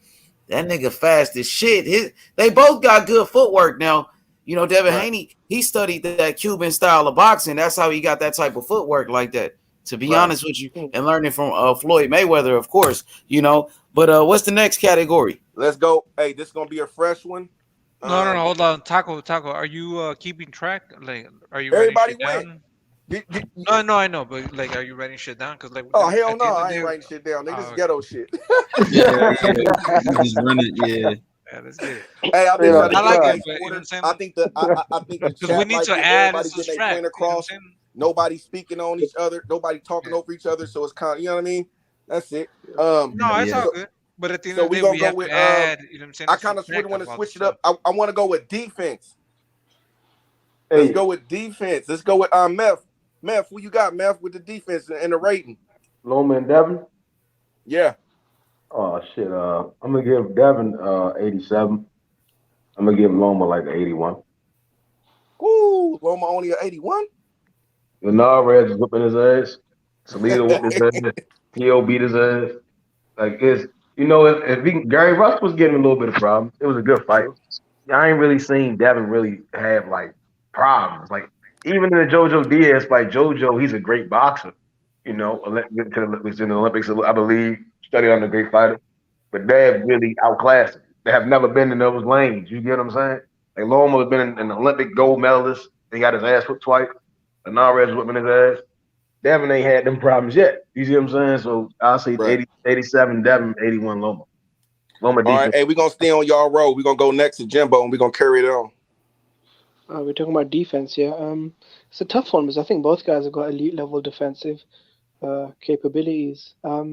that nigga fast as shit. They both got good footwork now. Devin Haney, he studied that Cuban style of boxing. That's how he got that type of footwork like that, to be honest with you, and learning from Floyd Mayweather, of course, But what's the next category? Let's go. Hey, this is going to be a fresh one. No, hold on. Taco, are you keeping track? Like, are you everybody writing shit down? No, I know, but like, are you writing shit down? Because like, oh hell no, I ain't writing shit down. They just ghetto shit. Just run it, yeah. Yeah, let's get it. Hey, I've been trying to I think the because we need to add everybody getting their point across. Nobody speaking on each other. Nobody talking over each other. So it's kind of, you know what I mean. That's it. No, it's all good. But at the end of the day, we have to add. You know what I'm saying? I kind of want to switch it up. I want to go with defense. Let's go with defense. Let's go with Meth. Meth, who you got, Meth, with the defense and the rating? Loma and Devin? Yeah. Oh shit. I'm gonna give Devin 87. I'm gonna give Loma like an 81. Ooh, Loma only an 81? Linares is whipping his ass. Salida whipped his ass. P.O. beat his ass. Like it's Gary Russ was getting a little bit of problems. It was a good fight. I ain't really seen Devin really have like problems. Like even in the JoJo Diaz fight, JoJo, he's a great boxer. Was in the Olympics, I believe, studied under a great fighter. But Dev really outclassed him. They have never been in those lanes. You get what I'm saying? Like Loma has been an Olympic gold medalist. He got his ass whipped twice. Linares whipping his ass. Devin ain't had them problems yet. You see what I'm saying? So I'll say 87 Devin, 81 Loma. All right, hey, we're going to stay on y'all road. We're going to go next to Jimbo, and we're going to carry it on. We're talking about defense here. It's a tough one because I think both guys have got elite level defensive capabilities. I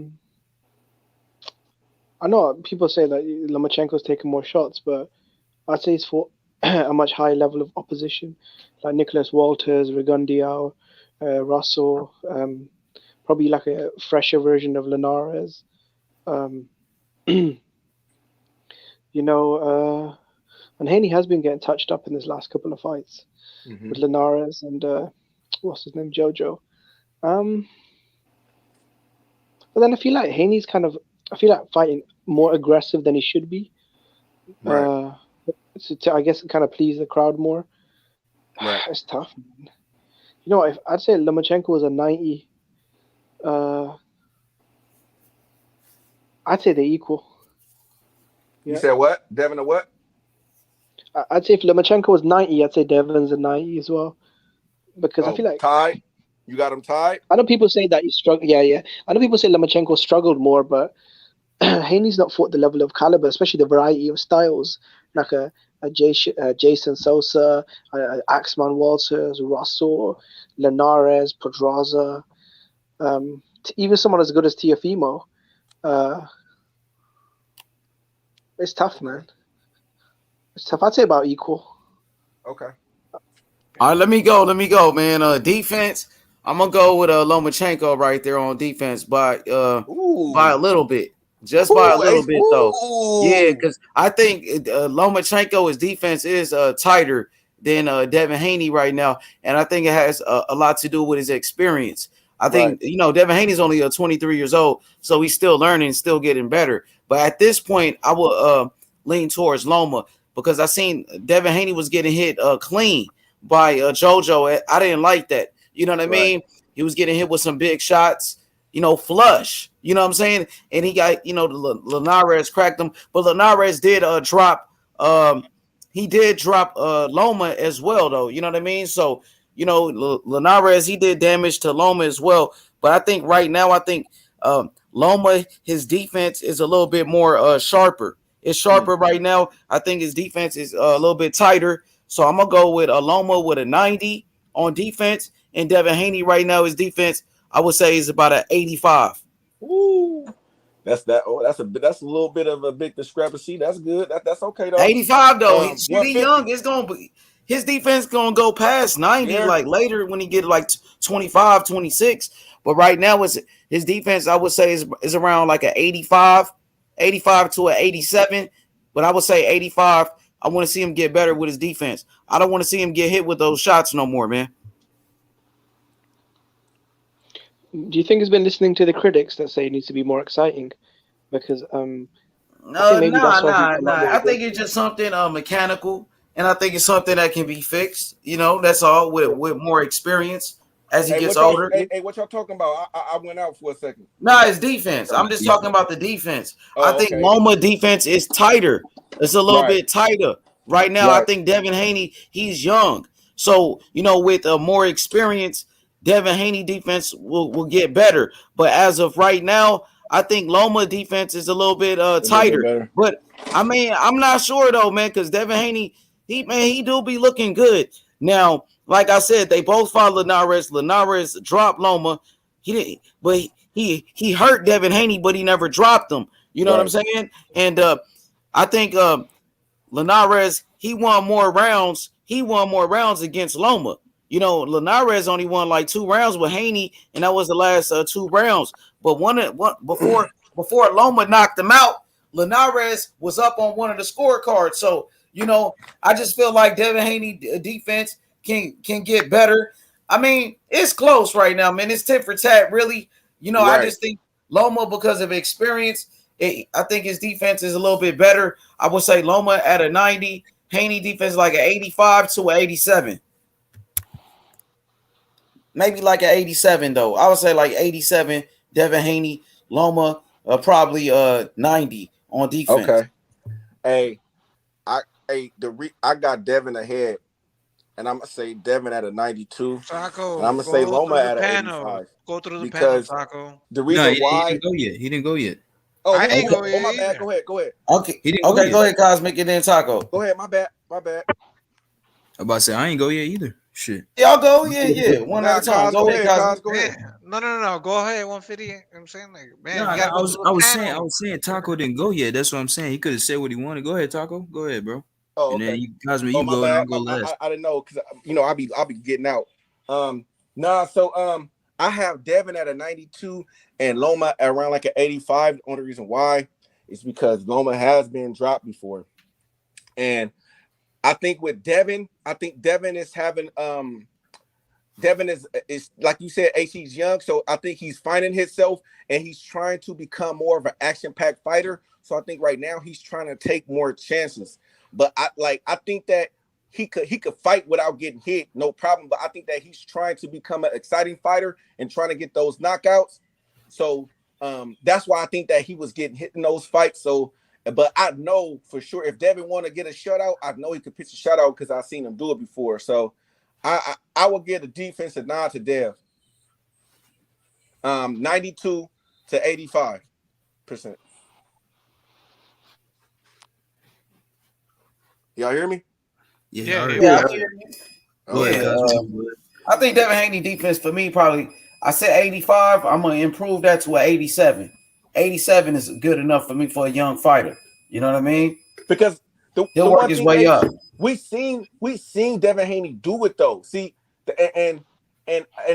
know people say that Lomachenko's taking more shots, but I'd say he's fought a much higher level of opposition, like Nicholas Walters, Rigondeaux, Russell, probably like a fresher version of Linares. And Haney has been getting touched up in his last couple of fights with Linares and what's his name, JoJo. But then I feel like Haney's fighting more aggressive than he should be. Right. I guess it kind of please the crowd more. Right. It's tough, man. I'd say Lomachenko was a 90. I'd say they're equal. You said what? Devin or what? I'd say if Lomachenko was 90, I'd say Devin's a 90 as well. Because I feel like tied. You got him tied. I know people say that he struggled. Yeah. I know people say Lomachenko struggled more, but Haney's not fought the level of caliber, especially the variety of styles, like a Jason Sosa, Axman Walters, Russell, Linares, Pedraza, even someone as good as Teofimo. It's tough, man. It's tough. I'd say about equal. Okay. All right, let me go, man. Defense, I'm gonna go with Lomachenko right there on defense by a little bit, just by a little bit though. Yeah, because I think Lomachenko's defense is tighter than Devin Haney right now, and I think it has a lot to do with his experience. I think Devin Haney's only 23 years old, so he's still learning, still getting better. But at this point, I will lean towards Loma because I seen Devin Haney was getting hit clean by JoJo. I didn't like that. You know what I mean? He was getting hit with some big shots, flush. You know what I'm saying? And he got, Linares cracked him. But Linares did drop Loma as well, though. You know what I mean? So, Linares, he did damage to Loma as well. But I think right now, Loma, his defense is a little bit more sharper. It's sharper right now. I think his defense is a little bit tighter. So I'm going to go with Loma with a 90 on defense. And Devin Haney right now, his defense, I would say, is about an 85. Ooh. That's a little bit of a big discrepancy. That's good. That's okay, though. 85, though. He's young. It's going to be. His defense going to go past 90 like later when he get like 25, 26. But right now, his defense, I would say, is around like an 85 to an 87. But I would say 85. I want to see him get better with his defense. I don't want to see him get hit with those shots no more, man. Do you think he's been listening to the critics that say it needs to be more exciting? Because I think it's just something mechanical, and I think it's something that can be fixed. That's all with more experience as he gets older. Hey, what y'all talking about? I went out for a second. Nah, it's defense. I'm just talking about the defense. I think Loma defense is tighter. It's a little bit tighter right now. I think Devin Haney, he's young. So, with more experience, Devin Haney defense will get better. But as of right now, I think Loma defense is a little bit tighter. But, I'm not sure, though, man, because Devin Haney, he do be looking good. Now, like I said, they both fought Linares. Linares dropped Loma. He didn't, but he hurt Devin Haney, but he never dropped him. You know what I'm saying? And I think Linares, he won more rounds. He won more rounds against Loma. Linares only won like 2 rounds with Haney, and that was the last 2 rounds. But before Loma knocked him out, Linares was up on one of the scorecards. So, I just feel like Devin Haney defense can get better. It's close right now, man. It's tit for tat, really. I just think Loma, because of experience, I think his defense is a little bit better. I would say Loma at a 90, Haney defense like an 85 to an 87. Maybe like an 87, though. I would say like 87, Devin Haney, Loma, probably 90 on defense. Okay. Hey, I got Devin ahead, and I'm gonna say Devin at a 92. Taco, and I'm gonna say Loma at an 85. Go through the panel, Taco. The reason why he didn't go yet. Oh, I didn't go yet. My bad. Go ahead. Okay, go ahead, Cosmic, and then Taco. Go ahead. My bad. I'm about to say I ain't go yet either. Shit. Y'all go, yeah. One at a time. Go ahead, Cosmic. Go ahead. No. Go ahead. 150. I'm saying, like, man. I was saying Taco didn't go yet. That's what I'm saying. He could have said what he wanted. Go ahead, Taco. Go ahead, bro. Oh, and okay. then Cosmic, you go and I'll go last. I didn't know because I'll be getting out. So I have Devin at a 92 and Loma at around like an 85. The only reason why is because Loma has been dropped before, and I think with Devin, Devin is having Devin is like you said, he's young, so I think he's finding himself and he's trying to become more of an action-packed fighter. So I think right now he's trying to take more chances. But I think that he could fight without getting hit, no problem. But I think that he's trying to become an exciting fighter and trying to get those knockouts. So That's why I think that he was getting hit in those fights. So, but I know for sure if Devin want to get a shutout, I know he could pitch a shutout because I've seen him do it before. So, I will give the defensive nod to Dev. 92 to 85%. Y'all hear me? Yeah, I hear you. I think Devin Haney defense for me probably. I said 85. I'm gonna improve that to an 87. 87 is good enough for me for a young fighter. You know what I mean? Because he'll work his way up. We seen Devin Haney do it though. See, and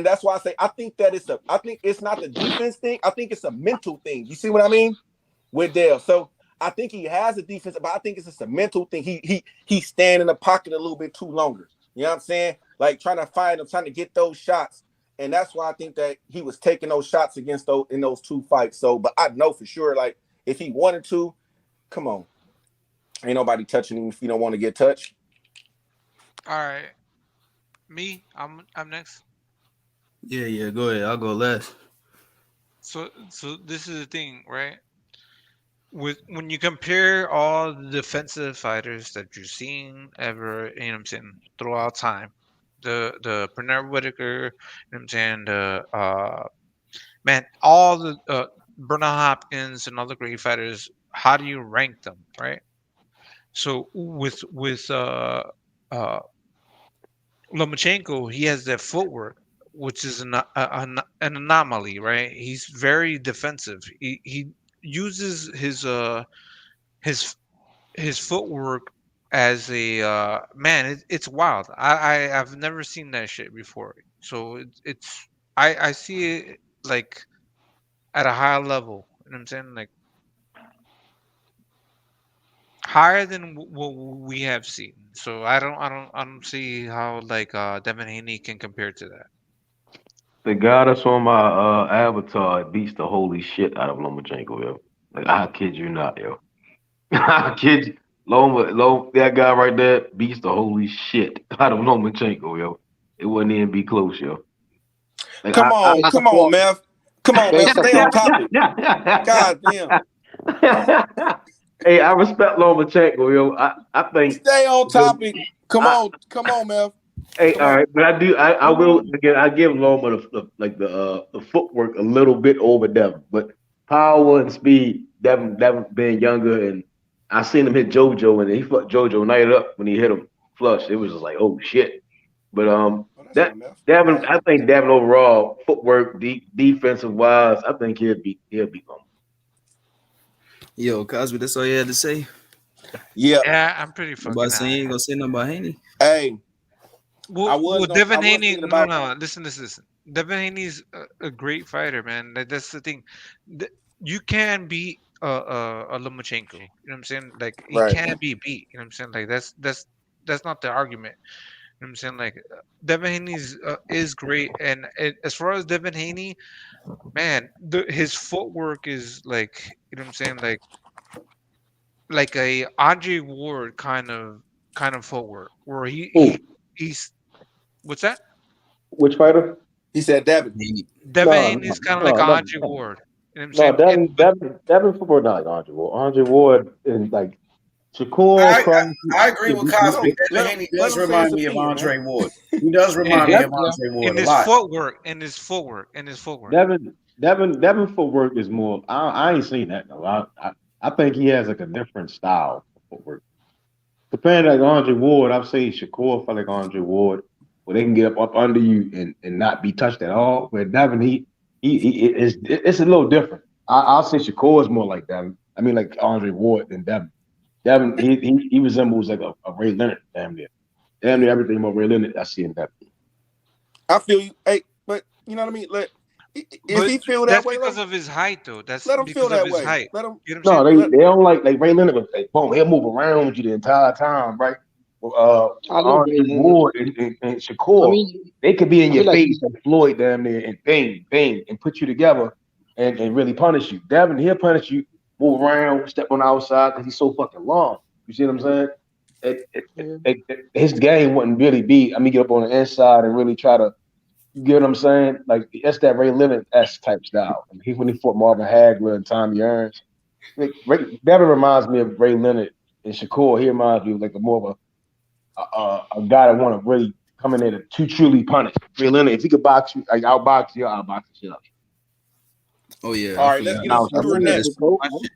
that's why I say I think it's not the defense thing. I think it's a mental thing. You see what I mean with Dale? So I think he has a defense, but I think it's just a mental thing. He's standing in the pocket a little bit too longer. You know what I'm saying? Like trying to find him, trying to get those shots. And that's why I think that he was taking those shots against in those two fights. So, but I know for sure, like if he wanted to, come on, ain't nobody touching him if you don't want to get touched. All right, me, I'm next. Yeah, go ahead. I'll go last. So this is the thing, right? When you compare all the defensive fighters that you've seen ever, you know what I'm saying, throughout time, the Pernell Whitaker, you know what I'm saying, man, all the Bernard Hopkins and all the great fighters, how do you rank them, right? So with Lomachenko, he has that footwork, which is an anomaly, right? He's very defensive. He uses his footwork as a man. It's wild. I've never seen that shit before. So I see it like at a high level. You know what I'm saying? Like higher than what we have seen. So I don't see how like Devin Haney can compare to that. The guy that's on my avatar beats the holy shit out of Lomachenko, yo. Like I kid you not, yo. I kid you. Loma, that guy right there beats the holy shit out of Lomachenko, yo. It wouldn't even be close, yo. Like, come on, Mev. Come on, Mev. Stay on topic. God damn. Hey, I respect Lomachenko, yo. I think stay on topic. Come on, Mev. Hey, all right, but I will again. I give Loma the footwork a little bit over Devin, but power and speed. Devin being younger, and I seen him hit JoJo, and he fucked JoJo night up when he hit him flush. It was just like, oh shit. But Devin, I think Devin overall footwork, defensive wise, I think he'll beat Loma. Yo, Cosby, that's all you had to say. Yeah, I'm pretty fucking. About saying you ain't gonna say nothing about Haney. Hey. Well, Devin Haney. No. Listen. Devin Haney's a great fighter, man. That's the thing. You can beat a Lomachenko. You know what I'm saying? Like he can be beat. You know what I'm saying? Like that's not the argument. You know what I'm saying? Like Devin Haney is great, and as far as Devin Haney, man, his footwork is like, you know what I'm saying? Like a Andre Ward kind of footwork where he's what's that? Which fighter? He said Devin. Devin is kind of like Andre Ward. You know what I'm saying? Devin footwork not like Andre Ward. Andre Ward is like Shakur. I agree with Cosby. Devin Haney does remind me of Andre Ward. He does remind me of Andre Ward in his footwork. In his footwork. Devin footwork is more. I ain't seen that though. I think he has like a different style of footwork. Compared to like Andre Ward, I've seen Shakur fight like Andre Ward, where they can get up under you and not be touched at all. Where Devin, it's a little different. I'll say Shakur is more like Devin. I mean, like Andre Ward than Devin. Devin, he resembles like a Ray Leonard, damn near everything about Ray Leonard I see in Devin. I feel you. Hey, but you know what I mean? If he feel that way, because of his height, though. That's let him feel that way. Height. Let him. You know they don't like Ray Leonard. Like, boom, he'll move around with you the entire time, right? Andre Ward and Shakur, they could be in your face and Floyd damn near and bang, and put you together and really punish you. Devin, he'll punish you, move around, step on the outside because he's so fucking long. You see what I'm saying? His game wouldn't really be. Get up on the inside and really try to You get what I'm saying? Like that's that Ray Leonard-esque type style. I mean, when he fought Marvin Hagler and Tommy Hearns, Devin reminds me of Ray Leonard and Shakur. He reminds me of like more of a guy that want to really come in there to truly punish. Ray Leonard, if he could box you, like outbox you, outbox the shit up. Oh yeah. All right, let's get on some true next.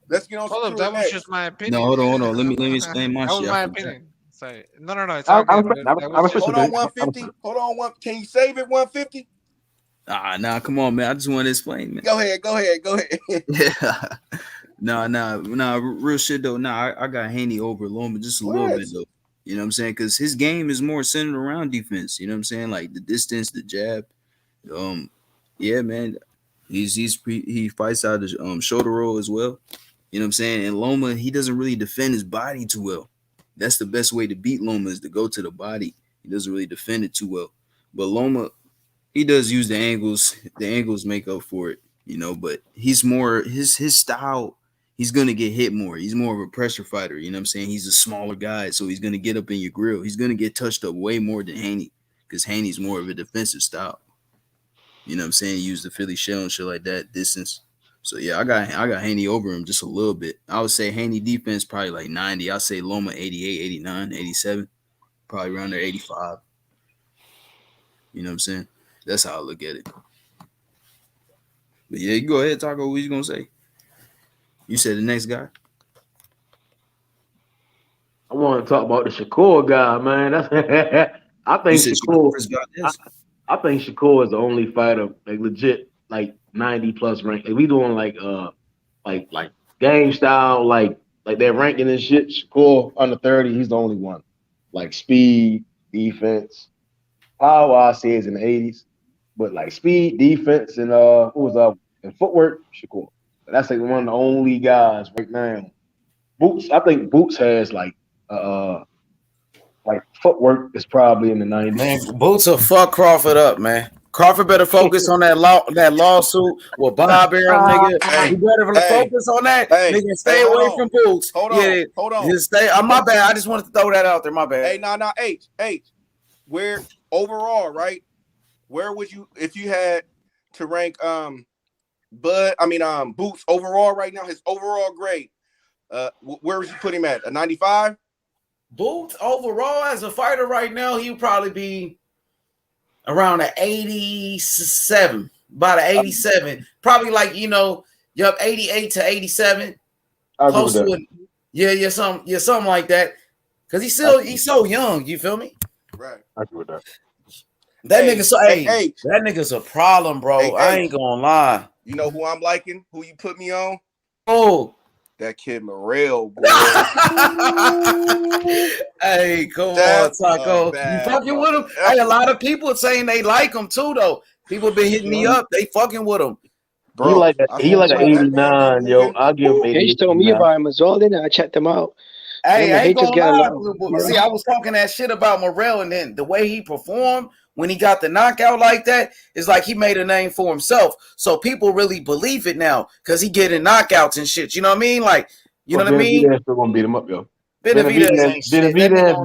Let's get on some Hold up, true that was next. just my opinion. No, hold on. Let me explain my That shit. was my I forgot. opinion. Sorry. No. It's all good. Hold on, 150. Hold on, one. Can you save it, 150? Nah, come on, man. I just want to explain, man. Go ahead. Yeah. Nah, real shit though. Nah, I got Haney over Loma just a little bit though. You know what I'm saying? Because his game is more centered around defense. You know what I'm saying? Like the distance, the jab. Yeah, man. He fights out the shoulder roll as well. You know what I'm saying? And Loma, he doesn't really defend his body too well. That's the best way to beat Loma is to go to the body. He doesn't really defend it too well. But Loma, he does use the angles. The angles make up for it, you know. But he's more his style. He's gonna get hit more. He's more of a pressure fighter. You know what I'm saying? He's a smaller guy, so he's gonna get up in your grill. He's gonna get touched up way more than Haney because Haney's more of a defensive style. You know what I'm saying? He used the Philly shell and shit like that, distance. So yeah, I got Haney over him just a little bit. I would say Haney defense probably like 90. I'd say Loma 88, 89, 87, probably around there 85. You know what I'm saying? That's how I look at it. But yeah, you go ahead, Taco. What you gonna say? You said the next guy. I want to talk about the Shakur guy, man. I think Shakur. I think Shakur is the only fighter like legit like 90 plus rank. Like, we doing like game style like that ranking and shit. Shakur under 30, he's the only one. Like speed, defense, power I say is in the 80s, but like speed, defense, and and footwork, Shakur. That's like one of the only guys right now. Boots, I think Boots has like footwork is probably in the 90s. Man, Boots will fuck Crawford up, man. Crawford better focus on that lawsuit with Bob Arum, nigga. He better focus on that. Nigga, stay away from Boots. Hold on. Just stay. My bad. I just wanted to throw that out there. My bad. Hey, no, H. Where overall, right? Where would you, if you had to rank Boots overall right now, his overall grade, where would you put him at? A 95? Boots overall as a fighter right now, he would probably be around an 87, about an 87. Probably like, 88 to 87. Close to it. Yeah, something like that. Because he's so young, you feel me? Right. I agree with that. That nigga's a problem, bro. I ain't gonna lie. You know who I'm liking? Who you put me on? Oh. That kid Morrell, boy. Hey, come on, Taco. You fucking with him? Hey, a lot of people saying they like him too, though. People been hitting me up. They fucking with him. Bro, he like an 89, yo. I'll give him 88. He told me about him as well, didn't I checked him out. Hey, I ain't gonna lie. See, I was talking that shit about Morrell, and then the way he performed when he got the knockout like that, is like he made a name for himself. So people really believe it now because he getting knockouts and shit. You know what I mean? Like, you know what I mean? Benavidez still gonna beat him up, yo. Benavidez ain't shit. Benavidez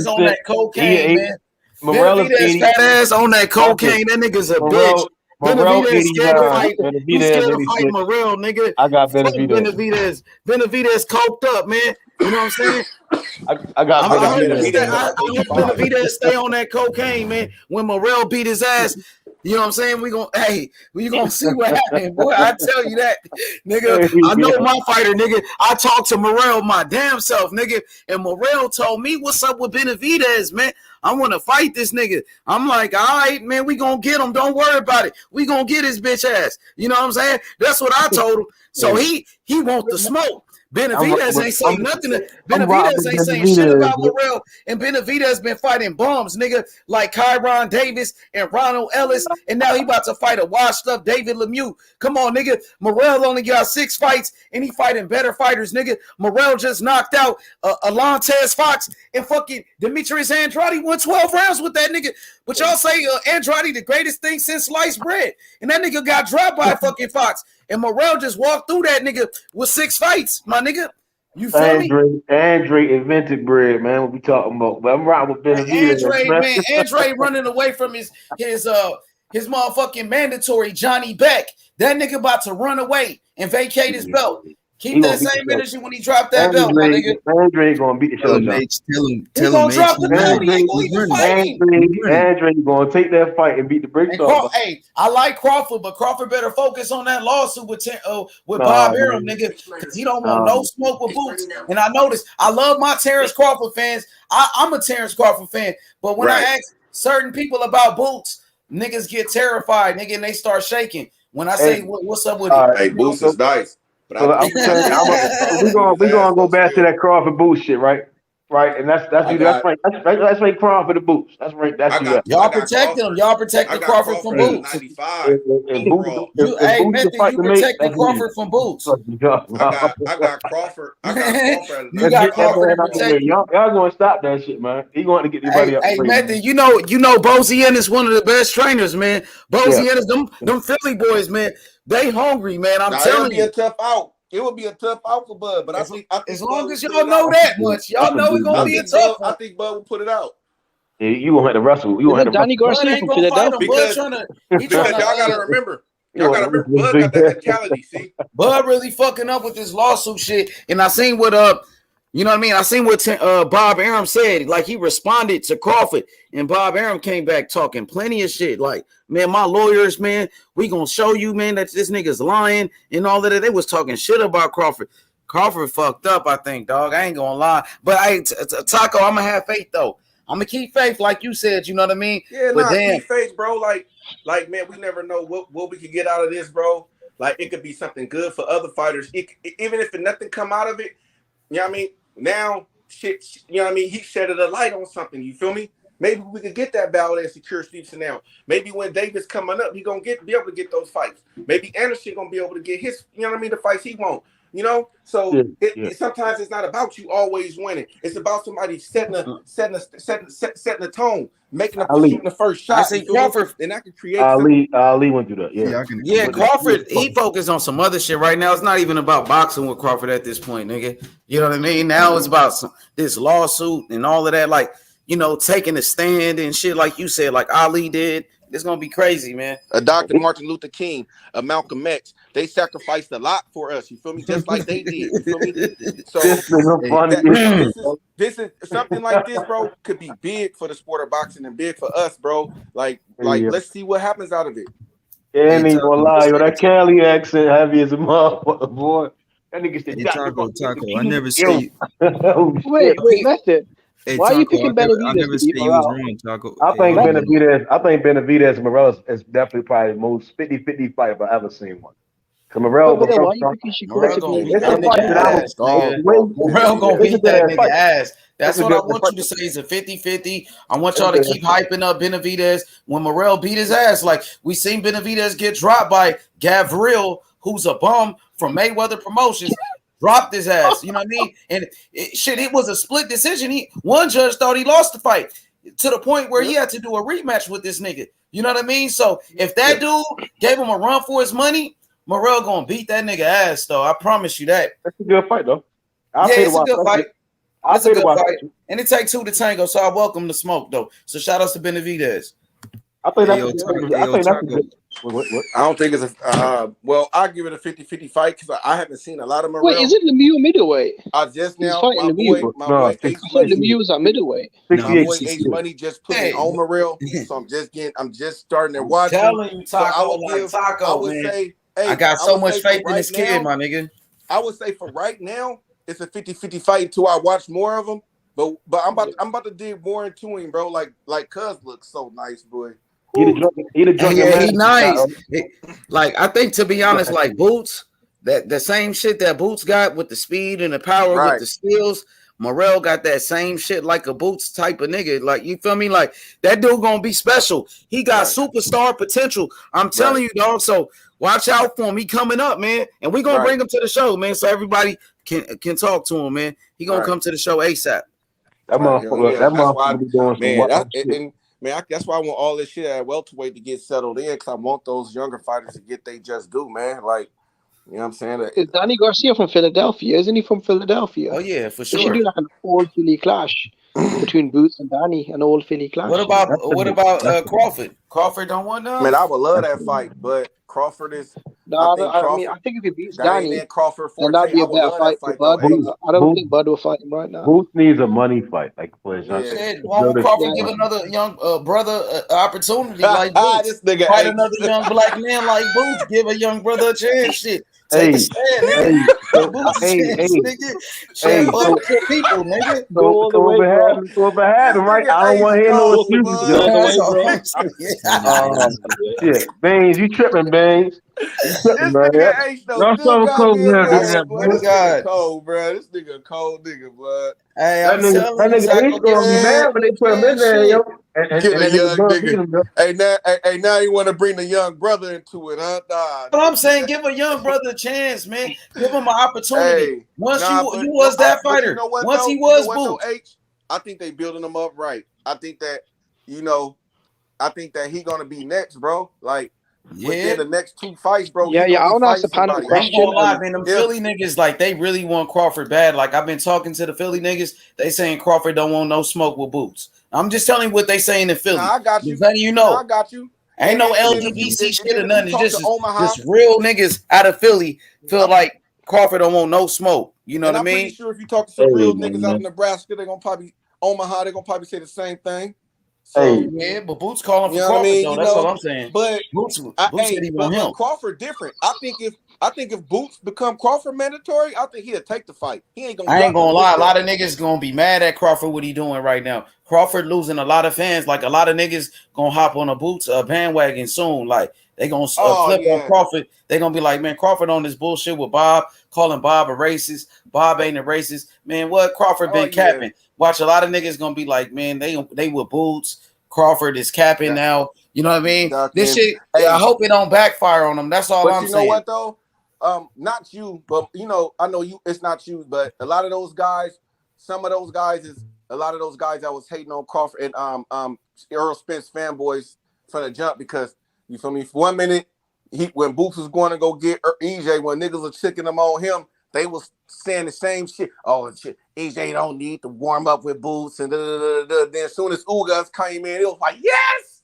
on that cocaine, man. Benavidez fat ass on that cocaine. That nigga's a bitch. Benavidez scared to fight. He's scared to fight Morrell, nigga. I got Benavidez. Benavidez coked up, man. You know what I'm saying? I got Benavidez. I hope Benavidez stay on that cocaine, man. When Morrell beat his ass, you know what I'm saying? We gonna see what happened, boy. I tell you that, nigga. I know my fighter, nigga. I talked to Morrell my damn self, nigga, and Morrell told me what's up with Benavidez, man. I want to fight this nigga. I'm like, all right, man, we gonna get him. Don't worry about it. We gonna get his bitch ass. You know what I'm saying? That's what I told him. So he want the smoke. Benavidez ain't saying nothing. Benavidez ain't saying shit about Morrell. And Benavidez been fighting bums, nigga, like Kyron Davis and Ronald Ellis. And now he about to fight a washed up David Lemieux. Come on, nigga. Morrell only got 6 fights and he fighting better fighters, nigga. Morrell just knocked out Alantez Fox and fucking Demetrius Andrade won 12 rounds with that nigga. But y'all say Andrade the greatest thing since sliced bread. And that nigga got dropped by fucking Fox. And Morrell just walked through that nigga with 6 fights, my nigga. You feel me? Andre invented bread, man. What we talking about? But I'm riding with Benavidez, Andre, man. man, Andre running away from his motherfucking mandatory Johnny Beck. That nigga about to run away and vacate his belt. Keep that same energy when he dropped that belt, my nigga. Andre gonna beat the shit out of him. He gonna drop the belt. He ain't gonna even fight him. Andre gonna take that fight and beat the brakes off. Hey, I like Crawford, but Crawford better focus on that lawsuit with Bob Arum, nigga, because he don't want no smoke with Boots. And I noticed, I love my Terence Crawford fans. I'm a Terence Crawford fan, but when I ask certain people about Boots, niggas get terrified, nigga, and they start shaking. When I say, what's up with it? Hey, Boots is nice. But we're gonna go back to that Crawford Boots shit, right? Right, and that's right Crawford the Boots. That's right. Y'all protect them. Y'all protecting Crawford from Boots. Hey, Method, you protecting Crawford from Boots. I got Crawford. You got Crawford protecting. Y'all gonna stop that shit, man. He going to get anybody up. Hey, Method, you know, Bozien is one of the best trainers, man. Bozien is them Philly boys, man. They hungry, man. I'm telling you. It would be a tough out for Bud, but I think as long as y'all know that much, y'all know it's gonna be a tough one. I think Bud will put it out. Yeah, you gonna have to wrestle. You gonna have to Danny Garcia from Philadelphia. Because y'all gotta remember. Y'all gotta remember Bud got that mentality, see? Bud really fucking up with this lawsuit shit. And I seen what you know what I mean? I seen what Bob Arum said. Like, he responded to Crawford, and Bob Arum came back talking plenty of shit. Like, man, my lawyers, man, we gonna show you, man, that this nigga's lying and all that. They was talking shit about Crawford. Crawford fucked up, I think, dog. I ain't gonna lie. But Taco, I'm gonna have faith, though. I'm gonna keep faith, like you said. You know what I mean? Yeah, but keep faith, bro. Like, man, we never know what we could get out of this, bro. Like, it could be something good for other fighters. Even if nothing come out of it, you know what I mean? Now, shit, you know what I mean? He shedded a light on something. You feel me? Maybe we could get that battle at Secure Stevenson now. Maybe when Davis coming up, he gonna be able to get those fights. Maybe Anderson gonna be able to get his, you know what I mean, the fights he want. You know, so sometimes it's not about you always winning. It's about somebody setting the tone, making a push on the first shot. I see Crawford, and that can create. Ali went through that. Yeah, Crawford. He focused on some other shit right now. It's not even about boxing with Crawford at this point, nigga. You know what I mean? Now it's about this lawsuit and all of that, like, you know, taking a stand and shit, like you said, like Ali did. It's gonna be crazy, man. A Dr. Martin Luther King, a Malcolm X, they sacrificed a lot for us. You feel me? Just like they did. You feel me? So this is something like this, bro. Could be big for the sport of boxing and big for us, bro. Like let's see what happens out of it. Yeah, ain't gonna lie, yo, that Cali accent heavy as a motherfucker, boy. That nigga said, Taco. I never say. Wait, Method. Hey, why Taco, are you picking Benavidez? I never say you was wrong, Taco. I think Benavidez and Morrell is definitely probably the most 50-50 fight if I ever seen one. Because Morrell, why are you picking Morrell gonna beat that nigga ass. That's what I want you to say. Is a 50-50. I want y'all to keep hyping up Benavidez when Morrell beat his ass. Like, we seen Benavidez get dropped by Gavril, who's a bum from Mayweather Promotions. Dropped his ass, you know what I mean? And it was a split decision. One judge thought he lost the fight to the point where he had to do a rematch with this nigga. You know what I mean? So if that dude gave him a run for his money, Morrell gonna beat that nigga ass, though. I promise you that. That's a good fight, though. It's a good fight. It's a good fight. And it takes two to tango, so I welcome the smoke, though. So shout out to Benavidez. I think that's good. What? I don't think it's a well, I'll give it a 50-50 fight because I haven't seen a lot of Morrell. Wait, is it Lemieux middleweight? I just now my boy Ace Lemieux was at middleweight. My boy Ace Money just put me on Morrell, so I'm just starting to watch. Telling you, Taco, I would say, I got so much faith in this kid, my nigga. I would say for right now, it's a 50-50 fight until I watch more of them. But I'm about to dig more into him, bro. Like Cuz looks so nice, boy. He nice. Like, I think, to be honest, like Boots, that the same shit that Boots got with the speed and the power with the skills, Morrell got that same shit like a Boots type of nigga. Like, you feel me? Like, that dude gonna be special. He got superstar potential. I'm telling you, dog. So watch out for him. He coming up, man. And we gonna bring him to the show, man, so everybody can talk to him, man. He gonna come to the show ASAP. That motherfucker be doing some shit. Man, that's why I want all this shit at welterweight to get settled in, because I want those younger fighters to get they just due, man. Like, You know what I'm saying? Is Danny Garcia from Philadelphia? Isn't he from Philadelphia? Oh yeah, for They should sure. do like an old Philly clash between Boots and Danny, an old Philly clash. What about Crawford? Crawford don't want none. Man, I would love that fight, but Crawford is. No, I I think if he beats that ain't Danny, in Crawford then forte. that'd be I a would better love fight that for fight though. Bud. Ace. I don't think Bud will fight him right now. Boots needs a money fight, like Flash. Yeah. Why won't Crawford give another young brother opportunity like Boots? This nigga Fight Ace. another young black man like Boots. Give a young brother a chance. Shit. Take Hey, a stand, nigga. hey, Give Boots a chance, nigga. Shit, fuck so your people, nigga. so if it happened, right? I don't want to hear no excuses, yo. That's all I'm saying. Shit, Baines, you tripping, Baines? You tripping, This man? nigga Ace though, Y'all good so cold goddamn here, man, man. boy. This nigga cold, bro. This nigga a cold nigga, bud. Hey, That I'm nigga telling you, Ace gonna be mad when they put him in there, yo. Get And a that nigga young Bud beat nigga. him, yo. Hey, now you want to bring the young brother into it, huh? Nah. But I'm saying, give a young brother a chance, man. Give him an opportunity. Hey, Once nah, you was that but fighter. you know what, Once though? he was You know what, Boots. though, H? I think they building him up right. I think that, I think that he gonna be next, bro. Like, within the next 2 fights, bro. Yeah, he I gonna want be to ask the fighting panel a somebody. I ain't gonna question. lie, man. Them Philly niggas, like, they really want Crawford bad. Like, I've been talking to the Philly niggas. They saying Crawford don't want no smoke with Boots. I'm just telling you what they saying in Philly. Nah, I got you. Just letting you know. Nah, I got you. Ain't no And then if LDBC shit or you nothing. talk It's to Omaha, just real niggas out of Philly feel like Crawford don't want no smoke. You know and what I I'm pretty mean? sure if you talk to some real niggas out in Nebraska, they're gonna probably Omaha, they're gonna probably say the same thing. So Yeah, but Boots calling you for know what I Crawford mean? though. You That's all know, I'm saying. but Boots said he want but him. Crawford different. I think if Boots become Crawford mandatory, I think he'll take the fight. He ain't gonna. I ain't gonna lie, a lot of of niggas gonna be mad at Crawford what he doing right now. Crawford losing a lot of fans. Like a lot of niggas gonna hop on a Boots bandwagon soon. Like they gonna flip on Crawford. They gonna be like, man, Crawford on this bullshit with Bob, calling Bob a racist. Bob ain't a racist. Man, what Crawford been capping? Watch, a lot of niggas gonna be like, man, they with Boots. Crawford is capping now. You know what I mean? This shit, I hope it don't backfire on them. That's all I'm saying. But you know what though? Not you, but I know you. It's not you, but a lot of those guys. Some of those guys is a lot of those guys that was hating on Crawford and Earl Spence fanboys from the jump because you feel me. For 1 minute, when Boots was going to go get EJ, when niggas was checking them on him, they was saying the same shit. Oh shit, EJ don't need to warm up with Boots and Then as soon as Ugas came in, it was like yes.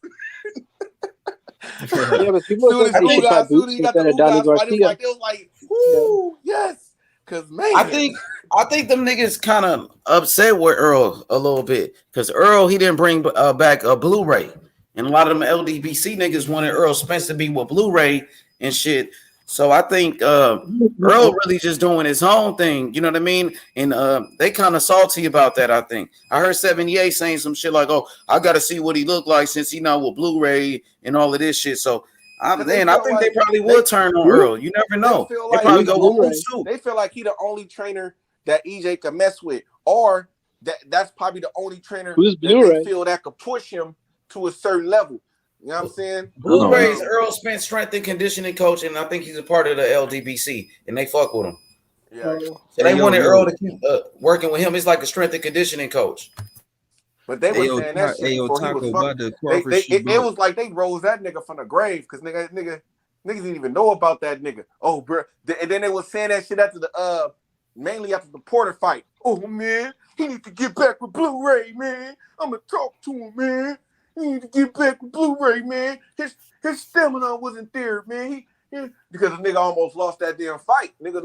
Yeah, but people are saying they should fight Boots instead of Danny Garcia. It was like, whoo, yes. Cause man, I think them niggas kind of upset with Earl a little bit because Earl he didn't bring back a Blu-ray, and a lot of them LDBC niggas wanted Earl Spence to be with Blu-ray and shit. So I think Earl really just doing his own thing, you know what I mean? And they kind of salty about that. I think I heard 78 saying some shit like, "Oh, I got to see what he looked like since he not with Blu-ray and all of this shit." So I think like they probably would turn on Earl. You never know. They probably go with Boots too. They feel like he the only trainer that EJ could mess with, or that's probably the only trainer that they feel that could push him to a certain level. You know what I'm saying? Blu-ray is Earl Spence strength and conditioning coach, and I think he's a part of the LDBC, and they fuck with him. Yeah. So they wanted Earl to keep working with him. It's like a strength and condigestion coach. But they were saying that shit before he was fucking. It was like they rose that nigga from the grave because niggas didn't even know about that nigga. Oh, bro. And then they was saying that shit after mainly after the Porter fight. Oh man, he need to get back with Blu-ray, man. I'ma talk to him, man. He need to get back with Blu-ray, man. His stamina wasn't there, man. Because the nigga almost lost that damn fight. Niggas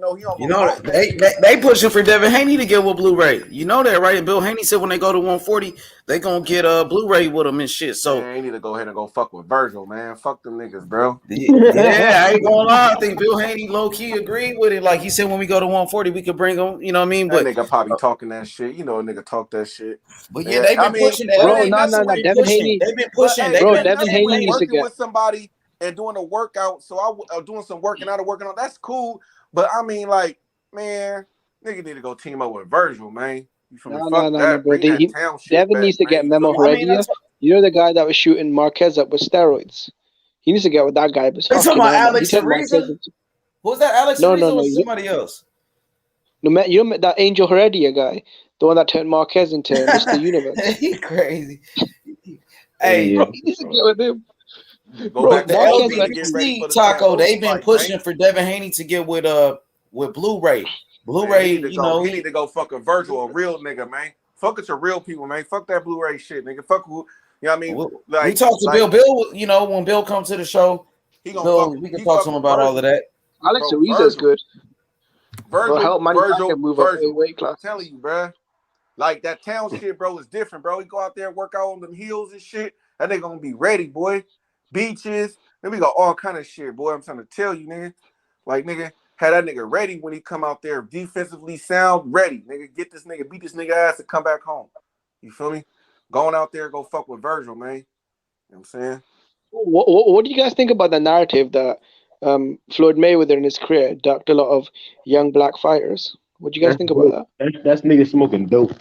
know he almost. You know lost they pushing for Devin Haney to get with Blu-ray. You know that, right? And Bill Haney said when they go to 140, they gonna get Blu-ray with them and shit. So man, they need to go ahead and go fuck with Virgil, man. Fuck them niggas, bro. Yeah, I ain't gonna lie. I think Bill Haney low key agreed with it. Like he said, when we go to 140, we could bring them. You know what I mean? That But nigga probably talking that shit. You know, a nigga talk that shit. But yeah, they've been pushing that. Bro, no. Devin Haney. They've been pushing. Bro, Devin Haney needs to working get with somebody and doing a workout. So I doing some working out and working on. That's cool. But I mean, like, man, nigga need to go team up with Virgil, man. No, bro. Devin needs to get Memo Heredia. You know the guy that was shooting Marquez up with steroids. He needs to get with that guy. But talking about Alex Ariza? Was that Alex Ariza or somebody else? No, you know that Angel Heredia guy, the one that turned Marquez into Mr. Universe. He crazy. Hey, bro, he needs to get with him. Go back The to Oakland and get ready LBC for the Taco, Kambosos they've been fight, pushing man. for Devin Haney to get with Blu-ray. Man, he Blu-ray, need to you go. know, He need to go fucking Virgil, a real nigga, man. Fuck it to real people, man. Fuck that Blu-ray shit, nigga. Fuck who, you know what I mean? we talked to Bill. Bill, you know, when Bill comes to the show, he gonna Bill, fuck. we can He talk to him fucking about all of that. Alex Bro, Ariza's good. Virgil, Will help Manny Pacquiao move up Virgil. weight class. I'm telling you, bruh. Like that town shit, bro, is different, bro. He go out there, work out on them heels and shit. That nigga gonna be ready, boy. Beaches. Then we got all kind of shit, boy. I'm trying to tell you, nigga. Like, nigga, had that nigga ready when he come out there, defensively sound, ready. Nigga, get this nigga, beat this nigga ass and come back home. You feel me? Going out there, go fuck with Virgil, man. You know what I'm saying? What do you guys think about the narrative that Floyd Mayweather in his career ducked a lot of young black fighters? What do you guys think about that? That's niggas smoking dope.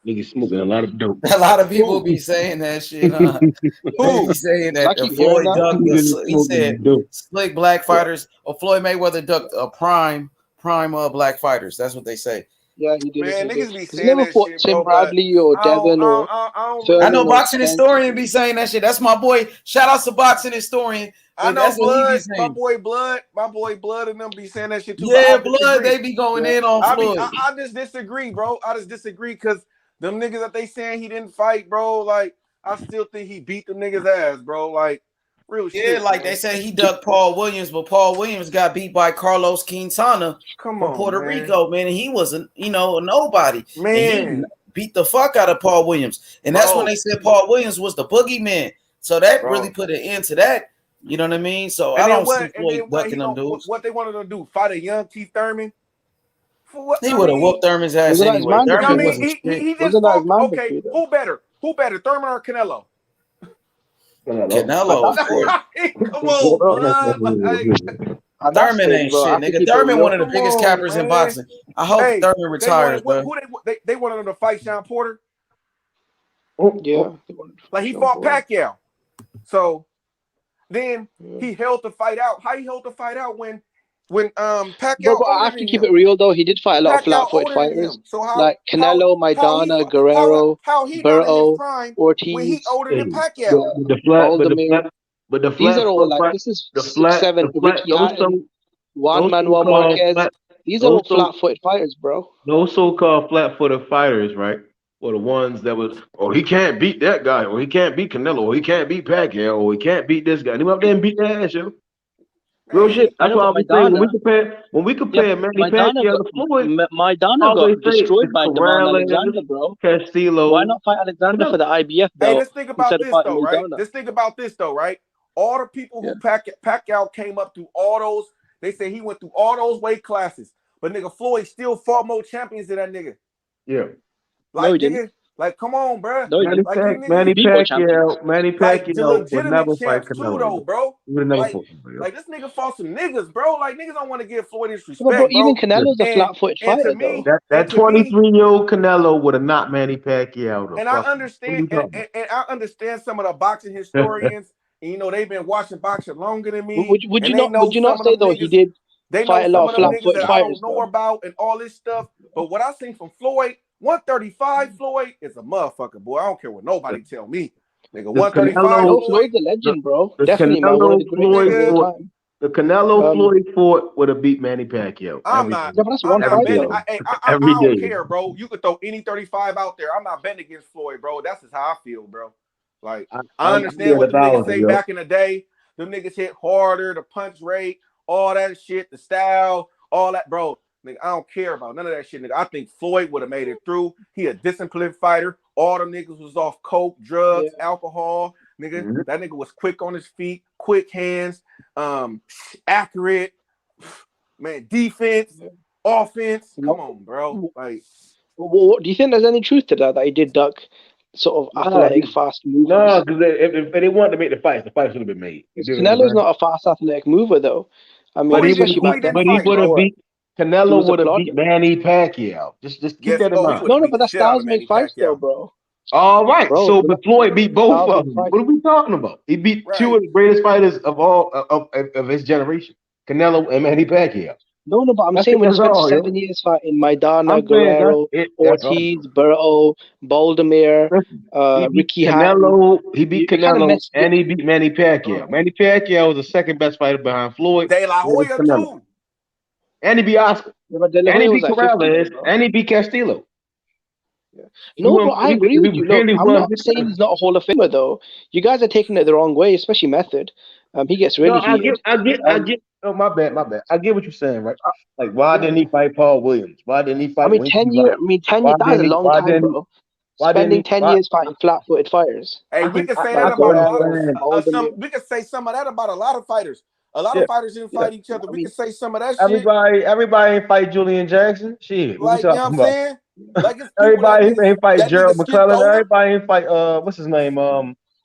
Niggas smoking a lot of dope. A lot of people be saying that shit, huh? They be saying that Floyd ducked. He said slick black fighters, or Floyd Mayweather ducked a prime black fighters. That's what they say. Yeah, he did. Man, niggas be He saying never that fought shit, Tim bro. Bradley or Devin or I know boxing historian be saying that shit. That's my boy. Shout out to boxing historian. I know That's what he be Blood, saying. my boy Blood and them be saying that shit too. Yeah, but I Blood, disagree. they be going in on Floyd. I just disagree, bro. I just disagree because them niggas that they saying he didn't fight, bro. Like, I still think he beat them niggas ass, bro. Like, real shit. Yeah, like man. they say he ducked Paul Williams, but Paul Williams got beat by Carlos Quintana from Puerto Rico, man. And he wasn't, a nobody. Man. And he beat the fuck out of Paul Williams. And that's when they said Paul Williams was the boogeyman. So that really put an end to that. You know what I mean? So And I don't what, see Floyd ducking them dudes. What they wanted to do? Fight a young Keith Thurman? For what? He would have whooped Thurman's ass anyway. Thurman wasn't shit. He just fought. Okay, who better? Who better, Thurman or Canelo? Canelo, of course. Come on, Thurman ain't shit, nigga. Thurman one of the biggest cappers in boxing. I hope Thurman retires, bro. They wanted him to fight Sean Porter. Yeah, like he fought Pacquiao. So then he held the fight out. How he held the fight out when Pacquiao? But I have to keep it real though. He did fight a lot of flat-footed fighters, like Canelo, Maidana, Guerrero, Burrow, Ortiz. When he older than Pacquiao. These are all like this is 6'7" Ricky Hatton, Juan Manuel Marquez. These are all flat-footed fighters, bro. Those so-called flat-footed fighters, right? Or the ones that was, he can't beat that guy, or he can't beat Canelo, or he can't beat Pacquiao, or he can't beat this guy. And he went up there and beat that ass, yo. Real shit. That's why I'm saying when we compare Manny Pacquiao to Floyd, Maidana got destroyed by Devon Alexander, bro. Castillo. Why not fight Alexander for the IBF belt? Hey, let's think about this though, right? Let's think about this though, right? All the people who Pacquiao came up through all those, they say he went through all those weight classes, but nigga Floyd still fought more champions than that nigga. Yeah. Like, nigga, like, come on, bro. No, Manny Pacquiao would never fight Canelo, though, bro. Like, this nigga fought some niggas, bro. Like, niggas don't want to give Floyd his respect, bro. Even Canelo's a flat-footed fighter, though. That 23-year-old Canelo would have knocked Manny Pacquiao. And I understand, and I understand some of the boxing historians. And, they've been watching boxing longer than me. Would you not say though he did fight a lot of flat-footed fighters? I don't know about and all this stuff. But what I seen from Floyd. 135 Floyd is a motherfucker, boy. I don't care what nobody tell me. Nigga, 135 Floyd's a legend, bro. Definitely, man. One of the greatest of all time. The Canelo Floyd fought would have beat Manny Pacquiao. I'm not. Yeah, that's one fight, though. I don't care, bro. You could throw any 35 out there. I'm not betting against Floyd, bro. That's just how I feel, bro. Like, I understand what the niggas say back in the day. Them niggas hit harder, the punch rate, all that shit, the style, all that, bro. Nigga, I don't care about none of that shit, nigga. I think Floyd would have made it through. He a disciplined fighter. All them niggas was off coke, drugs, alcohol. Nigga, that nigga was quick on his feet, quick hands, accurate, man, defense, offense. Come on, bro. Like, do you think there's any truth to that he did duck sort of athletic, fast movers? No, because if they wanted to make the fights would have been made. Canelo's not a fast athletic mover, though. I mean, especially back then. But he would have beat. Canelo would have beat Manny Pacquiao. Just keep that in mind. No, but that styles make fights, though, bro. All right. So, but Floyd beat both of them. What are we talking about? He beat two of the greatest fighters of all of his generation, Canelo and Manny Pacquiao. No, but I'm That's saying when you that's spent all, yo. 7 years fighting Maidana, I'm saying that's Guerrero, it. That's all. Ortiz, Berto, Baldomir, He beat Ricky Hatton, Canelo. He beat you kind of Canelo, messed and he beat Manny Pacquiao. Manny Pacquiao was the second best fighter behind Floyd. De La Then Hoya Canelo. too. And he beat Oscar. Yeah, but De La And he Hoya was beat like 50, Corrales. bro. And he beat Castillo. No, bro, I agree with you. Look, really I'm won not big saying time. he's not a Hall of Famer, though. You guys are taking it the wrong way, especially Method. He gets No, really I heated. get. Oh, my bad. I get what you're saying, right? Like, why didn't he fight Paul Williams? Why didn't he I fight mean, Winky 10 years, Why that is a didn't he? long time, bro. Spending 10 years fighting flat-footed fighters. Hey, I we can can say that I can about a lot understand. of some. We can say some of that about a lot of fighters. A lot Yeah, of fighters didn't yeah. fight each other. We can say some of that shit. Everybody ain't fight Julian Jackson. Shit, what we Like, you know what talking I'm about? saying? Like, it's people Everybody ain't fight that Gerald niggas skipped McClellan. over. Everybody ain't fight what's his name?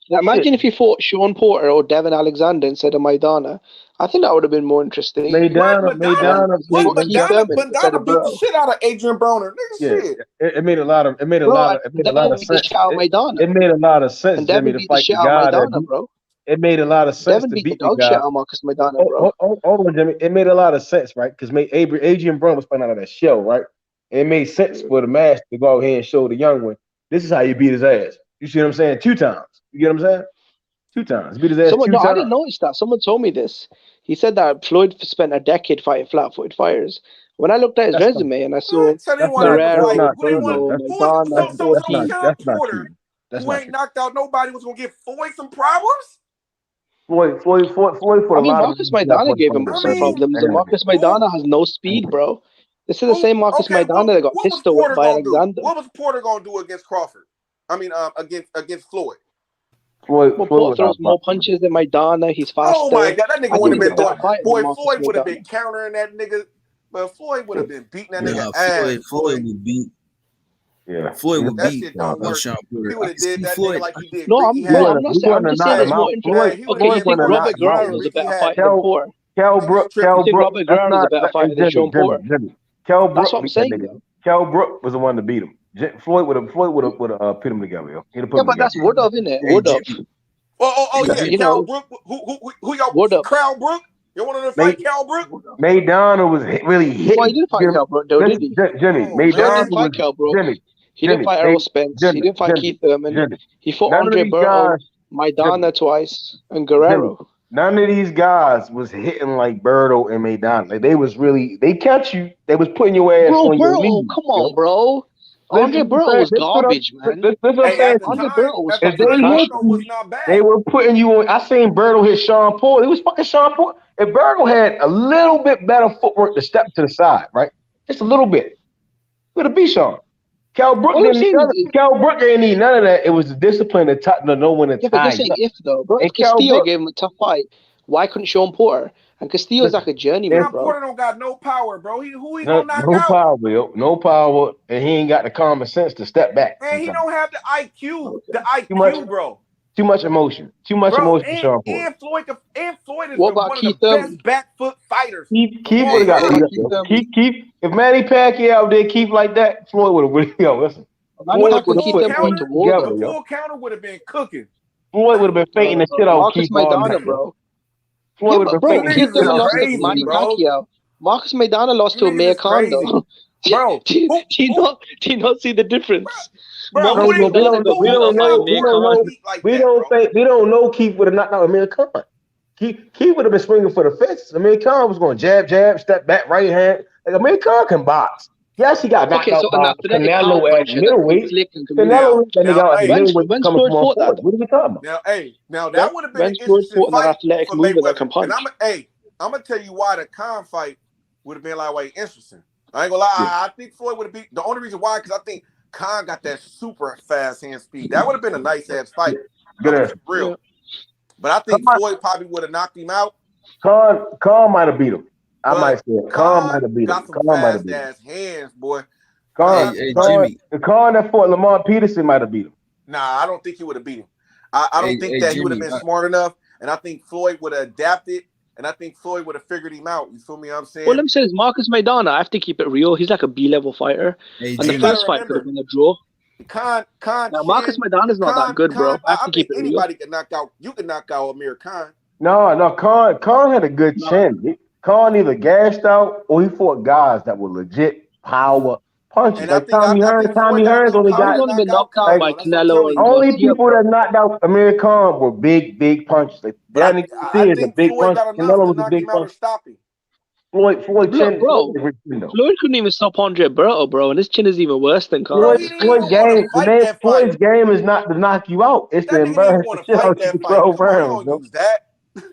Now, imagine if he fought Sean Porter or Devin Alexander instead of Maidana. I think that would have been more interesting. Madonna Keith Thurman instead Madonna of beat the Burrow. shit out of Adrian Broner. Nigga, Yeah, shit. it made a lot of Bro, Devin beat the sense. shit out of Maidana. It made a lot of sense, And Jimmy, Devin to beat the fight shit the out of guy that Maidana, beat. bro. It made a lot of sense Devin to beat the beat the dog shit guy. out of Marcus Maidana, bro. Hold on, Jimmy. It made a lot of sense, right? Because Adrian Brown was fighting out of that show, right? And it made sense for the master to go out here and show the young one, this is how you beat his ass. You see what I'm saying? 2 times. You get what I'm saying? 2 times. Beat his ass 2 No, I times. didn't notice that. Someone told me this. He said that Floyd spent a decade fighting flat-footed fighters. When I looked at his resume and I saw So they want to have a fight. Guerrero, Who they want? Berto, Who was Maidana, so Ortiz. Sean Porter, who ain't knocked out nobody, was gonna give Floyd some problems? Floyd for I a mean, lot of Marcus reasons got Maidana put gave in him front of some him. problems, and Marcus Maidana has no speed, bro. This is the same Marcus Okay, Maidana that got what was pistol whipped Porter by gonna do? Alexander. What was Porter gonna do against Crawford? I mean, against Floyd. Floyd Porter throws more punches than Maidana. He's faster. Oh my god, that nigga I would think have he's been a better fighter than boy. Marcus Floyd would have Maidana. been countering that nigga, but Floyd would have been beating that nigga Nah, ass. Floyd would beat. Yeah, Floyd would That beat shit don't work. Sean Porter. He would I have can did see that nigga Floyd. like he did No, Ricky I'm Hatton. not saying. I'm just saying it's more interesting. He Okay, you think Robert Guerrero is a better fighter than Porter? Kell Brook, You think Robert Guerrero is a better fighter than Sean Porter? Kell That's Brook what I'm beat that saying, nigga. though. Kell Brook was the one to beat him. Floyd would have put him together. Yo. He'd have put Yeah, him but together. that's Woodruff, isn't it? Woodruff. Yeah, You Cal know, Brook. Who y'all? Woodruff. Cal Brook. You want to fight Cal Brook? Maidana was really hitting. Well, he didn't fight Cal Brook, though, did he? Jimmy, Floyd Maidana didn't fight was Cal Brook. Jimmy. He didn't fight Errol Spence. He didn't fight Keith Thurman. He fought None of Andre these Berto, guys, Maidana twice, and Guerrero. None of these guys was hitting like Berto and Maidana. Like, they catch you. They was putting your ass Bro, on your Berto, knees. come on, bro. Andre Berto was garbage, man. This what I'm saying. Andre Berto was If fucking they hit trash. you, they were putting you on. I seen Berto hit Sean Paul. It was fucking Sean Paul. If Berto had a little bit better footwork to step to the side, right? Just a little bit, would have beat Sean. Cal Brook didn't need none of that. It was the discipline to know when to Yeah, but you're tie saying up. if, though, bro. And If Castillo gave him a tough fight, why couldn't Sean Porter? And Castillo's like a journeyman, Sean bro. Porter don't got no power, bro. Who he gonna knock No out? power, Will. No power, and he ain't got the common sense to step back. Man, he don't have the IQ. The IQ, Too much, bro. Too much emotion. Too much Bro, emotion for Sean Porter. and Floyd is What about one of Keith the Thurman? best back foot fighters. Keith would have got beat up. Yo. Keith, if Manny Pacquiao did Keith like that, Floyd would have really listen. Floyd would have put Keith together, The yo. full counter would have been cooking. Floyd would have been faking the shit out of Marcus Keith all Maidana, night, bro. Floyd Yeah, would have but been bro, faking Keith the shit Thurman out of lost to Keith. Manny Pacquiao. Marcus Maidana lost to Amir Khan, though. Bro, do you not see the difference? Bro, Marcus Maidana got beat up by Amir Khan. We don't know Keith would have knocked out Amir Khan. Keith would have been swinging for the fences. Amir Khan was going jab, step back, right hand. Like Amir Khan can box. Yes, he got knocked out by Canelo at middleweight. Canelo that nigga out at middleweight coming from 140. What are we talking about? Now that would have been an interesting fight for Mayweather. And I'm gonna tell you why the Khan fight would have been like interesting. I ain't gonna lie. I think Floyd would have beat. The only reason why, because I think Khan got that super fast hand speed. That would have been a nice ass fight. Real. But I think Floyd probably would have knocked him out. Khan might have beat him. I might say it. Khan might have beat him. Got some fast ass hands, boy. Jimmy. The Khan that fought Lamont Peterson might have beat him. Nah, I don't think he would have beat him. I don't think that he would have been smart enough. And I think Floyd would have adapted. And I think Floyd would have figured him out. You feel me? What I'm saying. Well, let me say this: Marcus Maidana. I have to keep it real. He's like a B-level fighter. And the first fight could have been a draw. Now, Marcus Maidana's not that good, bro. I have to keep it real. Anybody can knock out. You can knock out Amir Khan. No, Khan had a good chin. Khan either gassed out or he fought guys that were legit power punches. And Like Tommy Hearns only Khan got was only been knocked out like by Canelo and only Garcia, people bro. that knocked out Amir Khan were big punches. Like that nigga I is a think big Floyd punch. got enough Canelo to was a knock big him out or punch. stop him. Floyd chin, Bro, Floyd though. Floyd couldn't even stop Andre Berto, bro, and his chin is even worse than Khan's. Floyd game, the name Floyd's game is not to knock you out. It's to embarrass the shit out you for 12 rounds. Yo.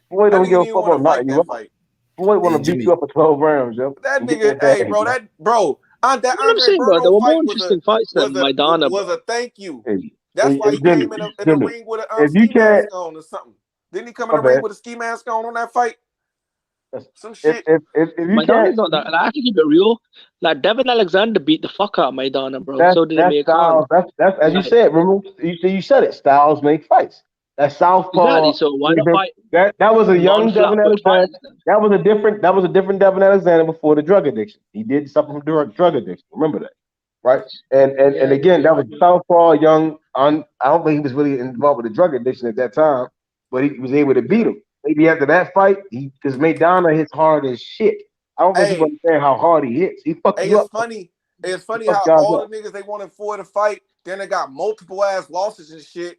Floyd don't give a fuck about knocking you out. Floyd want to beat you up for 12 rounds, yo. That nigga, hey, bro, that I'm Andre saying, bro, there Berto were fight more interesting fights than Maidana, was bro. a thank you. Hey, That's why he Jimmy, came in the Jimmy, ring with a if you ski mask can't, on or something. Didn't he come in my the ring bad. with a ski mask on that fight? Some shit. If you Maidana's can't, not that. And I have to keep it real. Like Devin Alexander beat the fuck out of Maidana, bro. So did that's Amir Khan. Styles. That's as you Like, said. Remember, you said it. Styles make fights. That southpaw. exactly. So why not fight That was a young Devin non-flatfoot Alexander. fighters then? That was a different Devin Alexander before the drug addiction. He did suffer from drug addiction. Remember that, right? And again, that was southpaw young. I don't think he was really involved with the drug addiction at that time, but he was able to beat him. Maybe after that fight, because Maidana hits hard as shit. I don't think people understand how hard he hits. He fucked you up. It's funny how all the niggas they wanted Floyd to fight, then they got multiple ass losses and shit.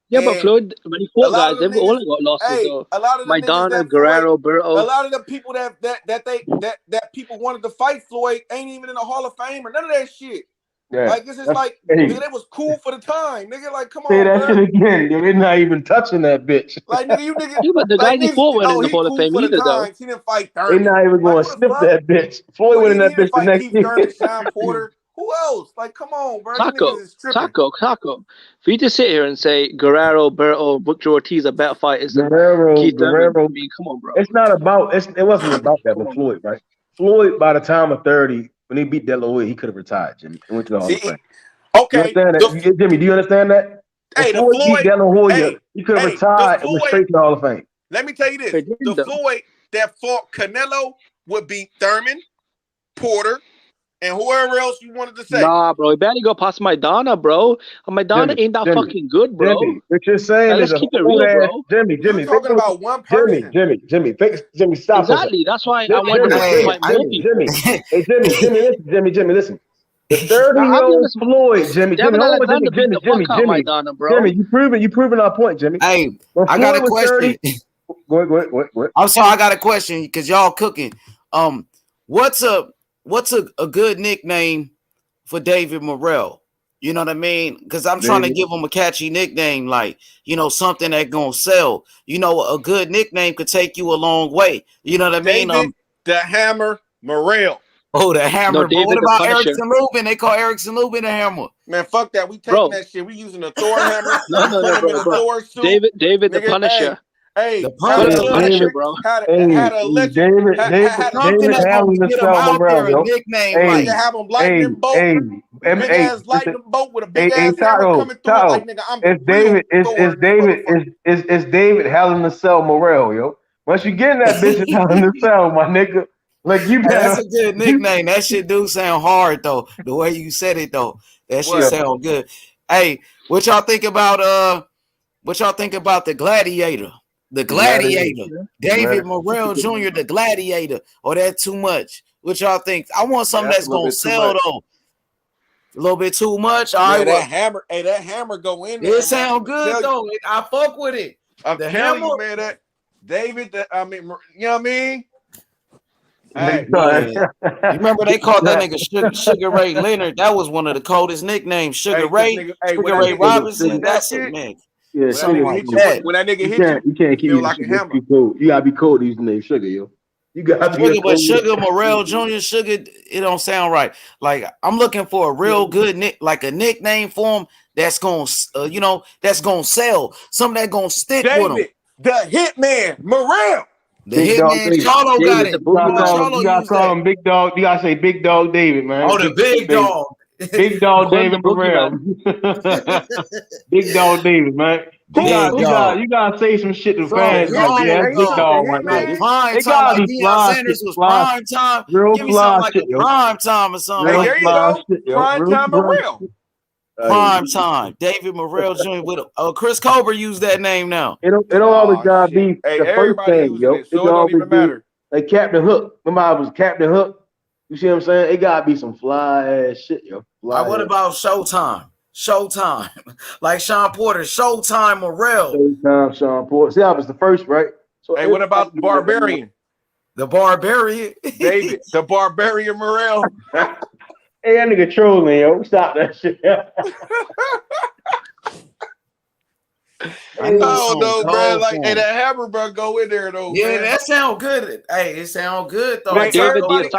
Yeah, but Floyd, when he fought guys, they've all got losses though. A lot of the niggas Maidana, that Guerrero, Floyd, Berto. a lot of the people that people wanted to fight Floyd ain't even in the Hall of Fame or none of that shit. Yeah, like it's just like nigga, they was cool for the time. Nigga, like come say on, that bro. shit again. They're not even touching that bitch. Like nigga, you nigga. Yeah, but the like, guys he fought weren't in the he Hall of cool Fame for the either, though. times. He didn't fight They're Thurman. not even going to sniff that bitch. Floyd went in that bitch the next Keith year. Thurman, Sean Porter. Who else? Like, come on, bro. You niggas is tripping. Taco. For you to sit here and say Guerrero, Berto, Butcher Ortiz are better fighters than Guerrero, Keith Thurman, I mean, come on, bro. It's not about. It wasn't about that with Floyd, right? Floyd, by the time of 30, when he beat De La Hoya, he could have retired, Jimmy, and went to the Hall of Fame. Okay, you understand that? Jimmy, do you understand that? Hey, the Floyd beat De La Hoya, he could have retired and went straight to the Hall of Fame. Let me tell you this: the Floyd that fought Canelo would beat Thurman, Porter, and whoever else you wanted to say. Nah, bro, he barely got past Maidana, bro. Maidana ain't that fucking good, bro. Jimmy, what you're saying let's is keep it real, bro. Jimmy. You're talking about one person. Jimmy, stop. Exactly. That's why I wanted to fight more people. Hey, Jimmy, listen. The 30-year-old Floyd, Jimmy, Devin Alexander beat the fuck out Maidana, bro. Jimmy, you proving our point, Jimmy. Hey, when I got a question. Go ahead. I'm sorry, I got a question because y'all cooking. What's a good nickname for David Morrell? You know what I mean? Because I'm trying to give him a catchy nickname, like, you know, something that gonna sell. You know, a good nickname could take you a long way. You know what I mean? David the Hammer Morrell. Oh, the Hammer. No, David what about the Punisher. Erickson Lubin? They call Erickson Lubin the Hammer. Man, fuck that. We taking that shit. We using the Thor hammer. No, bro. David the Punisher. Hey, the Punisher, bro. Had a legend. David having to get him out there a nickname like have him lightning bolt. Big ass lightning bolt with a big ass hammer coming through. Like nigga, I'm It's David Hell in the Cell Morrell, yo. Once you get in that bitch, it's Hell in the Cell, my nigga. Like you better. That's a good nickname. That shit do sound hard though. The way you said it though, that shit sound good. Hey, what y'all think about the Gladiator? The Gladiator, David Morrell Jr., the Gladiator, or that too much? What y'all think? I want something that's gonna sell though. A little bit too much. All right, that hammer go in there. It sound good though. I fuck with it. I'm telling you, man, that David. You know what I mean? Hey, you remember they called that nigga Sugar Ray Leonard? That was one of the coldest nicknames. Sugar Ray Robinson. That's it, man. Yeah, when that nigga hit you can't keep like a hammer. You gotta be cold. These names Sugar, yo. You gotta be but Sugar Morrell Jr. Sugar, it don't sound right. Like I'm looking for a real good a nickname for him that's gonna, that's gonna sell. Something that's gonna stick with him. The Hitman Morrell. The Hitman Charlo got it. You gotta call him Big Dog. You gotta say Big Dog David, man. Oh, the Big Dog. Big Dog David Morrell. Big Dog David, man. You gotta say some shit to fans. Big Dog, man. Prime time. Like Deion Sanders was prime time. Give me something like a prime time or something. There you go. Prime time Morrell. Prime time. David Morrell Jr. with Chris Colbert used that name now. It don't always gotta be the first thing, yo. So it don't even matter. Like Captain Hook. Remember I was Captain Hook? You see what I'm saying? It gotta be some fly ass shit, yo. What about Showtime? Showtime. Like Sean Porter, Showtime Morrell. Showtime, Sean Porter. See, I was the first, right? So Hey, what about Barbarian? The Barbarian? David, the Barbarian Morrell. Hey, that nigga trolling, yo. Stop that shit. I don't know, bro. Like, hey, that hammer, bro, go in there though. Yeah, man. that sound good. Hey, it sound good though. Hey, everybody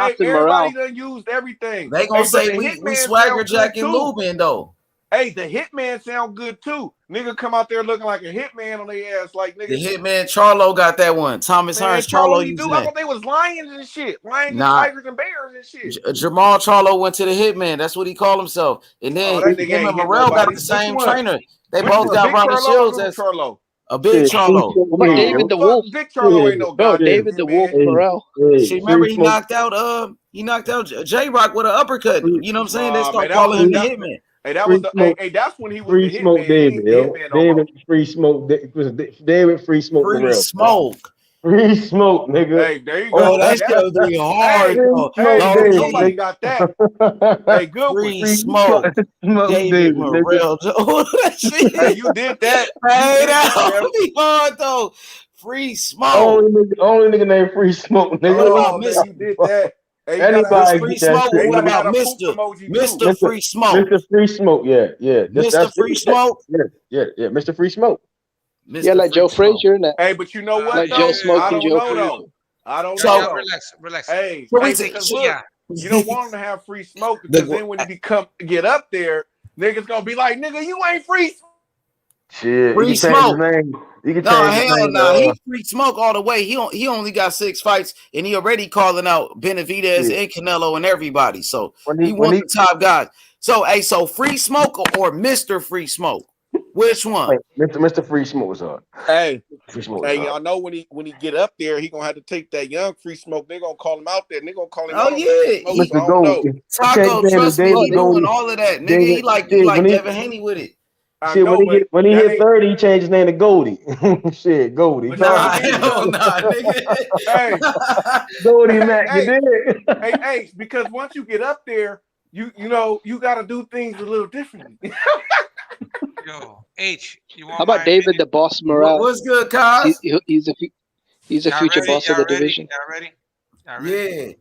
done used everything. They gonna Hey, say but the we Hitman swagger sound Jack good, and too. Lubin though. Hey, the Hitman sound good too. Nigga come out there looking like a hitman on their ass, like nigga. The Hitman Charlo got that one. Thomas Man, Hearns Charlo he using do. I that. thought they was lions and shit. Lions and Nah. tigers and bears and shit. Jamal Charlo went to the Hitman. That's what he called himself. And then that nigga him ain't and hit Morrell got nobody. the Which same one? trainer. They Which both one? got Big Ronnie Charlo or Shields little as Charlo? a big Charlo. But David the Wolf. Big Charlo ain't no goddamn David the Wolf Morrell. She remember he knocked out J Rock with an uppercut. You know what I'm saying? They start calling him the Hitman. Hey, that was hey, that's when he was Free the Smoke hitman. David, He ain't the yo. hitman no more. David Free Smoke. David Free Smoke Free Morrell. Smoke. Free Smoke, nigga. Hey, there you Oh, go. that's gonna be hard though. Hey, No, somebody got that. Hey, good one. Free Smoke. David Morrell. That shit. Hey, you did that. Hey, that would be hard though. Free Smoke. Only nigga named Free Smoke, nigga. Oh, man, you did that. Hey, Anybody Free get that Smoke. shit? What about Mr. Free Smoke? Mr. Free Smoke, yeah. Mr. Free Smoke? Yeah, Mr. Free Smoke. Yeah, like Joe Frazier and that. Hey, but you know what? Like though? Joe Smoke I and don't Joe know Frazier. though. I don't So, know. relax. Hey, So because look, you don't want him to have free smoke because then when he get up there, niggas gonna be like, nigga, you ain't free. Shit, Free you can change Smoke. his name. You can No, change his hell name. no. He Free Smoke all the way. He only got 6 fights, and he already calling out Benavidez and Canelo and everybody. So he won the top guys. So so Free Smoke or Mr. Free Smoke? Which one? Mr. Free Smoke was hard. Hey, Free Smoke. Hey, y'all know when he get up there, he gonna have to take that young free smoke. They gonna call him out there. They gonna call him out. Oh yeah, Smoke, so I don't know. Taco, trust me, he doing all of that, nigga. He like Devin Haney with it. Shit, when he hit 30, he changed his name to Goldie. Shit, Goldie. Nah, hell nah, nigga. Hey, Goldie Mac, you did. Hey, because once you get up there, you know you got to do things a little differently. Yo, H, you want How about David the Boss Morrell? What's good, Kaz? He's a future boss of the division. Y'all ready? Yeah.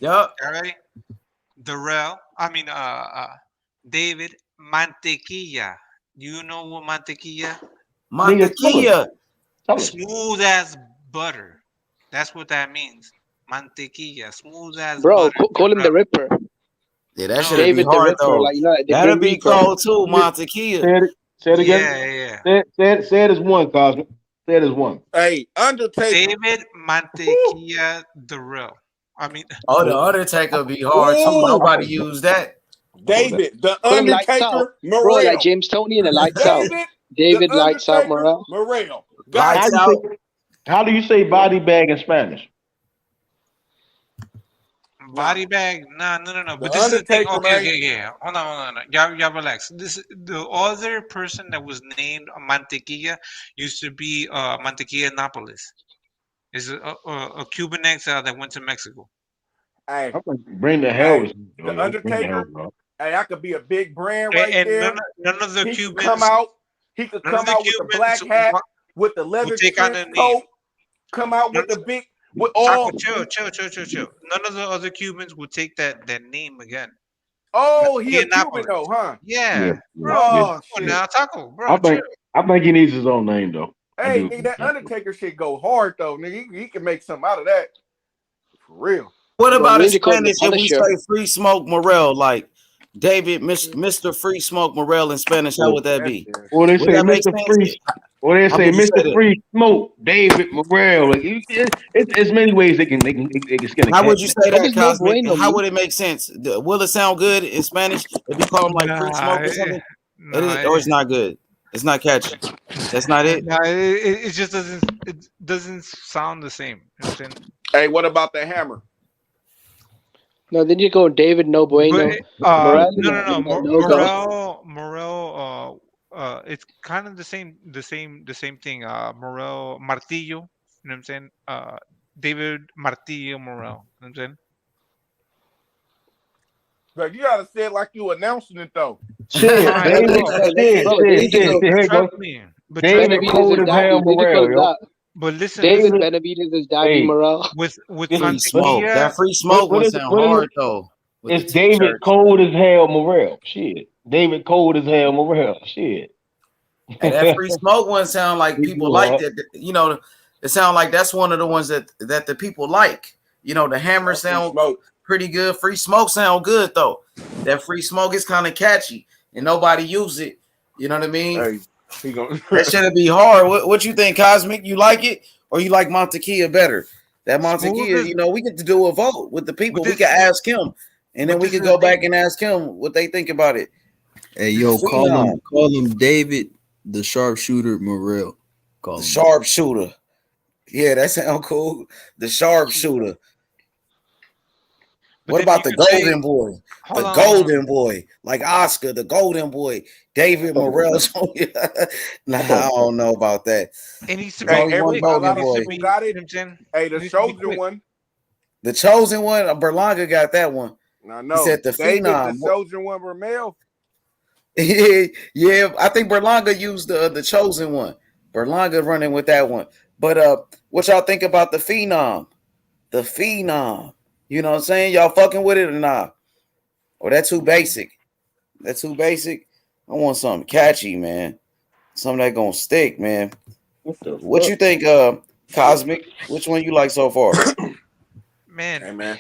Yup. Y'all ready? David Mantequilla. You know what mantequilla? Mantequilla. Smooth as butter. That's what that means. Mantequilla, smooth as butter. Bro, call him the Ripper. Yeah, that should be hard though. Like, you know, that'll be called too, Mantequilla. Say it again. Yeah. Say it as one, Cosmic. Say it as one. Hey, Undertaker. David Mantequilla the Real. The Undertaker be hard too. Nobody used that. David, the Undertaker, Morrell. Bro, like James Toney and the Lights Out. David Lights Out Morrell. Lights Out. How do you say body bag in Spanish? Body bag? No. But The this is the thing. Undertaker, man. Okay, yeah. Hold on. Y'all relax. The other person that was named Mantequilla used to be Mantequilla Nápoles. Is a Cuban exile that went to Mexico. Hey, bring the hell. The Undertaker. Hey, that could be a big brand right and there. None of the Cubans. He could come out with the black hat, with the leather trench coat. Come out with the big. With all. Chill. None of the other Cubans would take that name again. Oh, he a Cuban though, huh? Yeah. Bro, oh, shit. Now Taco, bro. I think he needs his own name though. Hey, nigga, that Undertaker shit go hard though, nigga. He can make something out of that. For real. What about in Spanish if we say Free Smoke Morrell, like David, Mr. Free Smoke Morrell in Spanish? How would that be? Or they say Mr. Free. Or they say Mr. Free Smoke David Morrell. Like, it's many ways they can skin a cat. How would you say that, Cosmic? How would it make sense? Will it sound good in Spanish if you call him like Free Smoke or something? Or it's not good. It's not catchy. That's not it. No, it just doesn't sound the same. You know what I'm saying? Hey, what about the Hammer? No, then you go David No Bueno. Morrell. It's kind of the same thing. Morrell Martillo. You know what I'm saying? David Martillo Morrell. You know what I'm saying? But you gotta say it like you announcing it though. Shit, David. Shit. Here you go. But David cold as hell Morrell, yo. But listen, David Benavidez is Daddy Morrell. with Free smoke. Mantequilla, That free smoke one sound hard though. It's David cold as hell Morrell. Shit. David cold as hell Morrell. Shit. And that free smoke one sound like people like that. You know, it sound like that's one of the ones that the people like. You know, the hammer sound pretty good. Free smoke sound good though. That free smoke is kind of catchy and nobody use it. You know what I mean? Hey, that shouldn't be hard. What you think, Cosmic? You like it or you like Mantequilla better? That Mantequilla, you know, we get to do a vote with the people. We can ask him, and then we can go back and ask him what they think about it. Hey, yo, call him David the Sharpshooter Morrell. Call him Sharpshooter. Yeah, that sounds cool. The Sharpshooter. What about the Golden Boy? The Golden Boy, like Oscar, the Golden Boy, David Morrell. Nah, I don't know about that. And he's one Golden Boy. Got it. Hey, the chosen one. The chosen one. Berlanga got that one. I know. He said the David, Phenom. the chosen one, Ramel. Yeah, I think Berlanga used the chosen one. Berlanga running with that one. But what y'all think about the Phenom? The Phenom. You know what I'm saying? Y'all fucking with it or not? Or that's too basic? That's too basic? I want something catchy, man. Something that gonna stick, man. What you think, Cosmic? Which one you like so far? Man. Hey, man.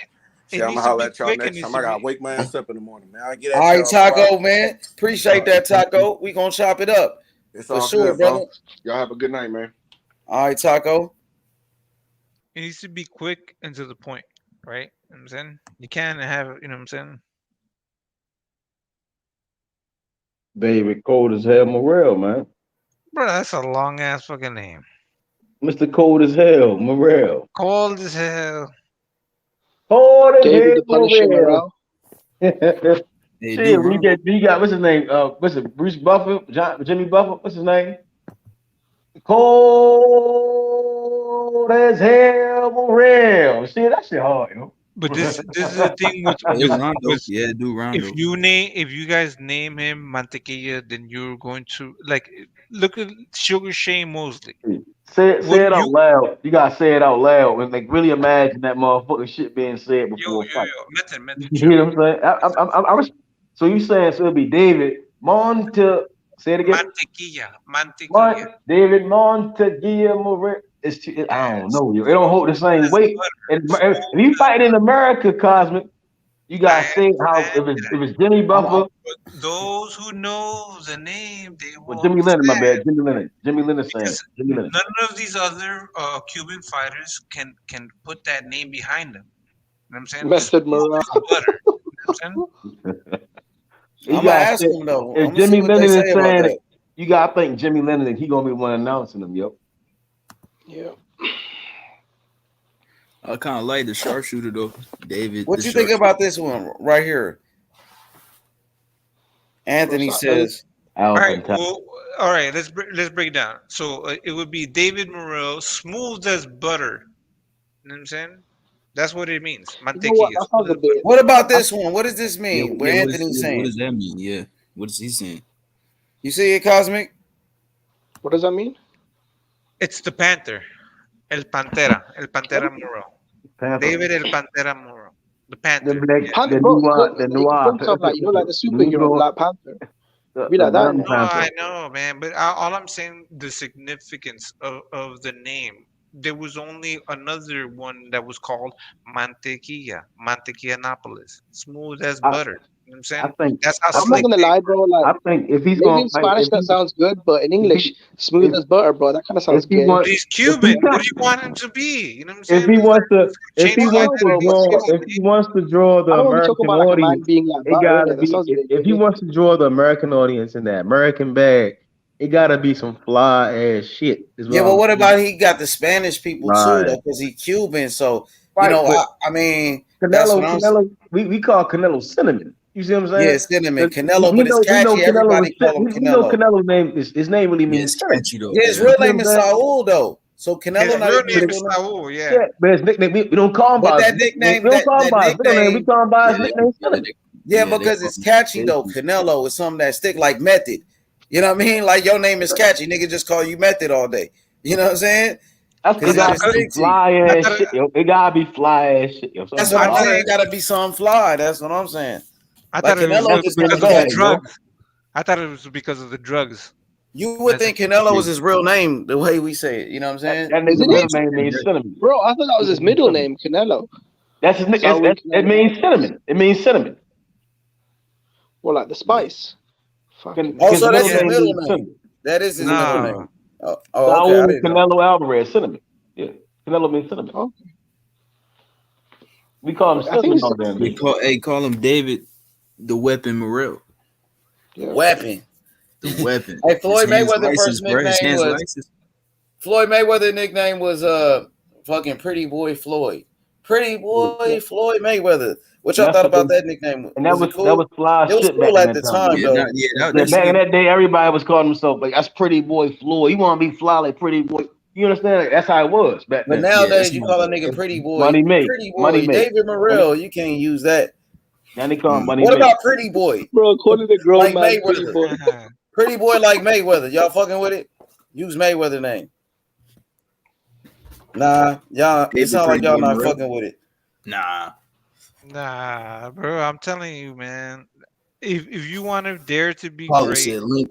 See, I'm gonna holler at y'all next time. I gotta wake my ass up in the morning, man. I get all right, Taco, man. Appreciate that, Taco. We gonna chop it up. It's for all sure, good, bro. brother. Y'all have a good night, man. All right, Taco. It needs to be quick and to the point, right? You know what I'm saying? You can't have, you know what I'm saying? David cold as hell Morrell, man. Bro, that's a long ass fucking name. Mr. Cold as hell Morrell. Cold as hell. Cold as David hell the Punisher Morrell. Shit, you got what's his name? What's it? Bruce Buffer, Jimmy Buffer. What's his name? Cold as hell Morrell. See, that shit hard, yo. But this is the thing with Rondo. Yeah, do Rondo. If you guys name him Mantequilla, then you're going to look at Sugar Shane Mosley. Say it out loud. You gotta say it out loud and really imagine that motherfucking shit being said before a fight. You know what I'm saying? So you saying it'll be David say it again. Mantequilla. David Mantequilla Morrell. I don't know. It don't hold the same weight. And if you fight in America, Cosmic, you gotta say how if it's Jimmy Buffer. Those who know the name, they will. Jimmy Leonard, my bad. Jimmy Leonard saying. None of these other Cuban fighters can put that name behind them. You know what I'm saying? Method Morrell. Butter. You know what I'm saying? I'm gonna ask him though. If Jimmy Leonard is saying it, you gotta think Jimmy Leonard. He gonna be one announcing them, yo. Yeah. I kind of like the sharpshooter though, David. What you think about this one right here? Anthony says. All right. Well, all right. Let's break it down. So it would be David Morrell, smooth as butter. You know what I'm saying? That's what it means. Mantequilla. What about this one? What does this mean? What Anthony's saying? What does that mean? Yeah. What is he saying? You see it, Cosmic? What does that mean? It's the Panther. El Pantera Morrell. David El Pantera Morrell. The Panther. The superhero Black Panther. Be like that. No, I know, man. But all I'm saying, the significance of the name. There was only another one that was called Mantequilla, Mantequillanopolis, smooth as butter. You know what I'm saying? I think that's how I'm not gonna lie, bro. Like, I think if he's maybe going in Spanish that sounds good, but in English, smooth as butter, bro. That kind of sounds good. He's Cuban. What do you want him to be? You know what I'm saying? If he wants to draw the American audience, it gotta be. If he wants to draw the American audience in that American bag, it gotta be some fly ass shit. Yeah, but what about he got the Spanish people too, though, because he's Cuban. So you know, I mean, Canelo. We call Canelo cinnamon. You see what I'm saying? Yeah, cinnamon. Canelo, but it's catchy. Everybody call him Canelo. Canelo's name his name really means catchy though. Yeah, his real name is Saul though. So His Canelo not real even his name is real name. Saul. Yeah. Yeah, but his nickname, we don't call him But by his that nickname. nickname, We don't call him that by his middle name. We nickname, call him by his nickname. Cinnamon. yeah, they because call it's him catchy though. Baby. Canelo is something that stick like Method. You know what I mean? Like your name is catchy, nigga. Just call you Method all day. You know what I'm saying? It Because it gotta just be stick to you. fly ass shit, yo. It gotta be fly ass shit, yo. That's Something what I'm fly. saying. It gotta be something fly. That's what I'm saying. I Like thought it was Canelo just kind because of of the catchy. drugs. I thought it was because of the drugs. You would That's think Canelo was his real name, the way we say it. You know what I'm saying? That Is nigga it middle it? name means cinnamon. Bro, I thought that was his middle name, Canelo. That's his nickname. Saul It Canelo. means cinnamon. It means cinnamon. Well, like the spice. Fucking Oh, so that's middle his name middle means name. cinnamon. That is his middle name. Oh, okay. I Saul didn't know. Canelo Alvarez, cinnamon. Yeah, Canelo means cinnamon. Oh. We call him I think cinnamon it's all damn day. Call him David, the Weapon Morrell. Weapon. The weapon. Hey, Floyd His hands Mayweather license, first bro. His nickname hands was license. Floyd Mayweather nickname was fucking Pretty Boy Floyd. Pretty Boy Floyd Mayweather. What y'all thought about that nickname? And that Was was it cool? that was fly It was shit back cool in at that the time. time though. Back in that day, everybody was calling himself like that's Pretty Boy Floyd. You want to be fly like Pretty Boy. You understand? Like, that's how it was back But then. nowadays you call a nigga Pretty Boy. Money made. Pretty Money Boy. made. David Morrell. You can't use that. Now they call him Money What made. about Pretty Boy? Bro, calling the grown Like man Pretty Mayweather. Boy. Pretty Boy like Mayweather. Y'all fucking with it? Use Mayweather name. Nah, y'all. It sound like y'all not fucking with it. Nah, bro. I'm telling you, man. If you want to dare to be Paulo great, said Link.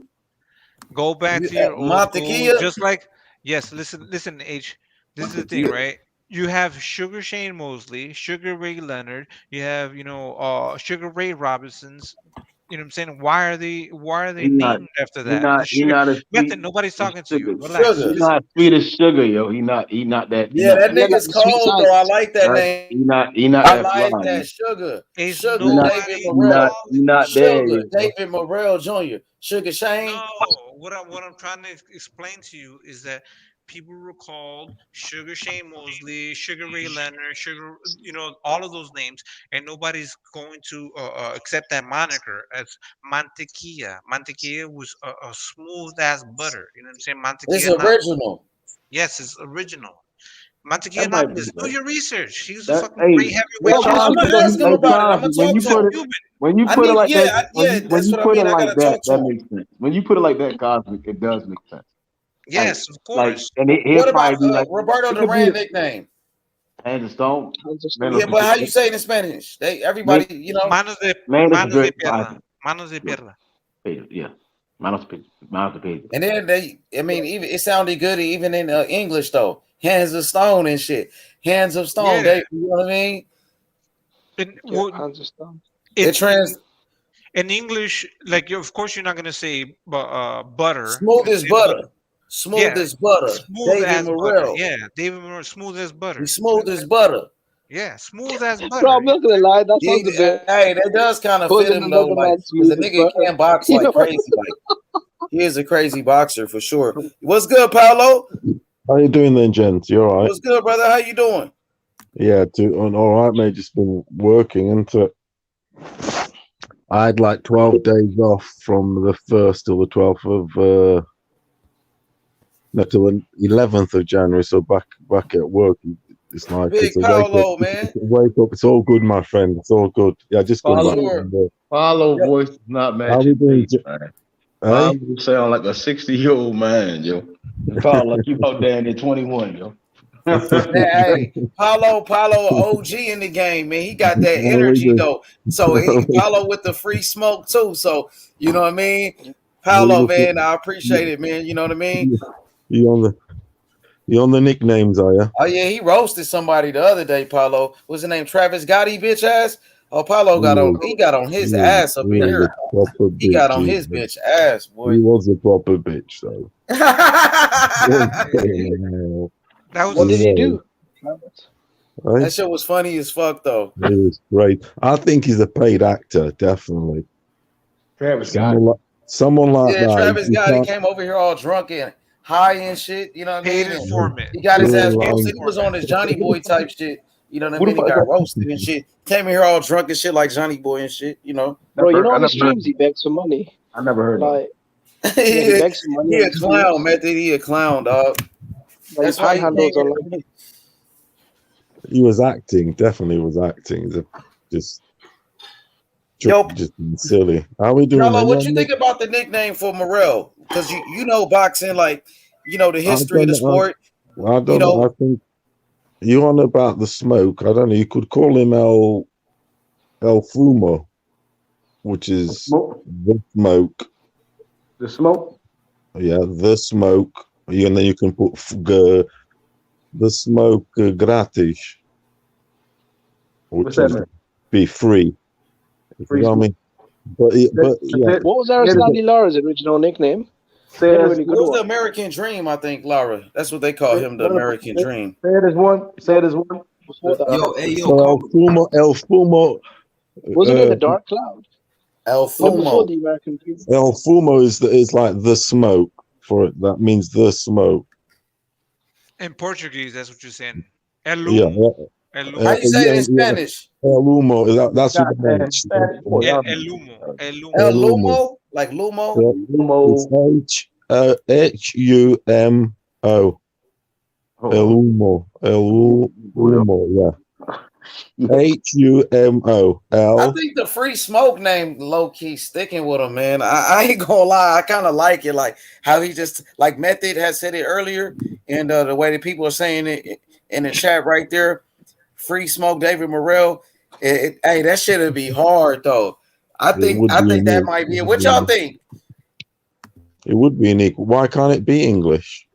go back to your old school. Just like listen, H. This is the thing, right? You have Sugar Shane Mosley, Sugar Ray Leonard. You have Sugar Ray Robinsons. You know what I'm saying? Why are they named after that? He not as sweet. Nothing. Nobody's talking to you. Sugar. Relax. He not sweet as sugar, yo. He not that. Yeah, that nigga's cold though. I like that name. He not I that like fly. that. Sugar. It's Sugar David He Morrell. not there. Sugar David Morrell Jr. Sugar Shane. No, what I'm trying to explain to you is that people were called Sugar Shane Mosley, Sugar Ray Leonard, all of those names, and nobody's going to accept that moniker as Mantequilla. Mantequilla was a smooth ass butter. You know what I'm saying? Mantequilla. It's original. Yes, it's original. Mantequilla That might be Nandez. Do right. your research. He's a That- fucking hey, great heavyweight that I'm champion. gonna ask him about it. I'm gonna talk to him. When you I put it need- like yeah, that, I- yeah, when that's you what I put it mean. I like gotta that, talk to that him. makes sense. When you put it like that, Cosmic, it does make sense. Yes, of Like, course. and he'll What about probably be like Roberto it could Duran be nickname? Hands of Stone. Yeah, but how you say it in Spanish? Everybody, you know. Manos de pierna. Manos de pierna. Yeah, manos de pierna. And then even it sounded good even in English though. Hands of Stone and shit. Hands of Stone. Yeah. You know what I mean? Hands of Stone. In English, like of course you're not gonna say butter. Smooth as butter. Smooth as butter. Smooth David as Morrell. butter. Yeah, David Morrell, smooth as butter. He's smooth as butter. Yeah, smooth as butter. Bro, I'm not gonna lie, that sounds a bit. Hey, that does kind of Calling fit him though, another like man because smooth the as nigga butter. can box You like know? crazy. Like he is a crazy boxer for sure. What's good, Paolo? How you doing then, gents? You all right? What's good, brother? How you doing? Yeah, all right, mate. Just been working into it. I had like 12 days off from the 1st till the 12th of till the 11th of January. So back at work. It's like Big it's a Paolo, wake up. man. It's a wake up. It's all good, my friend. It's all good. Yeah, just come back. Paulo voice is not How we matching doing, beats, man. Paulo sound like a 60-year-old man, yo. You sound like you out there in 21, yo. Hey, Paulo OG in the game, man. He got that energy though. So Paulo with the free smoke too. So you know what I mean? Paulo, man, I appreciate it, man. You know what I mean? You on the nicknames, are you? Oh yeah, he roasted somebody the other day, Paulo. What's his name? Travis Gotti, bitch ass. Oh, Paulo got on his ass up in here. He got on his bitch ass, boy. He was a proper bitch, though. What did he do? That shit was funny as fuck, though. It was great. I think he's a paid actor, definitely. Travis someone like yeah, that. Travis Gotti came over here all drunk and high and shit. You know what I mean? Paid informant. He got his ass roasted. He was on his Johnny Boy type shit. You know what I mean? He got roasted and shit. Came here all drunk and shit like Johnny Boy and shit. You know, Bro, you know on the streams he begs for money. I never heard like, he he begs for money. a clown, method. He a clown, dog. That's why he Panhandles came are here. like. He was acting. Definitely was acting. Just Yo, just being silly. How we doing, Mello, man? what you think about the nickname for Morrell? Because you know boxing, like the I history of don't the know. sport. I don't know. I think you're on about the smoke. I don't know. You could call him El Fumo, which is the smoke. The smoke. Yeah, the smoke. And then you can put the smoke gratis, which that is mean? be free. If you know what I mean? But yeah. What was Aristotle Lara's original nickname? He had a really It good was the one. American Dream, I think, Lara. That's what they call him, the American Dream. Say it as one. Say it as one. El Fumo. Wasn't it the Dark Cloud? El Was it before Fumo. the American Dream? El Fumo is like the smoke for it. That means the smoke. In Portuguese, that's what you're saying. El Yeah. humo. El humo. How you say it in Spanish? El Humo. That's what it El, means. el humo. El humo. El Lumo? Like Lumo? It's Humo. El Humo. El Humo. Yeah. Humo. I think the Free Smoke name low key sticking with him, man. I ain't gonna lie, I kind of like it, like how he just like Method has said it earlier, and the way that people are saying it in the chat right there. Free Smoke, David Morrell. Hey, that shit'd be hard though. I think that might be it. What y'all think? It would be unique. Why can't it be English?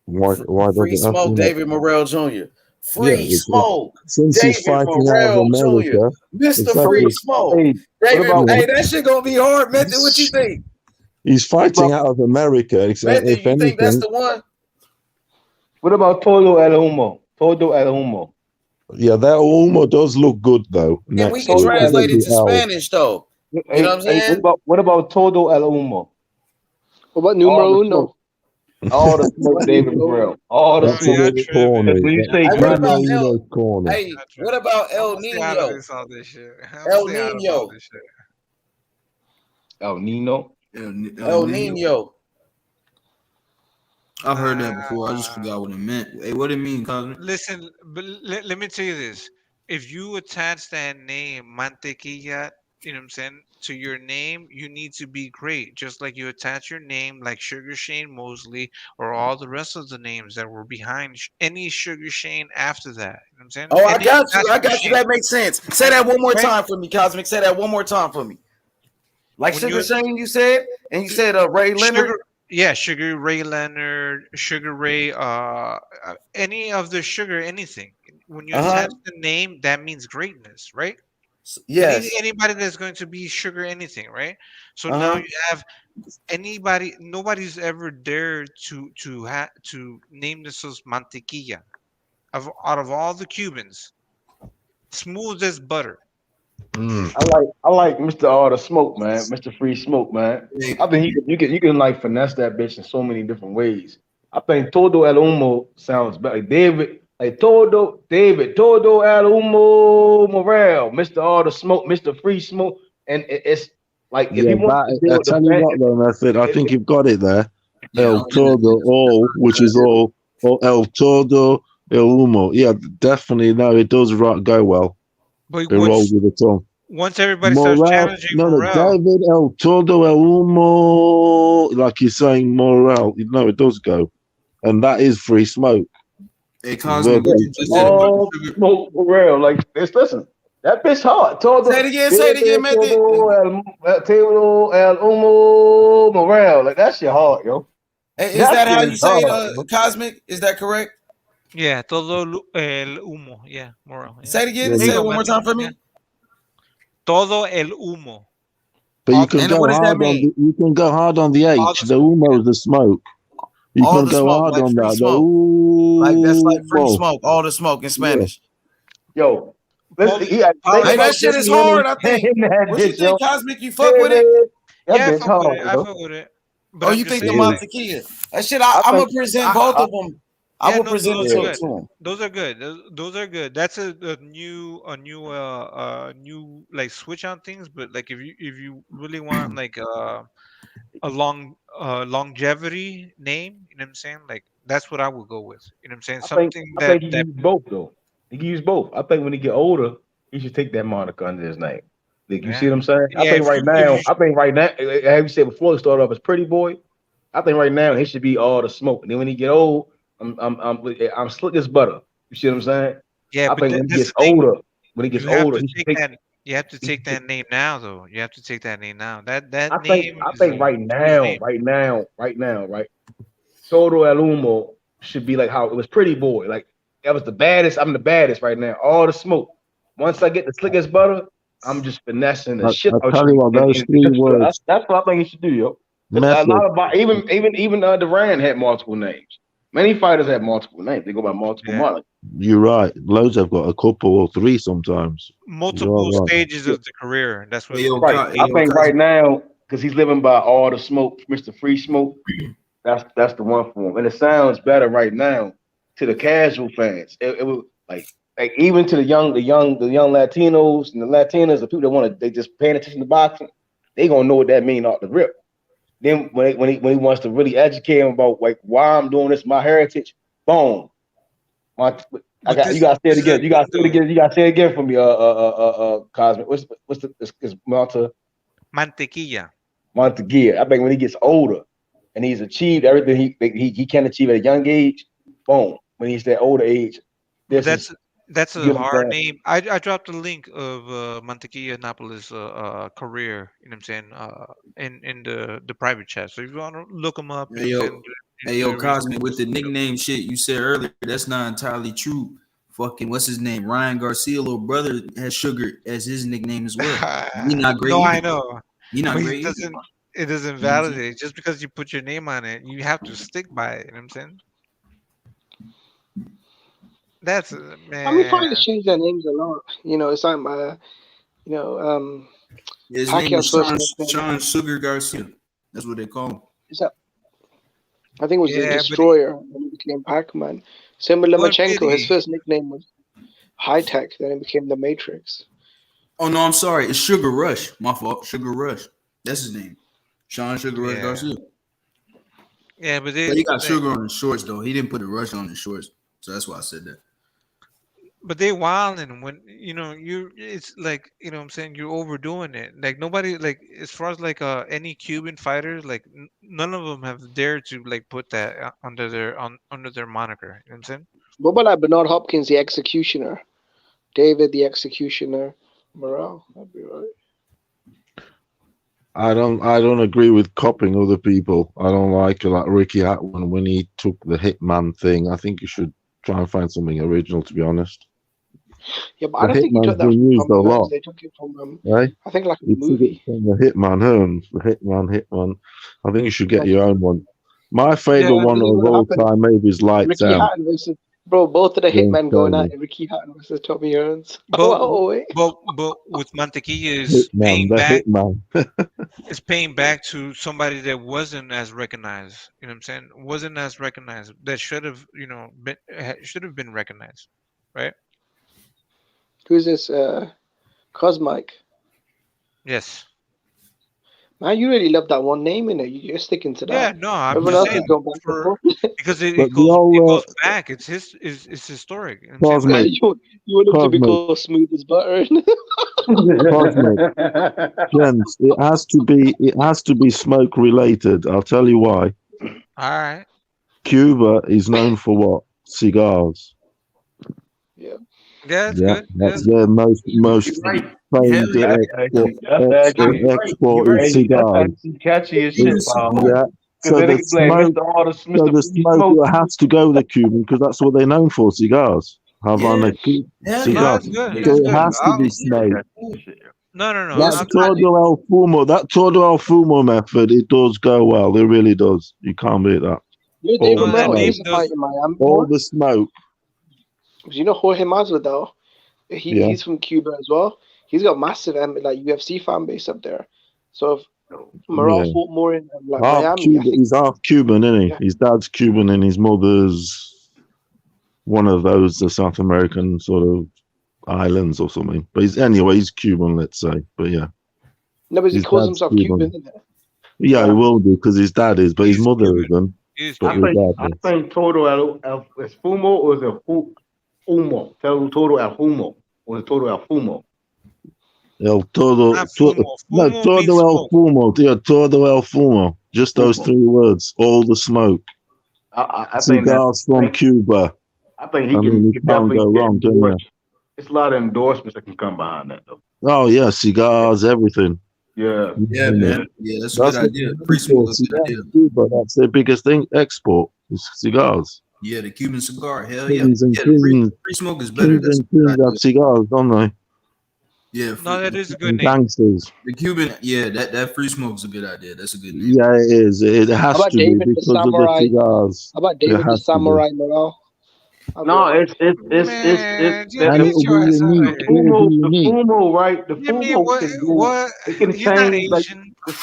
Why Free does it have to Smoke, be? David Morrell Jr. Free Smoke, Since he's David fighting out of Morrell Jr. America, Mr. Free Smoke. David, hey, that shit gonna be hard, Method. What you think? He's fighting out of America. Method, If you think that's anything, the one? What about Todo El Humo? Todo El Humo. yeah, that Ulmo does look good though. And we Next can to it, translate it to L. Spanish though. You know what I'm saying? What about Todo El Humo? What about numero uno? All the smoke, David Morrell. All the That's a smoke. bit corny. When you say Hey, what about Nino's corny. Hey, what about El I'm stay out of Nino? this, all this shit. El Stay out of Nino. all this shit. El Nino. El Nino. I've heard that before. I just forgot what it meant. Hey, what it mean, Cosmic? Listen, but let me tell you this. If you attach that name, Mantequilla, you know what I'm saying, to your name, you need to be great. Just like you attach your name like Sugar Shane Mosley or all the rest of the names that were behind any Sugar Shane after that. You know what I'm saying? Oh, I Any got you. I Sugar got you. Shane. That makes sense. Say that one more Right? time for me, Cosmic. Say that one more time for me. Like When Sugar you- Shane, you said, and you said Ray Leonard. Sugar Ray Leonard, Sugar Ray, any of the sugar, anything. When you attach the name, that means greatness, right? Yes. Anybody that's going to be sugar anything, right? So now you have anybody. Nobody's ever dared to name themselves mantequilla. Out of all the Cubans, smooth as butter. I like Mr. All the Smoke, man. Mr. Free Smoke, man. I think you can like finesse that bitch in so many different ways. I think Todo El Humo sounds better. Todo El Humo Morrell, Mr. All the Smoke, Mr. Free Smoke, and it's like if Yeah, he wants to I build the tell you fan, what though, Method, I think you've got it there. El Todo, all, which is all, or El Todo, El Humo. Yeah, definitely. No, it does go well. But It rolls with the tongue. once everybody starts challenging Morrell, David El Todo El Humo, like you're saying, Morrell. No, it does go, and that is Free Smoke. Hey, Cosmic, what you just said all Smoke Morrell, like this. Listen, that bitch hard. Todo, Say it again. Say it again, Method. Todo El Humo Morrell, like that shit hard, yo. Is that how you say it, Cosmic? Is that correct? yeah, todo el humo, yeah, Morrell. Yeah. Say it again. Say it one more time for me. Yeah. Todo el humo. But you can go hard on you can go hard on the H. The Humo is the smoke. You All can the go smoke, hard like on free that. smoke. Like that's like free Humo. smoke. All the smoke in Spanish. Yo, listen, Hey, that shit is hard. I think. What you think, Cosmic? You fuck with it? Yeah, I fuck with it. I fuck with it. But Oh, I'm you just think the saying, like, Mantequilla? That shit. I'm gonna present both of them. I will present it to him. Those are good. Those are good. That's a new like switch on things. But like if you really want like a longevity name. You know what I'm saying? Like that's what I would go with. You know what I'm saying? I think Something I think that he can that use both though. He can use both. I think when he get older, he should take that moniker under his name. Like you see yeah what I'm saying? yeah. I think right now, have you said before he started off as Pretty Boy? I think right now he should be all the smoke. And then when he get old, I'm slick as butter. You see what I'm saying? Yeah, I but think when he that's gets the thing. older, You have to he should take take. that. You have to He take should take that name now, though. You have to take that name now. That I think name I is think a huge name. right. Todo El Humo should be like how it was Pretty Boy. Like that was the baddest. I'm the baddest right now. All the smoke. Once I get the slick as butter, I'm just finessing the shit I out tell you you. what, those three words, That's what I think he should do, yo. Because a method. lot of even Duran had multiple names. Many fighters have multiple names. They go by multiple Yeah, monikers. You're right. Loads have got a couple or three sometimes. You're multiple right. stages of the career. That's what Hey it yo, is. Right. I think right now, because he's living by all the smoke, Mr. Free Smoke. That's the one for him, and it sounds better right now to the casual fans. It was like even to the young Latinos and the Latinas, the people that want to they just paying attention to boxing, they gonna know what that mean off the rip. Then when he wants to really educate them about like why I'm doing this, my heritage, boom. I But got you this gotta say it is the again. You gotta thing, say it though. again. You gotta say it again for me. Cosmic. What's the is Malta Mantequilla. Montegia. I think when he gets older and he's achieved everything he can achieve at a young age, boom. When he's that older age, But this is that's you a get what I'm hard saying? name. I dropped a link of Mantequilla Napolis career. You know what I'm saying? In the private chat. So if you want to look him up, you know Hey what I'm yo, saying? hey Do yo, the research. Cosmic, with the nickname shit you said earlier, that's not entirely true. Fucking what's his name? Ryan Garcia, little brother, has Sugar as his nickname as well. He not great No, I either. know, He not but great either. it doesn't You know what I'm saying? validate. Just because you put your name on it, you have to stick by it. You know what I'm saying? That's I mean, man. fighters change their names a lot. You know, it's like His name Pacquiao's is first nickname. Sean Sugar Garcia. That's what they call him. Is that I think it was the Yeah, but Destroyer, and he became Pac-Man. Same with Lomachenko. His 150. first nickname was High Tech, then it became the Matrix. Oh no, I'm sorry. It's Sugar Rush. My fault. Sugar Rush. That's his name. Sean Sugar Rush Yeah, Garcia. yeah, but But he got sugar on his shorts though. He didn't put the rush on his shorts. So that's why I said that. they wilding when it's like what I'm saying, you're overdoing it. Like nobody, like as far as like any Cuban fighters, like none of them have dared to like put that under their moniker. You know what I'm saying? What about like Bernard Hopkins, the Executioner? David, the Executioner. Morrell, that'd be right. I don't agree with copying other people. I don't like Ricky Hatton when he took the Hitman thing. I think you should try and find something original, to be honest. Yeah, but The I don't think he Hitman's took that been from used a Tommy Hearns. lot, They took it from right? I think like a You took it movie. from the Hitman Hearns, the Hitman. I think you should get Like, your own one. My yeah, favorite I one think it of would have all happened. time maybe is Lights Ricky Out. Hatton versus both of the James hitmen going at Toney. it. Ricky Hatton versus Tommy Hearns. But Oh wait. but with Mantequilla is Hitman, paying the back. Hitman. Is paying back to somebody that wasn't as recognized. You know what I'm saying? Wasn't as recognized. That should have should have been recognized, right? Who's this? Cosmic. Yes. Man, you really love that one name in it. You're sticking to Yeah. that. No, I'm Everyone just else is saying going back and for forth. because it But the goes old back. It's historic. You know what I'm saying? Cosmic, you want him to be Cosmic, called smooth as butter. Cosmic. Gents, it has to be smoke related. I'll tell you why. All right. Cuba is known for what? Cigars. Yeah. Yeah, that's Yeah, good. that's their most You're right. famed That's export is that's cigars. actually catchy as shit, Pablo. Yeah. Because So then they the can blame smoke, Mr. Free Smoke. has to go with the Cuban because that's what they're known for, cigars. Havana No, cigars. that's good. So That's it good. has to be smoke. No. That's todo el fumo. That todo el fumo method, it does go well. It really does. You can't beat that. You know, All David the Morrell, he smoke. used to fight in Miami All more. the smoke. You know Jorge Masvidal? Yeah. He's from Cuba as well. He's got massive like UFC fan base up there. So if Morrell Yeah. fought more in like Half Miami, I Cuban. think. He's half Cuban, isn't he? Yeah. His dad's Cuban and his mother's one of those South American sort of islands or something. But he's Cuban, let's say. But yeah. No, but he His calls dad's himself Cuban. Cuban, isn't it? Yeah, he will do because his dad is, but his mother isn't. But I think Toto es Fumo or is it Fumo? Toto El Fumo or is it Toto El Fumo? Todo el fumo. Yeah, todo el fumo. Just those three words. All the smoke. I think Cigars from Cuba. I think he can can't go wrong, can you? It's a lot of endorsements that can come behind that, though. Oh yeah, cigars, everything. Yeah, man. Yeah, that's a good idea. Free smoke is a good idea. Cuba, that's their biggest thing. Export is cigars. Yeah, the Cuban cigar. Hell yeah. Kings and free smoke is better. Kings and queens have cigars, don't they? Yeah, no, that is a good name. Gangsters. The Cuban, yeah, that free smoke is a good idea. That's a good name. Yeah, it is. It has to be because of the cigars. How about David the Samurai Morrell? No, it's the fumo, right? The fumo can do. It can change like the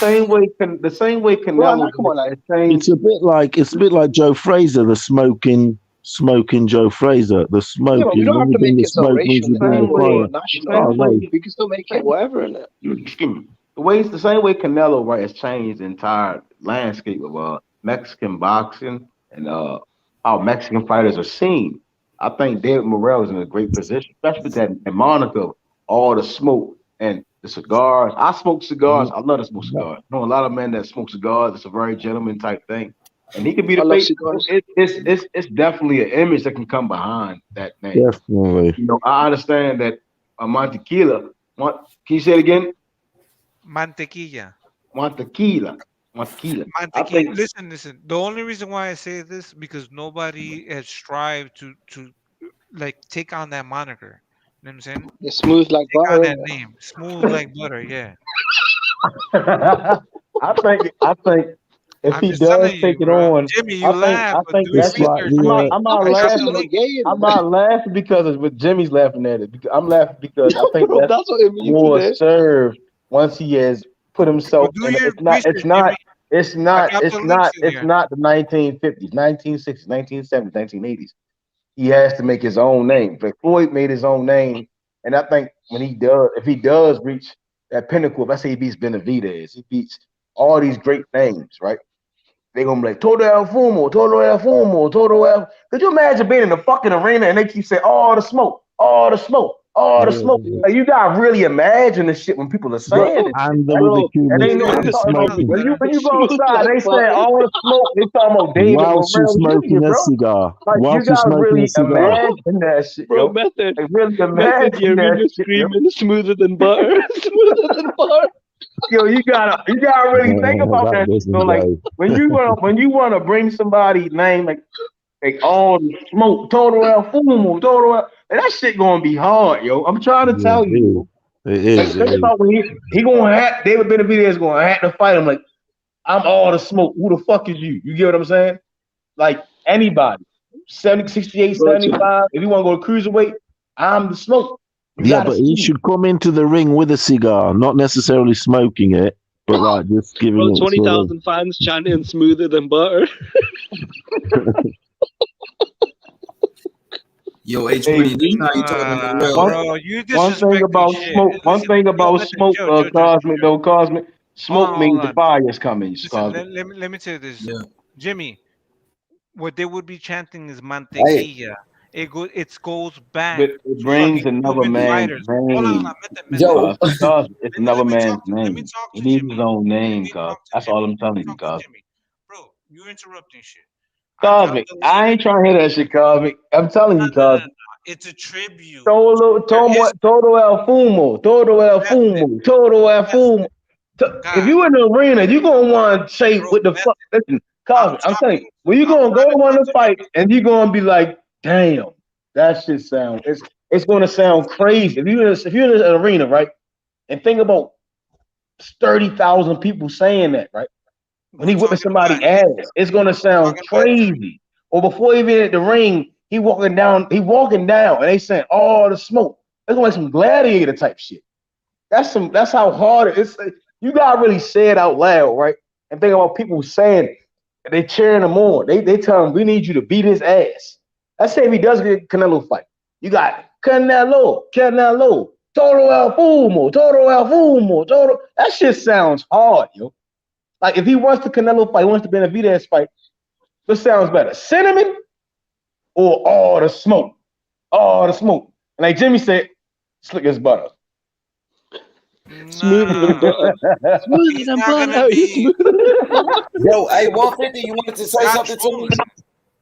same way Canelo. Come on, it's a bit like Joe Fraser, the smoking Joe Fraser, the smoking. Yeah, we don't have to make it so racial. We can still make it whatever in it. The same way Canelo, right, has changed the entire landscape of Mexican boxing and how Mexican fighters are seen. I think David Morrell is in a great position, especially with that moniker of all the smoke and the cigars. I smoke cigars. I love to smoke cigars. I know a lot of men that smoke cigars. It's a very gentleman type thing. And he can be the face. It's definitely an image that can come behind that name. Definitely. You know, I understand that Mantequilla. Can you say it again? Mantequilla. Mantequilla. Listen. The only reason why I say this because nobody has strived to like take on that moniker. You know what I'm saying? It's smooth like take butter. On that name, smooth like butter. Yeah. I think if he does take it on, Jimmy, you laugh. I think that's why I'm not laughing. I'm not laughing because it's what Jimmy's laughing at it. I'm laughing because I think that's what it means more served once he has put himself. It's not the 1950s, 1960s, 1970s, 1980s. He has to make his own name. Like Floyd made his own name, and I think if he does reach that pinnacle, let's say he beats Benavidez, he beats all these great names, right? They're gonna be like Toto El Fumo, Toto El Fumo, Toto El. Could you imagine being in the fucking arena and they keep saying all the smoke, all the smoke, all the smoke? Like, you gotta really imagine this shit when people are saying it. And they know when you go outside, they say all the smoke. They talking about David whilst you're smoking a cigar. Like, you gotta really imagine that shit, bro. Yo. Method. Like, really imagine that shit, screaming smoother than butter, smoother than butter. Yo, you gotta really think about that. So like when you wanna bring somebody's name like all the smoke, Toto El Fumo, Toto El, and that shit gonna be hard, yo. I'm trying to tell you. It is. Think about when he gonna have David Benavidez gonna have to fight him like I'm all the smoke. Who the fuck is you? You get what I'm saying? Like anybody, 70, 68, 75. If you wanna go to cruiserweight, I'm the smoke. Yeah, but he should come into the ring with a cigar, not necessarily smoking it, but like just giving it 20,000 fans chanting smoother than butter. Yo, H Pretty, this how you talking about bro, you one thing about smoke, Cosmic. Smoke means the fire's coming. Let me tell you this. Yeah. Jimmy, what they would be chanting is Mantequilla. It goes back. But it brings another man's name. Yo, it's another man's name. He needs his own name, cuz. That's all I'm telling you, cuz. Bro, you're interrupting shit. Cosmic, I ain't trying to hear that shit, Cosmic. I'm telling you, cuz. It's a tribute. Toto El Fumo, Toto El Fumo, Toto El Fumo. If you in the arena, you gonna want to say what the fuck. Listen, Cosmic, I'm telling you, when you gonna go on the fight and you gonna be like, damn, that shit sound. It's gonna sound crazy. If you're in an arena, right, and think about 30,000 people saying that, right? When he whipping somebody's ass, it's gonna sound crazy. Or before he even hit the ring, he walking down, and they saying all the smoke. It's like some gladiator type shit. That's how hard it is. You gotta really say it out loud, right? And think about people saying it. They cheering him on. They tell him we need you to beat his ass. Let's say if he does get a Canelo fight. You got Canelo, Toto El Fumo, Toto El Fumo, Toto. That shit sounds hard, yo. Like if he wants the Canelo fight, he wants the Benavidez fight. What sounds better, cinnamon or all the smoke? All the smoke. And like Jimmy said, slick as butter. Smoother than butter. Smoother than butter. Yo, hey, 150, you wanted to say Y'all something trolling. to me?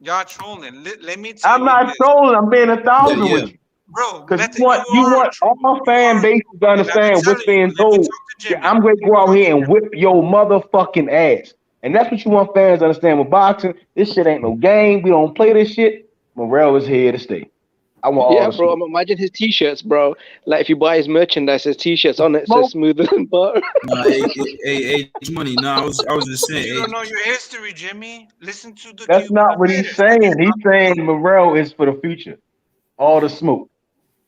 Y'all trolling. Let me tell I'm you not this. trolling. I'm being 1,000 with you. Bro, Because you want all fan bases to understand what's being told. Yeah, I'm going to go out here and whip your motherfucking ass. And that's what you want fans to understand with boxing. This shit ain't no game. We don't play this shit. Morrell is here to stay. I want all the bro. smoke. Imagine his t-shirts, bro. Like if you buy his merchandise, his t-shirts on it says smoother than butter. Hey, money. No, I was just saying. You don't know your history, Jimmy. Listen to the That's not what he's saying. He's saying Morrell is for the future. All the smoke.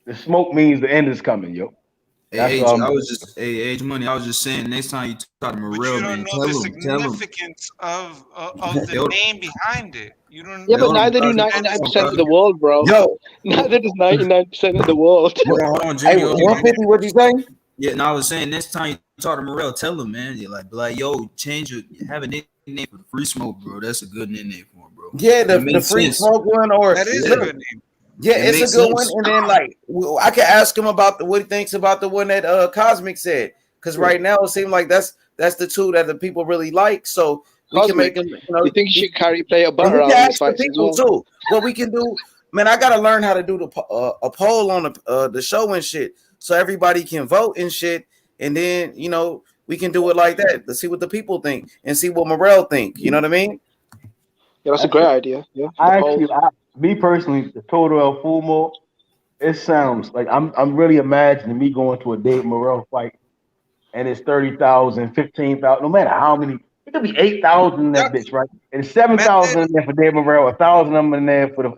The smoke means the end is coming, yo. That's Hey, all. I was just Age Money. I was just saying. Next time you talk to Morrell, But you don't man, know the tell him. significance of the name behind it. You don't. Yeah, but neither do 99% of the world, bro. Yo, neither does 99% of the world. Hold on, Hey, Jimmy. 150, what'd you say? Yeah, no, I was saying next time you talk to Morrell, tell him, man. You're like, yo, have a nickname for the free smoke, bro. That's a good nickname for him, bro. Yeah, the free smoke one, or that is a good name. Yeah, It it's a makes good sense. one. And then like I can ask him about what he thinks about the one that Cosmic said. Because right now it seems like that's the two that the people really like. So we Cosmic, can make him. you think you should carry player and butter we out can in his ask the fights as people well? too. What we can do, man, I gotta learn how to do a poll on the show and shit, so everybody can vote and shit. And then we can do it like that. Let's see what the people think and see what Morrell think. You know what I mean? Yeah, that's a great idea. Yeah. Me personally, the Total El Fumo, it sounds like I'm really imagining me going to a Dave Morrell fight, and it's 30,000, 15,000, no matter how many. It could be 8,000 in that bitch, right? And 7,000 in there for Dave Morrell, 1,000 of them in there for the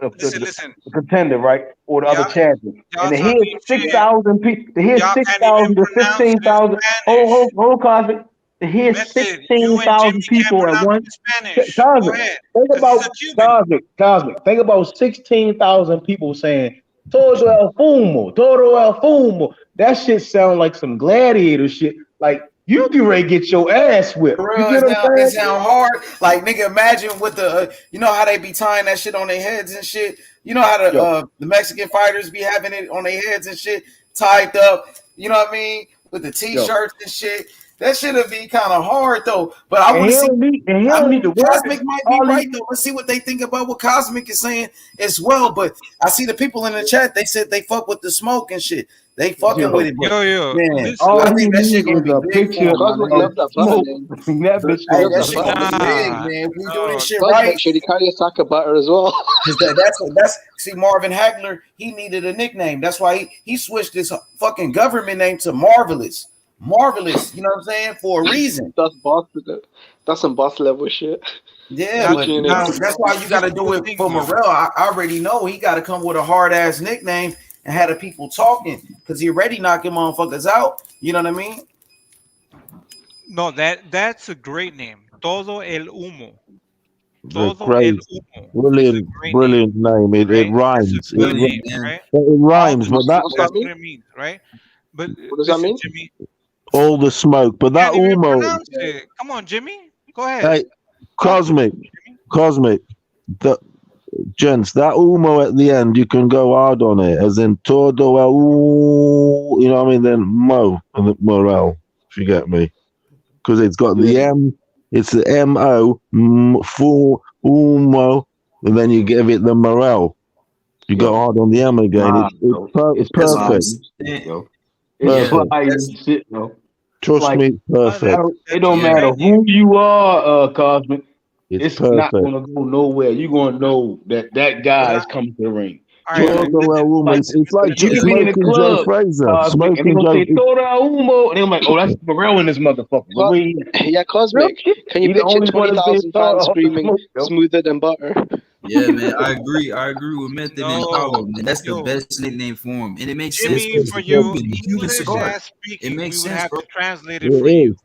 contender, right, or the other champion. And to hear 6,000 people, to hear 6,000 to 15,000. Hold, Cosmic. To hear 16,000 people at once. Cosmic, think about Cosmic. Think about 16,000 people saying Todo El Fumo, Todo El Fumo. That shit sound like some gladiator shit. Like you get ready to get your ass whipped. You get what I'm It saying? sound hard. Like nigga, imagine with the you know how they be tying that shit on their heads and shit. You know how the Mexican fighters be having it on their heads and shit tied up. You know what I mean? With the t-shirts and shit. That should be kind of hard though. But I want to see. Cosmic might be right though. Let's see what they think about what Cosmic is saying as well. But I see the people in the chat. They said they fuck with the smoke and shit. They fucking with it. But, man, I think that shit gonna be big. Cosmic love that butter, man. That shit gonna be big, man. If we do this shit right, should he carry a sack of butter as well? That's see Marvin Hagler. He needed a nickname. That's why he switched his fucking government name to Marvelous. Marvelous, you know what I'm saying? For a reason. That's boss. That's some boss level shit. Yeah, but that's why you got to do it for Morrell. I already know he got to come with a hard ass nickname and have the people talking because he already knocking motherfuckers out. You know what I mean? No, that's a great name. Todo el humo. Brilliant name. It rhymes. It rhymes, but that's what it means, right? But what does that mean? Jimmy, all the smoke, but that Umo. Come on, Jimmy. Go ahead. Hey, Cosmic. The gents, that Umo at the end, you can go hard on it, as in todo el, you know what I mean? Then Mo and the Morrell, if you get me, because it's got the M. It's the M-O, full Umo, and then you give it the Morrell. You go hard on the M again. It's perfect. Trust me, perfect. It don't matter who you are, Cosmic. It's not going to go nowhere. You're going to know that guy is coming to the ring. It's like you can be in the club, Joe Fraser. And they're going to say, Todo Umo. And I'm like, oh, that's Morrell and this motherfucker. Yeah, Cosmic. Can you picture 20,000 fans screaming smoother than butter? Yeah, man, I agree with Method and Hollow, man. That's the best nickname for him, and it makes sense for you. Cuban cigar. It makes sense, have bro. to translate it for you.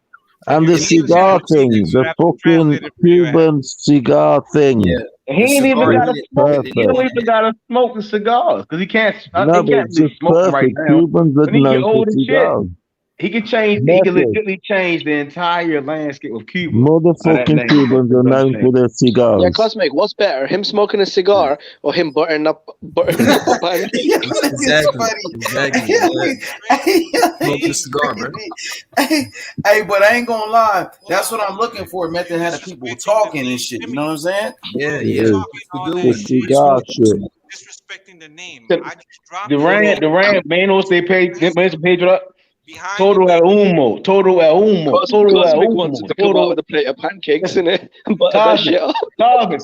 And the cigar thing, the fucking Cuban cigar thing. Yeah. He ain't even got to smoke. He don't even got to smoke the cigars because he can't. No, but it's just smoke perfect. right now. Cubans are known for cigars. He can change. He can legitimately change the entire landscape of Cuba. Motherfucking Cubans are known for their Yeah, cigars. Cosmic, what's better, him smoking a cigar or him buttering up a pancake? Exactly. Smoke the cigar, bro. Hey, but I ain't gonna lie. That's what I'm looking for. Method had the people talking and shit. You know what I'm saying? Yeah. The cigar shit. Disrespecting the name. Durant, Manos, they paid up. Todo el humo. Cosmic wanted to come out with a plate of pancakes in it and butter that shit up. Cosmic,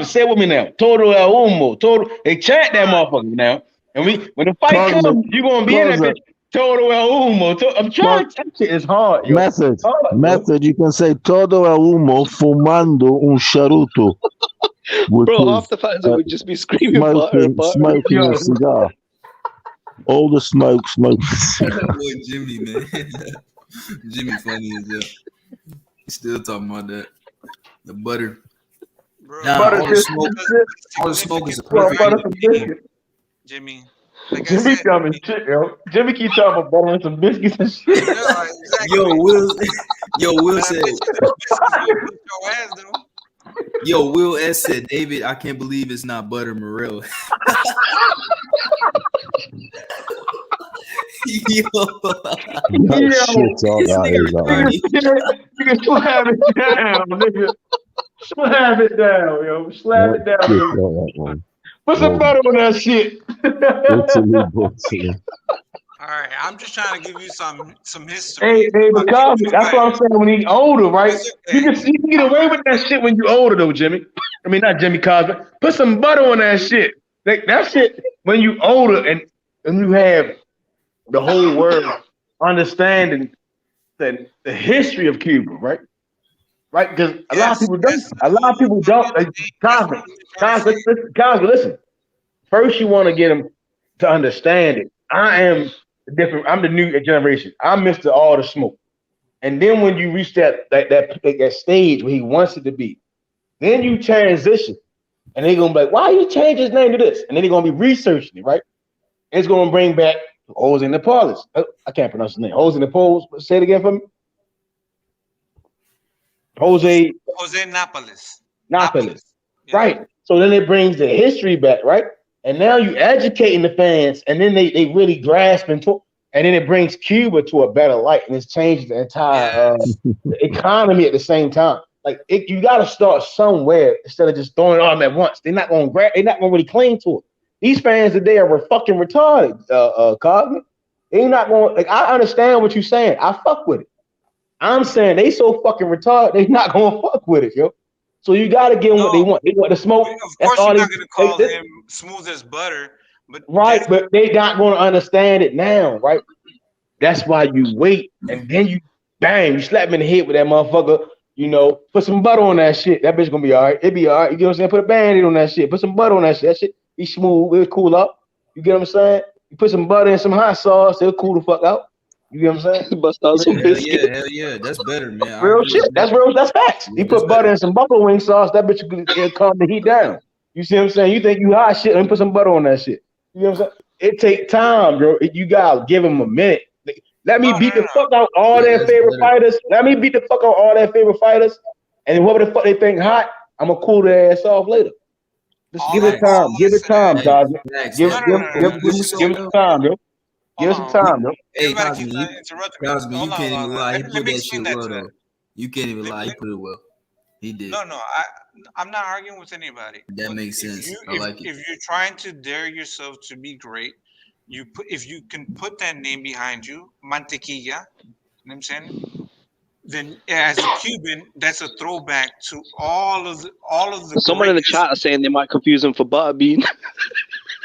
say it with me now. Todo el humo. They chant that motherfucker now. And when the fight comes, you gonna be in that bitch. Todo el humo. I'm trying. That shit is hard, yo. Method. You can say todo el humo fumando un charuto. Bro, half the fans would just be screaming smoking a cigar. All the smoke. Boy, Jimmy, man. Jimmy funny as hell. He's still talking about that. The butter. Butter all the smoke is a perfect. Jimmy. Jimmy dumb as shit, yo. Jimmy keep talking about butter and some biscuits and shit. Will said. Will S said, David, I can't believe it's not butter Morrell. Shit, all that. Nigga, slap it down, nigga. Slap it down, yo. Slap it down. Put some butter on that shit. All right, I'm just trying to give you some history. Hey, but that's what I'm saying. When he's older, right? You can get away with that shit when you're older, though, Jimmy. I mean, not Jimmy Cosby. Put some butter on that shit. That shit, when you older and you have the whole world understanding the history of Cuba, right? Right? Because a lot of people don't. Cosby, listen. First, you want to get them to understand it. I'm the new generation. I'm Mr. All the Smoke. And then when you reach that stage where he wants it to be, then you transition. And they're gonna be like, why you change his name to this? And then they're gonna be researching it, right? And it's gonna bring back Jose Napoles. I can't pronounce his name. Jose Napoles. Say it again for me. Jose Napoles. Yeah. Right. So then it brings the history back, right? And now you educating the fans, and then they really grasp into, and then it brings Cuba to a better light, and it's changed the entire economy at the same time. Like you got to start somewhere instead of just throwing it all at once. They're not going to really cling to it. These fans today are fucking retarded, Cosby. They're not going. Like I understand what you're saying. I fuck with it. I'm saying they so fucking retarded. They're not going to fuck with it, yo. So you got to give them what they want. They want the smoke. Of course, you're not going to call him smooth as butter, but but they not going to understand it now, right? That's why you wait, and then you bang, you slap him in the head with that motherfucker. You know, put some butter on that shit. That bitch gonna be all right. It be all right. You get what I'm saying? Put a band-aid on that shit. Put some butter on that shit. That shit be smooth. It'll cool up. You get what I'm saying? You put some butter and some hot sauce. It'll cool the fuck out. You get what I'm saying? Bust out some biscuits. Hell yeah. That's better, man. Real shit. That's real. That's facts. You put butter and some buffalo wing sauce. That bitch will calm the heat down. You see what I'm saying? You think you hot shit and put some butter on that shit. You know what I'm saying? It take time, bro. You gotta give them a minute. Let me beat the fuck out all their favorite fighters. Let me beat the fuck out all their favorite fighters. And whatever the fuck they think hot, I'm gonna cool their ass off later. Just give it time. Give it time, Cosby. Give it time, bro. Give us some time, bro. Hey, Cosby, you can't even lie. He put that shit well, though. You can't even lie. He put it well. He did. No, I'm not arguing with anybody. That makes sense. I like it. If you're trying to dare yourself to be great, if you can put that name behind you, mantequilla, you know what I'm saying? Then as a Cuban, that's a throwback to all of the Someone in the chat is saying they might confuse him for butterbean.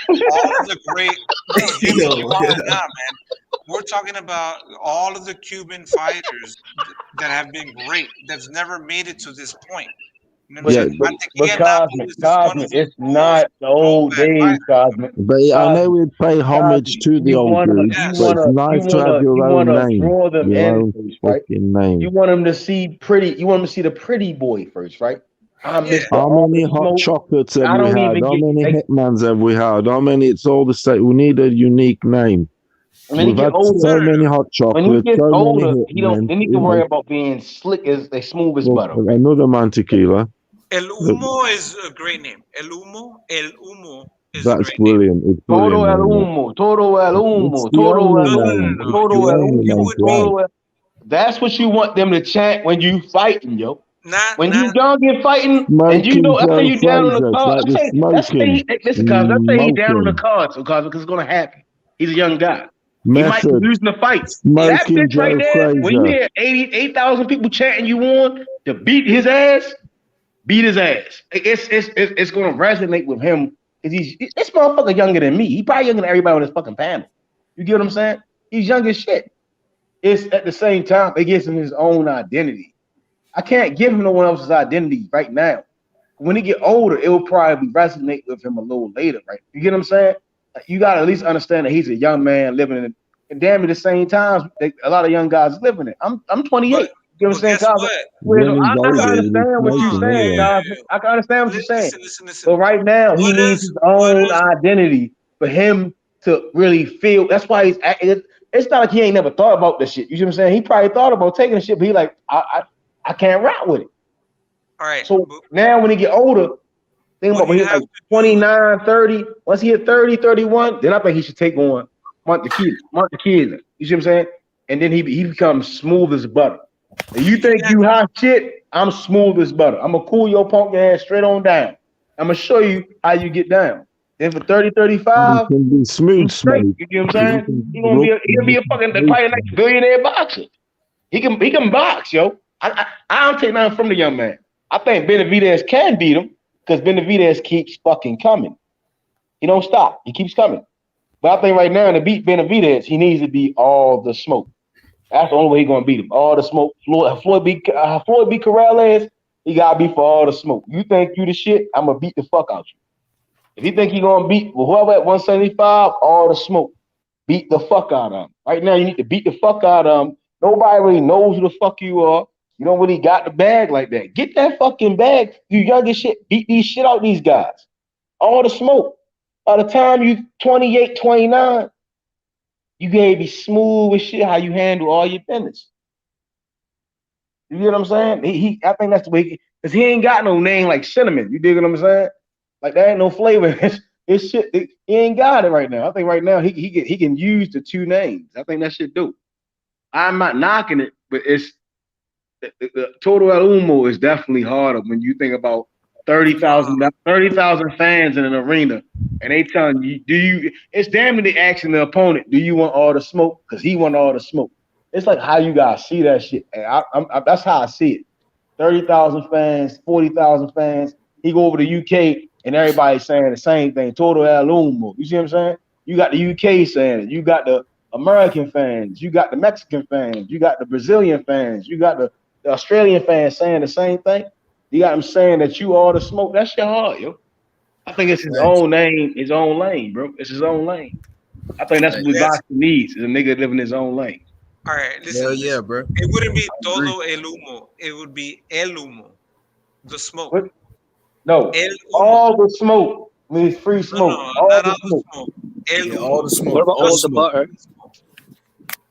all of the great man. We're talking about all of the Cuban fighters that have been great, that's never made it to this point. But Cosmic, it's not the old days, Cosmic. But I know we pay homage to the old dudes, but it's nice to have your own name. Your own fucking name. You want them to see pretty. You want them to see the pretty boy first, right? How many hot chocolates have we had? How many Hitmans have we had? How many? It's all the same. We need a unique name. When he We've get had older, so many hot when he chocolates, gets so many older, he don't. hitmen. Then he can worry about being slick as they smooth as butter. Another man tequila. El Humo is a great name. El Humo is a That's great name. brilliant. It's Todo brilliant. el humo, todo el It's humo, the todo el only humo, name. It's todo the el only humo, name. Why? todo el. That's what you want them to chant when you fighting, yo. Not When you young and fighting, and you Smoking know, I say Joe you down on the Fraser. It's card. like I the say, let's say, smoking. listen, cause let's say he down on the Smoking. cards, because it's gonna happen. He's a young guy. He might be Method. losing the fight. That Smoking bitch right Joe there, when you Fraser. hear 8,000 people chanting you on to beat his ass. It's gonna resonate with him. Cause this motherfucker younger than me. He probably younger than everybody on this fucking panel. You get what I'm saying? He's young as shit. It's at the same time, it gives him his own identity. I can't give him no one else's identity right now. When he get older, it will probably resonate with him a little later, right? You get what I'm saying? You gotta at least understand that he's a young man living in, and damn it, the same times a lot of young guys living it. I'm 28. You know what I'm saying, Cosmo? I can understand what you're saying, Cosmo. I can understand what you're saying. But right now, he needs his own identity for him to really feel. That's why it's not like he ain't never thought about this shit. You see what I'm saying? He probably thought about taking the shit, but he like, I can't rap with it. All right. So now when he get older, think about when he's like 29, 30. Once he hit 30, 31, then I think he should take on Montequila. You see what I'm saying? And then he becomes smooth as butter. And you think you hot shit? I'm smooth as butter. I'm gonna cool your punk ass straight on down. I'm gonna show you how you get down. Then for 30, 35, He can be smooth, straight. smooth. You get what I'm saying? He'll be a fucking probably next billionaire boxer. He can box, yo. I don't take nothing from the young man. I think Benavidez can beat him because Benavidez keeps fucking coming. He don't stop. He keeps coming. But I think right now to beat Benavidez, he needs to be all the smoke. That's the only way he's gonna beat him. All the smoke. Floyd beat Corrales, he gotta be for all the smoke. You think you the shit? I'm gonna beat the fuck out you. If you think he gonna beat whoever at 175, all the smoke. Beat the fuck out of him. Right now, you need to beat the fuck out of him. Nobody really knows who the fuck you are. You don't really got the bag like that. Get that fucking bag. You young as shit. Beat these shit out these guys. All the smoke. By the time you 28, 29, you gotta be smooth with shit how you handle all your business. You get what I'm saying? I think that's the way, because he ain't got no name like Cinnamon. You dig what I'm saying? Like there ain't no flavor. It's shit. He ain't got it right now. I think right now he can use the two names. I think that shit do. I'm not knocking it, but it's the Total El Humo is definitely harder when you think about 30,000 fans in an arena, and they telling you, it's damn near they asking the opponent, do you want all the smoke? Because he want all the smoke. It's like how you guys see that shit. And that's how I see it. 30,000 fans, 40,000 fans. He go over to UK and everybody's saying the same thing. Total El Humo. You see what I'm saying? You got the UK saying it. You got the American fans. You got the Mexican fans. You got the Brazilian fans. You got the Australian fans saying the same thing. You got them saying that you all the smoke. That shit hard, yo. I think it's his own name, his own lane, bro. It's his own lane. I think that's what boxing needs, is a nigga living his own lane. All right, listen. Hell yeah, bro. It wouldn't be todo el humo. It would be el humo, the smoke. What? No, all the smoke means free smoke. No, all not the all smoke. the smoke. El humo. All the smoke. What about all the smoke. butter?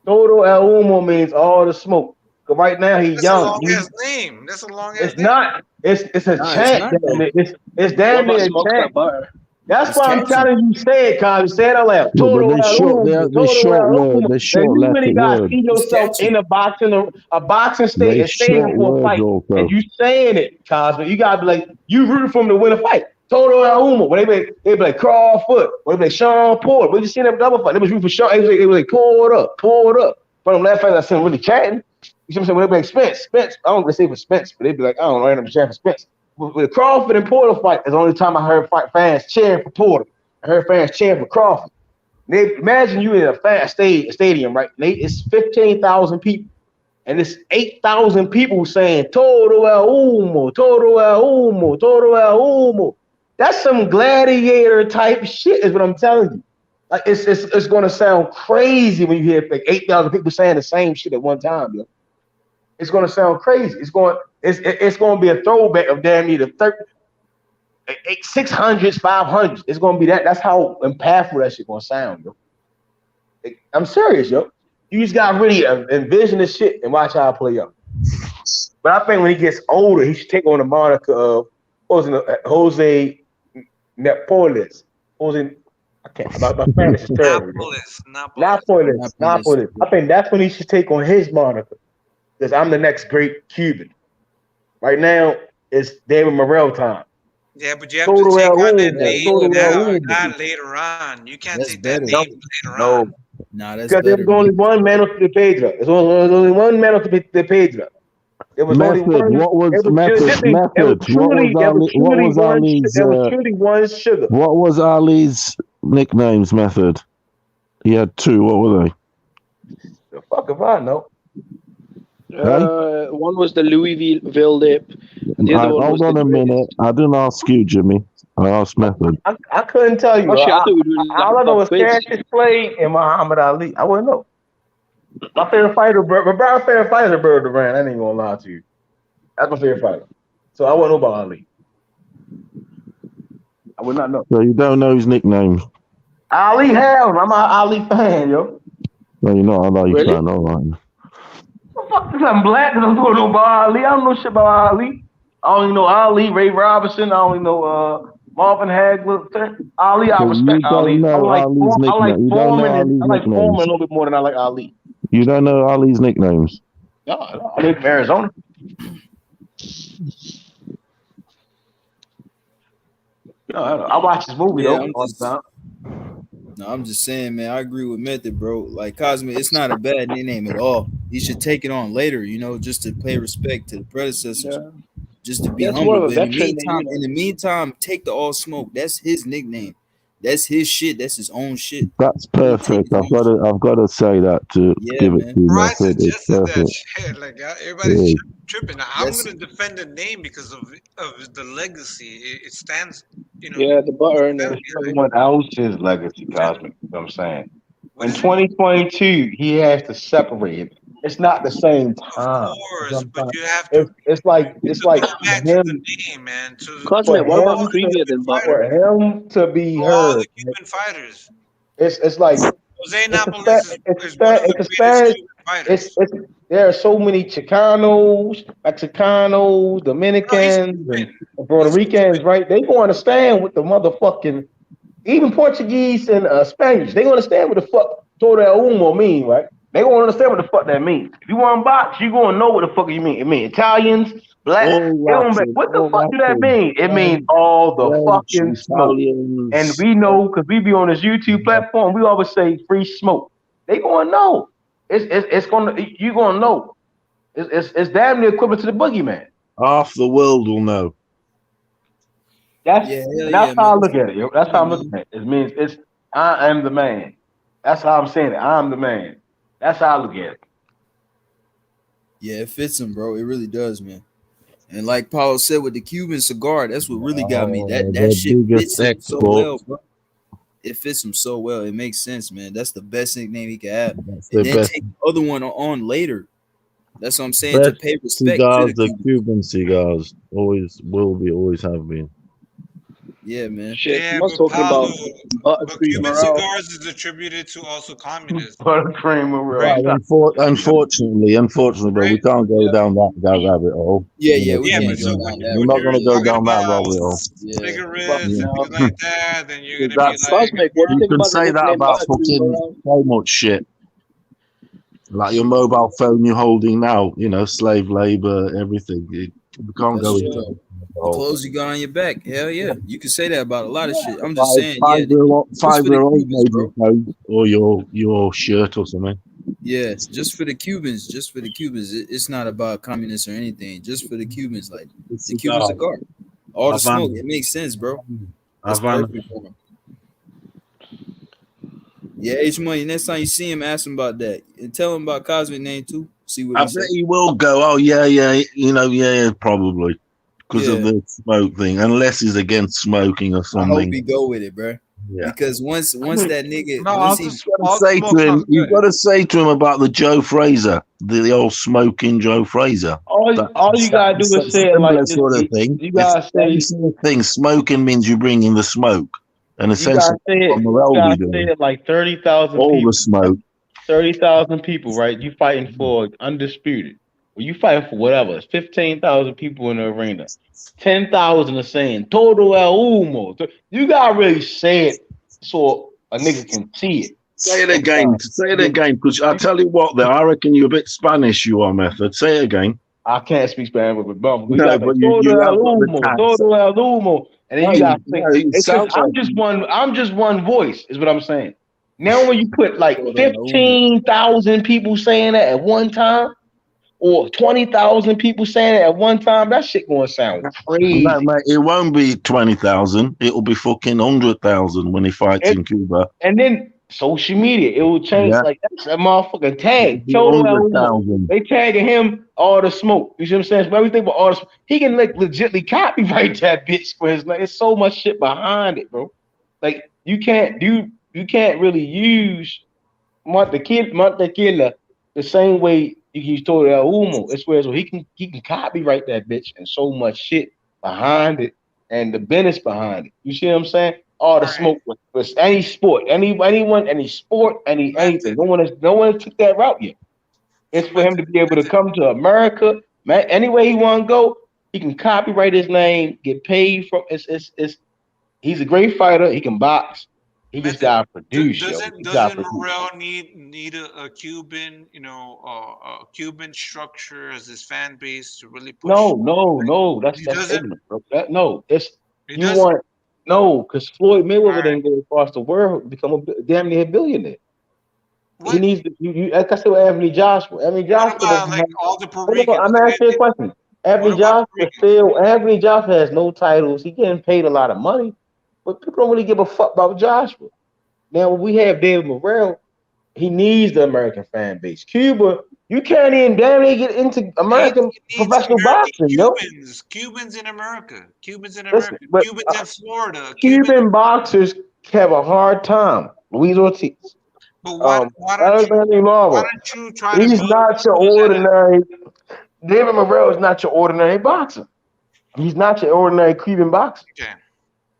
Todo El Humo means all the smoke. Cause right now he's young. That's a long ass name. That's a long ass name. It's not. It's a chant. It's damn near a chant. That's why I'm telling you, say it, Kyle. You say it out loud. Total They're short word. They're short you really letter gotta words. see yourself in a boxing state They're and staying short for a fight. words also. And you saying it, Cosmo. You gotta be like, you rooting for him to win a fight. Total El Humo. When they be like Crawford, when they be like Sean Porter. When you see them double fight, they was rooting for Sean. They was like, pull it up. But them last fight I seen really chatting. You see what I'm saying? When they be like Spence. I don't want to say for Spence, but they be like, I don't know, I'm chatting for Spence. With Crawford and Porter fight, is the only time I heard fans cheering for Porter. I heard fans cheering for Crawford. Imagine you in a fast stadium, right? It's 15,000 people, and it's 8,000 people saying "Todo El Humo, Todo El Humo, Todo El Humo." That's some gladiator type shit, is what I'm telling you. Like it's gonna sound crazy when you hear like 8,000 people saying the same shit at one time, yo. It's gonna sound crazy. It's going to be a throwback of damn near the 600s, 500s. It's gonna be that. That's how impactful that shit gonna sound, yo. I'm serious, yo. You just got to really envision this shit and watch how I play out. But I think when he gets older, he should take on the moniker of Jose Napoles. Jose, I can't. My Spanish is terrible. Napoles. I think that's when he should take on his moniker, because I'm the next great Cuban. Right now, it's David Morrell time. Yeah, but you have to take on that name now, not later on. You can't take that name later on. Nah, that's because there was only one man of the Pedra. There's only one man of the Pedra. There was only one. What was Sugar? What was Ali's nicknames? Method. He had two. What were they? The fuck if I know. One was the Louisville dip. And the other one hold was on a minute. I didn't ask you, Jimmy. I asked Method. I couldn't tell you. Oh, shit, I thought we were doing all I know is Cassius Clay and Muhammad Ali. I wouldn't know. My favorite fighter, my favorite fighter is Bird Duran. I ain't gonna lie to you. That's my favorite fighter. So I wouldn't know about Ali. I would not know. So you don't know his nicknames? Ali hell. I'm an Ali fan, yo. No, you're not an Ali fan, all right. What the fuck is I'm black and I don't know about Ali? I don't know shit about Ali. I only know Ali, Ray Robinson. I only know Marvin Hagler. Ali, I respect Ali. I like Foreman a little bit more than I like Ali. You don't know Ali's nicknames? No, I live in Arizona. I watch this movie though. I'm just saying, man. I agree with Method, bro. Like Cosmic, it's not a bad nickname at all. He should take it on later, just to pay respect to the predecessors, just to be humble. But in the meantime, take the All Smoke. That's his nickname. That's his shit. That's his own shit. That's perfect. I've got to say that to give it to Method. It's perfect. Shit, like everybody's tripping. I'm gonna defend the name because of the legacy. It stands. Yeah, the butter and someone else's legacy, Cosmic. You know what I'm saying? In 2022, he has to separate it. It's not the same time. Of course, but you have to. It's like back to the name, man. Cosmic, what about Previa then? For him to be heard, all the Cuban fighters. It's like Jose Napoles is one of the greatest Cuban fighters. There are so many Chicanos, Mexicanos, Dominicans, and Puerto Ricans, right? They gonna understand what the motherfucking, even Portuguese and Spanish, they gonna understand what the fuck todo humo mean, right? They gonna understand what the fuck that means. If you want to box, you gonna know what the fuck you mean. It means Italians, black. What the fuck do that mean? It means all the fucking smoke. And we know, because we be on this YouTube platform, we always say free smoke. They gonna know. You gonna know. It's damn near equivalent to the boogeyman. Half the world will know. That's how I look at it. Yo. That's how I'm looking at it. It means I am the man. That's how I'm saying it. I'm the man. That's how I look at it. Yeah, it fits him, bro. It really does, man. And like Paulo said with the Cuban cigar, that's what really got me. That shit fits him so well, bro. It fits him so well. It makes sense, man. That's the best nickname he could have. And then take the other one on later. That's what I'm saying. To pay respect cigars, to the Cuban cigars always will be, always have been. Yeah, man. Shit, Yeah, but Paulo, but Cuban cigars is attributed to also communists. Buttercream Morrell. Right, unfortunately, but we can't go down that rabbit hole. Yeah, we're not going to go down that rabbit hole. Cigarettes and things like that, then you're gonna be like, you can say that about fucking so much shit. Like your mobile phone you're holding now, slave labor, everything. You can't go into it. The clothes you got on your back, hell yeah, you can say that about a lot of shit. I'm just saying, five-year-old maybe, or your shirt or something. Yeah, just for the Cubans, it's not about communists or anything. Just for the Cubans, like the Cuban cigar, all the smoke. It makes sense, bro. That's perfect for them. Yeah, H Money. Next time you see him, ask him about that and tell him about Cosmic name too. See what I bet he will go. Oh yeah, probably. Because of the smoke thing, unless he's against smoking or something. I hope he go with it, bro. Yeah. Because once that nigga, you've got to say to him about the Joe Fraser, the old smoking Joe Fraser. All you gotta do is say it like sort of thing. You gotta say thing. Smoking means you bring in the smoke. And You gotta essentially, say what it. You Morrell be gotta say doing, it like 30,000 all the people. smoke. 30,000 people, right? You fighting for undisputed. Well, you fighting for whatever. It's 15,000 people in the arena. 10,000 are saying total El Humo. You gotta really say it so a nigga can see it. Say it again. Say it again. Because I tell you what, I reckon you're a bit Spanish, you are, Method. Say it again. I can't speak Spanish with bum. You No, gotta say but todo you el have got the humo, chance. todo el humo, and then No, you gotta say you it's just sound like I'm just one voice, is what I'm saying. Now when you put like Todo el humo. 15,000 people saying that at one time, or 20,000 people saying it at one time, that shit gonna sound no, crazy. mate, it won't be 20,000. It'll be fucking 100,000 when he fights in Cuba. And then social media, it will change. Yeah. Like that's a motherfucking It'll tag. be Todo el humo. 100,000. They tagging him all the smoke. You see what I'm saying? So everything but all the smoke. He can like legitly copyright that bitch for his like. It's so much shit behind it, bro. Like you can't really use Montequilla the same way you can use Todo el humo. It's where so he can copyright that bitch and so much shit behind it and the business behind it. You see what I'm saying? All the smoke with any sport, anyone, any sport, anything. No one has took that route yet. It's for him to be able to come to America, man. Any way he want to go, he can copyright his name, get paid from. He's a great fighter. He can box. He just got to produce. Doesn't Morrell need a Cuban, a Cuban structure as his fan base to really push? No. That's ignorant, bro. Because Floyd Mayweather didn't go across the world, become a damn near billionaire. What? He needs you. Like I said with Anthony Joshua. Anthony Joshua doesn't have. All the Puerto Ricans? I'm asking you a question. Anthony Joshua has no titles. He getting paid a lot of money, but people don't really give a fuck about Joshua. Now when we have David Morrell, he needs the American fan base. Cuba, you can't even damn near get into American professional boxing, Cubans in America. Cubans in Florida. Cuban boxers have a hard time. Luis Ortiz. But why don't you try He's not your ordinary. David Morrell is not your ordinary boxer. He's not your ordinary Cuban boxer. Okay.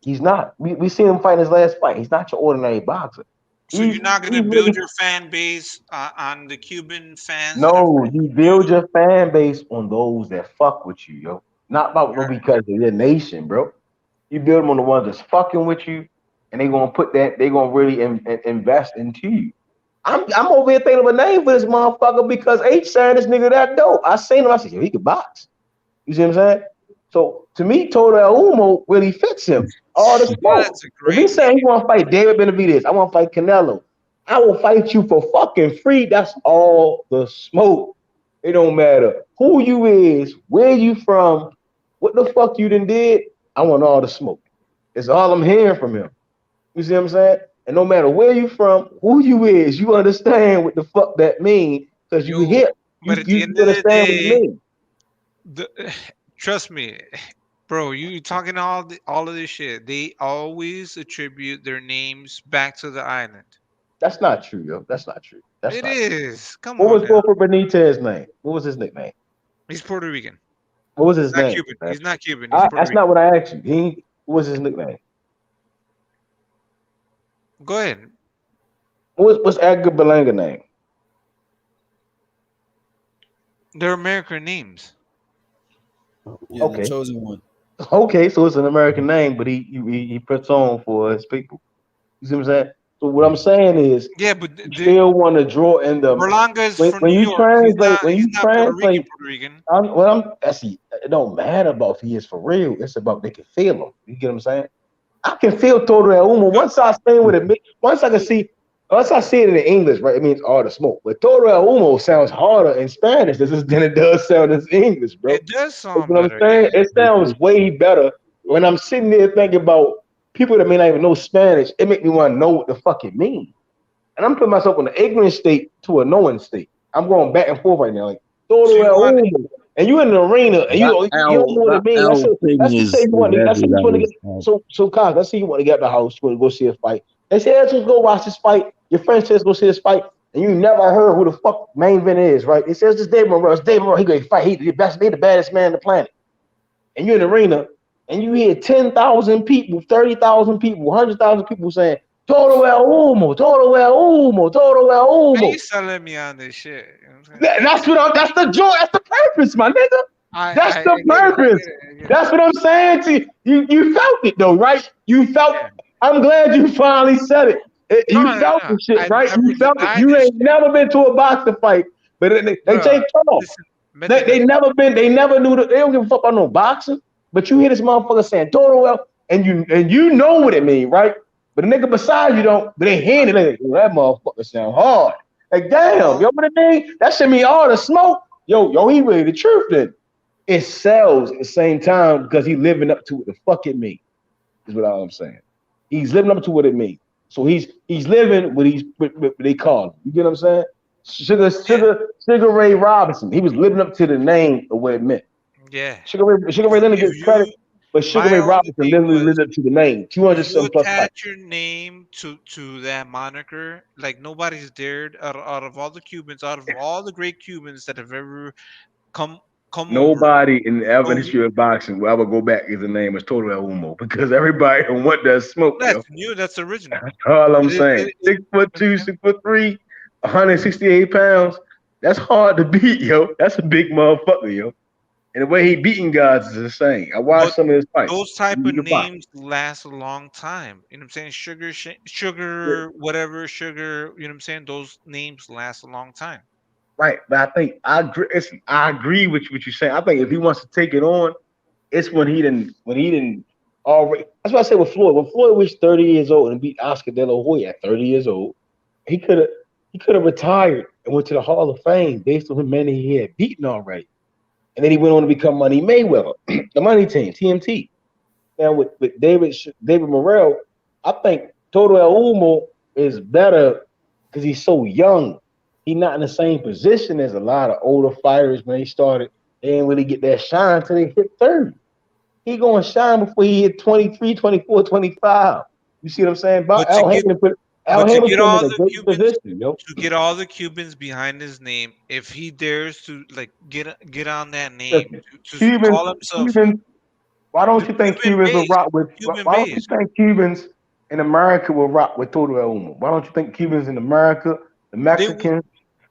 He's not. We seen him fight his last fight. He's not your ordinary boxer. So you're not going to build your fan base on the Cuban fans? No, you build your fan base on those that fuck with you, yo. Not about because of your nation, bro. You build them on the ones that's fucking with you, and they're gonna really invest into you. I'm over here thinking of a name for this motherfucker because H saying this nigga that dope. I seen him. I said, yo, he could box. You see what I'm saying? So to me, Todo el Humo really fits him. All the smoke. If he's saying he want to fight David Benavidez, I want to fight Canelo. I will fight you for fucking free. That's all the smoke. It don't matter who you is, where you from, what the fuck you done did. I want all the smoke. It's all I'm hearing from him. You see what I'm saying? And no matter where you from, who you is, you understand what the fuck that mean because you hip. But at the end of the day, trust me, bro, you talking all of this shit. They always attribute their names back to the island. That's not true, yo. That's not true. It is. Come on. What was Wilfred Benitez's name? What was his nickname? He's Puerto Rican. What was his name? Cuban. He's not Cuban. That's not what I asked you. What was his nickname? Go ahead. What's Edgar Berlanga's name? They're American names. Yeah, okay. The chosen one. Okay, so it's an American name, but he puts on for his people. You see what I'm saying? So what I'm saying is, but you still want to draw in the Berlanga is from when New you York. translate. When you translate, Puerto Rican. It don't matter about if he is for real. It's about they can feel him. You get what I'm saying? I can feel Todo el Humo once I stay with it. Once I see it in English, right? It means all the smoke. But Todo el Humo sounds harder in Spanish than it does sound in English, bro. It does sound better. I'm saying? It sounds way better when I'm sitting there thinking about people that may not even know Spanish. It make me want to know what the fuck it means. And I'm putting myself in an ignorant state to a knowing state. I'm going back and forth right now. Like Todo el Humo. And you in the arena, and you don't know what it means. Let's say you want to get. So, Kaz, let's say you want to get out the house, you want to go see a fight. They say, let's just go watch this fight. Your friend says, go see this fight, and you never heard who the fuck main event is, right? It says, this David Morrell. It's David Morrell. He going to fight. He's the baddest man on the planet. And you're in the arena, and you hear 10,000 people, 30,000 people, 100,000 people saying Todo El Humo, Todo El Humo, Todo El Man, Humo. you selling me on this shit. You know what I'm saying? That's the joy. That's the purpose, my nigga. That's I the get it. purpose. That's what I'm saying to you. You felt it though, right? You felt. I'm glad you finally said it. You felt the shit, right? You felt it. You ain't never been to a boxing fight, but they take talk. They never been. They never knew that. They don't give a fuck about no boxing. But you hear this motherfucker saying Toro El, and you know what it mean, right? But the nigga beside you don't. But they hand it like, that motherfucker sound hard. Like damn, yo, what it mean? That shit mean all the smoke. Yo, he really the truth then. It sells at the same time because he living up to what the fuck it means. Is what I'm saying. He's living up to what it means. So he's living what they call him. You get what I'm saying? Sugar Ray Robinson. He was living up to the name of what it meant. Yeah. Sugar Ray Leonard gets credit, but Sugar Ray Robinson literally lived up to the name. 200 something plus fights. Attach your name to that moniker. Like nobody's dared out of all the Cubans, out of all the great Cubans that have ever come Nobody in the history of boxing will ever go back if the name is Todo El Humo because everybody want that smoke. That's new. That's original. That's all I'm saying. 6'2", 6'3", 168 pounds. That's hard to beat, yo. That's a big motherfucker, yo. And the way he beating guys is insane. I watched some of his fights. Those type of names last a long time. You know what I'm saying? Sugar, whatever, sugar. You know what I'm saying? Those names last a long time. Right, but I think I agree with what you're saying. I think if he wants to take it on, it's when he didn't already. That's what I said with Floyd. When Floyd was 30 years old and beat Oscar De La Hoya at 30 years old, he could have retired and went to the Hall of Fame based on the men he had beaten already. And then he went on to become Money Mayweather, the Money Team, TMT. Now with David Morrell, I think Todo El Humo is better because he's so young. He's not in the same position as a lot of older fighters when they started. They didn't really get that shine until they hit 30. He going to shine before he hit 23, 24, 25. You see what I'm saying? Al Haymon put him in a great position, yo. To get all the Cubans behind his name, if he dares to like get on that name, to call himself. Why don't you think Cubans will rock with? Why don't you think Cubans in America will rock with Todo El Humo? Why don't you think Cubans in America, the Mexicans?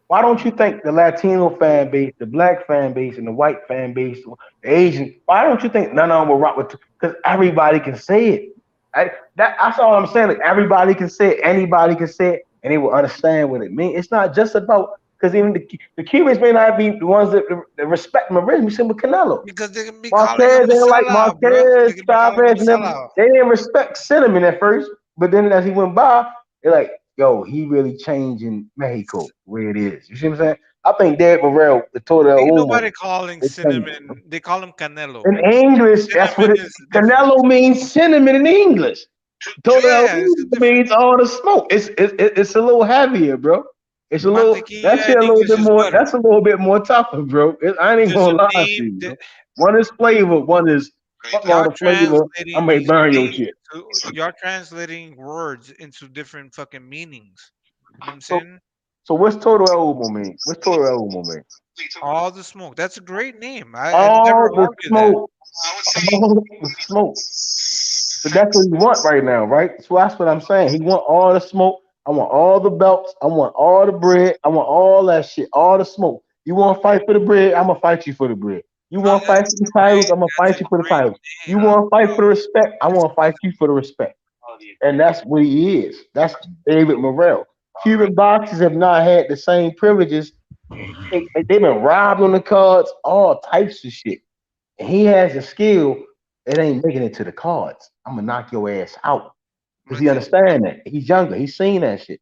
Why don't you think the Latino fan base, the black fan base, and the white fan base, the Asian? Why don't you think none of them will rock with? Because everybody can say it. That's all I'm saying. Like everybody can say it, anybody can say it, and they will understand what it means. It's not just about because even the Cubans may not be the ones that respect him originally. Same with Canelo. Because they can be Marquez didn't like Marquez, Chavez, and them. They didn't respect Cinnamon at first, but then as he went by, they're like, yo, he really changing Mexico where it is. You see what I'm saying? I think David Morrell, the Todo El Humo. Nobody calling Cinnamon. They call him Canelo. In English, that's what it is. Canelo means cinnamon in English. Todo El Humo means all the smoke. It's a little heavier, bro. It's a little. That shit a little bit more. That's a little bit more tougher, bro. I ain't gonna lie to you. Bro. One is flavor. One is fuck flavor. I may burn your shit. You're translating words into different fucking meanings. You know what I'm saying? So what's Todo El Humo mean? What's Todo El Humo mean? All the smoke. That's a great name. All the smoke. All the smoke. But that's what he want right now, right? So that's what I'm saying. He want all the smoke. I want all the belts. I want all the bread. I want all that shit. All the smoke. You want to fight for the bread? I'm gonna fight you for the bread. You want to fight for the titles? I'm gonna fight you for the titles. You want to fight for the respect? I want to fight you for the respect. And that's what he is. That's David Morrell. Cuban boxers have not had the same privileges. They've been robbed on the cards, all types of shit. And he has a skill that ain't making it to the cards. I'm gonna knock your ass out. Does he understand that? He's younger. He's seen that shit.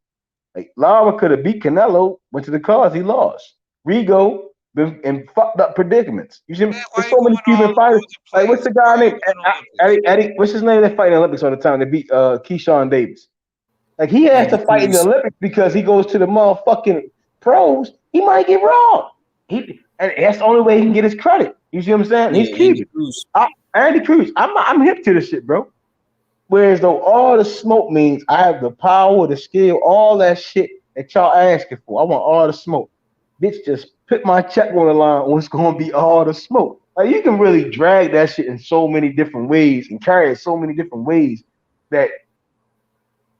Like Lara could have beat Canelo, went to the cards, he lost. Rigo been in fucked up predicaments. You see, there's so many Cuban fighters. Like what's the guy named Eddie? What's his name that fight in the Olympics all the time? They beat Keyshawn Davis. Like he has to fight in the Olympics because he goes to the motherfucking pros. He might get robbed. And that's the only way he can get his credit. You see what I'm saying? He's Cuban. Andy Cruz. I'm hip to this shit, bro. Whereas though all the smoke means I have the power, the skill, all that shit that y'all asking for. I want all the smoke. Bitch, just put my check on the line or it's gonna be all the smoke. Like you can really drag that shit in so many different ways and carry it so many different ways that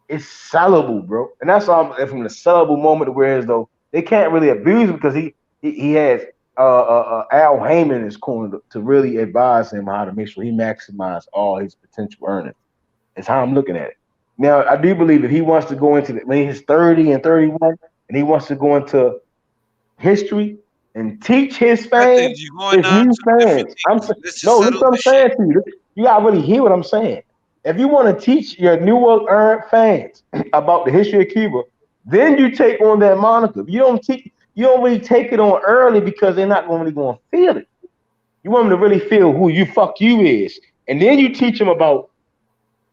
it's sellable, bro. And that's all from the sellable moment where as though they can't really abuse him because he has Al Heyman in his corner to really advise him how to make sure he maximizes all his potential earnings. That's how I'm looking at it. Now, I do believe that he wants to go into when he's 30 and 31, and he wants to go into history and teach his fans, his new fans. No, listen what I'm saying to you. You gotta really hear what I'm saying. If you want to teach your newer earned fans about the history of Cuba, then you take on that moniker. You don't really take it on early because they're not really going to feel it. You want them to really feel who you is, and then you teach them about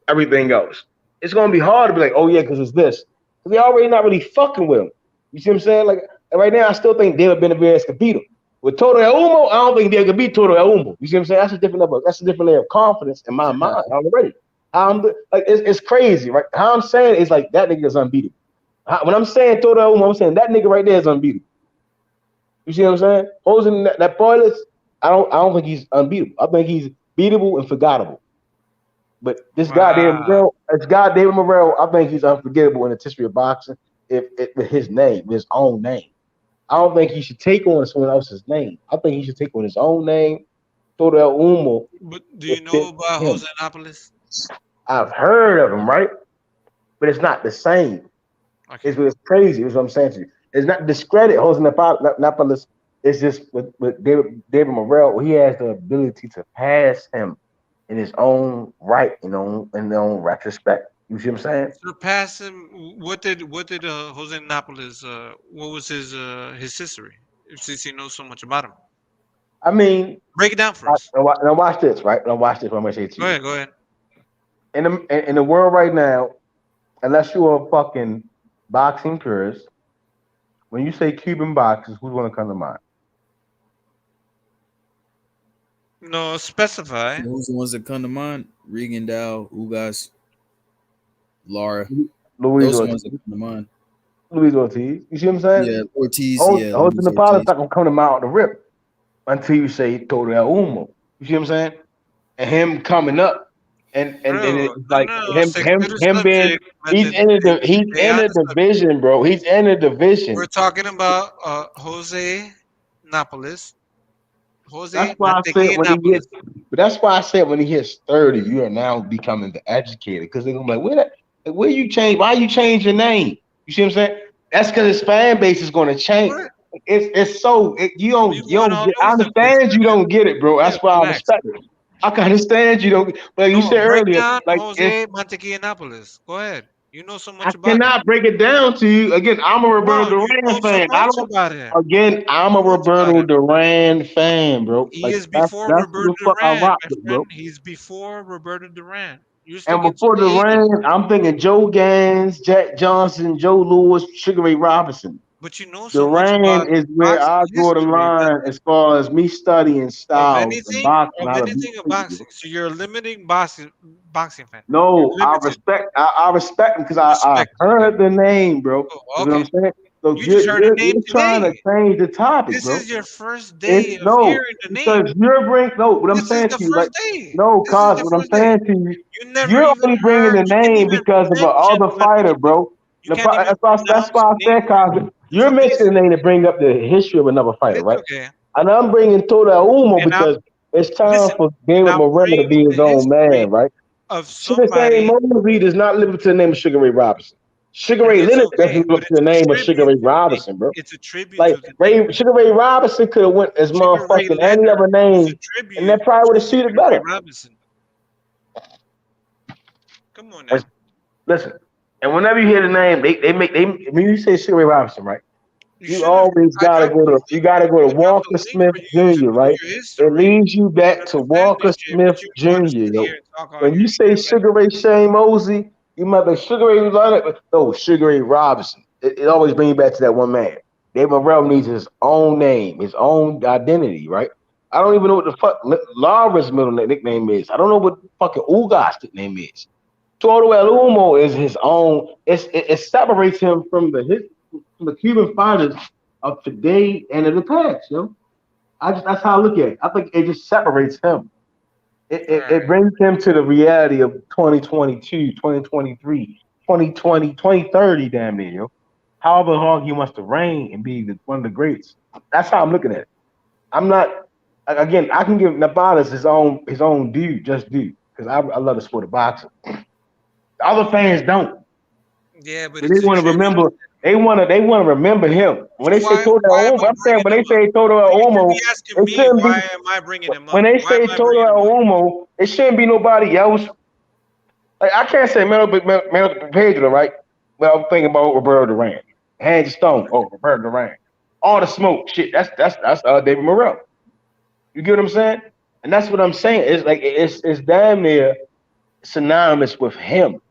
everything else. It's gonna be hard to be like, oh yeah, because it's this. Because they already not really fucking with him. You see what I'm saying? Like right now, I still think David Benavidez could beat him. With Toto Umo, I don't think they could beat Toto Umo. You see what I'm saying? That's a different level. That's a different layer of confidence in my mind already. It's crazy, right? How I'm saying is like that nigga is unbeatable. When I'm saying Toto Umo, I'm saying that nigga right there is unbeatable. You see what I'm saying? Holding that Poilus, I don't think he's unbeatable. I think he's beatable and forgettable. But this goddamn David Morrell, I think he's unforgettable in the history of boxing with his name, with his own name. I don't think he should take on someone else's name. I think he should take on his own name. Toto Umo. But do you know about Jose Annapolis? I've heard of him, right? But it's not the same. Okay. It's crazy. Is what I'm saying to you. It's not discredit Jose Annapolis. It's just with David Morrell, he has the ability to pass him in his own right, in their own retrospect. You see what I'm saying? Surpass him. What did Jose Annapolis? What was his history? Since he knows so much about him. I mean, break it down for us. Now watch this, right? Now watch this. What I'm gonna say to you. Go ahead. In the world right now, unless you're a fucking boxing purist, when you say Cuban boxers, who's gonna come to mind? No, specify. Those the ones that come to mind: Regan Dow, Ugas, Lara. Luis Those Ortiz. ones that come to mind. Luis Ortiz. You see what I'm saying? Yeah, Ortiz. Jose Annapolis not gonna come to mind the rip until you say Toto Umo. You see what I'm saying? And him coming up, and it's like him being he's in the division, bro. He's in the division. We're talking about Jose Annapolis. That's why I said when he hits 30, you are now becoming the educator because they're gonna be like, where you change? Why you change your name? You see what I'm saying? That's because his fan base is gonna change. You don't get. I understand you don't get it, bro. That's why I respect it. I can understand you don't. But you said earlier, like Jose Annapolis. Go ahead. You know so much about. I cannot break it down to you. Again, I'm a Roberto Duran fan. I'm a Roberto Duran fan, bro. He is before Roberto Duran, my friend. He's before Roberto Duran. And before Duran, I'm thinking Joe Gans, Jack Johnson, Joe Lewis, Sugar Ray Robinson. But you know so much about is where I draw the line as far as me studying styles of anything of boxing. So you're a limiting boxing fan. No, I respect him because I heard the name, bro. You know what I'm saying? So you just heard the name today. Trying to change the topic, this bro. This is your first day of hearing the name. Because what I'm saying to you, like, no, cause what I'm saying to you, you're only bringing the name because of another fighter, bro. That's why I said, cause you're mentioning the name to bring up the history of another fighter, right? Okay. And I'm bringing Toto Umo because it's time for David Morrell to be his own man, right? Sugar Ray Mosley does not live up to the name of Sugar Ray Robinson. Sugar Ray Leonard doesn't live up to the name of Sugar Ray Robinson, bro. It's a tribute. Like Sugar Ray Robinson could have went as motherfucking any other name, and that probably would have suited better. Come on now. Listen, and whenever you hear the name, when you say Sugar Ray Robinson, right? You always gotta go to Walker Smith Jr., right? It leads you back to Walker Smith Jr. Yo. When you say Sugar Ray Shane Mosley, you might be Sugar Ray Sugar Ray Robinson. It always brings you back to that one man. David Morrell needs his own name, his own identity, right? I don't even know what the fuck Lara's middle nickname is. I don't know what fucking Ugas' nickname is. Toto Umo is his own. It separates him from the Cuban fighters of today and of the past, yo. That's how I look at it. I think it just separates him. It brings him to the reality of 2022, 2023, 2020, 2030, damn near, yo. However long he wants to reign and be one of the greats. That's how I'm looking at it. I'm not again, I can give Nabadas his own due, just due. Because I love the sport of boxing. The other fans don't. Yeah, but They want to remember. They want to remember him. When they say Toto Umo, I'm saying when they say Toto Umo, it shouldn't be. Why am I bringing him up? When they say Toto Umo, it shouldn't be nobody else. Like I can't say Melo Pedro, right? But I'm thinking about Roberto Duran, Hands Stone. Oh, Roberto Duran. All the smoke, shit. That's David Morrell. You get what I'm saying? And that's what I'm saying. It's like it's damn near synonymous with him.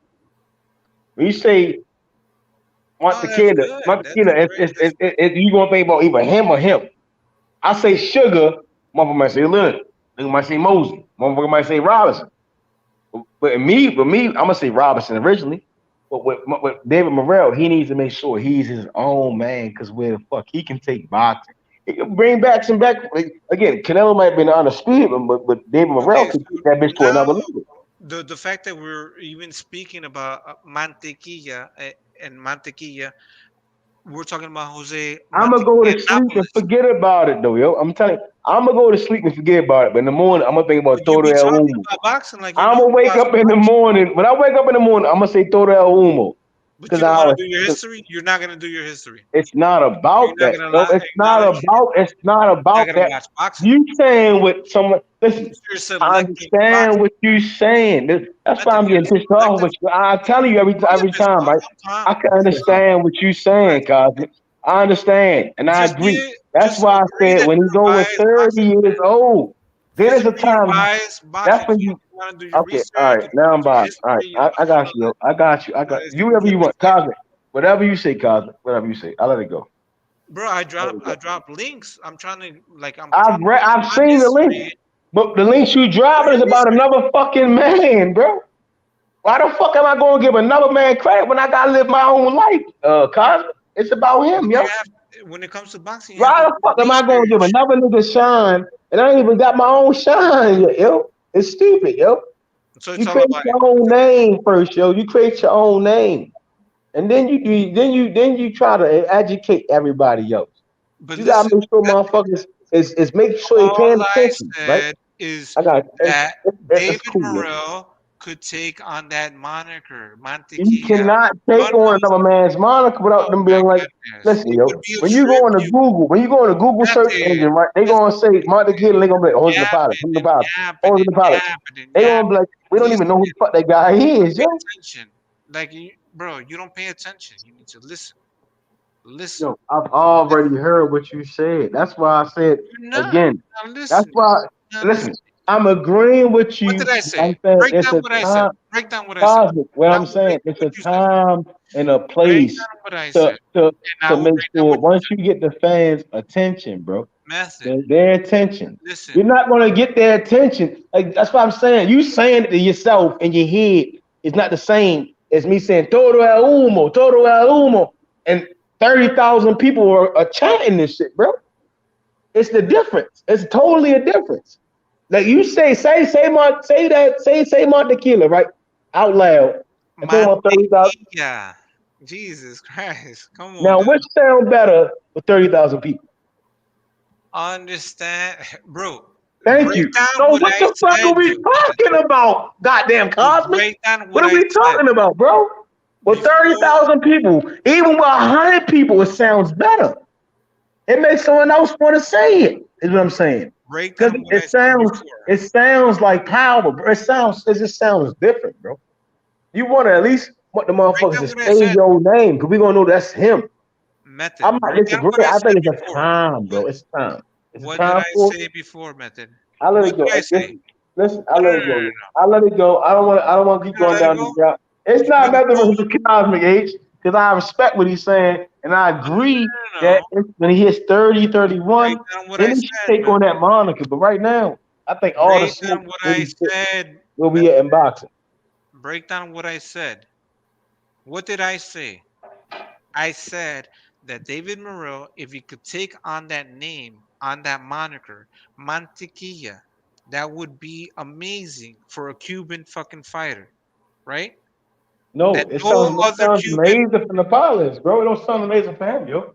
When you say Montequilla, you gonna think about either him or him. I say Sugar, motherfucker might say Lil, nigga might say Mosey, motherfucker might say Robinson. But me, I'm gonna say Robinson originally. But with David Morrell, he needs to make sure he's his own man, because where the fuck he can take boxing. He can bring back like, again, Canelo might be undisputed, but David Morrell can take that bitch to another level. The fact that we're even speaking about Mantequilla and Mantequilla, we're talking about Jose. I'm gonna go to sleep and forget about it, though, yo. I'm telling you, I'm gonna go to sleep and forget about it. But in the morning, I'm gonna think about Toto El Humo. I'm gonna wake up in the morning. When I wake up in the morning, I'm gonna say Toto El Humo. But you don't want to do your history. You're not gonna do your history. It's not about that. No, it's not about that. You saying what someone? Listen, I understand what you're saying. That's why I'm getting pissed off with you. I'm telling you every time, right? I can understand what you're saying, Cosmic. I understand, and I agree. That's why I said when he's over 30 years old, there's a time. That's when you. Okay, all right. Now I'm biased. All right, I got you. I got you. You whatever you want, Cosmic. Whatever you say, Cosmic. Whatever you say, I'll let it go. Bro, I drop links. I'm trying to I've seen the link, but the links you dropping is about another fucking man, bro. Why the fuck am I going to give another man credit when I gotta live my own life, Cosmic? It's about him, yo. When it comes to boxing, why the fuck am I going to give another nigga shine and I ain't even got my own shine yet, yo? It's stupid, yo. So you create your own name first, yo. You create your own name, and then you try to educate everybody else. But you gotta make sure motherfuckers is make sure you're paying attention, right? I got that David cool, Morrell could take on that moniker. You cannot take on another man's moniker without them being like, listen, yo. When you go on the Google search engine, right? They gonna say Montequilla, they gonna be like, Jose the pilot, Jose the pilot, Jose the pilot. They gonna be like, we don't even know who the fuck that guy is, yo. Like, bro, you don't pay attention. You need to listen. Listen. Yo, I've already heard what you said. That's why I said again. That's why. Listen, I'm agreeing with you. What did I say? Break down what I said. Break down what I said. What I'm saying, it's a time and a place to make sure once you get the fans' attention, bro. Their attention. Listen. You're not gonna get their attention. Like that's what I'm saying. You saying it to yourself in your head is not the same as me saying Toto El Humo, and 30,000 people are chanting this shit, bro. It's the difference. It's totally a difference. Like you say Montequilla, right? Out loud. Yeah. Jesus Christ. Come on. Now, which sound better for 30,000 people? Understand, bro. Thank you. So what the fuck are we talking about? Goddamn Cosmic. What are we talking about, bro? With 30,000 people, even with 100 people, it sounds better. It makes someone else want to say it. Is what I'm saying. Because it sounds like power, bro. It just sounds different, bro. You want to at least want the motherfuckers to say your name, because we gonna know that's him. I'm not disagree. I think it's a time, bro. It's time. What did I say before, Method? I let it go. Listen, I let it go. I let it go. I don't want to keep going down this route. It's not nothing with the Cosmic H, because I respect what he's saying, and I agree that when he hits 30, 31, then he should take on that moniker. But right now, I think all the smoke will be in boxing. Break down what I said. What did I say? I said that David Morrell, if he could take on that name on that moniker, Mantequilla. That would be amazing for a Cuban fucking fighter, right? No, That no it other sounds Cuban, amazing from the pilots, bro. It don't sound amazing for him, yo.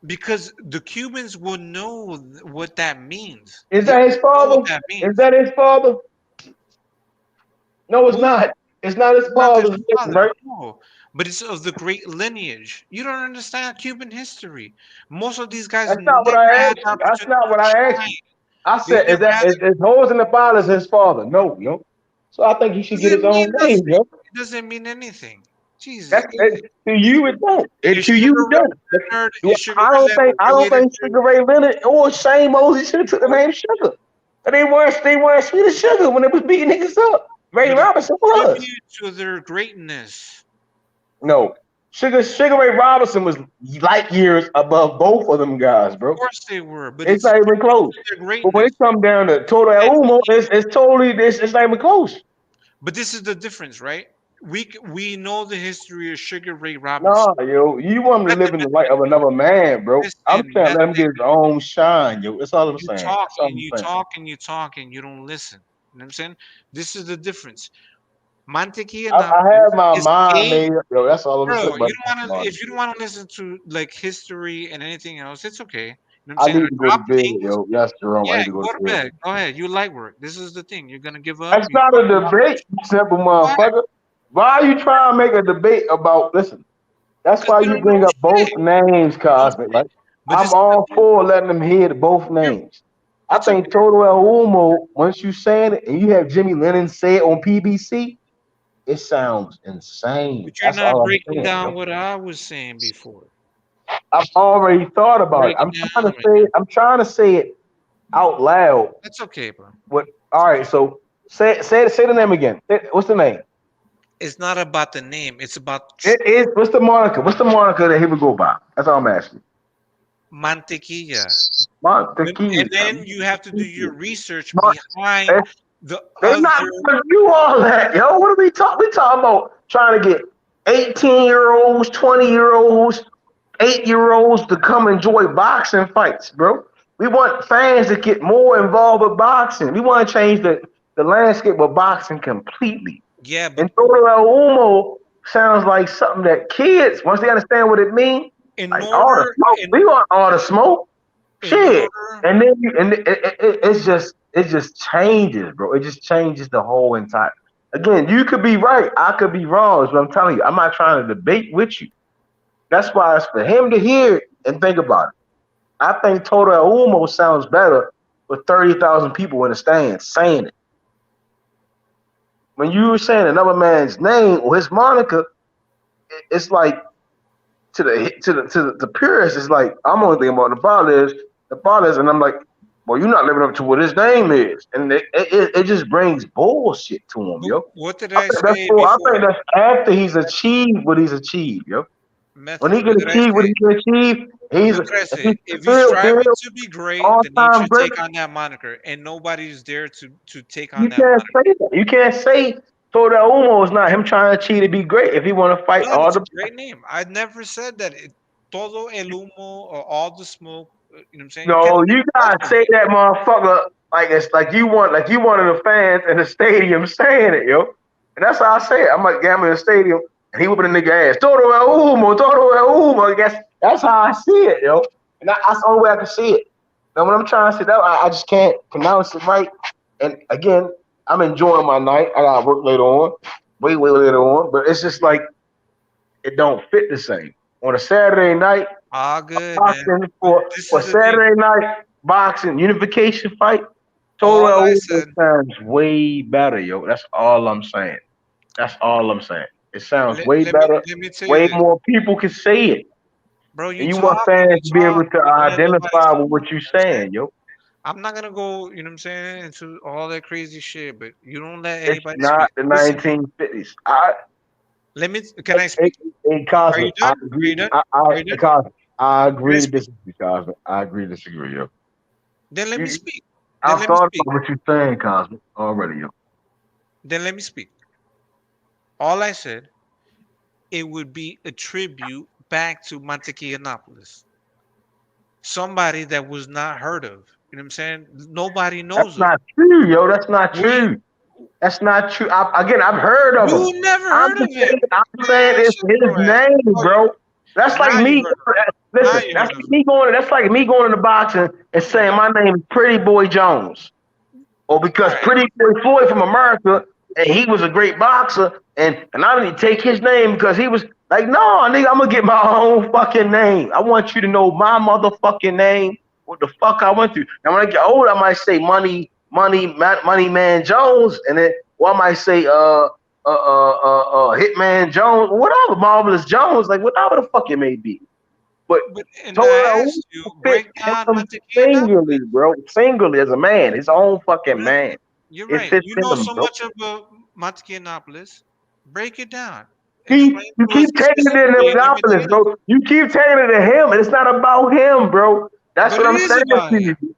because the Cubans will know what that means. Is They that his know what father? that Is means. that his father? No, it's Who? not. It's not his Not their father's name, father, right? no. But it's of the great lineage. You don't understand Cuban history. Most of these guys That's not what never I had asked the you. That's opportunity not what to I asked shine. you. I They said, never had. is holes in the Bible his father? No, yo. So I think he should get his Doesn't mean own name, nothing. yo. It doesn't mean anything. Jesus. That's to you it don't. Is To you Sugar it don't. Ray Leonard? Do- Is Sugar Ray Leonard I don't related think to? Sugar Ray Leonard or Shane Mosley should have took the name Sugar. But they weren't sweet as sugar when they was beating niggas up. Ray But it's Robinson a was. tribute to their greatness. No. Sugar Ray Robinson was light years above both of them guys, Of bro. course they were, but It's it's a not even tribute close. to their But when greatness. it comes down to Total Umo, it's totally this. It's not even close. But this is the difference, right? We know the history of Sugar Ray Robinson. Nah, yo, you want him to live in the light of another man, bro. I'm Listen, saying let him get his own shine, yo. That's all I'm you saying. talk That's all and I'm you saying. talk and you talk and you don't listen. You know what I'm saying? This is the difference. Mantequilla I Nápoles have my is mind a made up, yo. That's all I'm gonna say bro. about You don't want to. that. If you don't want to listen to like history and anything else, it's okay. You know what I'm I saying? need I to go to drop bed, things. yo. Yes, Jerome. I Yeah, need to go go to to bed. bed. Go ahead. You like work. This is the thing. You're gonna give up. That's You not talk a a lot of debate, you simple why? motherfucker. Why are you trying to make a debate about? Listen, that's Because why you you don't know bring up both shit. names, You know Cosmic. shit. Right? But this I'm is the all thing. for letting them hear both names. I It's think okay. Toto El Umo, once you saying it, and you have Jimmy Lennon say it on PBC, it sounds insane. But you're That's not all I'm breaking saying, down yo. what I was saying before. I've already thought about it. Break it down right I'm trying to say it out loud. That's okay, bro. What? All right. So say the name again. What's the name? It's not about the name. It's about It is. What's the moniker? What's the moniker that he would go by? That's all I'm asking. mantequilla. And Tequila. then you have to do your research Mon- behind They're the they're not other. gonna do all that, yo. What are we talking? We talking about trying to get 18-year-olds, 20-year-olds, 8-year-olds to come enjoy boxing fights, bro. We want fans to get more involved with boxing. We want to change the landscape of boxing completely. Yeah, but And Todo El Humo sounds like something that kids, once they understand what it means, in like all the order, smoke. We want all the smoke. in Shit. order, And then it just changes, bro. It just changes the whole entire. Again, you could be right. I could be wrong. Is what I'm telling you. I'm not trying to debate with you. That's why it's for him to hear it and think about it. I think Toto El Humo sounds better with 30,000 people in the stands saying it. When you were saying another man's name or his moniker, it's like to the purist, it's like I'm only thinking about the fathers, and I'm like, well, you're not living up to what his name is, and it just brings bullshit to him, yo. what did I I think that's say for, I before? think that's after he's achieved what he's achieved, yo. When Method. he can What did I achieve what say? he can achieve, he's What did I if he's say? If he's still striving to be great, all then he time should great. take on that moniker, and nobody's there to take on You that can't moniker. say that. You can't say Toda Umo is not him trying to cheat to be great if he want to fight No, all it's a the. great name. I never said that. Todo el humo or all the smoke. You know what I'm saying? You can't No, say you gotta nothing. say that motherfucker like it's like you one of the fans in the stadium saying it, yo. And that's how I say it. I'm like, yeah, I'm in the stadium and he whooping the nigga ass. Todo el humo. That's how I see it, yo. And that's the only way I can see it. Now when I'm trying to sit down, I just can't pronounce it right. And again, I'm enjoying my night. I gotta work later on, way later on. But it's just like it don't fit the same. On a Saturday night, All good, man. boxing But for this is the thing. Saturday night boxing unification fight. All Total I Uno said. sounds way better, yo. That's all I'm saying. That's all I'm saying. It sounds way better. Let me tell you Way this, more people can say it, bro. You and you want talk and fans you to be talk. able to You don't let nobody identify with speak. what you're You know what I'm saying? saying, yo. I'm not gonna go. You know what I'm saying? Into all that crazy shit, but you don't let It's anybody not speak. the Listen. 1950s. Let me. Can I speak? Are you Cosmic, I done? Are you agree. done? Are you done? Cosmic, I Can I agree to speak? disagree, Cosmic. I agree to disagree, yo. Then let me You, speak. Then I've let me thought speak. about what you're saying, Cosmic, already, yo. Then let me speak. All I said, it would be a tribute back to Mantequillanopolis. somebody that was not heard of. You know what I'm saying? Nobody That's knows him. not true, yo. That's not We true. That's not true. Again, I've heard of him. You never I'm heard of just saying, him. I'm saying Man, it's shut his your ass. name, Oh, bro. That's like now you me. heard of him. Now Listen, you that's heard of like him. me going. That's like me going into boxing and saying my name is Pretty Boy Jones, or because Right. Pretty Boy Floyd from America and he was a great boxer, and I didn't take his name because he was like, no, nigga, I'm gonna get my own fucking name. I want you to know my motherfucking name. What the fuck I went through. Now when I get older, I might say Money Man Jones, and then or I might say Hitman Jones, whatever, Marvelous Jones, like whatever the fuck it may be. But And I Total asked you, fit break down him singularly, Mantequilla. bro. Singularly as a man, his own fucking Really? man. You're It right. fits You know him, so bro. much about Montequillopolis. Break it down. See, Explain you to us keep taking it in specifically in Indianapolis, Emmett. bro. You keep taking it to him, and it's not about him, bro. That's But what it I'm is saying about to him. you.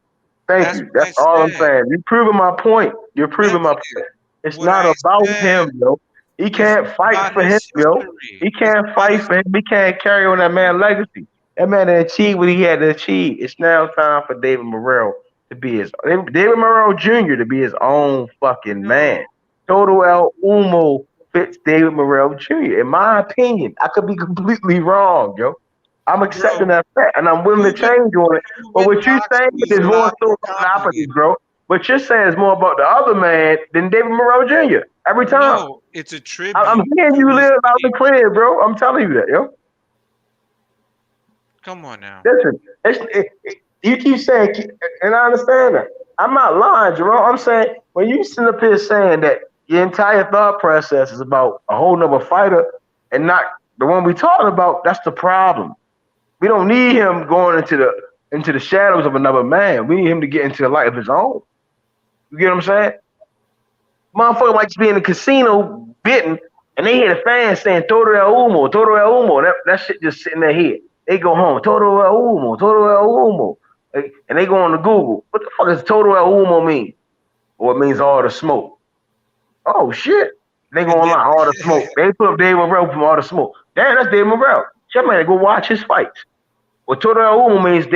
Thank That's you. what That's I all I'm said. saying. You're proving my point. You're proving my Remember point. It's what not I about said. him, yo. He It's can't fight about for him, his yo. history. He It's can't about fight his. for him. He can't carry on that man's legacy. That man didn't achieve what he had to achieve. It's now time for David Morrell to be David Morrell Jr. to be his own fucking man. No. Total El Umo fits David Morrell Jr. In my opinion, I could be completely wrong, yo. I'm accepting Bro, that fact, and I'm willing to you've been change on it. But what you're saying boxing is a more lot so more about the opposite, complicated. bro. What you're saying is more about the other man than David Morrell Jr. Every time. No, it's a I'm tribute hearing to you his live out the name. clear, bro. I'm telling you that, yo. Come on now. Listen, you keep saying, and I understand that. I'm not lying, Jerome. I'm saying when you sit up here saying that your entire thought process is about a whole nother fighter and not the one we talking about, that's the problem. We don't need him going into the shadows of another man. We need him to get into the light of his own. You get what I'm saying? Motherfucker might just be in the casino betting, and they hear the fans saying Todo El Humo, Todo El Humo. That shit just sitting in their head. They go home, Todo El Humo, Todo El Humo. And they go on to Google. What the fuck does Todo El Humo mean? Or it means all the smoke. Oh shit. They go And then online, all the smoke. They put up Dave Morrell from all the smoke. Damn, that's Dave Morrell. Shut man, go watch his fights. What Todo El Humo means,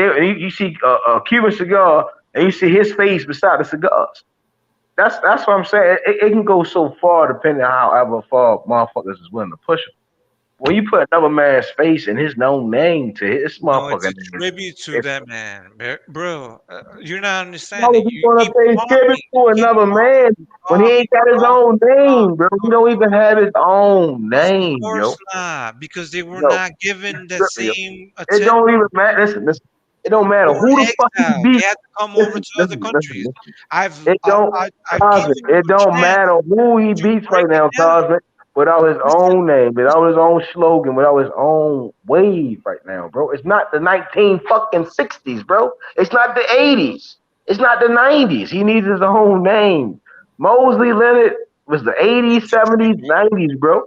you see a Cuban cigar, and you see his face beside the cigars. That's what I'm saying. It can go so far depending on however far motherfuckers is willing to push him. When you put another man's face and his known name to his no, it's motherfucking a name, tribute to it's that man, bro. You're not why understanding. would you You gonna keep pay tribute talking, to keep another man when he ain't got his own name, bro? He don't even have his own Of name, yo. course not, because they were Yo, not given that yo. same It attention. don't even matter. Listen. It don't They matter were who the fuck he exiled. They beat. had to come over Listen, to other listen, listen, countries. listen. I've It I, don't, I, I've Cosmic. given you It a don't chance matter who he to beats break right it now, down. Cosmic, without his own name, without his own slogan, without his own wave right now, bro. It's not the 19 fucking 60s, bro. It's not the 80s. It's not the 90s. He needs his own name. Mosley Leonard was the 80s, 70s, 90s, bro.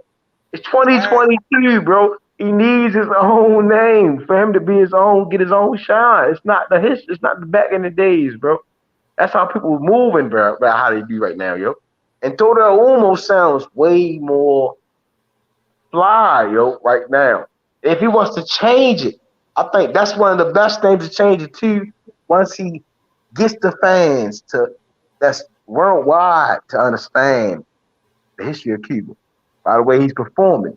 It's 2022, bro. He needs his own name for him to be his own, get his own shine. It's not the history. It's not the back in the days, bro. That's how people moving, bro. About how they do right now, yo. And Total almost sounds way more fly, yo, right now. If he wants to change it, I think that's one of the best things to change it too. Once he gets the fans to that's worldwide to understand the history of Cuba by the way he's performing.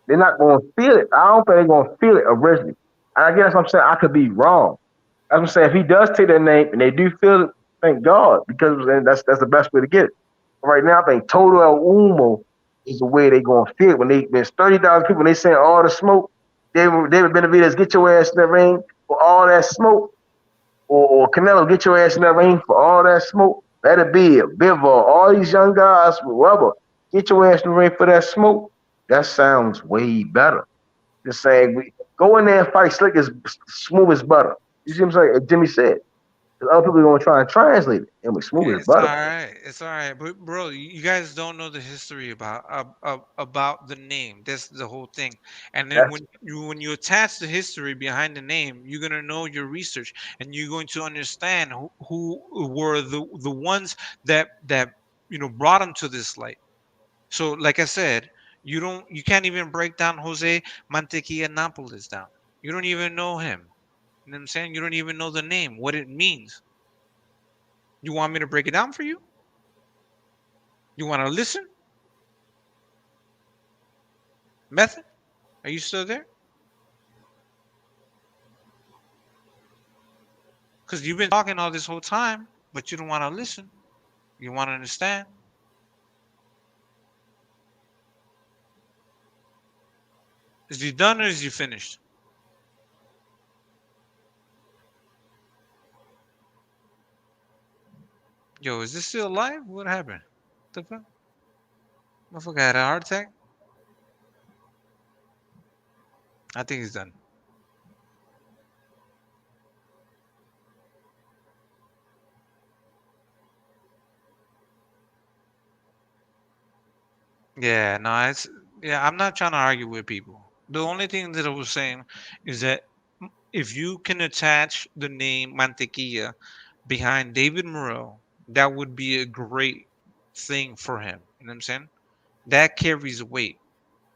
They're not going to feel it. I don't think they're going to feel it originally. And I guess I'm saying I could be wrong. As I'm saying, if he does take their name and they do feel it, thank God, because that's the best way to get it. But right now, I think Total El Humo is the way they're going to feel it. When there's 30,000 people and they saying all the smoke, David Benavidez, get your ass in the ring for all that smoke, or Canelo, get your ass in the ring for all that smoke. Let it be a Bivol, all these young guys, whoever, get your ass in the ring for that smoke. That sounds way better. Just saying, go in there and fight slick as smooth as butter. You see what I'm saying? Like Jimmy said. Because other people are going to try and translate it. And we smooth as It's all butter. right. It's all right. But bro, you guys don't know the history about the name. That's the whole thing. And then That's when you attach the history behind the name, you're gonna know your research, and you're going to understand who were the ones that brought him to this light. So, like I said, you can't even break down Jose Mantequilla Napoles down. You don't even know him. You know what I'm saying? You don't even know the name, what it means. You want me to break it down for you? You want to listen? Method, are you still there? Because you've been talking all this whole time, but you don't want to listen. You want to understand? Is you done or is you finished? Yo, is this still alive? What happened? The fuck? Motherfucker had a heart attack? I think he's done. Yeah, no, I'm not trying to argue with people. The only thing that I was saying is that if you can attach the name Mantequilla behind David Morrell, that would be a great thing for him. You know what I'm saying? That carries weight.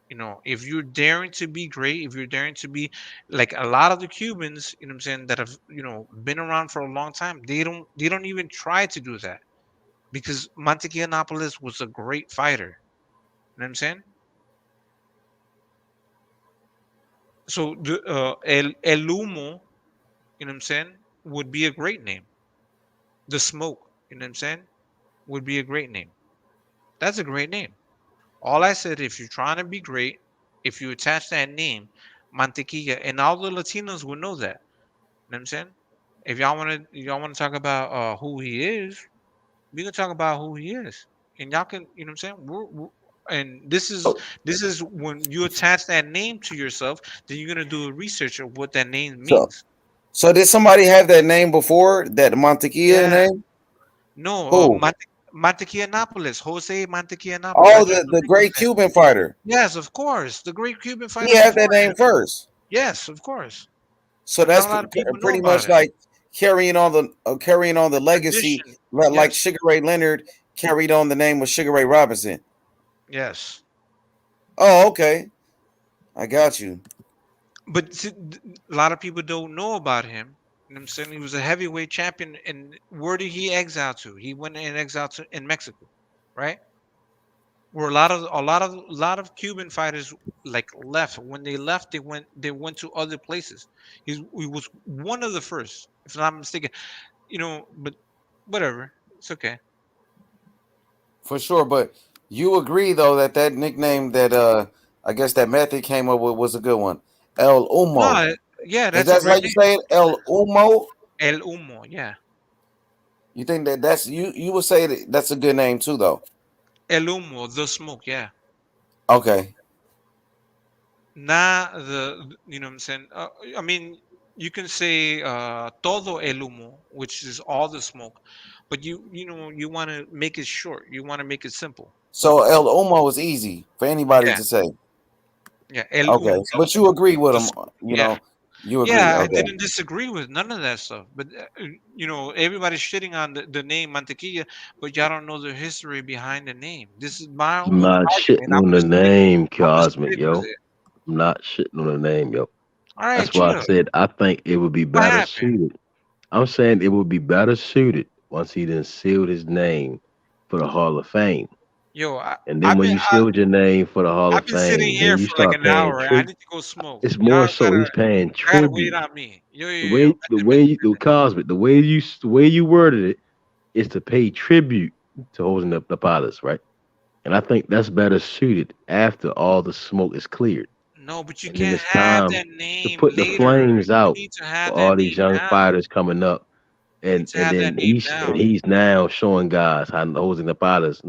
You know, if you're daring to be great, if you're daring to be like a lot of the Cubans, you know what I'm saying, that have, been around for a long time, they don't even try to do that because Mantequilla was a great fighter. You know what I'm saying? So the El Humo, you know what I'm saying, would be a great name. The Smoke, you know what I'm saying, would be a great name. That's a great name. All I said, if you're trying to be great, if you attach that name, Mantequilla, and all the Latinos will know that. You know what I'm saying? If y'all want to talk about who he is, we can talk about who he is, and y'all can, you know what I'm saying. And this is when you attach that name to yourself, then you're gonna do a research of what that name So, means. so did somebody have that name before? That Montequilla Yeah. name? No, Who? Mantequilla, Jose Mantequilla. Oh, That's the Puerto Rico's great name. Cuban fighter. Yes, of course, the great Cuban He fighter had that before name him. first. Yes, of course. So Not that's a lot of people know pretty about much it. like carrying on the legacy, Tradition. like Yes. Sugar Ray Leonard carried on the name of Sugar Ray Robinson. Yes. Oh, okay, I got you. But see, a lot of people don't know about him. You know what I'm saying? He was a heavyweight champion, and where did he exile to? He went in exile in Mexico, right? Where a lot of Cuban fighters like left. When they left, they went to other places. He was one of the first, if I'm not mistaken. But whatever, it's okay. For sure. But you agree though that nickname that I guess that Method came up with was a good one. El Umo. No, yeah, Is that's a that how great you name. say it? El Umo. El Humo, yeah. You think that's you? You would say that's a good name too, though. El Humo, the smoke, yeah. Okay. Not you know what I'm saying? I mean, you can say todo el humo, which is all the smoke, but you want to make it short. You want to make it simple. So El Umo is easy for anybody Yeah, to say. yeah, el Okay, humo, but you agree with the him, smoke. you Yeah, know. You agree. yeah. I Okay. didn't disagree with none of that stuff, but everybody's shitting on the name Mantequilla, but y'all don't know the history behind the name. This is my I'm own not argument. shitting on the name, I'm gonna Cosmic, stick with yo. it. I'm not shitting on the name, yo. All right, That's why I chill. said I think it would be What better happened? suited. I'm saying it would be better suited once he then sealed his name for the Hall of Fame. Yo, And then when you sealed your name for the Hall I've of been sitting Fame, here then you for like start an paying hour. I tribute. need to go smoke. It's more Y'all so he's paying gotta wait tribute. on me. Yo, yo, The yo. way the Cosmic, the way you worded it is to pay tribute to holding up the pilots, right? And I think that's better suited after all the smoke is cleared. No, but you And then can't it's have time that to name put the later. flames You out need to for have that all these name young now. fighters coming up. You need And to and have that then name and now. he's now showing guys how holding the pilots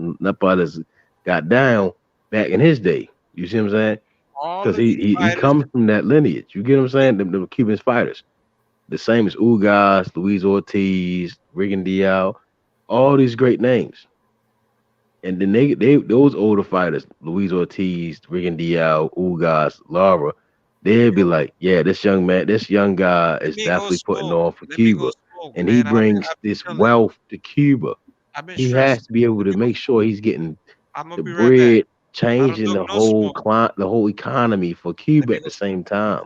got down back in his day. You see what I'm saying? All Because of he, these he he fighters, comes from that lineage. You get what I'm saying? The Cuban fighters, the same as Ugas, Luis Ortiz, Rigan Diao, all these great names. And then they those older fighters, Luis Ortiz, Rigan Diao, Ugas, Lara, they'd be like, yeah, this young man, this young guy let is me go definitely putting smoke. on for Let me go Cuba. smoke, And he man. brings I've been this chilling. wealth to Cuba. I've been He stressing. has to be able to make sure he's getting I'm gonna the be right back. bread, I don't changing do the no whole smoke. the whole economy for Let Cuba me at go the smoke. same time,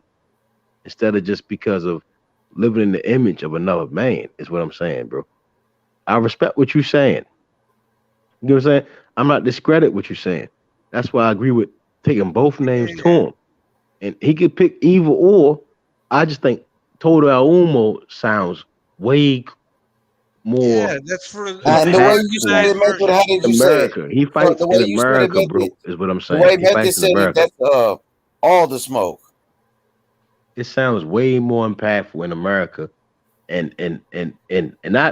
instead of just because of living in the image of another man. Is what I'm saying, bro. I respect what you're saying. You know what I'm saying? I'm not discredit what you're saying. That's why I agree with taking both names to him. And he could pick either or. I just think Toto Al'Umo sounds way more. Yeah, that's for And the way you said it, Method, how did you say it? America. He fights The way in you said it, America, bro. Method, Is what I'm the saying. way He Method fights in said it, America. that's all the smoke. It sounds way more impactful in America. And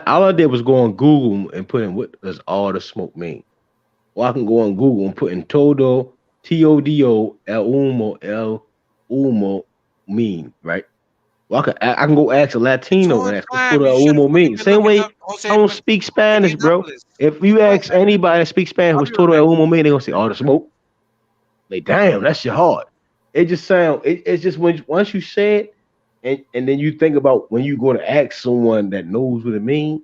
all I did was go on Google and put in what does all the smoke mean. Well, I can go on Google and put in Todo, Todo, El Humo mean, right? Well, I can go ask a Latino and ask what Todo El Humo mean. Same way I don't speak Spanish, bro. If you ask anybody that speaks Spanish what's Todo El Humo mean, they're gonna say all the smoke. Like, damn, that's your heart. It just sounds it's just once you say it and then you think about when you go to ask someone that knows what it means,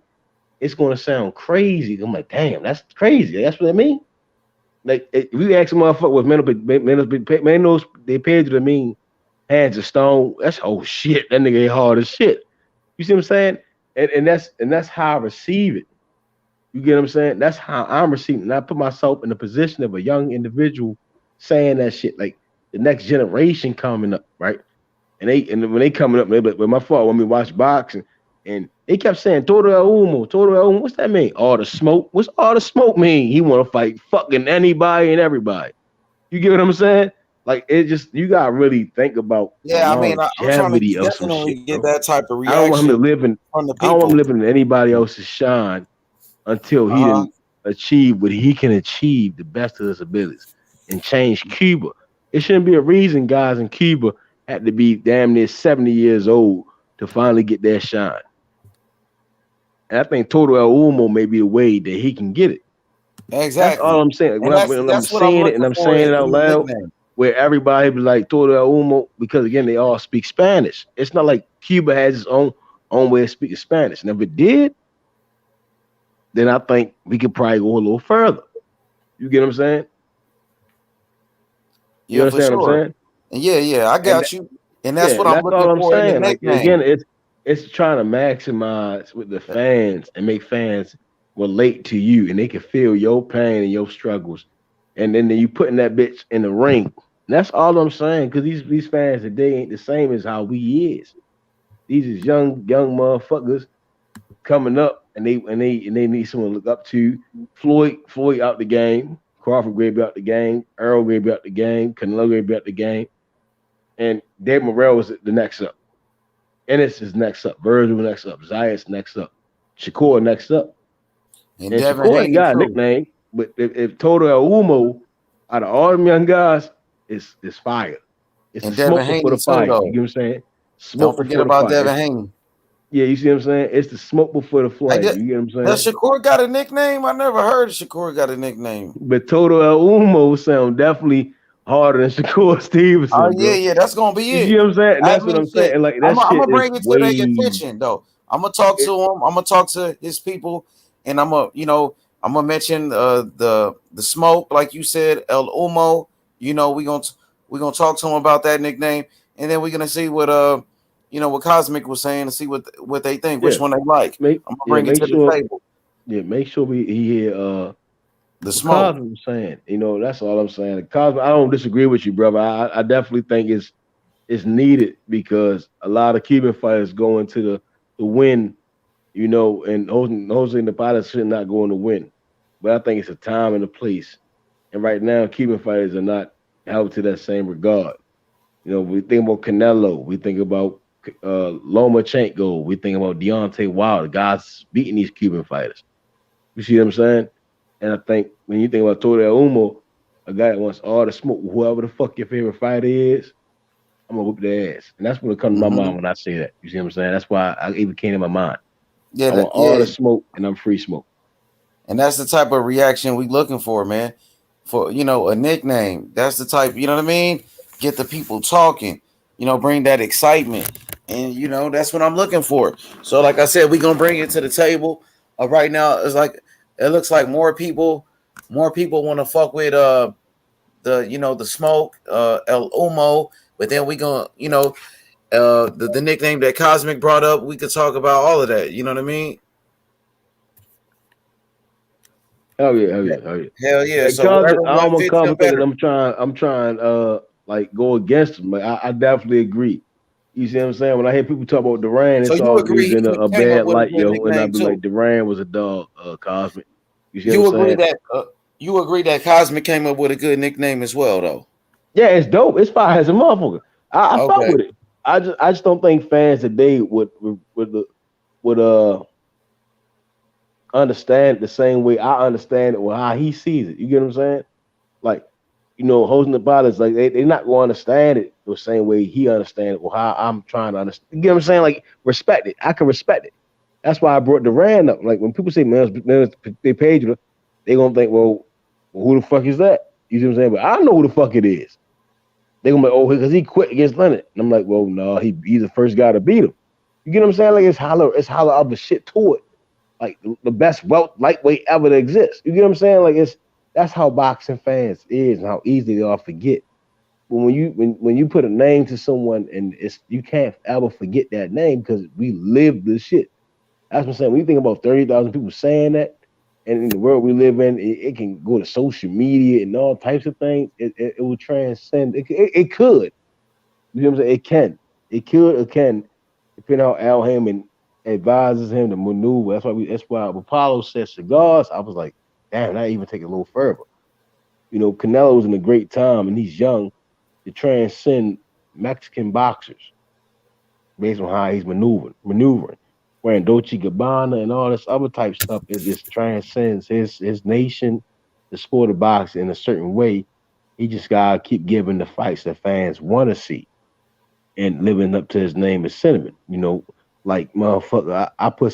it's gonna sound crazy. I'm like, damn, that's crazy. That's what it means. Like if you ask a motherfucker with mental they paid you to mean hands of stone. That's shit. That nigga ain't hard as shit. You see what I'm saying? And that's how I receive it. You get what I'm saying? That's how I'm receiving. And I put myself in the position of a young individual saying that shit. Like the next generation coming up, right? And when they coming up, they be like, well, my fault when we watch boxing. And they kept saying, Todo El Humo, what's that mean? All the smoke. What's all the smoke mean? He want to fight fucking anybody and everybody. You get what I'm saying? Like, it just, you got to really think about the longevity of some shit, get bro. that type of I don't want him to reaction live in, from the I don't want him people. living in anybody else's shine until he didn't achieve what he can achieve the best of his abilities and change Cuba. It shouldn't be a reason guys in Cuba had to be damn near 70 years old to finally get their shine. And I think Todo El Humo may be the way that he can get it. Exactly. That's all I'm saying. When I'm saying it and I'm saying it out loud, where everybody be like Todo El Humo, because again, they all speak Spanish. It's not like Cuba has its own way of speaking Spanish. And if it did, then I think we could probably go a little further. You get what I'm saying? You understand what I'm saying? Yeah, I got you. And that's what I'm looking all I'm for in the saying. Like nickname. again, it's trying to maximize with the fans and make fans relate to you, and they can feel your pain and your struggles, and then you putting that bitch in the ring. And that's all I'm saying. Because these fans today ain't the same as how we is. These is young motherfuckers coming up, and they need someone to look up to. Floyd out the game. Crawford Grape out the game. Earl Grape out the game. Canelo Grape out the game. And Dave Morrell was the next up. Ennis is next up. Virgil next up. Zayas next up. Shakur next up. And Shakur ain't got a nickname, but if Todo El Humo, out of all them young guys, is fire. It's the smoke before the fire. You get what I'm saying? Smoke Don't forget about Devin Haney. Yeah, you see what I'm saying? It's the smoke before the flame. You get what I'm saying? Does Shakur got a nickname? I never heard Shakur got a nickname. But Todo El Humo sound definitely harder than Shakur Stevenson. Oh yeah, that's gonna be it. You know what I'm saying? And that's what I'm saying. Like that I'm shit gonna bring it is to their attention though. I'm gonna talk to him. I'm gonna talk to his people, and I'm gonna mention the smoke, like you said, El Humo. We're gonna talk to him about that nickname, and then we're gonna see what what Cosmic was saying and see what they think, which one they like. I'm gonna bring it to the table. Yeah, make sure he hear the smoke. Cosmic was saying. That's all I'm saying. Cosmic, I don't disagree with you, brother. I definitely think it's needed because a lot of Cuban fighters go into the win, and Jose the pilots should not go in the win. But I think it's a time and a place. And right now, Cuban fighters are not held to that same regard. We think about Canelo, we think about Lomachenko, we think about Deontay Wilder, guys beating these Cuban fighters. You see what I'm saying? And I think when you think about Todo El Humo, a guy that wants all the smoke, whoever the fuck your favorite fighter is, I'm gonna whoop their ass. And that's what comes to my mind when I say that. You see what I'm saying? That's why I even came in my mind. I want all the smoke and I'm free smoke. And that's the type of reaction we looking for, man. For a nickname. That's the type, you know what I mean? Get the people talking, bring that excitement. And that's what I'm looking for. So like I said, we're gonna bring it to the table. Right now, it looks like more people want to fuck with the smoke, El Humo, but then we gonna The nickname that Cosmic brought up, we could talk about all of that. You know what I mean? Hell yeah, hell yeah, hell yeah. Hell yeah. So Cosmic, whatever I one almost fits you Cosmic thinking better. I'm trying like go against him. Like I definitely agree. You see what I'm saying? When I hear people talk about Duran, So it's you always agree in he a came up bad with a light, good yo. And I nickname be like, too. Duran was a dog, Cosmic. You see what I'm You agree saying? that Cosmic came up with a good nickname as well, though. Yeah, it's dope. It's fire as a motherfucker. I fuck Okay. with it. I just don't think fans today would understand it the same way I understand it or how he sees it. You get what I'm saying? Like, hosting the pilots, like they're not going to understand it the same way he understands it or how I'm trying to understand. You get what I'm saying? Like, respect it. I can respect it. That's why I brought Duran up. Like when people say man, they paid you, they gonna think, well, who the fuck is that? You see what I'm saying? But I know who the fuck it is. They gonna be like, oh, because he quit against Leonard. And I'm like, well, no, he's the first guy to beat him. You get what I'm saying? Like it's holler other shit to it. Like the best lightweight ever to exist. You get what I'm saying? Like that's how boxing fans is and how easy they are forget. But when you put a name to someone and you can't ever forget that name because we live this shit. That's what I'm saying. When you think about 30,000 people saying that, and in the world we live in, it can go to social media and all types of things. It will transcend. It could. You know what I'm saying? It can. It could. It can. Depending on how Al Heyman advises him to maneuver. That's why when Apollo said cigars, I was like, damn, that even take it a little further. Canelo's in a great time and he's young to transcend Mexican boxers based on how he's maneuvering. Wearing Dolce Gabbana and all this other type stuff, it just transcends his nation, the sport of boxing in a certain way. He just gotta keep giving the fights that fans want to see and living up to his name and sentiment. Like motherfucker, I put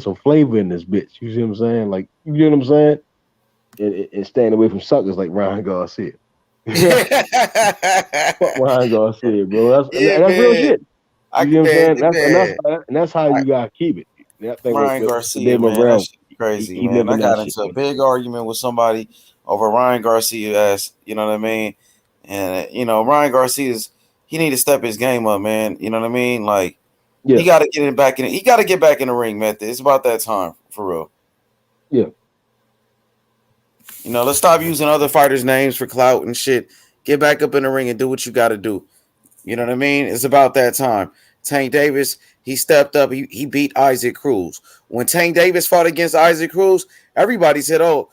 some flavor in this bitch. You see what I'm saying? Like you know what I'm saying? And staying away from suckers like Ryan Garcia. Fuck Ryan Garcia, bro. That's real man. shit. You see what I'm saying? That's how you gotta keep it. That thing Ryan with Garcia, Dave man, that Morrell, shit crazy, he man. I living that got shit, into a man. big argument with somebody over Ryan Garcia's, you know what I mean? And Ryan Garcia's, he need to step his game up, man. You know what I mean? Like he got to get back in. He got to get back in the ring, man. It's about that time for real. Yeah. Let's stop using other fighters' names for clout and shit. Get back up in the ring and do what you got to do. You know what I mean? It's about that time. Tank Davis, he stepped up. He beat Isaac Cruz. When Tank Davis fought against Isaac Cruz, everybody said, oh,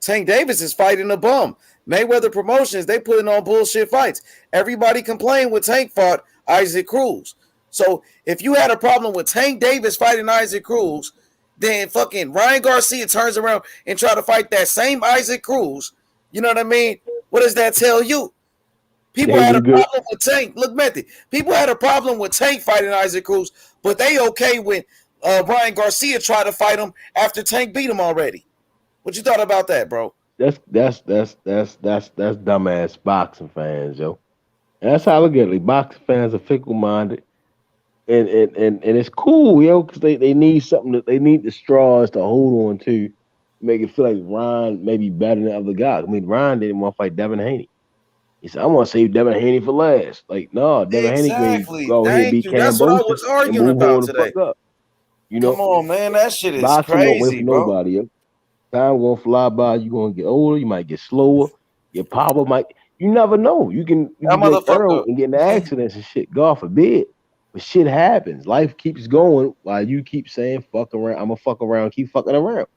Tank Davis is fighting a bum. Mayweather Promotions, they putting on bullshit fights. Everybody complained when Tank fought Isaac Cruz. So if you had a problem with Tank Davis fighting Isaac Cruz, then fucking Ryan Garcia turns around and try to fight that same Isaac Cruz. You know what I mean? What does that tell you? People had a problem with Tank. Look, Method. People had a problem with Tank fighting Isaac Cruz, but they okay when Ryan Garcia tried to fight him after Tank beat him already. What you thought about that, bro? That's dumbass boxing fans, yo. And that's how I look at it. Like, boxing fans are fickle minded. And it's cool, yo, because they need something that they need the straws to hold on to make it feel like Ryan may be better than other guys. I mean, Ryan didn't want to fight Devin Haney. He said, I want to save Devin Haney for last. Like, no, Devin Haney can go ahead and Thank beat you. That's what I was Kambosos and arguing move about on the today. fuck up. Come on, man. That shit is Boxing don't wait crazy, for bro. nobody, yo. Time gonna fly by. You're gonna get older. You might get slower. Your power might. You never know. You can be like Earl and get in accidents and shit. God forbid. But shit happens. Life keeps going while you keep saying fuck around. I'm gonna fuck around. Keep fucking around.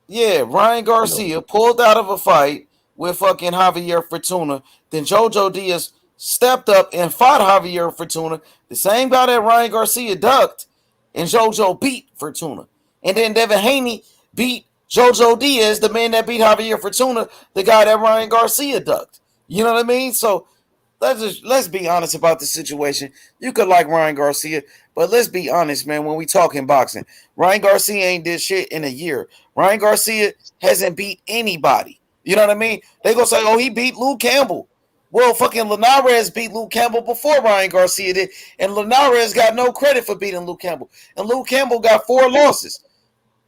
Yeah, Ryan Garcia pulled out of a fight with fucking Javier Fortuna. Then Jojo Diaz stepped up and fought Javier Fortuna, the same guy that Ryan Garcia ducked, and Jojo beat Fortuna. And then Devin Haney beat Jojo Diaz, the man that beat Javier Fortuna, the guy that Ryan Garcia ducked. You know what I mean? So let's be honest about the situation. You could like Ryan Garcia, but let's be honest, man. When we talking boxing, Ryan Garcia ain't did shit in a year. Ryan Garcia hasn't beat anybody. You know what I mean? They gonna say, "Oh, he beat Luke Campbell." Well, fucking Linares beat Luke Campbell before Ryan Garcia did, and Linares got no credit for beating Luke Campbell. And Luke Campbell got 4 losses.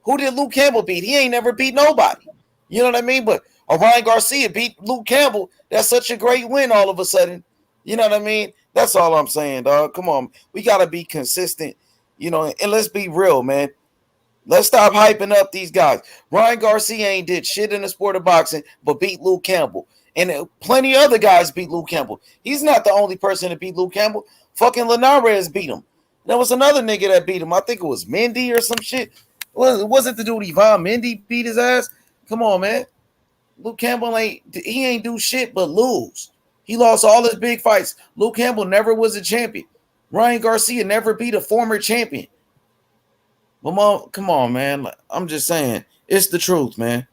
Who did Luke Campbell beat? He ain't never beat nobody. You know what I mean? But Ryan Garcia beat Luke Campbell. That's such a great win all of a sudden. You know what I mean? That's all I'm saying, dog. Come on. We got to be consistent, you know, and let's be real, man. Let's stop hyping up these guys. Ryan Garcia ain't did shit in the sport of boxing but beat Luke Campbell. And plenty of other guys beat Luke Campbell. He's not the only person to beat Luke Campbell. Fucking Linares beat him. There was another nigga that beat him. I think it was Mendy or some shit. Was it the dude Yvonne Mendy beat his ass? Come on, man. Luke Campbell ain't do shit but lose. He lost all his big fights. Luke Campbell never was a champion. Ryan Garcia never beat a former champion. But mom, come on, man. I'm just saying, it's the truth, man.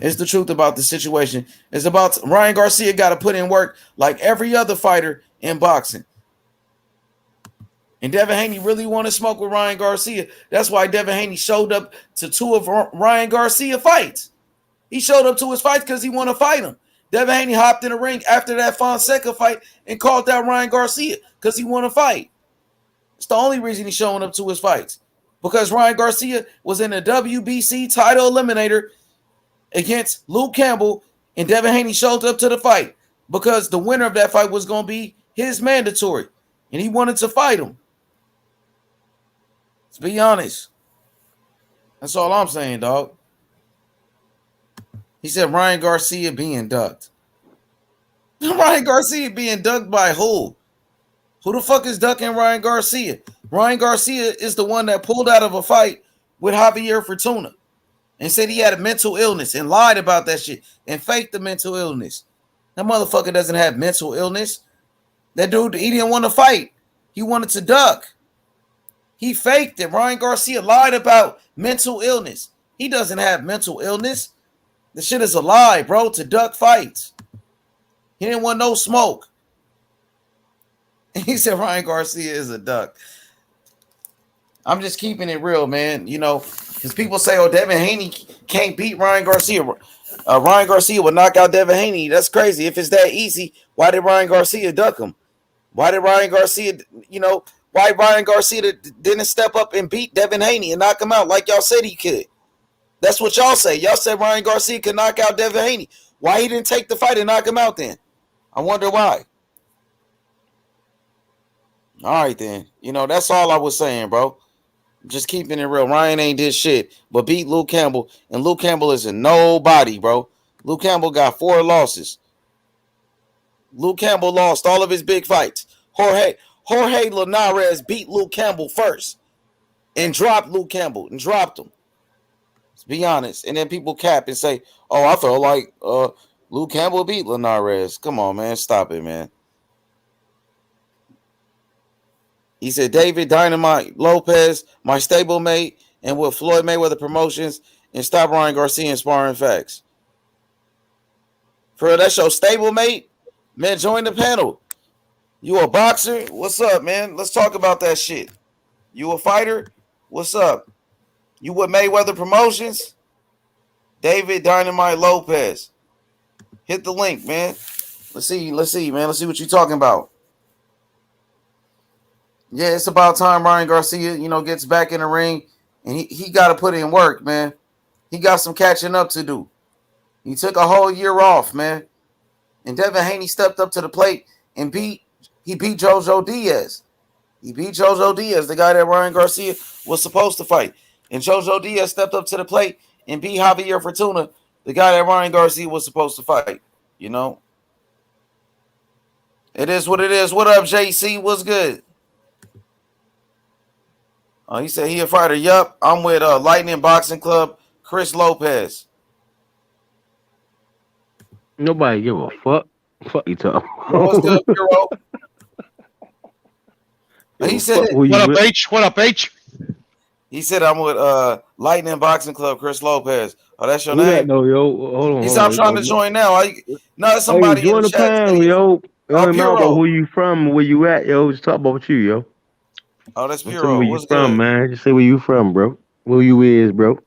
It's the truth about the situation. It's about Ryan Garcia got to put in work like every other fighter in boxing. And Devin Haney really want to smoke with Ryan Garcia. That's why Devin Haney showed up to 2 of Ryan Garcia fights. He showed up to his fights because he want to fight him. Devin Haney hopped in the ring after that Fonseca fight and called out Ryan Garcia because he want to fight. It's the only reason he's showing up to his fights. Because Ryan Garcia was in a WBC title eliminator against Luke Campbell, and Devin Haney showed up to the fight because the winner of that fight was going to be his mandatory, and he wanted to fight him. Let's be honest. That's all I'm saying, dog. He said Ryan Garcia being ducked. Ryan Garcia being ducked by who? Who the fuck is ducking Ryan Garcia? Ryan Garcia is the one that pulled out of a fight with Javier Fortuna and said he had a mental illness and lied about that shit and faked the mental illness. That motherfucker doesn't have mental illness. That dude, he didn't want to fight. He wanted to duck. He faked it. Ryan Garcia lied about mental illness. He doesn't have mental illness. The shit is a lie, bro, to duck fights. He didn't want no smoke. He said Ryan Garcia is a duck. I'm just keeping it real, man. You know, because people say, oh, Devin Haney can't beat Ryan Garcia. Ryan Garcia would knock out Devin Haney. That's crazy. If it's that easy, why did Ryan Garcia duck him? Why did Ryan Garcia, why Ryan Garcia didn't step up and beat Devin Haney and knock him out like y'all said he could? That's what y'all say. Y'all said Ryan Garcia could knock out Devin Haney. Why he didn't take the fight and knock him out then? I wonder why. All right, then. That's all I was saying, bro. Just keeping it real. Ryan ain't did shit but beat Luke Campbell, and Luke Campbell is a nobody, bro. Luke Campbell got 4 losses. Luke Campbell lost all of his big fights. Jorge Linares beat Luke Campbell first and dropped Luke Campbell and dropped him. Let's be honest. And then people cap and say, oh, I felt like Luke Campbell beat Linares. Come on, man. Stop it, man. He said, David Dynamite Lopez, my stablemate, and with Floyd Mayweather Promotions, and stop Ryan Garcia and sparring facts. For real, that's your stablemate? Man, join the panel. You a boxer? What's up, man? Let's talk about that shit. You a fighter? What's up? You with Mayweather Promotions? David Dynamite Lopez. Hit the link, man. Let's see, man. Let's see what you're talking about. Yeah, it's about time Ryan Garcia, gets back in the ring, and he got to put in work, man. He got some catching up to do. He took a whole year off, man. And Devin Haney stepped up to the plate and beat Jojo Diaz. He beat Jojo Diaz, the guy that Ryan Garcia was supposed to fight. And Jojo Diaz stepped up to the plate and beat Javier Fortuna, the guy that Ryan Garcia was supposed to fight. It is what it is. What up, JC? What's good? He said he a fighter. Yup. I'm with Lightning Boxing Club, Chris Lopez. Nobody give a fuck. Fuck you, talking. What's good, Hero? He said, what up, H? What up, H? He said, I'm with Lightning Boxing Club, Chris Lopez. Oh, that's your Who name? that, no, yo? Hold on. He said, I'm trying to join now. No, it's somebody join in the the chat. panel, yo. It don't matter Puro. about who you from, where you at, yo. Just talk about you, yo. Oh, that's Where Puro. you What's from, good? man? Just say where you from, bro. Who you is, bro.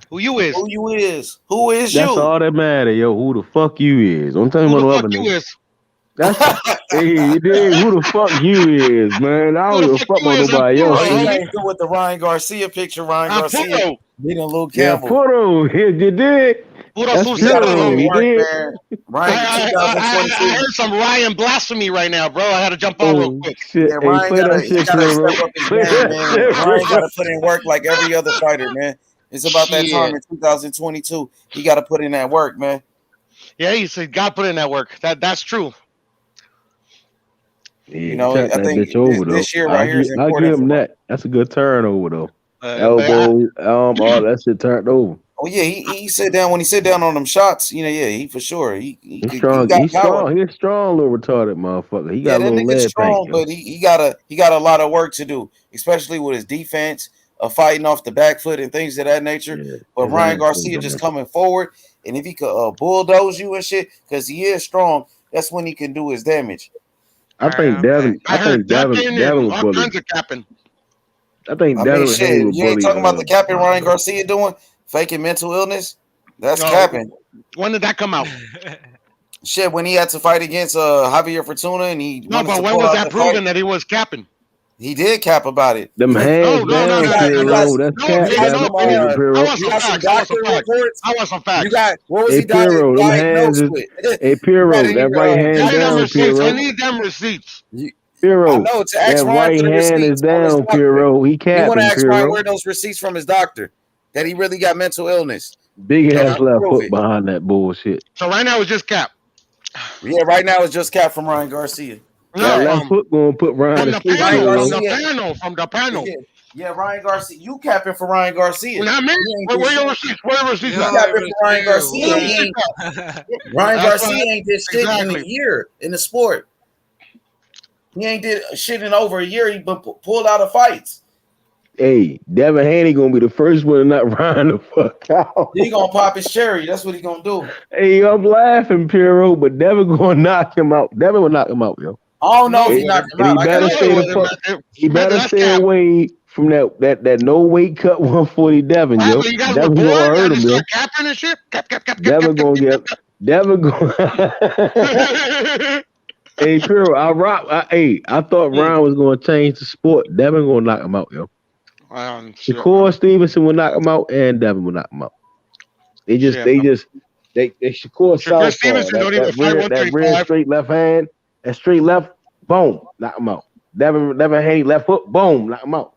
Who you is? Who you is? Who is That's you? all that matter, yo. Who the fuck you is? Don't tell me Who about the no fuck other you nigga. is? That's hey, dude, who the fuck you is, man? I don't give a fuck about nobody else. He came through with the Ryan Garcia picture. Ryan Garcia beating Luke Yeah, Campbell. Puro, you did. That's He got to put Puro, in you work, did. man. Ryan, I 2022. heard some Ryan blasphemy right now, bro. I had to jump on real Oh quick. shit! Yeah, Hey, Ryan play that he shit, gotta Puro. step up his Play game, that man. shit, Ryan Puro. gotta put in work like every other fighter, man. It's about that time in 2022. He gotta put in that work, man. Yeah, he said God put in that work. That's true. Yeah, You know, turn I that think bitch over though. this year right here is I give important him for him. that. That's a good turnover though. But Elbow, all that shit turned over. Oh yeah, he sit down when he sit down on them shots. You know, yeah, he for sure. He He's strong. got He's power. strong. He's a strong little retarded motherfucker. He Yeah, got a that little nigga's lead paint, strong, yo. but he got a lot of work to do, especially with his defense, fighting off the back foot and things of that nature. Yeah, But his Ryan ass Garcia is just bad. coming forward, and if he could bulldoze you and shit, because he is strong, that's when he can do his damage. I think Devin. I heard ducking Devin and would all bully. kinds of capping. I think I mean, Devin Haney shit, would you ain't bully. talking about the capping Ryan Garcia doing, faking mental illness. That's No, capping. when did that come out? Shit, when he had to fight against Javier Fortuna and he No, wanted but to when pull was out that the proven fight, that he was capping? he did cap about it. Them hands down, Piro. That's cap. You got some, Piro. you got some doctor reports. I want some facts. You got what was Hey, he Piro, them hands diagnosed is. with? Hey, You got Piro, any, that right hand Give me them down, receipts. I Piro. need them receipts. I Piro, know to that ask Ryan right for the hand is receipts from his down, doctor. Piro. He You want to capping, ask Ryan Piro. where those receipts from his doctor that he really got mental illness. Big So ass he can left prove hook it. behind that bullshit. So right now it's just cap. Yeah, right now it's just cap from Ryan Garcia. That left hook gonna put Ryan From to the sleep. panel, from the panel. Yeah, Ryan Garcia. You capping for Ryan Garcia. Not me. Where your receipts? Where your receipts? You capping for Ryan Garcia. Ryan That's Garcia right. ain't did shit in a year in the sport. He ain't did shit in over a year. He pulled out of fights. Hey, Devin Haney gonna be the first one to not Ryan the fuck out. He gonna pop his cherry. That's what he gonna do. Hey, I'm laughing, Piro, but Devin gonna knock him out. Devin will knock him out, yo. I don't know if he knocked him out. He better stay the fuck. He better stay away from that no weight cut 140 Devin, yo. Devin gonna hurt him, yo. Capping and shit. Cap. Devin gonna get. Devin gonna. Hey, Piro, I thought Ryan was gonna change the sport. Devin gonna knock him out, yo. Shakur Stevenson will knock him out, and Devin will knock him out. Shakur southpaw. That rear straight left hand, that straight left, boom, knock him out. Devin Haney left hook, boom, knock him out.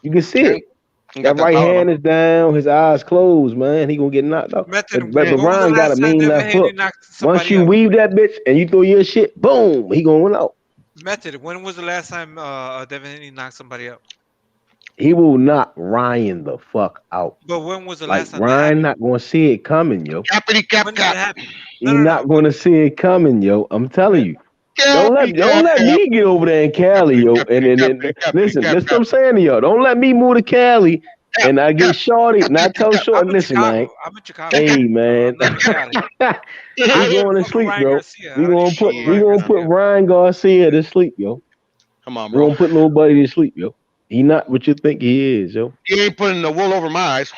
You can see it. That right hand is down, his eyes closed, man. He gonna get knocked out. But Ryan got a mean left hook. Once you weave that bitch and you throw your shit, boom, he gonna win out. Method. When was the last time Devin Haney knocked somebody out? He will knock Ryan the fuck out. But when was the Like last time? Ryan not gonna see it coming, yo. Cap. He's not gonna see it coming, yo. I'm telling you. Don't let me get over there in Cali, yo. And listen, that's what I'm saying to y'all. Don't let me move to Cali and I get shorty and I tell shorty, listen, man. Hey, man. We going to sleep, bro. We gonna put Ryan Garcia to sleep, yo. Come on, bro. We gonna put little buddy to sleep, yo. He not what you think he is, yo. He ain't putting the wool over my eyes.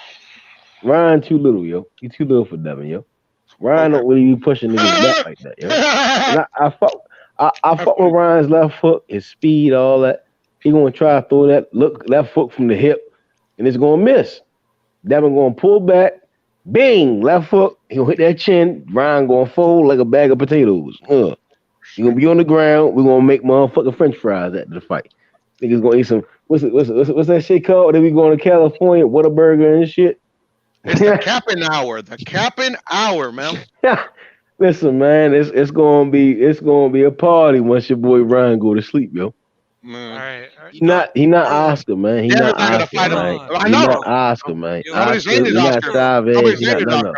Ryan too little, yo. He too little for Devin, yo. Ryan don't really be pushing niggas back like that, yo. And I fuck with Ryan's left foot, his speed, all that. He gonna try to throw that left foot from the hip, and it's gonna miss. Devin gonna pull back, bing, left foot. He gonna hit that chin. Ryan gonna fold like a bag of potatoes. He gonna be on the ground. We gonna make motherfucking French fries after the fight. Niggas gonna eat some. What's that shit called? Then we going to California, Whataburger and shit. It's the capping hour. The capping hour, man. Listen, man, it's gonna be a party once your boy Ryan go to sleep, yo. Man. He not Oscar, man. He not Oscar, man. He not Oscar, man. Nobody's saying he's Oscar. Nobody's saying he's Oscar.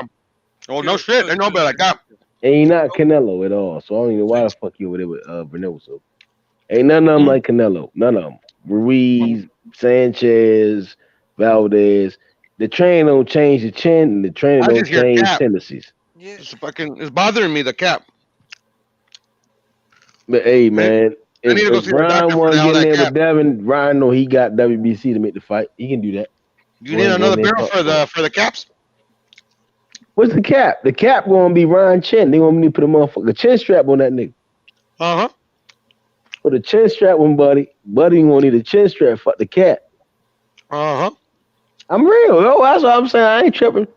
Oh, no shit. They know better like that. And he not Canelo at all. So I don't even know why the fuck you over there with Bernardo. Ain't none of them like Canelo. None of them. Ruiz, Sanchez, Valdez. The train don't change the chin, and the train don't change tendencies. It's bothering me, the cap. But hey, man, if Ryan want to get in there with Devin, Ryan know he got WBC to make the fight. He can do that. You need another barrel for the caps? What's the cap? The cap gonna be Ryan Chin. They want me to put a motherfucker chin strap on that nigga. Uh-huh. For the chin strap one, buddy won't need a chin strap. Fuck the cat. Uh-huh. I'm real, yo. That's what I'm saying. I ain't tripping.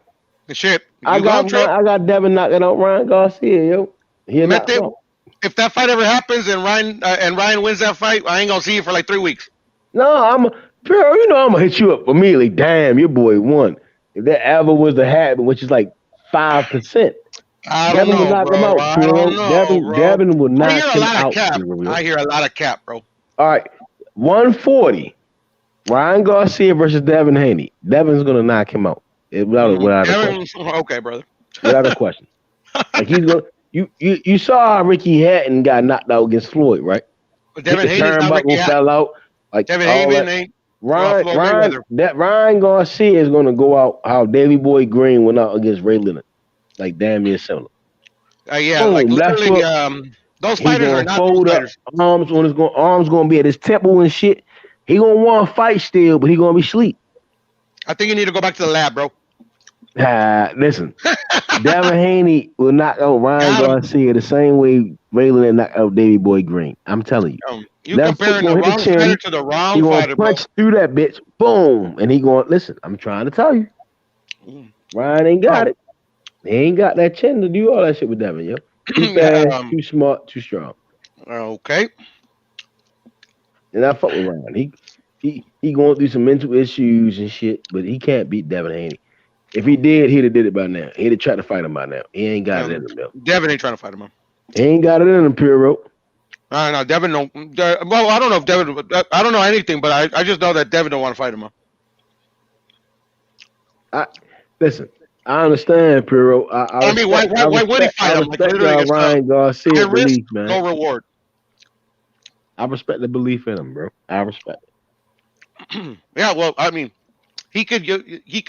Shit. I got Devin knocking out Ryan Garcia, yo. He'll knock him out. If that fight ever happens and Ryan wins that fight, I ain't gonna see you for like 3 weeks. No, Pearl, you know I'm gonna hit you up immediately. Damn, your boy won. If that ever was to happen, which is like 5%. Devin will knock him out, Pearl. Devin will knock him out. I hear a lot of cap, bro. All right, 140. Ryan Garcia versus Devin Haney. Devin's gonna knock him out without a question. Okay, brother. Without a question. Like he's gonna. You saw how Ricky Hatton got knocked out against Floyd, right? But Devin Haney's not Ricky Hatton. Fell out. Like Devin Haney ain't. Ryan Garcia is gonna go out how Davey Boy Green went out against Ray Leonard, like damn near similar. Yeah, like literally, those fighters are not those fighters. Arms gonna be at his temple and shit. He gonna want to fight still, but he gonna be asleep. I think you need to go back to the lab, bro. Listen, Devin Haney will knock out Ryan Garcia the same way Ray Leonard knocked out Davey Boy Green. I'm telling you. You comparing the wrong fighter to the wrong fighter, bro. He gonna punch through that bitch, boom, and he going. Listen, I'm trying to tell you, Ryan ain't got it. He ain't got that chin to do all that shit with Devin, yo. Too fast, too smart, too strong. Okay. And I fuck with Ryan. He going through some mental issues and shit, but he can't beat Devin Haney. If he did, he'd have did it by now. He'd have tried to fight him by now. He ain't got it in him, yo. Devin ain't trying to fight him, man. He ain't got it in him, Puro. No, Devin don't. Well, I don't know if Devin. I don't know anything, but I just know that Devin don't want to fight him, man. Listen. I understand, Puro. I mean, why would he fight him? Like, literally, Ryan Garcia belief, man. No reward. I respect the belief in him, bro. I respect it. Yeah, well, I mean, he could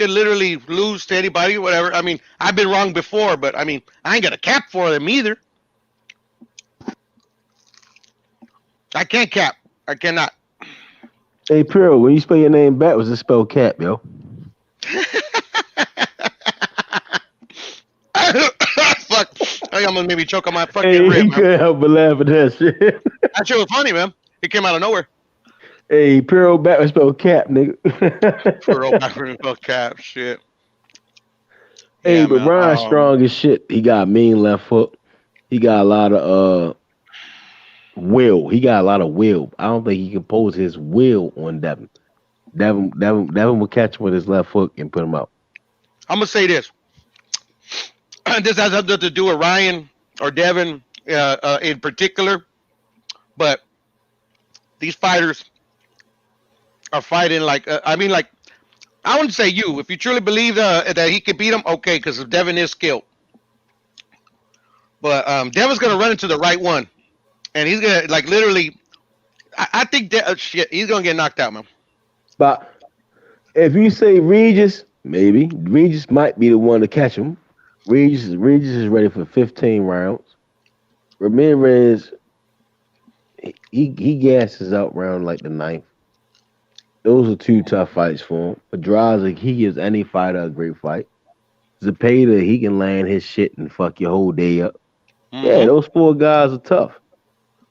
literally lose to anybody, whatever. I mean, I've been wrong before, but I mean, I ain't got a cap for them either. I can't cap. I cannot. Hey, Puro, when you spell your name backwards, it spell cap, yo. Fuck. I think I'm gonna maybe choke on my fucking rib, man. He couldn't help but laugh at that shit. That shit was funny, man. It came out of nowhere. Hey, Puro backwards spell cap, nigga. Puro backwards spell cap, shit. Hey, Yeah, but man. Ryan's strong as shit. He got a mean left foot. He got a lot of will. He got a lot of will. I don't think he can pose his will on Devin. Devin will catch him with his left foot and put him out. I'm gonna say this. This has nothing to do with Ryan or Devin in particular, but these fighters are fighting like I mean, like I wouldn't say you. If you truly believe that he could beat him, okay, because Devin is skilled. But Devin's gonna run into the right one, and he's gonna like literally. I think shit, he's gonna get knocked out, man. But if you say Regis, maybe Regis might be the one to catch him. Regis is ready for 15 rounds. Ramirez, he gasses out round like the 9th. Those are two tough fights for him. Pedraza, he gives any fighter a great fight. Zepeda, he can land his shit and fuck your whole day up. Mm-hmm. Yeah, those 4 guys are tough.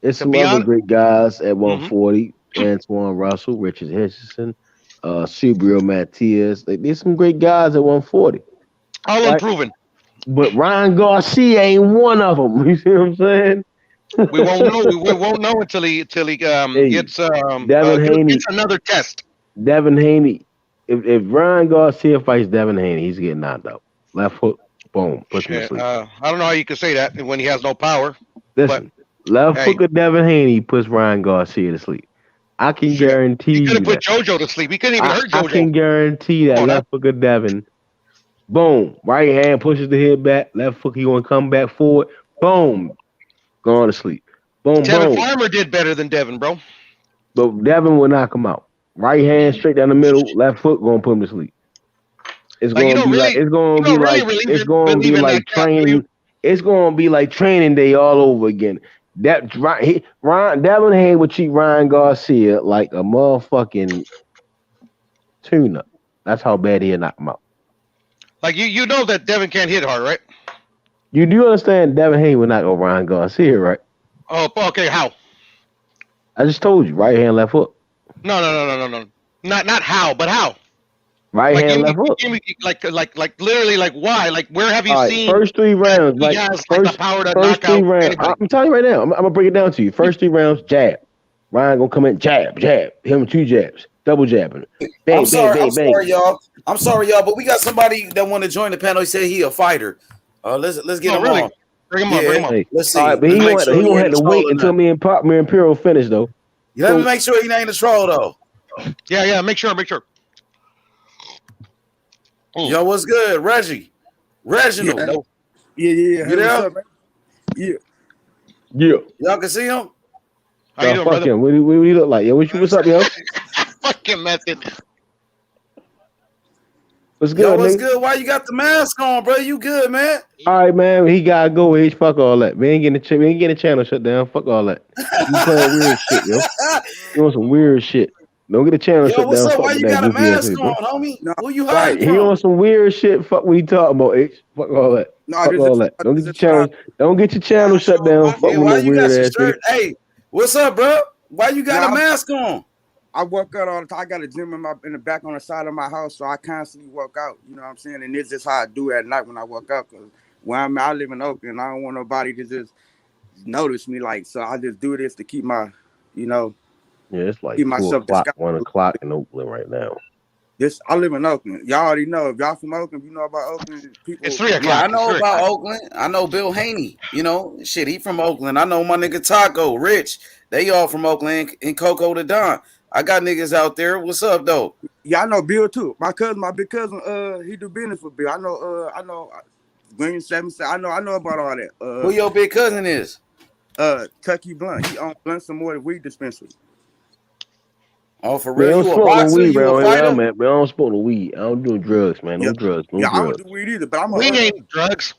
There's some other great guys at 140. Antoine Russell, Richard Hitchison, Subrio Matias. There's some great guys at 140. All unproven. But Ryan Garcia ain't one of them. You see what I'm saying? We won't know. We won't know until he gets another test. Devin Haney. If Ryan Garcia fights Devin Haney, he's getting knocked out. Left hook, boom, puts him to sleep. I don't know how you can say that when he has no power. Listen, left hook of Devin Haney puts Ryan Garcia to sleep. I can guarantee he could have put JoJo to sleep. He couldn't even hurt JoJo. I can guarantee that left hook of Devin. Boom. Right hand pushes the head back. Left hook, he gonna come back forward. Boom. Going to sleep. Boom, Devin boom. Farmer did better than Devin, bro. But Devin will knock him out. Right hand straight down the middle. Left foot gonna put him to sleep. It's gonna be like training. It's gonna be like training day all over again. That Devin Haney would treat Ryan Garcia like a motherfucking tuna. That's how bad he'll knock him out. Like you know that Devin can't hit hard, right? You do understand Devin Haney would not go Ryan Garcia, right? Oh, okay. How? I just told you, right hand, left hook. No. Not how, but how? Right hand, left hook. Give me like literally like why? Like where have you All right, seen first 3 rounds, he right? has like the power to First knock 3 out rounds. anybody? I'm telling you right now. I'm gonna break it down to you. First 3 rounds, jab. Ryan gonna come in, jab. Hit him with 2 jabs, double jabbing. Bang, I'm sorry, bang, bang. I'm sorry, y'all, but we got somebody that want to join the panel. He said he a fighter. Let's get him on. Bring him on. Bring him on. Hey, Let's see. all right, but he gonna have to wait until me and Imperial finish though. Let me make sure he ain't a troll though. Yeah. Make sure. Yo, what's good, Reggie? Reginald. Yeah. You Hey, there? what's up, man? Yeah. Y'all can see him? How you doing, brother? Him. What do you look like? Yo, what's up, yo? Fucking method. What's good, Yo, what's nigga? good? Why you got the mask on, bro? You good, man? All right, man. He gotta go. Fuck all that. We ain't getting the channel shut down. Fuck all that. You playing weird shit, yo. You want some weird shit? Don't get the channel Yo, shut what's down. up? Fuck Why with you that got a goofy ass mask nigga, bro. on, homie? Who you Right, hiding he from? on some weird shit. Fuck what he talking about, H. Fuck all that. Fuck all that. Don't get your channel. Don't get your channel shut down. Fuck Hey, with why no you weird got your ass nigga. shirt? Hey, what's up, bro? Why you got a mask on? I work out all the time. I got a gym in the back on the side of my house, so I constantly work out. You know what I'm saying? And it's just how I do it at night when I work out. Cause where I live in Oakland, I don't want nobody to just notice me. Like, so I just do this to keep my, Yeah, it's like keep 2 myself o'clock, disguised. 1 o'clock in Oakland right now. I live in Oakland. Y'all already know. If y'all from Oakland, you know about Oakland. People. It's 3 o'clock. Yeah, I know about Oakland. I know Bill Haney. You know, shit, he from Oakland. I know my nigga Taco, Rich. They all from Oakland and Coco the Don. I got niggas out there. What's up, though? Yeah, I know Bill too. My big cousin, he do business with Bill. I know Green 7. I know about all that. Who your big cousin is? Tucky Blunt. He owns Blunt some more weed dispensary. Oh, for Man, real? I don't You a smoke no boxer? weed, You man. a Where fighter? I'm at, man. I don't smoke no weed. I don't do drugs, man. No drugs. No Yeah, I drugs. don't do weed either, but I'm a weed ain't drugs.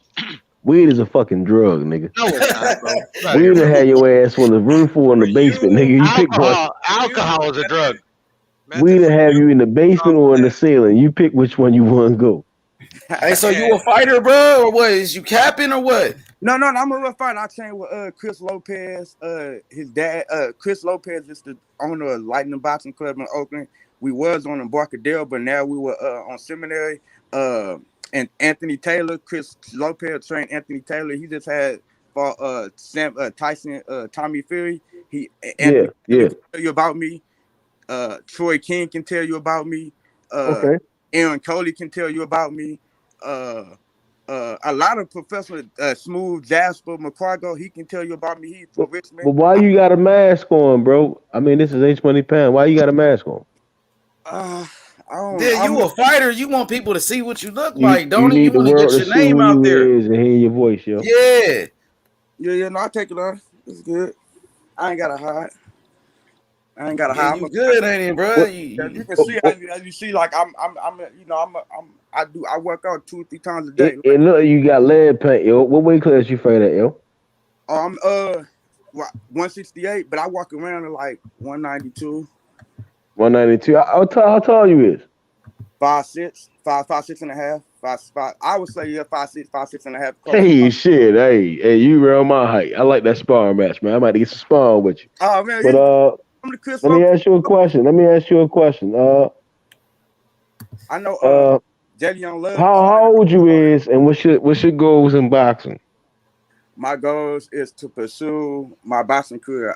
Weed is a fucking drug, nigga. No, it's not, bro. Weed will have your ass on the roof or in the basement, nigga. You pick one. Alcohol is a drug. Weed will have you in the basement or in the ceiling. You pick which one you want to go. Hey, so you a fighter, bro, or what? Is you capping or what? No, I'm a real fighter. I trained with Chris Lopez. His dad, Chris Lopez, is the owner of Lightning Boxing Club in Oakland. We was on Embarcadero, but now we were on Seminary. And Anthony Taylor, Chris Lopez trained Anthony Taylor. He just had for Tyson, Tommy Fury. Anthony Taylor can tell you about me. Troy King can tell you about me. Okay. Aaron Coley can tell you about me. A lot of Professor Smooth Jasper McCargo, he can tell you about me. He's from Richmond. But why you got a mask on, bro? I mean, this is H-Money-Pound. Why you got a mask on? You a fighter. You want people to see what you look You, like, don't you you? need You the want to world get to your see name who out you there. is and hear your voice, yo. Yeah. No, I take it on. It's good. I ain't gotta hide. Yeah, you good, ain't it, bro? You can see as you see, like I work out 2 or 3 times a day. And look, you got lead paint, yo. What weight class you fight at, yo? I'm 168, but I walk around at like 192. 192. How tall you is? 5'6", 5'6" and a half, 5'5". I would say 5'6", 5'6" and a half. Hey, shit. Hey, you around my height. I like that sparring match, man. I might get some sparring with you. Oh man, but let me ask you a question. I know Javion Love. How old you is, and what's your goals in boxing? My goals is to pursue my boxing career.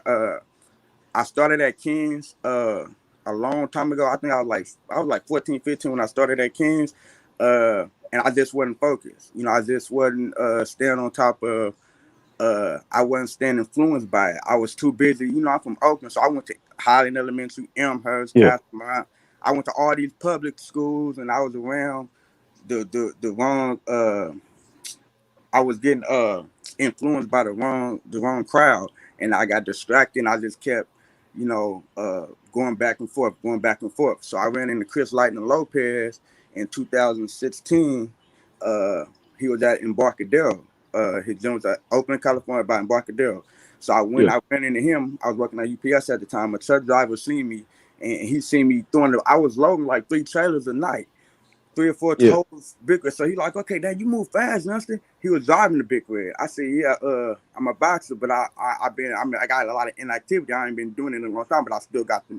I started at Kings a long time ago. I think I was like 14, 15 when I started at Kings. And I just wasn't focused. I just wasn't staying on top of I wasn't staying influenced by it. I was too busy. I'm from Oakland, so I went to Highland Elementary, Elmhurst, Castlemont. I went to all these public schools, and I was around the wrong. I was getting influenced by the wrong crowd, and I got distracted. And I just kept, going back and forth. So I ran into Chris Lightning Lopez in 2016. He was at Embarcadero. His gym was at Oakland, California, by Embarcadero. So I ran into him. I was working at UPS at the time. A truck driver seen me, and he seen me throwing. I was loading like 3 trailers a night. 3 or 4 toes big red. So he like, okay, Dad, you move fast, Justin. He was driving the big red. I said, yeah, I'm a boxer, but I got a lot of inactivity. I ain't been doing it in a long time, but I still got the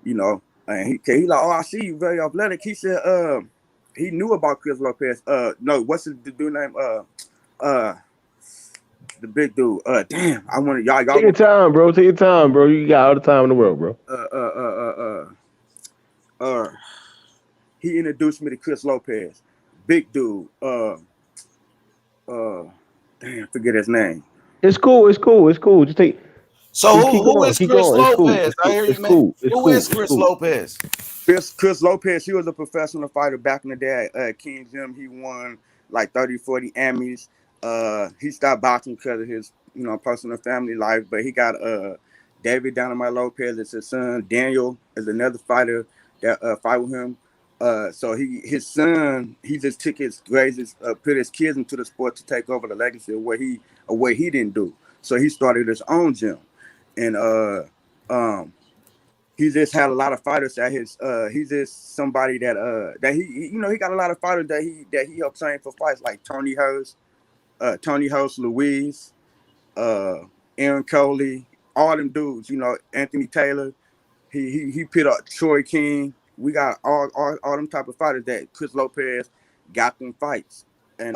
you know. And he like, oh, I see you very athletic. He said, he knew about Chris Lopez. No, what's the dude name? The big dude. Damn, I want y'all. Take your time, bro. Take your time, bro. You got all the time in the world, bro. He introduced me to Chris Lopez. Big dude. Damn, forget his name. It's cool. It's cool. It's cool. Just take. So just who is Chris Lopez? I hear you, man. Who is Chris Lopez? Chris Lopez, he was a professional fighter back in the day at King Gym. He won like 30, 40 Emmys. He stopped boxing because of his, personal family life. But he got David Dynamite Lopez as his son. Daniel is another fighter that fight with him. So his son, he just took his grades, put his kids into the sport to take over the legacy of what he didn't do. So he started his own gym, and he just had a lot of fighters at his. He's just somebody that he got a lot of fighters that he helped train for fights like Tony Hurst, Louise, Aaron Coley, all them dudes. Anthony Taylor. He put up Troy King. We got all them type of fighters that Chris Lopez got them fights, and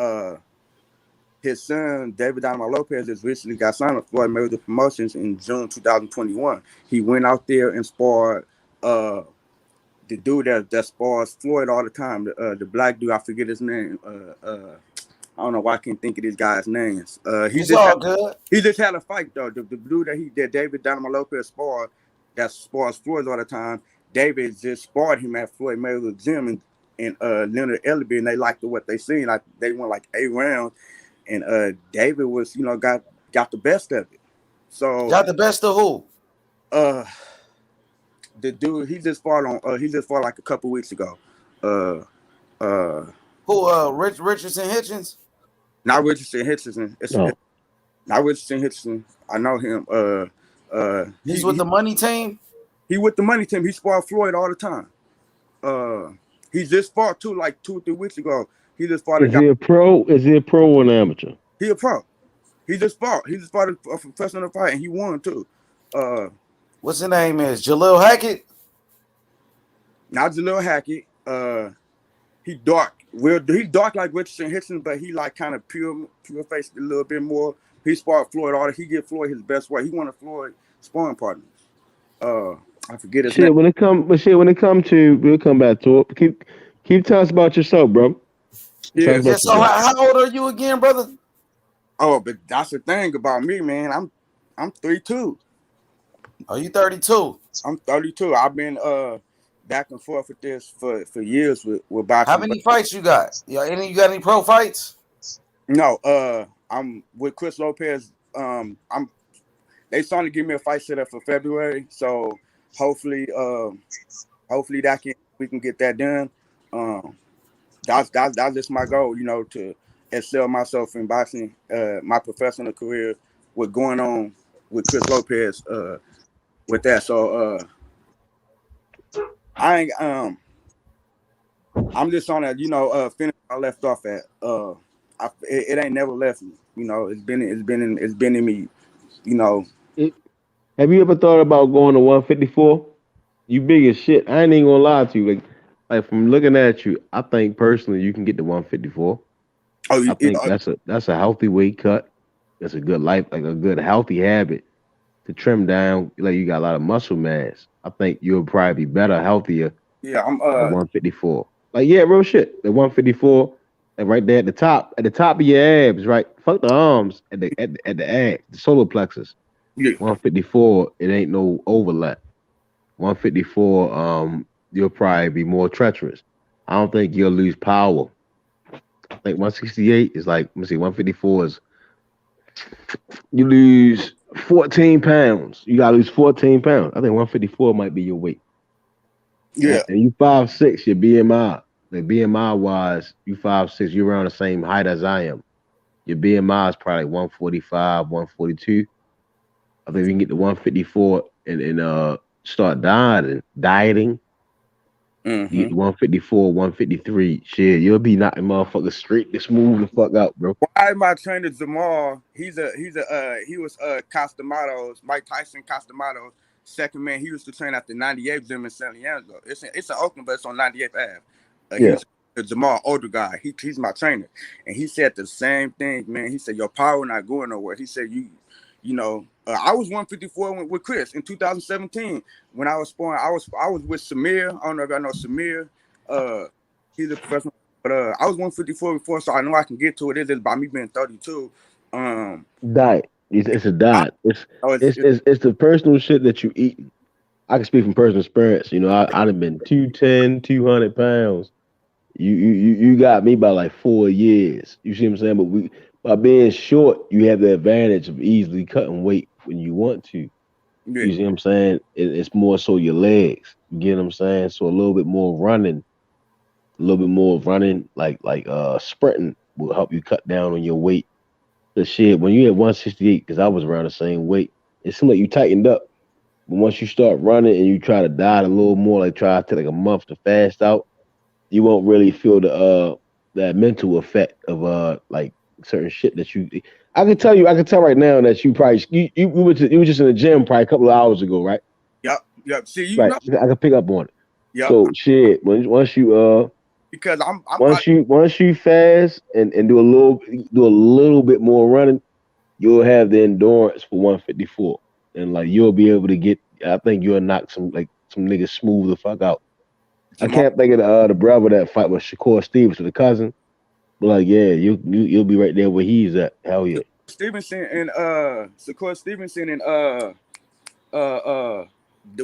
his son David Dynamite Lopez has recently got signed with Floyd Mayweather Promotions in June 2021. He went out there and sparred the dude that spars Floyd all the time, the black dude. I forget his name. I don't know why I can't think of these guys' names. He's all good. He just had a fight though. The dude that David Dynamite Lopez sparred, that spars Floyd all the time. David just sparred him at Floyd Mayweather gym in Leonard Ellerby, and they liked what they seen. Like they went like 8 rounds, and David was got the best of it. So got the best of who? The dude he just fought like a couple weeks ago. Who? Richardson Hitchens? Not Richardson Hitchens. Not Richardson Hitchens. I know him. He's with the money team. He with the money team. He sparred Floyd all the time. He just fought too, like 2 or 3 weeks ago. He just fought. Is he a pro? Is he a pro or an amateur? He a pro. He just fought. He just fought a professional fight, and he won too. What's his name? Is Jalil Hackett? Not Jalil Hackett. He dark. He's dark like Richardson Hitchens, but he like kind of pure faced a little bit more. He sparred Floyd. He give Floyd his best way. He wanted Floyd sparring partners. I forget his name. When it come to, we'll come back to it. Keep telling us about yourself, bro. Yeah. So how old are you again, brother? Oh, but that's the thing about me, man. I'm 32. Are you 32? I'm 32. I've been back and forth with this for years with boxing. How many fights you got? You got any pro fights? No. I'm with Chris Lopez. They starting to give me a fight set up for February, so hopefully we can get that done. That's just my goal, to excel myself in boxing, my professional career, what's going on with Chris Lopez, with that. So I'm just on that, finish I left off at. It ain't never left me, it's been in me, Have you ever thought about going to 154? You big as shit. I ain't even gonna lie to you. Like from looking at you, I think personally you can get to 154. I think that's a healthy weight cut. That's a good life, like a good healthy habit to trim down. Like you got a lot of muscle mass. I think you'll probably be better, healthier. Yeah, I'm at 154. Like real shit. The 154, and right there at the top of your abs, right? Fuck the arms at the abs, the solar plexus. Yeah. 154, it ain't no overlap. 154, you'll probably be more treacherous. I don't think you'll lose power. I think 168 is like, 154 is you lose 14 pounds. You gotta lose 14 pounds. I think 154 might be your weight. Yeah. And you 5'6", your BMI. The BMI wise, you 5'6", you're around the same height as I am. Your BMI is probably 145, 142. I think we can get to 154 and start dieting. You get 154, 153. Shit, you'll be knocking motherfuckers straight to smooth the fuck out, bro. Why my trainer Jamal? He was Costamado's Mike Tyson Costamado's second man. He used to train at the 98 gym in San Leandro. It's in Oakland, but it's on 98th Ave. Yeah. He's Jamal, older guy. He's my trainer, and he said the same thing, man. He said your power not going nowhere. He said you know, I was 154 with Chris in 2017 when I was born. I was with Samir. I don't know if y'all know Samir. He's a professional, but I was 154 before, so I know I can get to it. It's just by me being 32. Diet. It's a diet. It's the personal shit that you eat. I can speak from personal experience. You know, I'd have been 210, 200 pounds. You got me by like 4 years. You see what I'm saying? But by being short, you have the advantage of easily cutting weight when you want to. Yeah. You see what I'm saying? It's more so your legs. You get what I'm saying? So a little bit more running, like sprinting will help you cut down on your weight. The shit, when you at 168, because I was around the same weight, it seemed like you tightened up. But once you start running and you try to diet a little more, like try to take like a month to fast out, you won't really feel that mental effect of like certain shit that you. I can tell right now that you probably you were just in the gym probably a couple of hours ago, right? Yep. See, you right. know. I can pick up on it. Yep. So shit, once you because I'm once you fast and do a little bit more running, you'll have the endurance for 154, and like you'll be able to get. I think you'll knock some niggas smooth the fuck out. I can't think of the brother that fight with Shakur Stevenson, the cousin. But like, yeah, you'll be right there where he's at. Hell yeah. Shakur Stevenson and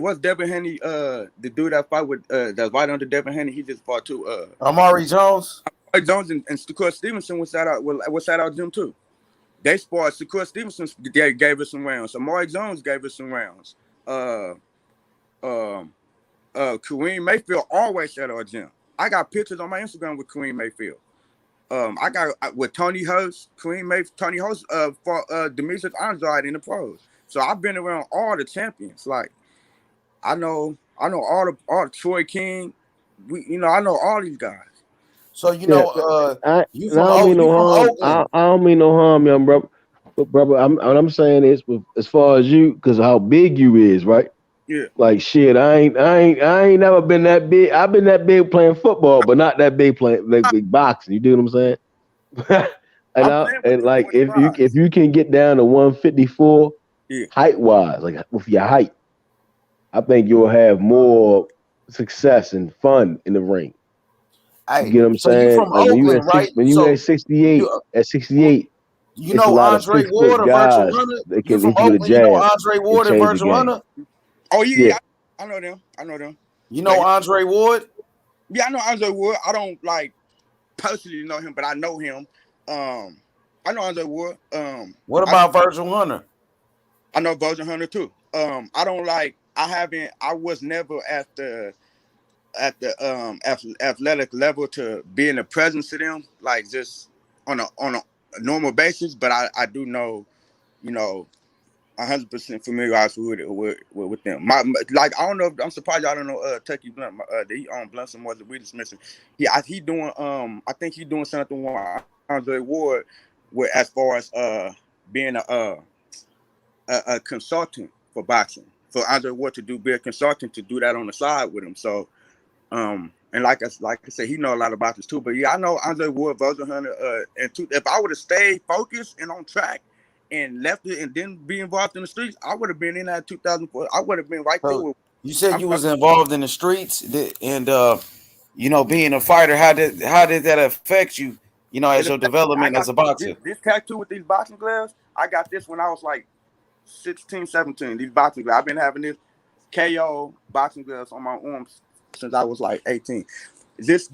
what's Devin Haney? The dude that fight with that's right under Devin Haney. He just fought too. Amari Jones. Amari Jones and Shakur Stevenson was at our gym too. They sparred. Shakur Stevenson gave us some rounds. Amari Jones gave us some rounds. Kareem Mayfield always at our gym. I got pictures on my Instagram with Kareem Mayfield. I got with Tony Hurst, Tony Hurst fought Demetrius Andrade in the pros. So I've been around all the champions. Like I know all the Troy King. I know all these guys. So I don't mean no harm, young brother. But brother, what I'm saying is, as far as you, because of how big you is, right? Yeah. Like shit, I ain't never been that big. I've been that big playing football, but not that big playing like big boxing. You do what I'm saying? and like if you can get down to 154, height wise, like with your height, I think you'll have more success and fun in the ring. You get what I'm saying? You from like Oakland, right? When you at 68, you know Andre Ward and Virgil Hunter. You from Oakland? You know Andre Ward and Virgil Hunter? Oh yeah. I know them. You know Andre Ward? Yeah, I know Andre Ward. I don't like personally know him, but I know him. I know Andre Ward. What about Virgil Hunter? I know Virgil Hunter too. I was never at the athletic level to be in the presence of them, like just on a normal basis. But I do know, 100% familiarized with them. I don't know. I'm surprised y'all don't know Tucky Blunt. He Blunt some more than we just mentioned. He doing I think he's doing something with Andre Ward, as far as being a consultant for boxing. For Andre Ward to be a consultant to do that on the side with him. So and like I said, he know a lot about this too. But yeah, I know Andre Ward, Virgil Hunter, if I would have stayed focused and on track and left it and didn't be involved in the streets, I would have been in that 2004. I would have been right there. You said you was involved in the streets, and being a fighter. How did that affect you? As your development as a boxer. This tattoo with these boxing gloves, I got this when I was like 16, 17. These boxing gloves, I've been having this KO boxing gloves on my arms since I was like 18. It was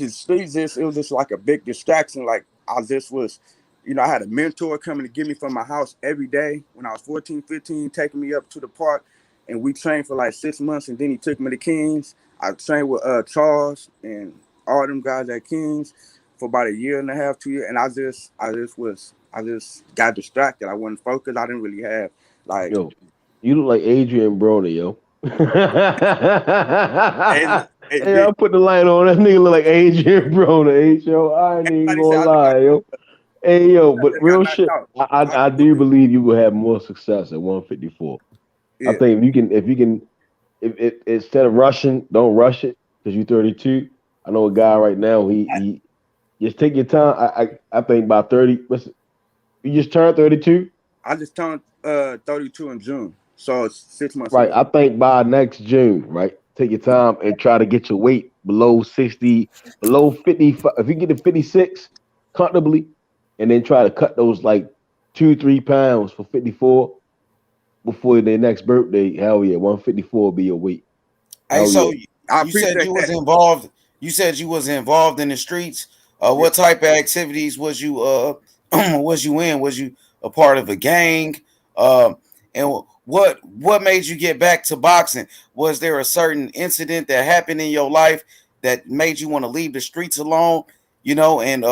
just like a big distraction. Like I just was, I had a mentor coming to get me from my house every day when I was 14, 15, taking me up to the park, and we trained for like 6 months, and then he took me to Kings. I trained with Charles and all them guys at Kings for about a year and a half, 2 years, and I just got distracted. I wasn't focused. I didn't really have Yo, you look like Adrian Broner, yo. Hey, I put the light on. That nigga look like Adrian Broner. Yo, I ain't even gonna lie, yo. Hey, yo, but real shit. I do believe you will have more success at 154. I think if you can, if instead of rushing, don't rush it because you're 32. I know a guy right now. He just take your time. I think by 30. You just turned 32. I just turned 32 in June, so it's 6 months Right. ago. I think by next June, right? Take your time and try to get your weight below 60, below 55. If you get to 56 comfortably, and then try to cut those like 2-3 pounds for 54 before their next birthday. Hell yeah, 154 will be your weight. Hey, so you said you was involved. You said you was involved in the streets. What type of activities was you was you in? Was you a part of a gang? And what made you get back to boxing? Was there a certain incident that happened in your life that made you want to leave the streets alone? You know, and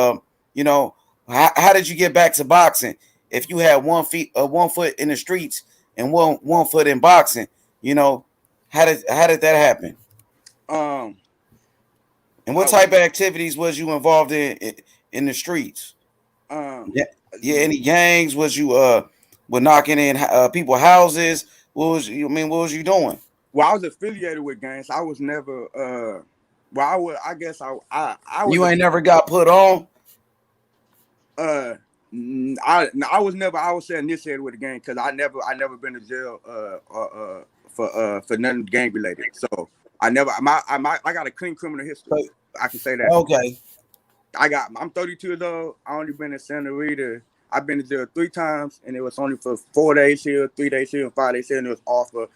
you know, how did you get back to boxing? If you had 1 foot in the streets and one foot in boxing, you know, how did that happen? And what type of activities was you involved in the streets? Any gangs? Was you were knocking in people's houses? What was you doing? Well, I was affiliated with gangs. I was never I guess I was. You ain't never got put on? I was never, I would say, initiated with a gang because I never been to jail for nothing gang related. So I got a clean criminal history. I can say that. Okay. I'm 32 years old. I only been in Santa Rita. I've been to jail 3 times, and it was only for 4 days here, 3 days here, and 5 days here, and it was all for,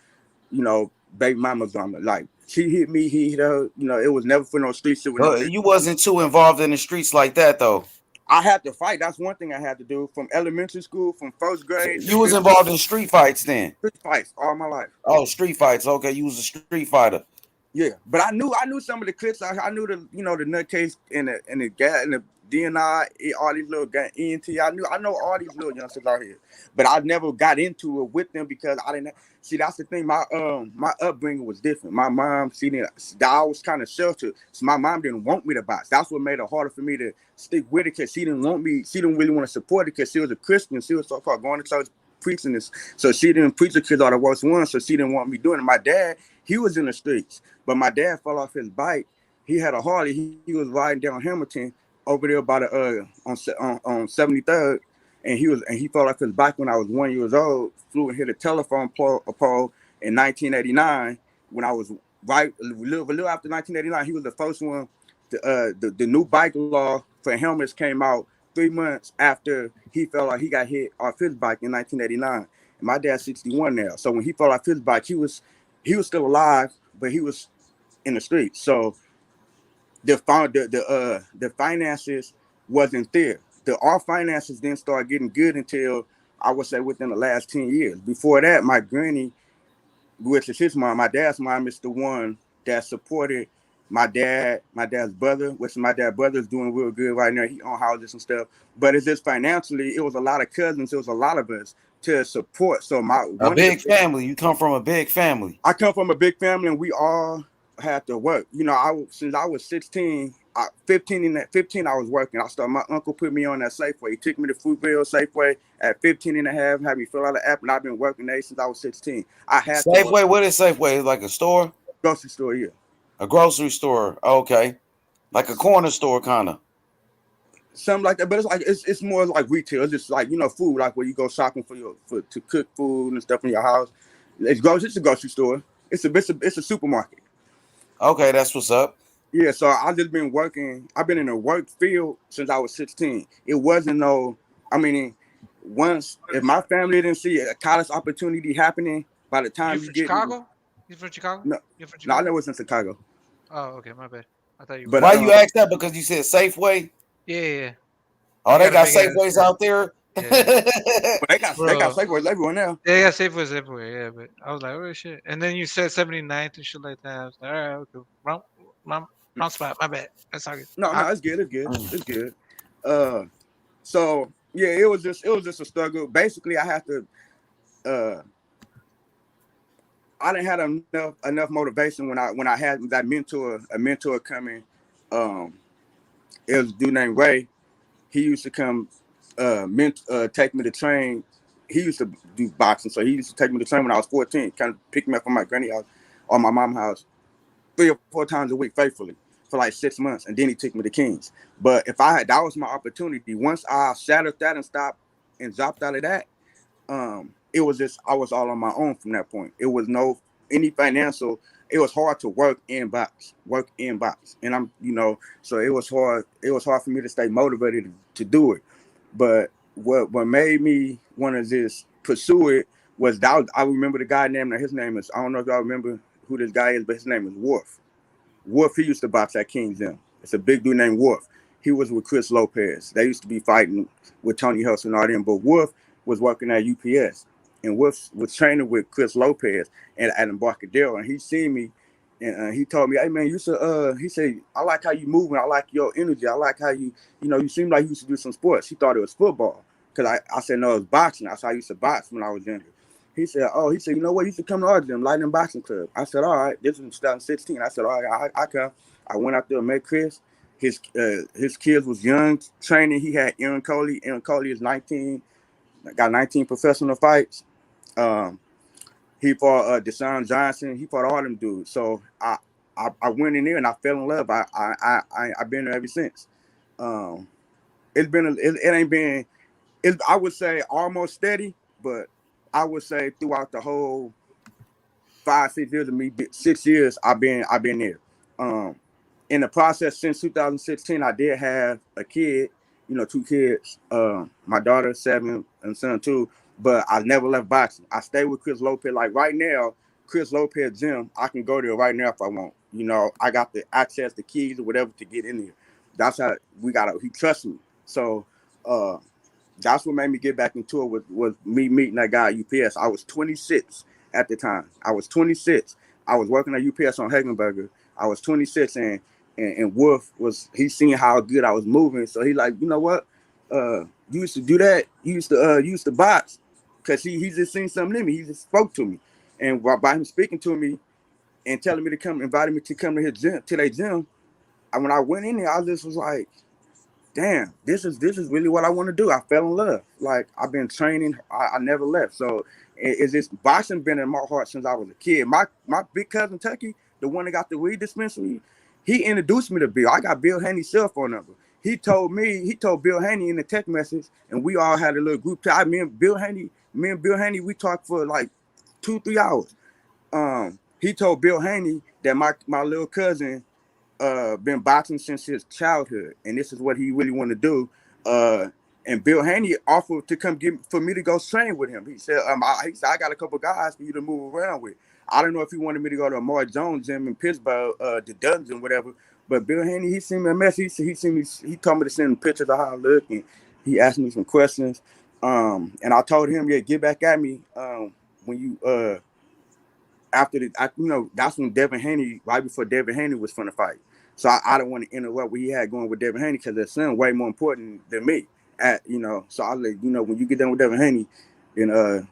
baby mama's drama. Like, she hit me, he hit her. It was never for no street shit. You wasn't too involved in the streets like that, though. I had to fight. That's one thing I had to do from elementary school, from first grade. You was involved in street fights then? Street fights all my life. Oh, street fights. Okay, you was a street fighter. Yeah, but I knew some of the clips. I knew the nutcase and the gas and the DNI, all these little ENT. I know all these little youngsters out here, but I never got into it with them because I didn't see. That's the thing. My upbringing was different. My mom, I was kind of sheltered, so my mom didn't want me to box. That's what made it harder for me to stick with it because she didn't want me. She didn't really want to support it because she was a Christian. She was so-called going to church, preaching this, so she didn't preach the kids are the worst ones. So she didn't want me doing it. My dad, he was in the streets, but my dad fell off his bike. He had a Harley. He was riding down Hamilton over there by the on 73rd, and he fell off his bike when I was 1 year old. Flew and hit a telephone pole in 1989. When I was a little after 1989, he was the first one. The new bike law for helmets came out 3 months after he fell off. He got hit off his bike in 1989. And my dad's 61 now. So when he fell off his bike, he was still alive, but he was in the streets. So the finances wasn't there. Our finances didn't start getting good until I would say within the last 10 years. Before that, my granny, which is his mom, my dad's mom is the one that supported my dad's brother, which my dad's brother is doing real good right now. He owns houses and stuff. But it's just financially, it was a lot of cousins, it was a lot of us to support. So a big family. You come from a big family. I come from a big family, and we all had to work. Since I was 16, 15 I was working. My uncle put me on that Safeway. He took me to Fruitville Safeway at 15 and a half, had me fill out an app, and I've been working there since I was 16. I had Safeway. What is Safeway? Like a store? Grocery store, yeah. A grocery store. Okay. Like a corner store, kind of. Something like that, but it's more like retail. It's just like food, like where you go shopping to cook food and stuff in your house. It's a grocery store. It's a supermarket. Okay, that's what's up. Yeah, so I've just been working. I've been in the work field since I was 16. It wasn't once if my family didn't see a college opportunity happening, by the time you get Chicago? You from Chicago? No, I never was in Chicago. Oh, okay, my bad. I thought you. But why you asked that? Because you said Safeway. Yeah. Oh, they got Safeways out there. Yeah. they got Safeways everywhere now. They got Safeways everywhere. Yeah, but I was like, oh shit. And then you said 79th and shit like that. I was like, all right, okay, wrong spot. My bad. That's all good. No, it's good. It's good. So yeah, it was just a struggle. Basically, I had to. I didn't have enough motivation when I had that a mentor coming. It was a dude named Ray. He used to come take me to train. He used to do boxing, so he used to take me to train when I was 14, kind of pick me up from my granny house or my mom's house 3 or 4 times a week faithfully for like 6 months, and then he took me to Kings. But if that was my opportunity. Once I shattered that and stopped and dropped out of that, it was just I was all on my own from that point. It was no any financial. It was hard to work in box, and so it was hard. It was hard for me to stay motivated to do it. But what made me want to just pursue it was that I remember the guy name. His name is, I don't know if y'all remember who this guy is, but his name is Wolf. Wolf, he used to box at King's Gym. It's a big dude named Wolf. He was with Chris Lopez. They used to be fighting with Tony Hudson and all them, but Wolf was working at UPS. And Wolf was training with Chris Lopez and at Embarcadero. And he seen me and he told me, hey man, you should, he said, I like how you moving. I like your energy. I like how you seem like you used to do some sports. He thought it was football. Because I said, no, it's boxing. That's how I used to box when I was younger. He said, you know what? You should come to our gym, Lightning Boxing Club. I said, all right. This was 2016. I said, all right, I come. I went out there and met Chris. His kids was young, training. He had Aaron Coley. Aaron Coley is 19, got 19 professional fights. He fought Deshaun Johnson. He fought all them dudes. So I went in there and I fell in love. I've been there ever since. It ain't been. I would say almost steady, but I would say throughout the whole 5-6 years of me, 6 years I've been there. In the process since 2016, I did have a kid, 2 kids. My daughter 7 and son 2, but I never left boxing. I stayed with Chris Lopez. Like right now, Chris Lopez gym, I can go there right now if I want. I got the access, the keys or whatever to get in there. That's how he trusts me. So that's what made me get back into it was me meeting that guy at UPS. I was 26 at the time. I was 26. I was working at UPS on Hagenberger. I was 26 and Wolf he seen how good I was moving. So he like, you know what? You used to do that. You used to box. Cause he just seen something in me. He just spoke to me. And by him speaking to me and telling me to come, inviting me to come to his gym, to their gym. And when I went in there, I just was like, damn, this is really what I want to do. I fell in love. Like I've been training. I never left. So it's just boxing been in my heart since I was a kid. My big cousin Tucky, the one that got the weed dispensary, he introduced me to Bill. I got Bill Haney's cell phone number. He told Bill Haney in the text message, and we all had a little group chat. Me and Bill Haney, we talked for like 2-3 hours. He told Bill Haney that my little cousin been boxing since his childhood, and this is what he really wanted to do. And Bill Haney offered to come for me to go train with him. He said, I got a couple guys for you to move around with. I don't know if he wanted me to go to a Mark Jones gym in Pittsburgh, the Dungeon, whatever. But Bill Haney, he sent me a message. He told me to send him pictures of how I look, and he asked me some questions. And I told him, get back at me when you after that's when Devin Haney, right before Devin Haney was from the fight. So I don't want to interrupt what he had going with Devin Haney because his son way more important than me. So I let when you get done with Devin Haney, then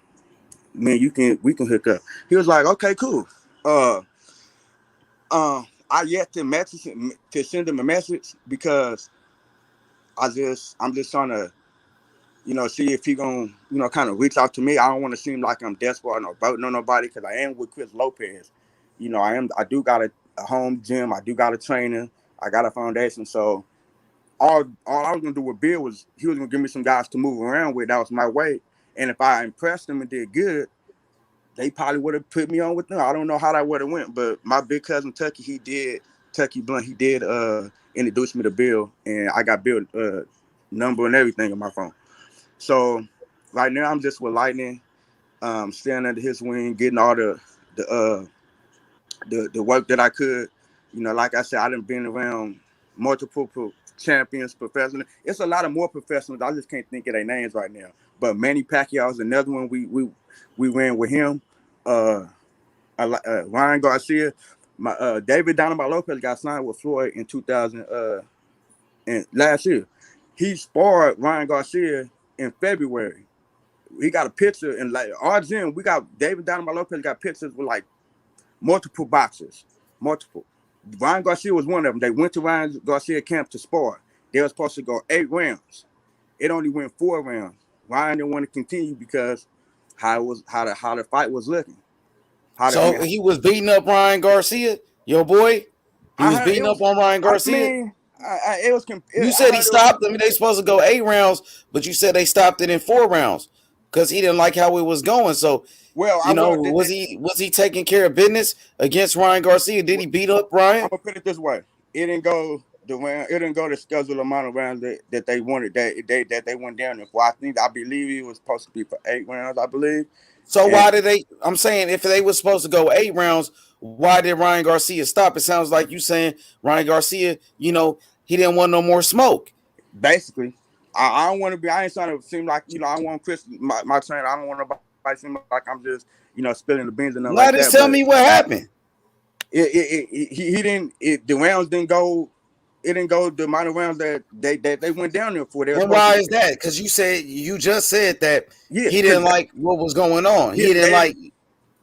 man, we can hook up. He was like, okay, cool. I yet to send him a message because I'm just trying to see if he gonna kind of reach out to me. I don't want to seem like I'm desperate or voting on nobody because I am with Chris Lopez. I do got a home gym. I do got a trainer. I got a foundation. So all I was gonna do with Bill was he was gonna give me some guys to move around with. That was my way. And if I impressed them and did good, they probably would have put me on with them. I don't know how that would have went, but my big cousin Tucky Blunt, he did introduce me to Bill, and I got Bill number and everything on my phone. So right now I'm just with Lightning, staying under his wing, getting all the work that I could. Like I said, I done been around multiple champions, professionals. It's a lot of more professionals. I just can't think of their names right now. But Manny Pacquiao is another one. We ran with him. Ryan Garcia, David Dynamite Lopez got signed with Floyd in 2000 and last year. He sparred Ryan Garcia in February. He got a picture in like our gym. We got David Dynamite Lopez got pictures with like multiple boxers, multiple. Ryan Garcia was one of them. They went to Ryan Garcia camp to spar. They were supposed to go 8 rounds. It only went 4 rounds. Ryan didn't want to continue because how the fight was looking. So he was beating up Ryan Garcia, your boy. He was beating up on Ryan Garcia. It was. You said he stopped them. They supposed to go 8 rounds, but you said they stopped it in 4 rounds because he didn't like how it was going. So, well, was he taking care of business against Ryan Garcia? Did he beat up Ryan? I'm gonna put it this way: it didn't go the round. It didn't go the scheduled amount of rounds that they wanted. That they went down there for. I believe it was supposed to be for 8 rounds. I believe. So why did they? I'm saying if they were supposed to go 8 rounds, why did Ryan Garcia stop? It sounds like you saying Ryan Garcia, he didn't want no more smoke. Basically, I don't want to be. I ain't trying to seem like I want Chris, my trainer. I don't want to seem like I'm just spilling the beans and nothing like that. Just tell me what happened. He didn't. The rounds didn't go. It didn't go the amount of rounds that they went down there for. And why is that? Because you just said that he didn't like what was going on. He didn't like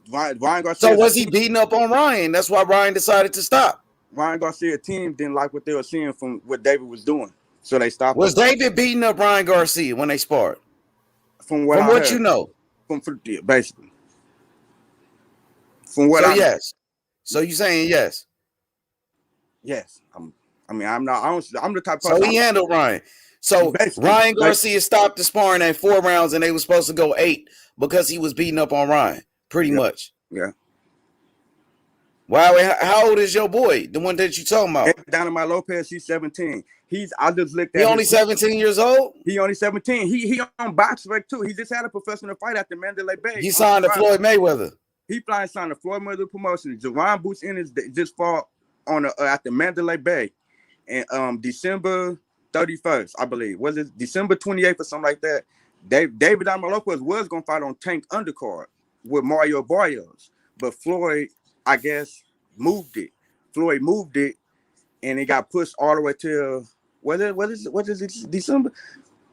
Ryan Garcia. So was he beating up on Ryan? That's why Ryan decided to stop. Ryan Garcia's team didn't like what they were seeing from what David was doing, so they stopped. Was David beating up Ryan Garcia when they sparred? From what heard, you know, basically. From what yes. So you saying yes? Yes. I'm the type of person. So he handled Ryan. So Ryan Garcia stopped the sparring at 4 rounds, and they were supposed to go 8 because he was beating up on Ryan. Pretty much. Yeah. Wow. How old is your boy? The one that you talking about? Dynamite Lopez. He's 17. I just looked at. He only 17 years old. He only 17. He on BoxRec too. He just had a professional fight at the Mandalay Bay. He signed to Floyd Mayweather. He signed to Floyd Mayweather promotion. Jerron Boots Ennis just fought on at the Mandalay Bay, and December 31st, I believe. Was it December 28th or something like that? David Dynamite Lopez was gonna fight on Tank undercard with Mario Barrios, but Floyd, I guess, moved it. Floyd moved it, and it got pushed all the way till what is it? December?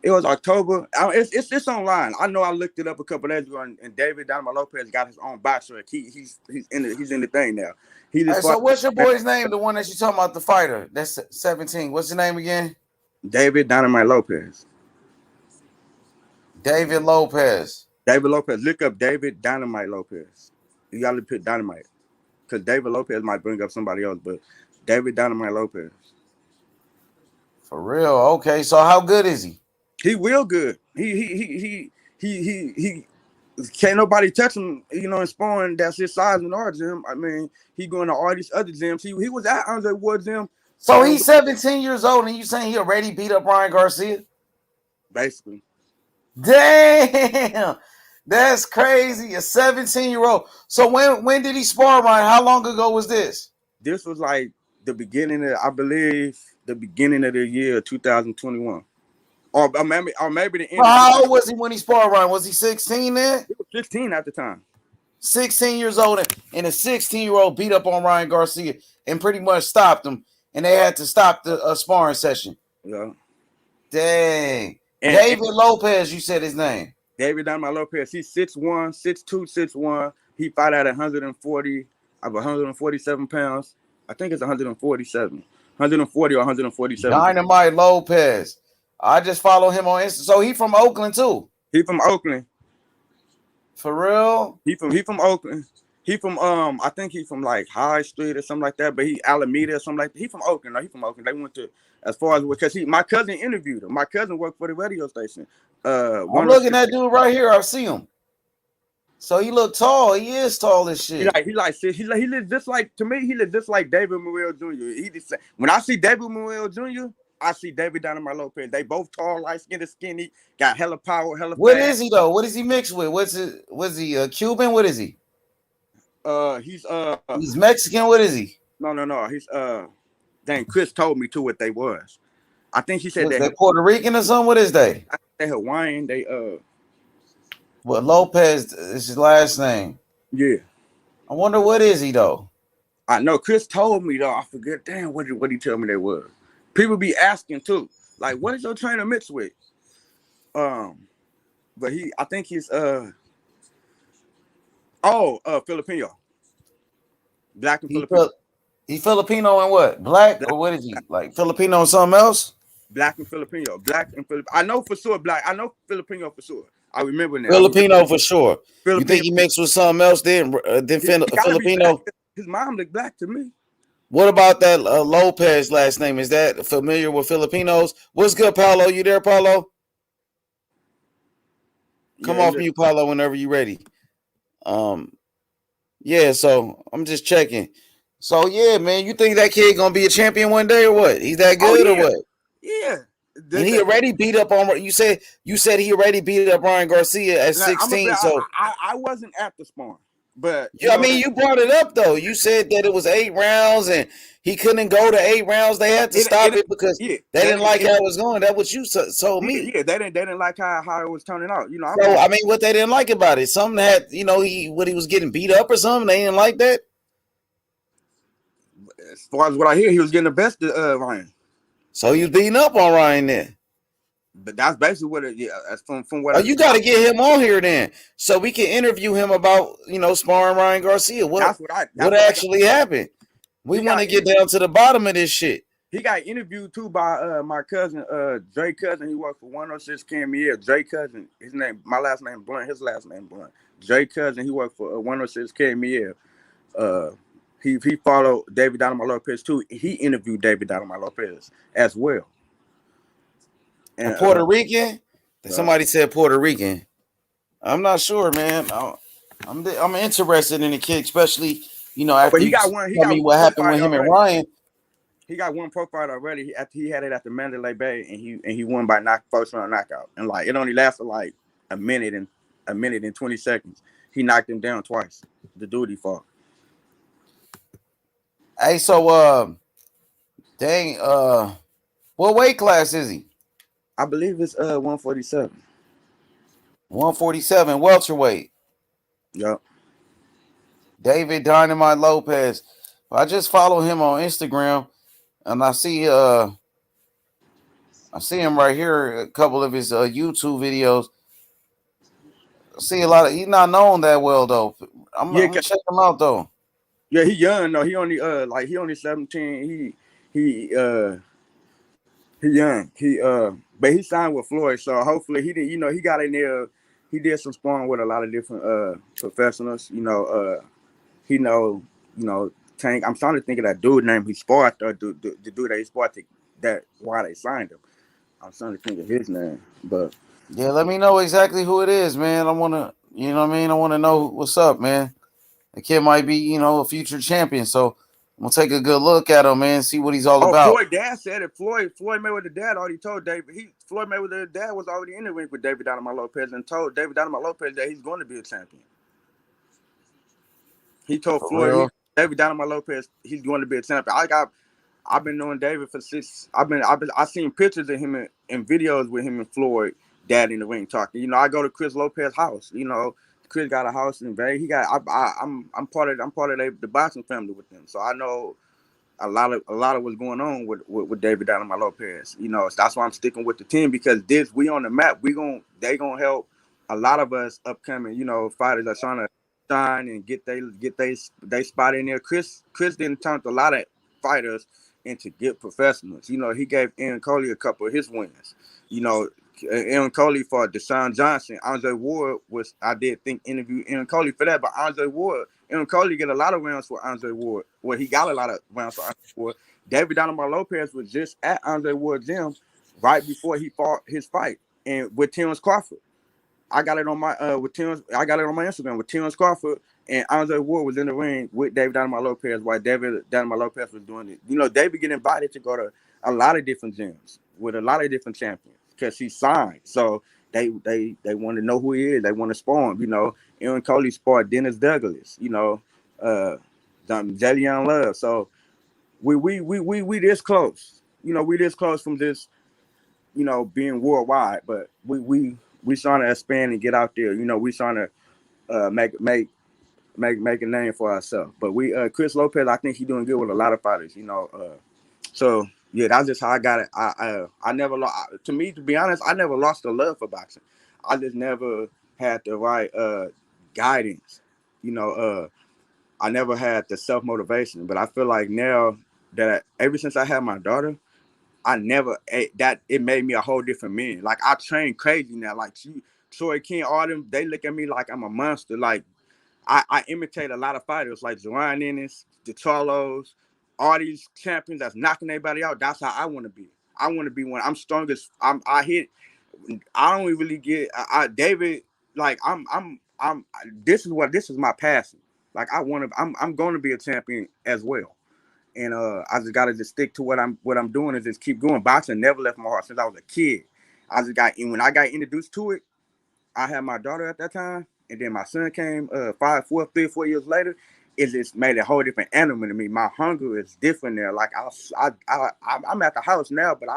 It was October. It's online. I know I looked it up a couple days ago, and David Dynamite Lopez got his own boxer. He's in the thing now. So what's your boy's name? The one that you talking about, the fighter that's 17. What's his name again? David Dynamite Lopez. David Lopez. David Lopez. Look up David Dynamite Lopez. You gotta put Dynamite, because David Lopez might bring up somebody else, but David Dynamite Lopez. For real? Okay. So how good is he? He real good. He can't nobody touch him, in sparring that's his size in our gym. I mean, he going to all these other gyms. He was at Andre Ward gym. So he's 17 years old, and you saying he already beat up Ryan Garcia? Basically. Damn, that's crazy. A 17-year-old. So when did he spar Ryan? How long ago was this? This was like the beginning of, I believe, the beginning of the year 2021. Or maybe the end. How old was he when he sparred Ryan? Was he 16 then? He was 16 at the time. 16 years old, and a 16-year-old beat up on Ryan Garcia and pretty much stopped him, and they had to stop the sparring session. Yeah. Dang. David Lopez, you said his name. David Dynamite Lopez. He's 6'1", 6'2", 6'1". He fought at 147 pounds. I think it's 147. 140 or 147. Dynamite Lopez. I just follow him on Instagram. So he from Oakland too. He from Oakland. For real? He from Oakland. He from I think he from like High Street or something like that. But he Alameda or something like that. He from Oakland. No, he from Oakland. They went to as far as because my cousin interviewed him. My cousin worked for the radio station. I'm looking at that dude right here. I see him. So he look tall. He is tall as shit. He looks just like, to me, he looks just like David Morrell Jr. When I see David Morrell Jr., I see David Dynamite Lopez. They both tall, light skinned, skinny, got hella power, hella. What is he though? What is he mixed with? Was he Cuban? What is he? He's Mexican. What is he? No. He's dang, Chris told me too what they was. I think he said they Puerto Rican or something. What is they? They Hawaiian. They Well, Lopez is his last name. Yeah. I wonder what is he though. I know Chris told me though. I forget. Damn, what he tell me they was. People be asking too, like, what is your trainer mixed with? But I think he's Filipino. Black and Filipino. He Filipino and what? Black or what is he? Like Filipino and something else? Black and Filipino. Black and Filipino. I know for sure black. I know Filipino for sure. I remember now. Filipino for sure. Filipino. You think he mixed with something else then Filipino? His mom looked black to me. What about that Lopez last name? Is that familiar with Filipinos? What's good, Paulo? You there, Paulo? Come off mute, Paulo, whenever you're ready. Yeah, so I'm just checking. So yeah, man, you think that kid gonna be a champion one day or what? He's that good or what? Yeah. And he already beat up on you said he already beat up Ryan Garcia at 16. So I wasn't at the spawn. But I mean, you brought it up though. You said that it was 8 rounds and he couldn't go to 8 rounds. They had to stop it because they didn't like how it was going. That's what you told me. Yeah, they didn't like how it was turning out. You know, I mean, what they didn't like about it? Something that he was getting beat up or something. They didn't like that. As far as what I hear, he was getting the best of Ryan. So he was beating up on Ryan then. But that's basically what it. Yeah, that's from what. You got to get him on here then, so we can interview him about sparring Ryan Garcia. What actually happened? We want to get down to the bottom of this shit. He got interviewed too by my cousin, Dre Cousin. He worked for 106 KMEL. Dre Cousin, his name, my last name Blunt. His last name Blunt. Dre Cousin. He worked for 106 KMEL. He followed David Dynamite Lopez too. He interviewed David Dynamite Lopez as well. And Puerto Rican? Somebody said Puerto Rican. I'm not sure, man. I'm interested in the kid, especially after he got one. Tell me what happened with him and Ryan. He got one profile already. He had it at the Mandalay Bay, and he won by first round knockout. And it only lasted like a minute and 20 seconds. He knocked him down twice. The dude he fought. Hey, so what weight class is he? I believe it's 147. 147 welterweight. Yep. David Dynamite Lopez. I just follow him on Instagram, and I see him right here. A couple of his YouTube videos. I see a lot of. He's not known that well though. I'm gonna check him out though. Yeah, he young though. He only 17. He young. But he signed with Floyd, so hopefully he did. He got in there. He did some sparring with a lot of different professionals. He Tank. I'm trying to think of that dude name he sparred. The dude that he sparred. That why they signed him. I'm trying to think of his name, but yeah, let me know exactly who it is, man. I wanna, I wanna know what's up, man. The kid might be, a future champion, so I'm gonna take a good look at him, man. See what he's all about. Floyd dad said it. Floyd Mayweather dad already told David. Floyd Mayweather dad was already in the ring with David Dynamite Lopez and told David Dynamite Lopez that he's going to be a champion. He told Floyd David Dynamite Lopez he's going to be a champion. I've been knowing David for 6. I seen pictures of him and videos with him and Floyd dad in the ring talking. I go to Chris Lopez's house. Chris got a house in Vegas. He got. I'm part of the boxing family with them, so I know a lot of what's going on with David Dynamite Lopez. That's why I'm sticking with the team because we on the map. They gonna help a lot of us upcoming fighters that's trying to shine and get they spot in there. Chris didn't turn a lot of fighters into good professionals. He gave Aaron Coley a couple of his wins. Aaron Coley fought Deshaun Johnson. Andre Ward interview Aaron Coley for that, but Aaron Coley get a lot of rounds for Andre Ward. Well, he got a lot of rounds for Andre Ward. David Dynamite Lopez was just at Andre Ward's gym right before he fought his fight, and with Terence Crawford. I got it on my Instagram with Terence Crawford, and Andre Ward was in the ring with David Dynamite Lopez while David Dynamite Lopez was doing it. David get invited to go to a lot of different gyms with a lot of different champions because he signed. So they want to know who he is. They want to spar him. Aaron Coley sparred Dennis Douglas. Jillian Love. So we this close. We this close from this. Being worldwide, but we trying to expand and get out there. We trying to make a name for ourselves. But Chris Lopez, I think he's doing good with a lot of fighters. So yeah, that's just how I got it. I never lost. To be honest, I never lost the love for boxing. I just never had the right guidance. I never had the self motivation. But I feel like now that ever since I had my daughter, I never that it made me a whole different man. Like I train crazy now. Like Troy King, all them, they look at me like I'm a monster. Like I imitate a lot of fighters like Jerron Ennis, the Charlos, all these champions that's knocking everybody out. That's how I want to be. I want to be one. I'm strongest. I hit. I don't really get. David. Like this is my passion. Like I'm going to be a champion as well. And I just gotta just stick to what I'm doing is just keep going. Boxing never left my heart since I was a kid. And when I got introduced to it, I had my daughter at that time, and then my son came 3 or 4 years later. It just made a whole different animal to me. My hunger is different now. Like I'm at the house now, but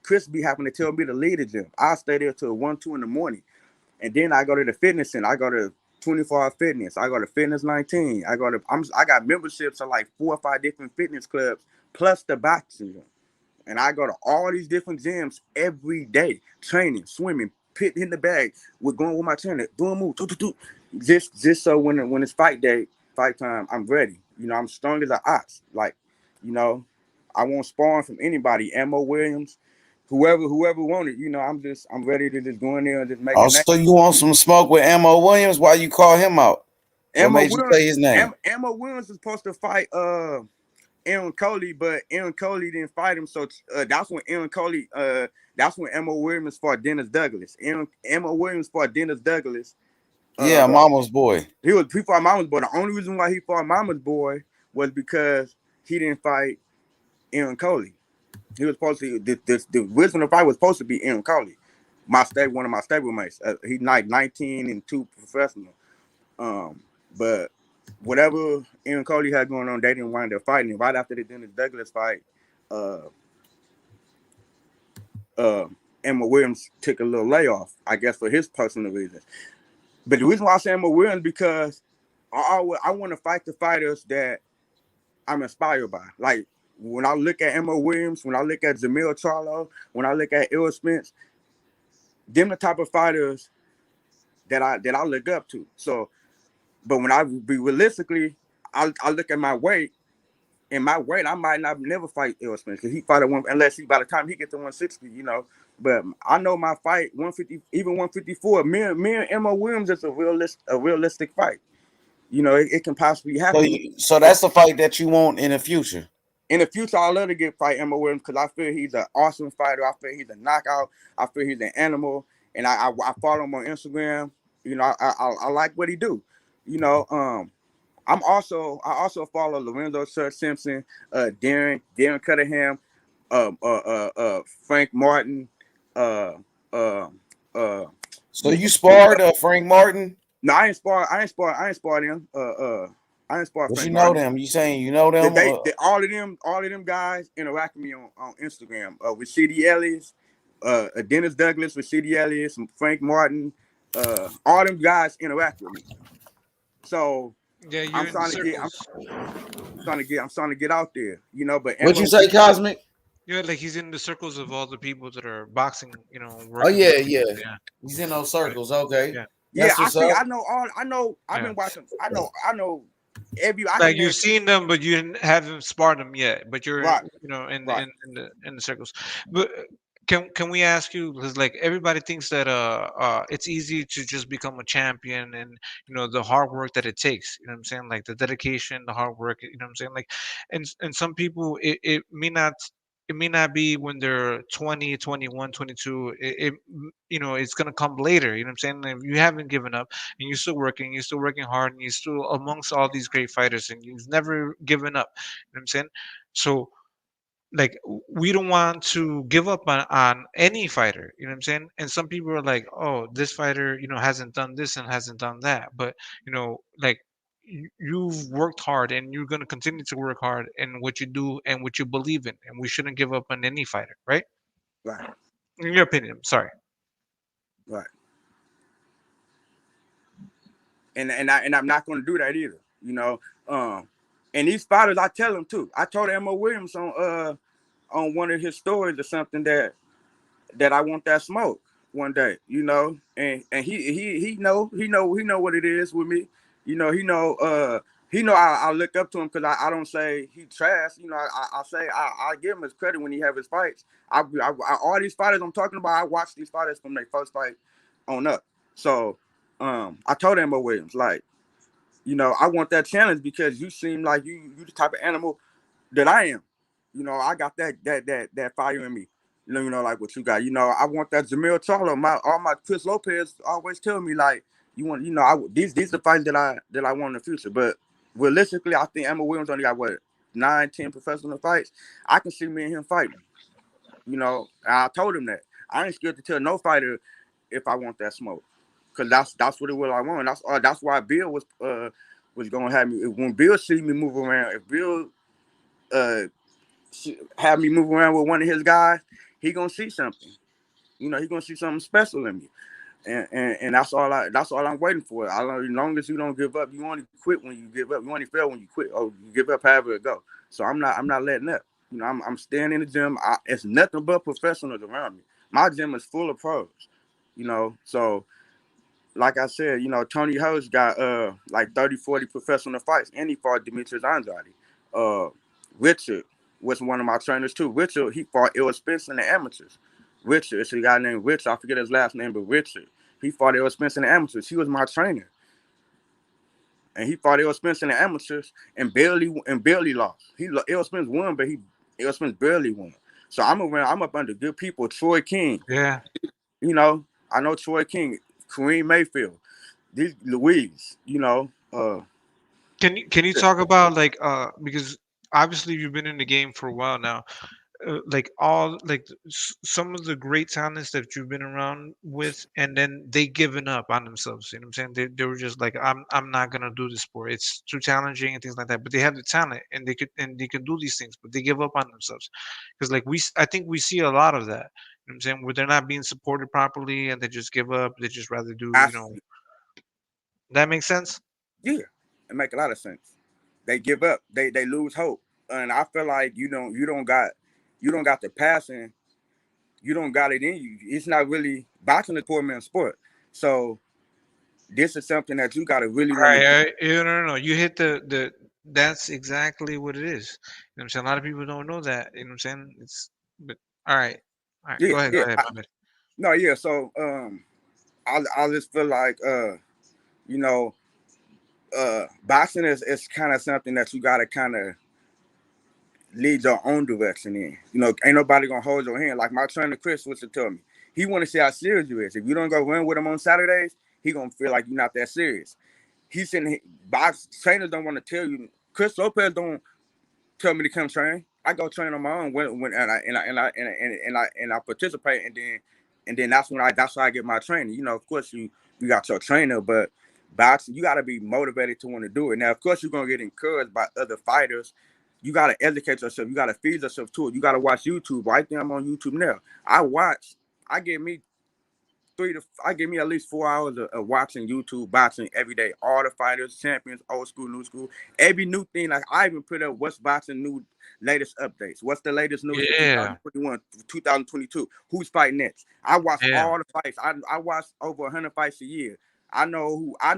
Chris be having to tell me to leave the gym. I stay there till 1, 2 in the morning, and then I go to the fitness center. I go to 24-hour fitness. I go to Fitness 19. I got memberships to like 4 or 5 different fitness clubs plus the boxing gym. And I go to all these different gyms every day, training, swimming, hitting the bag. We're going with my trainer, doing moves, just so when it's fight time, I'm ready. You know, I'm strong as an ox. Like, you know, I won't spawn from anybody. Ammo Williams, whoever wanted. You know, I'm ready to just go in there and just make. So you want some smoke with Ammo Williams? Why you call him out? What made you say his name? Ammo Williams was supposed to fight Aaron Coley, but Aaron Coley didn't fight him. So that's when that's when Ammo Williams fought Dennis Douglas. Ammo Williams fought Dennis Douglas. Yeah, Mama's boy. He fought Mama's boy. The only reason why he fought Mama's boy was because he didn't fight Aaron Coley. He was supposed to. The original fight was supposed to be Aaron Coley, one of my stablemates. He's like 19-2 professional. But whatever Aaron Coley had going on, they didn't wind up fighting. Right after the Dennis Douglas fight, Emma Williams took a little layoff, I guess, for his personal reasons. But the reason why I say Emma Williams because I want to fight the fighters that I'm inspired by. Like when I look at Emma Williams, when I look at Jamil Charlo, when I look at Errol Spence, them the type of fighters that I look up to. So. But when I be realistically, I look at my weight, and my weight, I might not never fight Errol Spence because he fought at one unless by the time he gets to 160, you know. But I know my fight 150, even 154. Me and Emma Williams is a realistic fight. You know, it can possibly happen. So that's a fight that you want in the future. In the future, I love to fight Emma Williams because I feel he's an awesome fighter. I feel he's a knockout. I feel he's an animal, and I follow him on Instagram. You know, I like what he do. You know, I also follow Lorenzo Simpson, Darren Cunningham, Frank Martin. So you sparred Frank Martin? No, I ain't sparred him. I ain't sparred. But Frank you know Martin. them. You saying you know them? All of them guys interact with me on Instagram. With CD Ellis, Dennis Douglas, with CD Ellis, Frank Martin. All them guys interact with me. So yeah, I'm trying to get out there, you know. But what'd you say, Cosmic? Yeah, like he's in the circles of all the people that are boxing, you know. Oh yeah. He's in those circles. Okay. Yeah. I know. I've been watching. I know. Like you've seen them, but you haven't sparred them yet. But you're, right. You know, in the circles. But can we ask you? Because like everybody thinks that it's easy to just become a champion, and you know the hard work that it takes. You know what I'm saying? Like the dedication, the hard work. You know what I'm saying? Like, and some people it may not. It may not be when they're 20, 21, 22. It you know, it's going to come later. You know what I'm saying? If you haven't given up and you're still working hard, and you're still amongst all these great fighters, and you've never given up. You know what I'm saying? So, like, we don't want to give up on any fighter. You know what I'm saying? And some people are like, oh, this fighter, you know, hasn't done this and hasn't done that. But, you know, like, you've worked hard and you're going to continue to work hard in what you do and what you believe in, and we shouldn't give up on any fighter, right? Right. In your opinion. Sorry. Right. And I'm not going to do that either, you know. And these fighters, I tell them too. I told Emma Williams on one of his stories or something that I want that smoke one day, you know. And he know what it is with me. You know, he know he know I look up to him because I don't say he trash. You know, I say I give him his credit when he have his fights. I all these fighters I'm talking about, I watch these fighters from their first fight on up. So I told Amber Williams, like, you know, I want that challenge because you seem like you the type of animal that I am. You know, I got that fire in me. You know, like what you got. You know, I want that Jamil Charlo. All my Chris Lopez always tell me like, you want, you know, these are the fights that I want in the future. But realistically, I think Emma Williams only got what 9, 10 professional fights. I can see me and him fighting. You know, I told him that I ain't scared to tell no fighter if I want that smoke, because that's what it was I want. That's why Bill was gonna have me when Bill see me move around. If Bill have me move around with one of his guys, he gonna see something. You know, he gonna see something special in me, and that's all I'm waiting for. As long as you don't give up, you only quit when you give up. You only fail when you quit. Oh, you give up, however it go. So I'm not letting up. You know, I'm staying in the gym. It's nothing but professionals around me. My gym is full of pros. You know, so like I said, you know, Tony Host got like 30, 40 professional fights, and he fought Demetrius Andrade. Richard was one of my trainers too. Richard, he fought Errol Spence in the amateurs. Richard, it's a guy named Richard. I forget his last name, but Richard. He fought Errol Spence in the amateurs. He was my trainer. And he fought Errol Spence in the amateurs and barely lost. Errol Spence won, but Errol Spence barely won. So I'm up under good people. Troy King. Yeah. You know, I know Troy King, Kareem Mayfield, these Louise, you know. Can you talk about like because obviously you've been in the game for a while now, like all like some of the great talents that you've been around with, and then they given up on themselves. You know what I'm saying? They were just like, I'm not gonna do this sport. It's too challenging and things like that. But they have the talent and they could do these things, but they give up on themselves because like I think we see a lot of that. You know what I'm saying? Where they're not being supported properly and they just give up. They just rather do, you know. That makes sense? Yeah, it make a lot of sense. They give up. They lose hope. And I feel like you don't got the passion. You don't got it in you. It's not really boxing is a poor man's sport. So this is something that you gotta really All want to do. right, no. You hit the. That's exactly what it is. You know what I'm saying? A lot of people don't know that. You know what I'm saying? It's. But all right, Yeah, Go ahead. yeah. Go ahead. My bad. No, yeah. So I just feel like you know, boxing is kind of something that you gotta kind of lead your own direction in. You know, ain't nobody gonna hold your hand. Like my trainer Chris was to tell me, he want to see how serious you is. If you don't go run with him on Saturdays, he gonna feel like you're not that serious. He's saying box trainers don't want to tell you. Chris Lopez don't tell me to come train. I go train on my own when I participate, and then that's why I get my training. You know, of course you got your trainer, but boxing you got to be motivated to want to do it. Now, of course, you're gonna get encouraged by other fighters. You got to educate yourself. You got to feed yourself to it. You got to watch YouTube. Right there, I'm on YouTube now. I give me at least 4 hours of watching YouTube boxing every day. All the fighters, champions, old school, new school, every new thing. Like I even put up what's boxing new latest updates. What's the latest news for Yeah. 2021, 2022? Who's fighting next? I watch Yeah. all the fights. I watch over 100 fights a year. I know who I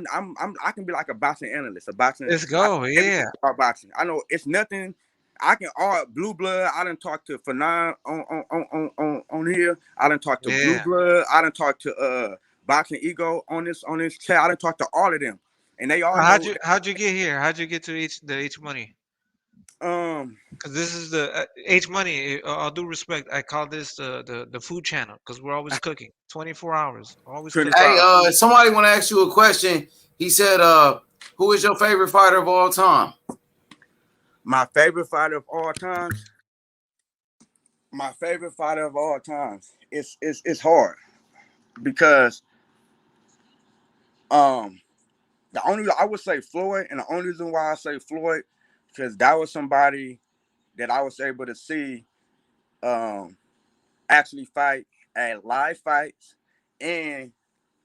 can be like a boxing analyst, Let's I go. know Yeah. everything about boxing. I know it's nothing. I can all Blue Blood. I done talk to Fanon on here. I done talk to Blue Yeah. Blood. I done talk to Boxing Ego on this chat. I done talk to all of them, and they all know. How'd you get here? How'd you get to the H Money? Because this is the H Money. All due respect, I call this the food channel because we're always cooking, 24 hours, always cooking. Hey, somebody want to ask you a question. He said, "Who is your favorite fighter of all time?" My favorite fighter of all times. My favorite fighter of all times. It's hard because the only I would say Floyd, and the only reason why I say Floyd because that was somebody that I was able to see actually fight at live fights and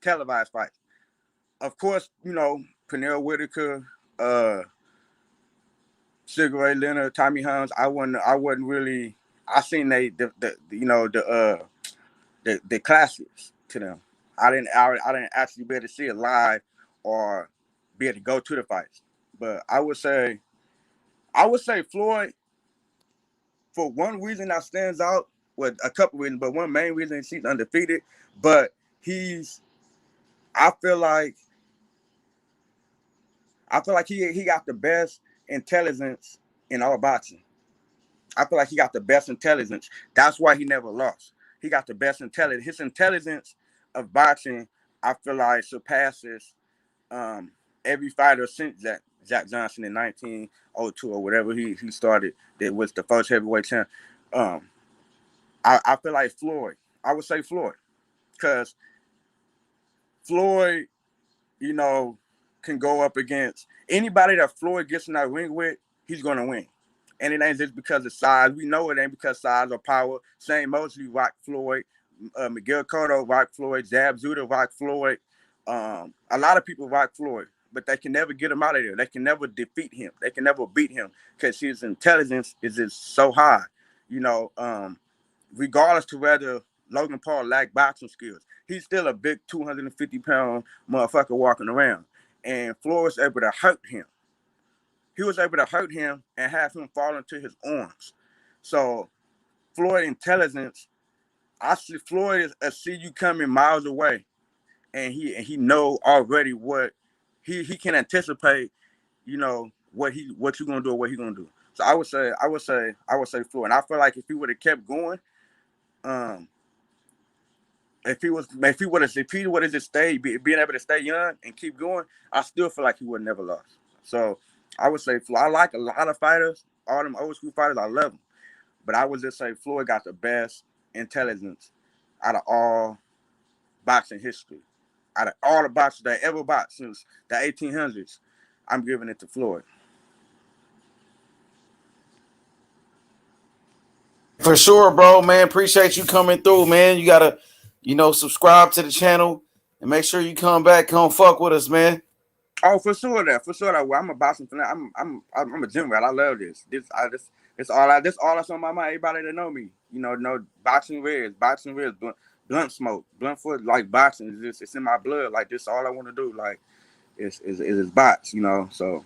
televised fights. Of course, you know, Pernell Whitaker, Sugar Ray Leonard, Tommy Huns. I wasn't really. I seen the classics to them. I didn't actually be able to see it live or be able to go to the fights. But I would say Floyd, for one reason that stands out, well, a couple reasons, but one main reason he's undefeated. But I feel like he got the best intelligence in all boxing. I feel like he got the best intelligence. That's why he never lost. He got the best intelligence. His intelligence of boxing, I feel like, surpasses every fighter since Jack Johnson in 1902 or whatever he started. That was the first heavyweight champ. I feel like Floyd. I would say Floyd, because Floyd, can go up against anybody that Floyd gets in that ring with. He's gonna win. And it ain't just because of size. We know it ain't because size or power. Shane Mosley rock Floyd. Miguel Cotto rock Floyd. Zab Zuda rock Floyd. A lot of people rock Floyd, but they can never get him out of there. They can never defeat him. They can never beat him because his intelligence is just so high. Regardless to whether Logan Paul lacked boxing skills, he's still a big 250-pound motherfucker walking around. And Floyd was able to hurt him. He was able to hurt him and have him fall into his arms. So Floyd intelligence, I see Floyd see you coming miles away, and he know already what he can anticipate, what you're gonna do or what he's gonna do. So I would say Floyd. And I feel like if he would have kept going, if he would have just stayed, being able to stay young and keep going, I still feel like he would have never lost. So I would say Floyd. I like a lot of fighters, all them old school fighters. I love them, but I would just say Floyd got the best intelligence out of all boxing history. Out of all the boxers that ever boxed since the 1800s, I'm giving it to Floyd. For sure, bro, man. Appreciate you coming through, man. You gotta, subscribe to the channel and make sure you come back, come fuck with us, man. Oh, for sure that. Well, I'm a boxing fan. I'm a gym rat. I love this. This all that's on my mind. Everybody that know me, know boxing reds, blunt smoke, blunt foot, like boxing. It's in my blood. Like this, all I want to do, like, is box. So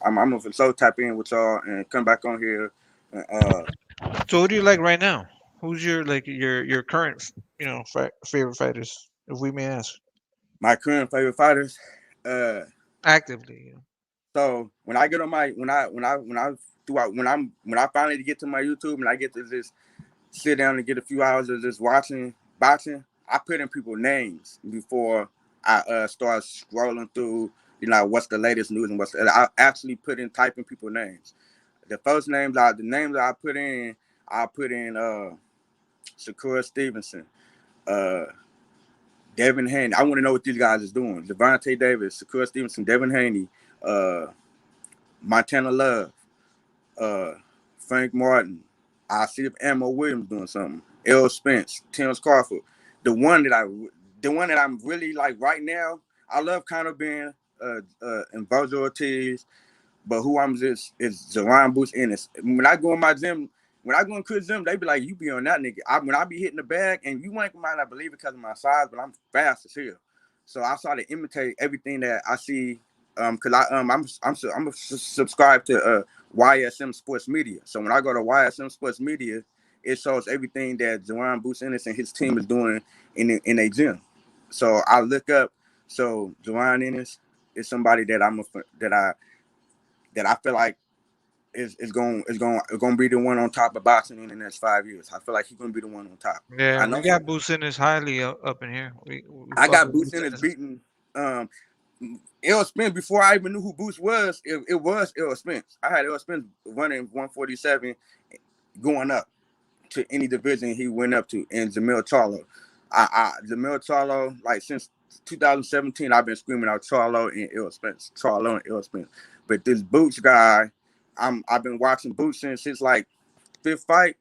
I'm for so tap in with y'all and come back on here. So who do you like right now? Who's your current favorite fighters, if we may ask? My current favorite fighters, actively. So when I get on my when I finally get to my YouTube and I get to just sit down and get a few hours of just watching boxing, I put in people's names before I start scrolling through, what's the latest news and I actually type in people's names. The first names I put in Shakur Stevenson, Devin Haney. I want to know what these guys is doing. Devontae Davis, Shakur Stevenson, Devin Haney, Montana Love, Frank Martin. I see if Ammo Williams doing something. Errol Spence, Terence Crawford. The one that I'm really like right now, I love Conor Ben and Bozo Ortiz, but who I'm just is Zeron Boots Ennis. When I go in my gym, when I go in Chris gym, they be like, "You be on that nigga." When I be hitting the bag, and you might not believe it because of my size, but I'm fast as hell. So I started to imitate everything that I see. Cause I'm subscribed to YSM Sports Media. So when I go to YSM Sports Media, it shows everything that Zeron Boots Ennis and his team is doing in a gym. So I look up. So Zeron Ennis is somebody that I feel like is going to be the one on top of boxing in the next 5 years. I feel like he's going to be the one on top. Yeah, I know we got Boots in this highly up in here. I got Boots in his beating. Errol Spence, before I even knew who Boots was, it was Errol Spence. I had Errol Spence running 147 going up to any division he went up to, and Jamil Charlo. Jamil Charlo, like since 2017, I've been screaming out Charlo and Errol Spence. But this Boots guy, I've been watching Boots since his like fifth fight,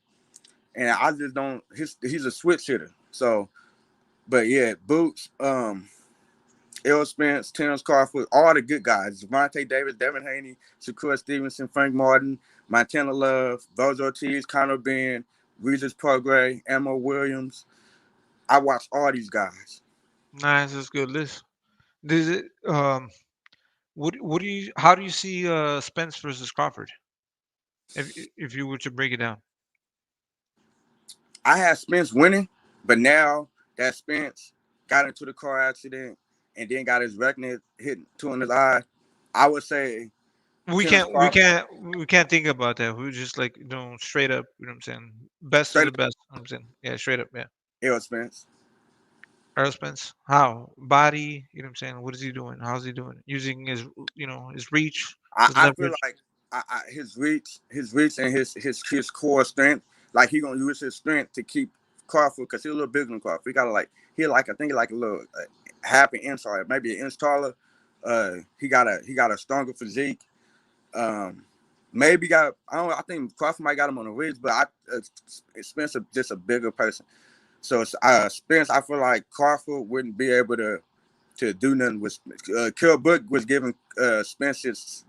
and I just don't. He's a switch hitter. So, but yeah, Boots, Errol Spence, Terence Crawford, all the good guys. Devontae Davis, Devin Haney, Shakur Stevenson, Frank Martin, Montana Love, Bozo Ortiz, Conor Ben, Regis Prograis, Ammo Williams. I watch all these guys. Nice, that's a good list. What do you? How do you see Spence versus Crawford? If you were to break it down. I had Spence winning, but now that Spence got into the car accident and then got his retina hit two in his eye, I would say We Terence can't we Crawford can't we can't think about that. We just like straight up. You know what I'm saying? Best of straight the up best. You know what I'm saying, yeah, straight up. Yeah. Errol Spence. Earl Spence. How body? You know what I'm saying? What is he doing? How's he doing? Using his his reach, his I feel leverage. like his reach, and his core strength. Like he gonna use his strength to keep Crawford because he's a little bigger than Crawford. He got I think like a little half an inch or maybe an inch taller. He got a stronger physique. Maybe got I think Crawford might got him on the ridge, but Spence just a bigger person. So Spence, I feel like Crawford wouldn't be able to do nothing with Kell Brook was giving Spence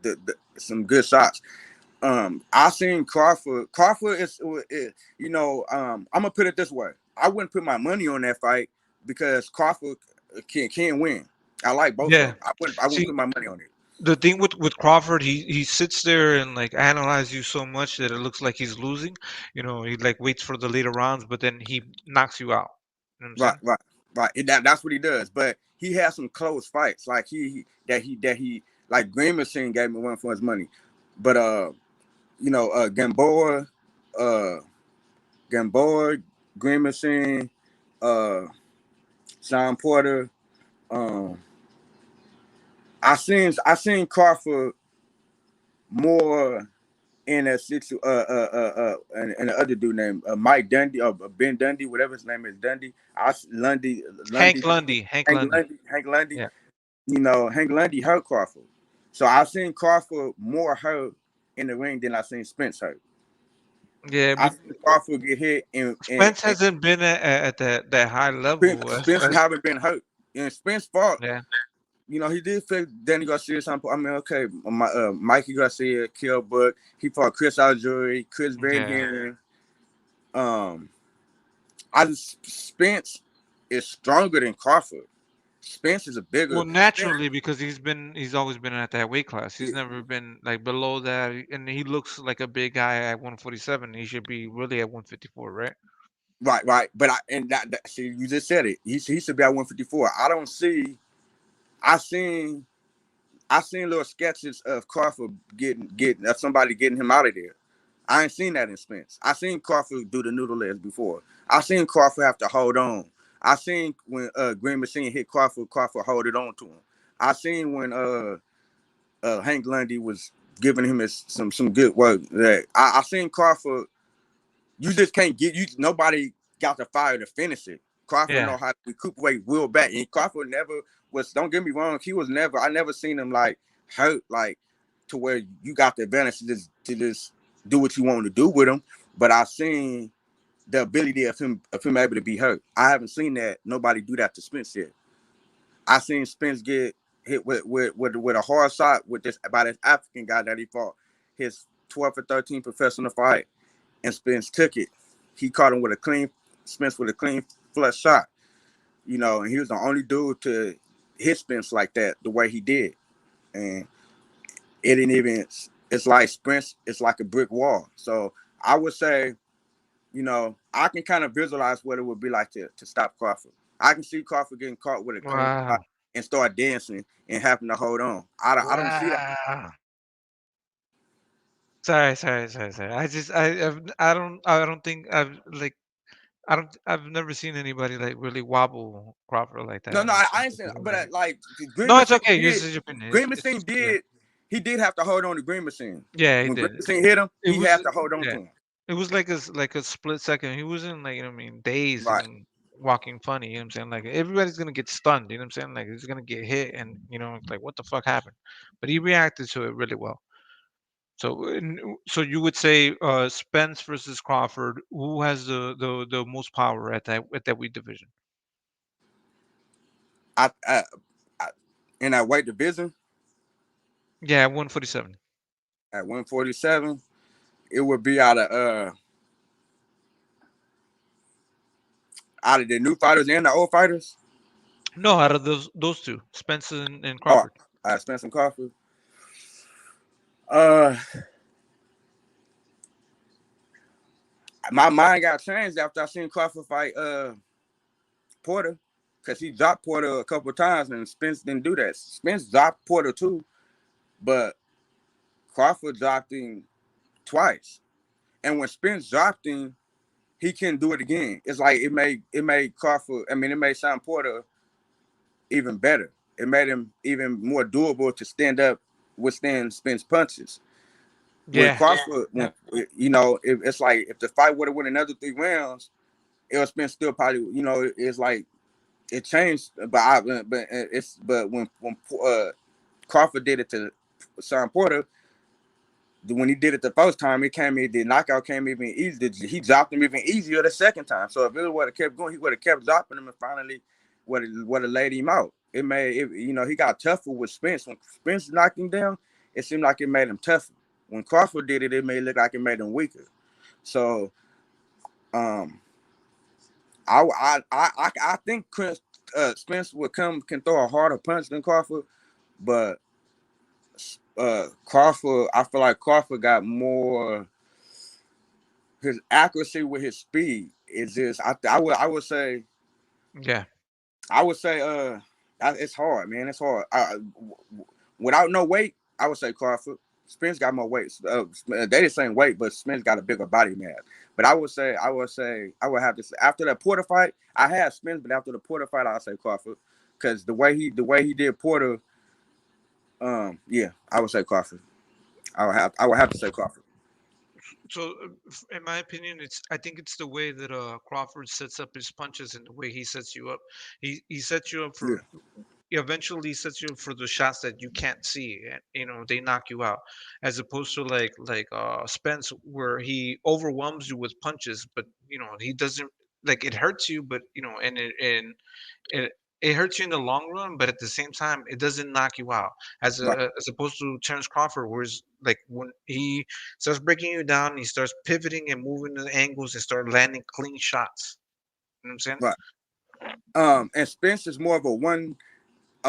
some good shots. I seen Crawford. Crawford is I'm gonna put it this way. I wouldn't put my money on that fight because Crawford can win. I like both of Yeah. them. I wouldn't See, put my money on it. the thing with Crawford, he sits there and like analyze you so much that it looks like he's losing. He like waits for the later rounds, but then he knocks you out. You know what I'm Right, saying? right. That's what he does. But he has some close fights. Like he like Green Machine gave me one for his money. But uh Gamboa, Green Machine, Sean Porter. Um, I seen Crawford more in a and the other dude named Mike Dundee or Ben Dundee, whatever his name is, Dundee. Hank Lundy. Hank Lundy. Hank Lundy. Yeah. Hank Lundy hurt Crawford. So I seen Crawford more hurt in the ring than I seen Spence hurt. Yeah, I but seen Crawford get hit Spence hasn't been at that high level Spence as haven't been hurt. And Spence fought. yeah. He did fake Danny Garcia something. I mean, okay, Mikey Garcia, Kell Brook. He fought Chris Algieri, Chris Van Yeah. Heeren. Spence is stronger than Crawford. Spence is a bigger. Well, naturally, because he's always been at that weight class. He's never been like below that, and he looks like a big guy at 147. He should be really at 154, right? Right. But see, you just said it. He should be at 154. I don't see. I seen little sketches of Crawford getting somebody getting him out of there. I ain't seen that in Spence. I seen Crawford do the noodle legs before. I seen Crawford have to hold on. I seen when Green Machine hit Crawford hold it on to him. I seen when Hank Lundy was giving him some good work. That I seen Crawford. You just can't nobody got the fire to finish it. Crawford Yeah. know how to recuperate real back. And Crawford never was, don't get me wrong, I never seen him like hurt like to where you got the advantage to just do what you want to do with him. But I seen the ability of him able to be hurt. I haven't seen that nobody do that to Spence yet. I seen Spence get hit with a hard shot with this African guy that he fought his 12th or 13th professional fight, and Spence took it. He caught him with a clean flush shot. And he was the only dude to hit Spence like that the way he did. And it didn't even. It's like Spence. It's like a brick wall. So I would say, I can kind of visualize what it would be like to stop Crawford. I can see Crawford getting caught with a clean shot Wow. and start dancing and having to hold on. I don't see that. Wow. Sorry. I don't think I've never seen anybody like really wobble Crawford like that. No, You know what I'm I saying? ain't saying, but like Green No, it's Machine okay. did. This is your opinion. Green Machine Yeah. did have to hold on to Green Machine. Yeah, he When Green did. Machine hit him, It he was had to hold on to yeah. him. It was like a split second. He wasn't like, dazed Right. and walking funny. You know what I'm saying? Like everybody's gonna get stunned. You know what I'm saying? Like he's gonna get hit, and it's like what the fuck happened? But he reacted to it really well. So you would say Spence versus Crawford. Who has the most power at that weight division? I in that weight division Yeah, 147. at 147, it would be out of the new fighters and the old fighters. No, out of those two, Spence and Oh, Crawford. Spence and Crawford. My mind got changed after I seen Crawford fight Porter, because he dropped Porter a couple of times and Spence didn't do that. Spence dropped Porter too, but Crawford dropped him twice. And when Spence dropped him, he couldn't do it again. It's like it made Crawford, it made Sean Porter even better. It made him even more doable to withstand Spence punches. With Crawford, it's like if the fight would have went another 3 rounds, it was Spence still probably, it's like it changed. But when Crawford did it to Sean Porter, when he did it the first time, the knockout came even easier. He dropped him even easier the second time. So if it would have kept going, he would have kept dropping him and finally would have laid him out. It he got tougher with Spence. When Spence knocked him down, it seemed like it made him tougher. When Crawford did it, it made it look like it made him weaker. So, I think Spence can throw a harder punch than Crawford, but Crawford, I feel like Crawford got more. His accuracy with his speed is just. I would say. Yeah. I would say. It's hard, man. It's hard. Without no weight, I would say Crawford. Spence got more weight. They the same weight, but Spence got a bigger body mass. But I would have to say after that Porter fight, I had Spence, but after the Porter fight, I'll say Crawford, because the way he did Porter, yeah, I would say Crawford. I would have to say Crawford. So, in my opinion, I think it's the way that Crawford sets up his punches and the way he sets you up. He sets you up for. He eventually sets you up for the shots that you can't see, and they knock you out, as opposed to like Spence, where he overwhelms you with punches, but he doesn't, like, it hurts you, but it hurts you in the long run, but at the same time it doesn't knock you out, as opposed to Terence Crawford, where it's like when he starts breaking you down, he starts pivoting and moving the angles and start landing clean shots. You know what I'm saying? Right. And Spence is more of a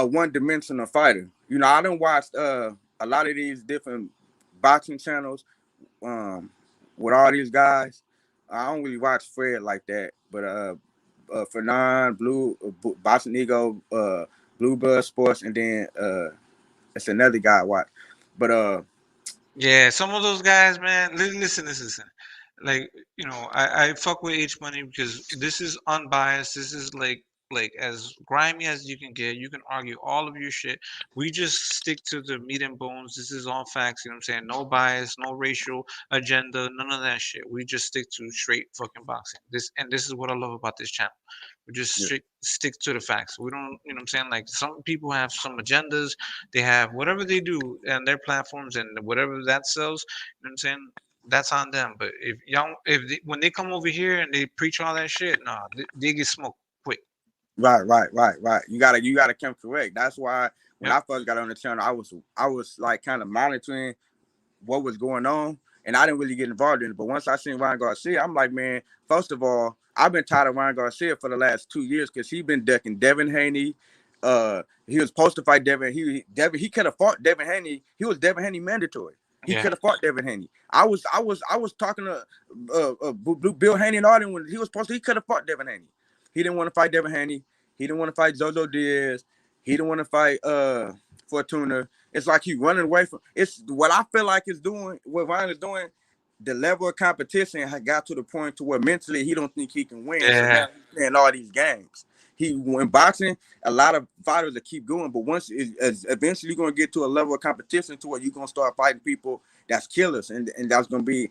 one-dimensional fighter. I done watched a lot of these different boxing channels with all these guys. I don't really watch Fred like that, but Fernand, Boxing Ego, Blue Blood Sports, and then it's another guy I watch. But yeah, some of those guys, man. Listen. Like, I fuck with H Money because this is unbiased. This is like as grimy as you can get. You can argue all of your shit. We just stick to the meat and bones. This is all facts. You know what I'm saying? No bias, no racial agenda, none of that shit. We just stick to straight fucking boxing. This is what I love about this channel. We just stick to the facts. We don't, you know what I'm saying? Like, some people have some agendas. They have whatever they do on their platforms, and whatever that sells, you know what I'm saying? That's on them. But when they come over here and they preach all that shit, nah, they get smoked quick. Right. You gotta come correct. That's why when I first got on the channel, I was like kind of monitoring what was going on, and I didn't really get involved in it. But once I seen Ryan Garcia, I'm like, man, first of all, I've been tired of Ryan Garcia for the last 2 years because he's been ducking Devin Haney. He was supposed to fight Devin. He could have fought Devin Haney. He was Devin Haney mandatory. He could have fought Devin Haney. I was talking to Bill Haney and all them when he was supposed to. He could have fought Devin Haney. He didn't want to fight Devin Haney. He didn't want to fight Jojo Diaz. He didn't want to fight Fortuna. It's like he running away from. It's what I feel like is doing. What Ryan is doing. The level of competition has got to the point to where mentally he don't think he can win. So now he's playing all these games. When boxing, a lot of fighters that keep going, but once it's eventually you're gonna get to a level of competition to where you're gonna start fighting people that's killers, and that's gonna be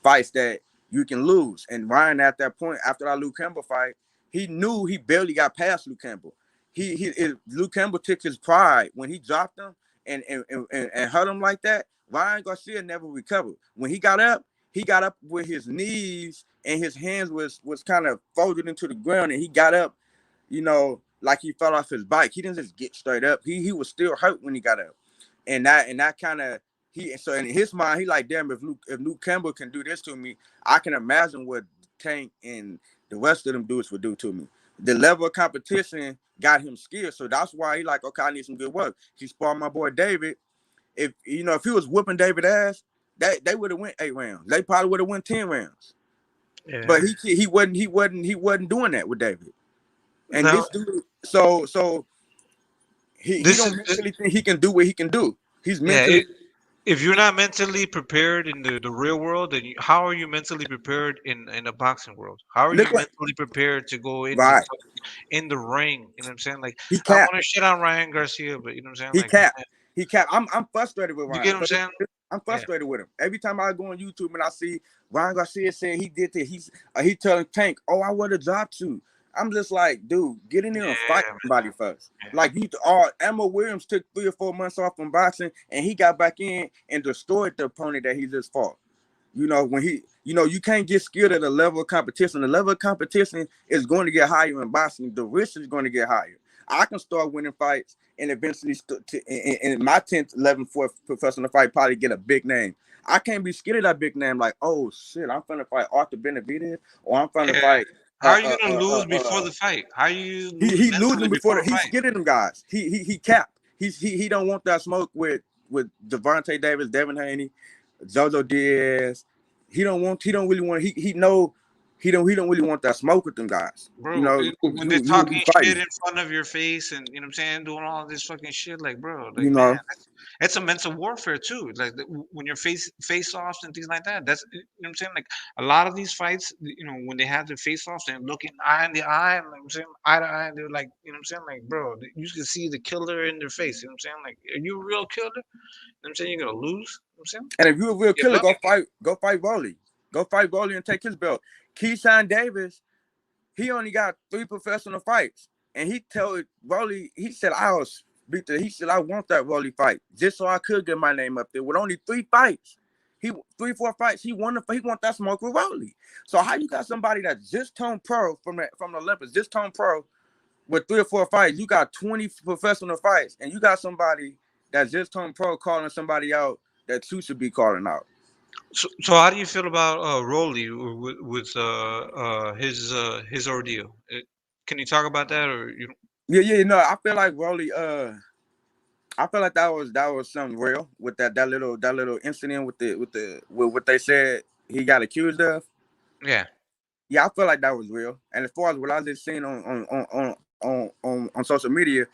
fights that you can lose. And Ryan at that point, after that Luke Campbell fight, he knew he barely got past Luke Campbell. Luke Campbell took his pride when he dropped him and hurt him like that. Ryan Garcia never recovered. When he got up with his knees and his hands was kind of folded into the ground, and he got up, like he fell off his bike. He didn't just get straight up. He was still hurt when he got up, and that kind of so in his mind, he like, damn, if Luke Campbell can do this to me, I can imagine what Tank and the rest of them dudes would do to me. the level of competition got him scared. So that's why he like, okay, I need some good work. He sparred my boy David. If he was whooping David ass, they would have went 8 rounds. They probably would have went 10 rounds. Yeah. But he wasn't doing that with David. And Now, this dude, so he don't mentally think he can do what he can do. He's mentally. If you're not mentally prepared in the real world, then how are you mentally prepared in the boxing world? How are you mentally prepared to go into in the ring? You know what I'm saying? Like, I want to shit on Ryan Garcia, but you know what I'm saying? He capped. I'm frustrated with Ryan. You get what I'm saying? I'm frustrated with him. Every time I go on YouTube and I see Ryan Garcia saying he did this, he telling Tank, "Oh, I would have dropped you." I'm just like, dude, get in there and fight somebody first. Like Emma Williams took 3 or 4 months off from boxing, and he got back in and destroyed the opponent that he just fought. When you can't get skilled at the level of competition. The level of competition is going to get higher in boxing. The risk is going to get higher. I can start winning fights and eventually, in my 10th, 11th, 4th professional fight, probably get a big name. I can't be scared of that big name. Like, oh shit, I'm finna fight Arthur Benavidez, or I'm finna fight. How are you gonna lose before the fight? How are you He losing before the he's scared of them guys. He capped. He don't want that smoke with Devontae Davis, Devin Haney, Jojo Diaz. He don't really want. He don't really want that smoke with them guys. Bro, when they're talking shit in front of your face, and you know what I'm saying, doing all this fucking shit, like, bro, like, man, it's a mental warfare too. Like, when you're face-offs and things like that, that's, you know what I'm saying, like, a lot of these fights, when they have their face-offs and looking eye in the eye, like I'm saying, eye to eye, they're like, you know what I'm saying, like, bro, you can see the killer in their face. You know what I'm saying, like, are you a real killer? You know what I'm saying, you're gonna lose. You know what I'm saying, and if you're a real killer, go fight Rolly. Go fight Rolly and take his belt. Keyshawn Davis, he only got 3 professional fights, and he told Rolly, he said, I want that Rolly fight just so I could get my name up there. With only 3 fights, 3-4 fights, he want that smoke with Rolly. So how you got somebody that just turned pro from the Olympics, just turned pro with 3 or 4 fights? You got 20 professional fights, and you got somebody that just turned pro calling somebody out that you should be calling out. So how do you feel about Rolly with his ordeal? Can you talk about that, or you? Yeah. No, I feel like Rolly. I feel like that was something real with that little incident with what they said he got accused of. Yeah. Yeah, I feel like that was real. And as far as what I just seen on social media,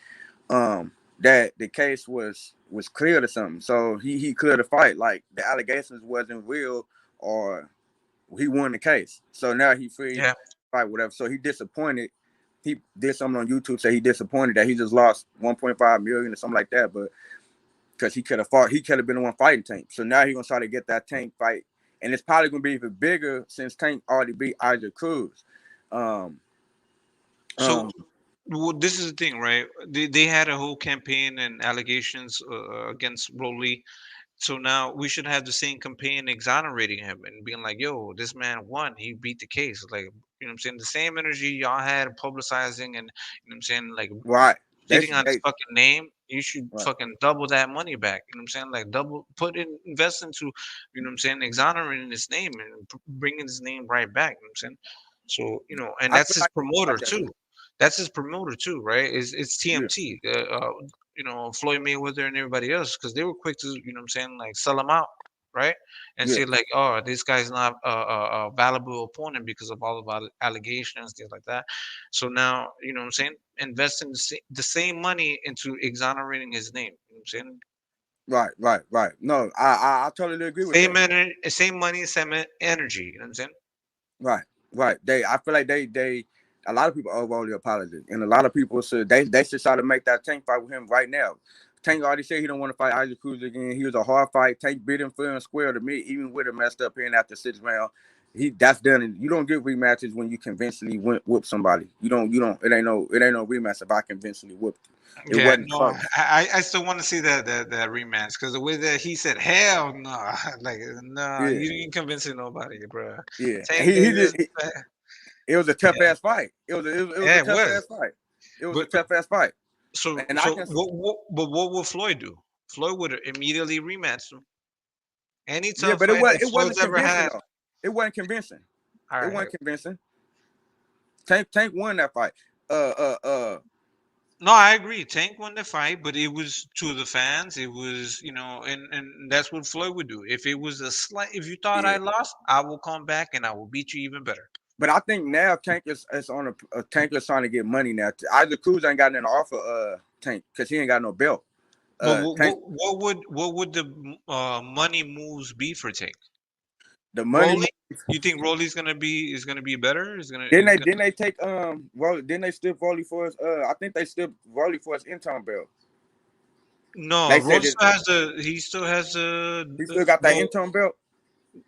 that the case was cleared or something. So he cleared the fight. Like the allegations wasn't real, or he won the case. So now he free to fight whatever. So he disappointed. He did something on YouTube, say he disappointed that he just lost 1.5 million or something like that. But because he could have been the one fighting Tank. So now he's gonna try to get that Tank fight. And it's probably gonna be even bigger since Tank already beat Isaac Cruz. Well, this is the thing, right? They had a whole campaign and allegations against Rolly. So now we should have the same campaign exonerating him and being like, yo, this man won. He beat the case. Like, you know what I'm saying? The same energy y'all had publicizing and, you know what I'm saying, like, sitting on his fucking name, you should fucking double that money back. You know what I'm saying? Like, invest into, you know what I'm saying, exonerating his name and bringing his name right back. You know what I'm saying? So, and that's his promoter too. That's his promoter too, right? It's TMT. Floyd Mayweather and everybody else, because they were quick to, you know what I'm saying, like, sell him out, right? And say like, oh, this guy's not a valuable opponent because of all of our allegations, things like that. So now, you know what I'm saying, investing the same money into exonerating his name. You know what I'm saying? Right. No, I totally agree with that. Same money, same energy. You know what I'm saying? Right. I feel like they a lot of people owe Rolly apology, and a lot of people should they should try to make that Tank fight with him right now. Tank already said he don't want to fight Isaac Cruz again. He was a hard fight. Tank beat him fair and square to me, even with a messed up in after 6th round. That's done. And you don't get rematches when you convincingly whoop somebody. You don't. It ain't no rematch if I convincingly whooped you. It wasn't close. I still want to see that rematch, because the way that he said, hell no, like, no, you ain't convincing nobody, bro. Yeah, it was a tough ass fight. It was a tough ass fight. It was a tough ass fight. But what would Floyd do? Floyd would immediately rematch him. Any tough but fight it wasn't ever had. It wasn't convincing. It wasn't convincing. Tank won that fight. No, I agree. Tank won the fight, but it was to the fans. It was, and that's what Floyd would do. If it was if you thought I lost, I will come back and I will beat you even better. But I think now Tank is on a Tank is trying to get money now. Either Cruz ain't got nothing to offer Tank because he ain't got no belt. But what would the money moves be for Tank? The money. You think Rolly's gonna be better? Didn't they take Rolly? Didn't they still Rolly for his? I think they still Rolly for his interim belt. No, Rolly he still has the. He still got that interim belt.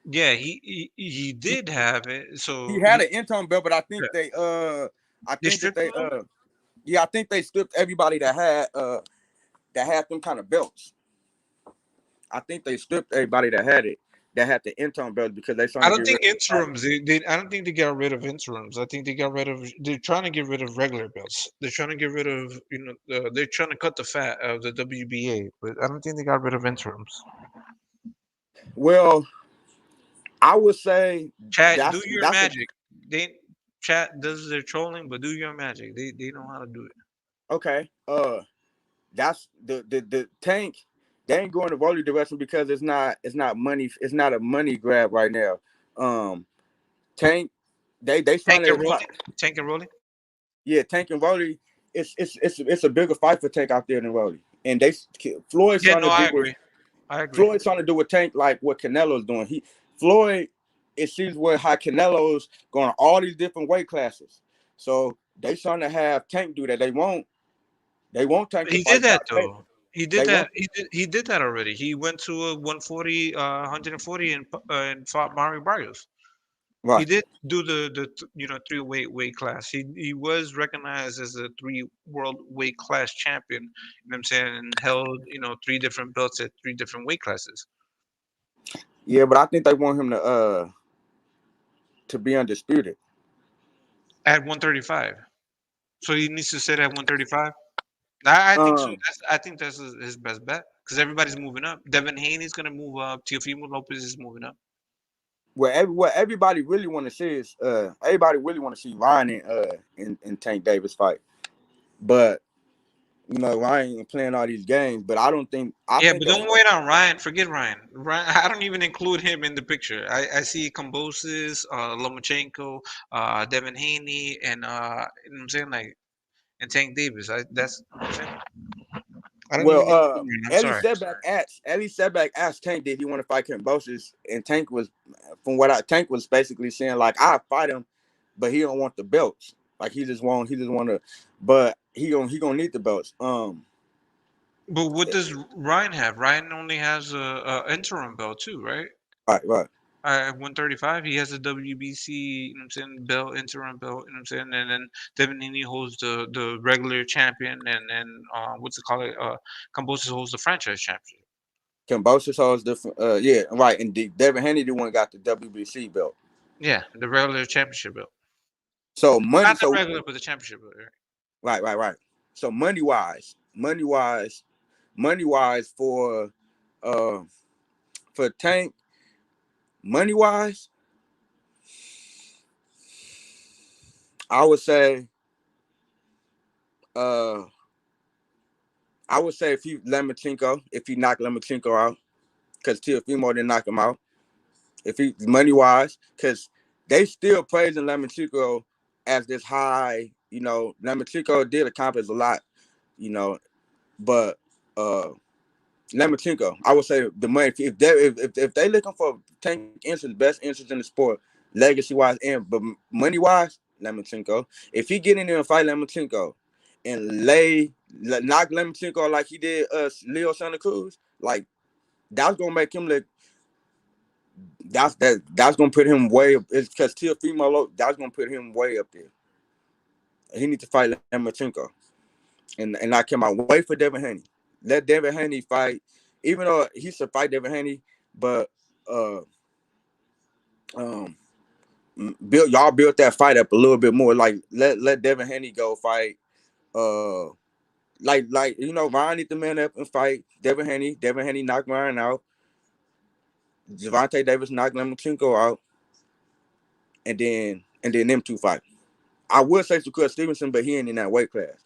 Yeah, he did have it. So he had an interim belt, but I think they I think they stripped everybody that had them kind of belts. I think they stripped everybody that had the interim belt because they. I don't think interims. I don't think they got rid of interims. I think they got rid of. They're trying to get rid of regular belts. They're trying to get rid of. They're trying to cut the fat of the WBA, but I don't think they got rid of interims. Well, I would say. Chat, do your magic. Chat does their trolling, but do your magic. They know how to do it. Okay. That's the Tank. They ain't going to Rolly direction because it's not money. It's not a money grab right now. Tank, they trying to Tank and Rolly. Yeah, Tank and Rolly. It's a bigger fight for Tank out there than Rolly, and Floyd's trying to do. I agree. Floyd's trying to do with Tank like what Canelo's doing. Floyd, it seems how Canelo's going all these different weight classes. So they trying to have Tank do that. They won't Tank. He did that though. He did that. He did that already. He went to a 140, 140 and fought Mario Barrios. Right. He did do the 3 weight class. He was recognized as a 3 world weight class champion. You know what I'm saying? And held 3 different belts at 3 different weight classes. Yeah, but I think they want him to be undisputed at 135. So he needs to sit at 135. I think so. I think that's his best bet because everybody's moving up. Devin Haney's gonna move up. Teofimo Lopez is moving up. What everybody really want to see is Ryan and Tank Davis fight, but Ryan ain't playing all these games. But I don't think. But don't wait on Ryan. Forget Ryan. I don't even include him in the picture. I see Kambosos, Lomachenko, Devin Haney, and you know what I'm saying, and Tank Davis. That's what I'm saying. Ellie Setback asked Tank, did he want to fight Kambosos? And Tank was, Tank was basically saying I fight him, but he don't want the belts. He just want to, but he gonna need the belts. But what does Ryan have? Ryan only has a interim belt too, right? Right. At 135, he has a WBC, you know what I'm saying, belt, interim belt, you know what I'm saying, and then Devin Haney holds the regular champion, and then what's it called? Kambosos holds the franchise championship. Kambosos holds the right, and Devin Haney the one got the WBC belt. Yeah, the regular championship belt. So money, not the regular, but the championship belt. Right. So money wise for Tank. Money wise, I would say if he knocked Lomachenko out, because Teofimo didn't knock him out. If he money wise, because they still praising Lomachenko as this high, Lomachenko did accomplish a lot, but Lomachenko, I would say the money. If they looking for Tank interest, best interest in the sport, legacy wise but money wise, Lomachenko. If he get in there and fight Lomachenko, and knock Lomachenko like he did Leo Santa Cruz, that's gonna make him look. That's gonna put him way up. It's because Teofimo, that's gonna put him way up there. He needs to fight Lomachenko, and knock him out. Wait for Devin Haney. Let Devin Haney fight, even though he should fight Devin Haney, but build that fight up a little bit more. Let Devin Haney go fight. Ryan need to man up and fight Devin Haney. Devin Haney knocked Ryan out. Gervonta Davis knocked Lomachenko out, and then them two fight. I would say Shakur Stevenson, but he ain't in that weight class.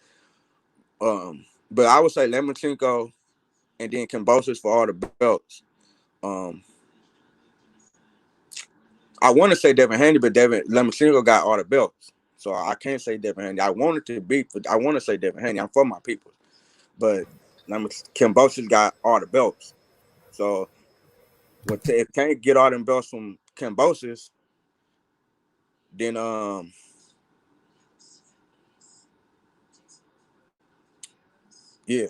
But I would say Lomachenko and then Kambosos for all the belts. I want to say Devin Haney, but Lomachenko got all the belts, so I can't say Devin Haney. I want to say Devin Haney. I'm for my people, but Kambosos got all the belts. So if can't get all them belts from Kambosos, then yeah,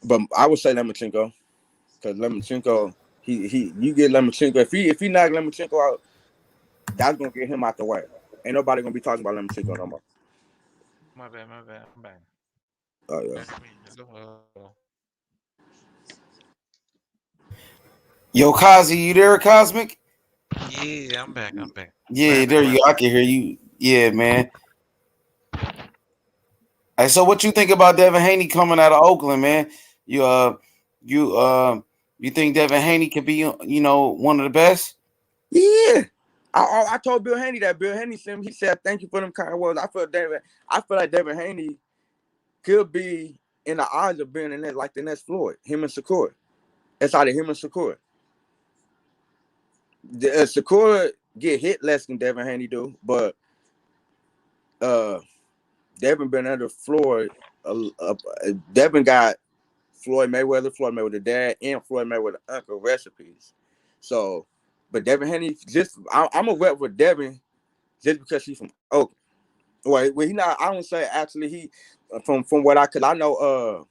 but I would say Lomachenko, because Lomachenko, you get Lomachenko if he knock Lomachenko out, that's gonna get him out the way. Ain't nobody gonna be talking about Lomachenko no more. My bad. I'm back. Oh yeah. Yo, Kazi, you there, Cosmic? Yeah, I'm back. Yeah, there you go. I can hear you. Yeah, man. Hey, so what you think about Devin Haney coming out of Oakland, man? You think Devin Haney could be, one of the best? Yeah. I told Bill Haney that. Bill Haney said, he said, thank you for them kind words. I feel like Devin Haney could be in the odds of being in that, like the next Floyd, him and Shakur. It's either him and Shakur. Shakur get hit less than Devin Haney do, but Devin been under Floyd. Devin got Floyd Mayweather dad, and Floyd Mayweather uncle recipes. So, but Devin Haney, I'm a rep with Devin just because he's from Oakland. Well, he not. I don't say actually he from what I know.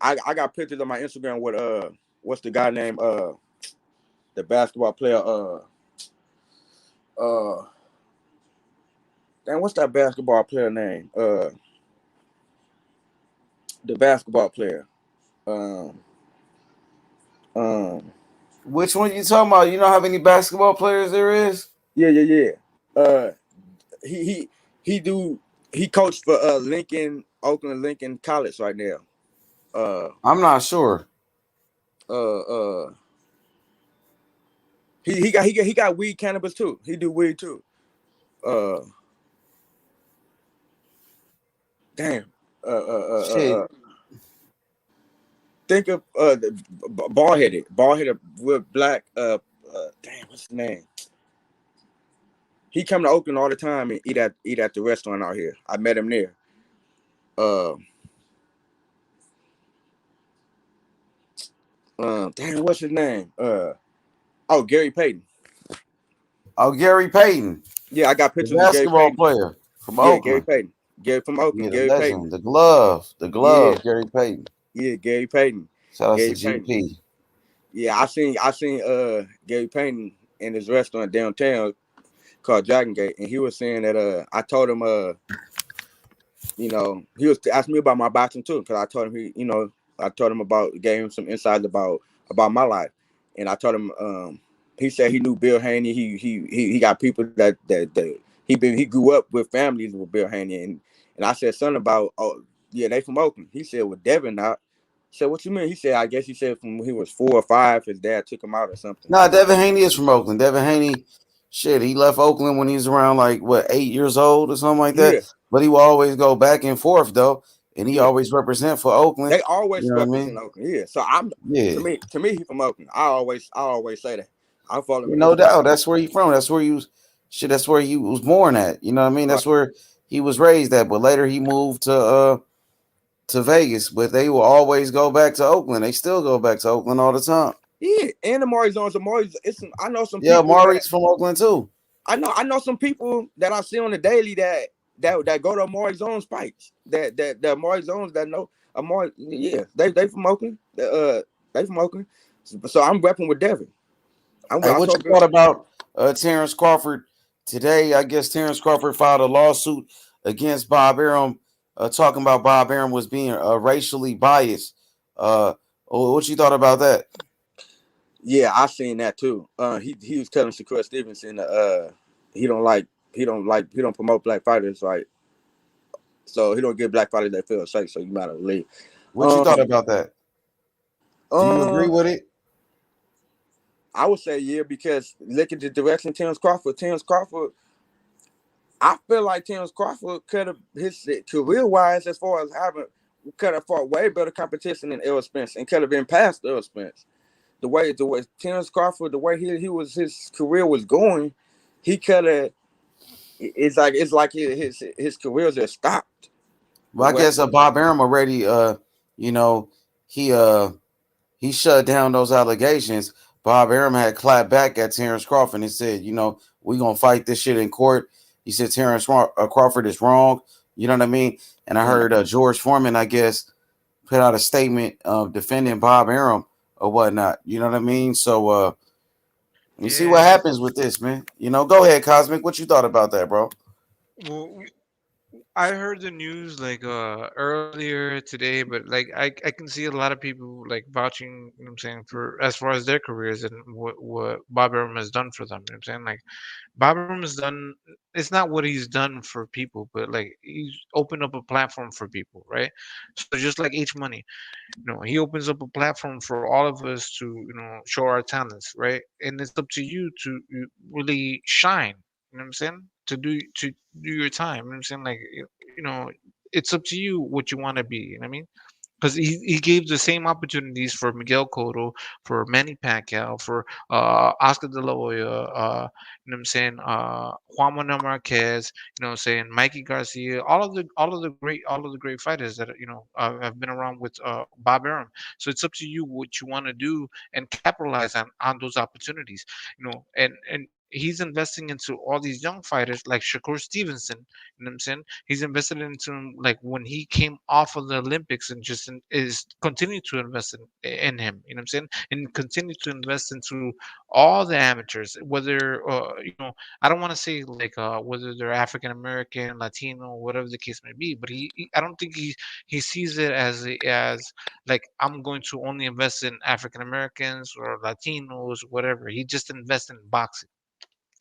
I got pictures on my Instagram with what's the guy named the basketball player damn, what's that basketball player name? The basketball player. Which one you talking about? You know how many basketball players there is? Yeah. He coached for Oakland Lincoln College right now. I'm not sure. He got weed cannabis too. He do weed too. Damn. Shit. Think of bald headed with black. Damn, what's his name? He come to Oakland all the time and eat at the restaurant out here. I met him there. Damn, what's his name? Gary Payton. Oh, Gary Payton. Yeah, I got pictures of Gary basketball Payton. player from Yeah, Oakland. Gary Payton. Gary from Oakland. Yeah, Gary legend. Payton. The glove, Yeah. Gary Payton. Yeah, Gary Payton. Shout out Gary to GP. Payton. Yeah, I seen Gary Payton in his restaurant downtown called Dragon Gate, and he was saying that I told him he was asking me about my boxing too, because I told him gave him some insights about my life, and I told him he said he knew Bill Haney. He got people that he grew up with families with Bill Haney, and I said something about they from Oakland. He said, well, Devin not. I said, what you mean? He said, I guess he said from when he was 4 or 5, his dad took him out or something. Nah, Devin Haney is from Oakland. Devin Haney, he left Oakland when he was around 8 years old or something like that. Yeah. But he will always go back and forth though, and he always represent for Oakland. They always represent Oakland. Yeah. So to me he from Oakland. I always say that. I follow him. No doubt. That's where he from. That's where he was. That's where he was born at. You know what I mean? That's where he was raised at. But later he moved to Vegas. But they will always go back to Oakland. They still go back to Oakland all the time. Yeah, and the Maury Zones. I know some. Yeah, people Maury's from Oakland too. I know some people that I see on the daily that go to Maury Zones fights. That Maury Zones that know Maury. Yeah, they from Oakland. They from Oakland. So I'm repping with Devin. What you thought about Terence Crawford today? I guess Terence Crawford filed a lawsuit against Bob Arum, talking about Bob Arum was being racially biased. What you thought about that? Yeah, I seen that too. He was telling Shakur Stevenson he don't promote black fighters, right? So he don't give black fighters that feel safe. So you might have leave. What you thought about that? Do you agree with it? I would say yeah, because look at the direction Terence Crawford I feel like Terence Crawford could have his career wise, as far as having could have fought way better competition than Errol Spence and could have been past Errol Spence. The way Terence Crawford, the way he was his career was going, he could have. It's like his career just stopped. Well, I guess Bob Arum already, you know, he shut down those allegations. Bob Arum had clapped back at Terence Crawford and said, you know, we're going to fight this shit in court. He said Terence Crawford is wrong. You know what I mean? And I heard George Foreman, I guess, put out a statement defending Bob Arum or whatnot. You know what I mean? So you see what happens with this, man. You know, go ahead, Cosmic. What you thought about that, bro? Well, I heard the news like earlier today, but like I can see a lot of people like vouching, you know what I'm saying, for as far as their careers and what Bob Arum has done for them. You know what I'm saying? Like Bob Arum has done, it's not what he's done for people, but like he's opened up a platform for people, right? So just like H Money, you know, he opens up a platform for all of us to, you know, show our talents, right? And it's up to you to really shine. You know what I'm saying? To do your time. You know what I'm saying? Like you know, it's up to you what you want to be. You know what I mean? Because he gave the same opportunities for Miguel Cotto, for Manny Pacquiao, for Oscar De La Hoya, you know what I'm saying, Juan Manuel Marquez, you know what I'm saying, Mikey Garcia, all of the great fighters that you know have been around with Bob Arum. So it's up to you what you want to do and capitalize on those opportunities, you know, and he's investing into all these young fighters like Shakur Stevenson. You know what I'm saying? He's invested into him like when he came off of the Olympics and just is continuing to invest in him. You know what I'm saying? And continue to invest into all the amateurs, whether you know, I don't want to say like whether they're African American, Latino, whatever the case may be, but I don't think he sees it as like I'm going to only invest in African Americans or Latinos, whatever. He just invests in boxing.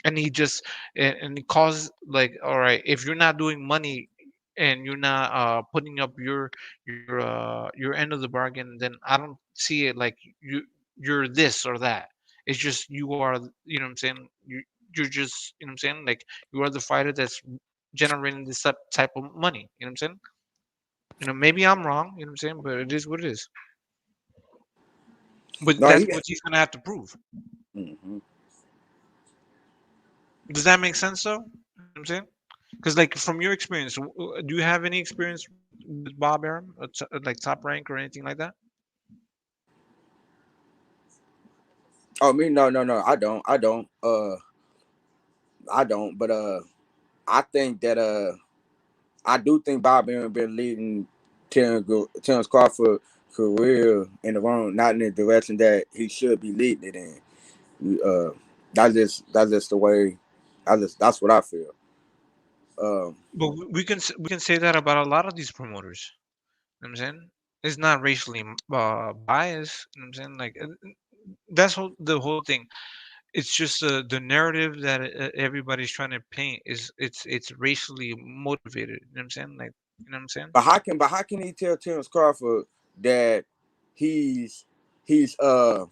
And he just and he calls like, all right, if you're not doing money and you're not putting up your end of the bargain, then I don't see it like you're this or that. It's just you are, you know what I'm saying, you're just, you know what I'm saying, like you are the fighter that's generating this type of money. You know what I'm saying? You know, maybe I'm wrong, you know what I'm saying, but it is what it is. But No, that's what he's gonna have to prove. Mm-hmm. Does that make sense though? You know what I'm saying? Because like from your experience, do you have any experience with Bob Arum, like Top Rank or anything like that? Oh, me? No. I don't. But I think that I do think Bob Arum been leading Terence Crawford career in the wrong, not in the direction that he should be leading it in. That's just the way. That's what I feel. But we can say that about a lot of these promoters. You know what I'm saying? It's not racially biased. You know what I'm saying? Like that's the whole thing. It's just the narrative that everybody's trying to paint is it's racially motivated. You know what I'm saying? Like, you know what I'm saying? But how can he tell Terence Crawford that he's he's uh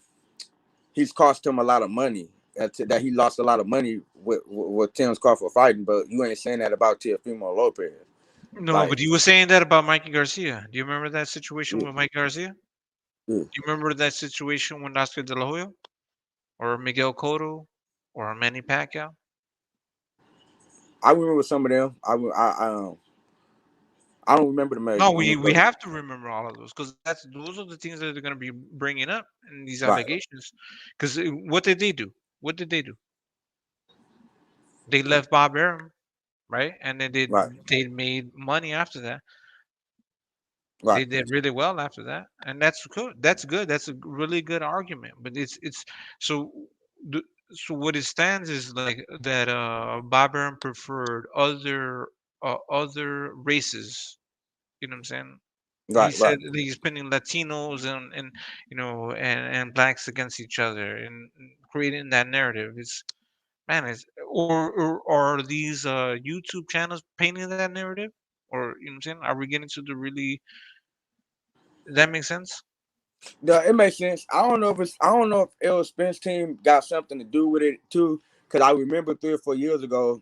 he's cost him a lot of money, that he lost a lot of money with Terence Crawford fighting, but you ain't saying that about Teofimo Lopez. No, Like, but he was saying that about Mikey Garcia. Do you remember that situation with Mike Garcia? yeah. Do you remember that situation with Oscar De La Hoya or Miguel Cotto or Manny Pacquiao? I remember some of them. I don't remember the major No, ones. we have to remember all of those because those are the things that they're going to be bringing up in these Right. allegations. Because what did they do? What did they do? They left Bob Arum, right? And then they made money after that. They Right. did really well after that, and that's good. That's good. That's a really good argument. But it's so. The, so what it stands is like that. Bob Arum preferred other races. You know what I'm saying? He Right. said that he's pinning Latinos and you know and blacks against each other and creating that narrative. It's man, or are these YouTube channels painting that narrative? Or you know what I'm saying? Are we getting to the really? Does that make sense? Yeah, it makes sense. I don't know if Errol Spence team got something to do with it too, because I remember 3 or 4 years ago,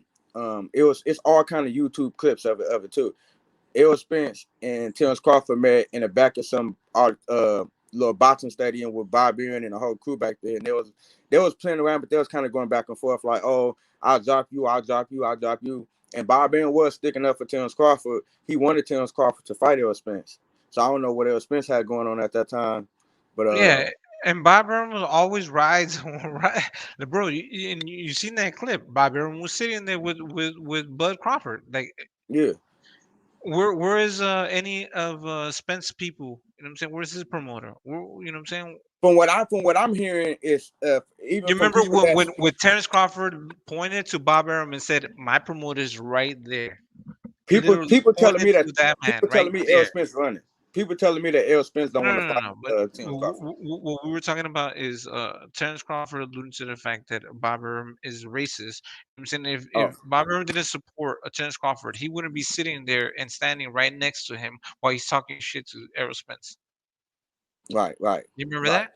it's all kind of YouTube clips of it too. Errol Spence and Terence Crawford met in the back of some little boxing stadium with Bob Aaron and the whole crew back there. And they was playing around, but they was kind of going back and forth like, oh, I'll drop you, I'll drop you, I'll drop you. And Bob Aaron was sticking up for Terence Crawford. He wanted Terence Crawford to fight Errol Spence. So I don't know what Errol Spence had going on at that time. But Yeah, and Bob Arum always rides, right? Bro, you seen that clip? Bob Arum was sitting there with Bud Crawford. Like, yeah. Where is any of Spence people? You know what I'm saying? Where's his promoter? You know what I'm saying? From what I'm hearing is even You from remember people when Terence Crawford pointed to Bob Arum and said, "My promoter is right there." people telling me to that man people right telling me Errol there. Spence running. People telling me that Errol Spence don't want to fight No. But Terence Crawford. what we were talking about is Terence Crawford alluding to the fact that Bob Arum is racist. I'm saying if Bob Arum didn't support Terence Crawford, he wouldn't be sitting there and standing right next to him while he's talking shit to Errol Spence. Right. You remember that?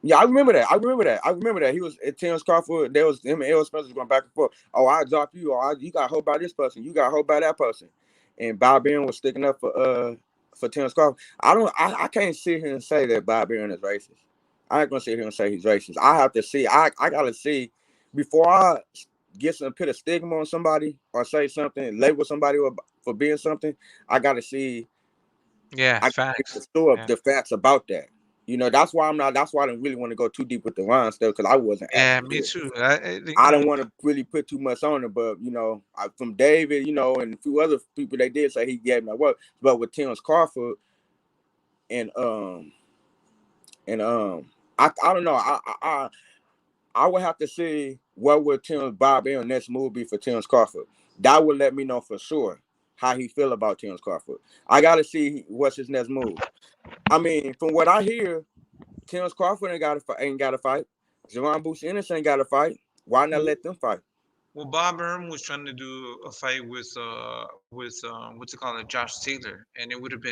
Yeah, I remember that. He was at Terence Crawford. There was him and Errol Spence was going back and forth. Oh, I drop you. Or you got hold by this person. You got hold by that person. And Bob Aaron was sticking up for Terence Crawford. I can't sit here and say that Bob Aaron is racist. I ain't gonna sit here and say he's racist. I have to see. I gotta see before I put a stigma on somebody or say something, label somebody for being something. I gotta see. Yeah, facts. The facts about that. You know, that's why that's why I didn't really want to go too deep with the Ron stuff because I wasn't. Yeah, me too. I don't want to really put too much on it, but you know, from David, you know, and a few other people, they did say he gave me work, but with Terence Crawford and I don't know. I would have to see what would Bob Aaron's next move be for Terence Crawford. That would let me know for sure how he feel about Terence Crawford. I got to see what's his next move. I mean, from what I hear, Terence Crawford ain't got to fight. Jerron Boots Ennis ain't got to fight. Why not let them fight? Well, Bob Arum was trying to do a fight with what's it called, Josh Taylor, and it would have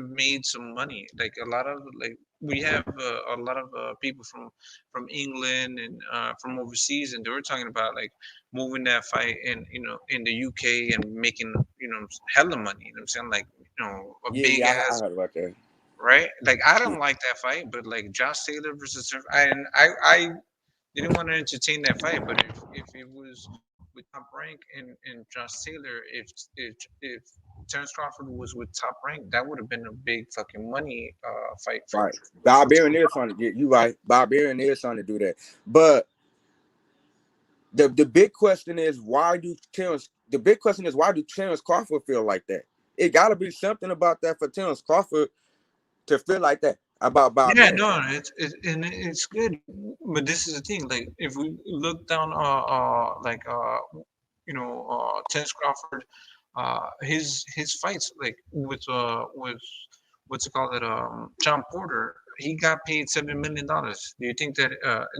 made some money. Like a lot of we have a lot of people from England and from overseas, and they were talking about like moving that fight in the UK and making hella money. You know what I'm saying? Like big ass. I heard about that. Right? Like I don't like that fight, but like Josh Taylor versus I didn't want to entertain that fight, but if it was with Top Rank and Josh Taylor, if Terence Crawford was with Top Rank, that would have been a big fucking money fight. Right. Bob Aaron is trying to get you right. Bob Aaron is trying to do that, but the big question is why do Terence Crawford feel like that? It got to be something about that for Terence Crawford to feel like that about Bob Aaron. No, it's good, but this is the thing. Like if we look down, Terence Crawford, his fights like with what's it called, John Porter, he got paid $7 million. Do you think that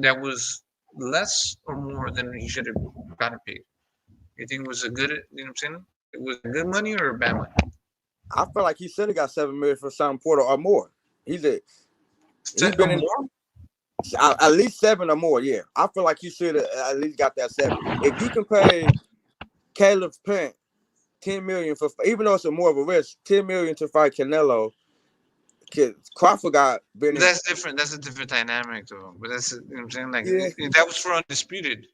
that was less or more than he should have gotten paid? You think it was a good, you know what I'm saying? It was good money or bad money? I feel like he should have got $7 million for John Porter or more. He's been in more? At least 7 or more. Yeah, I feel like he should have at least got that 7. If you can pay Caleb Plant $10 million for, even though it's more of a risk, $10 million to fight Canelo. Crawford got been. That's different. That's a different dynamic, though. But that's, you know what I'm saying. Like that was for Undisputed.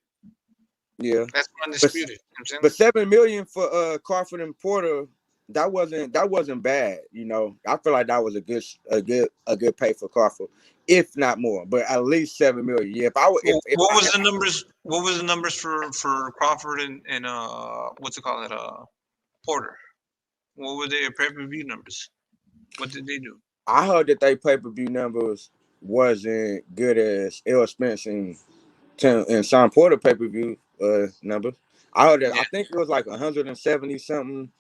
Yeah, that's for Undisputed. You know what I'm saying? But $7 million for Crawford and Porter, that wasn't bad. You know, I feel like that was a good pay for Crawford, if not more. But at least $7 million. Yeah. What was the numbers for Crawford and what's it called, Porter? What were their pay-per-view numbers? What did they do? I heard that they pay-per-view numbers wasn't good as Errol Spence and Sean Porter pay-per-view numbers. I heard that. Yeah. I think it was like 170 something,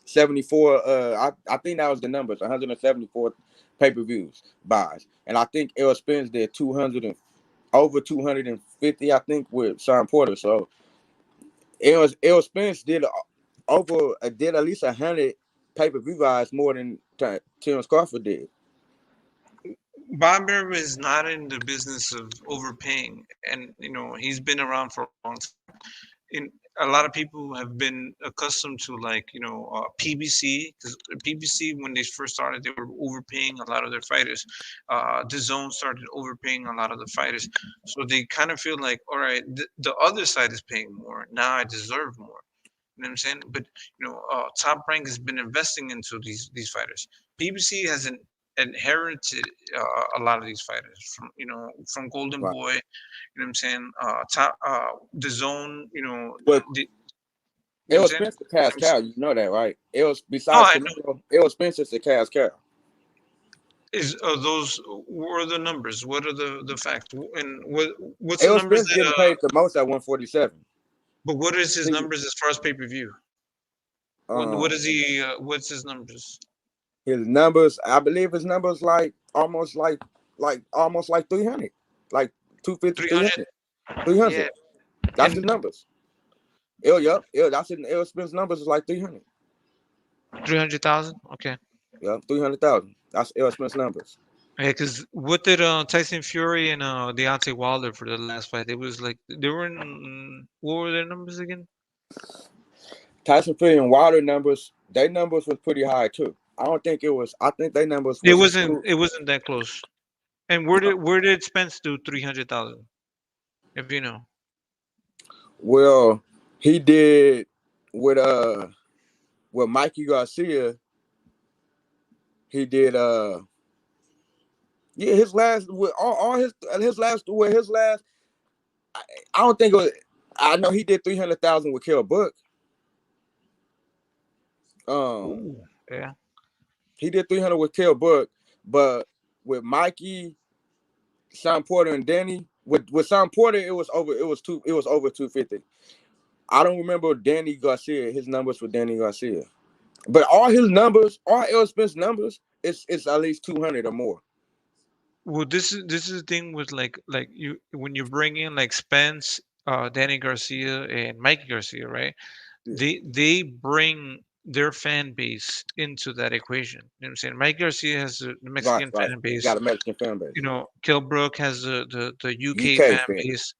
74. I think that was the numbers. 174 pay-per-views buys, and I think Errol Spence did over 250. I think with Sean Porter. So Errol Spence did at least 100 pay-per-view buys more than Terence Crawford did. Bob Arum is not in the business of overpaying, and he's been around for a long time. in a lot of people have been accustomed to like PBC, because PBC when they first started they were overpaying a lot of their fighters. The zone started overpaying a lot of the fighters, so they kind of feel like, all right, the other side is paying more. Now I deserve more. You know what I'm saying? But Top Rank has been investing into these fighters. PBC has inherited a lot of these fighters from Golden Right. Boy. You know what I'm saying? The Zone. But You it know what was I'm saying? Spencer Cash Cow. You know that, right? It was Oh, besides I know. Canelo, it was Spencer's the Cash Cow. Those? What are the numbers? What are the facts? And what's It the was numbers Spencer getting paid the most at 147. But what is his numbers as far as pay per view? What is he? What's his numbers? His numbers, I believe his numbers almost like 300, like 250, 300, 300. Yeah. That's his numbers. That's it. It Spencer's numbers is like 300. 300,000. Okay. Yeah, 300,000. That's L. Smith's numbers. Yeah, because what did Tyson Fury and Deontay Wilder for the last fight? It was like they were in. What were their numbers again? Tyson Fury and Wilder numbers, their numbers was pretty high too. I don't think it was. I think their numbers was. It wasn't that close. And where did Spence do 300,000? If you know. Well, he did with Mikey Garcia. He did his last with all his last. I don't think it was. I know he did 300,000 with Kell Brook. Yeah. He did 300 with Kell Brook, but with Mikey, Sean Porter, and Danny, with Sean Porter, it was over 250. I don't remember Danny Garcia, his numbers for Danny Garcia. But all his numbers, all L. Spence numbers, it's at least 200 or more. Well, this is the thing with like you when you bring in like Spence, Danny Garcia, and Mikey Garcia, right? Yeah. They bring their fan base into that equation. You know what I'm saying? Mike Garcia has the Mexican Right. fan base. Got a Mexican fan base. Kell Brook has the UK fan base.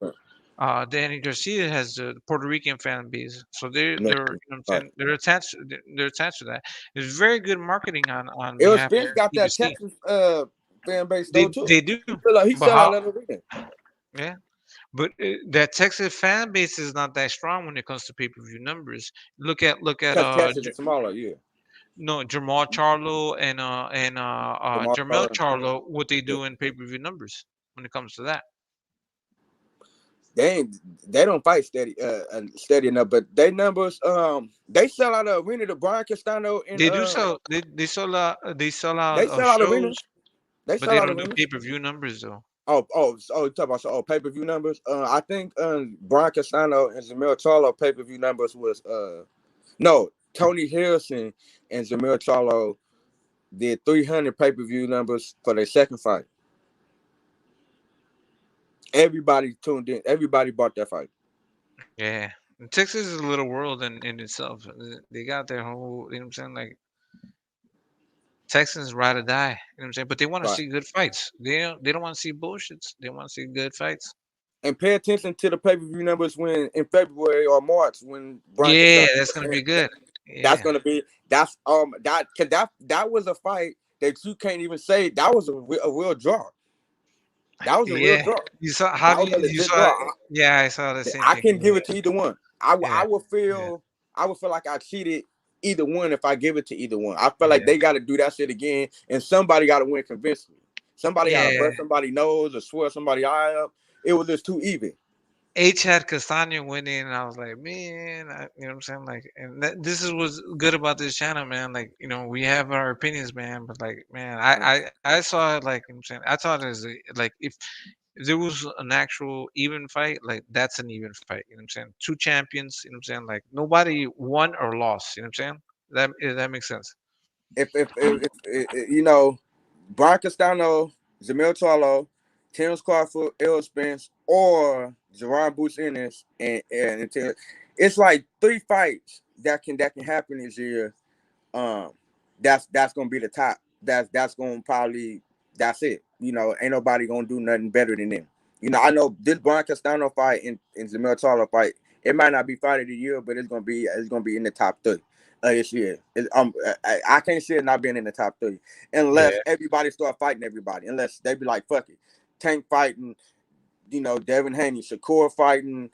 Danny Garcia has the Puerto Rican fan base. So they're you know what I'm saying? They're attached to that. It's very good marketing on L. behalf Spence of got that PBC. Texas fan base though too. They do. He sell out of the arena. Yeah. But that Texas fan base is not that strong when it comes to pay-per-view numbers. Look at Texas is smaller, yeah. No, Jamal Charlo and Jermel Charlo. Charlo, what they do in pay-per-view numbers when it comes to that. They don't fight steady enough, but their numbers they sell out the arena to Brian Castano and They do sell they sell out shows, arenas, but they don't do pay-per-view numbers though. You talk about pay-per-view numbers. I think Brian Castano and Jamel Charlo pay-per-view numbers was no, Tony Harrison and Jamel Charlo did 300 pay-per-view numbers for their second fight. Everybody tuned in. Everybody bought that fight. Yeah. Texas is a little world in itself. They got their whole, you know what I'm saying? Like Texans ride or die, you know what I'm saying? But they want to see good fights. They don't want to see bullshits. They want to see good fights. And pay attention to the pay-per-view numbers when in February or March when Brian that's gonna be good. That's gonna be that was a fight that you can't even say that was a real draw. That was a real draw. You saw I saw the same thing. I can give it to either one. I would feel like I cheated either one if I give it to either one. I feel like they got to do that shit again, and somebody got to win convincingly. Somebody got to burst somebody's nose or swear somebody eye up. It was just too even. H had Castano winning, and I was like, man, you know what I'm saying? Like, and this is what's good about this channel, man. Like, we have our opinions, man, but like, man, I saw it like, you know what I'm saying, I thought it was like if there was an actual even fight, like that's an even fight. You know what I'm saying? Two champions. You know what I'm saying? Like nobody won or lost. You know what I'm saying? That makes sense. If Brian Castano, Jamel Charlo, Terence Crawford, L. Spence, or Jerron Boots Ennis, and it's like 3 fights that can happen this year. That's gonna be the top. That's gonna probably that's it. Ain't nobody gonna do nothing better than them. I know this Brian Castano fight and Jamel Charlo fight It might not be fight of the year, but it's gonna be in the top 30 this year. I can't see it not being in the top 30 unless everybody start fighting everybody. Unless they be like, fuck it, Tank fighting, Devin Haney, Shakur fighting,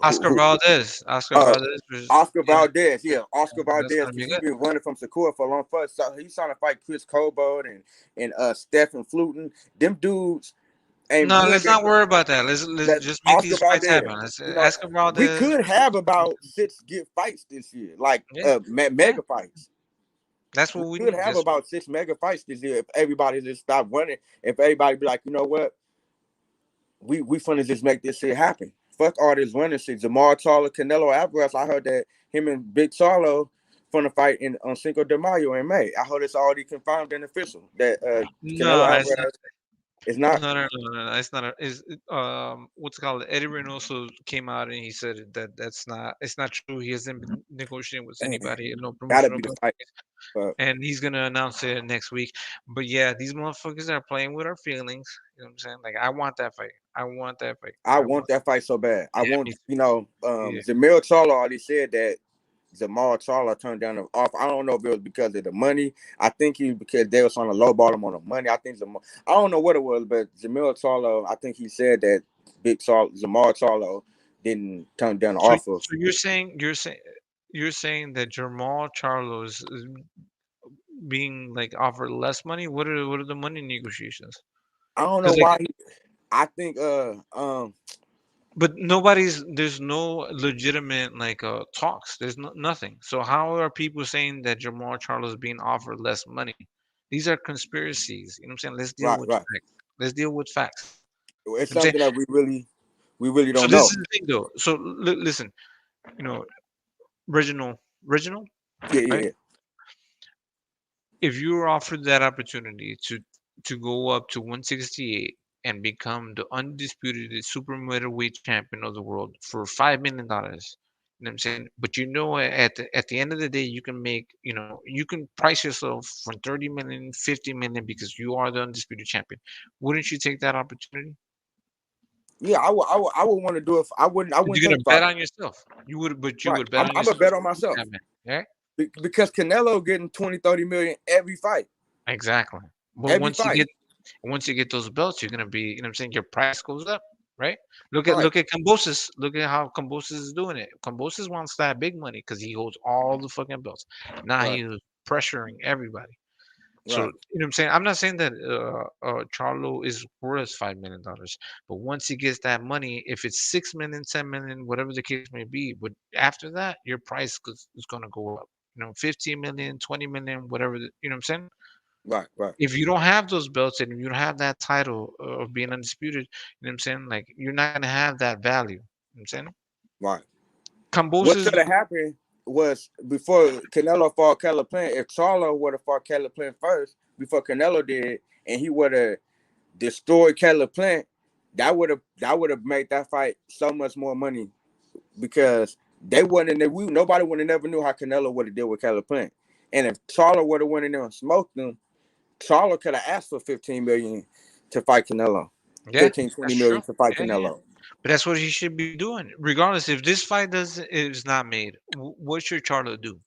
Oscar Valdez. Oscar Valdez was, Oscar Valdez, Oscar that's Valdez, gonna be because he's good. been running from Shakur for a long time. So he's trying to fight Chris Colbert and Stephen Fluton. Them dudes, and No, you ain't let's been not worry about that. Let's that just make Oscar these fights Valdez. happen. Let's Oscar We Valdez. could have about 6 good fights this year, like mega fights. That's what We we could need. have about 6 mega fights this year if everybody just stop running. If everybody be like, you know what, we finna just make this shit happen. Fuck all this running shit. Jamar Charlo, Canelo Alvarez. I heard that him and Big Charlo finna fight on Cinco de Mayo in May. I heard it's already confirmed and official that Canelo No, it's not. Alvarez is not. No. It's not. Is what's it called? Eddie Reynoso came out and he said that it's not true. He hasn't been negotiating with anybody, no Gotta promotional be the companies, fight. and he's gonna announce it next week. But yeah, these motherfuckers are playing with our feelings. You know what I'm saying? Like, I want that fight. I want that fight. I want that fight so bad. I want, me Jamil Charlo already said that Jamal Charlo turned down the offer. I don't know if it was because of the money. I think because they was on the low bottom on the money. I don't know what it was, but Jamil Charlo, I think he said that Jamal Charlo didn't turn down the offer. So you're saying that Jamal Charlo is being like offered less money? What are the money negotiations? I don't know why. I think but there's no legitimate like talks. There's nothing. So how are people saying that Jamal Charlo is being offered less money? These are conspiracies. You know what I'm saying? Let's deal with facts. Let's deal with facts. It's something that we really don't so know. this is the thing though. So listen, Reginald, yeah. If you were offered that opportunity to go up to 168 and become the undisputed super middleweight champion of the world for $5 million, you know what I'm saying? But at the end of the day, you can make, you can price yourself for 30 million, 50 million because you are the undisputed champion. Wouldn't you take that opportunity? Yeah, I would want to do it. I wouldn't. You're gonna bet on yourself. You would, but you would bet on yourself. I'm a bet on myself. Yeah. Because Canelo getting 20, 30 million every fight. Exactly. But once you get those belts, you're gonna be, you know what I'm saying, your price goes up, right? Look at Kambosos. Look at how Kambosos is doing it. Kambosos wants that big money because he holds all the fucking belts. Now he's pressuring everybody. So, you know what I'm saying? I'm not saying that Charlo is worth $5 million, but once he gets that money, if it's 6 million, 10 million, whatever the case may be, but after that, your price is gonna go up. 15 million, 20 million, whatever, you know what I'm saying? Right. If you don't have those belts and you don't have that title of being undisputed, you know what I'm saying? Like, you're not gonna have that value. You know what I'm saying? Right. Kambosos, what should have happened was before Canelo fought Caleb Plant, if Charlo would have fought Caleb Plant first before Canelo did, and he would have destroyed Caleb Plant, that would have made that fight so much more money because nobody would have never knew how Canelo would have dealt with Caleb Plant. And if Charlo would have went in there and smoked them, Charlo could have asked for 15 million to fight Canelo. Yeah, 15, 20 million to fight Canelo. Yeah. But that's what he should be doing. Regardless, if this fight is not made, what should Charlo do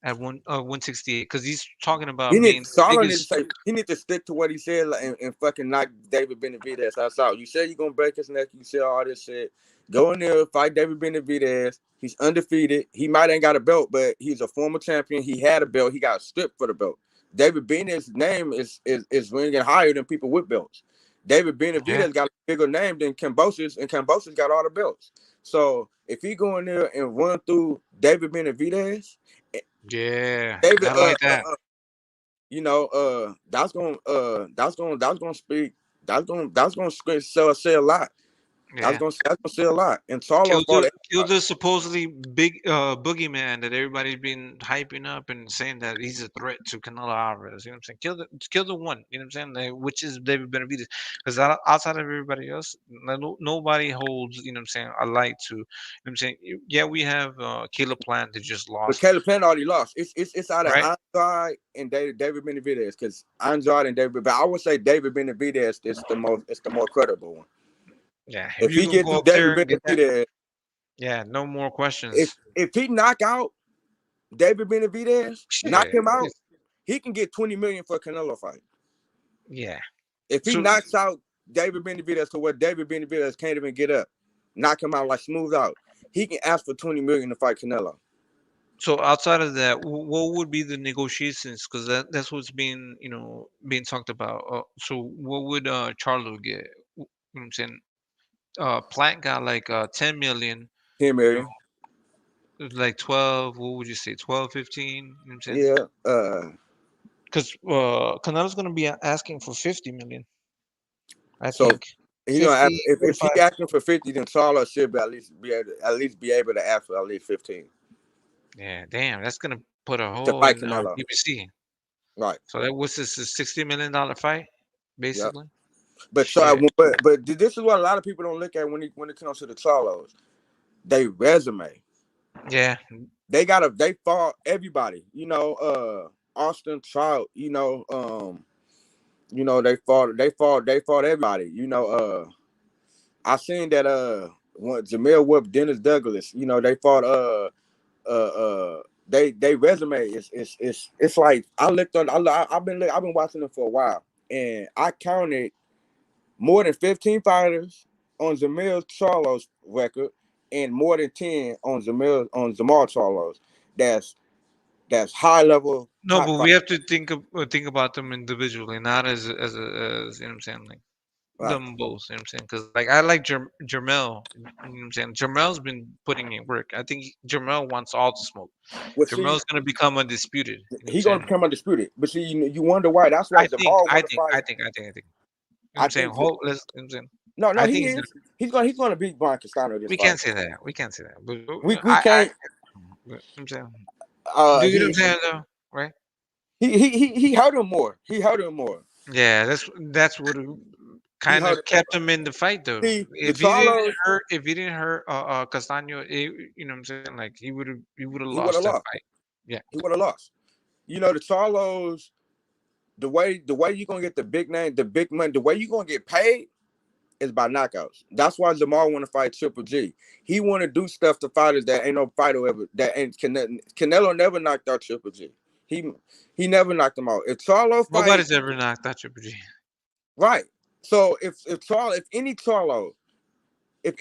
at 168? Because he's talking about being the biggest. He needs to stick to what he said and fucking knock David Benavidez out. You said you're gonna break his neck. You said all this shit. Go in there, fight David Benavidez. He's undefeated. He might ain't got a belt, but he's a former champion. He had a belt. He got stripped for the belt. David Benavidez's name is ringing higher than people with belts. David Benavidez got a bigger name than Kambosos, and Kambosos got all the belts. So if he go in there and run through David Benavidez, I like that. That's gonna sell a lot. That's gonna sell a lot. And Charlo killed the supposedly big boogeyman that everybody's been hyping up and saying that he's a threat to Canelo Alvarez. You know what I'm saying? Kill the one. You know what I'm saying? Like, which is David Benavidez. Because outside of everybody else, nobody holds. You know what I'm saying? A light to. You know what I'm saying? Yeah, we have Caleb Plant that just lost. But Caleb Plant already lost. It's out of Andrade and David Benavidez because Andrade and David. But I would say David Benavidez is the more credible one. Yeah, if If you he can get go through up there David and get that, Benavidez, yeah, no more questions. if he knock out David Benavidez, knock Shit. him out, he can get 20 million for a Canelo fight. Yeah. If he So knocks out David Benavidez to where David Benavidez can't even get up, knock him out like smooth out, he can ask for 20 million to fight Canelo. So outside of that, what would be the negotiations? Because that's what's being being talked about. So what would Charlo get? You know what I'm saying? Plant got like 10 million. 10 million. Like 12. What would you say? 12, 15? You know what I'm saying? Yeah. Because Canelo's gonna be asking for 50 million. I So think he gonna ask, 50, if 45. he asking for 50, then Charlo should be at least be able to ask for at least 15 Yeah, damn, that's gonna put a to hole fight in Canelo. PBC. Right. So that was this a $60 million fight, Yep. basically. But this is what a lot of people don't look at when it comes to the Charlos. They resume. Yeah. They fought everybody. Austin Trout, they fought everybody. I seen that when Jamel whooped Dennis Douglas, they fought they resume it's like I've been watching them for a while, and I counted more than 15 fighters on Jamel Charlo's record and more than 10 on Jamal Charlo's. That's high level No, top but we fight. have to think about them individually, not as you know what I'm saying, like Right. them both. You know what I'm saying? Because like I like Jermel. You know what I'm saying? Jermel's been putting in work. I think Jermel wants all the smoke. Well, see, Jermel's gonna become undisputed. You know what I'm he's gonna saying? become undisputed. But see, you wonder why. That's why Jamal want to fight. I think. You know what I I'm saying? think Hold, let's, you know what I'm saying? no, I he think is. He's gonna beat Brian Castano this we fight. can't say that. We can't say that. But We can't. you know what I'm saying? Do you know what I'm He saying though? Right? he hurt him more. He hurt him more. Yeah, that's what He kind of hurt him kept more. him in the fight though. See, the Charlos, If he didn't hurt Castaño, you know what I'm saying? Like he would have he would lost have that lost. fight. Yeah. He would have lost. The Charlos, the way you're gonna get the big name, the big money, the way you're gonna get paid is by knockouts. That's why Jamal want to fight Triple G. He want to do stuff to fighters that ain't no fighter ever. That ain't Canelo never knocked out Triple G. He never knocked him out. If Charlo fight, Nobody's ever knocked out Triple G. right. So if any Charlo, if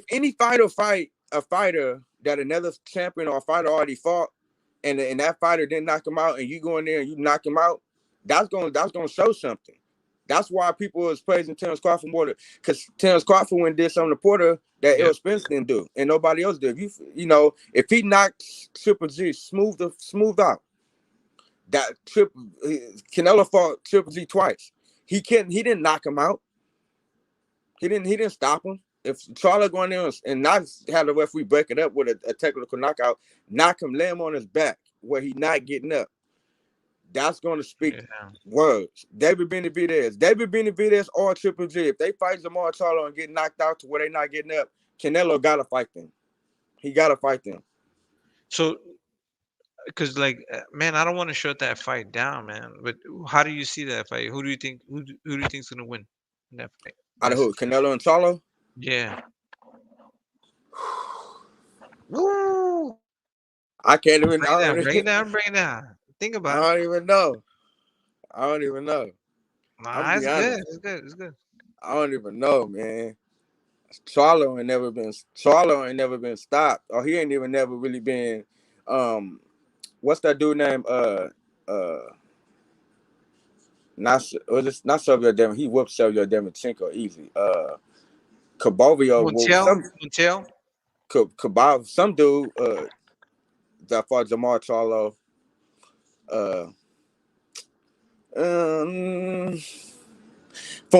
any fighter fight a fighter that another champion or fighter already fought, and that fighter didn't knock him out, and you go in there and you knock him out, that's gonna show something. That's why people was praising Terence Crawford more, because Terence Crawford went and did something to Porter that Errol Spence didn't do, and nobody else did. If he knocked Triple G smooth out, that Canelo fought Triple G twice. He didn't knock him out. He didn't stop him. If Charlie go in there and not have the referee break it up with a technical knockout, knock him, lay him on his back where he not getting up, that's going to speak words. David Benavidez or Triple G, if they fight Jamal Charlo and get knocked out to where they not getting up, Canelo got to fight them. He got to fight them. So, because like, man, I don't want to shut that fight down, man. But how do you see that fight? Who do you think? Who do you think's gonna win in that fight? Out of who? Canelo and Charlo? Yeah. Woo! I can't even. Bring it down. Think about it. I don't even know. Nah, it's good. It's good. I don't even know, man. Charlo ain't never been stopped, or he ain't even never really been. What's that dude name? Not Sylvia Devin. He whooped Sylvia Demonchenko easy. Kabovio. Montiel. Kabov. Some dude. That fought Jamal Charlo. From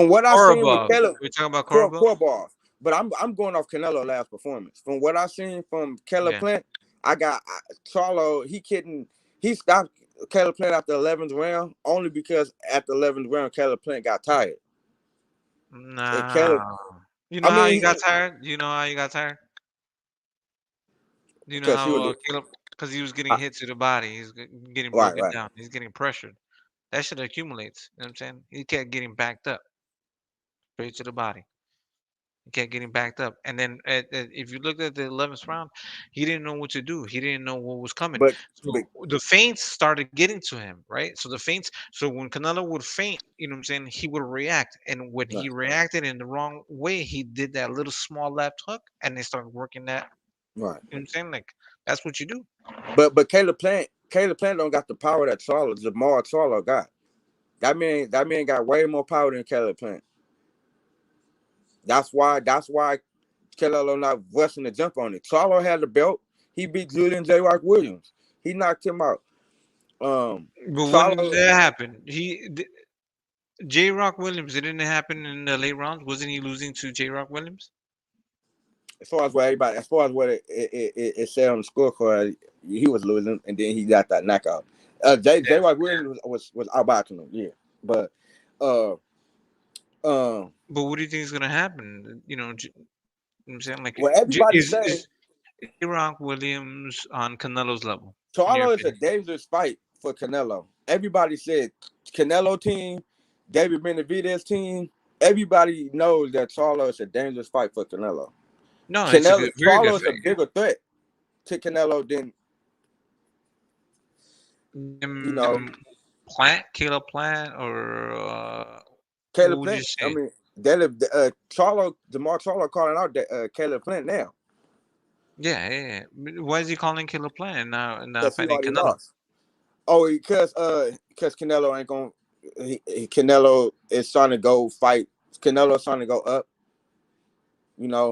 what I seen with Keller, we talking about Korobov. But I'm going off Canelo last performance. From what I seen from Keller Plant, I got Charlo. He stopped Keller Plant after the 11th round only because at the 11th round Keller Plant got tired. Nah. You know how he got tired? You know how he got tired? You know how because he was getting hit to the body. He's getting broken down. He's getting pressured. That shit accumulates. You know what I'm saying? He kept getting backed up straight to the body. He kept getting backed up, and then if you looked at the 11th round, he didn't know what to do. He didn't know what was coming. But So the feints started getting to him, right? So the feints. So when Canelo would feint, you know what I'm saying, he would react, and when he reacted in the wrong way, he did that little small left hook, and they started working that. Right. You know what I'm saying? Like that's what you do. But Caleb Plant don't got the power that Jamar Charlo got. That man got way more power than Caleb Plant. That's why Canelo not rushing to jump on it. Charlo had the belt. He beat Julian J. Rock Williams. He knocked him out. But when did that happen? J. Rock Williams, it didn't happen in the late rounds. Wasn't he losing to J. Rock Williams? As far as what it said on the scorecard, he was losing, and then he got that knockout. J. Rock Williams was outboxing him, yeah. But what do you think is gonna happen? You know what I'm saying, like, well, everybody is says J. Rock Williams on Canelo's level? Charlo is a dangerous fight for Canelo. Everybody said Canelo team, David Benavidez team. Everybody knows that Charlo is a dangerous fight for Canelo. No, it's a very Charlo good is a bigger threat to Canelo than Caleb Plant, or Caleb Plant. I mean, Jamar Charlo calling out Caleb Plant now. Yeah. Why is he calling Caleb Plant now fighting He Canelo? lost. Oh, because Canelo ain't gonna. Canelo is trying to go fight. Canelo's trying to go up. You know,